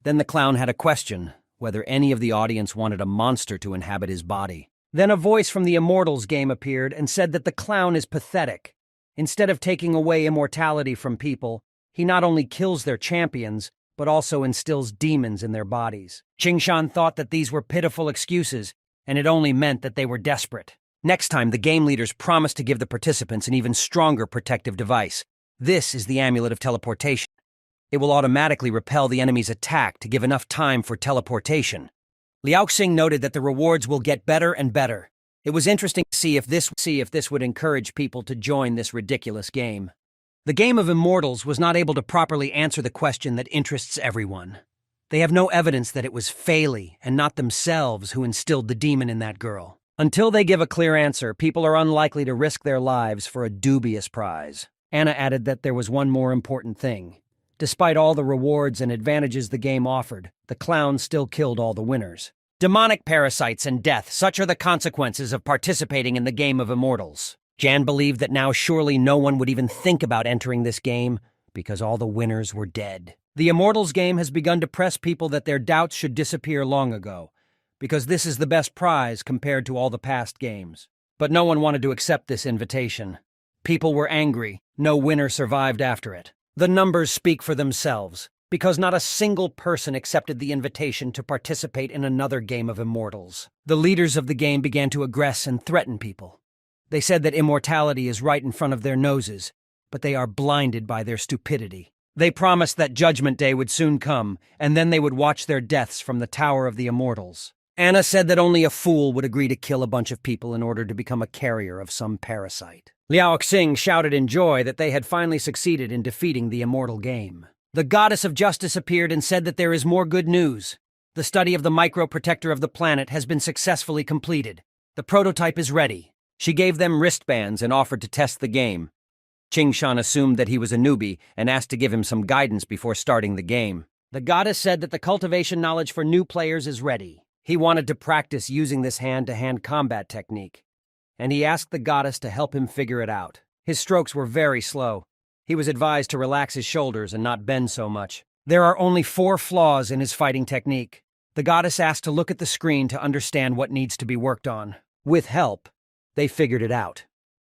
Then the clown had a question, whether any of the audience wanted a monster to inhabit his body. Then a voice from the Immortals game appeared and said that the clown is pathetic. Instead of taking away immortality from people, he not only kills their champions, but also instills demons in their bodies. Qingshan thought that these were pitiful excuses, and it only meant that they were desperate. Next time, the game leaders promised to give the participants an even stronger protective device. This is the Amulet of Teleportation. It will automatically repel the enemy's attack to give enough time for teleportation. Liao Xing noted that the rewards will get better and better. It was interesting to see if this would encourage people to join this ridiculous game. The game of Immortals was not able to properly answer the question that interests everyone. They have no evidence that it was Fei Li and not themselves who instilled the demon in that girl. Until they give a clear answer, people are unlikely to risk their lives for a dubious prize. Anna added that there was one more important thing. Despite all the rewards and advantages the game offered, the clown still killed all the winners. Demonic parasites and death, such are the consequences of participating in the game of Immortals. Jan believed that now surely no one would even think about entering this game because all the winners were dead. The Immortals game has begun to press people that their doubts should disappear long ago, because this is the best prize compared to all the past games. But no one wanted to accept this invitation. People were angry. No winner survived after it. The numbers speak for themselves, because not a single person accepted the invitation to participate in another game of Immortals. The leaders of the game began to aggress and threaten people. They said that immortality is right in front of their noses, but they are blinded by their stupidity. They promised that Judgment Day would soon come, and then they would watch their deaths from the Tower of the Immortals. Anna said that only a fool would agree to kill a bunch of people in order to become a carrier of some parasite. Liao Xing shouted in joy that they had finally succeeded in defeating the immortal game. The goddess of justice appeared and said that there is more good news. The study of the micro-protector of the planet has been successfully completed. The prototype is ready. She gave them wristbands and offered to test the game. Qingshan assumed that he was a newbie and asked to give him some guidance before starting the game. The goddess said that the cultivation knowledge for new players is ready. He wanted to practice using this hand-to-hand combat technique, and he asked the goddess to help him figure it out. His strokes were very slow. He was advised to relax his shoulders and not bend so much. There are only 4 flaws in his fighting technique. The goddess asked to look at the screen to understand what needs to be worked on. With help, they figured it out.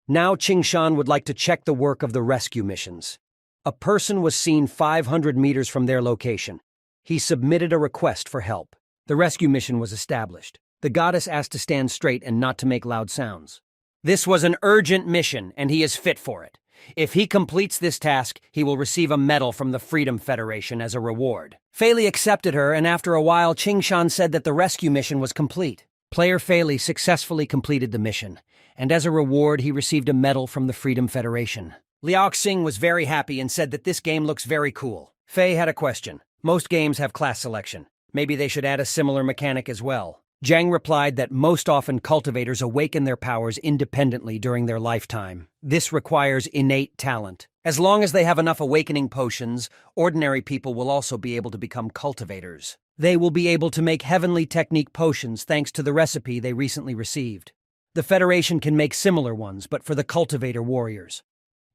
Now Qingshan would like to check the work of the rescue missions. A person was seen 500 meters from their location. He submitted a request for help. The rescue mission was established. The goddess asked to stand straight and not to make loud sounds. This was an urgent mission, and he is fit for it. If he completes this task, he will receive a medal from the Freedom Federation as a reward. Fei Li accepted her, and after a while, Qingshan said that the rescue mission was complete. Player Fei Li successfully completed the mission, and as a reward, he received a medal from the Freedom Federation. Liao Xing was very happy and said that this game looks very cool. Fei had a question. Most games have class selection. Maybe they should add a similar mechanic as well. Zhang replied that most often cultivators awaken their powers independently during their lifetime. This requires innate talent. As long as they have enough awakening potions, ordinary people will also be able to become cultivators. They will be able to make heavenly technique potions thanks to the recipe they recently received. The Federation can make similar ones, but for the cultivator warriors.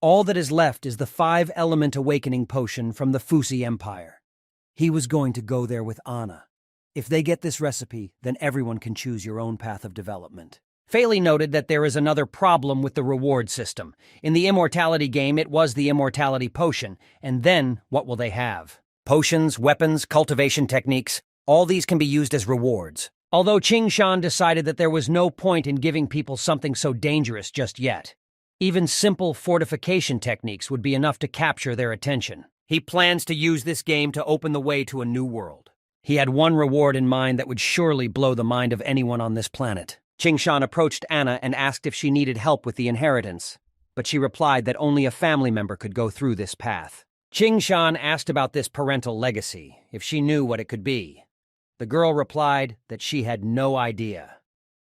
All that is left is the 5-element awakening potion from the Fusi Empire. He was going to go there with Anna. If they get this recipe, then everyone can choose your own path of development. Fei Li noted that there is another problem with the reward system. In the immortality game, it was the immortality potion, and then what will they have? Potions, weapons, cultivation techniques, all these can be used as rewards. Although Qingshan decided that there was no point in giving people something so dangerous just yet. Even simple fortification techniques would be enough to capture their attention. He plans to use this game to open the way to a new world. He had one reward in mind that would surely blow the mind of anyone on this planet. Qingshan approached Anna and asked if she needed help with the inheritance, but she replied that only a family member could go through this path. Qingshan asked about this parental legacy, if she knew what it could be. The girl replied that she had no idea.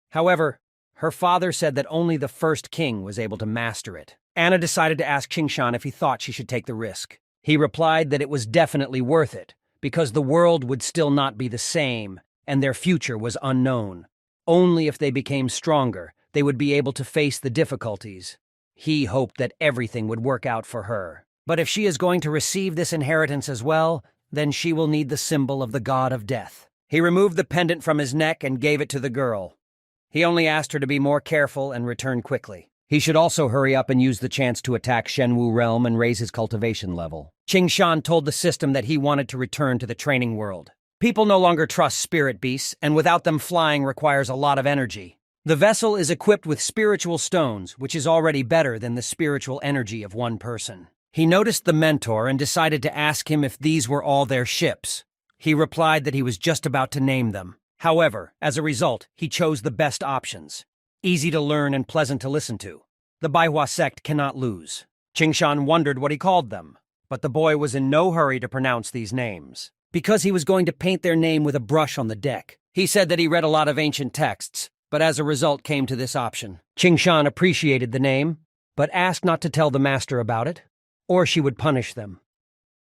However, her father said that only the first king was able to master it. Anna decided to ask Qingshan if he thought she should take the risk. He replied that it was definitely worth it, because the world would still not be the same, and their future was unknown. Only if they became stronger, they would be able to face the difficulties. He hoped that everything would work out for her. But if she is going to receive this inheritance as well, then she will need the symbol of the god of death. He removed the pendant from his neck and gave it to the girl. He only asked her to be more careful and return quickly. He should also hurry up and use the chance to attack Shenwu Realm and raise his cultivation level. Qingshan told the system that he wanted to return to the training world. People no longer trust spirit beasts, and without them flying requires a lot of energy. The vessel is equipped with spiritual stones, which is already better than the spiritual energy of one person. He noticed the mentor and decided to ask him if these were all their ships. He replied that he was just about to name them. However, as a result, he chose the best options. Easy to learn and pleasant to listen to. The Baihua sect cannot lose. Qingshan wondered what he called them, but the boy was in no hurry to pronounce these names, because he was going to paint their name with a brush on the deck. He said that he read a lot of ancient texts, but as a result came to this option. Qingshan appreciated the name, but asked not to tell the master about it, or she would punish them.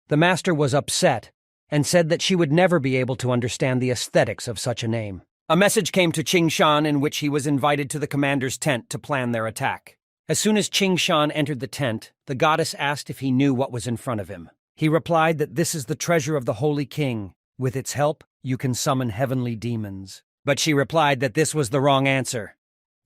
The master was upset and said that she would never be able to understand the aesthetics of such a name. A message came to Qingshan in which he was invited to the commander's tent to plan their attack. As soon as Qingshan entered the tent, the goddess asked if he knew what was in front of him. He replied that this is the treasure of the Holy King. With its help, you can summon heavenly demons. But she replied that this was the wrong answer.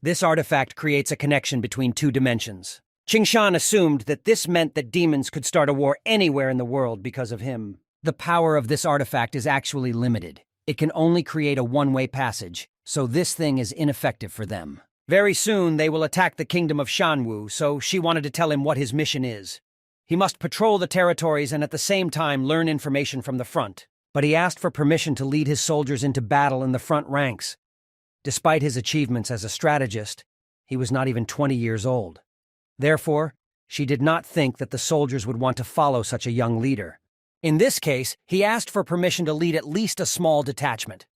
This artifact creates a connection between two dimensions. Qingshan assumed that this meant that demons could start a war anywhere in the world because of him. The power of this artifact is actually limited. It can only create a one-way passage, so this thing is ineffective for them. Very soon, they will attack the kingdom of Shanwu, so she wanted to tell him what his mission is. He must patrol the territories and at the same time learn information from the front. But he asked for permission to lead his soldiers into battle in the front ranks. Despite his achievements as a strategist, he was not even 20 years old. Therefore, she did not think that the soldiers would want to follow such a young leader. In this case, he asked for permission to lead at least a small detachment.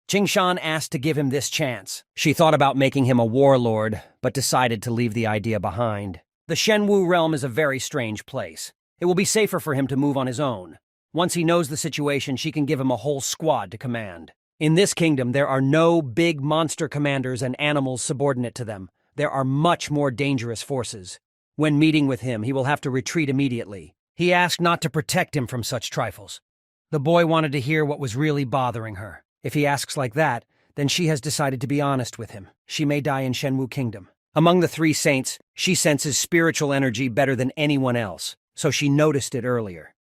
Qingshan asked to give him this chance. She thought about making him a warlord, but decided to leave the idea behind. The Shenwu realm is a very strange place. It will be safer for him to move on his own. Once he knows the situation, she can give him a whole squad to command. In this kingdom, there are no big monster commanders and animals subordinate to them. There are much more dangerous forces. When meeting with him, he will have to retreat immediately. He asked not to protect him from such trifles. The boy wanted to hear what was really bothering her. If he asks like that, then she has decided to be honest with him. She may die in Shenwu Kingdom. Among the three saints, she senses spiritual energy better than anyone else, so she noticed it earlier.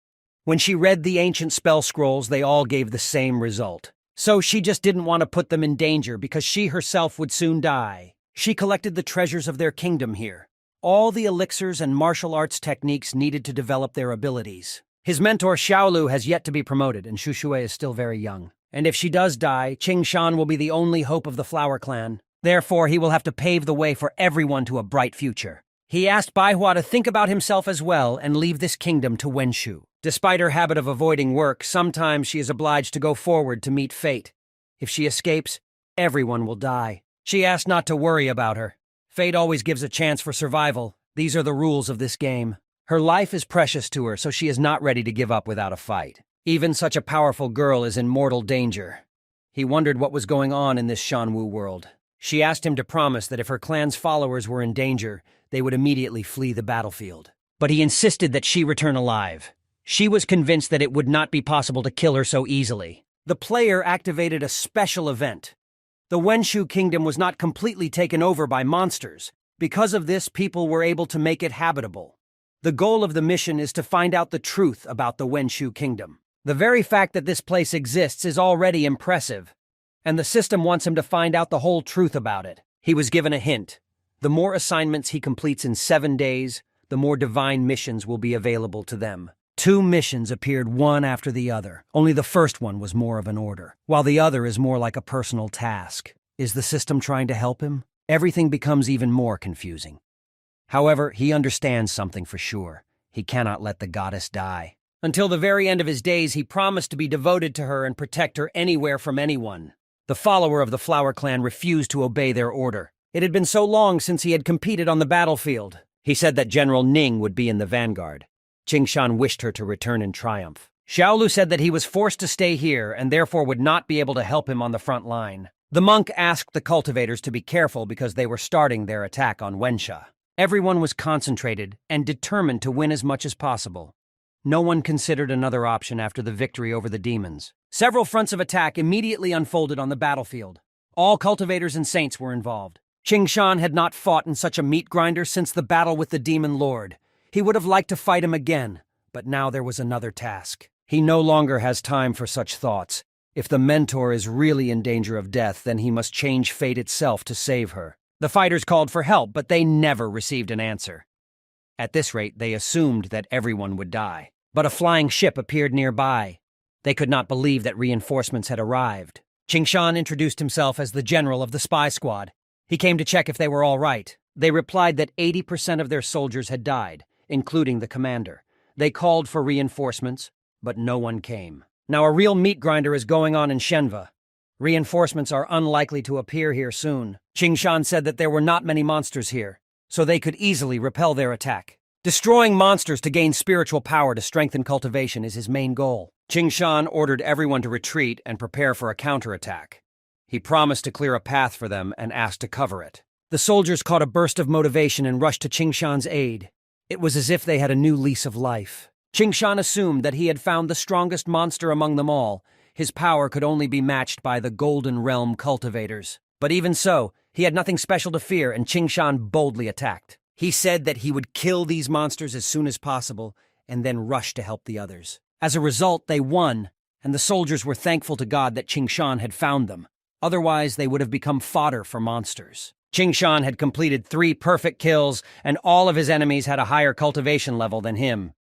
When she read the ancient spell scrolls, they all gave the same result. So she just didn't want to put them in danger because she herself would soon die. She collected the treasures of their kingdom here. All the elixirs and martial arts techniques needed to develop their abilities. His mentor Xiaolu has yet to be promoted, and Shushue is still very young. And if she does die, Qingshan will be the only hope of the Flower Clan. Therefore, he will have to pave the way for everyone to a bright future. He asked Baihua to think about himself as well and leave this kingdom to Wenshu. Despite her habit of avoiding work, sometimes she is obliged to go forward to meet fate. If she escapes, everyone will die. She asked not to worry about her. Fate always gives a chance for survival. These are the rules of this game. Her life is precious to her, so she is not ready to give up without a fight. Even such a powerful girl is in mortal danger. He wondered what was going on in this Shanwu world. She asked him to promise that if her clan's followers were in danger, they would immediately flee the battlefield. But he insisted that she return alive. She was convinced that it would not be possible to kill her so easily. The player activated a special event. The Wenshu kingdom was not completely taken over by monsters. Because of this, people were able to make it habitable. The goal of the mission is to find out the truth about the Wenshu kingdom. The very fact that this place exists is already impressive, and the system wants him to find out the whole truth about it. He was given a hint. The more assignments he completes in 7 days, the more divine missions will be available to them. 2 missions appeared one after the other. Only the first one was more of an order, while the other is more like a personal task. Is the system trying to help him? Everything becomes even more confusing. However, he understands something for sure. He cannot let the goddess die. Until the very end of his days, he promised to be devoted to her and protect her anywhere from anyone. The follower of the Flower Clan refused to obey their order. It had been so long since he had competed on the battlefield. He said that General Ning would be in the vanguard. Qingshan wished her to return in triumph. Xiaolu said that he was forced to stay here and therefore would not be able to help him on the front line. The monk asked the cultivators to be careful because they were starting their attack on Wensha. Everyone was concentrated and determined to win as much as possible. No one considered another option after the victory over the demons. Several fronts of attack immediately unfolded on the battlefield. All cultivators and saints were involved. Qingshan had not fought in such a meat grinder since the battle with the Demon Lord. He would have liked to fight him again, but now there was another task. He no longer has time for such thoughts. If the mentor is really in danger of death, then he must change fate itself to save her. The fighters called for help, but they never received an answer. At this rate, they assumed that everyone would die. But a flying ship appeared nearby. They could not believe that reinforcements had arrived. Qingshan introduced himself as the general of the spy squad. He came to check if they were all right. They replied that 80% of their soldiers had died, including the commander. They called for reinforcements, but no one came. Now a real meat grinder is going on in Shenva. Reinforcements are unlikely to appear here soon. Qingshan said that there were not many monsters here, so they could easily repel their attack. Destroying monsters to gain spiritual power to strengthen cultivation is his main goal. Qingshan ordered everyone to retreat and prepare for a counterattack. He promised to clear a path for them and asked to cover it. The soldiers caught a burst of motivation and rushed to Qingshan's aid. It was as if they had a new lease of life. Qingshan assumed that he had found the strongest monster among them all. His power could only be matched by the Golden Realm cultivators. But even so, he had nothing special to fear, and Qingshan boldly attacked. He said that he would kill these monsters as soon as possible and then rush to help the others. As a result, they won, and the soldiers were thankful to God that Qingshan had found them. Otherwise, they would have become fodder for monsters. Qingshan had completed 3 perfect kills, and all of his enemies had a higher cultivation level than him.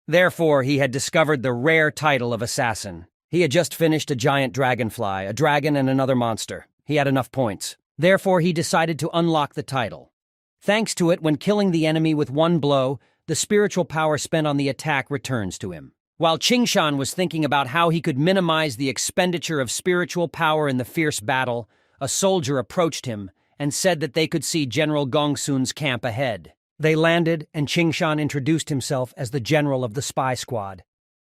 Therefore, he had discovered the rare title of assassin. He had just finished a giant dragonfly, a dragon and another monster. He had enough points. Therefore, he decided to unlock the title. Thanks to it, when killing the enemy with one blow, the spiritual power spent on the attack returns to him. While Qingshan was thinking about how he could minimize the expenditure of spiritual power in the fierce battle, a soldier approached him and said that they could see General Gongsun's camp ahead. They landed, and Qingshan introduced himself as the general of the spy squad.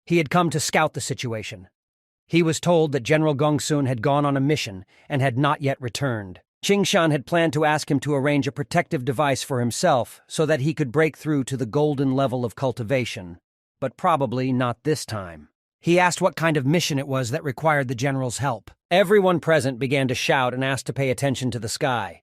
He had come to scout the situation. He was told that General Gongsun had gone on a mission and had not yet returned. Qingshan had planned to ask him to arrange a protective device for himself so that he could break through to the golden level of cultivation, but probably not this time. He asked what kind of mission it was that required the general's help. Everyone present began to shout and asked to pay attention to the sky.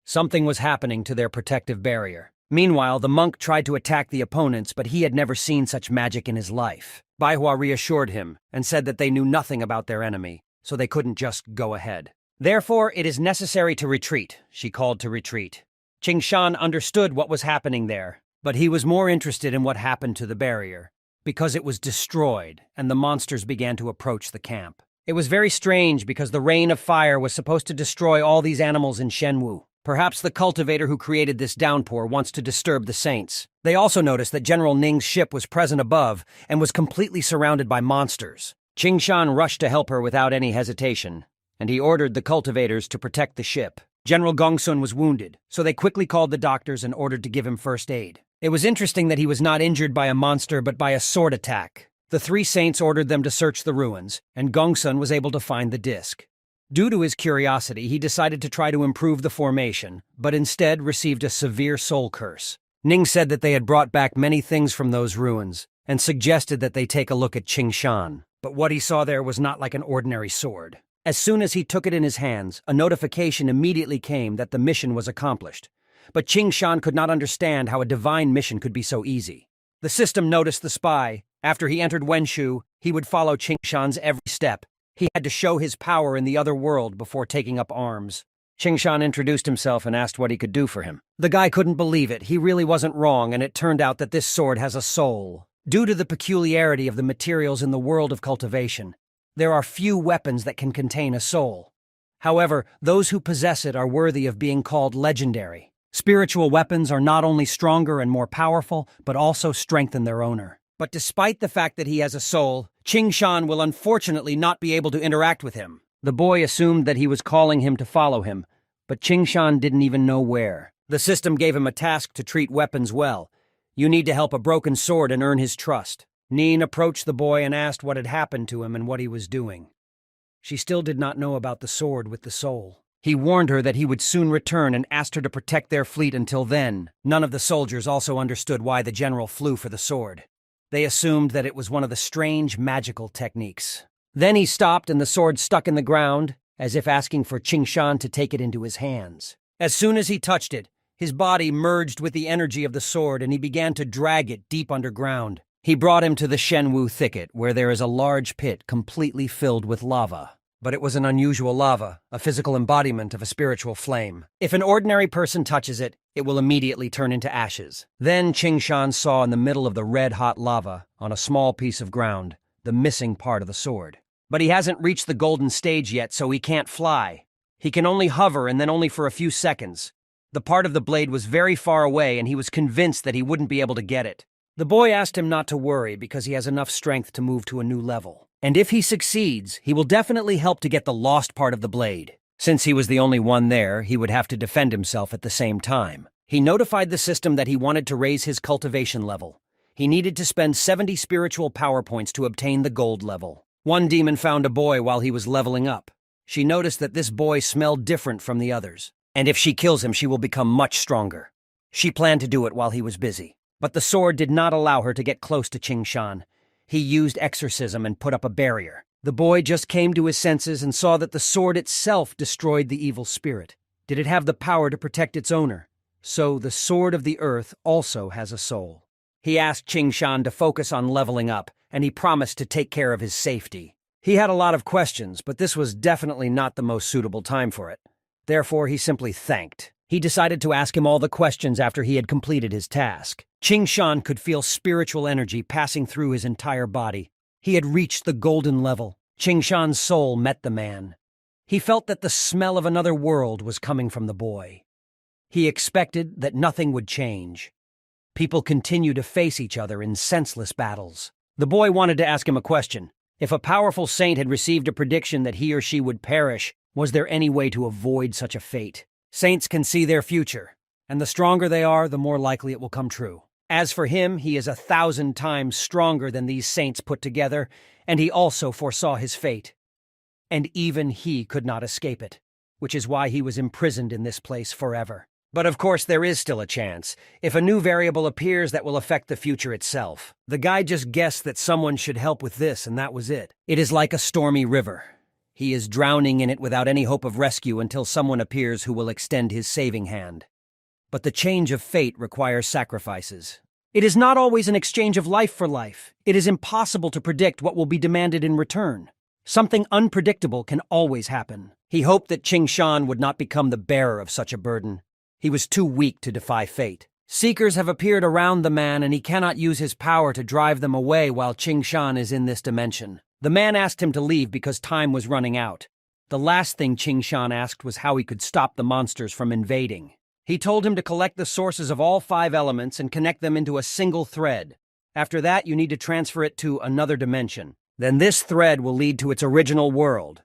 Something was happening to their protective barrier. Meanwhile, the monk tried to attack the opponents, but he had never seen such magic in his life. Baihua reassured him and said that they knew nothing about their enemy, so they couldn't just go ahead. Therefore, it is necessary to retreat, she called to retreat. Qingshan understood what was happening there, but he was more interested in what happened to the barrier, because it was destroyed and the monsters began to approach the camp. It was very strange because the rain of fire was supposed to destroy all these animals in Shenwu. Perhaps the cultivator who created this downpour wants to disturb the saints. They also noticed that General Ning's ship was present above and was completely surrounded by monsters. Qingshan rushed to help her without any hesitation, and he ordered the cultivators to protect the ship. General Gongsun was wounded, so they quickly called the doctors and ordered to give him first aid. It was interesting that he was not injured by a monster but by a sword attack. The 3 saints ordered them to search the ruins, and Gongsun was able to find the disc. Due to his curiosity, he decided to try to improve the formation, but instead received a severe soul curse. Ning said that they had brought back many things from those ruins, and suggested that they take a look at Qingshan. But what he saw there was not like an ordinary sword. As soon as he took it in his hands, a notification immediately came that the mission was accomplished. But Qingshan could not understand how a divine mission could be so easy. The system noticed the spy. After he entered Wenshu, he would follow Qingshan's every step. He had to show his power in the other world before taking up arms. Qingshan introduced himself and asked what he could do for him. The guy couldn't believe it. He really wasn't wrong, and it turned out that this sword has a soul. Due to the peculiarity of the materials in the world of cultivation, there are few weapons that can contain a soul. However, those who possess it are worthy of being called legendary. Spiritual weapons are not only stronger and more powerful, but also strengthen their owner. But despite the fact that he has a soul, Qing Shan will unfortunately not be able to interact with him. The boy assumed that he was calling him to follow him, but Qing Shan didn't even know where. The system gave him a task to treat weapons well. You need to help a broken sword and earn his trust. Neen approached the boy and asked what had happened to him and what he was doing. She still did not know about the sword with the soul. He warned her that he would soon return and asked her to protect their fleet until then. None of the soldiers also understood why the general flew for the sword. They assumed that it was one of the strange magical techniques. Then he stopped and the sword stuck in the ground, as if asking for Qing Shan to take it into his hands. As soon as he touched it, his body merged with the energy of the sword and he began to drag it deep underground. He brought him to the Shenwu thicket, where there is a large pit completely filled with lava. But it was an unusual lava, a physical embodiment of a spiritual flame. If an ordinary person touches it, it will immediately turn into ashes. Then Qing Shan saw in the middle of the red-hot lava, on a small piece of ground, the missing part of the sword. But he hasn't reached the golden stage yet, so he can't fly. He can only hover, and then only for a few seconds. The part of the blade was very far away, and he was convinced that he wouldn't be able to get it. The boy asked him not to worry because he has enough strength to move to a new level. And if he succeeds, he will definitely help to get the lost part of the blade. Since he was the only one there, he would have to defend himself at the same time. He notified the system that he wanted to raise his cultivation level. He needed to spend 70 spiritual power points to obtain the gold level. One demon found a boy while he was leveling up. She noticed that this boy smelled different from the others. And if she kills him, she will become much stronger. She planned to do it while he was busy. But the sword did not allow her to get close to Qing Shan. He used exorcism and put up a barrier. The boy just came to his senses and saw that the sword itself destroyed the evil spirit. Did it have the power to protect its owner? So the sword of the earth also has a soul. He asked Qing Shan to focus on leveling up, and he promised to take care of his safety. He had a lot of questions, but this was definitely not the most suitable time for it. Therefore, he simply thanked. He decided to ask him all the questions after he had completed his task. Qing Shan could feel spiritual energy passing through his entire body. He had reached the golden level. Qing Shan's soul met the man. He felt that the smell of another world was coming from the boy. He expected that nothing would change. People continue to face each other in senseless battles. The boy wanted to ask him a question. If a powerful saint had received a prediction that he or she would perish, was there any way to avoid such a fate? Saints can see their future, and the stronger they are, the more likely it will come true. As for him, he is 1,000 times stronger than these saints put together, and he also foresaw his fate. And even he could not escape it, which is why he was imprisoned in this place forever. But of course there is still a chance, if a new variable appears that will affect the future itself. The guy just guessed that someone should help with this, and that was it. It is like a stormy river. He is drowning in it without any hope of rescue until someone appears who will extend his saving hand. But the change of fate requires sacrifices. It is not always an exchange of life for life. It is impossible to predict what will be demanded in return. Something unpredictable can always happen. He hoped that Qing Shan would not become the bearer of such a burden. He was too weak to defy fate. Seekers have appeared around the man, and he cannot use his power to drive them away while Qing Shan is in this dimension. The man asked him to leave because time was running out. The last thing Qing Shan asked was how he could stop the monsters from invading. He told him to collect the sources of all 5 elements and connect them into a single thread. After that, you need to transfer it to another dimension. Then this thread will lead to its original world.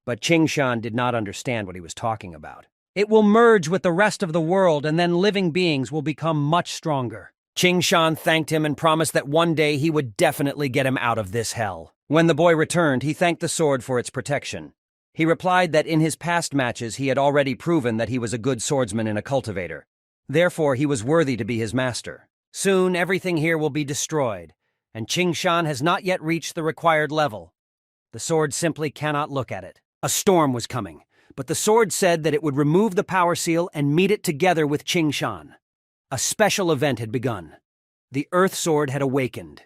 But Qing Shan did not understand what he was talking about. It will merge with the rest of the world, and then living beings will become much stronger. Qing Shan thanked him and promised that one day he would definitely get him out of this hell. When the boy returned, he thanked the sword for its protection. He replied that in his past matches he had already proven that he was a good swordsman and a cultivator. Therefore, he was worthy to be his master. Soon, everything here will be destroyed, and Qing Shan has not yet reached the required level. The sword simply cannot look at it. A storm was coming, but the sword said that it would remove the power seal and meet it together with Qing Shan. A special event had begun. The Earth Sword had awakened.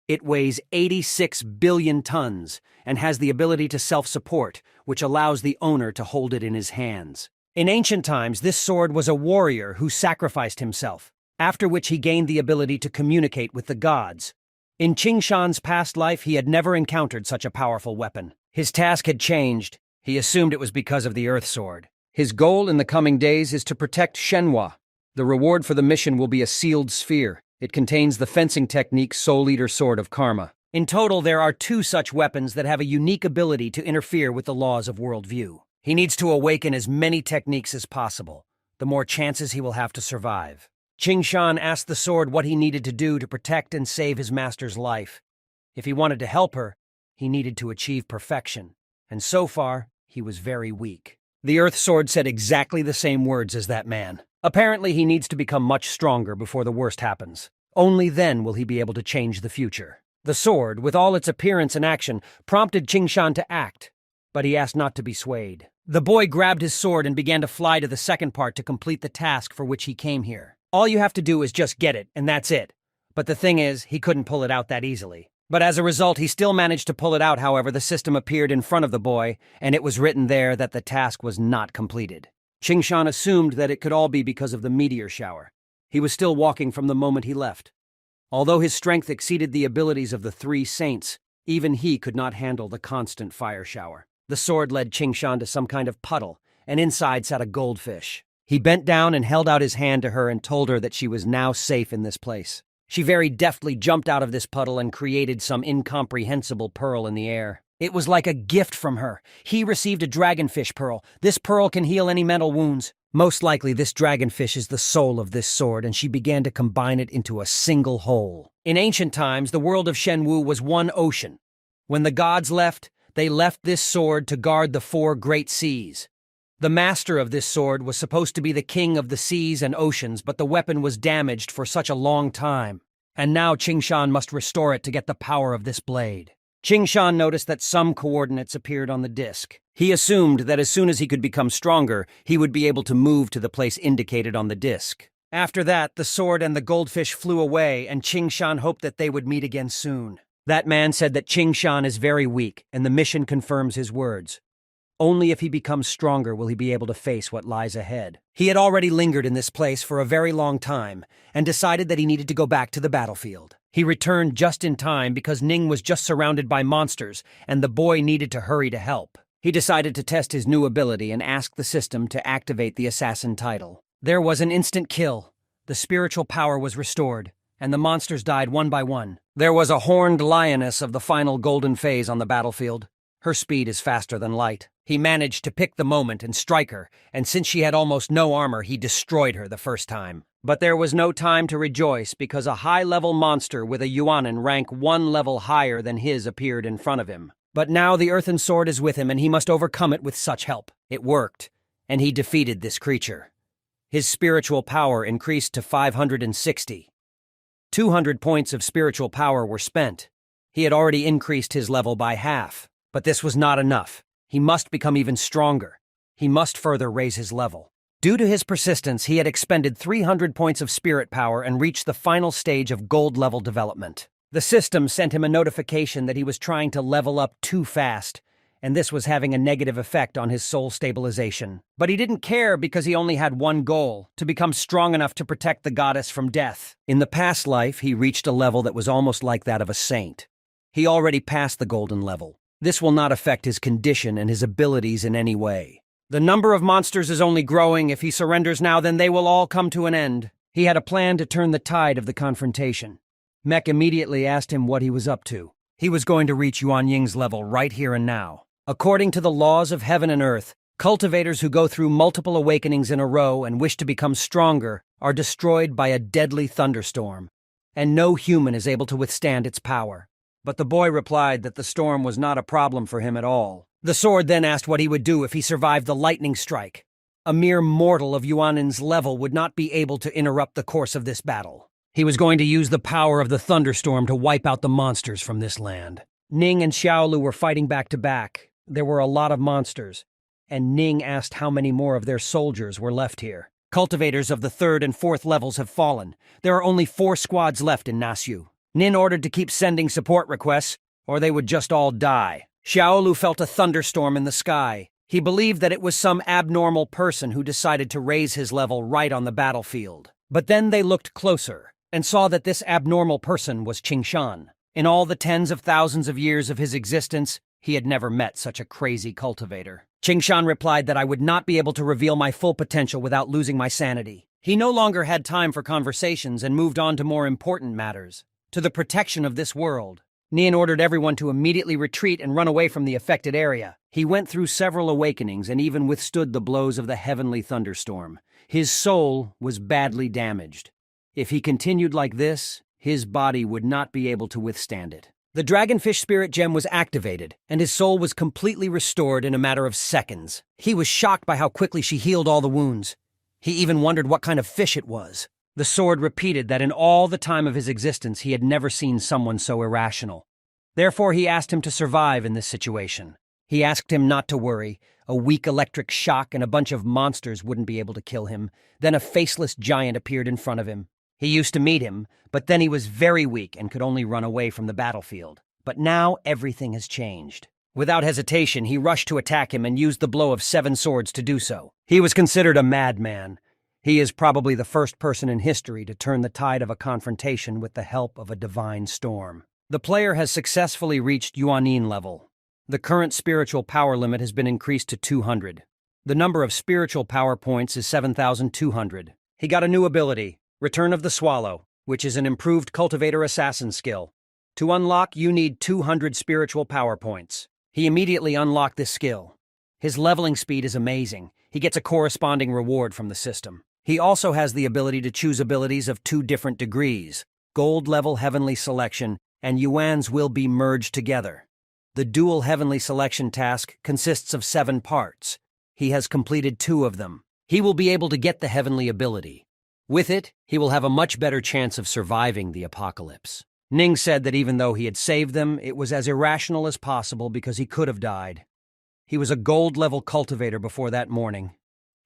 It weighs 86 billion tons and has the ability to self-support, which allows the owner to hold it in his hands. In ancient times, this sword was a warrior who sacrificed himself, after which he gained the ability to communicate with the gods. In Qing Shan's past life, he had never encountered such a powerful weapon. His task had changed. He assumed it was because of the Earth Sword. His goal in the coming days is to protect Shenhua. The reward for the mission will be a sealed sphere. It contains the fencing technique Soul Eater Sword of Karma. In total, there are 2 such weapons that have a unique ability to interfere with the laws of worldview. He needs to awaken as many techniques as possible, the more chances he will have to survive. Qing Shan asked the sword what he needed to do to protect and save his master's life. If he wanted to help her, he needed to achieve perfection, and so far, he was very weak. The Earth Sword said exactly the same words as that man. Apparently, he needs to become much stronger before the worst happens. Only then will he be able to change the future. The sword, with all its appearance and action, prompted Qing Shan to act, but he asked not to be swayed. The boy grabbed his sword and began to fly to the second part to complete the task for which he came here. All you have to do is just get it, and that's it. But the thing is, he couldn't pull it out that easily. But as a result, he still managed to pull it out. However, the system appeared in front of the boy, and it was written there that the task was not completed. Qing Shan assumed that it could all be because of the meteor shower. He was still walking from the moment he left. Although his strength exceeded the abilities of the 3 saints, even he could not handle the constant fire shower. The sword led Qing Shan to some kind of puddle, and inside sat a goldfish. He bent down and held out his hand to her and told her that she was now safe in this place. She very deftly jumped out of this puddle and created some incomprehensible pearl in the air. It was like a gift from her. He received a dragonfish pearl. This pearl can heal any mental wounds. Most likely, this dragonfish is the soul of this sword, and she began to combine it into a single whole. In ancient times, the world of Shenwu was one ocean. When the gods left, they left this sword to guard the 4 great seas. The master of this sword was supposed to be the king of the seas and oceans, but the weapon was damaged for such a long time. And now Qing Shan must restore it to get the power of this blade. Qing Shan noticed that some coordinates appeared on the disc. He assumed that as soon as he could become stronger, he would be able to move to the place indicated on the disc. After that, the sword and the goldfish flew away, and Qing Shan hoped that they would meet again soon. That man said that Qing Shan is very weak, and the mission confirms his words. Only if he becomes stronger will he be able to face what lies ahead. He had already lingered in this place for a very long time, and decided that he needed to go back to the battlefield. He returned just in time because Ning was just surrounded by monsters, and the boy needed to hurry to help. He decided to test his new ability and asked the system to activate the assassin title. There was an instant kill. The spiritual power was restored, and the monsters died one by one. There was a horned lioness of the final golden phase on the battlefield. Her speed is faster than light. He managed to pick the moment and strike her, and since she had almost no armor, he destroyed her the first time. But there was no time to rejoice because a high-level monster with a Yuanin rank 1 level higher than his appeared in front of him. But now the earthen sword is with him, and he must overcome it with such help. It worked, and he defeated this creature. His spiritual power increased to 560. 200 points of spiritual power were spent. He had already increased his level by half. But this was not enough. He must become even stronger. He must further raise his level. Due to his persistence, he had expended 300 points of spirit power and reached the final stage of gold level development. The system sent him a notification that he was trying to level up too fast, and this was having a negative effect on his soul stabilization. But he didn't care because he only had one goal, to become strong enough to protect the goddess from death. In the past life, he reached a level that was almost like that of a saint. He already passed the golden level. This will not affect his condition and his abilities in any way. The number of monsters is only growing. If he surrenders now, then they will all come to an end. He had a plan to turn the tide of the confrontation. Mech immediately asked him what he was up to. He was going to reach Yuan Ying's level right here and now. According to the laws of heaven and earth, cultivators who go through multiple awakenings in a row and wish to become stronger are destroyed by a deadly thunderstorm, and no human is able to withstand its power. But the boy replied that the storm was not a problem for him at all. The sword then asked what he would do if he survived the lightning strike. A mere mortal of Yuanin's level would not be able to interrupt the course of this battle. He was going to use the power of the thunderstorm to wipe out the monsters from this land. Ning and Xiaolu were fighting back to back. There were a lot of monsters, and Ning asked how many more of their soldiers were left here. Cultivators of the 3rd and 4th levels have fallen. There are only 4 squads left in Nasu. Nin ordered to keep sending support requests, or they would just all die. Xiaolu felt a thunderstorm in the sky. He believed that it was some abnormal person who decided to raise his level right on the battlefield. But then they looked closer and saw that this abnormal person was Qing Shan. In all the tens of thousands of years of his existence, he had never met such a crazy cultivator. Qing Shan replied that I would not be able to reveal my full potential without losing my sanity. He no longer had time for conversations and moved on to more important matters, to the protection of this world. Nian ordered everyone to immediately retreat and run away from the affected area. He went through several awakenings and even withstood the blows of the heavenly thunderstorm. His soul was badly damaged. If he continued like this, his body would not be able to withstand it. The Dragonfish Spirit Gem was activated, and his soul was completely restored in a matter of seconds. He was shocked by how quickly she healed all the wounds. He even wondered what kind of fish it was. The sword repeated that in all the time of his existence he had never seen someone so irrational. Therefore he asked him to survive in this situation. He asked him not to worry. A weak electric shock and a bunch of monsters wouldn't be able to kill him. Then a faceless giant appeared in front of him. He used to meet him, but then he was very weak and could only run away from the battlefield. But now everything has changed. Without hesitation, he rushed to attack him and used the blow of 7 swords to do so. He was considered a madman. He is probably the first person in history to turn the tide of a confrontation with the help of a divine storm. The player has successfully reached Yuanin level. The current spiritual power limit has been increased to 200. The number of spiritual power points is 7,200. He got a new ability, Return of the Swallow, which is an improved cultivator assassin skill. To unlock, you need 200 spiritual power points. He immediately unlocked this skill. His leveling speed is amazing. He gets a corresponding reward from the system. He also has the ability to choose abilities of 2 different degrees. Gold level Heavenly Selection and Yuan's will be merged together. The dual Heavenly Selection task consists of 7 parts. He has completed 2 of them. He will be able to get the heavenly ability. With it, he will have a much better chance of surviving the apocalypse. Ning said that even though he had saved them, it was as irrational as possible because he could have died. He was a gold-level cultivator before that morning,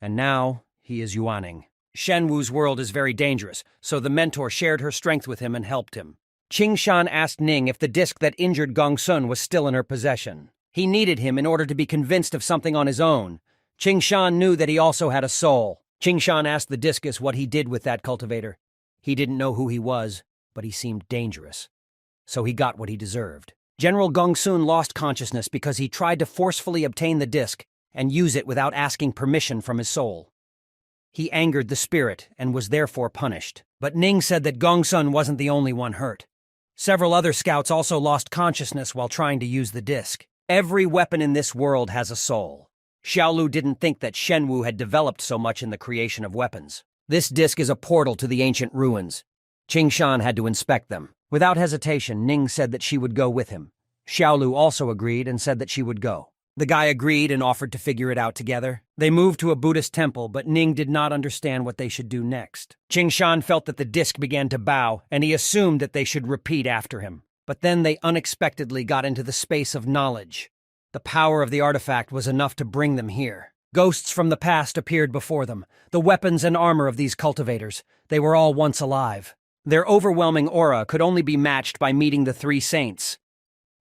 and now he is Yuaning. Shenwu's world is very dangerous, so the mentor shared her strength with him and helped him. Qingshan asked Ning if the disc that injured Gongsun was still in her possession. He needed him in order to be convinced of something on his own. Qingshan knew that he also had a soul. Qingshan asked the discus what he did with that cultivator. He didn't know who he was, but he seemed dangerous. So he got what he deserved. General Gongsun lost consciousness because he tried to forcefully obtain the disc and use it without asking permission from his soul. He angered the spirit and was therefore punished. But Ning said that Gongsun wasn't the only one hurt. Several other scouts also lost consciousness while trying to use the disc. Every weapon in this world has a soul. Xiaolu didn't think that Shenwu had developed so much in the creation of weapons. This disc is a portal to the ancient ruins. Qingshan had to inspect them. Without hesitation, Ning said that she would go with him. Xiaolu also agreed and said that she would go. The guy agreed and offered to figure it out together. They moved to a Buddhist temple, but Ning did not understand what they should do next. Qingshan felt that the disc began to bow, and he assumed that they should repeat after him. But then they unexpectedly got into the space of knowledge. The power of the artifact was enough to bring them here. Ghosts from the past appeared before them, the weapons and armor of these cultivators. They were all once alive. Their overwhelming aura could only be matched by meeting the 3 saints.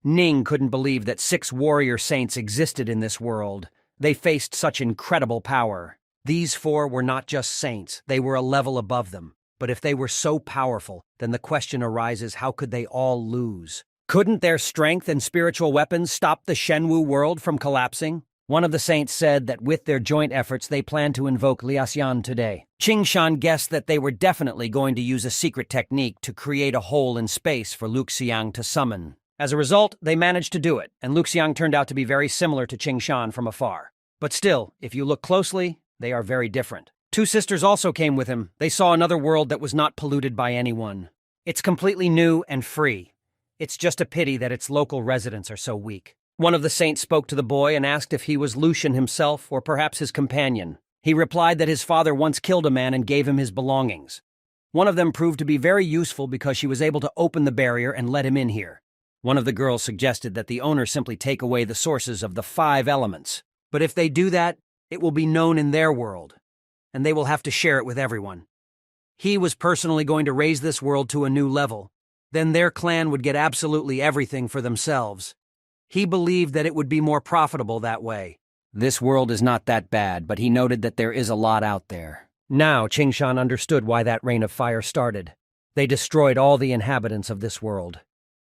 Ning couldn't believe that 6 warrior saints existed in this world. They faced such incredible power. These 4 were not just saints, they were a level above them. But if they were so powerful, then the question arises, how could they all lose? Couldn't their strength and spiritual weapons stop the Shenwu world from collapsing? One of the saints said that with their joint efforts they planned to invoke Liaxian today. Qingshan guessed that they were definitely going to use a secret technique to create a hole in space for Luxiang to summon. As a result, they managed to do it, and Luxiang turned out to be very similar to Qingshan from afar. But still, if you look closely, they are very different. 2 sisters also came with him. They saw another world that was not polluted by anyone. It's completely new and free. It's just a pity that its local residents are so weak. One of the saints spoke to the boy and asked if he was Lucian himself or perhaps his companion. He replied that his father once killed a man and gave him his belongings. One of them proved to be very useful because she was able to open the barrier and let him in here. One of the girls suggested that the owner simply take away the sources of the 5 elements. But if they do that, it will be known in their world, and they will have to share it with everyone. He was personally going to raise this world to a new level. Then their clan would get absolutely everything for themselves. He believed that it would be more profitable that way. This world is not that bad, but he noted that there is a lot out there. Now Qingshan understood why that rain of fire started. They destroyed all the inhabitants of this world.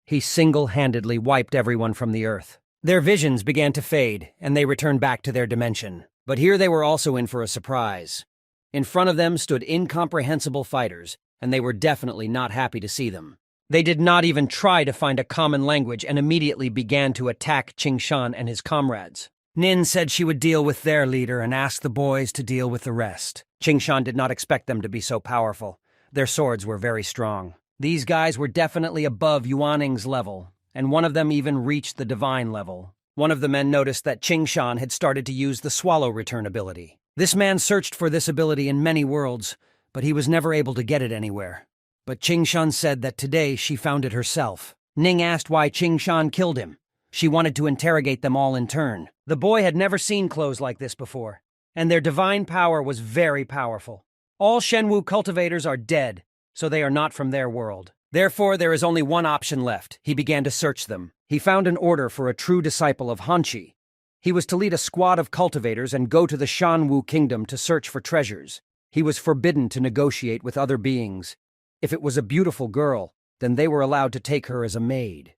He single-handedly wiped everyone from the earth. Their visions began to fade, and they returned back to their dimension. But here they were also in for a surprise. In front of them stood incomprehensible fighters, and they were definitely not happy to see them. They did not even try to find a common language and immediately began to attack Qingshan and his comrades. Nin said she would deal with their leader and asked the boys to deal with the rest. Qingshan did not expect them to be so powerful. Their swords were very strong. These guys were definitely above Yuanning's level, and one of them even reached the divine level. One of the men noticed that Qingshan had started to use the Swallow Return ability. This man searched for this ability in many worlds, but he was never able to get it anywhere. But Qingshan said that today she found it herself. Ning asked why Qingshan killed him. She wanted to interrogate them all in turn. The boy had never seen clothes like this before, and their divine power was very powerful. All Shenwu cultivators are dead, so they are not from their world. Therefore, there is only one option left. He began to search them. He found an order for a true disciple of Hanqi. He was to lead a squad of cultivators and go to the Shanwu kingdom to search for treasures. He was forbidden to negotiate with other beings. If it was a beautiful girl, then they were allowed to take her as a maid.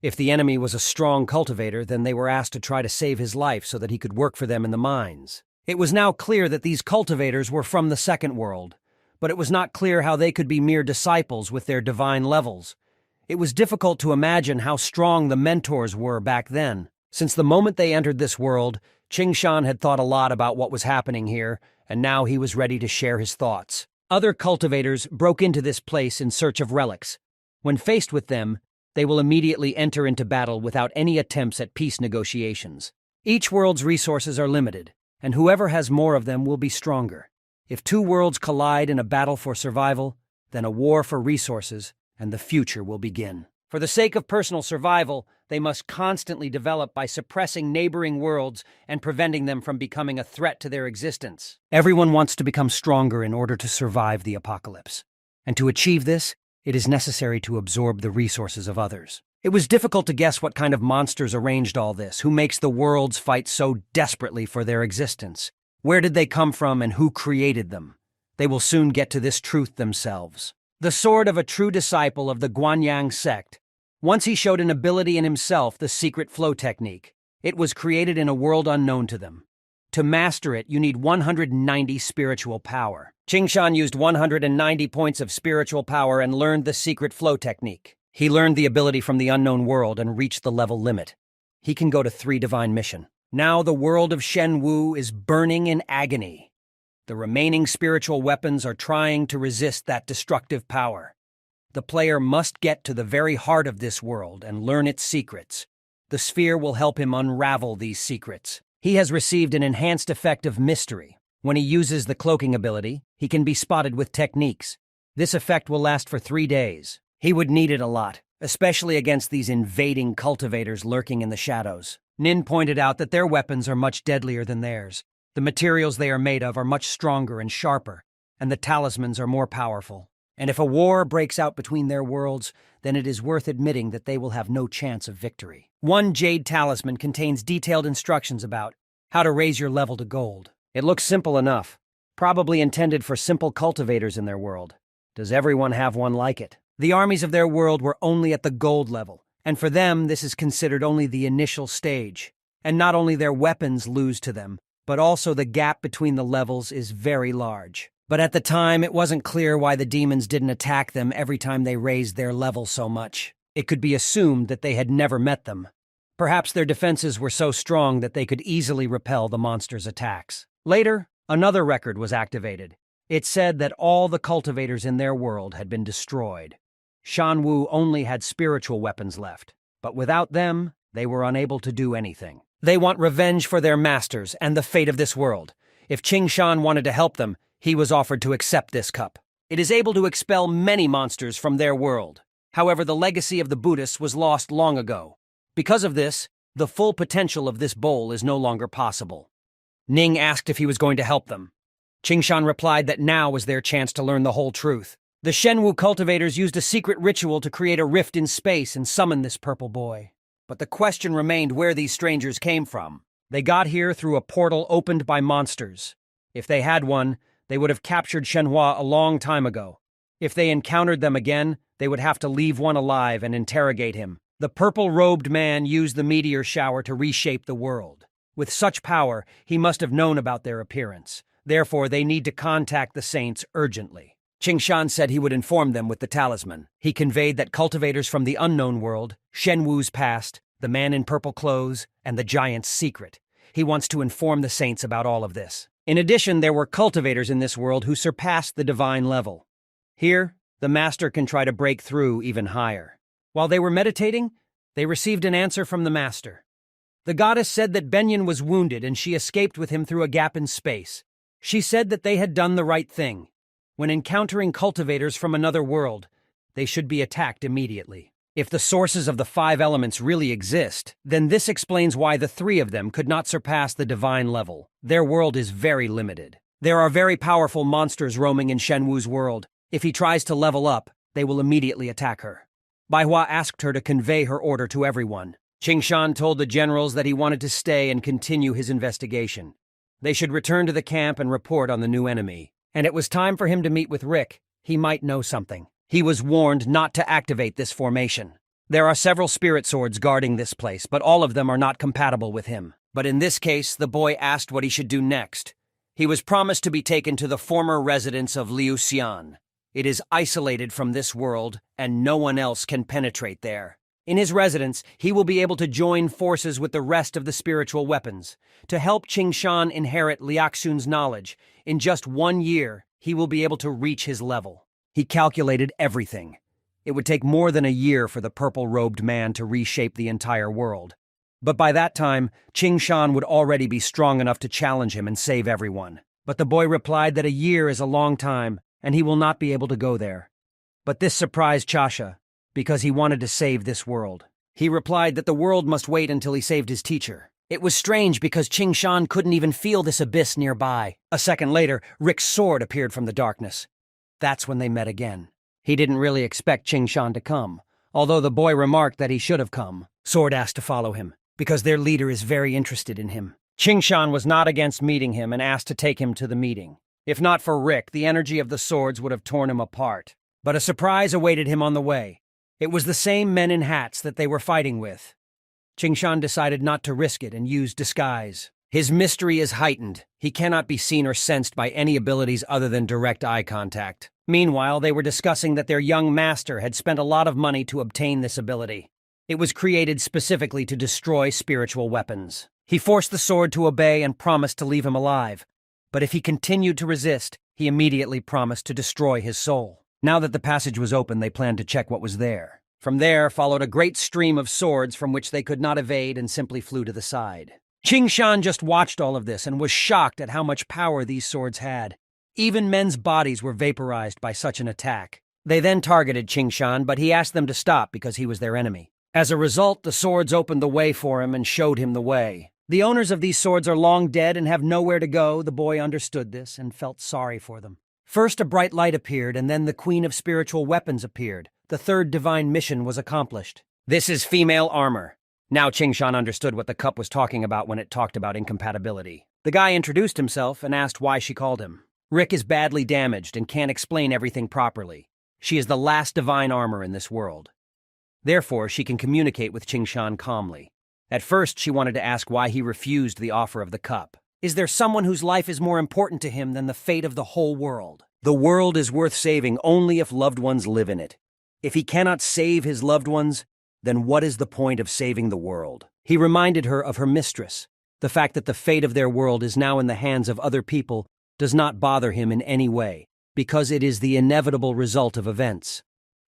If the enemy was a strong cultivator, then they were asked to try to save his life so that he could work for them in the mines. It was now clear that these cultivators were from the second world, but it was not clear how they could be mere disciples with their divine levels. It was difficult to imagine how strong the mentors were back then. Since the moment they entered this world, Qingshan had thought a lot about what was happening here, and now he was ready to share his thoughts. Other cultivators broke into this place in search of relics. When faced with them, they will immediately enter into battle without any attempts at peace negotiations. Each world's resources are limited, and whoever has more of them will be stronger. If two worlds collide in a battle for survival, then a war for resources, and the future will begin. For the sake of personal survival, they must constantly develop by suppressing neighboring worlds and preventing them from becoming a threat to their existence. Everyone wants to become stronger in order to survive the apocalypse. And to achieve this, it is necessary to absorb the resources of others. It was difficult to guess what kind of monsters arranged all this, who makes the worlds fight so desperately for their existence. Where did they come from and who created them? They will soon get to this truth themselves. The sword of a true disciple of the Guanyang sect. Once he showed an ability in himself, the secret flow technique. It was created in a world unknown to them. To master it, you need 190 spiritual power. Qingshan used 190 points of spiritual power and learned the secret flow technique. He learned the ability from the unknown world and reached the level limit. He can go to 3 divine mission. Now the world of Shenwu is burning in agony. The remaining spiritual weapons are trying to resist that destructive power. The player must get to the very heart of this world and learn its secrets. The sphere will help him unravel these secrets. He has received an enhanced effect of mystery. When he uses the cloaking ability, he can be spotted with techniques. This effect will last for 3 days. He would need it a lot, especially against these invading cultivators lurking in the shadows. Nin pointed out that their weapons are much deadlier than theirs. The materials they are made of are much stronger and sharper, and the talismans are more powerful. And if a war breaks out between their worlds, then it is worth admitting that they will have no chance of victory. One jade talisman contains detailed instructions about how to raise your level to gold. It looks simple enough, probably intended for simple cultivators in their world. Does everyone have one like it? The armies of their world were only at the gold level, and for them this is considered only the initial stage. And not only their weapons lose to them, but also the gap between the levels is very large. But at the time, it wasn't clear why the demons didn't attack them every time they raised their level so much. It could be assumed that they had never met them. Perhaps their defenses were so strong that they could easily repel the monsters' attacks. Later, another record was activated. It said that all the cultivators in their world had been destroyed. Shanwu only had spiritual weapons left, but without them, they were unable to do anything. They want revenge for their masters and the fate of this world. If Qingshan wanted to help them, he was offered to accept this cup. It is able to expel many monsters from their world. However, the legacy of the Buddhists was lost long ago. Because of this, the full potential of this bowl is no longer possible. Ning asked if he was going to help them. Qingshan replied that now was their chance to learn the whole truth. The Shenwu cultivators used a secret ritual to create a rift in space and summon this purple boy. But the question remained where these strangers came from. They got here through a portal opened by monsters. If they had one, they would have captured Shenhua a long time ago. If they encountered them again, they would have to leave one alive and interrogate him. The purple-robed man used the meteor shower to reshape the world. With such power, he must have known about their appearance. Therefore, they need to contact the saints urgently. Qingshan said he would inform them with the talisman. He conveyed that cultivators from the unknown world, Shenwu's past, the man in purple clothes, and the giant's secret. He wants to inform the saints about all of this. In addition, there were cultivators in this world who surpassed the divine level. Here, the master can try to break through even higher. While they were meditating, they received an answer from the master. The goddess said that Benyon was wounded and she escaped with him through a gap in space. She said that they had done the right thing. When encountering cultivators from another world, they should be attacked immediately. If the sources of the 5 elements really exist, then this explains why the 3 of them could not surpass the divine level. Their world is very limited. There are very powerful monsters roaming in Shenwu's world. If he tries to level up, they will immediately attack her. Baihua asked her to convey her order to everyone. Qingshan told the generals that he wanted to stay and continue his investigation. They should return to the camp and report on the new enemy. And it was time for him to meet with Rick. He might know something. He was warned not to activate this formation. There are several spirit swords guarding this place, but all of them are not compatible with him. But in this case, the boy asked what he should do next. He was promised to be taken to the former residence of Liu Xian. It is isolated from this world, and no one else can penetrate there. In his residence, he will be able to join forces with the rest of the spiritual weapons. To help Qingshan inherit Liaxun's knowledge, in just 1 year, he will be able to reach his level. He calculated everything. It would take more than a year for the purple-robed man to reshape the entire world. But by that time, Qingshan would already be strong enough to challenge him and save everyone. But the boy replied that a year is a long time, and he will not be able to go there. But this surprised Chasha, because he wanted to save this world. He replied that the world must wait until he saved his teacher. It was strange because Qingshan couldn't even feel this abyss nearby. A second later, Rick's sword appeared from the darkness. That's when they met again. He didn't really expect Qingshan to come, although the boy remarked that he should have come. Sword asked to follow him, because their leader is very interested in him. Qingshan was not against meeting him and asked to take him to the meeting. If not for Rick, the energy of the swords would have torn him apart. But a surprise awaited him on the way. It was the same men in hats that they were fighting with. Qingshan decided not to risk it and used disguise. His mystery is heightened. He cannot be seen or sensed by any abilities other than direct eye contact. Meanwhile, they were discussing that their young master had spent a lot of money to obtain this ability. It was created specifically to destroy spiritual weapons. He forced the sword to obey and promised to leave him alive. But if he continued to resist, he immediately promised to destroy his soul. Now that the passage was open, they planned to check what was there. From there followed a great stream of swords from which they could not evade and simply flew to the side. Qingshan just watched all of this and was shocked at how much power these swords had. Even men's bodies were vaporized by such an attack. They then targeted Qingshan, but he asked them to stop because he was their enemy. As a result, the swords opened the way for him and showed him the way. The owners of these swords are long dead and have nowhere to go. The boy understood this and felt sorry for them. First, a bright light appeared, and then the Queen of Spiritual Weapons appeared. The third divine mission was accomplished. This is female armor. Now Qingshan understood what the cup was talking about when it talked about incompatibility. The guy introduced himself and asked why she called him. Rick is badly damaged and can't explain everything properly. She is the last divine armor in this world. Therefore, she can communicate with Qingshan calmly. At first, she wanted to ask why he refused the offer of the cup. Is there someone whose life is more important to him than the fate of the whole world? The world is worth saving only if loved ones live in it. If he cannot save his loved ones, then what is the point of saving the world? He reminded her of her mistress. The fact that the fate of their world is now in the hands of other people does not bother him in any way, because it is the inevitable result of events.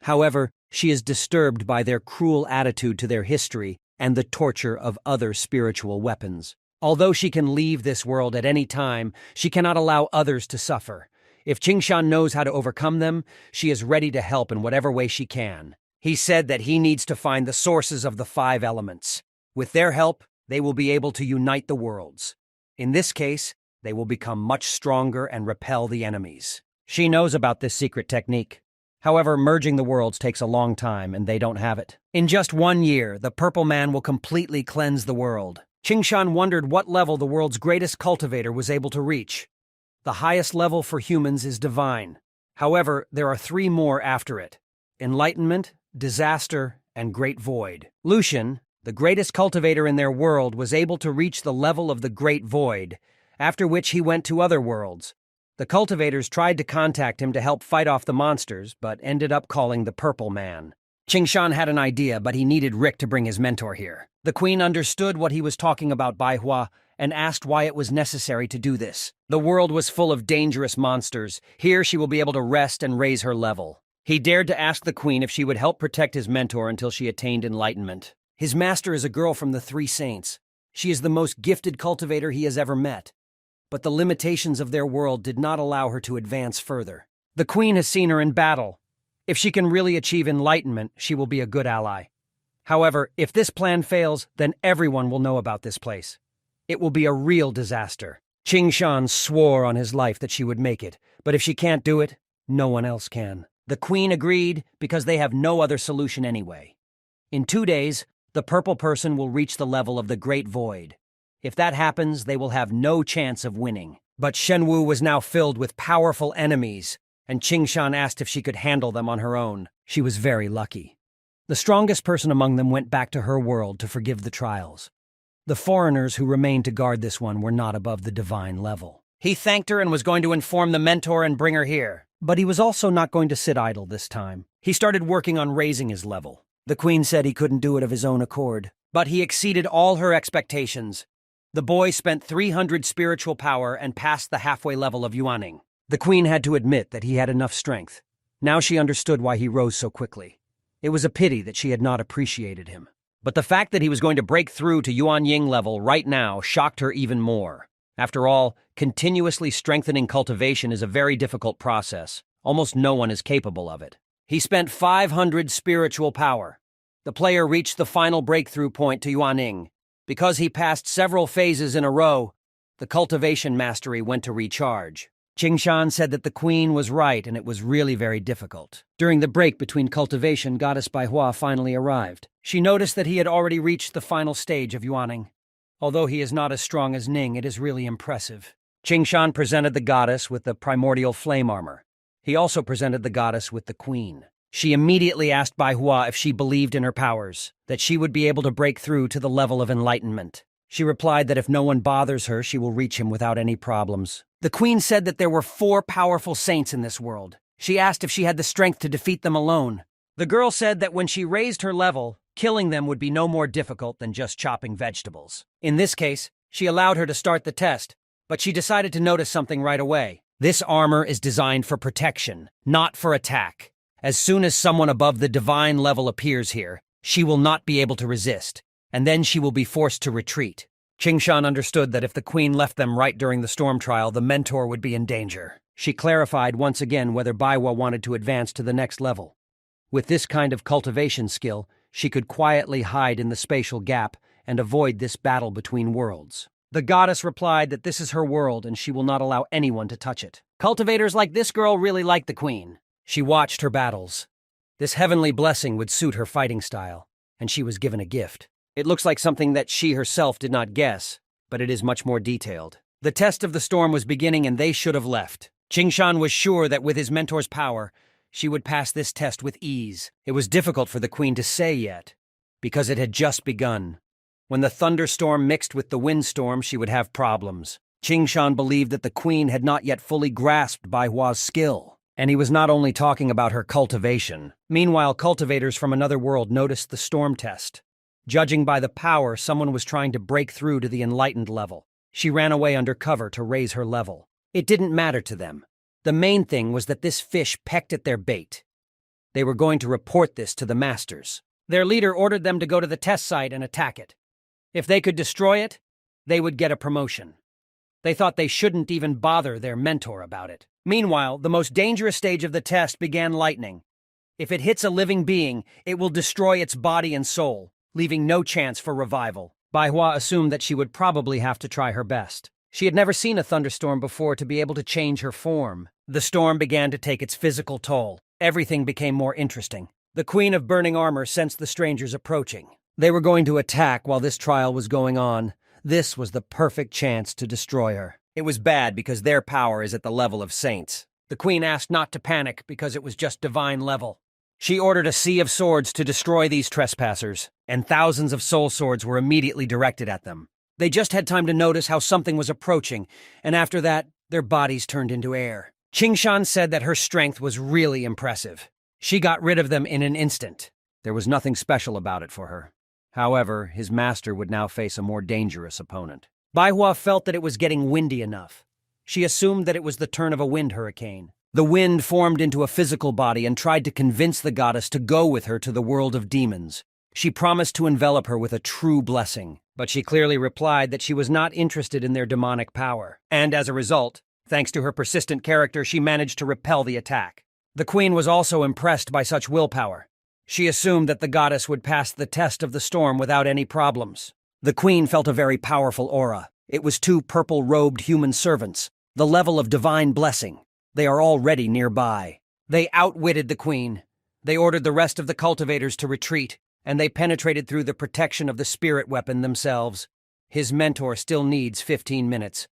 However, she is disturbed by their cruel attitude to their history and the torture of other spiritual weapons. Although she can leave this world at any time, she cannot allow others to suffer. If Qingshan knows how to overcome them, she is ready to help in whatever way she can. He said that he needs to find the sources of the 5 elements. With their help, they will be able to unite the worlds. In this case, they will become much stronger and repel the enemies. She knows about this secret technique. However, merging the worlds takes a long time, and they don't have it. In just 1 year, the Purple Man will completely cleanse the world. Qingshan wondered what level the world's greatest cultivator was able to reach. The highest level for humans is divine. However, there are 3 more after it: enlightenment, disaster, and great void. Lucian, the greatest cultivator in their world, was able to reach the level of the great void, after which he went to other worlds. The cultivators tried to contact him to help fight off the monsters, but ended up calling the Purple Man. Qingshan had an idea, but he needed Rick to bring his mentor here. The queen understood what he was talking about, Bai Hua, and asked why it was necessary to do this. The world was full of dangerous monsters. Here she will be able to rest and raise her level. He dared to ask the queen if she would help protect his mentor until she attained enlightenment. His master is a girl from the Three Saints. She is the most gifted cultivator he has ever met. But the limitations of their world did not allow her to advance further. The queen has seen her in battle. If she can really achieve enlightenment, she will be a good ally. However, if this plan fails, then everyone will know about this place. It will be a real disaster. Qingshan swore on his life that she would make it, but if she can't do it, no one else can. The queen agreed because they have no other solution anyway. In 2 days, the purple person will reach the level of the Great Void. If that happens, they will have no chance of winning. But Shenwu was now filled with powerful enemies, and Qingshan asked if she could handle them on her own. She was very lucky. The strongest person among them went back to her world to forgive the trials. The foreigners who remained to guard this one were not above the divine level. He thanked her and was going to inform the mentor and bring her here. But he was also not going to sit idle this time. He started working on raising his level. The queen said he couldn't do it of his own accord, but he exceeded all her expectations. The boy spent 300 spiritual power and passed the halfway level of Yuaning. The queen had to admit that he had enough strength. Now she understood why he rose so quickly. It was a pity that she had not appreciated him. But the fact that he was going to break through to Yuan Ying level right now shocked her even more. After all, continuously strengthening cultivation is a very difficult process. Almost no one is capable of it. He spent 500 spiritual power. The player reached the final breakthrough point to Yuaning. Because he passed several phases in a row, the cultivation mastery went to recharge. Qingshan said that the queen was right and it was really very difficult. During the break between cultivation, Goddess Baihua finally arrived. She noticed that he had already reached the final stage of Yuaning. Although he is not as strong as Ning, it is really impressive. Qingshan presented the goddess with the primordial flame armor. He also presented the goddess with the queen. She immediately asked Baihua if she believed in her powers, that she would be able to break through to the level of enlightenment. She replied that if no one bothers her, she will reach him without any problems. The queen said that there were 4 powerful saints in this world. She asked if she had the strength to defeat them alone. The girl said that when she raised her level, killing them would be no more difficult than just chopping vegetables. In this case, she allowed her to start the test, but she decided to notice something right away. This armor is designed for protection, not for attack. As soon as someone above the divine level appears here, she will not be able to resist, and then she will be forced to retreat. Qingshan understood that if the queen left them right during the storm trial, the mentor would be in danger. She clarified once again whether Baiwa wanted to advance to the next level. With this kind of cultivation skill, she could quietly hide in the spatial gap and avoid this battle between worlds. The goddess replied that this is her world and she will not allow anyone to touch it. Cultivators like this girl really like the queen. She watched her battles. This heavenly blessing would suit her fighting style, and she was given a gift. It looks like something that she herself did not guess, but it is much more detailed. The test of the storm was beginning and they should have left. Qingshan was sure that with his mentor's power, she would pass this test with ease. It was difficult for the queen to say yet, because it had just begun. When the thunderstorm mixed with the windstorm, she would have problems. Qingshan believed that the queen had not yet fully grasped Baihua's skill. And he was not only talking about her cultivation. Meanwhile, cultivators from another world noticed the storm test. Judging by the power, someone was trying to break through to the enlightened level. She ran away under cover to raise her level. It didn't matter to them. The main thing was that this fish pecked at their bait. They were going to report this to the masters. Their leader ordered them to go to the test site and attack it. If they could destroy it, they would get a promotion. They thought they shouldn't even bother their mentor about it. Meanwhile, the most dangerous stage of the test began lightning. If it hits a living being, it will destroy its body and soul, leaving no chance for revival. Baihua assumed that she would probably have to try her best. She had never seen a thunderstorm before to be able to change her form. The storm began to take its physical toll. Everything became more interesting. The Queen of Burning Armor sensed the strangers approaching. They were going to attack while this trial was going on. This was the perfect chance to destroy her. It was bad because their power is at the level of saints. The queen asked not to panic because it was just divine level. She ordered a sea of swords to destroy these trespassers, and thousands of soul swords were immediately directed at them. They just had time to notice how something was approaching, and after that, their bodies turned into air. Qingshan said that her strength was really impressive. She got rid of them in an instant. There was nothing special about it for her. However, his master would now face a more dangerous opponent. Baihua felt that it was getting windy enough. She assumed that it was the turn of a wind hurricane. The wind formed into a physical body and tried to convince the goddess to go with her to the world of demons. She promised to envelop her with a true blessing, but she clearly replied that she was not interested in their demonic power. And as a result, thanks to her persistent character, she managed to repel the attack. The queen was also impressed by such willpower. She assumed that the goddess would pass the test of the storm without any problems. The queen felt a very powerful aura. It was two purple-robed human servants, the level of divine blessing. They are already nearby. They outwitted the queen. They ordered the rest of the cultivators to retreat, and they penetrated through the protection of the spirit weapon themselves. His mentor still needs 15 minutes,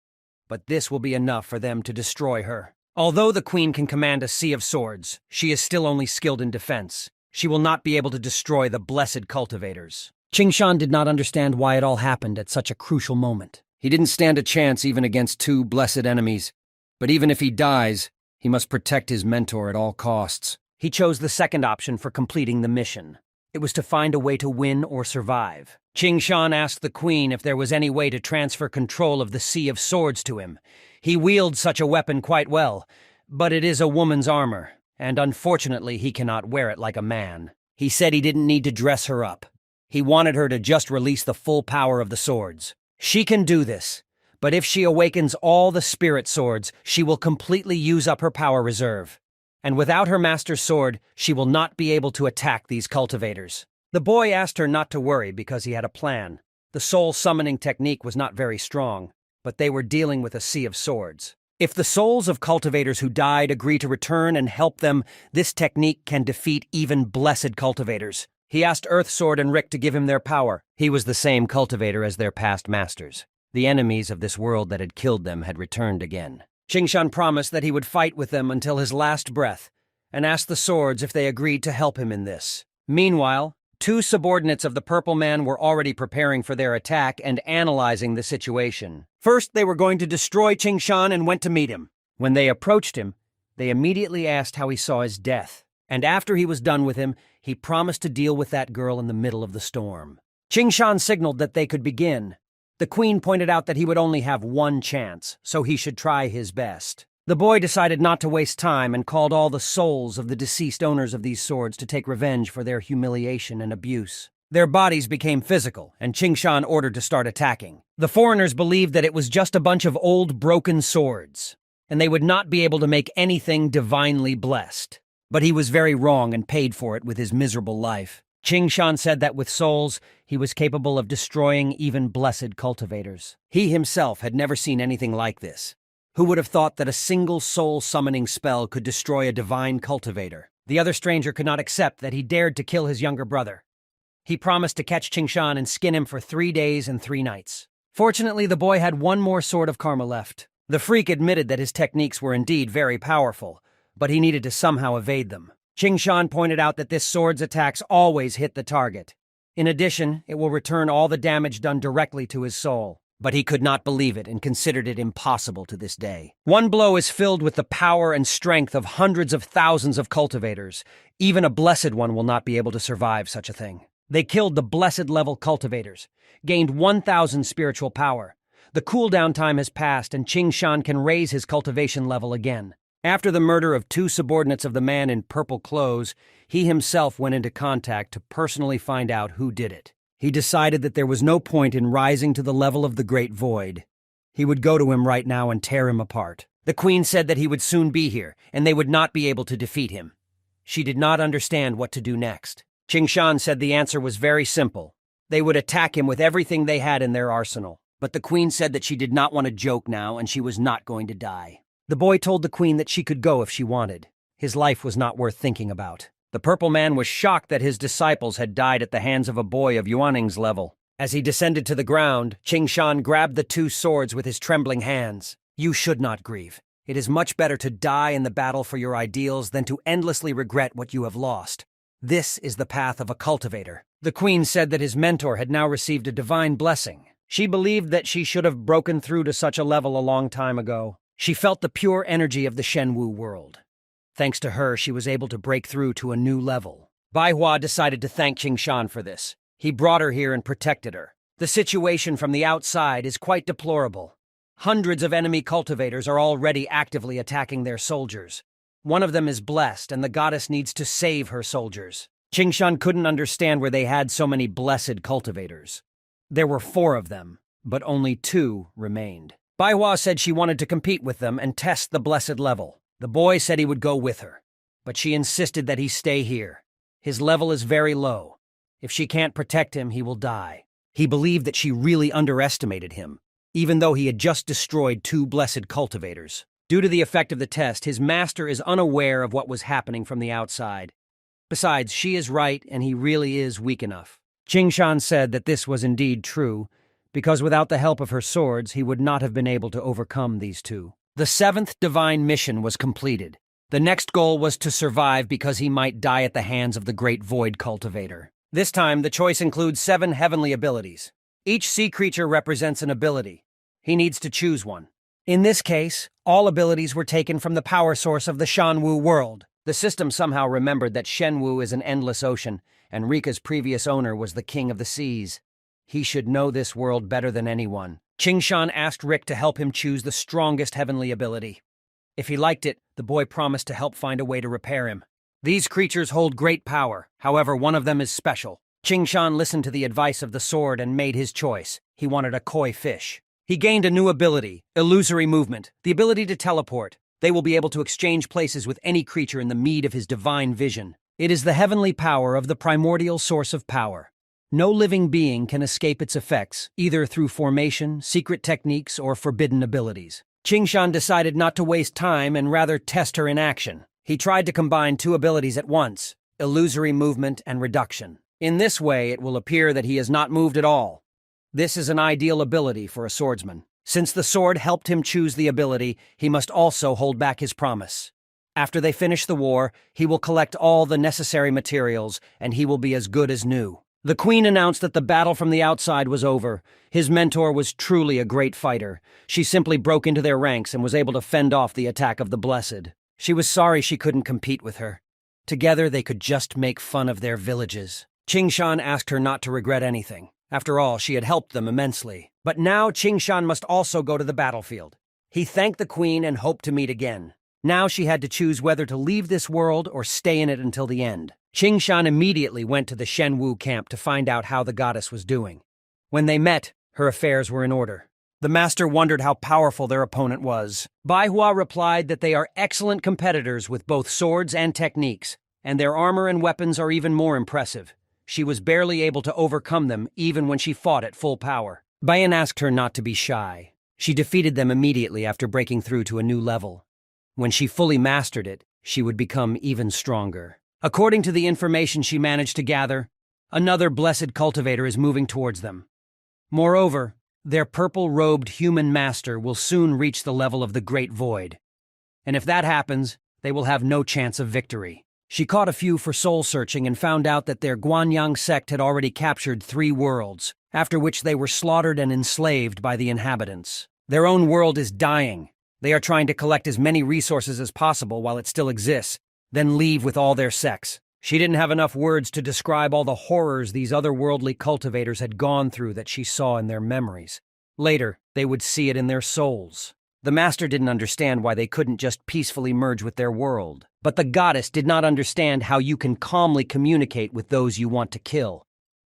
but this will be enough for them to destroy her. Although the queen can command a sea of swords, she is still only skilled in defense. She will not be able to destroy the blessed cultivators. Qingshan did not understand why it all happened at such a crucial moment. He didn't stand a chance even against two blessed enemies. But even if he dies, he must protect his mentor at all costs. He chose the second option for completing the mission. It was to find a way to win or survive. Qingshan asked the queen if there was any way to transfer control of the Sea of Swords to him. He wields such a weapon quite well, but it is a woman's armor, and unfortunately he cannot wear it like a man. He said he didn't need to dress her up. He wanted her to just release the full power of the swords. She can do this, but if she awakens all the spirit swords, she will completely use up her power reserve. And without her master's sword, she will not be able to attack these cultivators. The boy asked her not to worry because he had a plan. The soul summoning technique was not very strong, but they were dealing with a sea of swords. If the souls of cultivators who died agree to return and help them, this technique can defeat even blessed cultivators. He asked Earthsword and Rick to give him their power. He was the same cultivator as their past masters. The enemies of this world that had killed them had returned again. Qingshan promised that he would fight with them until his last breath, and asked the swords if they agreed to help him in this. Meanwhile, two subordinates of the Purple Man were already preparing for their attack and analyzing the situation. First, they were going to destroy Qingshan and went to meet him. When they approached him, they immediately asked how he saw his death. And after he was done with him, he promised to deal with that girl in the middle of the storm. Qingshan signaled that they could begin. The queen pointed out that he would only have one chance, so he should try his best. The boy decided not to waste time and called all the souls of the deceased owners of these swords to take revenge for their humiliation and abuse. Their bodies became physical, and Qingshan ordered to start attacking. The foreigners believed that it was just a bunch of old broken swords, and they would not be able to make anything divinely blessed. But he was very wrong and paid for it with his miserable life. Qingshan said that with souls, he was capable of destroying even blessed cultivators. He himself had never seen anything like this. Who would have thought that a single soul-summoning spell could destroy a divine cultivator? The other stranger could not accept that he dared to kill his younger brother. He promised to catch Qingshan and skin him for 3 days and 3 nights. Fortunately, the boy had one more sword of karma left. The freak admitted that his techniques were indeed very powerful, but he needed to somehow evade them. Qingshan pointed out that this sword's attacks always hit the target. In addition, it will return all the damage done directly to his soul. But he could not believe it and considered it impossible to this day. One blow is filled with the power and strength of hundreds of thousands of cultivators. Even a blessed one will not be able to survive such a thing. They killed the blessed level cultivators, gained 1,000 spiritual power. The cooldown time has passed and Qingshan can raise his cultivation level again. After the murder of 2 subordinates of the man in purple clothes, he himself went into contact to personally find out who did it. He decided that there was no point in rising to the level of the Great Void. He would go to him right now and tear him apart. The queen said that he would soon be here, and they would not be able to defeat him. She did not understand what to do next. Qingshan said the answer was very simple. They would attack him with everything they had in their arsenal. But the queen said that she did not want to joke now, and she was not going to die. The boy told the queen that she could go if she wanted. His life was not worth thinking about. The Purple Man was shocked that his disciples had died at the hands of a boy of Yuanning's level. As he descended to the ground, Qingshan grabbed the 2 swords with his trembling hands. You should not grieve. It is much better to die in the battle for your ideals than to endlessly regret what you have lost. This is the path of a cultivator. The queen said that his mentor had now received a divine blessing. She believed that she should have broken through to such a level a long time ago. She felt the pure energy of the Shenwu world. Thanks to her, she was able to break through to a new level. Baihua decided to thank Qingshan for this. He brought her here and protected her. The situation from the outside is quite deplorable. Hundreds of enemy cultivators are already actively attacking their soldiers. One of them is blessed, and the goddess needs to save her soldiers. Qingshan couldn't understand where they had so many blessed cultivators. There were 4 of them, but only 2 remained. Baihua said she wanted to compete with them and test the blessed level. The boy said he would go with her, but she insisted that he stay here. His level is very low. If she can't protect him, he will die. He believed that she really underestimated him, even though he had just destroyed 2 blessed cultivators. Due to the effect of the test, his master is unaware of what was happening from the outside. Besides, she is right, and he really is weak enough. Qingshan said that this was indeed true, because without the help of her swords, he would not have been able to overcome these 2. The 7th divine mission was completed. The next goal was to survive because he might die at the hands of the Great Void Cultivator. This time, the choice includes 7 heavenly abilities. Each sea creature represents an ability. He needs to choose one. In this case, all abilities were taken from the power source of the Shenwu world. The system somehow remembered that Shenwu is an endless ocean, and Rika's previous owner was the king of the seas. He should know this world better than anyone. Qingshan asked Rick to help him choose the strongest heavenly ability. If he liked it, the boy promised to help find a way to repair him. These creatures hold great power, however, one of them is special. Qingshan listened to the advice of the sword and made his choice. He wanted a koi fish. He gained a new ability, illusory movement, the ability to teleport. They will be able to exchange places with any creature in the mead of his divine vision. It is the heavenly power of the primordial source of power. No living being can escape its effects, either through formation, secret techniques, or forbidden abilities. Qingshan decided not to waste time and rather test her in action. He tried to combine 2 abilities at once, illusory movement and reduction. In this way, it will appear that he has not moved at all. This is an ideal ability for a swordsman. Since the sword helped him choose the ability, he must also hold back his promise. After they finish the war, he will collect all the necessary materials, and he will be as good as new. The queen announced that the battle from the outside was over. His mentor was truly a great fighter. She simply broke into their ranks and was able to fend off the attack of the Blessed. She was sorry she couldn't compete with her. Together, they could just make fun of their villages. Qingshan asked her not to regret anything. After all, she had helped them immensely. But now Qingshan must also go to the battlefield. He thanked the queen and hoped to meet again. Now she had to choose whether to leave this world or stay in it until the end. Qingshan immediately went to the Shenwu camp to find out how the goddess was doing. When they met, her affairs were in order. The master wondered how powerful their opponent was. Baihua replied that they are excellent competitors with both swords and techniques, and their armor and weapons are even more impressive. She was barely able to overcome them even when she fought at full power. Bayan asked her not to be shy. She defeated them immediately after breaking through to a new level. When she fully mastered it, she would become even stronger. According to the information she managed to gather, another blessed cultivator is moving towards them. Moreover, their purple-robed human master will soon reach the level of the Great Void. And if that happens, they will have no chance of victory. She caught a few for soul-searching and found out that their Guanyang sect had already captured 3 worlds, after which they were slaughtered and enslaved by the inhabitants. Their own world is dying. They are trying to collect as many resources as possible while it still exists, then leave with all their sects. She didn't have enough words to describe all the horrors these otherworldly cultivators had gone through that she saw in their memories. Later, they would see it in their souls. The master didn't understand why they couldn't just peacefully merge with their world. But the goddess did not understand how you can calmly communicate with those you want to kill.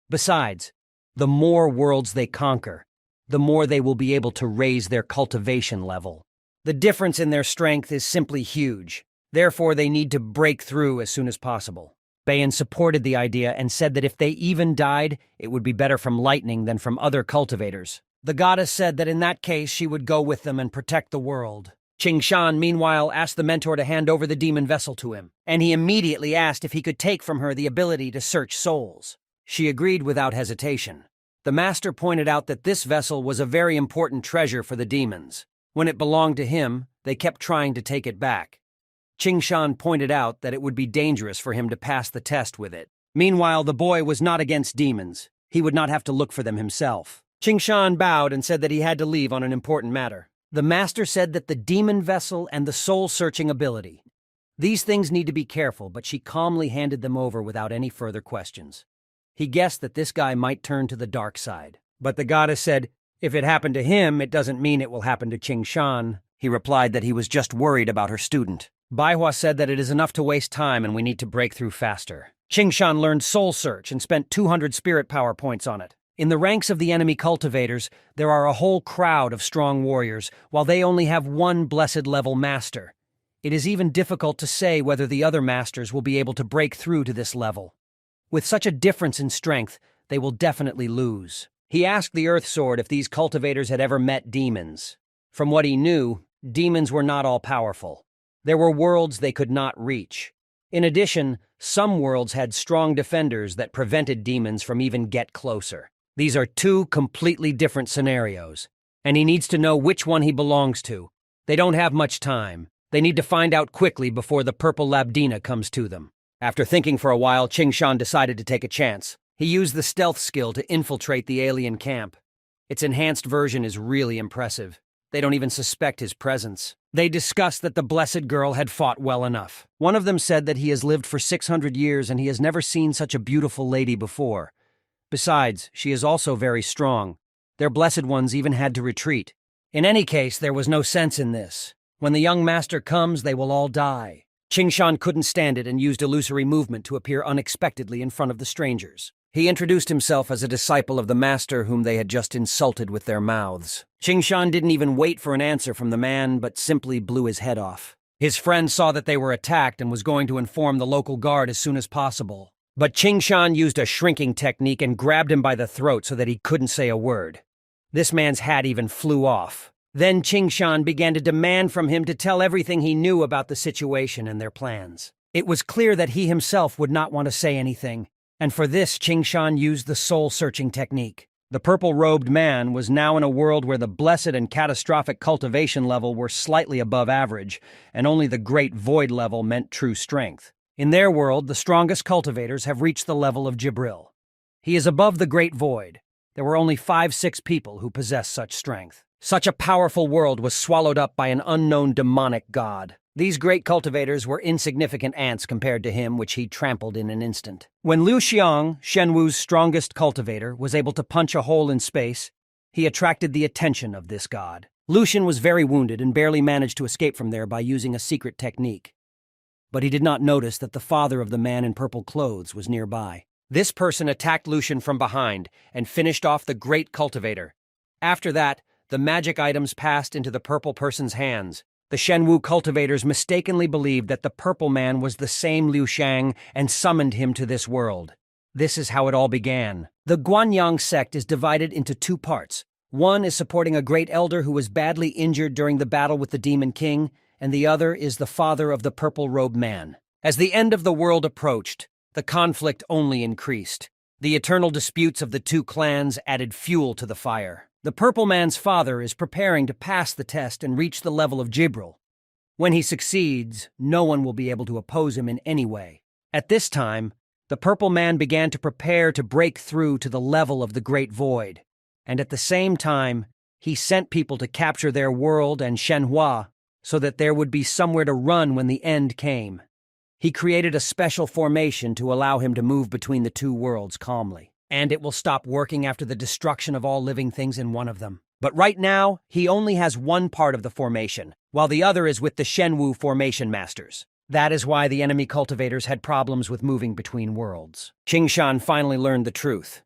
Besides, the more worlds they conquer, the more they will be able to raise their cultivation level. The difference in their strength is simply huge. Therefore, they need to break through as soon as possible. Bayan supported the idea and said that if they even died, it would be better from lightning than from other cultivators. The goddess said that in that case she would go with them and protect the world. Qingshan, meanwhile, asked the mentor to hand over the demon vessel to him, and he immediately asked if he could take from her the ability to search souls. She agreed without hesitation. The master pointed out that this vessel was a very important treasure for the demons. When it belonged to him, they kept trying to take it back. Qingshan pointed out that it would be dangerous for him to pass the test with it. Meanwhile, the boy was not against demons. He would not have to look for them himself. Qingshan bowed and said that he had to leave on an important matter. The master said that the demon vessel and the soul-searching ability. These things need to be careful, but she calmly handed them over without any further questions. He guessed that this guy might turn to the dark side. But the goddess said, if it happened to him, it doesn't mean it will happen to Qingshan. He replied that he was just worried about her student. Baihua said that it is enough to waste time and we need to break through faster. Qingshan learned Soul Search and spent 200 spirit power points on it. In the ranks of the enemy cultivators, there are a whole crowd of strong warriors, while they only have one blessed level master. It is even difficult to say whether the other masters will be able to break through to this level. With such a difference in strength, they will definitely lose. He asked the Earth Sword if these cultivators had ever met demons. From what he knew, demons were not all powerful. There were worlds they could not reach. In addition, some worlds had strong defenders that prevented demons from even get closer. These are two completely different scenarios, and he needs to know which one he belongs to. They don't have much time. They need to find out quickly before the purple Labdina comes to them. After thinking for a while, Qingshan decided to take a chance. He used the stealth skill to infiltrate the alien camp. Its enhanced version is really impressive. They don't even suspect his presence. They discussed that the Blessed Girl had fought well enough. One of them said that he has lived for 600 years and he has never seen such a beautiful lady before. Besides, she is also very strong. Their Blessed Ones even had to retreat. In any case, there was no sense in this. When the young master comes, they will all die. Qingshan couldn't stand it and used illusory movement to appear unexpectedly in front of the strangers. He introduced himself as a disciple of the master whom they had just insulted with their mouths. Qingshan didn't even wait for an answer from the man, but simply blew his head off. His friend saw that they were attacked and was going to inform the local guard as soon as possible. But Qingshan used a shrinking technique and grabbed him by the throat so that he couldn't say a word. This man's hat even flew off. Then Qingshan began to demand from him to tell everything he knew about the situation and their plans. It was clear that he himself would not want to say anything, and for this Qingshan used the soul-searching technique. The purple-robed man was now in a world where the blessed and catastrophic cultivation level were slightly above average, and only the great void level meant true strength. In their world, the strongest cultivators have reached the level of Jibril. He is above the great void. There were only 5-6 people who possessed such strength. Such a powerful world was swallowed up by an unknown demonic god. These great cultivators were insignificant ants compared to him, which he trampled in an instant. When Liu Xiang, Shenwu's strongest cultivator, was able to punch a hole in space, he attracted the attention of this god. Lucian was very wounded and barely managed to escape from there by using a secret technique. But he did not notice that the father of the man in purple clothes was nearby. This person attacked Lucian from behind and finished off the great cultivator. After that, the magic items passed into the purple person's hands. The Shenwu cultivators mistakenly believed that the purple man was the same Liu Xiang and summoned him to this world. This is how it all began. The Guanyang sect is divided into 2 parts. One is supporting a great elder who was badly injured during the battle with the Demon King, and the other is the father of the purple-robed man. As the end of the world approached, the conflict only increased. The eternal disputes of the 2 clans added fuel to the fire. The purple man's father is preparing to pass the test and reach the level of Jibril. When he succeeds, no one will be able to oppose him in any way. At this time, the purple man began to prepare to break through to the level of the Great Void, and at the same time, he sent people to capture their world and Shenhua so that there would be somewhere to run when the end came. He created a special formation to allow him to move between the 2 worlds calmly, and it will stop working after the destruction of all living things in one of them. But right now, he only has one part of the formation, while the other is with the Shenwu formation masters. That is why the enemy cultivators had problems with moving between worlds. Qingshan finally learned the truth.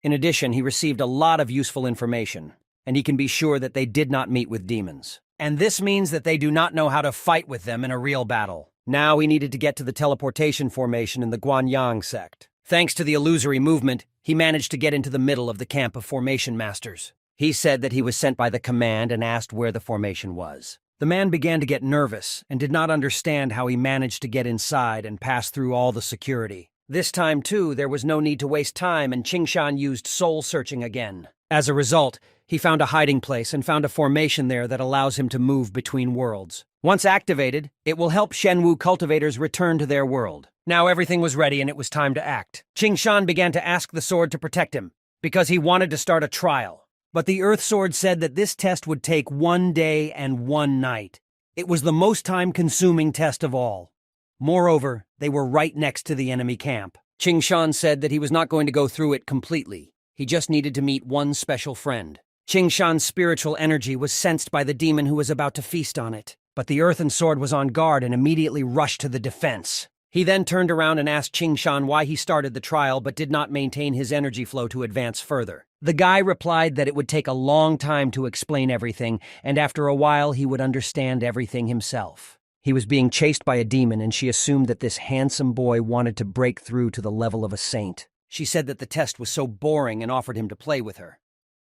In addition, he received a lot of useful information, and he can be sure that they did not meet with demons. And this means that they do not know how to fight with them in a real battle. Now he needed to get to the teleportation formation in the Guanyang sect. Thanks to the illusory movement, he managed to get into the middle of the camp of formation masters. He said that he was sent by the command and asked where the formation was. The man began to get nervous and did not understand how he managed to get inside and pass through all the security. This time, too, there was no need to waste time, and Qingshan used soul-searching again. As a result, he found a hiding place and found a formation there that allows him to move between worlds. Once activated, it will help Shenwu cultivators return to their world. Now everything was ready and it was time to act. Qingshan began to ask the sword to protect him, because he wanted to start a trial. But the Earth Sword said that this test would take 1 day and 1 night. It was the most time-consuming test of all. Moreover, they were right next to the enemy camp. Qing Shan said that he was not going to go through it completely. He just needed to meet one special friend. Qing Shan's spiritual energy was sensed by the demon who was about to feast on it. But the Earthen Sword was on guard and immediately rushed to the defense. He then turned around and asked Qing Shan why he started the trial but did not maintain his energy flow to advance further. The guy replied that it would take a long time to explain everything, and after a while he would understand everything himself. He was being chased by a demon, and she assumed that this handsome boy wanted to break through to the level of a saint. She said that the test was so boring and offered him to play with her.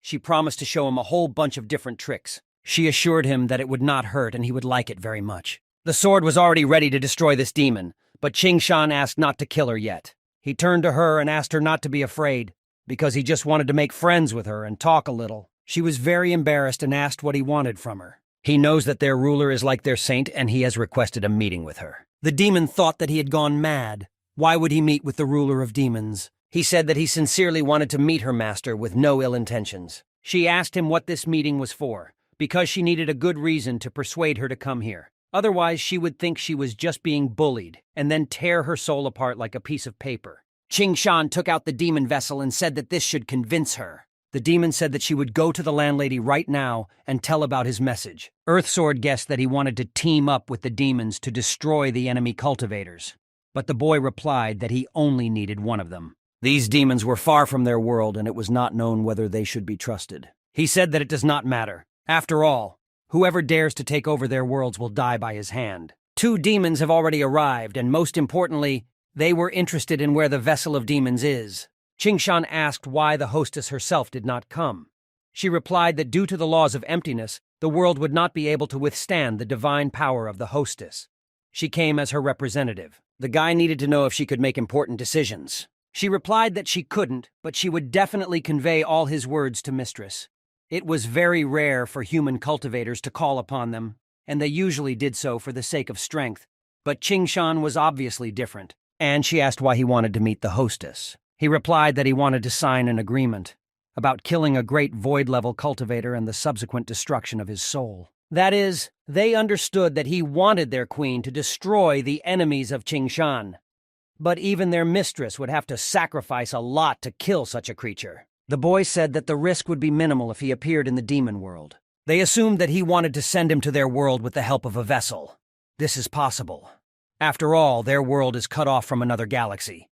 She promised to show him a whole bunch of different tricks. She assured him that it would not hurt and he would like it very much. The sword was already ready to destroy this demon, but Qing Shan asked not to kill her yet. He turned to her and asked her not to be afraid, because he just wanted to make friends with her and talk a little. She was very embarrassed and asked what he wanted from her. He knows that their ruler is like their saint, and he has requested a meeting with her. The demon thought that he had gone mad. Why would he meet with the ruler of demons? He said that he sincerely wanted to meet her master with no ill intentions. She asked him what this meeting was for, because she needed a good reason to persuade her to come here. Otherwise, she would think she was just being bullied, and then tear her soul apart like a piece of paper. Qing Shan took out the demon vessel and said that this should convince her. The demon said that she would go to the landlady right now and tell about his message. Earthsword guessed that he wanted to team up with the demons to destroy the enemy cultivators. But the boy replied that he only needed one of them. These demons were far from their world, and it was not known whether they should be trusted. He said that it does not matter. After all, whoever dares to take over their worlds will die by his hand. 2 demons have already arrived, and most importantly, they were interested in where the vessel of demons is. Qing Shan asked why the hostess herself did not come. She replied that due to the laws of emptiness, the world would not be able to withstand the divine power of the hostess. She came as her representative. The guy needed to know if she could make important decisions. She replied that she couldn't, but she would definitely convey all his words to Mistress. It was very rare for human cultivators to call upon them, and they usually did so for the sake of strength. But Qing Shan was obviously different, and she asked why he wanted to meet the hostess. He replied that he wanted to sign an agreement about killing a great void-level cultivator and the subsequent destruction of his soul. That is, they understood that he wanted their queen to destroy the enemies of Qing Shan. But even their mistress would have to sacrifice a lot to kill such a creature. The boy said that the risk would be minimal if he appeared in the demon world. They assumed that he wanted to send him to their world with the help of a vessel. This is possible. After all, their world is cut off from another galaxy.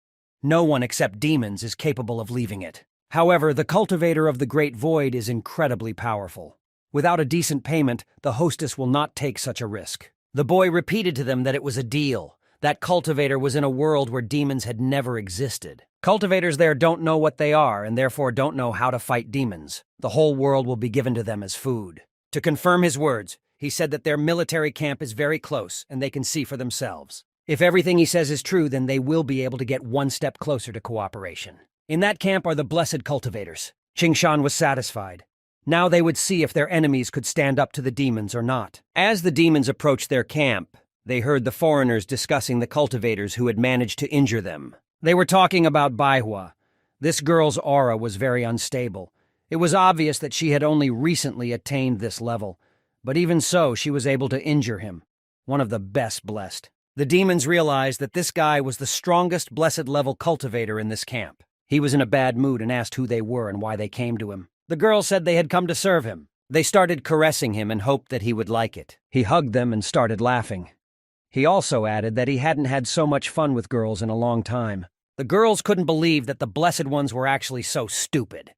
No one except demons is capable of leaving it. However, the cultivator of the Great Void is incredibly powerful. Without a decent payment, the hostess will not take such a risk. The boy repeated to them that it was a deal. That cultivator was in a world where demons had never existed. Cultivators there don't know what they are and therefore don't know how to fight demons. The whole world will be given to them as food. To confirm his words, he said that their military camp is very close and they can see for themselves. If everything he says is true, then they will be able to get one step closer to cooperation. In that camp are the blessed cultivators. Qing Shan was satisfied. Now they would see if their enemies could stand up to the demons or not. As the demons approached their camp, they heard the foreigners discussing the cultivators who had managed to injure them. They were talking about Baihua. This girl's aura was very unstable. It was obvious that she had only recently attained this level, but even so, she was able to injure him. One of the best blessed. The demons realized that this guy was the strongest blessed level cultivator in this camp. He was in a bad mood and asked who they were and why they came to him. The girl said they had come to serve him. They started caressing him and hoped that he would like it. He hugged them and started laughing. He also added that he hadn't had so much fun with girls in a long time. The girls couldn't believe that the blessed ones were actually so stupid.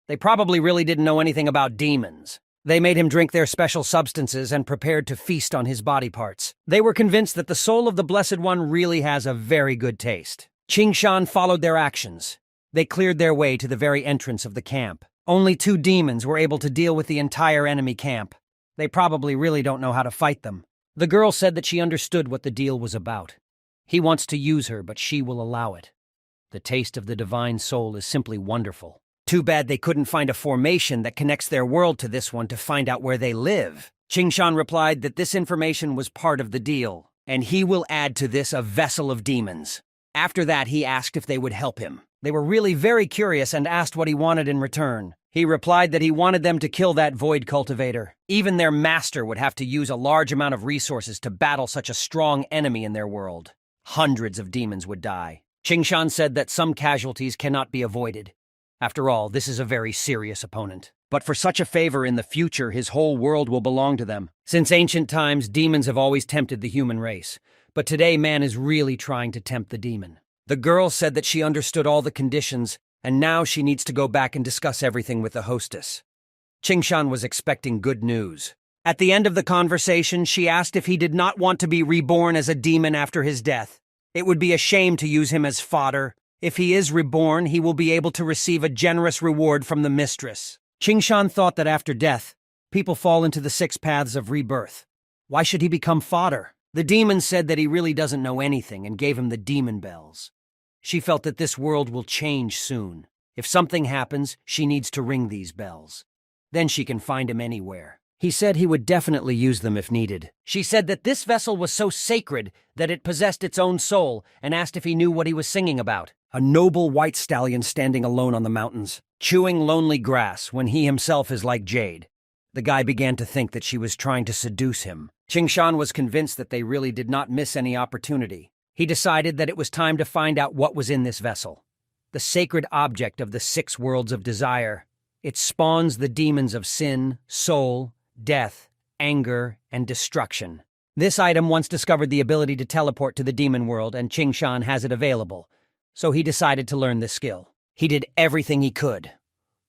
They probably really didn't know anything about demons. They made him drink their special substances and prepared to feast on his body parts. They were convinced that the soul of the Blessed One really has a very good taste. Qing Shan followed their actions. They cleared their way to the very entrance of the camp. Only 2 demons were able to deal with the entire enemy camp. They probably really don't know how to fight them. The girl said that she understood what the deal was about. He wants to use her, but she will allow it. The taste of the divine soul is simply wonderful. Too bad they couldn't find a formation that connects their world to this one to find out where they live. Qing Shan replied that this information was part of the deal, and he will add to this a vessel of demons. After that, he asked if they would help him. They were really very curious and asked what he wanted in return. He replied that he wanted them to kill that void cultivator. Even their master would have to use a large amount of resources to battle such a strong enemy in their world. Hundreds of demons would die. Qingshan said that some casualties cannot be avoided. After all, this is a very serious opponent. But for such a favor in the future, his whole world will belong to them. Since ancient times, demons have always tempted the human race. But today, man is really trying to tempt the demon. The girl said that she understood all the conditions, and now she needs to go back and discuss everything with the hostess. Qingshan was expecting good news. At the end of the conversation, she asked if he did not want to be reborn as a demon after his death. It would be a shame to use him as fodder. If he is reborn, he will be able to receive a generous reward from the mistress. Qingshan thought that after death, people fall into the 6 paths of rebirth. Why should he become fodder? The demon said that he really doesn't know anything and gave him the demon bells. She felt that this world will change soon. If something happens, she needs to ring these bells. Then she can find him anywhere. He said he would definitely use them if needed. She said that this vessel was so sacred that it possessed its own soul and asked if he knew what he was singing about. A noble white stallion standing alone on the mountains, chewing lonely grass when he himself is like jade. The guy began to think that she was trying to seduce him. Qingshan was convinced that they really did not miss any opportunity. He decided that it was time to find out what was in this vessel. The sacred object of the 6 worlds of desire. It spawns the demons of sin, soul, death, anger, and destruction. This item once discovered the ability to teleport to the demon world, and Qingshan has it available. So he decided to learn this skill. He did everything he could.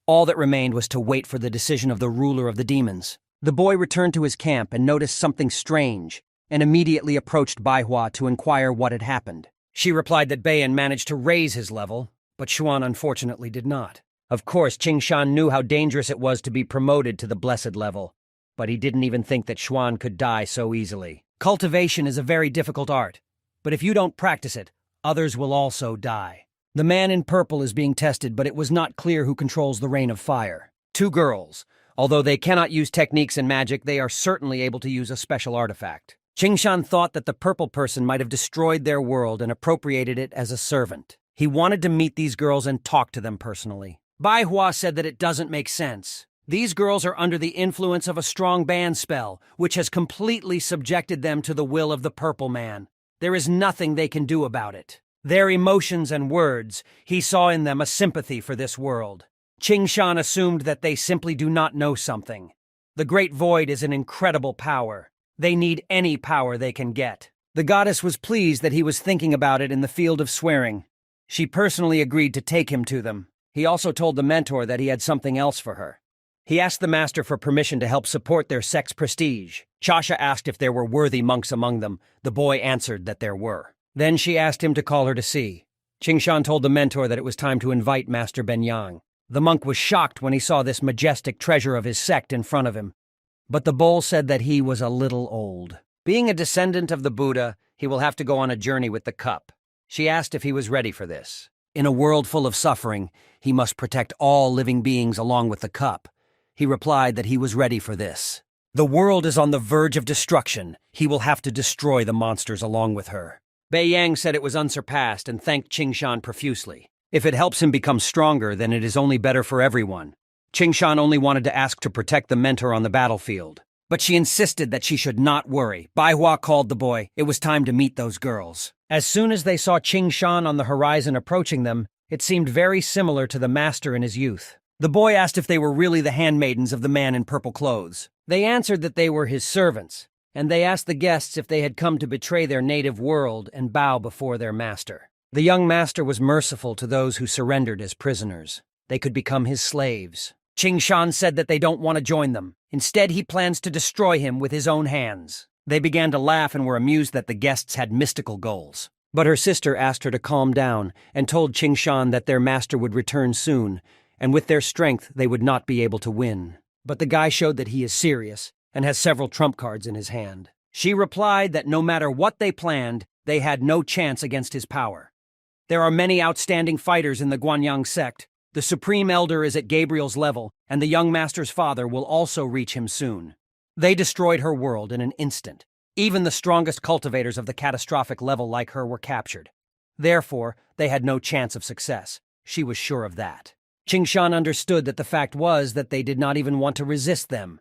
All that remained was to wait for the decision of the ruler of the demons. The boy returned to his camp and noticed something strange, and immediately approached Baihua to inquire what had happened. She replied that Bayan managed to raise his level, but Xuan unfortunately did not. Of course, Qingshan knew how dangerous it was to be promoted to the blessed level, but he didn't even think that Xuan could die so easily. Cultivation is a very difficult art, but if you don't practice it, others will also die. The man in purple is being tested, but it was not clear who controls the rain of fire. 2 girls. Although they cannot use techniques and magic, they are certainly able to use a special artifact. Qingshan thought that the purple person might have destroyed their world and appropriated it as a servant. He wanted to meet these girls and talk to them personally. Baihua said that it doesn't make sense. These girls are under the influence of a strong ban spell, which has completely subjected them to the will of the purple man. There is nothing they can do about it. Their emotions and words, he saw in them a sympathy for this world. Qingshan assumed that they simply do not know something. The Great Void is an incredible power. They need any power they can get. The goddess was pleased that he was thinking about it in the field of swearing. She personally agreed to take him to them. He also told the mentor that he had something else for her. He asked the master for permission to help support their sex prestige. Chasha asked if there were worthy monks among them. The boy answered that there were. Then she asked him to call her to see. Qingshan told the mentor that it was time to invite Master Benyang. The monk was shocked when he saw this majestic treasure of his sect in front of him. But the bull said that he was a little old. Being a descendant of the Buddha, he will have to go on a journey with the cup. She asked if he was ready for this. In a world full of suffering, he must protect all living beings along with the cup. He replied that he was ready for this. The world is on the verge of destruction. He will have to destroy the monsters along with her. Beiyang said it was unsurpassed and thanked Qingshan profusely. If it helps him become stronger, then it is only better for everyone. Qingshan only wanted to ask to protect the mentor on the battlefield. But she insisted that she should not worry. Baihua called the boy. It was time to meet those girls. As soon as they saw Qingshan on the horizon approaching them, it seemed very similar to the master in his youth. The boy asked if they were really the handmaidens of the man in purple clothes. They answered that they were his servants, and they asked the guests if they had come to betray their native world and bow before their master. The young master was merciful to those who surrendered as prisoners. They could become his slaves. Qingshan said that they don't want to join them. Instead, he plans to destroy him with his own hands. They began to laugh and were amused that the guests had mystical goals. But her sister asked her to calm down and told Qingshan that their master would return soon, and with their strength they would not be able to win. But the guy showed that he is serious and has several trump cards in his hand. She replied that no matter what they planned, they had no chance against his power. There are many outstanding fighters in the Guanyang sect. The Supreme Elder is at Gabriel's level, and the young master's father will also reach him soon. They destroyed her world in an instant. Even the strongest cultivators of the catastrophic level like her were captured. Therefore, they had no chance of success. She was sure of that. Qingshan understood that the fact was that they did not even want to resist them.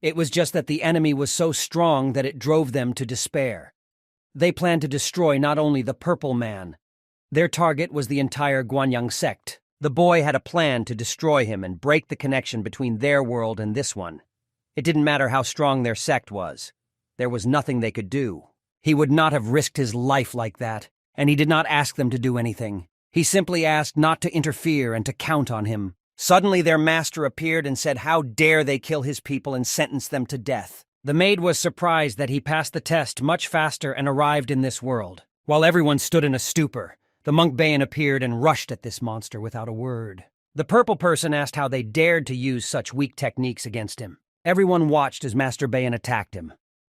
It was just that the enemy was so strong that it drove them to despair. They planned to destroy not only the Purple Man. Their target was the entire Guanyang sect. The boy had a plan to destroy him and break the connection between their world and this one. It didn't matter how strong their sect was. There was nothing they could do. He would not have risked his life like that, and he did not ask them to do anything. He simply asked not to interfere and to count on him. Suddenly their master appeared and said how dare they kill his people and sentence them to death. The maid was surprised that he passed the test much faster and arrived in this world. While everyone stood in a stupor, the monk Bayan appeared and rushed at this monster without a word. The purple person asked how they dared to use such weak techniques against him. Everyone watched as Master Bayan attacked him.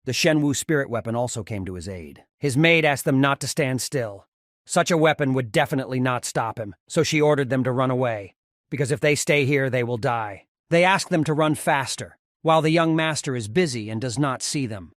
The Shenwu spirit weapon also came to his aid. His maid asked them not to stand still. Such a weapon would definitely not stop him, so she ordered them to run away, because if they stay here, they will die. They asked them to run faster, while the young master is busy and does not see them.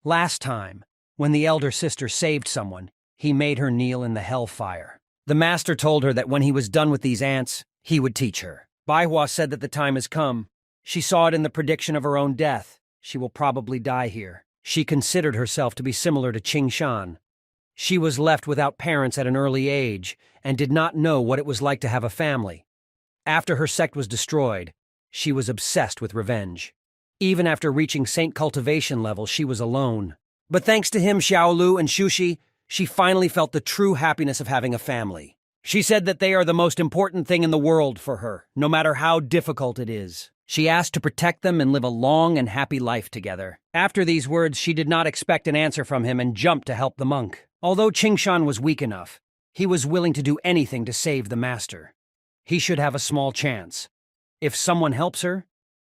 Last time, when the elder sister saved someone, he made her kneel in the hellfire. The master told her that when he was done with these ants, he would teach her. Baihua said that the time has come. She saw it in the prediction of her own death. She will probably die here. She considered herself to be similar to Qingshan. She was left without parents at an early age and did not know what it was like to have a family. After her sect was destroyed, she was obsessed with revenge. Even after reaching Saint Cultivation level, she was alone. But thanks to him, Xiaolu, and Shushi, she finally felt the true happiness of having a family. She said that they are the most important thing in the world for her, no matter how difficult it is. She asked to protect them and live a long and happy life together. After these words, she did not expect an answer from him and jumped to help the monk. Although Qingshan was weak enough, he was willing to do anything to save the master. He should have a small chance. If someone helps her,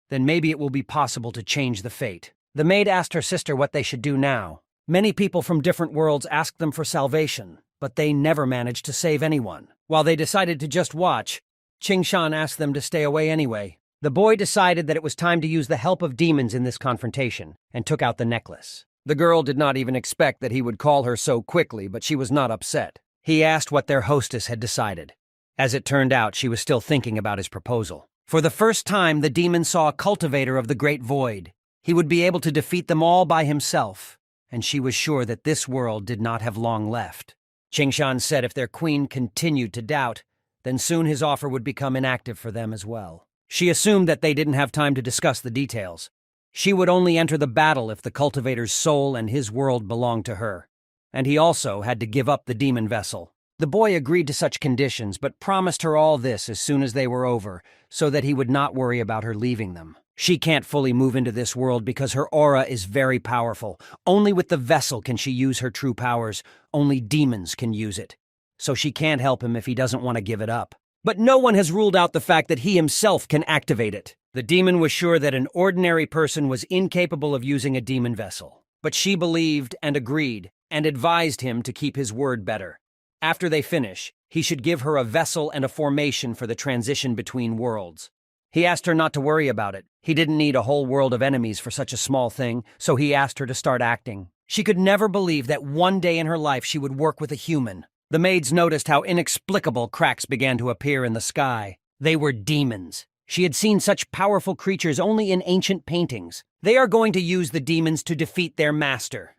then maybe it will be possible to change the fate. The maid asked her sister what they should do now. Many people from different worlds asked them for salvation, but they never managed to save anyone. While they decided to just watch, Qingshan asked them to stay away anyway. The boy decided that it was time to use the help of demons in this confrontation, and took out the necklace. The girl did not even expect that he would call her so quickly, but she was not upset. He asked what their hostess had decided. As it turned out, she was still thinking about his proposal. For the first time, the demon saw a cultivator of the Great Void. He would be able to defeat them all by himself, and she was sure that this world did not have long left. Qingshan said if their queen continued to doubt, then soon his offer would become inactive for them as well. She assumed that they didn't have time to discuss the details. She would only enter the battle if the cultivator's soul and his world belonged to her, and he also had to give up the demon vessel. The boy agreed to such conditions, but promised her all this as soon as they were over, so that he would not worry about her leaving them. She can't fully move into this world because her aura is very powerful. Only with the vessel can she use her true powers. Only demons can use it. So she can't help him if he doesn't want to give it up. But no one has ruled out the fact that he himself can activate it. The demon was sure that an ordinary person was incapable of using a demon vessel. But she believed and agreed, and advised him to keep his word better. After they finish, he should give her a vessel and a formation for the transition between worlds. He asked her not to worry about it. He didn't need a whole world of enemies for such a small thing, so he asked her to start acting. She could never believe that one day in her life she would work with a human. The maids noticed how inexplicable cracks began to appear in the sky. They were demons. She had seen such powerful creatures only in ancient paintings. They are going to use the demons to defeat their master.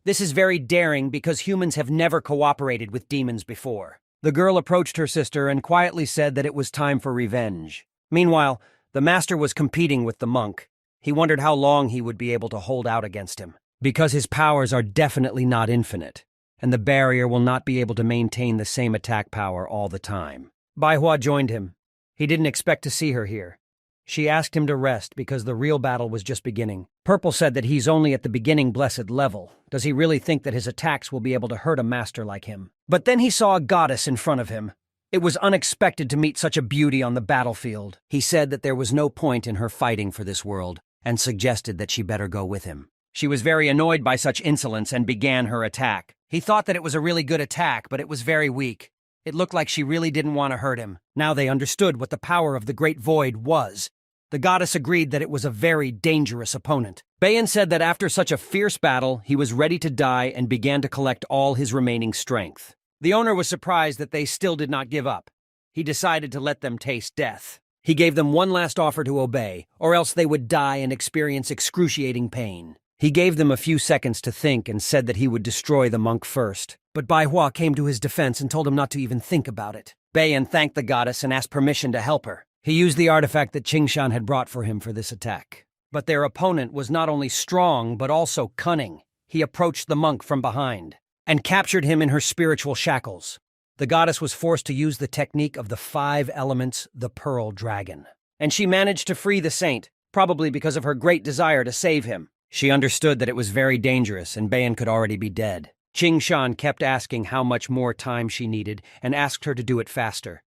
This is very daring because humans have never cooperated with demons before. The girl approached her sister and quietly said that it was time for revenge. Meanwhile, the master was competing with the monk. He wondered how long he would be able to hold out against him, because his powers are definitely not infinite, and the barrier will not be able to maintain the same attack power all the time. Baihua joined him. He didn't expect to see her here. She asked him to rest because the real battle was just beginning. Purple said that he's only at the beginning blessed level. Does he really think that his attacks will be able to hurt a master like him? But then he saw a goddess in front of him. It was unexpected to meet such a beauty on the battlefield. He said that there was no point in her fighting for this world, and suggested that she better go with him. She was very annoyed by such insolence and began her attack. He thought that it was a really good attack, but it was very weak. It looked like she really didn't want to hurt him. Now they understood what the power of the Great Void was. The goddess agreed that it was a very dangerous opponent. Bayan said that after such a fierce battle, he was ready to die and began to collect all his remaining strength. The owner was surprised that they still did not give up. he decided to let them taste death. He gave them one last offer to obey, or else they would die and experience excruciating pain. He gave them a few seconds to think and said that he would destroy the monk first. But Bai Hua came to his defense and told him not to even think about it. Baiyan thanked the goddess and asked permission to help her. He used the artifact that Qingshan had brought for him for this attack. But their opponent was not only strong, but also cunning. He approached the monk from behind and captured him in her spiritual shackles. The goddess was forced to use the technique of the 5 elements, the Pearl Dragon. And she managed to free the saint, probably because of her great desire to save him. She understood that it was very dangerous and Baiyan could already be dead. Qingshan kept asking how much more time she needed and asked her to do it faster.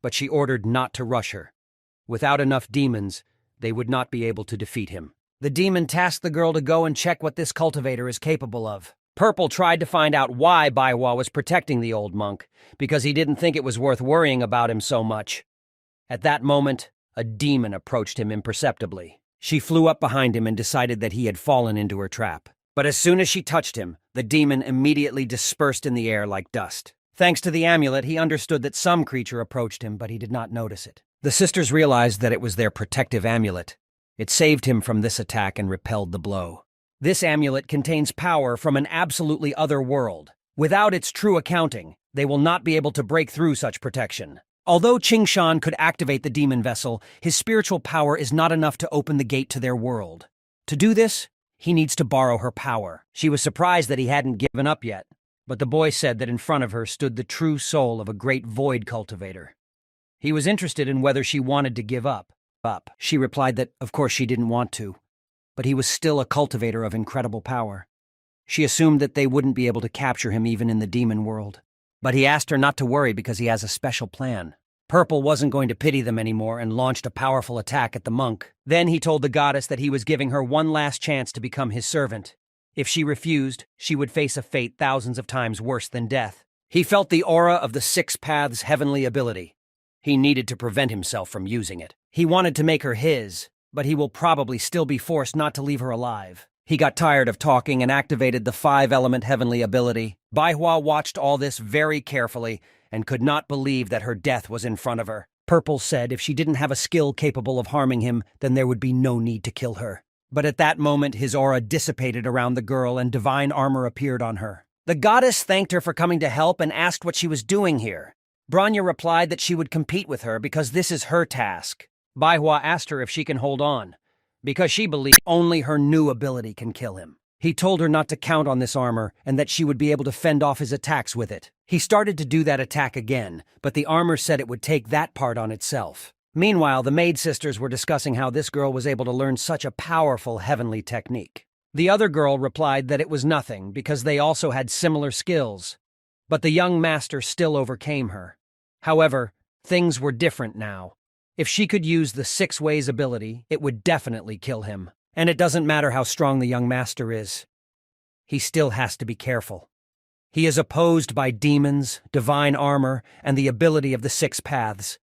But she ordered not to rush her. Without enough demons, they would not be able to defeat him. The demon tasked the girl to go and check what this cultivator is capable of. Purple tried to find out why Bai Hua was protecting the old monk, because he didn't think it was worth worrying about him so much. At that moment, a demon approached him imperceptibly. She flew up behind him and decided that he had fallen into her trap. But as soon as she touched him, the demon immediately dispersed in the air like dust. Thanks to the amulet, he understood that some creature approached him, but he did not notice it. The sisters realized that it was their protective amulet. It saved him from this attack and repelled the blow. This amulet contains power from an absolutely other world. Without its true accounting, they will not be able to break through such protection. Although Qingshan could activate the demon vessel, his spiritual power is not enough to open the gate to their world. To do this, he needs to borrow her power. She was surprised that he hadn't given up yet, but the boy said that in front of her stood the true soul of a great void cultivator. He was interested in whether she wanted to give up. She replied that, of course, she didn't want to, but he was still a cultivator of incredible power. She assumed that they wouldn't be able to capture him even in the demon world. But he asked her not to worry because he has a special plan. Purple wasn't going to pity them anymore and launched a powerful attack at the monk. Then he told the goddess that he was giving her one last chance to become his servant. If she refused, she would face a fate thousands of times worse than death. He felt the aura of the 6 Paths' heavenly ability. He needed to prevent himself from using it. He wanted to make her his, but he will probably still be forced not to leave her alive. He got tired of talking and activated the 5-element heavenly ability. Bai Hua watched all this very carefully and could not believe that her death was in front of her. Purple said if she didn't have a skill capable of harming him, then there would be no need to kill her. But at that moment, his aura dissipated around the girl and divine armor appeared on her. The goddess thanked her for coming to help and asked what she was doing here. Bronya replied that she would compete with her because this is her task. Bai Hua asked her if she can hold on, because she believed only her new ability can kill him. He told her not to count on this armor and that she would be able to fend off his attacks with it. He started to do that attack again, but the armor said it would take that part on itself. Meanwhile, the maid sisters were discussing how this girl was able to learn such a powerful heavenly technique. The other girl replied that it was nothing because they also had similar skills, but the young master still overcame her. However, things were different now. If she could use the 6 Ways ability, it would definitely kill him. And it doesn't matter how strong the young master is. He still has to be careful. He is opposed by demons, divine armor, and the ability of the 6 Paths.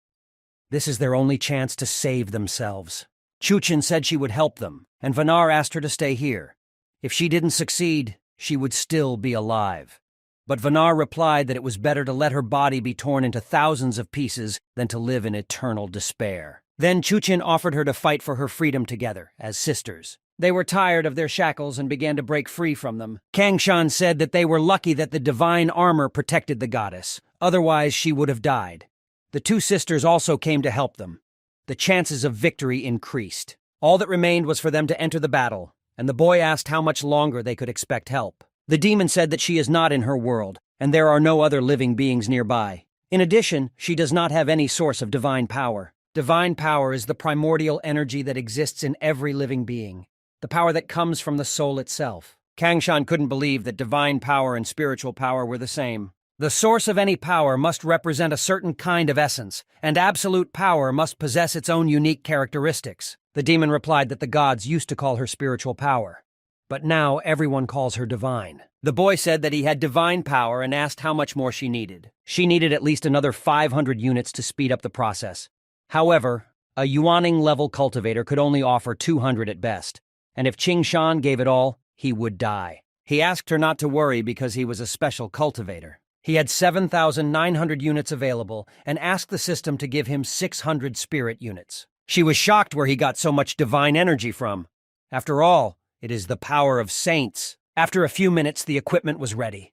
This is their only chance to save themselves. Chuchen said she would help them, and Vanar asked her to stay here. If she didn't succeed, she would still be alive. But Vanar replied that it was better to let her body be torn into thousands of pieces than to live in eternal despair. Then Chuchen offered her to fight for her freedom together, as sisters. They were tired of their shackles and began to break free from them. Kangshan said that they were lucky that the divine armor protected the goddess, otherwise she would have died. The 2 sisters also came to help them. The chances of victory increased. All that remained was for them to enter the battle, and the boy asked how much longer they could expect help. The demon said that she is not in her world, and there are no other living beings nearby. In addition, she does not have any source of divine power. Divine power is the primordial energy that exists in every living being, the power that comes from the soul itself. Kangshan couldn't believe that divine power and spiritual power were the same. The source of any power must represent a certain kind of essence, and absolute power must possess its own unique characteristics. The demon replied that the gods used to call her spiritual power, but now everyone calls her divine. The boy said that he had divine power and asked how much more she needed. She needed at least another 500 units to speed up the process. However, a Yuaning-level cultivator could only offer 200 at best, and if Qingshan gave it all, he would die. He asked her not to worry because he was a special cultivator. He had 7,900 units available and asked the system to give him 600 spirit units. She was shocked where he got so much divine energy from. After all, it is the power of saints. After a few minutes, the equipment was ready.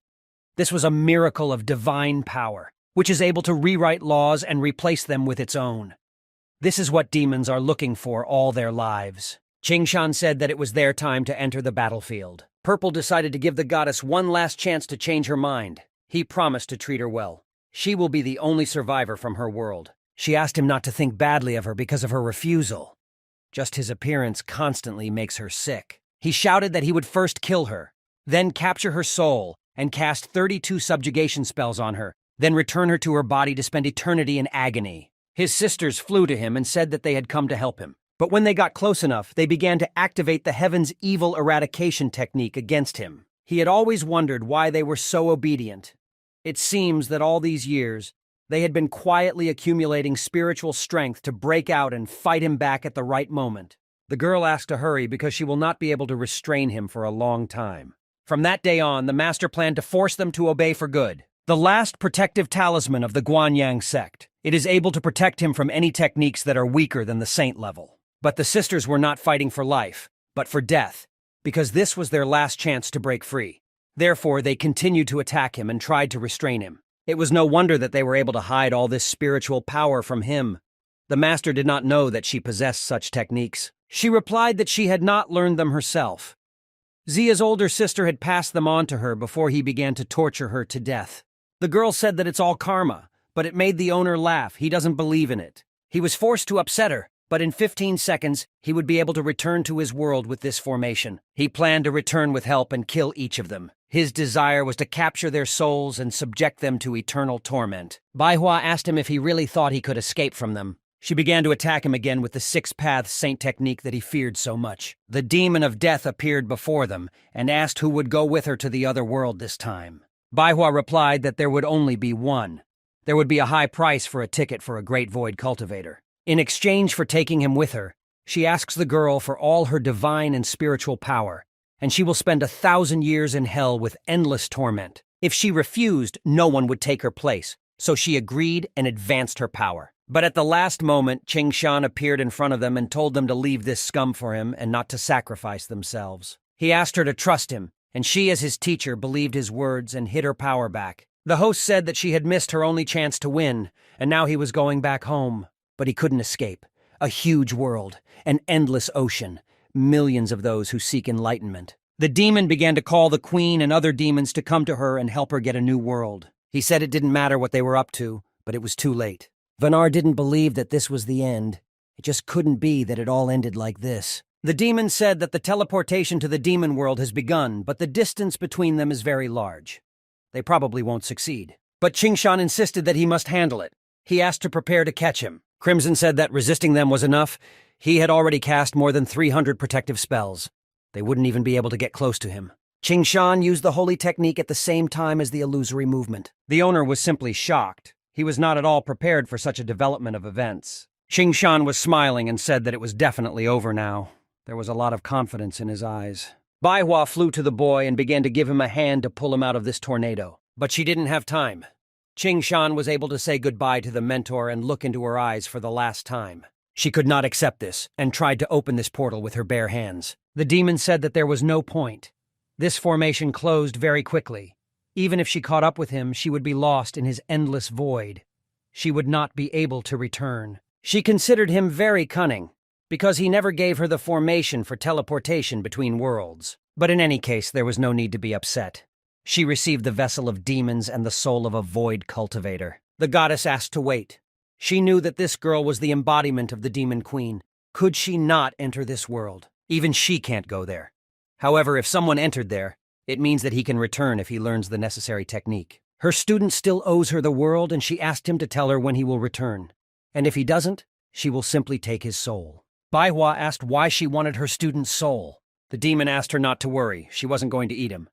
This was a miracle of divine power, which is able to rewrite laws and replace them with its own. This is what demons are looking for all their lives. Qingshan said that it was their time to enter the battlefield. Purple decided to give the goddess one last chance to change her mind. He promised to treat her well. She will be the only survivor from her world. She asked him not to think badly of her because of her refusal. Just his appearance constantly makes her sick. He shouted that he would first kill her, then capture her soul and cast 32 subjugation spells on her, then return her to her body to spend eternity in agony. His sisters flew to him and said that they had come to help him. But when they got close enough, they began to activate the Heaven's evil eradication technique against him. He had always wondered why they were so obedient. It seems that all these years, they had been quietly accumulating spiritual strength to break out and fight him back at the right moment. The girl asked to hurry because she will not be able to restrain him for a long time. From that day on, the master planned to force them to obey for good. The last protective talisman of the Guanyang sect. It is able to protect him from any techniques that are weaker than the saint level. But the sisters were not fighting for life, but for death, because this was their last chance to break free. Therefore, they continued to attack him and tried to restrain him. It was no wonder that they were able to hide all this spiritual power from him. The master did not know that she possessed such techniques. She replied that she had not learned them herself. Zia's older sister had passed them on to her before he began to torture her to death. The girl said that it's all karma, but it made the owner laugh. He doesn't believe in it. He was forced to upset her, but in 15 seconds, he would be able to return to his world with this formation. He planned to return with help and kill each of them. His desire was to capture their souls and subject them to eternal torment. Baihua asked him if he really thought he could escape from them. She began to attack him again with the six-path saint technique that he feared so much. The demon of death appeared before them and asked who would go with her to the other world this time. Baihua replied that there would only be one. There would be a high price for a ticket for a great void cultivator. In exchange for taking him with her, she asks the girl for all her divine and spiritual power, and she will spend 1,000 years in hell with endless torment. If she refused, no one would take her place, so she agreed and advanced her power. But at the last moment, Qingshan appeared in front of them and told them to leave this scum for him and not to sacrifice themselves. He asked her to trust him, and she, as his teacher, believed his words and hid her power back. The host said that she had missed her only chance to win, and now he was going back home. But he couldn't escape. A huge world, an endless ocean, millions of those who seek enlightenment. The demon began to call the queen and other demons to come to her and help her get a new world. He said it didn't matter what they were up to, but it was too late. Vanar didn't believe that this was the end. It just couldn't be that it all ended like this. The demon said that the teleportation to the demon world has begun, but the distance between them is very large. They probably won't succeed. But Qingshan insisted that he must handle it. He asked to prepare to catch him. Crimson said that resisting them was enough. He had already cast more than 300 protective spells. They wouldn't even be able to get close to him. Qingshan used the holy technique at the same time as the illusory movement. The owner was simply shocked. He was not at all prepared for such a development of events. Qingshan was smiling and said that it was definitely over now. There was a lot of confidence in his eyes. Baihua flew to the boy and began to give him a hand to pull him out of this tornado. But she didn't have time. Qingshan was able to say goodbye to the mentor and look into her eyes for the last time. She could not accept this and tried to open this portal with her bare hands. The demon said that there was no point. This formation closed very quickly. Even if she caught up with him, she would be lost in his endless void. She would not be able to return. She considered him very cunning, because he never gave her the formation for teleportation between worlds. But in any case, there was no need to be upset. She received the vessel of demons and the soul of a void cultivator. The goddess asked to wait. She knew that this girl was the embodiment of the demon queen. Could she not enter this world? Even she can't go there. However, if someone entered there, it means that he can return if he learns the necessary technique. Her student still owes her the world, and she asked him to tell her when he will return. And if he doesn't, she will simply take his soul. Baihua asked why she wanted her student's soul. The demon asked her not to worry. She wasn't going to eat him.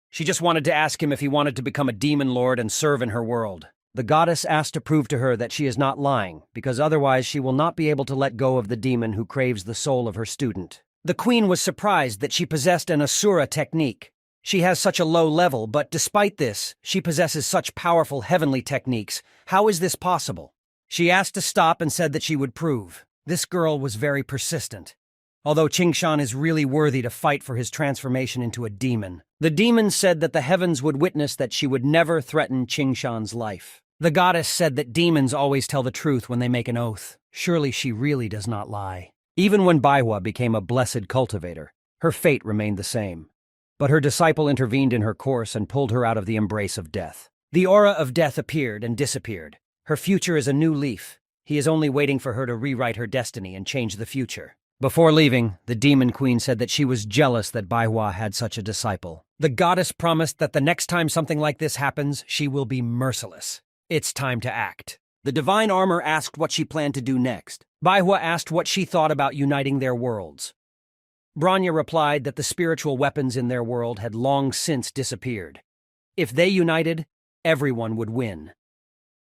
She just wanted to ask him if he wanted to become a demon lord and serve in her world. The goddess asked to prove to her that she is not lying, because otherwise she will not be able to let go of the demon who craves the soul of her student. The queen was surprised that she possessed an Asura technique. She has such a low level, but despite this, she possesses such powerful heavenly techniques. How is this possible? She asked to stop and said that she would prove. This girl was very persistent. Although Qingshan is really worthy to fight for his transformation into a demon. The demon said that the heavens would witness that she would never threaten Qingshan's life. The goddess said that demons always tell the truth when they make an oath. Surely she really does not lie. Even when Baihua became a blessed cultivator, her fate remained the same. But her disciple intervened in her course and pulled her out of the embrace of death. The aura of death appeared and disappeared. Her future is a new leaf. He is only waiting for her to rewrite her destiny and change the future. Before leaving, the Demon Queen said that she was jealous that Baihua had such a disciple. The goddess promised that the next time something like this happens, she will be merciless. It's time to act. The divine armor asked what she planned to do next. Baihua asked what she thought about uniting their worlds. Bronya replied that the spiritual weapons in their world had long since disappeared. If they united, everyone would win.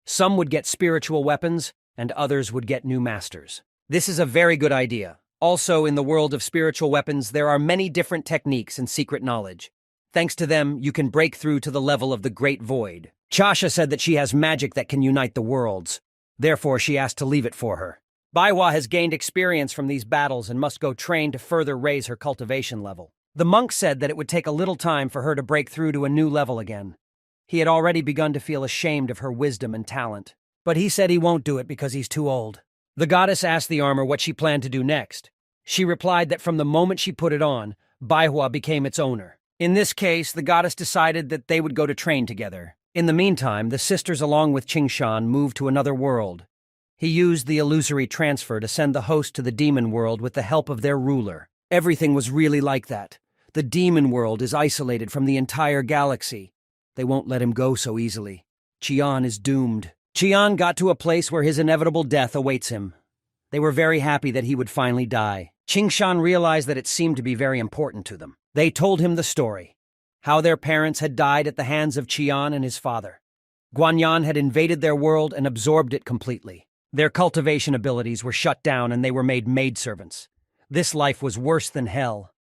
Some would get spiritual weapons, and others would get new masters. This is a very good idea. Also, in the world of spiritual weapons, there are many different techniques and secret knowledge. Thanks to them, you can break through to the level of the Great Void. Chasha said that she has magic that can unite the worlds. Therefore, she asked to leave it for her. Baihua has gained experience from these battles and must go train to further raise her cultivation level. The monk said that it would take a little time for her to break through to a new level again. He had already begun to feel ashamed of her wisdom and talent. But he said he won't do it because he's too old. The goddess asked the armor what she planned to do next. She replied that from the moment she put it on, Baihua became its owner. In this case, the goddess decided that they would go to train together. In the meantime, the sisters along with Qingshan moved to another world. He used the illusory transfer to send the host to the demon world with the help of their ruler. Everything was really like that. The demon world is isolated from the entire galaxy. They won't let him go so easily. Qian is doomed. Qian got to a place where his inevitable death awaits him. They were very happy that he would finally die. Qingshan realized that it seemed to be very important to them. They told him the story. How their parents had died at the hands of Qian and his father. Guanyan had invaded their world and absorbed it completely. Their cultivation abilities were shut down and they were made maidservants. This life was worse than hell.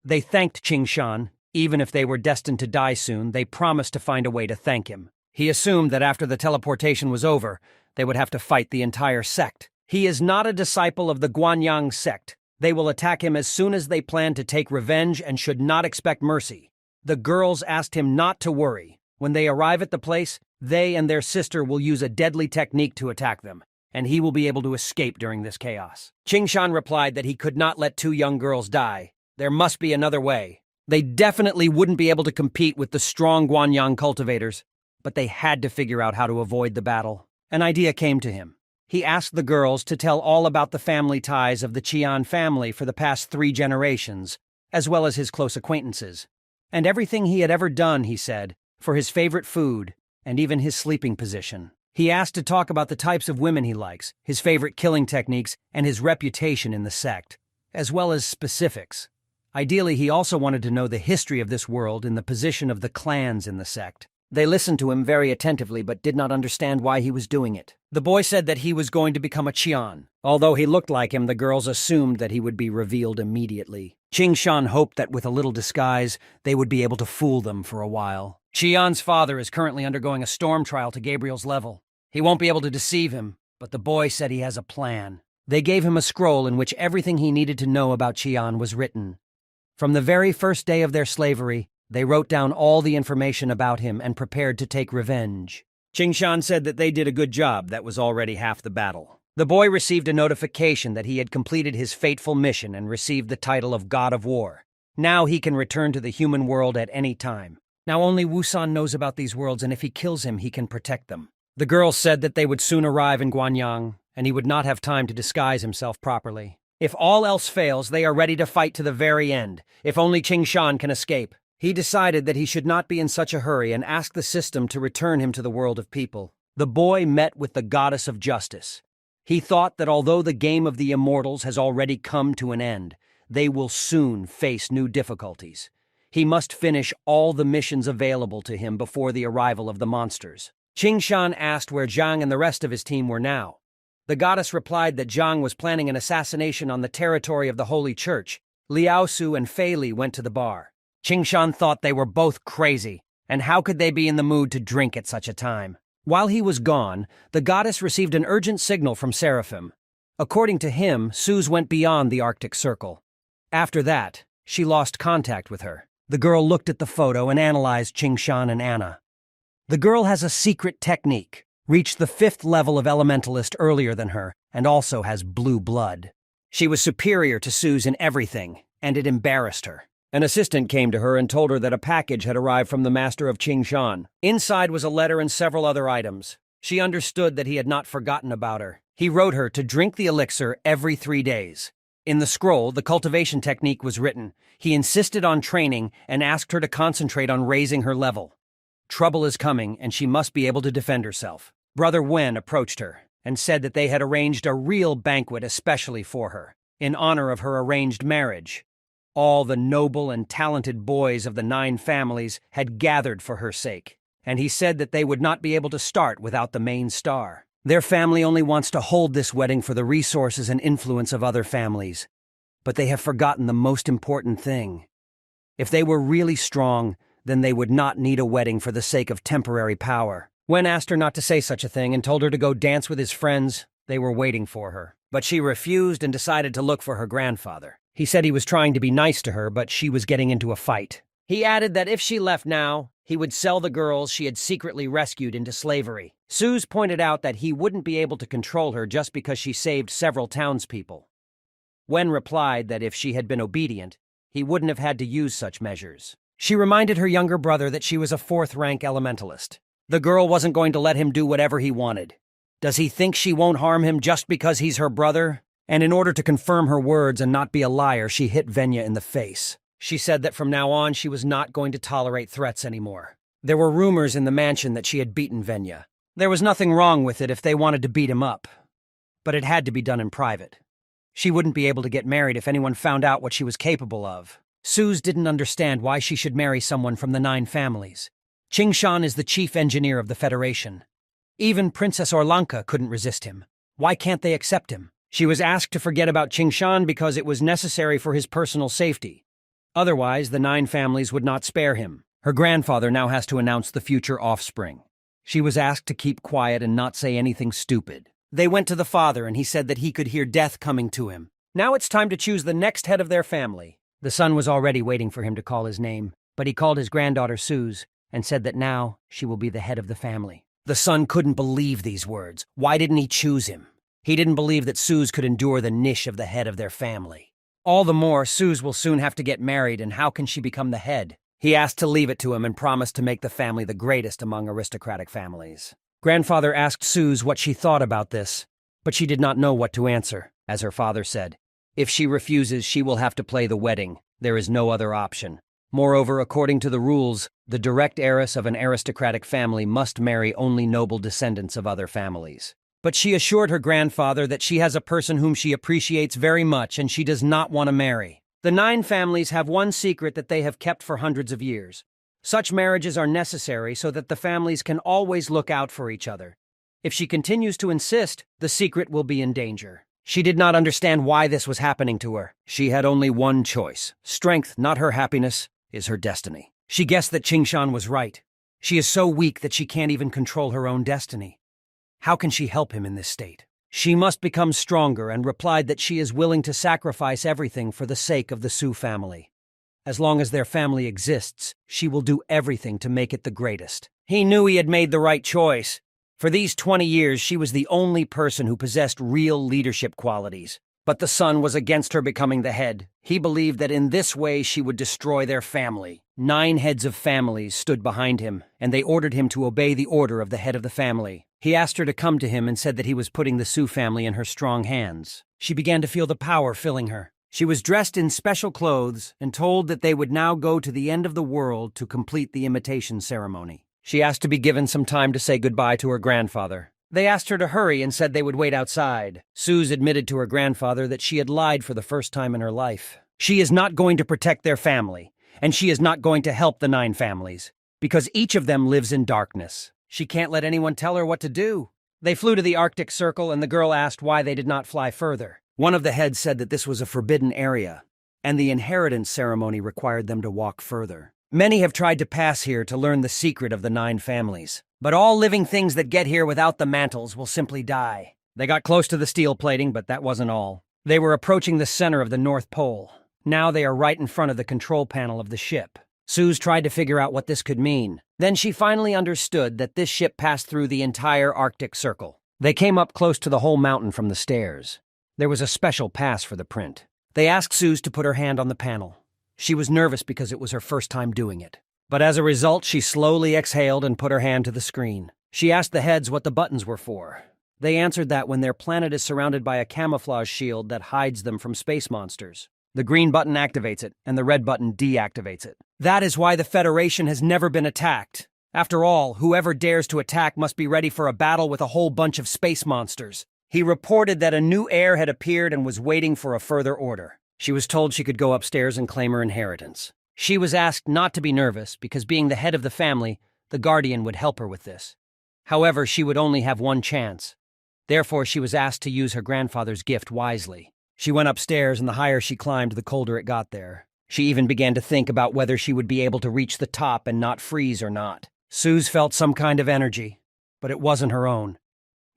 They thanked Qingshan. Even if they were destined to die soon, they promised to find a way to thank him. He assumed that after the teleportation was over, they would have to fight the entire sect. He is not a disciple of the Guanyang sect. They will attack him as soon as they plan to take revenge and should not expect mercy. The girls asked him not to worry. When they arrive at the place, they and their sister will use a deadly technique to attack them, and he will be able to escape during this chaos. Qingshan replied that he could not let two young girls die. There must be another way. They definitely wouldn't be able to compete with the strong Guanyang cultivators, but they had to figure out how to avoid the battle. An idea came to him. He asked the girls to tell all about the family ties of the Qian family for the past 3 generations, as well as his close acquaintances. And everything he had ever done, he said, for his favorite food, and even his sleeping position. He asked to talk about the types of women he likes, his favorite killing techniques, and his reputation in the sect, as well as specifics. Ideally, he also wanted to know the history of this world and the position of the clans in the sect. They listened to him very attentively but did not understand why he was doing it. The boy said that he was going to become a Qian. Although he looked like him, the girls assumed that he would be revealed immediately. Qingshan hoped that with a little disguise, they would be able to fool them for a while. Qian's father is currently undergoing a storm trial to Gabriel's level. He won't be able to deceive him, but the boy said he has a plan. They gave him a scroll in which everything he needed to know about Qian was written. From the very first day of their slavery, they wrote down all the information about him and prepared to take revenge. Qingshan said that they did a good job. That was already half the battle. The boy received a notification that he had completed his fateful mission and received the title of God of War. Now he can return to the human world at any time. Now only Wusan knows about these worlds, and if he kills him, he can protect them. The girls said that they would soon arrive in Guanyang, and he would not have time to disguise himself properly. If all else fails, they are ready to fight to the very end, if only Qingshan can escape. He decided that he should not be in such a hurry and asked the system to return him to the world of people. The boy met with the goddess of justice. He thought that although the game of the immortals has already come to an end, they will soon face new difficulties. He must finish all the missions available to him before the arrival of the monsters. Qingshan asked where Zhang and the rest of his team were now. The goddess replied that Zhang was planning an assassination on the territory of the Holy Church. Liao Su and Fei Li went to the bar. Qingshan thought they were both crazy, and how could they be in the mood to drink at such a time? While he was gone, the goddess received an urgent signal from Seraphim. According to him, Suze went beyond the Arctic Circle. After that, she lost contact with her. The girl looked at the photo and analyzed Qingshan and Anna. The girl has a secret technique, reached the 5th level of elementalist earlier than her, and also has blue blood. She was superior to Suze in everything, and it embarrassed her. An assistant came to her and told her that a package had arrived from the master of Qingshan. Inside was a letter and several other items. She understood that he had not forgotten about her. He wrote her to drink the elixir every 3 days. In the scroll, the cultivation technique was written. He insisted on training and asked her to concentrate on raising her level. Trouble is coming, and she must be able to defend herself. Brother Wen approached her and said that they had arranged a real banquet especially for her, in honor of her arranged marriage. All the noble and talented boys of the 9 families had gathered for her sake, and he said that they would not be able to start without the main star. Their family only wants to hold this wedding for the resources and influence of other families, but they have forgotten the most important thing. If they were really strong, then they would not need a wedding for the sake of temporary power. Wen asked her not to say such a thing and told her to go dance with his friends. They were waiting for her, but she refused and decided to look for her grandfather. He said he was trying to be nice to her, but she was getting into a fight. He added that if she left now, he would sell the girls she had secretly rescued into slavery. Suze pointed out that he wouldn't be able to control her just because she saved several townspeople. Wen replied that if she had been obedient, he wouldn't have had to use such measures. She reminded her younger brother that she was a 4th-rank elementalist. The girl wasn't going to let him do whatever he wanted. Does he think she won't harm him just because he's her brother? And in order to confirm her words and not be a liar, she hit Venya in the face. She said that from now on she was not going to tolerate threats anymore. There were rumors in the mansion that she had beaten Venya. There was nothing wrong with it if they wanted to beat him up, but it had to be done in private. She wouldn't be able to get married if anyone found out what she was capable of. Suze didn't understand why she should marry someone from the 9 families. Qingshan is the chief engineer of the Federation. Even Princess Orlanka couldn't resist him. Why can't they accept him? She was asked to forget about Qingshan because it was necessary for his personal safety. Otherwise, the 9 families would not spare him. Her grandfather now has to announce the future offspring. She was asked to keep quiet and not say anything stupid. They went to the father and he said that he could hear death coming to him. Now it's time to choose the next head of their family. The son was already waiting for him to call his name, but he called his granddaughter Suze and said that now she will be the head of the family. The son couldn't believe these words. Why didn't he choose him? He didn't believe that Suze could endure the niche of the head of their family. All the more, Suze will soon have to get married, and how can she become the head? He asked to leave it to him and promised to make the family the greatest among aristocratic families. Grandfather asked Suze what she thought about this, but she did not know what to answer. As her father said, if she refuses, she will have to play the wedding. There is no other option. Moreover, according to the rules, the direct heiress of an aristocratic family must marry only noble descendants of other families. But she assured her grandfather that she has a person whom she appreciates very much and she does not want to marry. The 9 families have one secret that they have kept for hundreds of years. Such marriages are necessary so that the families can always look out for each other. If she continues to insist, the secret will be in danger. She did not understand why this was happening to her. She had only one choice. Strength, not her happiness, is her destiny. She guessed that Qingshan was right. She is so weak that she can't even control her own destiny. How can she help him in this state? She must become stronger and replied that she is willing to sacrifice everything for the sake of the Su family. As long as their family exists, she will do everything to make it the greatest. He knew he had made the right choice. For these 20 years, she was the only person who possessed real leadership qualities. But the son was against her becoming the head. He believed that in this way she would destroy their family. 9 heads of families stood behind him, and they ordered him to obey the order of the head of the family. He asked her to come to him and said that he was putting the Su family in her strong hands. She began to feel the power filling her. She was dressed in special clothes and told that they would now go to the end of the world to complete the imitation ceremony. She asked to be given some time to say goodbye to her grandfather. They asked her to hurry and said they would wait outside. Suze admitted to her grandfather that she had lied for the first time in her life. She is not going to protect their family, and she is not going to help the 9 families, because each of them lives in darkness. She can't let anyone tell her what to do. They flew to the Arctic Circle, and the girl asked why they did not fly further. One of the heads said that this was a forbidden area. and the inheritance ceremony required them to walk further. Many have tried to pass here to learn the secret of the 9 families, but all living things that get here without the mantles will simply die. They got close to the steel plating, but that wasn't all. They were approaching the center of the North Pole. Now they are right in front of the control panel of the ship. Suze tried to figure out what this could mean. Then she finally understood that this ship passed through the entire Arctic Circle. They came up close to the whole mountain from the stairs. There was a special pass for the print. They asked Suze to put her hand on the panel. She was nervous because it was her first time doing it. But as a result, she slowly exhaled and put her hand to the screen. She asked the heads what the buttons were for. They answered that when their planet is surrounded by a camouflage shield that hides them from space monsters, the green button activates it, and the red button deactivates it. That is why the Federation has never been attacked. After all, whoever dares to attack must be ready for a battle with a whole bunch of space monsters. He reported that a new heir had appeared and was waiting for a further order. She was told she could go upstairs and claim her inheritance. She was asked not to be nervous because being the head of the family, the Guardian would help her with this. However, she would only have one chance. Therefore, she was asked to use her grandfather's gift wisely. She went upstairs, and the higher she climbed, the colder it got there. She even began to think about whether she would be able to reach the top and not freeze or not. Suze felt some kind of energy, but it wasn't her own.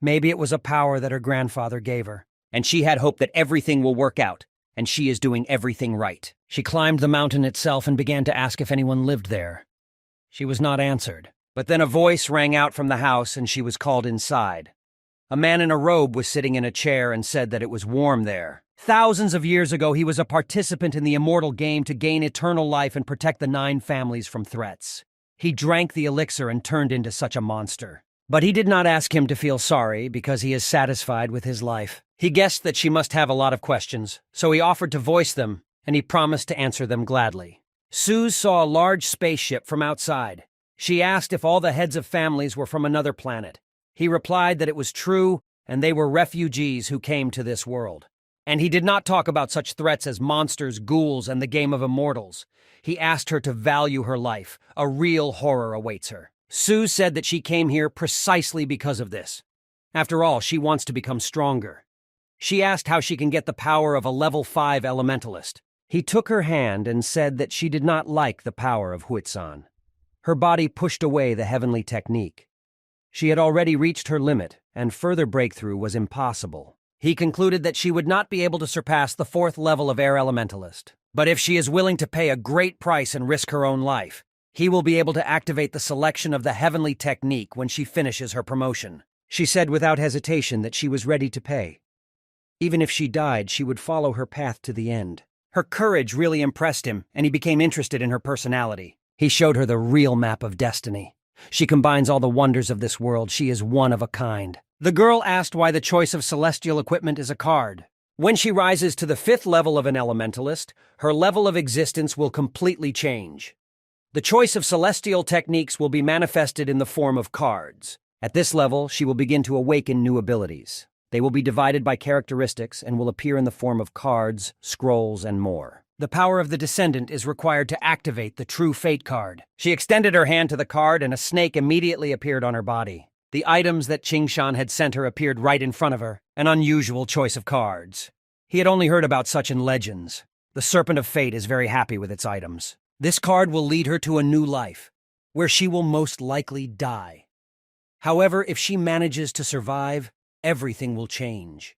Maybe it was a power that her grandfather gave her, and she had hope that everything will work out, and she is doing everything right. She climbed the mountain itself and began to ask if anyone lived there. She was not answered, but then a voice rang out from the house and she was called inside. A man in a robe was sitting in a chair and said that it was warm there. Thousands of years ago, he was a participant in the immortal game to gain eternal life and protect the 9 families from threats. He drank the elixir and turned into such a monster. But he did not ask him to feel sorry because he is satisfied with his life. He guessed that she must have a lot of questions, so he offered to voice them, and he promised to answer them gladly. Suze saw a large spaceship from outside. She asked if all the heads of families were from another planet. He replied that it was true, and they were refugees who came to this world. And he did not talk about such threats as monsters, ghouls, and the game of immortals. He asked her to value her life. A real horror awaits her. Suze said that she came here precisely because of this. After all, she wants to become stronger. She asked how she can get the power of a level 5 elementalist. He took her hand and said that she did not like the power of Huitsan. Her body pushed away the heavenly technique. She had already reached her limit, and further breakthrough was impossible. He concluded that she would not be able to surpass the 4th level of Air Elementalist. But if she is willing to pay a great price and risk her own life, he will be able to activate the selection of the heavenly technique when she finishes her promotion. She said without hesitation that she was ready to pay. Even if she died, she would follow her path to the end. Her courage really impressed him, and he became interested in her personality. He showed her the real map of destiny. She combines all the wonders of this world. She is one of a kind. The girl asked why the choice of celestial equipment is a card. When she rises to the 5th level of an elementalist, her level of existence will completely change. The choice of celestial techniques will be manifested in the form of cards. At this level, she will begin to awaken new abilities. They will be divided by characteristics and will appear in the form of cards, scrolls, and more. The power of the Descendant is required to activate the True Fate card. She extended her hand to the card and a snake immediately appeared on her body. The items that Qingshan had sent her appeared right in front of her, an unusual choice of cards. He had only heard about such in legends. The Serpent of Fate is very happy with its items. This card will lead her to a new life, where she will most likely die. However, if she manages to survive, everything will change.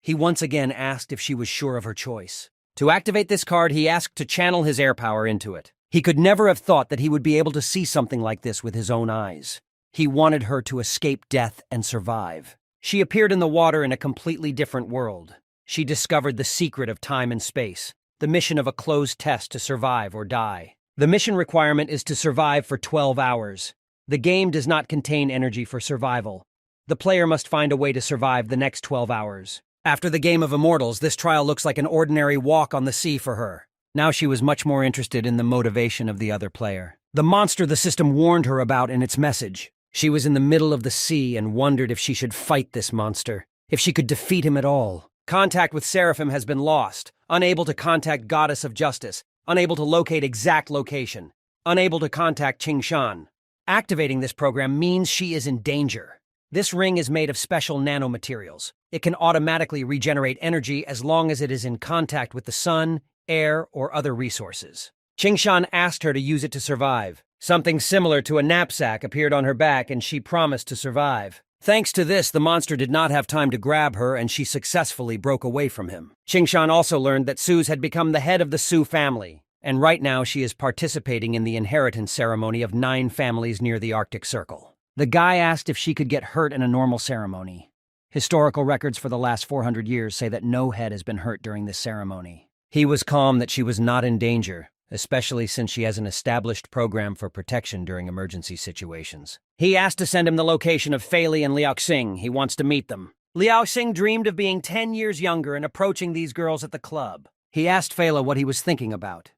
He once again asked if she was sure of her choice. To activate this card, he asked to channel his air power into it. He could never have thought that he would be able to see something like this with his own eyes. He wanted her to escape death and survive. She appeared in the water in a completely different world. She discovered the secret of time and space, the mission of a closed test to survive or die. The mission requirement is to survive for 12 hours. The game does not contain energy for survival. The player must find a way to survive the next 12 hours. After the game of Immortals, this trial looks like an ordinary walk on the sea for her. Now she was much more interested in the motivation of the other player. The monster the system warned her about in its message. She was in the middle of the sea and wondered if she should fight this monster, if she could defeat him at all. Contact with Seraphim has been lost, unable to contact Goddess of Justice, unable to locate exact location, unable to contact Qingshan. Activating this program means she is in danger. This ring is made of special nanomaterials. It can automatically regenerate energy as long as it is in contact with the sun, air, or other resources. Qingshan asked her to use it to survive. Something similar to a knapsack appeared on her back, and she promised to survive. Thanks to this, the monster did not have time to grab her, and she successfully broke away from him. Qingshan also learned that Suze had become the head of the Su family, and right now she is participating in the inheritance ceremony of 9 families near the Arctic Circle. The guy asked if she could get hurt in a normal ceremony. Historical records for the last 400 years say that no head has been hurt during this ceremony. He was calm that she was not in danger, especially since she has an established program for protection during emergency situations. He asked to send him the location of Fei Li and Liao Xing. He wants to meet them. Liao Xing dreamed of being 10 years younger and approaching these girls at the club. He asked Fei Li what he was thinking about.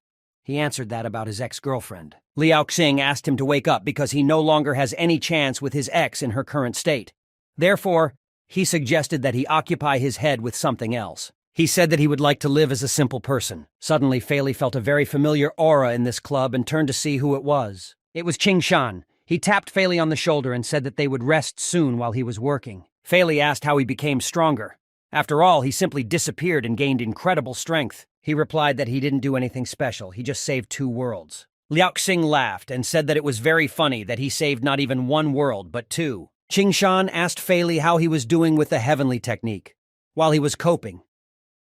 He answered that about his ex-girlfriend. Liao Xing asked him to wake up because he no longer has any chance with his ex in her current state. Therefore, he suggested that he occupy his head with something else. He said that he would like to live as a simple person. Suddenly, Fei Li felt a very familiar aura in this club and turned to see who it was. It was Qingshan. He tapped Fei Li on the shoulder and said that they would rest soon while he was working. Fei Li asked how he became stronger. After all, he simply disappeared and gained incredible strength. He replied that he didn't do anything special, he just saved 2 worlds. Liao Xing laughed and said that it was very funny that he saved not even 1 world, but 2. Qingshan asked Fei Li how he was doing with the heavenly technique, while he was coping.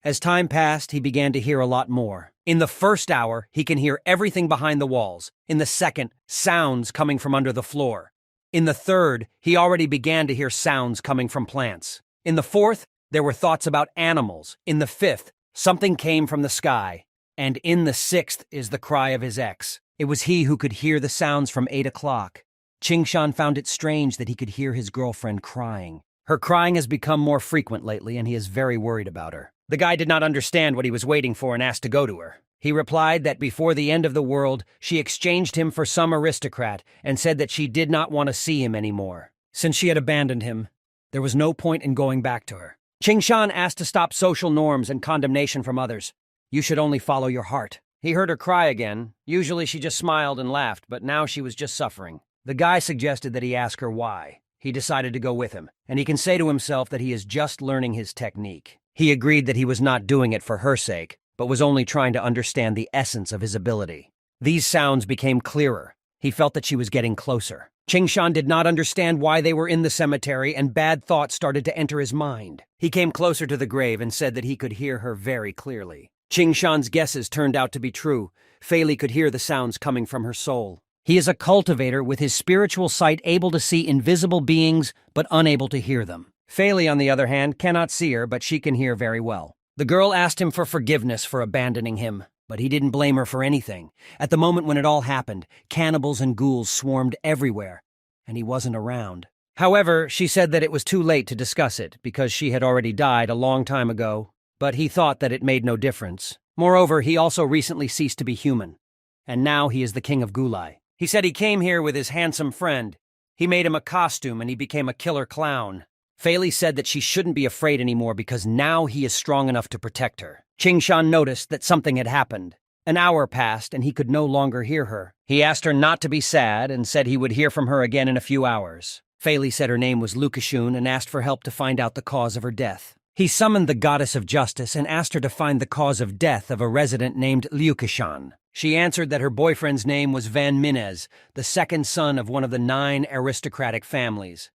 As time passed, he began to hear a lot more. In the first hour, he can hear everything behind the walls. In the second, sounds coming from under the floor. In the third, he already began to hear sounds coming from plants. In the fourth, there were thoughts about animals. In the fifth, something came from the sky. And in the sixth is the cry of his ex. It was he who could hear the sounds from 8 o'clock. Qingshan found it strange that he could hear his girlfriend crying. Her crying has become more frequent lately, and he is very worried about her. The guy did not understand what he was waiting for and asked to go to her. He replied that before the end of the world, she exchanged him for some aristocrat and said that she did not want to see him anymore. Since she had abandoned him, there was no point in going back to her. Qingshan asked to stop social norms and condemnation from others. You should only follow your heart. He heard her cry again. Usually she just smiled and laughed, but now she was just suffering. The guy suggested that he ask her why. He decided to go with him, and he can say to himself that he is just learning his technique. He agreed that he was not doing it for her sake, but was only trying to understand the essence of his ability. These sounds became clearer. He felt that she was getting closer. Qingshan did not understand why they were in the cemetery, and bad thoughts started to enter his mind. He came closer to the grave and said that he could hear her very clearly. Qingshan's guesses turned out to be true. Fei Li could hear the sounds coming from her soul. He is a cultivator with his spiritual sight able to see invisible beings but unable to hear them. Fei Li, on the other hand, cannot see her, but she can hear very well. The girl asked him for forgiveness for abandoning him, but he didn't blame her for anything. At the moment when it all happened, cannibals and ghouls swarmed everywhere, and he wasn't around. However, she said that it was too late to discuss it because she had already died a long time ago, but he thought that it made no difference. Moreover, he also recently ceased to be human, and now he is the king of Gulai. He said he came here with his handsome friend. He made him a costume and he became a killer clown. Fei Li said that she shouldn't be afraid anymore because now he is strong enough to protect her. Qingshan noticed that something had happened. An hour passed and he could no longer hear her. He asked her not to be sad and said he would hear from her again in a few hours. Fei Li said her name was Lukashun and asked for help to find out the cause of her death. He summoned the goddess of justice and asked her to find the cause of death of a resident named Liukashan. She answered that her boyfriend's name was Van Minez, the second son of one of the 9 aristocratic families.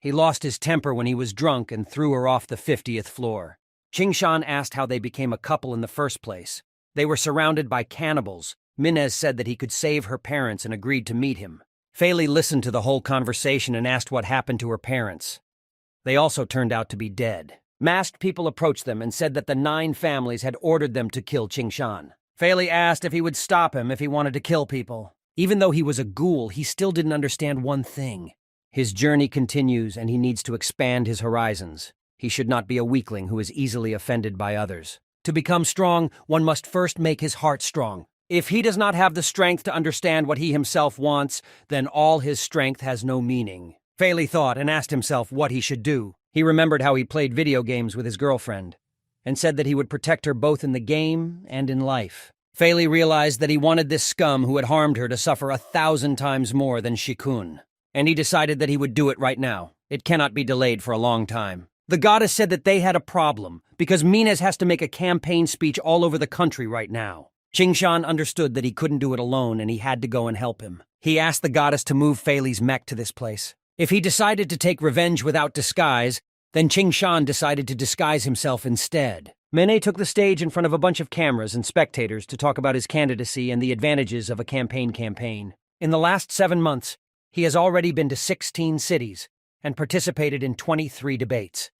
He lost his temper when he was drunk and threw her off the 50th floor. Qingshan asked how they became a couple in the first place. They were surrounded by cannibals. Minez said that he could save her parents and agreed to meet him. Fei Li listened to the whole conversation and asked what happened to her parents. They also turned out to be dead. Masked people approached them and said that the 9 families had ordered them to kill Qingshan. Fei Li asked if he would stop him if he wanted to kill people. Even though he was a ghoul, he still didn't understand one thing. His journey continues and he needs to expand his horizons. He should not be a weakling who is easily offended by others. To become strong, one must first make his heart strong. If he does not have the strength to understand what he himself wants, then all his strength has no meaning. Fei Li thought and asked himself what he should do. He remembered how he played video games with his girlfriend, and said that he would protect her both in the game and in life. Fei Li realized that he wanted this scum who had harmed her to suffer 1,000 times more than Shikun, and he decided that he would do it right now. It cannot be delayed for a long time. The goddess said that they had a problem, because Minez has to make a campaign speech all over the country right now. Qingshan understood that he couldn't do it alone and he had to go and help him. He asked the goddess to move Fei Li's mech to this place. If he decided to take revenge without disguise, then Qingshan decided to disguise himself instead. Mene took the stage in front of a bunch of cameras and spectators to talk about his candidacy and the advantages of a campaign. In the last 7 months, he has already been to 16 cities and participated in 23 debates.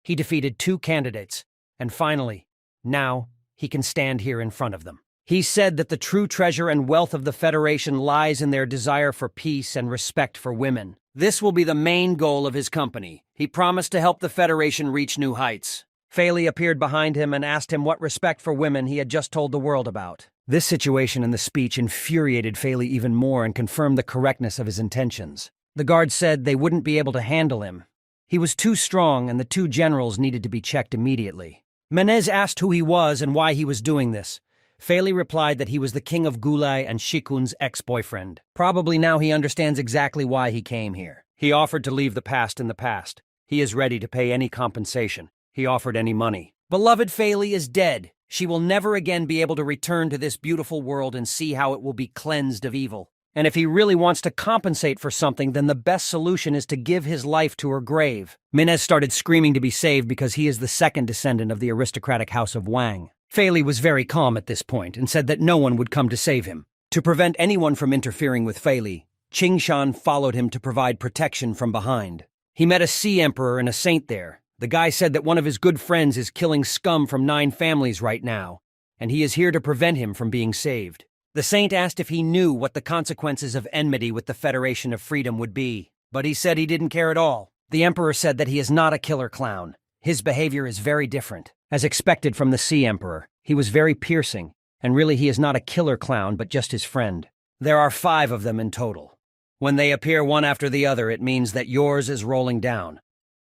He defeated 2 candidates, and finally, now, he can stand here in front of them. He said that the true treasure and wealth of the Federation lies in their desire for peace and respect for women. This will be the main goal of his company. He promised to help the Federation reach new heights. Fei Li appeared behind him and asked him what respect for women he had just told the world about. This situation and the speech infuriated Fei Li even more and confirmed the correctness of his intentions. The guards said they wouldn't be able to handle him. He was too strong and the 2 generals needed to be checked immediately. Menez asked who he was and why he was doing this. Fei Li replied that he was the king of Gulai and Shikun's ex-boyfriend. Probably now he understands exactly why he came here. He offered to leave the past in the past. He is ready to pay any compensation. He offered any money. Beloved Fei Li is dead. She will never again be able to return to this beautiful world and see how it will be cleansed of evil. And if he really wants to compensate for something, then the best solution is to give his life to her grave. Minez started screaming to be saved because he is the second descendant of the aristocratic house of Wang. Fei Li was very calm at this point and said that no one would come to save him. To prevent anyone from interfering with Fei Li, Qingshan followed him to provide protection from behind. He met a sea emperor and a saint there. The guy said that one of his good friends is killing scum from 9 families right now, and he is here to prevent him from being saved. The saint asked if he knew what the consequences of enmity with the Federation of Freedom would be, but he said he didn't care at all. The emperor said that he is not a killer clown. His behavior is very different. As expected from the Sea Emperor, he was very piercing, and really he is not a killer clown but just his friend. There are 5 of them in total. When they appear one after the other, it means that yours is rolling down.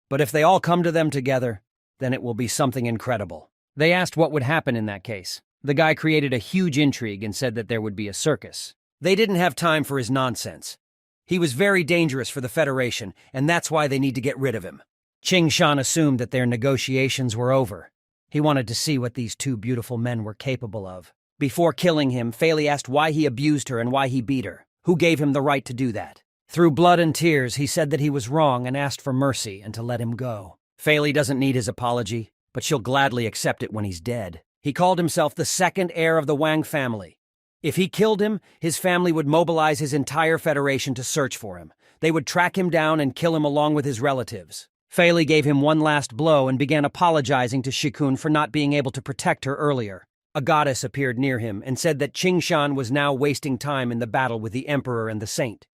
But if they all come to them together, then it will be something incredible. They asked what would happen in that case. The guy created a huge intrigue and said that there would be a circus. They didn't have time for his nonsense. He was very dangerous for the Federation, and that's why they need to get rid of him. Qingshan assumed that their negotiations were over. He wanted to see what these 2 beautiful men were capable of. Before killing him, Fei Li asked why he abused her and why he beat her. Who gave him the right to do that? Through blood and tears, he said that he was wrong and asked for mercy and to let him go. Fei Li doesn't need his apology, but she'll gladly accept it when he's dead. He called himself the 2nd heir of the Wang family. If he killed him, his family would mobilize his entire federation to search for him. They would track him down and kill him along with his relatives. Fei Li gave him one last blow and began apologizing to Shikun for not being able to protect her earlier. A goddess appeared near him and said that Qingshan was now wasting time in the battle with the emperor and the saint.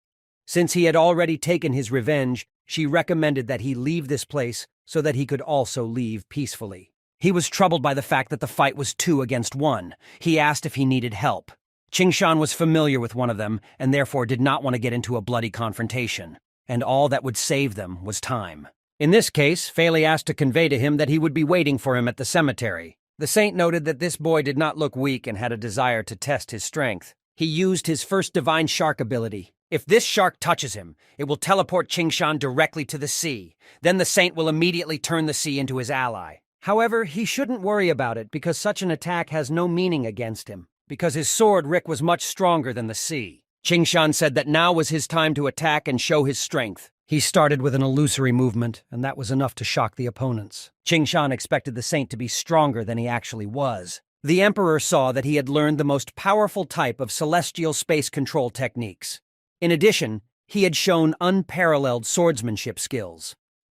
Since he had already taken his revenge, she recommended that he leave this place so that he could also leave peacefully. He was troubled by the fact that the fight was 2 against 1. He asked if he needed help. Qingshan was familiar with one of them and therefore did not want to get into a bloody confrontation. And all that would save them was time. In this case, Fei Li asked to convey to him that he would be waiting for him at the cemetery. The saint noted that this boy did not look weak and had a desire to test his strength. He used his first divine shark ability. If this shark touches him, it will teleport Qingshan directly to the sea. Then the saint will immediately turn the sea into his ally. However, he shouldn't worry about it because such an attack has no meaning against him, because his sword Rick was much stronger than the sea. Qingshan said that now was his time to attack and show his strength. He started with an illusory movement, and that was enough to shock the opponents. Qingshan expected the saint to be stronger than he actually was. The emperor saw that he had learned the most powerful type of celestial space control techniques. In addition, he had shown unparalleled swordsmanship skills.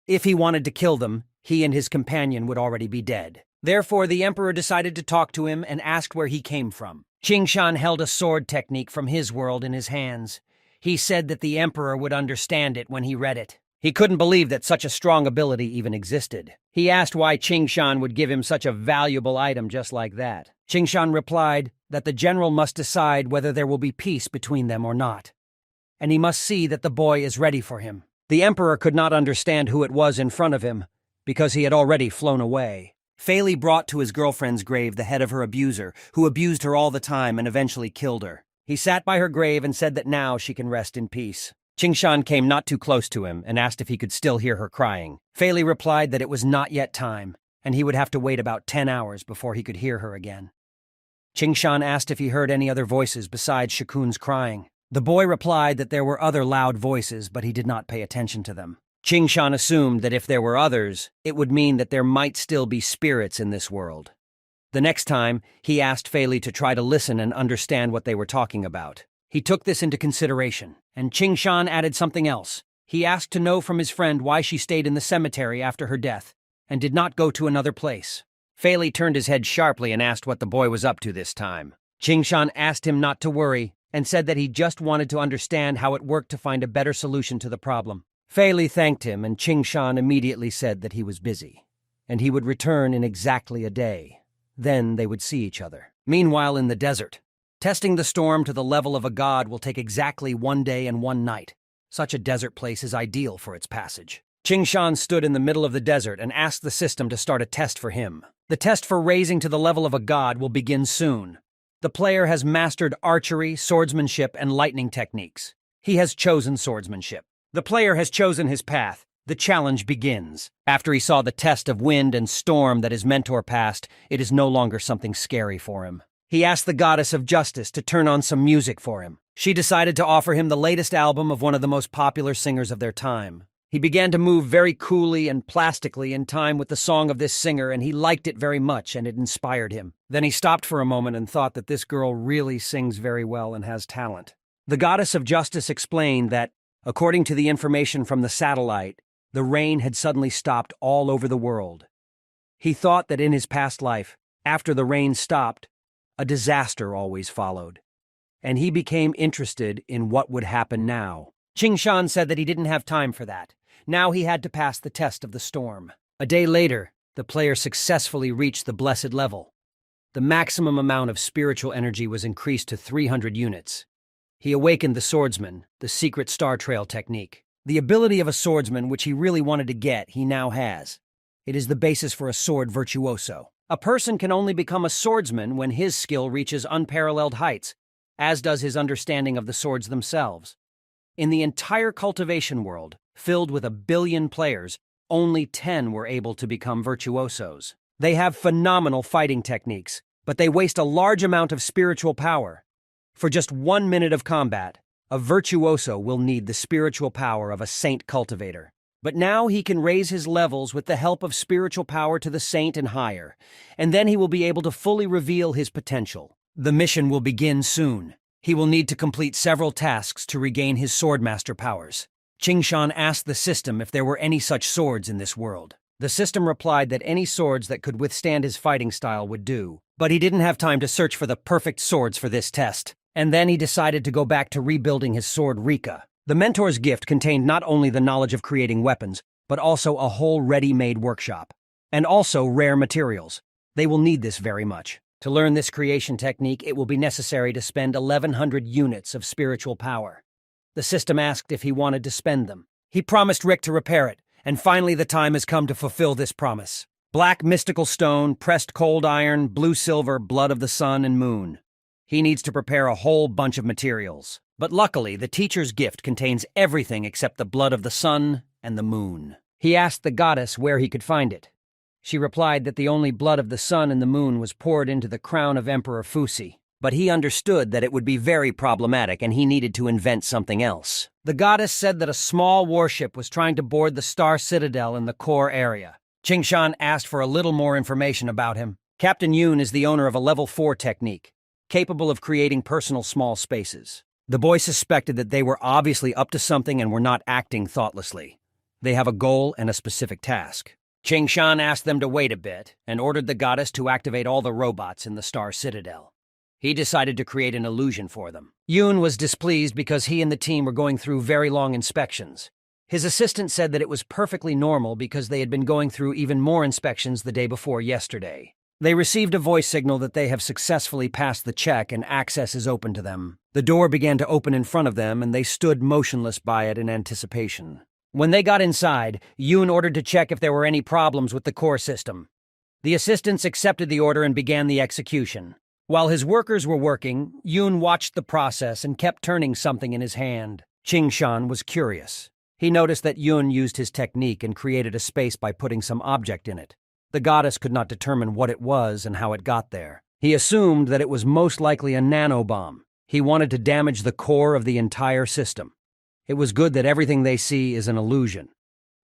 If he wanted to kill them, he and his companion would already be dead. Therefore, the emperor decided to talk to him and asked where he came from. Qingshan held a sword technique from his world in his hands. He said that the emperor would understand it when he read it. He couldn't believe that such a strong ability even existed. He asked why Qingshan would give him such a valuable item just like that. Qingshan replied that the general must decide whether there will be peace between them or not, and he must see that the boy is ready for him. The emperor could not understand who it was in front of him, because he had already flown away. Fei Li brought to his girlfriend's grave the head of her abuser, who abused her all the time and eventually killed her. He sat by her grave and said that now she can rest in peace. Qingshan came not too close to him and asked if he could still hear her crying. Fei Li replied that it was not yet time, and he would have to wait about 10 hours before he could hear her again. Qingshan asked if he heard any other voices besides Shakun's crying. The boy replied that there were other loud voices, but he did not pay attention to them. Qingshan assumed that if there were others, it would mean that there might still be spirits in this world. The next time, he asked Fei Li to try to listen and understand what they were talking about. He took this into consideration, and Qingshan added something else. He asked to know from his friend why she stayed in the cemetery after her death, and did not go to another place. Fei Li turned his head sharply and asked what the boy was up to this time. Qingshan asked him not to worry, and said that he just wanted to understand how it worked to find a better solution to the problem. Fei Li thanked him, and Qingshan immediately said that he was busy, and he would return in exactly a day. Then they would see each other. Meanwhile, in the desert, testing the storm to the level of a god will take exactly 1 day and 1 night. Such a desert place is ideal for its passage. Qingshan stood in the middle of the desert and asked the system to start a test for him. The test for raising to the level of a god will begin soon. The player has mastered archery, swordsmanship, and lightning techniques. He has chosen swordsmanship. The player has chosen his path. The challenge begins. After he saw the test of wind and storm that his mentor passed, it is no longer something scary for him. He asked the goddess of justice to turn on some music for him. She decided to offer him the latest album of one of the most popular singers of their time. He began to move very coolly and plastically in time with the song of this singer, and he liked it very much, and it inspired him. Then he stopped for a moment and thought that this girl really sings very well and has talent. The goddess of justice explained that, according to the information from the satellite, the rain had suddenly stopped all over the world. He thought that in his past life, after the rain stopped, a disaster always followed, and he became interested in what would happen now. Qingshan said that he didn't have time for that. Now he had to pass the test of the storm. A day later, the player successfully reached the blessed level. The maximum amount of spiritual energy was increased to 300 units. He awakened the swordsman, the secret star trail technique. The ability of a swordsman, which he really wanted to get, he now has. It is the basis for a sword virtuoso. A person can only become a swordsman when his skill reaches unparalleled heights, as does his understanding of the swords themselves. In the entire cultivation world, filled with 1 billion players, only 10 were able to become virtuosos. They have phenomenal fighting techniques, but they waste a large amount of spiritual power. For just 1 minute of combat, a virtuoso will need the spiritual power of a saint cultivator. But now he can raise his levels with the help of spiritual power to the saint and higher, and then he will be able to fully reveal his potential. The mission will begin soon. He will need to complete several tasks to regain his swordmaster powers. Qingshan asked the system if there were any such swords in this world. The system replied that any swords that could withstand his fighting style would do, but he didn't have time to search for the perfect swords for this test. And then he decided to go back to rebuilding his sword Rika. The mentor's gift contained not only the knowledge of creating weapons, but also a whole ready-made workshop. And also rare materials. They will need this very much. To learn this creation technique, it will be necessary to spend 1,100 units of spiritual power. The system asked if he wanted to spend them. He promised Rick to repair it, and finally the time has come to fulfill this promise. Black mystical stone, pressed cold iron, blue silver, blood of the sun and moon. He needs to prepare a whole bunch of materials. But luckily, the teacher's gift contains everything except the blood of the sun and the moon. He asked the goddess where he could find it. She replied that the only blood of the sun and the moon was poured into the crown of Emperor Fusi. But he understood that it would be very problematic and he needed to invent something else. The goddess said that a small warship was trying to board the Star Citadel in the core area. Qingshan asked for a little more information about him. Captain Yoon is the owner of a level 4 technique, capable of creating personal small spaces. The boy suspected that they were obviously up to something and were not acting thoughtlessly. They have a goal and a specific task. Qingshan asked them to wait a bit and ordered the goddess to activate all the robots in the Star Citadel. He decided to create an illusion for them. Yoon was displeased because he and the team were going through very long inspections. His assistant said that it was perfectly normal because they had been going through even more inspections the day before yesterday. They received a voice signal that they have successfully passed the check and access is open to them. The door began to open in front of them and they stood motionless by it in anticipation. When they got inside, Yoon ordered to check if there were any problems with the core system. The assistants accepted the order and began the execution. While his workers were working, Yoon watched the process and kept turning something in his hand. Qing Shan was curious. He noticed that Yun used his technique and created a space by putting some object in it. The goddess could not determine what it was and how it got there. He assumed that it was most likely a nanobomb. He wanted to damage the core of the entire system. It was good that everything they see is an illusion.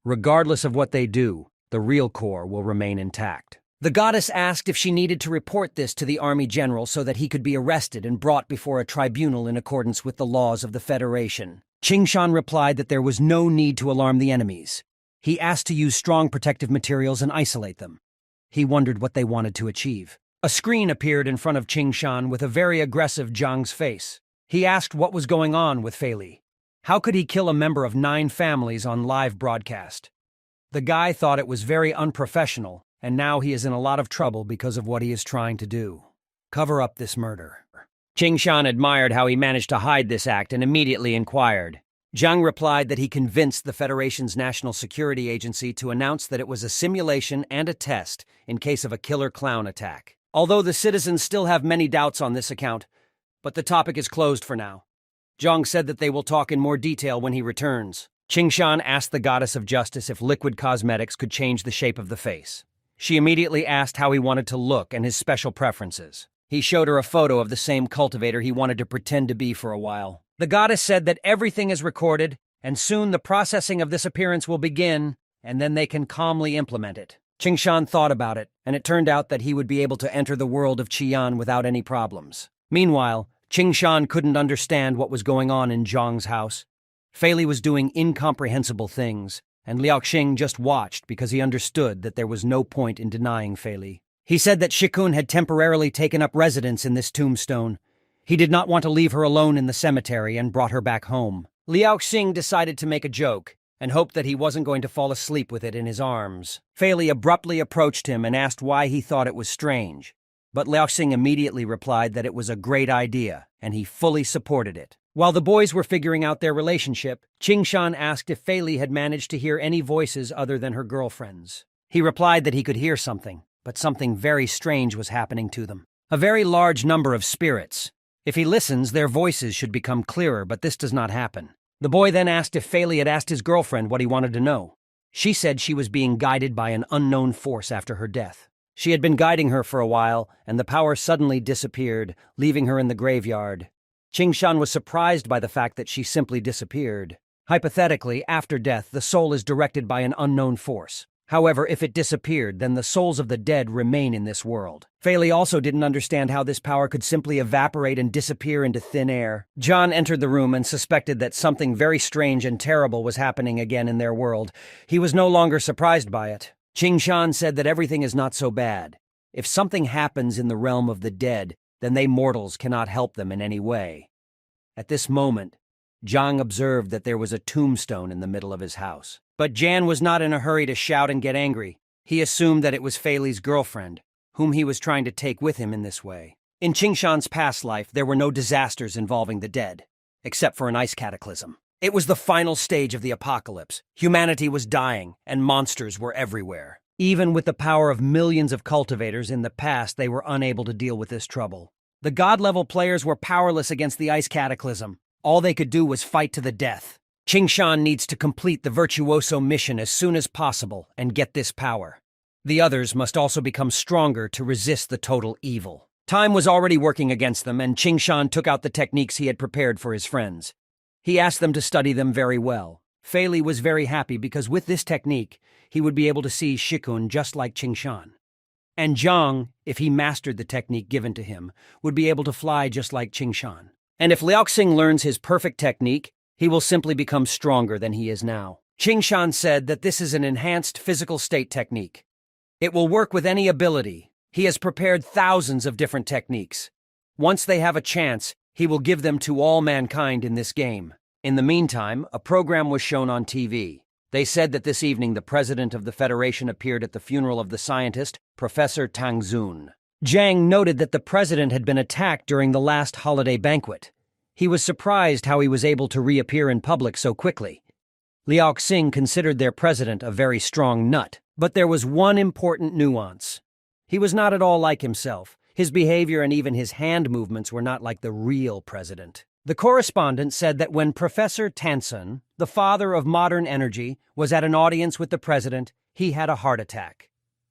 Regardless of what they do, the real core will remain intact. The goddess asked if she needed to report this to the army general so that he could be arrested and brought before a tribunal in accordance with the laws of the Federation. Qing Shan replied that there was no need to alarm the enemies. He asked to use strong protective materials and isolate them. He wondered what they wanted to achieve. A screen appeared in front of Qing Shan with a very aggressive Zhang's face. He asked what was going on with Fei Li. How could he kill a member of 9 families on live broadcast? The guy thought it was very unprofessional, and now he is in a lot of trouble because of what he is trying to do. Cover up this murder. Qing Shan admired how he managed to hide this act and immediately inquired. Zhang replied that he convinced the Federation's National Security Agency to announce that it was a simulation and a test in case of a killer clown attack. Although the citizens still have many doubts on this account, but the topic is closed for now. Zhang said that they will talk in more detail when he returns. Qing Shan asked the goddess of justice if liquid cosmetics could change the shape of the face. She immediately asked how he wanted to look and his special preferences. He showed her a photo of the same cultivator he wanted to pretend to be for a while. The goddess said that everything is recorded, and soon the processing of this appearance will begin, and then they can calmly implement it. Qing Shan thought about it, and it turned out that he would be able to enter the world of Qian without any problems. Meanwhile, Qing Shan couldn't understand what was going on in Zhang's house. Fei Li was doing incomprehensible things, and Liao Xing just watched because he understood that there was no point in denying Fei Li. He said that Shikun had temporarily taken up residence in this tombstone. He did not want to leave her alone in the cemetery and brought her back home. Liao Xing decided to make a joke and hoped that he wasn't going to fall asleep with it in his arms. Fei Li abruptly approached him and asked why he thought it was strange. But Liao Xing immediately replied that it was a great idea, and he fully supported it. While the boys were figuring out their relationship, Qing Shan asked if Fei Li had managed to hear any voices other than her girlfriend's. He replied that he could hear something, but something very strange was happening to them. A very large number of spirits. If he listens, their voices should become clearer, but this does not happen. The boy then asked if Fei Li had asked his girlfriend what he wanted to know. She said she was being guided by an unknown force after her death. She had been guiding her for a while, and the power suddenly disappeared, leaving her in the graveyard. Qing Shan was surprised by the fact that she simply disappeared. Hypothetically, after death, the soul is directed by an unknown force. However, if it disappeared, then the souls of the dead remain in this world. Fei Li also didn't understand how this power could simply evaporate and disappear into thin air. John entered the room and suspected that something very strange and terrible was happening again in their world. He was no longer surprised by it. Qing Shan said that everything is not so bad. If something happens in the realm of the dead, then they mortals cannot help them in any way. At this moment, Zhang observed that there was a tombstone in the middle of his house. But Jan was not in a hurry to shout and get angry. He assumed that it was Fei Li's girlfriend, whom he was trying to take with him in this way. In Qing Shan's past life, there were no disasters involving the dead, except for an ice cataclysm. It was the final stage of the apocalypse. Humanity was dying, and monsters were everywhere. Even with the power of millions of cultivators in the past, they were unable to deal with this trouble. The god-level players were powerless against the ice cataclysm. All they could do was fight to the death. Qing Shan needs to complete the Virtuoso mission as soon as possible and get this power. The others must also become stronger to resist the total evil. Time was already working against them, and Qing Shan took out the techniques he had prepared for his friends. He asked them to study them very well. Fei Li was very happy because with this technique, he would be able to see Shikun just like Qing Shan. And Zhang, if he mastered the technique given to him, would be able to fly just like Qing Shan. And if Liao Xing learns his perfect technique, he will simply become stronger than he is now. Qing Shan said that this is an enhanced physical state technique. It will work with any ability. He has prepared thousands of different techniques. Once they have a chance, he will give them to all mankind in this game. In the meantime, a program was shown on TV. They said that this evening the president of the Federation appeared at the funeral of the scientist, Professor Tang Xun. Zhang noted that the president had been attacked during the last holiday banquet. He was surprised how he was able to reappear in public so quickly. Liao Xing considered their president a very strong nut, but there was one important nuance. He was not at all like himself. His behavior and even his hand movements were not like the real president. The correspondent said that when Professor Tanson, the father of modern energy, was at an audience with the president, he had a heart attack.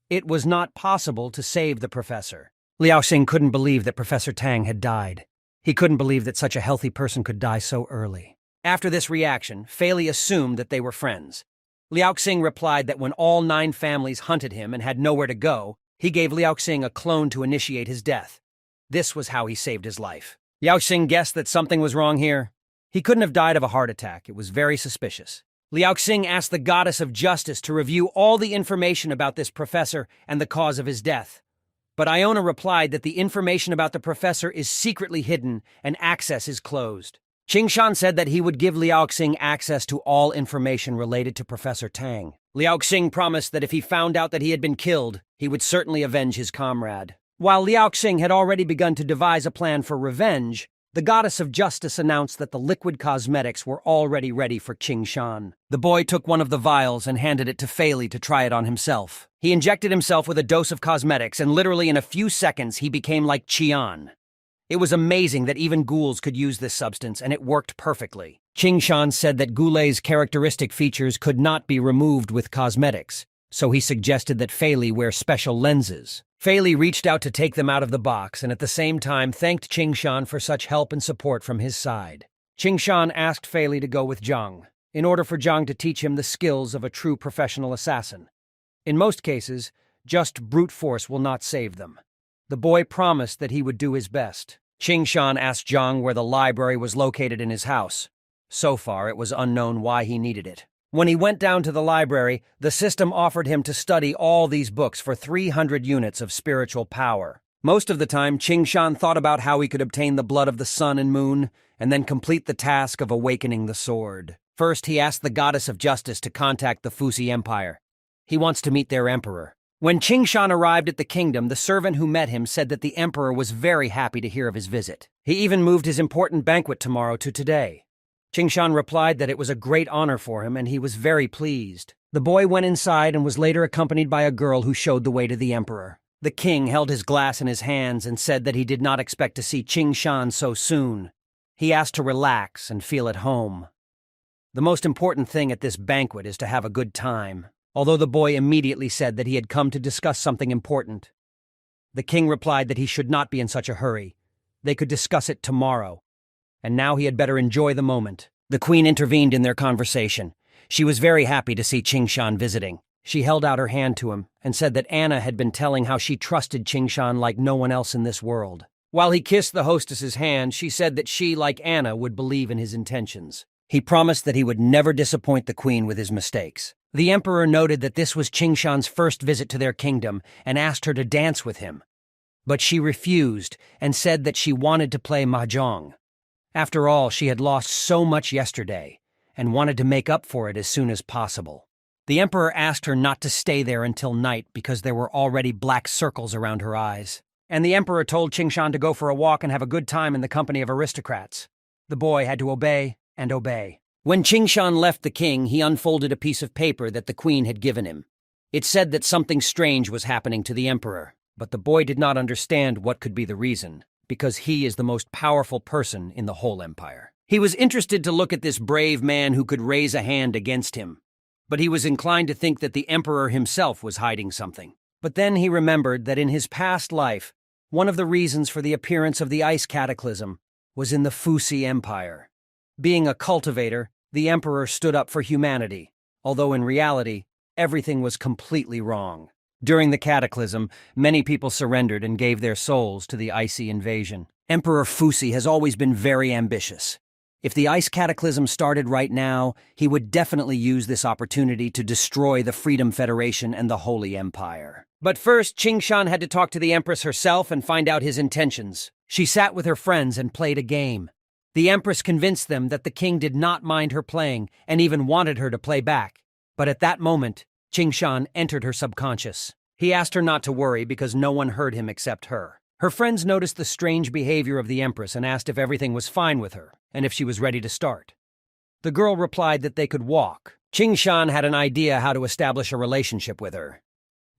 It was not possible to save the professor. Liao Xing couldn't believe that Professor Tang had died. He couldn't believe that such a healthy person could die so early. After this reaction, Fei Li assumed that they were friends. Liao Xing replied that when all 9 families hunted him and had nowhere to go, he gave Liao Xing a clone to initiate his death. This was how he saved his life. Liao Xing guessed that something was wrong here. He couldn't have died of a heart attack. It was very suspicious. Liao Xing asked the goddess of justice to review all the information about this professor and the cause of his death. But Iona replied that the information about the professor is secretly hidden and access is closed. Qing Shan said that he would give Liao Xing access to all information related to Professor Tang. Liao Xing promised that if he found out that he had been killed, he would certainly avenge his comrade. While Liao Xing had already begun to devise a plan for revenge, the goddess of justice announced that the liquid cosmetics were already ready for Qing Shan. The boy took one of the vials and handed it to Fei Li to try it on himself. He injected himself with a dose of cosmetics, and literally in a few seconds he became like Qian. It was amazing that even ghouls could use this substance, and it worked perfectly. Qing Shan said that Goulet's characteristic features could not be removed with cosmetics, so he suggested that Fei Li wear special lenses. Fei Li reached out to take them out of the box and at the same time thanked Qing Shan for such help and support from his side. Qing Shan asked Fei Li to go with Zhang, in order for Zhang to teach him the skills of a true professional assassin. In most cases, just brute force will not save them. The boy promised that he would do his best. Qing Shan asked Zhang where the library was located in his house. So far, it was unknown why he needed it. When he went down to the library, the system offered him to study all these books for 300 units of spiritual power. Most of the time, Qing Shan thought about how he could obtain the blood of the sun and moon, and then complete the task of awakening the sword. First, he asked the goddess of justice to contact the Fuxi Empire. He wants to meet their emperor. When Qing Shan arrived at the kingdom, the servant who met him said that the emperor was very happy to hear of his visit. He even moved his important banquet tomorrow to today. Qing Shan replied that it was a great honor for him, and he was very pleased. The boy went inside and was later accompanied by a girl who showed the way to the emperor. The king held his glass in his hands and said that he did not expect to see Qing Shan so soon. He asked to relax and feel at home. The most important thing at this banquet is to have a good time, although the boy immediately said that he had come to discuss something important. The king replied that he should not be in such a hurry. They could discuss it tomorrow, and now he had better enjoy the moment. The queen intervened in their conversation. She was very happy to see Qing Shan visiting. She held out her hand to him and said that Anna had been telling how she trusted Qing Shan like no one else in this world. While he kissed the hostess's hand, she said that she, like Anna, would believe in his intentions. He promised that he would never disappoint the queen with his mistakes. The emperor noted that this was Qing Shan's first visit to their kingdom and asked her to dance with him. But she refused and said that she wanted to play mahjong. After all, she had lost so much yesterday and wanted to make up for it as soon as possible. The emperor asked her not to stay there until night because there were already black circles around her eyes. And the emperor told Qing Shan to go for a walk and have a good time in the company of aristocrats. The boy had to obey and obey. When Qing Shan left the king, he unfolded a piece of paper that the queen had given him. It said that something strange was happening to the emperor, but the boy did not understand what could be the reason, because he is the most powerful person in the whole empire. He was interested to look at this brave man who could raise a hand against him, but he was inclined to think that the emperor himself was hiding something. But then he remembered that in his past life, one of the reasons for the appearance of the ice cataclysm was in the Fuxi Empire. Being a cultivator, the emperor stood up for humanity, although in reality, everything was completely wrong. During the cataclysm, many people surrendered and gave their souls to the icy invasion. Emperor Fuxi has always been very ambitious. If the ice cataclysm started right now, he would definitely use this opportunity to destroy the Freedom Federation and the Holy Empire. But first, Qing Shan had to talk to the Empress herself and find out his intentions. She sat with her friends and played a game. The Empress convinced them that the king did not mind her playing and even wanted her to play back. But at that moment, Qing Shan entered her subconscious. He asked her not to worry because no one heard him except her. Her friends noticed the strange behavior of the Empress and asked if everything was fine with her and if she was ready to start. The girl replied that they could walk. Qing Shan had an idea how to establish a relationship with her.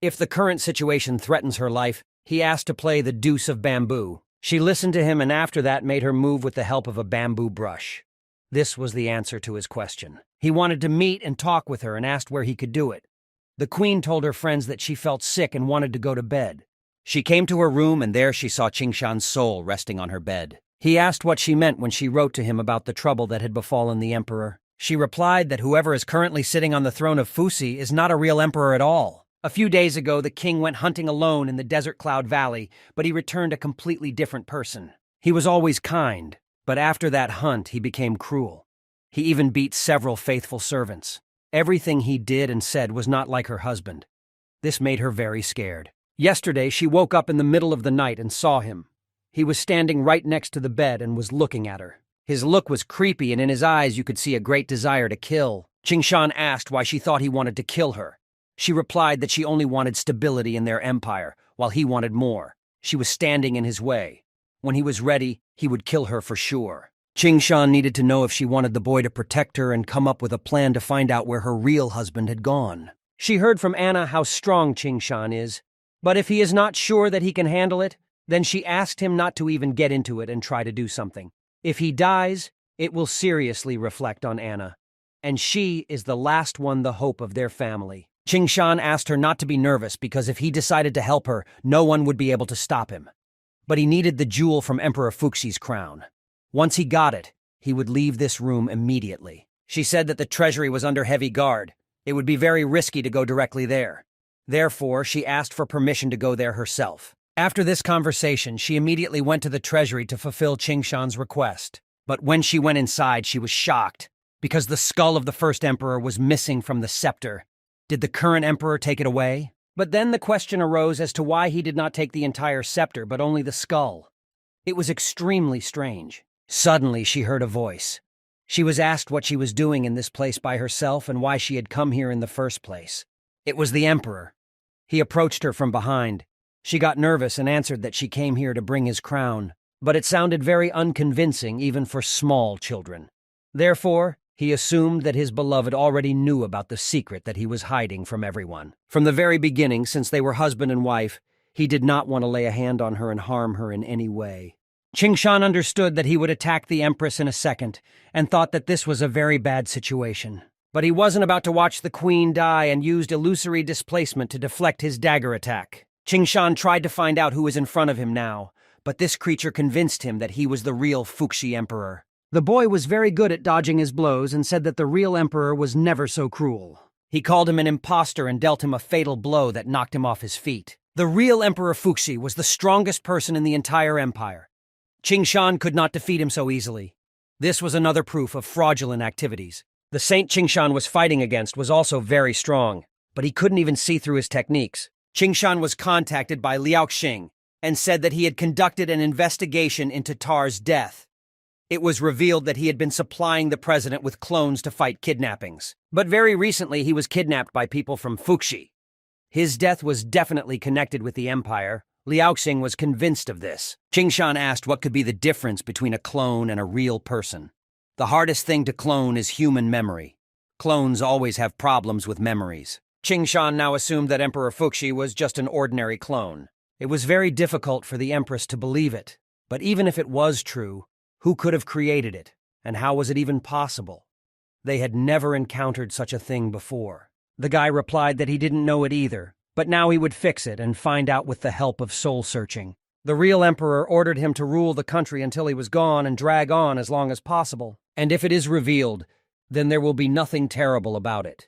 If the current situation threatens her life, he asked to play the deuce of bamboo. She listened to him and after that made her move with the help of a bamboo brush. This was the answer to his question. He wanted to meet and talk with her and asked where he could do it. The queen told her friends that she felt sick and wanted to go to bed. She came to her room and there she saw Qingshan's soul resting on her bed. He asked what she meant when she wrote to him about the trouble that had befallen the emperor. She replied that whoever is currently sitting on the throne of Fuxi is not a real emperor at all. A few days ago, the king went hunting alone in the Desert Cloud Valley, but he returned a completely different person. He was always kind, but after that hunt, he became cruel. He even beat several faithful servants. Everything he did and said was not like her husband. This made her very scared. Yesterday, she woke up in the middle of the night and saw him. He was standing right next to the bed and was looking at her. His look was creepy, and in his eyes you could see a great desire to kill. Qingshan asked why she thought he wanted to kill her. She replied that she only wanted stability in their empire, while he wanted more. She was standing in his way. When he was ready, he would kill her for sure. Qingshan needed to know if she wanted the boy to protect her and come up with a plan to find out where her real husband had gone. She heard from Anna how strong Qingshan is, but if he is not sure that he can handle it, then she asked him not to even get into it and try to do something. If he dies, it will seriously reflect on Anna, and she is the last one, the hope of their family. Qingshan asked her not to be nervous because if he decided to help her, no one would be able to stop him. But he needed the jewel from Emperor Fuxi's crown. Once he got it, he would leave this room immediately. She said that the treasury was under heavy guard. It would be very risky to go directly there. Therefore, she asked for permission to go there herself. After this conversation, she immediately went to the treasury to fulfill Qingshan's request. But when she went inside, she was shocked, because the skull of the first emperor was missing from the scepter. Did the current emperor take it away? But then the question arose as to why he did not take the entire scepter, but only the skull. It was extremely strange. Suddenly, she heard a voice. She was asked what she was doing in this place by herself and why she had come here in the first place. It was the emperor. He approached her from behind. She got nervous and answered that she came here to bring his crown, but it sounded very unconvincing even for small children. Therefore, he assumed that his beloved already knew about the secret that he was hiding from everyone. From the very beginning, since they were husband and wife, he did not want to lay a hand on her and harm her in any way. Qingshan understood that he would attack the Empress in a second, and thought that this was a very bad situation. But he wasn't about to watch the queen die and used illusory displacement to deflect his dagger attack. Qingshan tried to find out who was in front of him now, but this creature convinced him that he was the real Fuxi Emperor. The boy was very good at dodging his blows and said that the real emperor was never so cruel. He called him an impostor and dealt him a fatal blow that knocked him off his feet. The real Emperor Fuxi was the strongest person in the entire empire. Qingshan could not defeat him so easily. This was another proof of fraudulent activities. The saint Qingshan was fighting against was also very strong, but he couldn't even see through his techniques. Qingshan was contacted by Liao Xing and said that he had conducted an investigation into Tar's death. It was revealed that he had been supplying the president with clones to fight kidnappings. But very recently he was kidnapped by people from Fuxi. His death was definitely connected with the empire. Liao Xing was convinced of this. Qingshan asked what could be the difference between a clone and a real person. The hardest thing to clone is human memory. Clones always have problems with memories. Qingshan now assumed that Emperor Fuxi was just an ordinary clone. It was very difficult for the Empress to believe it. But even if it was true, who could have created it? And how was it even possible? They had never encountered such a thing before. The guy replied that he didn't know it either, but now he would fix it and find out with the help of soul-searching. The real emperor ordered him to rule the country until he was gone and drag on as long as possible. And if it is revealed, then there will be nothing terrible about it,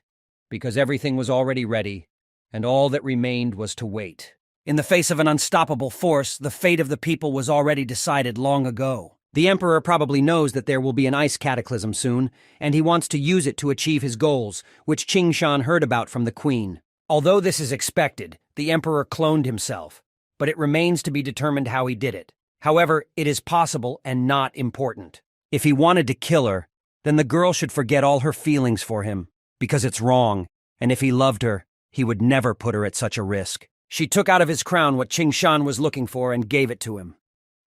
because everything was already ready, and all that remained was to wait. In the face of an unstoppable force, the fate of the people was already decided long ago. The emperor probably knows that there will be an ice cataclysm soon, and he wants to use it to achieve his goals, which Qingshan heard about from the queen. Although this is expected, the emperor cloned himself, but it remains to be determined how he did it. However, it is possible and not important. If he wanted to kill her, then the girl should forget all her feelings for him, because it's wrong, and if he loved her, he would never put her at such a risk. She took out of his crown what Qingshan was looking for and gave it to him.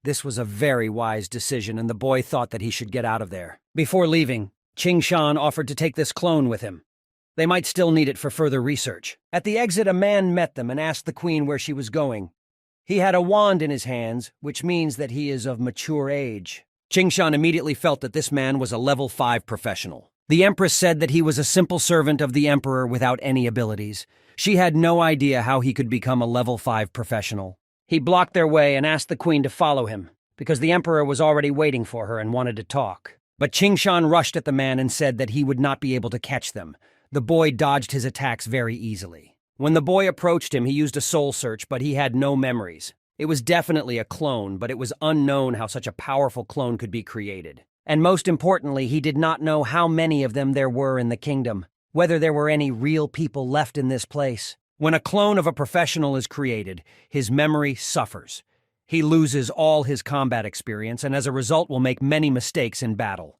This was a very wise decision, and the boy thought that he should get out of there. Before leaving, Qingshan offered to take this clone with him. They might still need it for further research. At the exit, a man met them and asked the queen where she was going. He had a wand in his hands, which means that he is of mature age. Qingshan immediately felt that this man was a level 5 professional. The Empress said that he was a simple servant of the Emperor without any abilities. She had no idea how he could become a level 5 professional. He blocked their way and asked the Queen to follow him, because the Emperor was already waiting for her and wanted to talk. But Qingshan rushed at the man and said that he would not be able to catch them. The boy dodged his attacks very easily. When the boy approached him, he used a soul search, but he had no memories. It was definitely a clone, but it was unknown how such a powerful clone could be created. And most importantly, he did not know how many of them there were in the kingdom, whether there were any real people left in this place. When a clone of a professional is created, his memory suffers. He loses all his combat experience and as a result will make many mistakes in battle.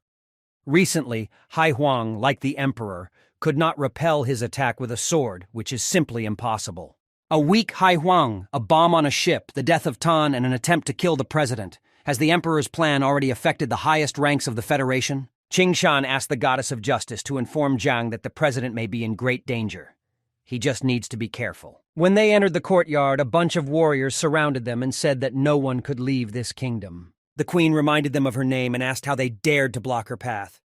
Recently, Hai Huang, like the Emperor, could not repel his attack with a sword, which is simply impossible. A weak Hai Huang, a bomb on a ship, the death of Tan, and an attempt to kill the president. Has the Emperor's plan already affected the highest ranks of the Federation? Qingshan asked the Goddess of Justice to inform Jiang that the president may be in great danger. He just needs to be careful. When they entered the courtyard, a bunch of warriors surrounded them and said that no one could leave this kingdom. The Queen reminded them of her name and asked how they dared to block her path.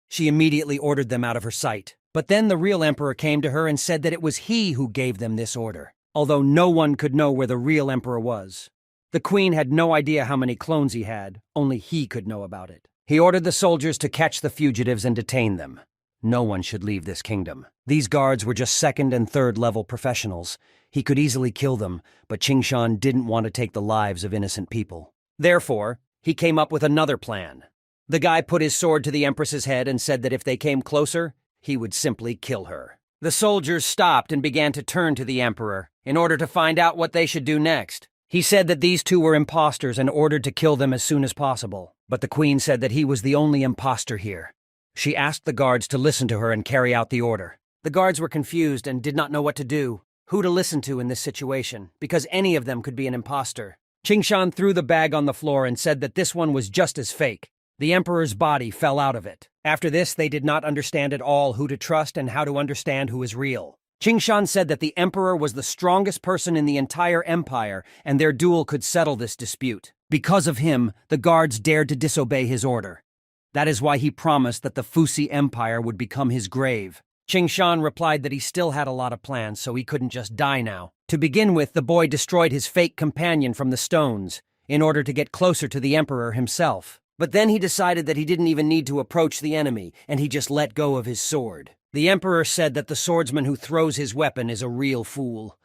She immediately ordered them out of her sight. But then the real Emperor came to her and said that it was he who gave them this order, although no one could know where the real Emperor was. The Queen had no idea how many clones he had, only he could know about it. He ordered the soldiers to catch the fugitives and detain them. No one should leave this kingdom. These guards were just 2nd and 3rd level professionals. He could easily kill them, but Qingshan didn't want to take the lives of innocent people. Therefore, he came up with another plan. The guy put his sword to the Empress's head and said that if they came closer, he would simply kill her. The soldiers stopped and began to turn to the Emperor in order to find out what they should do next. He said that these two were imposters and ordered to kill them as soon as possible. But the Queen said that he was the only impostor here. She asked the guards to listen to her and carry out the order. The guards were confused and did not know what to do, who to listen to in this situation, because any of them could be an impostor. Qingshan threw the bag on the floor and said that this one was just as fake. The Emperor's body fell out of it. After this, they did not understand at all who to trust and how to understand who is real. Qingshan said that the Emperor was the strongest person in the entire empire, and their duel could settle this dispute. Because of him, the guards dared to disobey his order. That is why he promised that the Fuxi Empire would become his grave. Qingshan replied that he still had a lot of plans, so he couldn't just die now. To begin with, the boy destroyed his fake companion from the stones, in order to get closer to the Emperor himself. But then he decided that he didn't even need to approach the enemy, and he just let go of his sword. The Emperor said that the swordsman who throws his weapon is a real fool.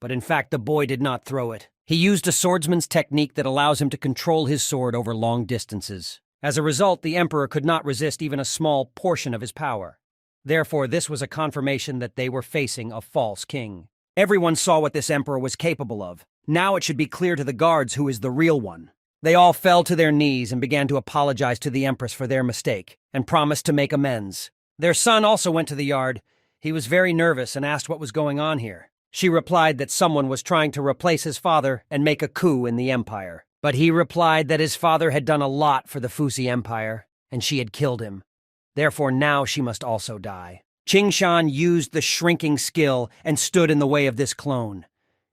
But in fact, the boy did not throw it. He used a swordsman's technique that allows him to control his sword over long distances. As a result, the Emperor could not resist even a small portion of his power. Therefore, this was a confirmation that they were facing a false king. Everyone saw what this Emperor was capable of. Now it should be clear to the guards who is the real one. They all fell to their knees and began to apologize to the Empress for their mistake, and promised to make amends. Their son also went to the yard. He was very nervous and asked what was going on here. She replied that someone was trying to replace his father and make a coup in the empire. But he replied that his father had done a lot for the Fuxi Empire, and she had killed him. Therefore now she must also die. Qingshan used the shrinking skill and stood in the way of this clone.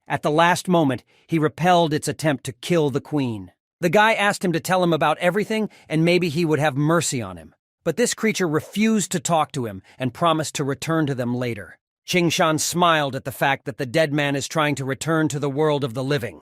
At the last moment, he repelled its attempt to kill the queen. The guy asked him to tell him about everything, and maybe he would have mercy on him. But this creature refused to talk to him and promised to return to them later. Qingshan smiled at the fact that the dead man is trying to return to the world of the living.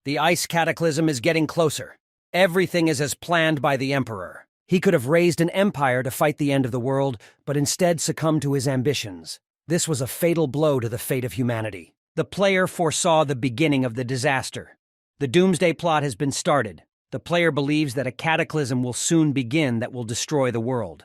The ice cataclysm is getting closer. Everything is as planned by the Emperor. He could have raised an empire to fight the end of the world, but instead succumbed to his ambitions. This was a fatal blow to the fate of humanity. The player foresaw the beginning of the disaster. The doomsday plot has been started. The player believes that a cataclysm will soon begin that will destroy the world.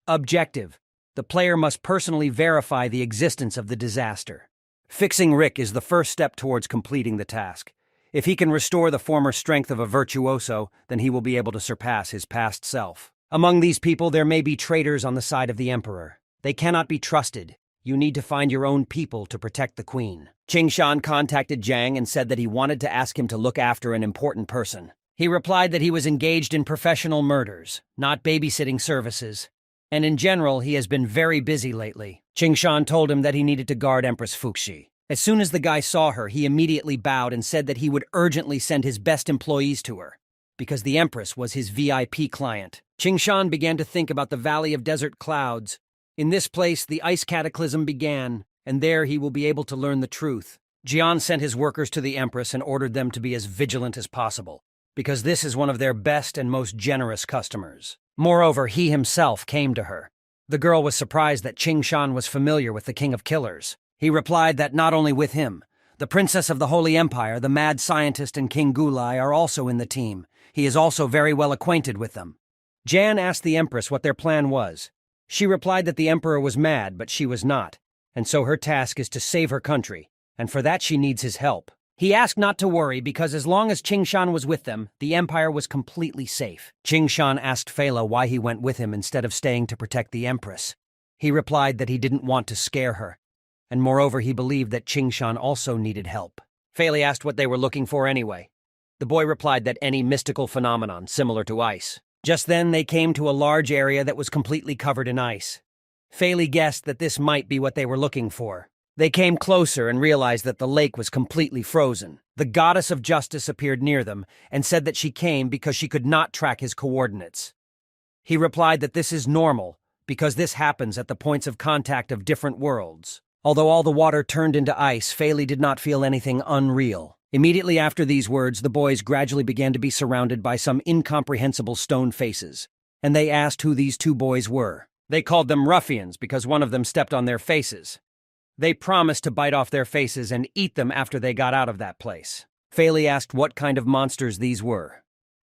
Objective: the player must personally verify the existence of the disaster. Fixing Rick is the first step towards completing the task. If he can restore the former strength of a virtuoso, then he will be able to surpass his past self. Among these people, there may be traitors on the side of the Emperor. They cannot be trusted. You need to find your own people to protect the queen. Qingshan contacted Jiang and said that he wanted to ask him to look after an important person. He replied that he was engaged in professional murders, not babysitting services. And in general, he has been very busy lately. Qingshan told him that he needed to guard Empress Fuxi. As soon as the guy saw her, he immediately bowed and said that he would urgently send his best employees to her, because the Empress was his VIP client. Qingshan began to think about the Valley of Desert Clouds. In this place, the ice cataclysm began, and there he will be able to learn the truth. Jian sent his workers to the Empress and ordered them to be as vigilant as possible, because this is one of their best and most generous customers. Moreover, he himself came to her. The girl was surprised that Qingshan was familiar with the King of Killers. He replied that not only with him, the Princess of the Holy Empire, the Mad Scientist, and King Gulai are also in the team. He is also very well acquainted with them. Jan asked the Empress what their plan was. She replied that the Emperor was mad, but she was not, and so her task is to save her country, and for that she needs his help. He asked not to worry because as long as Qingshan was with them, the Empire was completely safe. Qingshan asked Fela why he went with him instead of staying to protect the Empress. He replied that he didn't want to scare her, and moreover he believed that Qingshan also needed help. Fela asked what they were looking for anyway. The boy replied that any mystical phenomenon similar to ice. Just then they came to a large area that was completely covered in ice. Fela guessed that this might be what they were looking for. They came closer and realized that the lake was completely frozen. The goddess of justice appeared near them and said that she came because she could not track his coordinates. He replied that this is normal because this happens at the points of contact of different worlds. Although all the water turned into ice, Fela did not feel anything unreal. Immediately after these words, the boys gradually began to be surrounded by some incomprehensible stone faces, and they asked who these two boys were. They called them ruffians because one of them stepped on their faces. They promised to bite off their faces and eat them after they got out of that place. Fela asked what kind of monsters these were.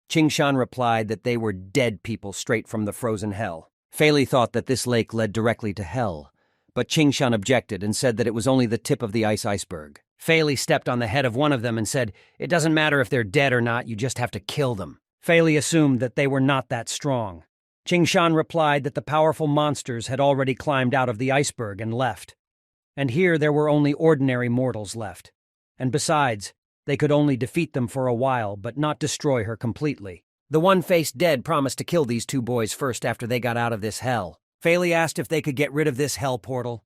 Qingshan replied that they were dead people straight from the frozen hell. Fela thought that this lake led directly to hell, but Qingshan objected and said that it was only the tip of the iceberg. Fela stepped on the head of one of them and said, "It doesn't matter if they're dead or not, you just have to kill them." Fela assumed that they were not that strong. Qingshan replied that the powerful monsters had already climbed out of the iceberg and left. And here there were only ordinary mortals left. And besides, they could only defeat them for a while, but not destroy her completely. The one-faced dead promised to kill these two boys first after they got out of this hell. Fela asked if they could get rid of this hell portal.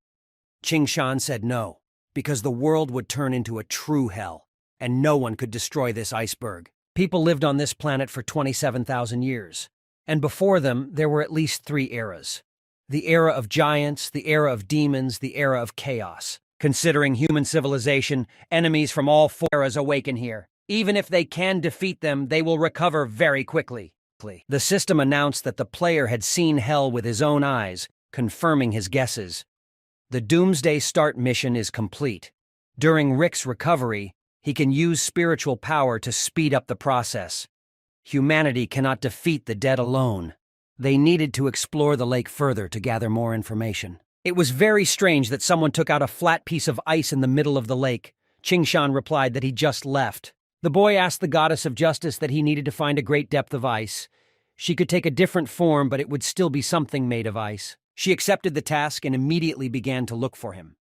Qingshan said no, because the world would turn into a true hell, and no one could destroy this iceberg. People lived on this planet for 27,000 years, and before them there were at least 3 eras. The era of giants, the era of demons, the era of chaos. Considering human civilization, enemies from all 4 eras awaken here. Even if they can defeat them, they will recover very quickly. The system announced that the player had seen hell with his own eyes, confirming his guesses. The Doomsday Start mission is complete. During Rick's recovery, he can use spiritual power to speed up the process. Humanity cannot defeat the dead alone. They needed to explore the lake further to gather more information. It was very strange that someone took out a flat piece of ice in the middle of the lake. Qingshan replied that he just left. The boy asked the goddess of justice that he needed to find a great depth of ice. She could take a different form, but it would still be something made of ice. She accepted the task and immediately began to look for him.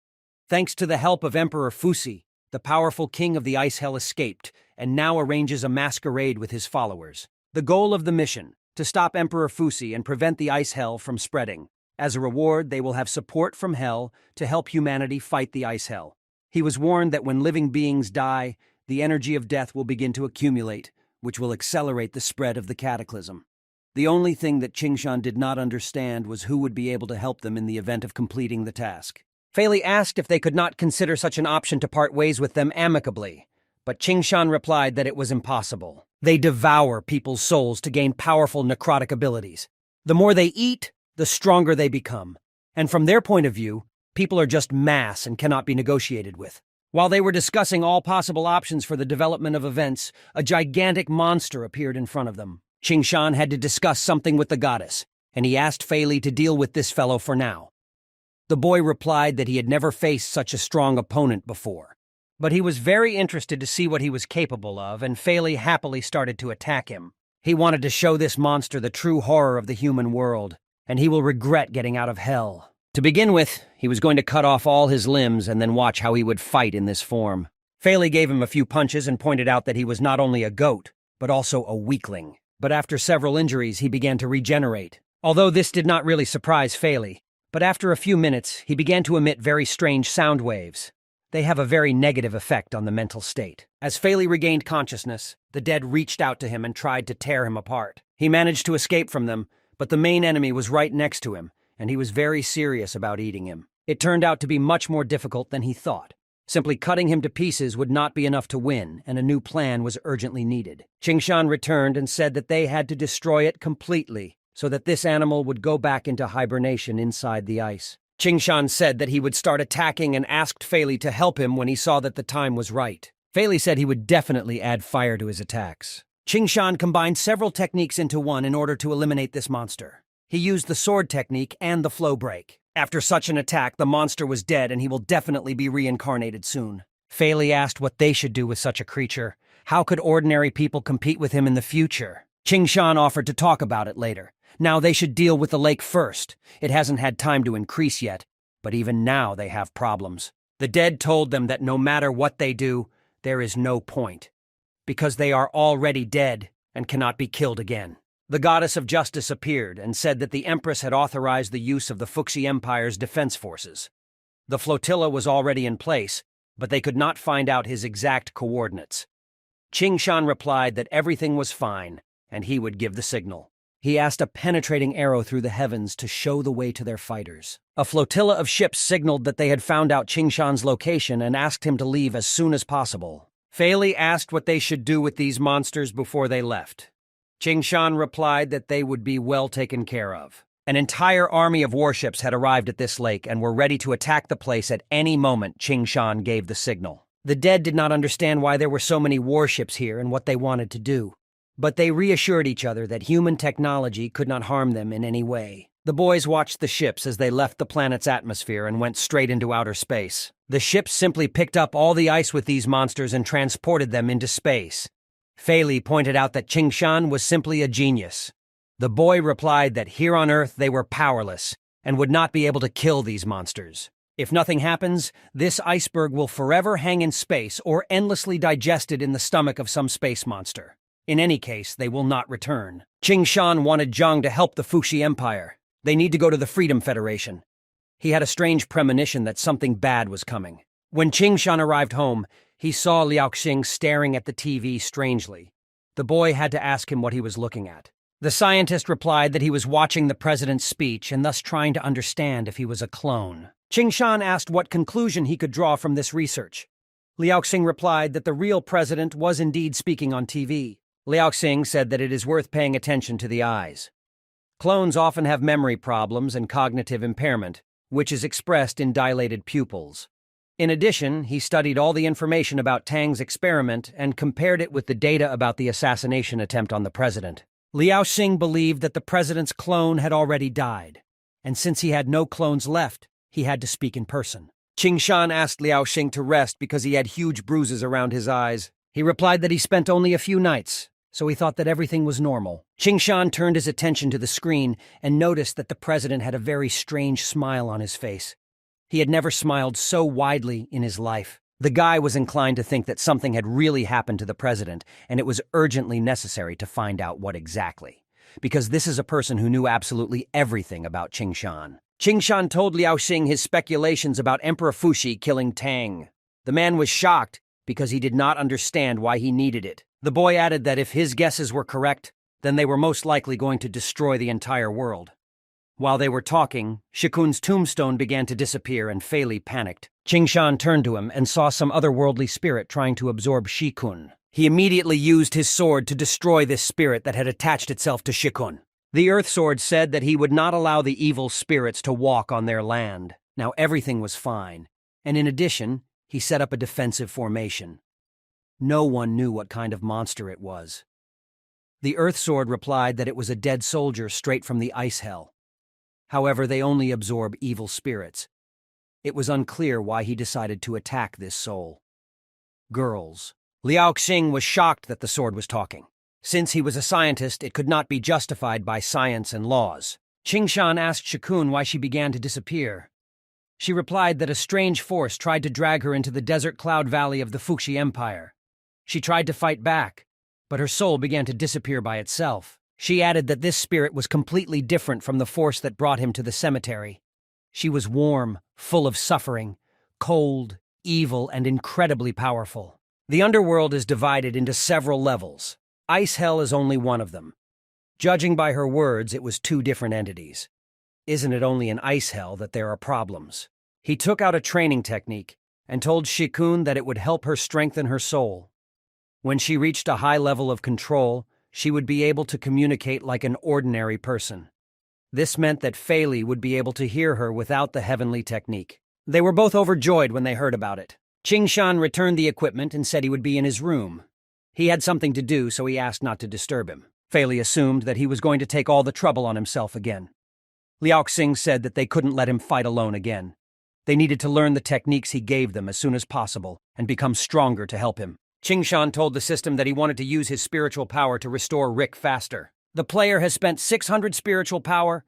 Thanks to the help of Emperor Fusi, the powerful king of the ice hell escaped and now arranges a masquerade with his followers. The goal of the mission: to stop Emperor Fusi and prevent the ice hell from spreading. As a reward, they will have support from hell to help humanity fight the ice hell. He was warned that when living beings die, the energy of death will begin to accumulate, which will accelerate the spread of the cataclysm. The only thing that Qingshan did not understand was who would be able to help them in the event of completing the task. Fela asked if they could not consider such an option to part ways with them amicably, but Qingshan replied that it was impossible. They devour people's souls to gain powerful necrotic abilities. The more they eat, the stronger they become. And from their point of view, people are just mass and cannot be negotiated with. While they were discussing all possible options for the development of events, a gigantic monster appeared in front of them. Qingshan had to discuss something with the goddess, and he asked Fela to deal with this fellow for now. The boy replied that he had never faced such a strong opponent before. But he was very interested to see what he was capable of, and Fela happily started to attack him. He wanted to show this monster the true horror of the human world, and he will regret getting out of hell. To begin with, he was going to cut off all his limbs and then watch how he would fight in this form. Fela gave him a few punches and pointed out that he was not only a goat, but also a weakling. But after several injuries, he began to regenerate. Although this did not really surprise Fela, but after a few minutes, he began to emit very strange sound waves. They have a very negative effect on the mental state. As Fei Li regained consciousness, the dead reached out to him and tried to tear him apart. He managed to escape from them, but the main enemy was right next to him, and he was very serious about eating him. It turned out to be much more difficult than he thought. Simply cutting him to pieces would not be enough to win, and a new plan was urgently needed. Qingshan returned and said that they had to destroy it completely, so that this animal would go back into hibernation inside the ice. Qingshan said that he would start attacking and asked Fei Li to help him when he saw that the time was right. Fei Li said he would definitely add fire to his attacks. Qingshan combined several techniques into one in order to eliminate this monster. He used the sword technique and the flow break. After such an attack, the monster was dead and he will definitely be reincarnated soon. Fei Li asked what they should do with such a creature. How could ordinary people compete with him in the future? Qingshan offered to talk about it later. Now they should deal with the lake first. It hasn't had time to increase yet, but even now they have problems. The dead told them that no matter what they do, there is no point, because they are already dead and cannot be killed again. The goddess of justice appeared and said that the Empress had authorized the use of the Fuxi Empire's defense forces. The flotilla was already in place, but they could not find out his exact coordinates. Qingshan replied that everything was fine, and he would give the signal. He asked a penetrating arrow through the heavens to show the way to their fighters. A flotilla of ships signaled that they had found out Qingshan's location and asked him to leave as soon as possible. Fei Li asked what they should do with these monsters before they left. Qingshan replied that they would be well taken care of. An entire army of warships had arrived at this lake and were ready to attack the place at any moment Qingshan gave the signal. The dead did not understand why there were so many warships here and what they wanted to do, but they reassured each other that human technology could not harm them in any way. The boys watched the ships as they left the planet's atmosphere and went straight into outer space. The ships simply picked up all the ice with these monsters and transported them into space. Fei Li pointed out that Qingshan was simply a genius. The boy replied that here on Earth they were powerless and would not be able to kill these monsters. If nothing happens, this iceberg will forever hang in space or endlessly digested in the stomach of some space monster. In any case, they will not return. Qingshan wanted Zhang to help the Fuxi Empire. They need to go to the Freedom Federation. He had a strange premonition that something bad was coming. When Qingshan arrived home, he saw Liao Xing staring at the TV strangely. The boy had to ask him what he was looking at. The scientist replied that he was watching the president's speech and thus trying to understand if he was a clone. Qingshan asked what conclusion he could draw from this research. Liao Xing replied that the real president was indeed speaking on TV. Liao Xing said that it is worth paying attention to the eyes. Clones often have memory problems and cognitive impairment, which is expressed in dilated pupils. In addition, he studied all the information about Tang's experiment and compared it with the data about the assassination attempt on the president. Liao Xing believed that the president's clone had already died, and since he had no clones left, he had to speak in person. Qingshan asked Liao Xing to rest because he had huge bruises around his eyes. He replied that he spent only a few nights, so he thought that everything was normal. Qingshan turned his attention to the screen and noticed that the president had a very strange smile on his face. He had never smiled so widely in his life. The guy was inclined to think that something had really happened to the president, and it was urgently necessary to find out what exactly, because this is a person who knew absolutely everything about Qingshan. Qingshan told Liao Xing his speculations about Emperor Fuxi killing Tang. The man was shocked because he did not understand why he needed it. The boy added that if his guesses were correct, then they were most likely going to destroy the entire world. While they were talking, Shikun's tombstone began to disappear and Fei Li panicked. Qingshan turned to him and saw some otherworldly spirit trying to absorb Shikun. He immediately used his sword to destroy this spirit that had attached itself to Shikun. The Earth Sword said that he would not allow the evil spirits to walk on their land. Now everything was fine, and in addition, he set up a defensive formation. No one knew what kind of monster it was. The Earth Sword replied that it was a dead soldier straight from the ice hell. However, they only absorb evil spirits. It was unclear why he decided to attack this soul. Girls. Liao Xing was shocked that the sword was talking. Since he was a scientist, it could not be justified by science and laws. Qingshan asked Shikun why she began to disappear. She replied that a strange force tried to drag her into the desert cloud valley of the Fuxi Empire. She tried to fight back, but her soul began to disappear by itself. She added that this spirit was completely different from the force that brought him to the cemetery. She was warm, full of suffering, cold, evil, and incredibly powerful. The underworld is divided into several levels. Ice Hell is only one of them. Judging by her words, it was two different entities. Isn't it only in Ice Hell that there are problems? He took out a training technique and told Shikun that it would help her strengthen her soul. When she reached a high level of control, she would be able to communicate like an ordinary person. This meant that Fei Li would be able to hear her without the heavenly technique. They were both overjoyed when they heard about it. Qingshan returned the equipment and said he would be in his room. He had something to do, so he asked not to disturb him. Fei Li assumed that he was going to take all the trouble on himself again. Liao Xing said that they couldn't let him fight alone again. They needed to learn the techniques he gave them as soon as possible and become stronger to help him. Qingshan told the system that he wanted to use his spiritual power to restore Rick faster. The player has spent 600 spiritual power,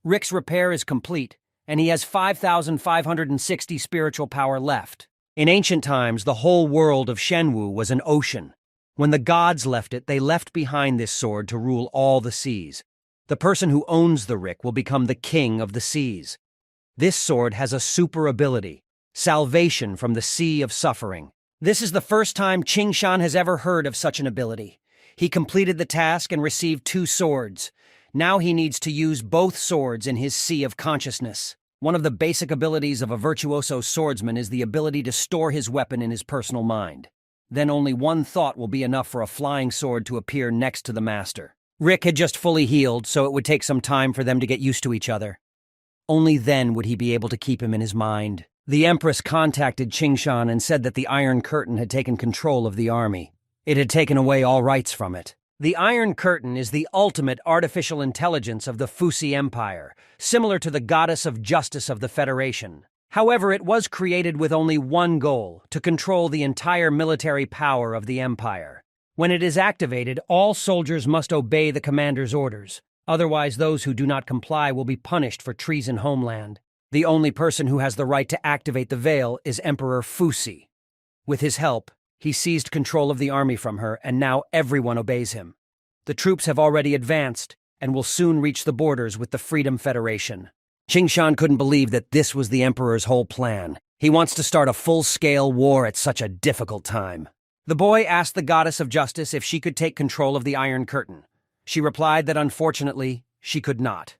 Rick's repair is complete, and he has 5,560 spiritual power left. In ancient times, the whole world of Shenwu was an ocean. When the gods left it, they left behind this sword to rule all the seas. The person who owns the Rick will become the king of the seas. This sword has a super ability, salvation from the sea of suffering. This is the first time Qingshan has ever heard of such an ability. He completed the task and received 2 swords. Now he needs to use both swords in his sea of consciousness. One of the basic abilities of a virtuoso swordsman is the ability to store his weapon in his personal mind. Then only one thought will be enough for a flying sword to appear next to the master. Rick had just fully healed, so it would take some time for them to get used to each other. Only then would he be able to keep him in his mind. The Empress contacted Qingshan and said that the Iron Curtain had taken control of the army. It had taken away all rights from it. The Iron Curtain is the ultimate artificial intelligence of the Fuxi Empire, similar to the goddess of justice of the Federation. However, it was created with only one goal, to control the entire military power of the Empire. When it is activated, all soldiers must obey the commander's orders. Otherwise, those who do not comply will be punished for treason homeland. The only person who has the right to activate the veil is Emperor Fuxi. With his help, he seized control of the army from her, and now everyone obeys him. The troops have already advanced and will soon reach the borders with the Freedom Federation. Qingshan couldn't believe that this was the Emperor's whole plan. He wants to start a full-scale war at such a difficult time. The boy asked the Goddess of Justice if she could take control of the Iron Curtain. She replied that unfortunately, she could not.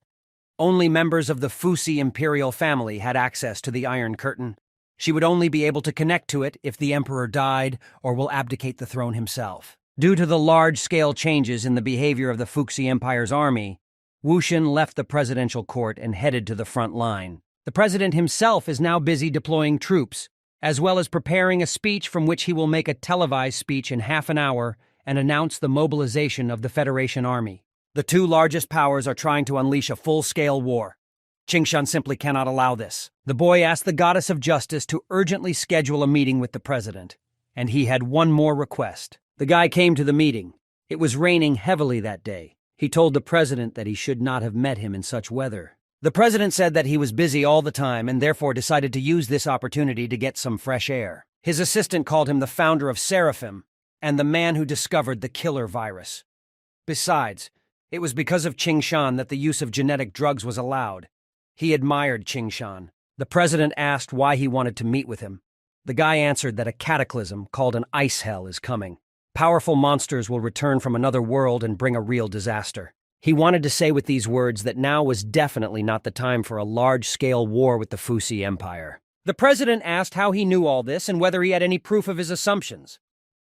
Only members of the Fuxi imperial family had access to the Iron Curtain. She would only be able to connect to it if the Emperor died or will abdicate the throne himself. Due to the large-scale changes in the behavior of the Fuxi Empire's army, Wu Xun left the presidential court and headed to the front line. The president himself is now busy deploying troops, as well as preparing a speech from which he will make a televised speech in half an hour and announce the mobilization of the Federation Army. The 2 largest powers are trying to unleash a full-scale war. Qingshan simply cannot allow this. The boy asked the Goddess of Justice to urgently schedule a meeting with the president, and he had one more request. The guy came to the meeting. It was raining heavily that day. He told the president that he should not have met him in such weather. The president said that he was busy all the time and therefore decided to use this opportunity to get some fresh air. His assistant called him the founder of Seraphim and the man who discovered the killer virus. Besides, it was because of Qingshan that the use of genetic drugs was allowed. He admired Qingshan. The president asked why he wanted to meet with him. The guy answered that a cataclysm called an ice hell is coming. Powerful monsters will return from another world and bring a real disaster. He wanted to say with these words that now was definitely not the time for a large-scale war with the Fuxi Empire. The president asked how he knew all this and whether he had any proof of his assumptions.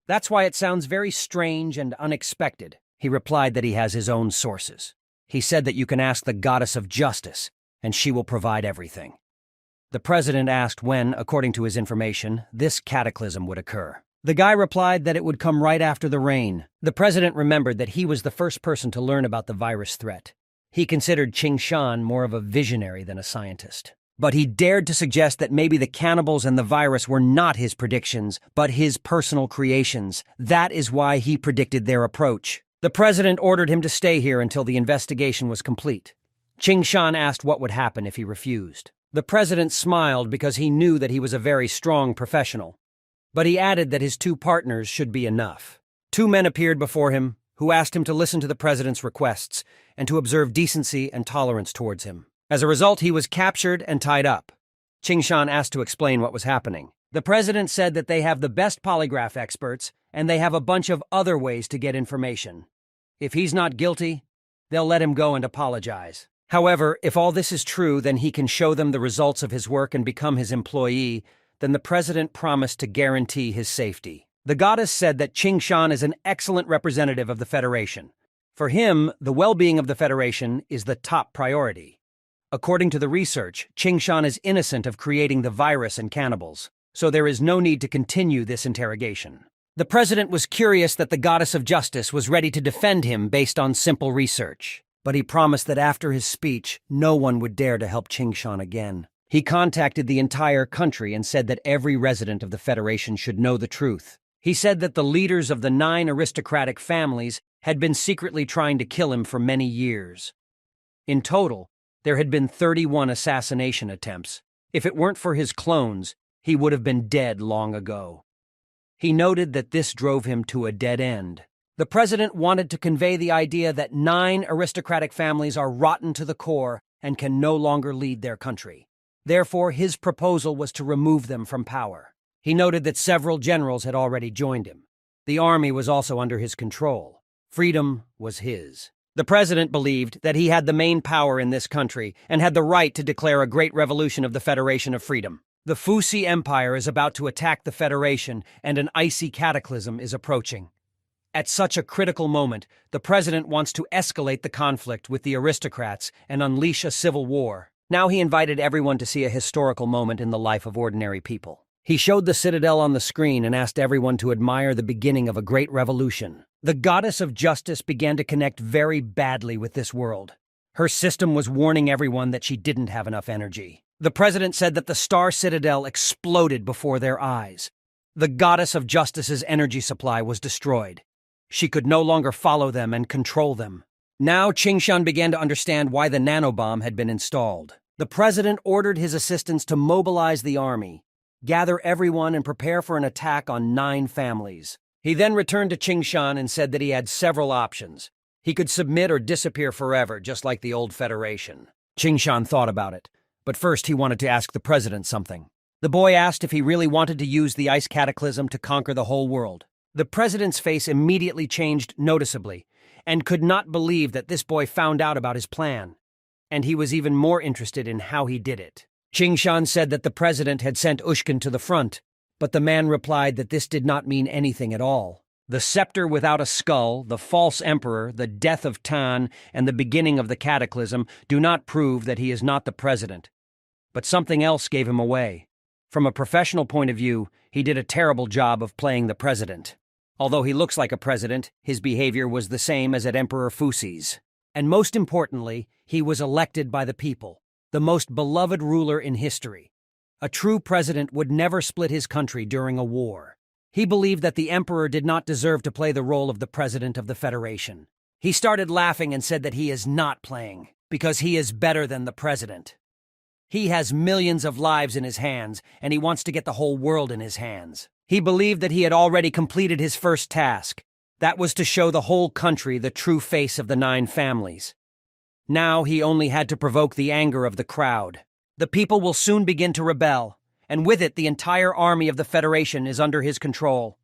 That's why it sounds very strange and unexpected. He replied that he has his own sources. He said that you can ask the Goddess of Justice, and she will provide everything. The president asked when, according to his information, this cataclysm would occur. The guy replied that it would come right after the rain. The president remembered that he was the first person to learn about the virus threat. He considered Qingshan more of a visionary than a scientist. But he dared to suggest that maybe the cannibals and the virus were not his predictions, but his personal creations. That is why he predicted their approach. The president ordered him to stay here until the investigation was complete. Qingshan asked what would happen if he refused. The president smiled because he knew that he was a very strong professional. But he added that his 2 partners should be enough. 2 men appeared before him, who asked him to listen to the president's requests and to observe decency and tolerance towards him. As a result, he was captured and tied up. Qingshan asked to explain what was happening. The president said that they have the best polygraph experts, and they have a bunch of other ways to get information. If he's not guilty, they'll let him go and apologize. However, if all this is true, then he can show them the results of his work and become his employee, then the president promised to guarantee his safety. The goddess said that Ching Shan is an excellent representative of the Federation. For him, the well-being of the Federation is the top priority. According to the research, Ching Shan is innocent of creating the virus and cannibals, so there is no need to continue this interrogation. The president was curious that the goddess of justice was ready to defend him based on simple research, but he promised that after his speech, no one would dare to help Ching Shan again. He contacted the entire country and said that every resident of the Federation should know the truth. He said that the leaders of the 9 aristocratic families had been secretly trying to kill him for many years. In total, there had been 31 assassination attempts. If it weren't for his clones, he would have been dead long ago. He noted that this drove him to a dead end. The president wanted to convey the idea that 9 aristocratic families are rotten to the core and can no longer lead their country. Therefore, his proposal was to remove them from power. He noted that several generals had already joined him. The army was also under his control. Freedom was his. The president believed that he had the main power in this country and had the right to declare a great revolution of the Federation of Freedom. The Fusi Empire is about to attack the Federation, and an icy cataclysm is approaching. At such a critical moment, the president wants to escalate the conflict with the aristocrats and unleash a civil war. Now he invited everyone to see a historical moment in the life of ordinary people. He showed the citadel on the screen and asked everyone to admire the beginning of a great revolution. The goddess of justice began to connect very badly with this world. Her system was warning everyone that she didn't have enough energy. The president said that the Star Citadel exploded before their eyes. The goddess of justice's energy supply was destroyed. She could no longer follow them and control them. Now Ching Shan began to understand why the nanobomb had been installed. The president ordered his assistants to mobilize the army, gather everyone and prepare for an attack on 9 families. He then returned to Ching Shan and said that he had several options. He could submit or disappear forever, just like the old Federation. Ching Shan thought about it, but first he wanted to ask the president something. The boy asked if he really wanted to use the ice cataclysm to conquer the whole world. The president's face immediately changed noticeably, and could not believe that this boy found out about his plan. And he was even more interested in how he did it. Ching Shan said that the president had sent Ushkin to the front, but the man replied that this did not mean anything at all. The scepter without a skull, the false emperor, the death of Tan, and the beginning of the cataclysm do not prove that he is not the president. But something else gave him away. From a professional point of view, he did a terrible job of playing the president. Although he looks like a president, his behavior was the same as at Emperor Fusi's. And most importantly, he was elected by the people, the most beloved ruler in history. A true president would never split his country during a war. He believed that the emperor did not deserve to play the role of the president of the Federation. He started laughing and said that he is not playing, because he is better than the president. He has millions of lives in his hands, and he wants to get the whole world in his hands. He believed that he had already completed his first task. That was to show the whole country the true face of the 9 families. Now he only had to provoke the anger of the crowd. The people will soon begin to rebel, and with it the entire army of the Federation is under his control.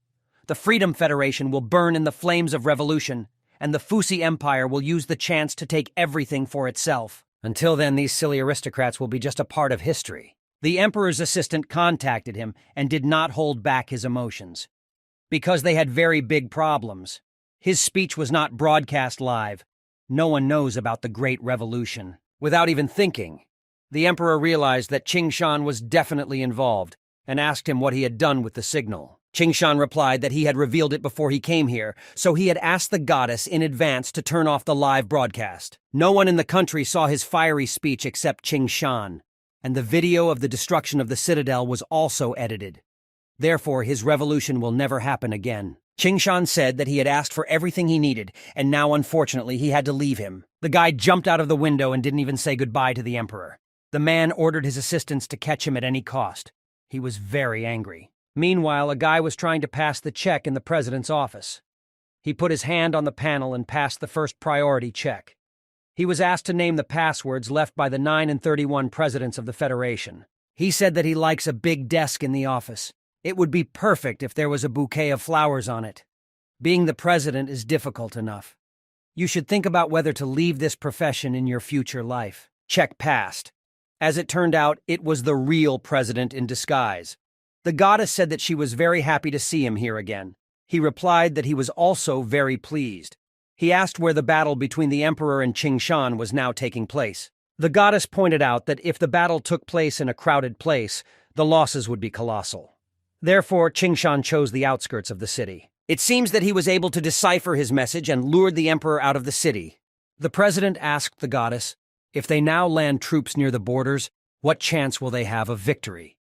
The Freedom Federation will burn in the flames of revolution, and the Fusi Empire will use the chance to take everything for itself. Until then, these silly aristocrats will be just a part of history. The emperor's assistant contacted him and did not hold back his emotions, because they had very big problems. His speech was not broadcast live. No one knows about the Great Revolution. Without even thinking, the emperor realized that Ching Shan was definitely involved and asked him what he had done with the signal. Ching Shan replied that he had revealed it before he came here, so he had asked the goddess in advance to turn off the live broadcast. No one in the country saw his fiery speech except Ching Shan, and the video of the destruction of the citadel was also edited. Therefore, his revolution will never happen again. Ching Shan said that he had asked for everything he needed, and now, unfortunately, he had to leave him. The guy jumped out of the window and didn't even say goodbye to the emperor. The man ordered his assistants to catch him at any cost. He was very angry. Meanwhile, a guy was trying to pass the check in the president's office. He put his hand on the panel and passed the first priority check. He was asked to name the passwords left by the 9 and 31 presidents of the Federation. He said that he likes a big desk in the office. It would be perfect if there was a bouquet of flowers on it. Being the president is difficult enough. You should think about whether to leave this profession in your future life. Check past. As it turned out, it was the real president in disguise. The goddess said that she was very happy to see him here again. He replied that he was also very pleased. He asked where the battle between the emperor and Qing Shan was now taking place. The goddess pointed out that if the battle took place in a crowded place, the losses would be colossal. Therefore, Qing Shan chose the outskirts of the city. It seems that he was able to decipher his message and lured the emperor out of the city. The president asked the goddess, if they now land troops near the borders, what chance will they have of victory?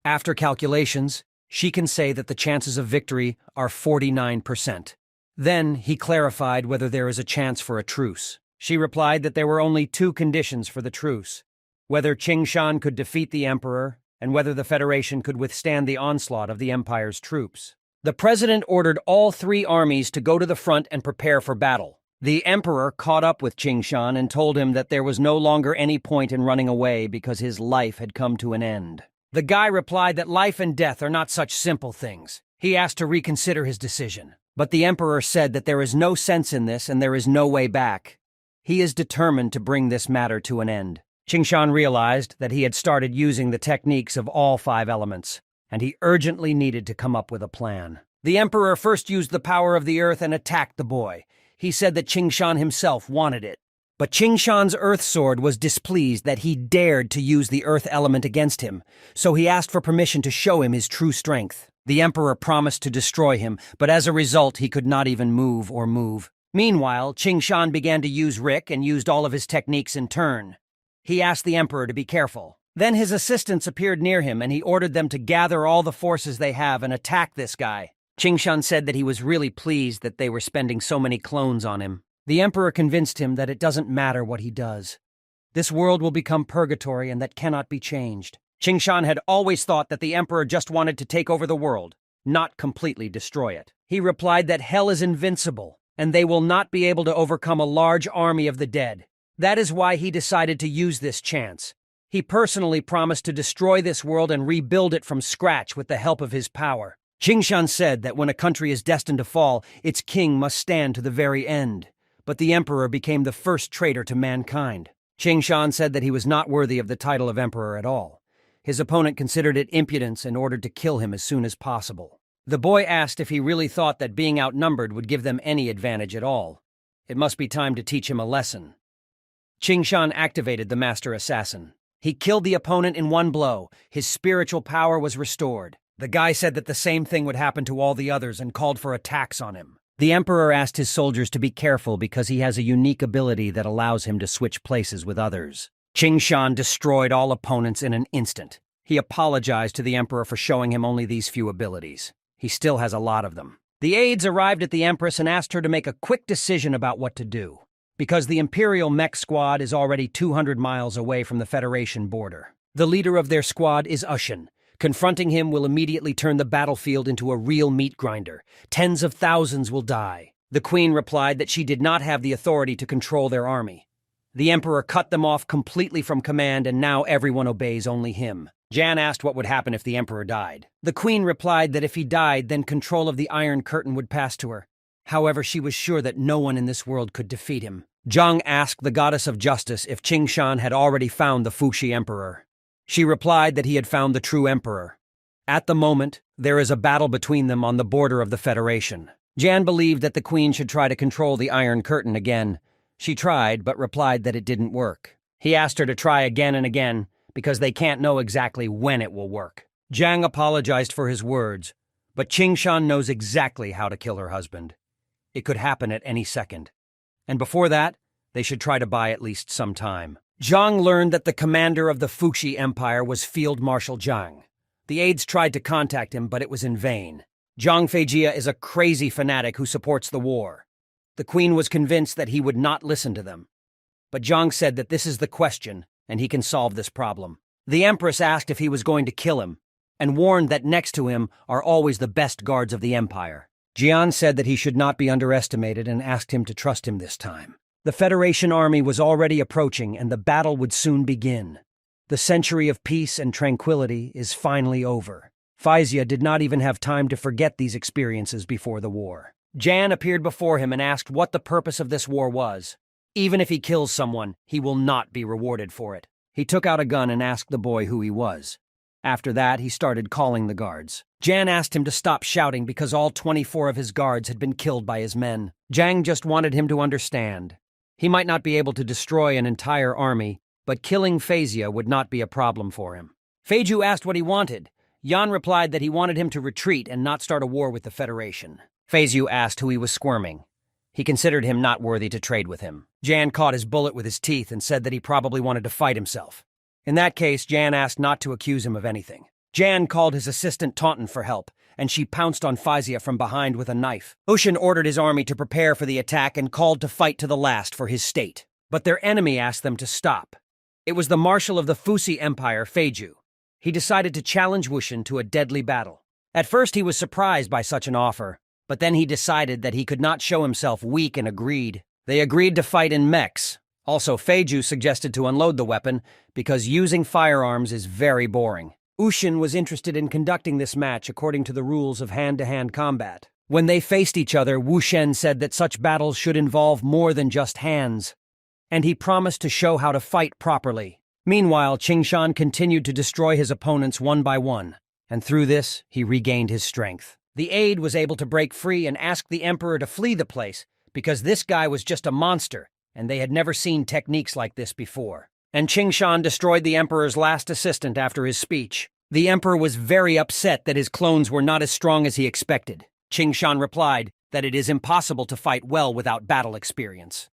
After calculations, she can say that the chances of victory are 49%. Then he clarified whether there is a chance for a truce. She replied that there were only 2 conditions for the truce: whether Qing Shan could defeat the emperor, and whether the Federation could withstand the onslaught of the empire's troops. The president ordered all 3 armies to go to the front and prepare for battle. The emperor caught up with Qing Shan and told him that there was no longer any point in running away because his life had come to an end. The guy replied that life and death are not such simple things. He asked to reconsider his decision. But the emperor said that there is no sense in this and there is no way back. He is determined to bring this matter to an end. Qing Shan realized that he had started using the techniques of all 5 elements, and he urgently needed to come up with a plan. The emperor first used the power of the earth and attacked the boy. He said that Qing Shan himself wanted it. But Qing Shan's earth sword was displeased that he dared to use the earth element against him, so he asked for permission to show him his true strength. The emperor promised to destroy him, but as a result he could not even move. Meanwhile, Qing Shan began to use Rick and used all of his techniques in turn. He asked the emperor to be careful. Then his assistants appeared near him and he ordered them to gather all the forces they have and attack this guy. Qing Shan said that he was really pleased that they were spending so many clones on him. The emperor convinced him that it doesn't matter what he does. This world will become purgatory and that cannot be changed. Qing Shan had always thought that the emperor just wanted to take over the world, not completely destroy it. He replied that hell is invincible, and they will not be able to overcome a large army of the dead. That is why he decided to use this chance. He personally promised to destroy this world and rebuild it from scratch with the help of his power. Qing Shan said that when a country is destined to fall, its king must stand to the very end. But the emperor became the first traitor to mankind. Qing Shan said that he was not worthy of the title of emperor at all. His opponent considered it impudence and ordered to kill him as soon as possible. The boy asked if he really thought that being outnumbered would give them any advantage at all. It must be time to teach him a lesson. Qing Shan activated the master assassin. He killed the opponent in one blow. His spiritual power was restored. The guy said that the same thing would happen to all the others and called for attacks on him. The emperor asked his soldiers to be careful because he has a unique ability that allows him to switch places with others. Qing Shan destroyed all opponents in an instant. He apologized to the emperor for showing him only these few abilities. He still has a lot of them. The aides arrived at the empress and asked her to make a quick decision about what to do, because the Imperial mech squad is already 200 miles away from the Federation border. The leader of their squad is Ushin. Confronting him will immediately turn the battlefield into a real meat grinder. Tens of thousands will die. The queen replied that she did not have the authority to control their army. The emperor cut them off completely from command and now everyone obeys only him. Jan asked what would happen if the emperor died. The queen replied that if he died, then control of the Iron Curtain would pass to her. However, she was sure that no one in this world could defeat him. Zhang asked the goddess of justice if Qing Shan had already found the Fuxi emperor. She replied that he had found the true emperor. At the moment, there is a battle between them on the border of the Federation. Jan believed that the queen should try to control the Iron Curtain again. She tried, but replied that it didn't work. He asked her to try again and again, because they can't know exactly when it will work. Zhang apologized for his words, but Qing Shan knows exactly how to kill her husband. It could happen at any second. And before that, they should try to buy at least some time. Zhang learned that the commander of the Fuxi Empire was Field Marshal Zhang. The aides tried to contact him, but it was in vain. Zhang Feijia is a crazy fanatic who supports the war. The queen was convinced that he would not listen to them. But Zhang said that this is the question, and he can solve this problem. The empress asked if he was going to kill him, and warned that next to him are always the best guards of the empire. Jian said that he should not be underestimated and asked him to trust him this time. The Federation army was already approaching, and the battle would soon begin. The century of peace and tranquility is finally over. Faizia did not even have time to forget these experiences before the war. Jan appeared before him and asked what the purpose of this war was. Even if he kills someone, he will not be rewarded for it. He took out a gun and asked the boy who he was. After that, he started calling the guards. Jan asked him to stop shouting because all 24 of his guards had been killed by his men. Jang just wanted him to understand. He might not be able to destroy an entire army, but killing Faizia would not be a problem for him. Feiju asked what he wanted. Jan replied that he wanted him to retreat and not start a war with the Federation. Feiju asked who he was squirming. He considered him not worthy to trade with him. Jan caught his bullet with his teeth and said that he probably wanted to fight himself. In that case, Jan asked not to accuse him of anything. Jan called his assistant Taunton for help, and she pounced on Faizia from behind with a knife. Ushin ordered his army to prepare for the attack and called to fight to the last for his state. But their enemy asked them to stop. It was the marshal of the Fusi Empire, Feiju. He decided to challenge Wushin to a deadly battle. At first he was surprised by such an offer, but then he decided that he could not show himself weak and agreed. They agreed to fight in mechs. Also, Feiju suggested to unload the weapon because using firearms is very boring. Ushin was interested in conducting this match according to the rules of hand-to-hand combat. When they faced each other, Wu Shen said that such battles should involve more than just hands, and he promised to show how to fight properly. Meanwhile, Qingshan continued to destroy his opponents one by one, and through this, he regained his strength. The aide was able to break free and ask the emperor to flee the place because this guy was just a monster, and they had never seen techniques like this before. And Qingshan destroyed the emperor's last assistant after his speech. The emperor was very upset that his clones were not as strong as he expected. Qingshan replied that it is impossible to fight well without battle experience.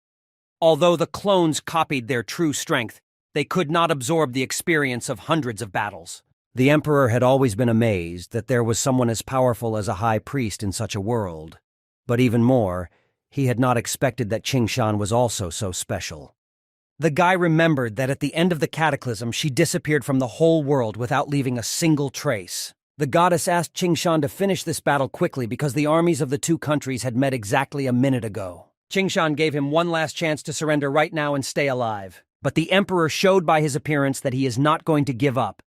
Although the clones copied their true strength, they could not absorb the experience of hundreds of battles. The emperor had always been amazed that there was someone as powerful as a high priest in such a world. But even more, he had not expected that Qingshan was also so special. The guy remembered that at the end of the cataclysm, she disappeared from the whole world without leaving a single trace. The goddess asked Qingshan to finish this battle quickly because the armies of the two countries had met exactly a minute ago. Qingshan gave him one last chance to surrender right now and stay alive. But the emperor showed by his appearance that he is not going to give up.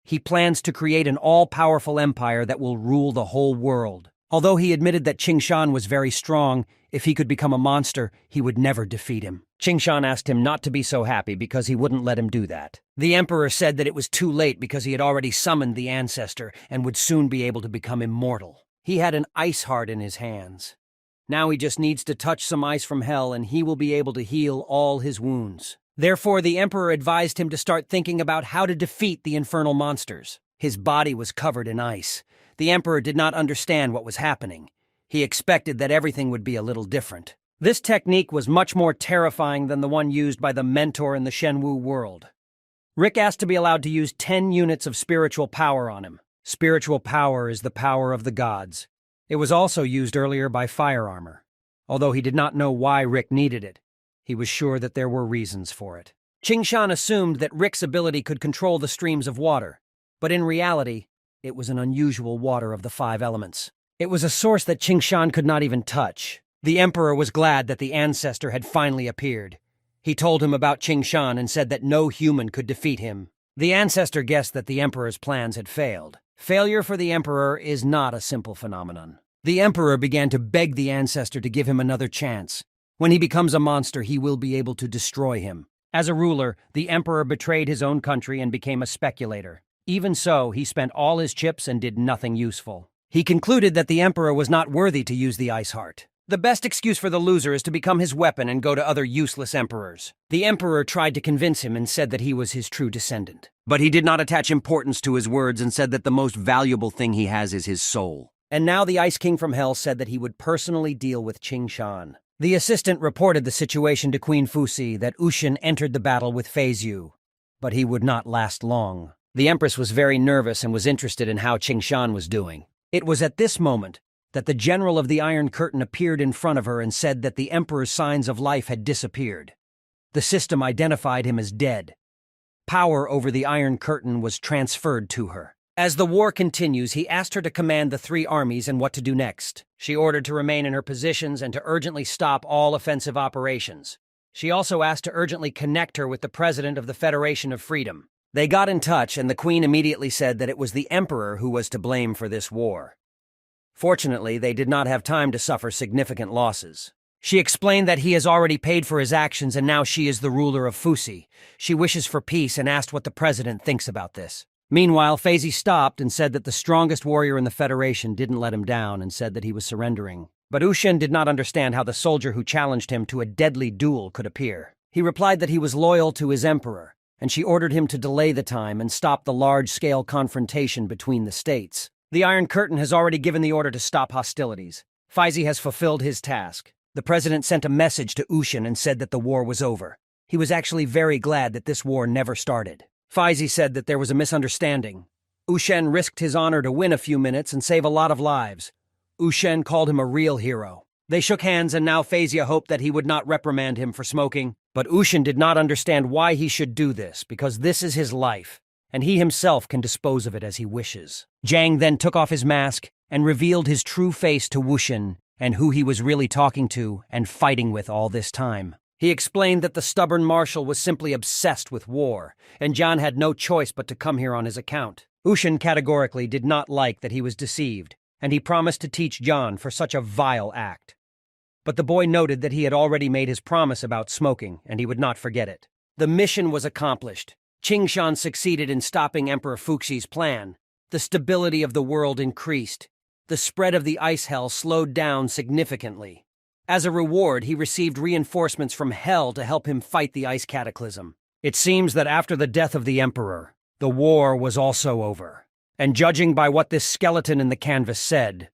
He plans to create an all-powerful empire that will rule the whole world. Although he admitted that Qingshan was very strong, if he could become a monster, he would never defeat him. Qingshan asked him not to be so happy because he wouldn't let him do that. The emperor said that it was too late because he had already summoned the ancestor and would soon be able to become immortal. He had an ice heart in his hands. Now he just needs to touch some ice from hell and he will be able to heal all his wounds. Therefore, the emperor advised him to start thinking about how to defeat the infernal monsters. His body was covered in ice. The emperor did not understand what was happening. He expected that everything would be a little different. This technique was much more terrifying than the one used by the mentor in the Shenwu world. Rick asked to be allowed to use 10 units of spiritual power on him. Spiritual power is the power of the gods. It was also used earlier by Fire Armor. Although he did not know why Rick needed it, he was sure that there were reasons for it. Qingshan assumed that Rick's ability could control the streams of water, but in reality, it was an unusual water of the 5 elements. It was a source that Qingshan could not even touch. The emperor was glad that the ancestor had finally appeared. He told him about Qingshan and said that no human could defeat him. The ancestor guessed that the emperor's plans had failed. Failure for the emperor is not a simple phenomenon. The emperor began to beg the ancestor to give him another chance. When he becomes a monster, he will be able to destroy him. As a ruler, the emperor betrayed his own country and became a speculator. Even so, he spent all his chips and did nothing useful. He concluded that the emperor was not worthy to use the Ice Heart. The best excuse for the loser is to become his weapon and go to other useless emperors. The emperor tried to convince him and said that he was his true descendant. But he did not attach importance to his words and said that the most valuable thing he has is his soul. And now the Ice King from Hell said that he would personally deal with Qingshan. The assistant reported the situation to Queen Fusi that Ushin entered the battle with Feizhu, but he would not last long. The empress was very nervous and was interested in how Qingshan was doing. It was at this moment that the general of the Iron Curtain appeared in front of her and said that the emperor's signs of life had disappeared. The system identified him as dead. Power over the Iron Curtain was transferred to her. As the war continues, he asked her to command the 3 armies and what to do next. She ordered to remain in her positions and to urgently stop all offensive operations. She also asked to urgently connect her with the president of the Federation of Freedom. They got in touch, and the queen immediately said that it was the emperor who was to blame for this war. Fortunately, they did not have time to suffer significant losses. She explained that he has already paid for his actions and now she is the ruler of Fusi. She wishes for peace and asked what the president thinks about this. Meanwhile, Feizi stopped and said that the strongest warrior in the Federation didn't let him down and said that he was surrendering. But Ushin did not understand how the soldier who challenged him to a deadly duel could appear. He replied that he was loyal to his emperor, and she ordered him to delay the time and stop the large-scale confrontation between the states. The Iron Curtain has already given the order to stop hostilities. Feizi has fulfilled his task. The president sent a message to Ushin and said that the war was over. He was actually very glad that this war never started. Feizi said that there was a misunderstanding. Ushin risked his honor to win a few minutes and save a lot of lives. Ushin called him a real hero. They shook hands and now Feizi hoped that he would not reprimand him for smoking. But Ushin did not understand why he should do this, because this is his life, and he himself can dispose of it as he wishes. Zhang then took off his mask and revealed his true face to Ushin and who he was really talking to and fighting with all this time. He explained that the stubborn marshal was simply obsessed with war, and Jian had no choice but to come here on his account. Ushin categorically did not like that he was deceived, and he promised to teach Jian for such a vile act. But the boy noted that he had already made his promise about smoking, and he would not forget it. The mission was accomplished. Qingshan succeeded in stopping Emperor Fuxi's plan. The stability of the world increased. The spread of the ice hell slowed down significantly. As a reward, he received reinforcements from Hell to help him fight the ice cataclysm. It seems that after the death of the Emperor, the war was also over. And judging by what this skeleton in the canvas said,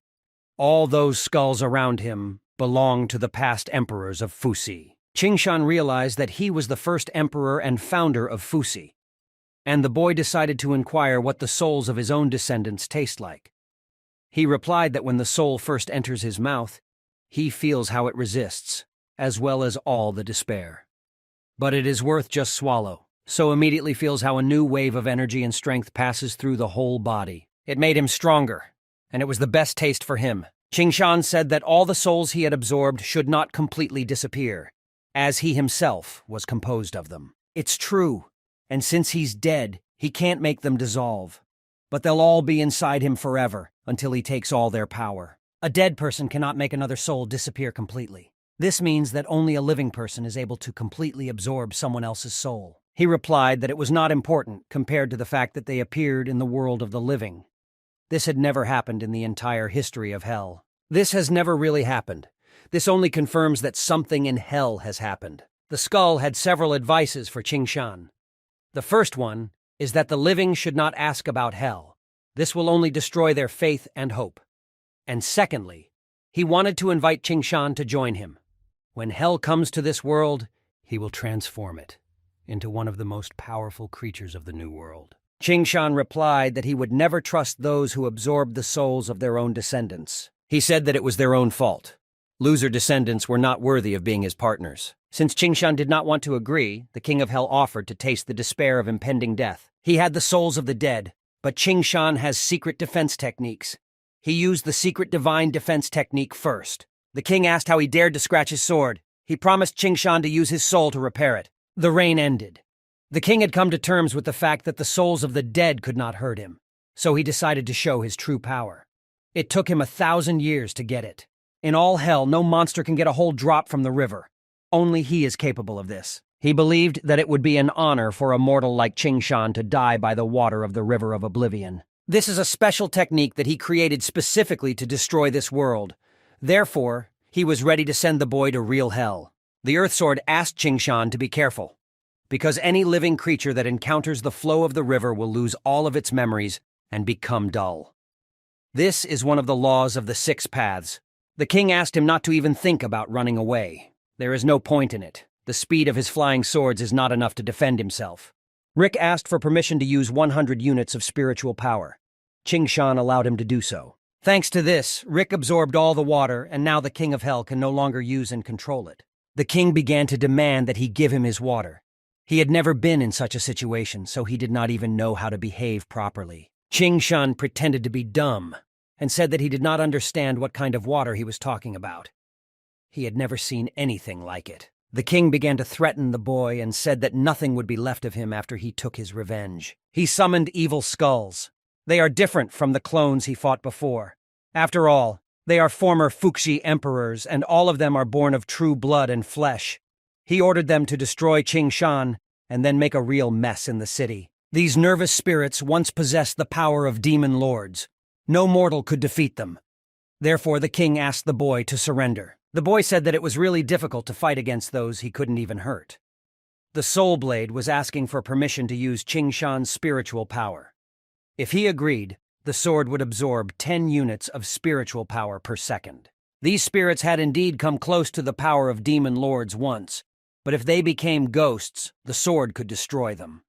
all those skulls around him belonged to the past emperors of Fusi. Qingshan realized that he was the first emperor and founder of Fusi, and the boy decided to inquire what the souls of his own descendants taste like. He replied that when the soul first enters his mouth, he feels how it resists, as well as all the despair. But it is worth just swallow, so immediately feels how a new wave of energy and strength passes through the whole body. It made him stronger, and it was the best taste for him. Qingshan said that all the souls he had absorbed should not completely disappear, as he himself was composed of them. It's true, and since he's dead, he can't make them dissolve. But they'll all be inside him forever, until he takes all their power. A dead person cannot make another soul disappear completely. This means that only a living person is able to completely absorb someone else's soul. He replied that it was not important compared to the fact that they appeared in the world of the living. This had never happened in the entire history of Hell. This has never really happened. This only confirms that something in Hell has happened. The skull had several advices for Qingshan. The first one is that the living should not ask about Hell. This will only destroy their faith and hope. And secondly, he wanted to invite Qingshan to join him. When Hell comes to this world, he will transform it into one of the most powerful creatures of the New World. Qingshan replied that he would never trust those who absorbed the souls of their own descendants. He said that it was their own fault. Loser descendants were not worthy of being his partners. Since Qingshan did not want to agree, the King of Hell offered to taste the despair of impending death. He had the souls of the dead, but Qingshan has secret defense techniques. He used the secret divine defense technique first. The king asked how he dared to scratch his sword. He promised Qingshan to use his soul to repair it. The rain ended. The king had come to terms with the fact that the souls of the dead could not hurt him, so he decided to show his true power. It took him 1,000 years to get it. In all Hell, no monster can get a whole drop from the river. Only he is capable of this. He believed that it would be an honor for a mortal like Qingshan to die by the water of the River of Oblivion. This is a special technique that he created specifically to destroy this world. Therefore, he was ready to send the boy to real Hell. The Earth Sword asked Qingshan to be careful, because any living creature that encounters the flow of the river will lose all of its memories and become dull. This is one of the laws of the 6 paths. The king asked him not to even think about running away. There is no point in it. The speed of his flying swords is not enough to defend himself. Rick asked for permission to use 100 units of spiritual power. Qingshan allowed him to do so. Thanks to this, Rick absorbed all the water, and now the King of Hell can no longer use and control it. The king began to demand that he give him his water. He had never been in such a situation, so he did not even know how to behave properly. Qingshan pretended to be dumb and said that he did not understand what kind of water he was talking about. He had never seen anything like it. The king began to threaten the boy and said that nothing would be left of him after he took his revenge. He summoned evil skulls. They are different from the clones he fought before. After all, they are former Fuxi emperors, and all of them are born of true blood and flesh. He ordered them to destroy Qingshan and then make a real mess in the city. These nervous spirits once possessed the power of demon lords. No mortal could defeat them. Therefore, the king asked the boy to surrender. The boy said that it was really difficult to fight against those he couldn't even hurt. The Soul Blade was asking for permission to use Qingshan's spiritual power. If he agreed, the sword would absorb 10 units of spiritual power per second. These spirits had indeed come close to the power of demon lords once, but if they became ghosts, the sword could destroy them.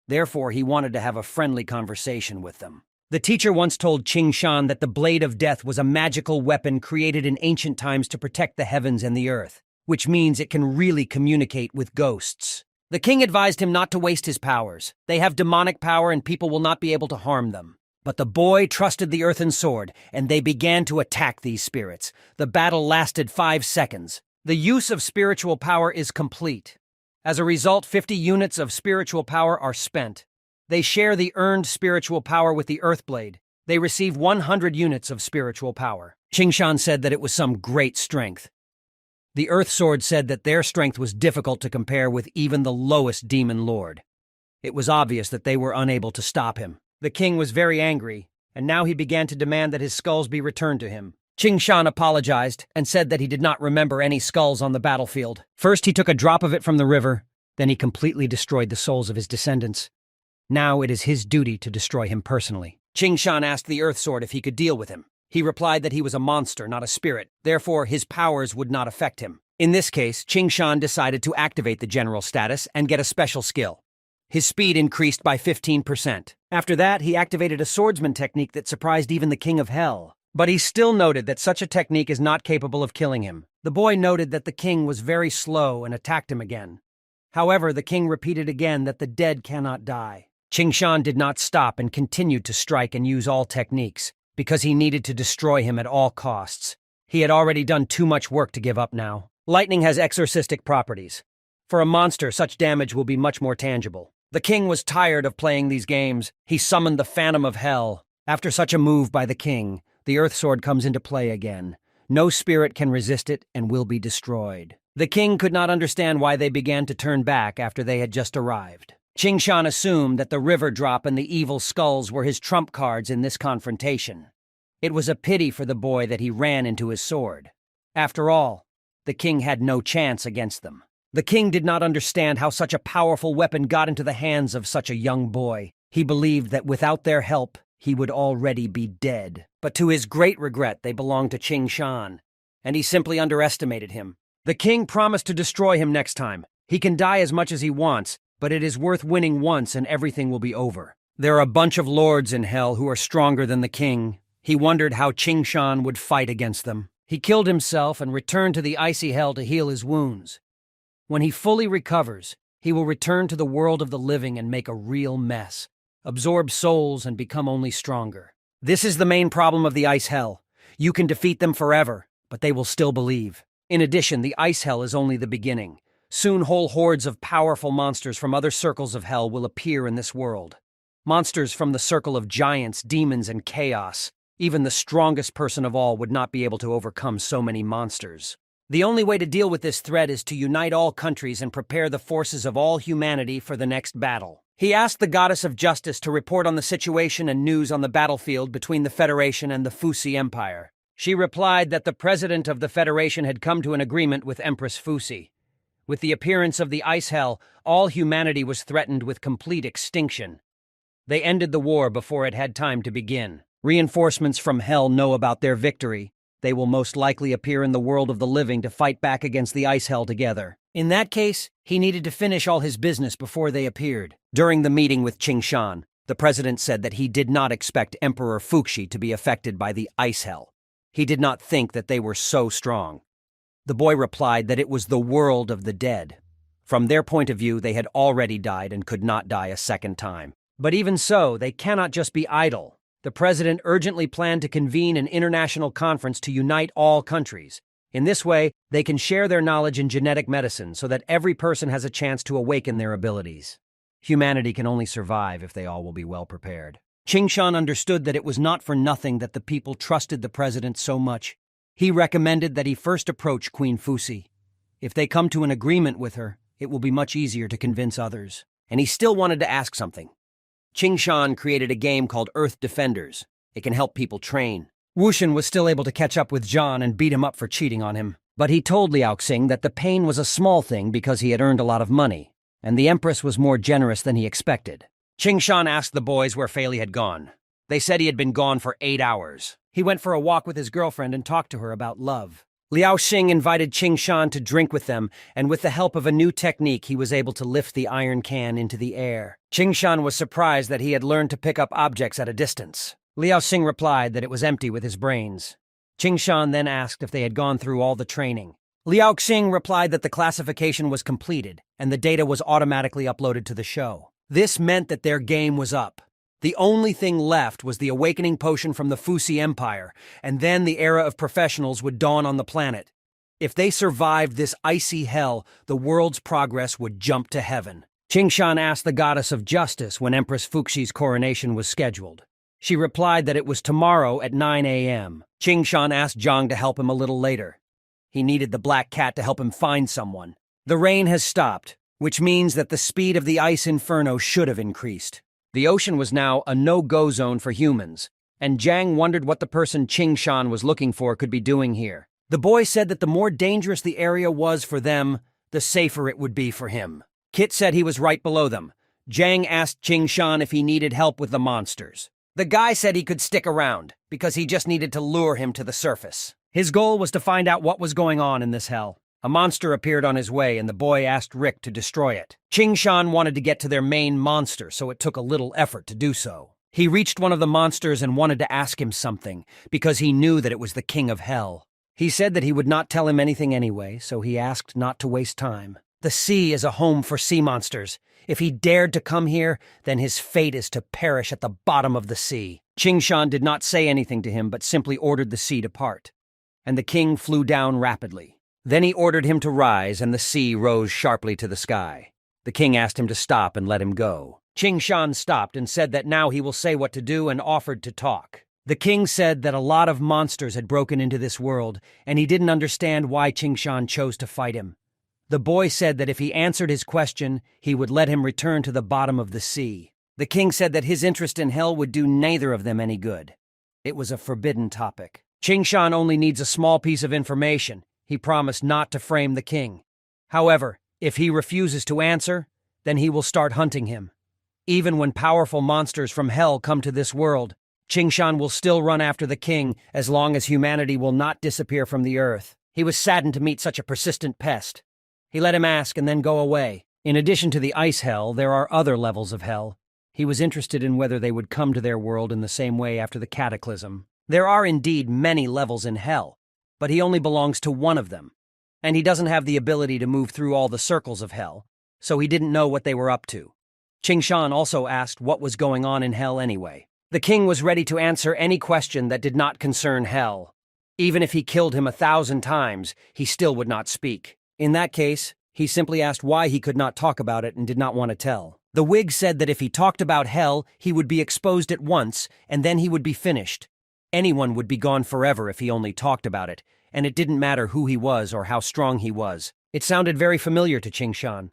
Therefore, he wanted to have a friendly conversation with them. The teacher once told Qingshan that the Blade of Death was a magical weapon created in ancient times to protect the heavens and the earth, which means it can really communicate with ghosts. The king advised him not to waste his powers. They have demonic power and people will not be able to harm them. But the boy trusted the earthen sword, and they began to attack these spirits. The battle lasted 5 seconds. The use of spiritual power is complete. As a result, 50 units of spiritual power are spent. They share the earned spiritual power with the Earthblade. They receive 100 units of spiritual power. Qingshan said that it was some great strength. The Earth Sword said that their strength was difficult to compare with even the lowest demon lord. It was obvious that they were unable to stop him. The king was very angry, and now he began to demand that his skulls be returned to him. Qingshan apologized and said that he did not remember any skulls on the battlefield. First, he took a drop of it from the river, then he completely destroyed the souls of his descendants. Now it is his duty to destroy him personally. Qingshan asked the Earth Sword if he could deal with him. He replied that he was a monster, not a spirit. Therefore, his powers would not affect him. In this case, Qingshan decided to activate the general status and get a special skill. His speed increased by 15%. After that, he activated a swordsman technique that surprised even the King of Hell. But he still noted that such a technique is not capable of killing him. The boy noted that the king was very slow and attacked him again. However, the king repeated again that the dead cannot die. Qingshan did not stop and continued to strike and use all techniques, because he needed to destroy him at all costs. He had already done too much work to give up now. Lightning has exorcistic properties. For a monster, such damage will be much more tangible. The king was tired of playing these games. He summoned the Phantom of Hell. After such a move by the king, the Earth Sword comes into play again. No spirit can resist it and will be destroyed. The king could not understand why they began to turn back after they had just arrived. Qingshan assumed that the river drop and the evil skulls were his trump cards in this confrontation. It was a pity for the boy that he ran into his sword. After all, the king had no chance against them. The king did not understand how such a powerful weapon got into the hands of such a young boy. He believed that without their help, he would already be dead. But to his great regret, they belonged to Qingshan, and he simply underestimated him. The king promised to destroy him next time. He can die as much as he wants, but it is worth winning once and everything will be over. There are a bunch of lords in hell who are stronger than the king. He wondered how Qingshan would fight against them. He killed himself and returned to the icy hell to heal his wounds. When he fully recovers, he will return to the world of the living and make a real mess, absorb souls and become only stronger. This is the main problem of the ice hell. You can defeat them forever, but they will still believe. In addition, the ice hell is only the beginning. Soon whole hordes of powerful monsters from other circles of hell will appear in this world. Monsters from the circle of giants, demons, and chaos. Even the strongest person of all would not be able to overcome so many monsters. The only way to deal with this threat is to unite all countries and prepare the forces of all humanity for the next battle. He asked the Goddess of Justice to report on the situation and news on the battlefield between the Federation and the Fuxi Empire. She replied that the president of the Federation had come to an agreement with Empress Fuxi. With the appearance of the ice hell, all humanity was threatened with complete extinction. They ended the war before it had time to begin. Reinforcements from hell know about their victory. They will most likely appear in the world of the living to fight back against the ice hell together. In that case, he needed to finish all his business before they appeared. During the meeting with Qingshan, the president said that he did not expect Emperor Fuxi to be affected by the ice hell. He did not think that they were so strong. The boy replied that it was the world of the dead. From their point of view, they had already died and could not die a second time. But even so, they cannot just be idle. The president urgently planned to convene an international conference to unite all countries. In this way, they can share their knowledge in genetic medicine so that every person has a chance to awaken their abilities. Humanity can only survive if they all will be well prepared. Qing Shan understood that it was not for nothing that the people trusted the president so much. He recommended that he first approach Queen Fuxi. If they come to an agreement with her, it will be much easier to convince others. And he still wanted to ask something. Qing Shan created a game called Earth Defenders. It can help people train. Wuxian was still able to catch up with Zhan and beat him up for cheating on him. But he told Liao Xing that the pain was a small thing because he had earned a lot of money, and the Empress was more generous than he expected. Qing Shan asked the boys where Fei Li had gone. They said he had been gone for 8 hours. He went for a walk with his girlfriend and talked to her about love. Liao Xing invited Qing Shan to drink with them, and with the help of a new technique, he was able to lift the iron can into the air. Qing Shan was surprised that he had learned to pick up objects at a distance. Liao Xing replied that it was empty with his brains. Qing Shan then asked if they had gone through all the training. Liao Xing replied that the classification was completed, and the data was automatically uploaded to the show. This meant that their game was up. The only thing left was the awakening potion from the Fuxi Empire, and then the era of professionals would dawn on the planet. If they survived this icy hell, the world's progress would jump to heaven. Qing Shan asked the goddess of justice when Empress Fuxi's coronation was scheduled. She replied that it was tomorrow at 9 a.m. Qing Shan asked Zhang to help him a little later. He needed the black cat to help him find someone. The rain has stopped, which means that the speed of the ice inferno should have increased. The ocean was now a no-go zone for humans, and Zhang wondered what the person Qing Shan was looking for could be doing here. The boy said that the more dangerous the area was for them, the safer it would be for him. Kit said he was right below them. Zhang asked Qing Shan if he needed help with the monsters. The guy said he could stick around, because he just needed to lure him to the surface. His goal was to find out what was going on in this hell. A monster appeared on his way, and the boy asked Rick to destroy it. Qing Shan wanted to get to their main monster, so it took a little effort to do so. He reached one of the monsters and wanted to ask him something, because he knew that it was the king of hell. He said that he would not tell him anything anyway, so he asked not to waste time. The sea is a home for sea monsters. If he dared to come here, then his fate is to perish at the bottom of the sea. Qing Shan did not say anything to him, but simply ordered the sea to part. And the king flew down rapidly. Then he ordered him to rise, and the sea rose sharply to the sky. The king asked him to stop and let him go. Qing Shan stopped and said that now he will say what to do and offered to talk. The king said that a lot of monsters had broken into this world, and he didn't understand why Qing Shan chose to fight him. The boy said that if he answered his question, he would let him return to the bottom of the sea. The king said that his interest in hell would do neither of them any good. It was a forbidden topic. Qing Shan only needs a small piece of information. He promised not to frame the king. However, if he refuses to answer, then he will start hunting him. Even when powerful monsters from hell come to this world, Qing Shan will still run after the king as long as humanity will not disappear from the earth. He was saddened to meet such a persistent pest. He let him ask and then go away. In addition to the ice hell, there are other levels of hell. He was interested in whether they would come to their world in the same way after the cataclysm. There are indeed many levels in hell, but he only belongs to one of them. And he doesn't have the ability to move through all the circles of hell, so he didn't know what they were up to. Qing Shan also asked what was going on in hell anyway. The king was ready to answer any question that did not concern hell. Even if he killed him 1,000 times, he still would not speak. In that case, he simply asked why he could not talk about it and did not want to tell. The Whig said that if he talked about hell, he would be exposed at once, and then he would be finished. Anyone would be gone forever if he only talked about it, and it didn't matter who he was or how strong he was. It sounded very familiar to Qing Shan.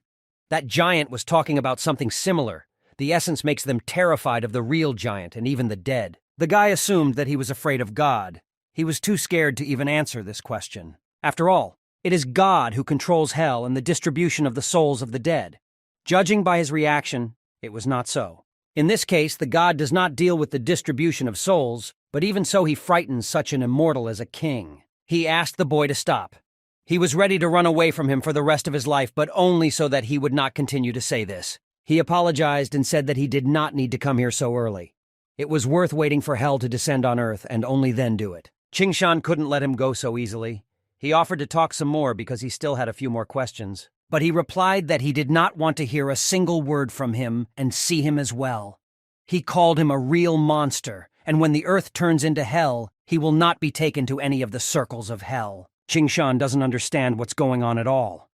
That giant was talking about something similar. The essence makes them terrified of the real giant and even the dead. The guy assumed that he was afraid of God. He was too scared to even answer this question. After all, it is God who controls hell and the distribution of the souls of the dead. Judging by his reaction, it was not so. In this case, the God does not deal with the distribution of souls, but even so he frightens such an immortal as a king. He asked the boy to stop. He was ready to run away from him for the rest of his life, but only so that he would not continue to say this. He apologized and said that he did not need to come here so early. It was worth waiting for hell to descend on earth and only then do it. Qing Shan couldn't let him go so easily. He offered to talk some more because he still had a few more questions. But he replied that he did not want to hear a single word from him and see him as well. He called him a real monster, and when the earth turns into hell, he will not be taken to any of the circles of hell. Qingshan doesn't understand what's going on at all.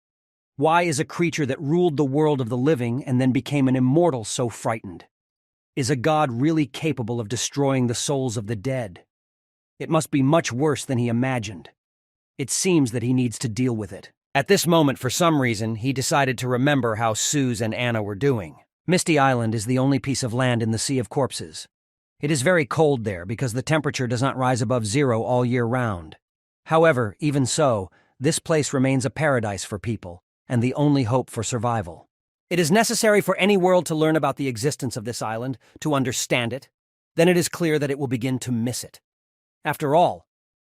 Why is a creature that ruled the world of the living and then became an immortal so frightened? Is a god really capable of destroying the souls of the dead? It must be much worse than he imagined. It seems that he needs to deal with it. At this moment, for some reason, he decided to remember how Suze and Anna were doing. Misty Island is the only piece of land in the Sea of Corpses. It is very cold there because the temperature does not rise above 0 all year round. However, even so, this place remains a paradise for people, and the only hope for survival. It is necessary for any world to learn about the existence of this island, to understand it. Then it is clear that it will begin to miss it. After all,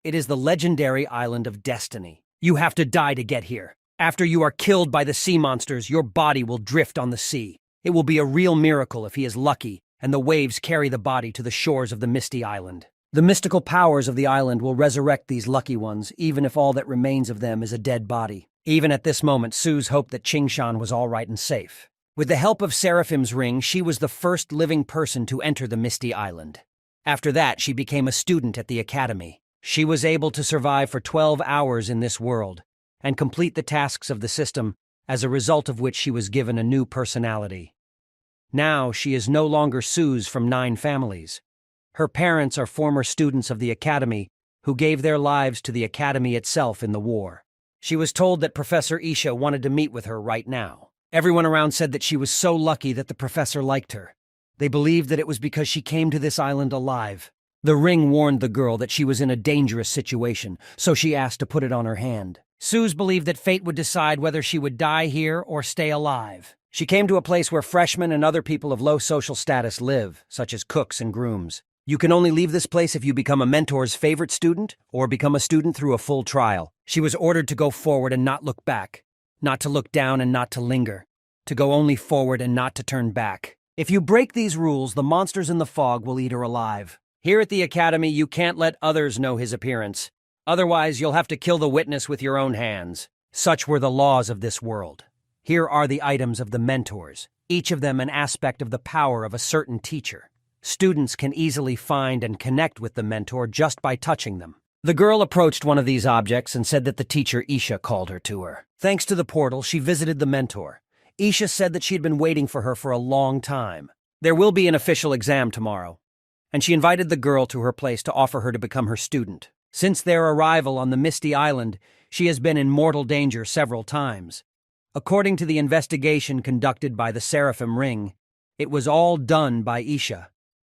it is the legendary Island of Destiny. You have to die to get here. After you are killed by the sea monsters, your body will drift on the sea. It will be a real miracle if he is lucky, and the waves carry the body to the shores of the Misty Island. The mystical powers of the island will resurrect these lucky ones, even if all that remains of them is a dead body. Even at this moment, Suze hoped that Qingshan was all right and safe. With the help of Seraphim's ring, she was the first living person to enter the Misty Island. After that, she became a student at the academy. She was able to survive for 12 hours in this world and complete the tasks of the system, as a result of which she was given a new personality. Now, she is no longer Suze from 9 families. Her parents are former students of the academy who gave their lives to the academy itself in the war. She was told that Professor Isha wanted to meet with her right now. Everyone around said that she was so lucky that the professor liked her. They believed that it was because she came to this island alive. The ring warned the girl that she was in a dangerous situation, so she asked to put it on her hand. Suze believed that fate would decide whether she would die here or stay alive. She came to a place where freshmen and other people of low social status live, such as cooks and grooms. You can only leave this place if you become a mentor's favorite student or become a student through a full trial. She was ordered to go forward and not look back, not to look down and not to linger, to go only forward and not to turn back. If you break these rules, the monsters in the fog will eat her alive. Here at the academy, you can't let others know his appearance. Otherwise, you'll have to kill the witness with your own hands. Such were the laws of this world. Here are the items of the mentors, each of them an aspect of the power of a certain teacher. Students can easily find and connect with the mentor just by touching them. The girl approached one of these objects and said that the teacher Isha called her to her. Thanks to the portal, she visited the mentor. Isha said that she had been waiting for her for a long time. There will be an official exam tomorrow, and she invited the girl to her place to offer her to become her student. Since their arrival on the Misty Island, she has been in mortal danger several times. According to the investigation conducted by the Seraphim Ring, it was all done by Isha.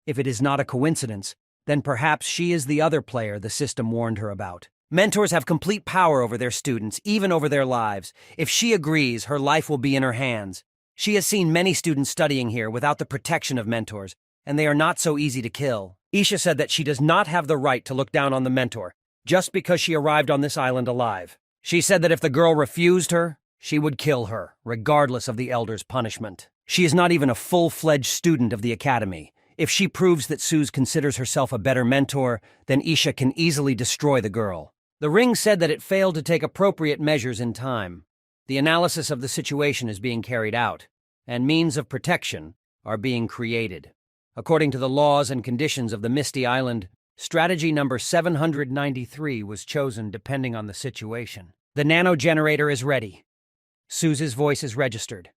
If it is not a coincidence, then perhaps she is the other player the system warned her about. Mentors have complete power over their students, even over their lives. If she agrees, her life will be in her hands. She has seen many students studying here without the protection of mentors, and they are not so easy to kill. Isha said that she does not have the right to look down on the mentor, just because she arrived on this island alive. She said that if the girl refused her, she would kill her, regardless of the elder's punishment. She is not even a full-fledged student of the academy. If she proves that Suze considers herself a better mentor, then Isha can easily destroy the girl. The ring said that it failed to take appropriate measures in time. The analysis of the situation is being carried out, and means of protection are being created. According to the laws and conditions of the Misty Island, strategy number 793 was chosen depending on the situation. The nano generator is ready. Suze's voice is registered.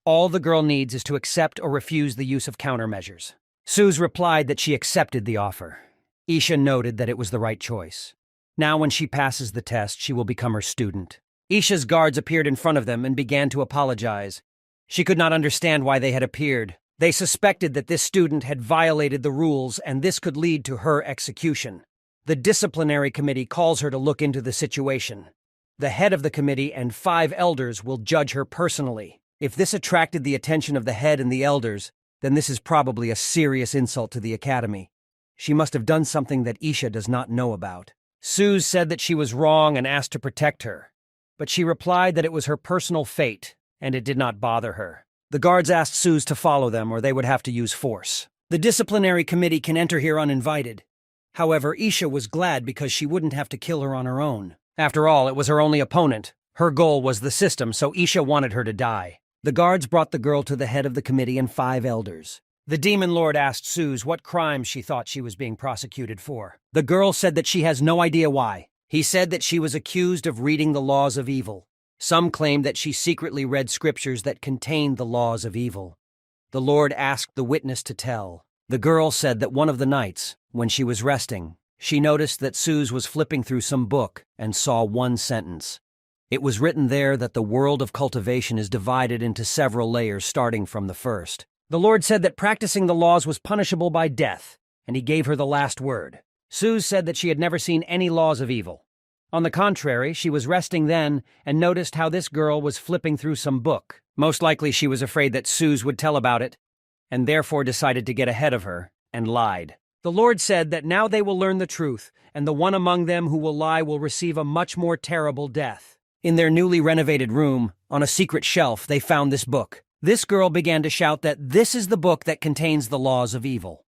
All the girl needs is to accept or refuse the use of countermeasures. Suze replied that she accepted the offer. Isha noted that it was the right choice. Now when she passes the test, she will become her student. Isha's guards appeared in front of them and began to apologize. She could not understand why they had appeared. They suspected that this student had violated the rules and this could lead to her execution. The disciplinary committee calls her to look into the situation. The head of the committee and 5 elders will judge her personally. If this attracted the attention of the head and the elders, then this is probably a serious insult to the academy. She must have done something that Isha does not know about. Suze said that she was wrong and asked to protect her, but she replied that it was her personal fate, and it did not bother her. The guards asked Suze to follow them or they would have to use force. The disciplinary committee can enter here uninvited. However, Isha was glad because she wouldn't have to kill her on her own. After all, it was her only opponent. Her goal was the system, so Isha wanted her to die. The guards brought the girl to the head of the committee and 5 elders. The Demon Lord asked Suze what crime she thought she was being prosecuted for. The girl said that she has no idea why. He said that she was accused of reading the laws of evil. Some claimed that she secretly read scriptures that contained the laws of evil. The Lord asked the witness to tell. The girl said that one of the nights, when she was resting, she noticed that Suze was flipping through some book and saw one sentence. It was written there that the world of cultivation is divided into several layers starting from the first. The Lord said that practicing the laws was punishable by death, and he gave her the last word. Suze said that she had never seen any laws of evil. On the contrary, she was resting then and noticed how this girl was flipping through some book. Most likely she was afraid that Suze would tell about it, and therefore decided to get ahead of her, and lied. The Lord said that now they will learn the truth, and the one among them who will lie will receive a much more terrible death. In their newly renovated room, on a secret shelf, they found this book. This girl began to shout that this is the book that contains the laws of evil.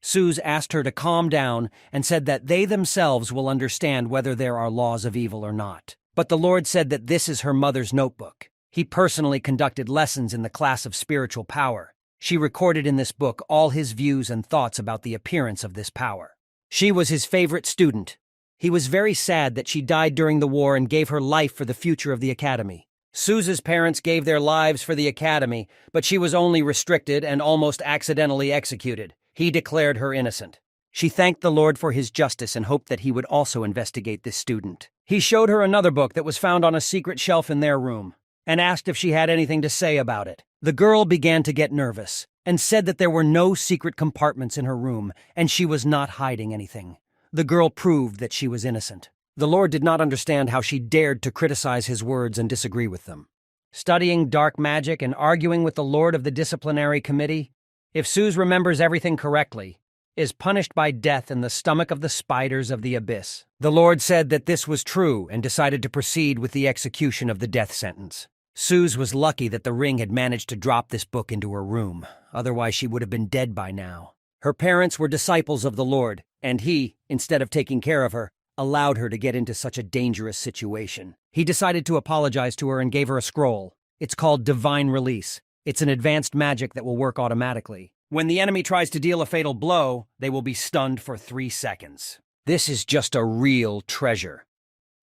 Suze asked her to calm down and said that they themselves will understand whether there are laws of evil or not. But the Lord said that this is her mother's notebook. He personally conducted lessons in the class of spiritual power. She recorded in this book all his views and thoughts about the appearance of this power. She was his favorite student. He was very sad that she died during the war and gave her life for the future of the academy. Suze's parents gave their lives for the academy, but she was only restricted and almost accidentally executed. He declared her innocent. She thanked the Lord for his justice and hoped that he would also investigate this student. He showed her another book that was found on a secret shelf in their room, and asked if she had anything to say about it. The girl began to get nervous, and said that there were no secret compartments in her room, and she was not hiding anything. The girl proved that she was innocent. The Lord did not understand how she dared to criticize his words and disagree with them. Studying dark magic and arguing with the Lord of the disciplinary committee, if Suze remembers everything correctly, is punished by death in the stomach of the spiders of the abyss. The Lord said that this was true and decided to proceed with the execution of the death sentence. Suze was lucky that the ring had managed to drop this book into her room, otherwise she would have been dead by now. Her parents were disciples of the Lord, and he, instead of taking care of her, allowed her to get into such a dangerous situation. He decided to apologize to her and gave her a scroll. It's called Divine Release. It's an advanced magic that will work automatically. When the enemy tries to deal a fatal blow, they will be stunned for 3 seconds. This is just a real treasure.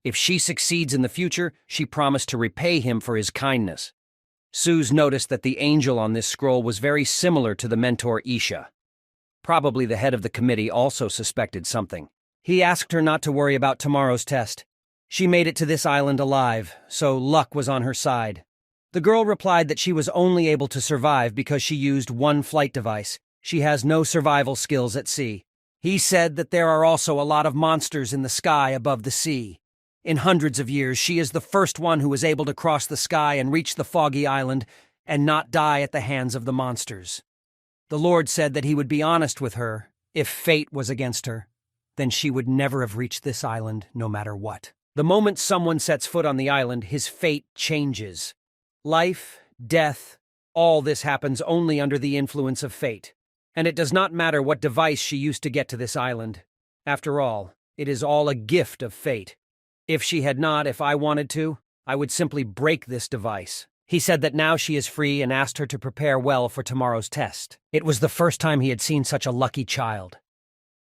If she succeeds in the future, she promised to repay him for his kindness. Suze noticed that the angel on this scroll was very similar to the mentor Isha. Probably the head of the committee also suspected something. He asked her not to worry about tomorrow's test. She made it to this island alive, so luck was on her side. The girl replied that she was only able to survive because she used one flight device. She has no survival skills at sea. He said that there are also a lot of monsters in the sky above the sea. In hundreds of years, she is the first one who was able to cross the sky and reach the foggy island and not die at the hands of the monsters. The Lord said that he would be honest with her. If fate was against her, then she would never have reached this island, no matter what. The moment someone sets foot on the island, his fate changes. Life, death, all this happens only under the influence of fate. And it does not matter what device she used to get to this island. After all, it is all a gift of fate. If she had not, if I wanted to, I would simply break this device. He said that now she is free and asked her to prepare well for tomorrow's test. It was the first time he had seen such a lucky child.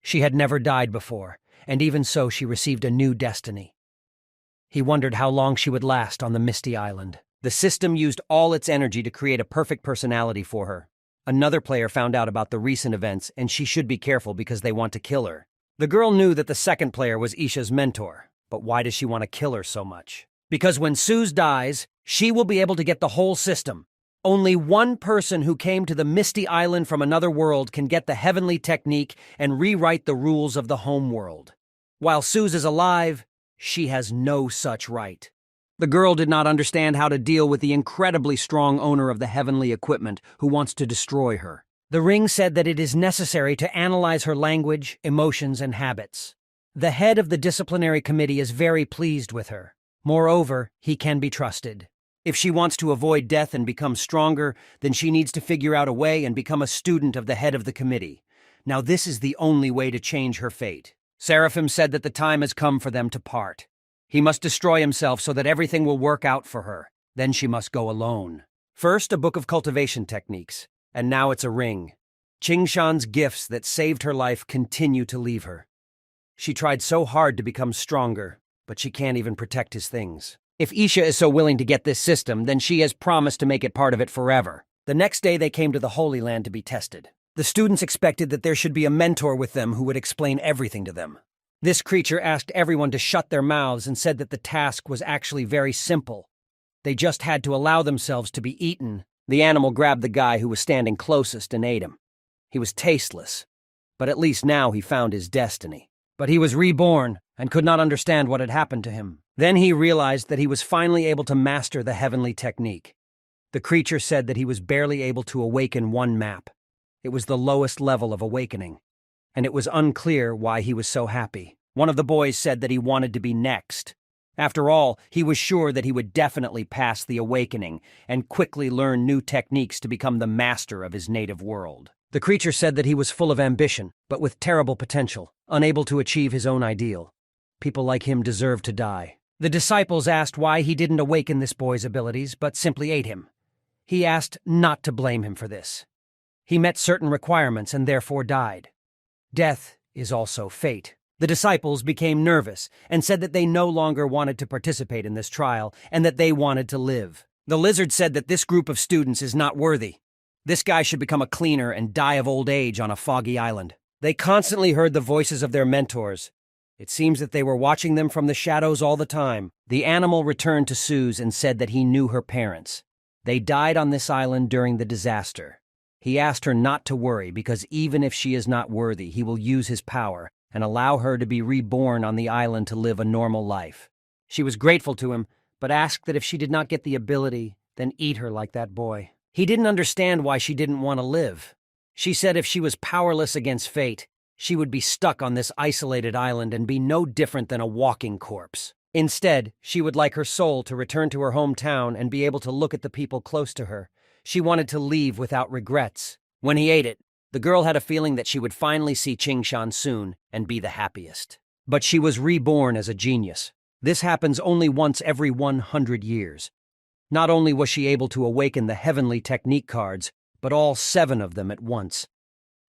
She had never died before, and even so she received a new destiny. He wondered how long she would last on the Misty Island. The system used all its energy to create a perfect personality for her. Another player found out about the recent events, and she should be careful because they want to kill her. The girl knew that the second player was Isha's mentor, but why does she want to kill her so much? Because when Suze dies, she will be able to get the whole system. Only one person who came to the Misty Island from another world can get the heavenly technique and rewrite the rules of the home world. While Suze is alive, she has no such right. The girl did not understand how to deal with the incredibly strong owner of the heavenly equipment who wants to destroy her. The ring said that it is necessary to analyze her language, emotions, and habits. The head of the disciplinary committee is very pleased with her. Moreover, he can be trusted. If she wants to avoid death and become stronger, then she needs to figure out a way and become a student of the head of the committee. Now this is the only way to change her fate. Seraphim said that the time has come for them to part. He must destroy himself so that everything will work out for her. Then she must go alone. First, a book of cultivation techniques, and now it's a ring. Qingshan's gifts that saved her life continue to leave her. She tried so hard to become stronger, but she can't even protect his things. If Isha is so willing to get this system, then she has promised to make it part of it forever. The next day they came to the Holy Land to be tested. The students expected that there should be a mentor with them who would explain everything to them. This creature asked everyone to shut their mouths and said that the task was actually very simple. They just had to allow themselves to be eaten. The animal grabbed the guy who was standing closest and ate him. He was tasteless, but at least now he found his destiny. But he was reborn and could not understand what had happened to him. Then he realized that he was finally able to master the heavenly technique. The creature said that he was barely able to awaken one map. It was the lowest level of awakening, and it was unclear why he was so happy. One of the boys said that he wanted to be next. After all, he was sure that he would definitely pass the awakening and quickly learn new techniques to become the master of his native world. The creature said that he was full of ambition, but with terrible potential, unable to achieve his own ideal. People like him deserve to die. The disciples asked why he didn't awaken this boy's abilities, but simply ate him. He asked not to blame him for this. He met certain requirements and therefore died. Death is also fate. The disciples became nervous and said that they no longer wanted to participate in this trial and that they wanted to live. The lizard said that this group of students is not worthy. This guy should become a cleaner and die of old age on a foggy island. They constantly heard the voices of their mentors. It seems that they were watching them from the shadows all the time. The animal returned to Suze and said that he knew her parents. They died on this island during the disaster. He asked her not to worry because even if she is not worthy, he will use his power and allow her to be reborn on the island to live a normal life. She was grateful to him, but asked that if she did not get the ability, then eat her like that boy. He didn't understand why she didn't want to live. She said if she was powerless against fate, she would be stuck on this isolated island and be no different than a walking corpse. Instead, she would like her soul to return to her hometown and be able to look at the people close to her. She wanted to leave without regrets. When he ate it, the girl had a feeling that she would finally see Qingshan soon and be the happiest. But she was reborn as a genius. This happens only once every 100 years. Not only was she able to awaken the heavenly technique cards, but all 7 of them at once.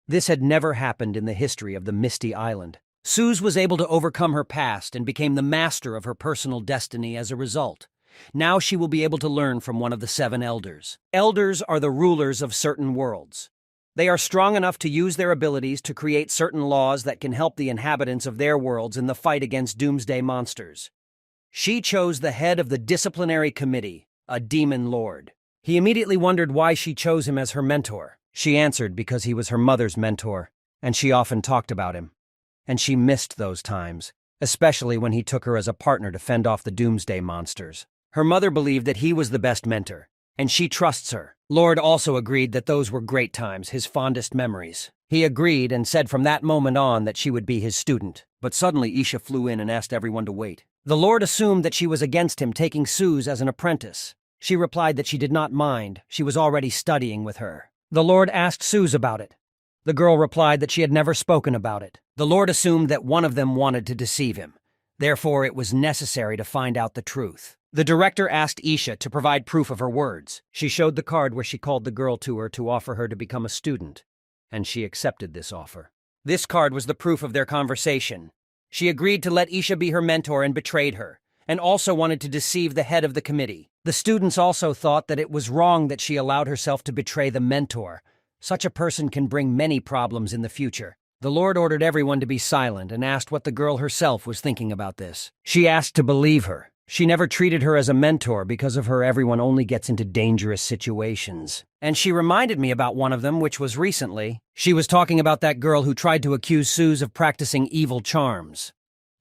This had never happened in the history of the Misty Island. Suze was able to overcome her past and became the master of her personal destiny as a result. Now she will be able to learn from one of the 7 elders. Elders are the rulers of certain worlds. They are strong enough to use their abilities to create certain laws that can help the inhabitants of their worlds in the fight against doomsday monsters. She chose the head of the disciplinary committee, a demon lord. He immediately wondered why she chose him as her mentor. She answered because he was her mother's mentor, and she often talked about him. And she missed those times, especially when he took her as a partner to fend off the doomsday monsters. Her mother believed that he was the best mentor, and she trusts her. Lord also agreed that those were great times, his fondest memories. He agreed and said from that moment on that she would be his student. But suddenly Isha flew in and asked everyone to wait. The Lord assumed that she was against him taking Suze as an apprentice. She replied that she did not mind. She was already studying with her. The Lord asked Suze about it. The girl replied that she had never spoken about it. The Lord assumed that one of them wanted to deceive him. Therefore, it was necessary to find out the truth. The director asked Isha to provide proof of her words. She showed the card where she called the girl to her to offer her to become a student, and she accepted this offer. This card was the proof of their conversation. She agreed to let Isha be her mentor and betrayed her, and also wanted to deceive the head of the committee. The students also thought that it was wrong that she allowed herself to betray the mentor. Such a person can bring many problems in the future. The Lord ordered everyone to be silent and asked what the girl herself was thinking about this. She asked to believe her. She never treated her as a mentor. Because of her, everyone only gets into dangerous situations. And she reminded me about one of them, which was recently. She was talking about that girl who tried to accuse Suze of practicing evil charms.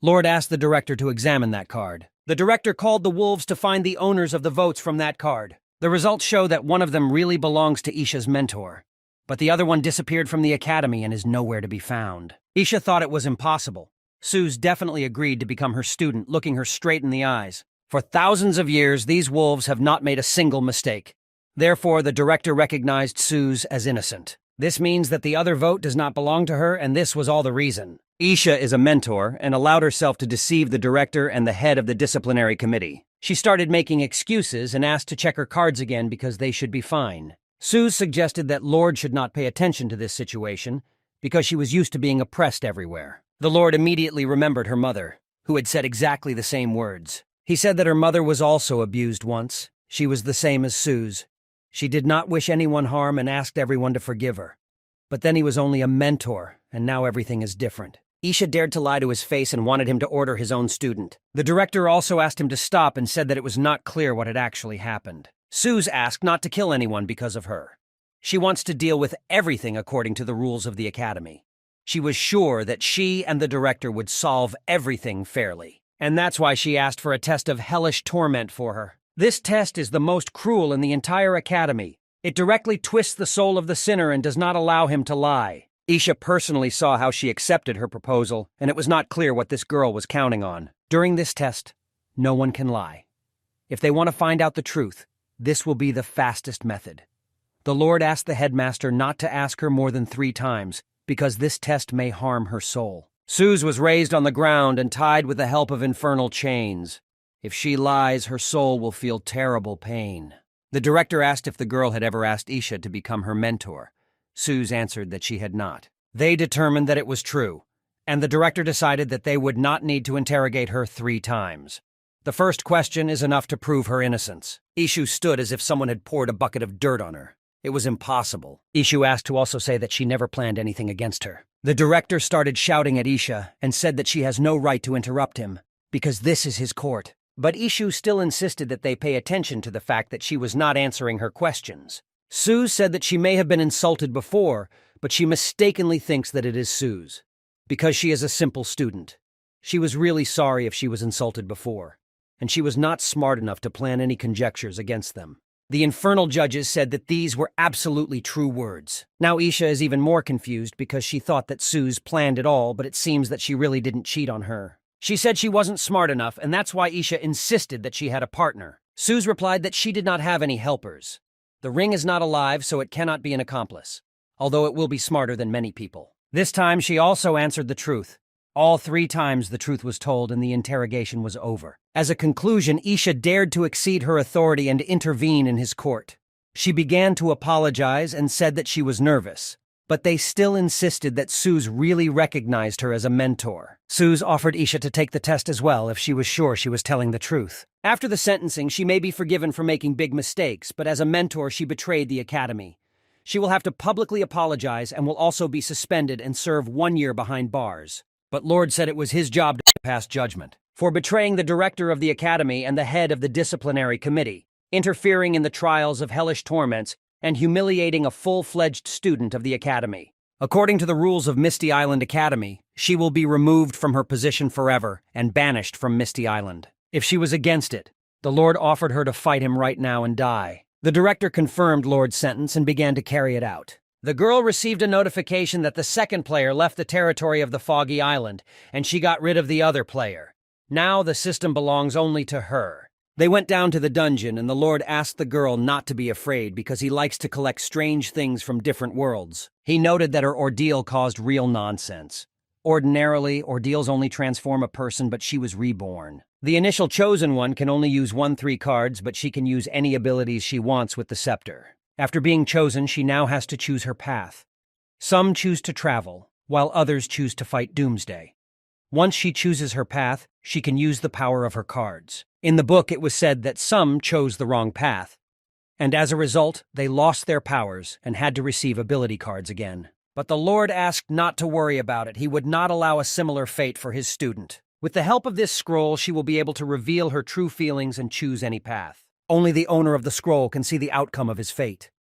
Lord asked the director to examine that card. The director called the wolves to find the owners of the votes from that card. The results show that one of them really belongs to Isha's mentor, but the other one disappeared from the academy and is nowhere to be found. Isha thought it was impossible. Suze definitely agreed to become her student, looking her straight in the eyes. For thousands of years, these wolves have not made a single mistake. Therefore, the director recognized Suze as innocent. This means that the other vote does not belong to her, and this was all the reason. Isha is a mentor and allowed herself to deceive the director and the head of the disciplinary committee. She started making excuses and asked to check her cards again because they should be fine. Suze suggested that Lord should not pay attention to this situation because she was used to being oppressed everywhere. The Lord immediately remembered her mother, who had said exactly the same words. He said that her mother was also abused once. She was the same as Sue's. She did not wish anyone harm and asked everyone to forgive her. But then he was only a mentor, and now everything is different. Isha dared to lie to his face and wanted him to order his own student. The director also asked him to stop and said that it was not clear what had actually happened. Suze asked not to kill anyone because of her. She wants to deal with everything according to the rules of the academy. She was sure that she and the director would solve everything fairly. And that's why she asked for a test of hellish torment for her. This test is the most cruel in the entire academy. It directly twists the soul of the sinner and does not allow him to lie. Isha personally saw how she accepted her proposal, and it was not clear what this girl was counting on. During this test, no one can lie. If they want to find out the truth, this will be the fastest method. The Lord asked the headmaster not to ask her more than 3 times, because this test may harm her soul. Suze was raised on the ground and tied with the help of infernal chains. If she lies, her soul will feel terrible pain. The director asked if the girl had ever asked Isha to become her mentor. Suze answered that she had not. They determined that it was true, and the director decided that they would not need to interrogate her 3 times. The first question is enough to prove her innocence. Ishu stood as if someone had poured a bucket of dirt on her. It was impossible. Ishu asked to also say that she never planned anything against her. The director started shouting at Isha and said that she has no right to interrupt him, because this is his court. But Ishu still insisted that they pay attention to the fact that she was not answering her questions. Suze said that she may have been insulted before, but she mistakenly thinks that it is Suze, because she is a simple student. She was really sorry if she was insulted before, and she was not smart enough to plan any conjectures against them. The infernal judges said that these were absolutely true words. Now Isha is even more confused because she thought that Suze planned it all, but it seems that she really didn't cheat on her. She said she wasn't smart enough, and that's why Isha insisted that she had a partner. Suze replied that she did not have any helpers. The ring is not alive, so it cannot be an accomplice, although it will be smarter than many people. This time she also answered the truth. All 3 times the truth was told and the interrogation was over. As a conclusion, Isha dared to exceed her authority and intervene in his court. She began to apologize and said that she was nervous, but they still insisted that Suze really recognized her as a mentor. Suze offered Isha to take the test as well if she was sure she was telling the truth. After the sentencing, she may be forgiven for making big mistakes, but as a mentor, she betrayed the academy. She will have to publicly apologize and will also be suspended and serve 1 year behind bars. But Lord said it was his job to pass judgment for betraying the director of the academy and the head of the disciplinary committee, interfering in the trials of hellish torments, and humiliating a full-fledged student of the academy. According to the rules of Misty Island Academy, she will be removed from her position forever and banished from Misty Island. If she was against it, the Lord offered her to fight him right now and die. The director confirmed Lord's sentence and began to carry it out. The girl received a notification that the second player left the territory of the Foggy Island, and she got rid of the other player. Now the system belongs only to her. They went down to the dungeon, and the Lord asked the girl not to be afraid because he likes to collect strange things from different worlds. He noted that her ordeal caused real nonsense. Ordinarily, ordeals only transform a person, but she was reborn. The initial chosen one can only use 1/3 cards, but she can use any abilities she wants with the scepter. After being chosen, she now has to choose her path. Some choose to travel, while others choose to fight Doomsday. Once she chooses her path, she can use the power of her cards. In the book, it was said that some chose the wrong path, and as a result, they lost their powers and had to receive ability cards again. But the Lord asked not to worry about it. He would not allow a similar fate for his student. With the help of this scroll, she will be able to reveal her true feelings and choose any path. Only the owner of the scroll can see the outcome of his fate.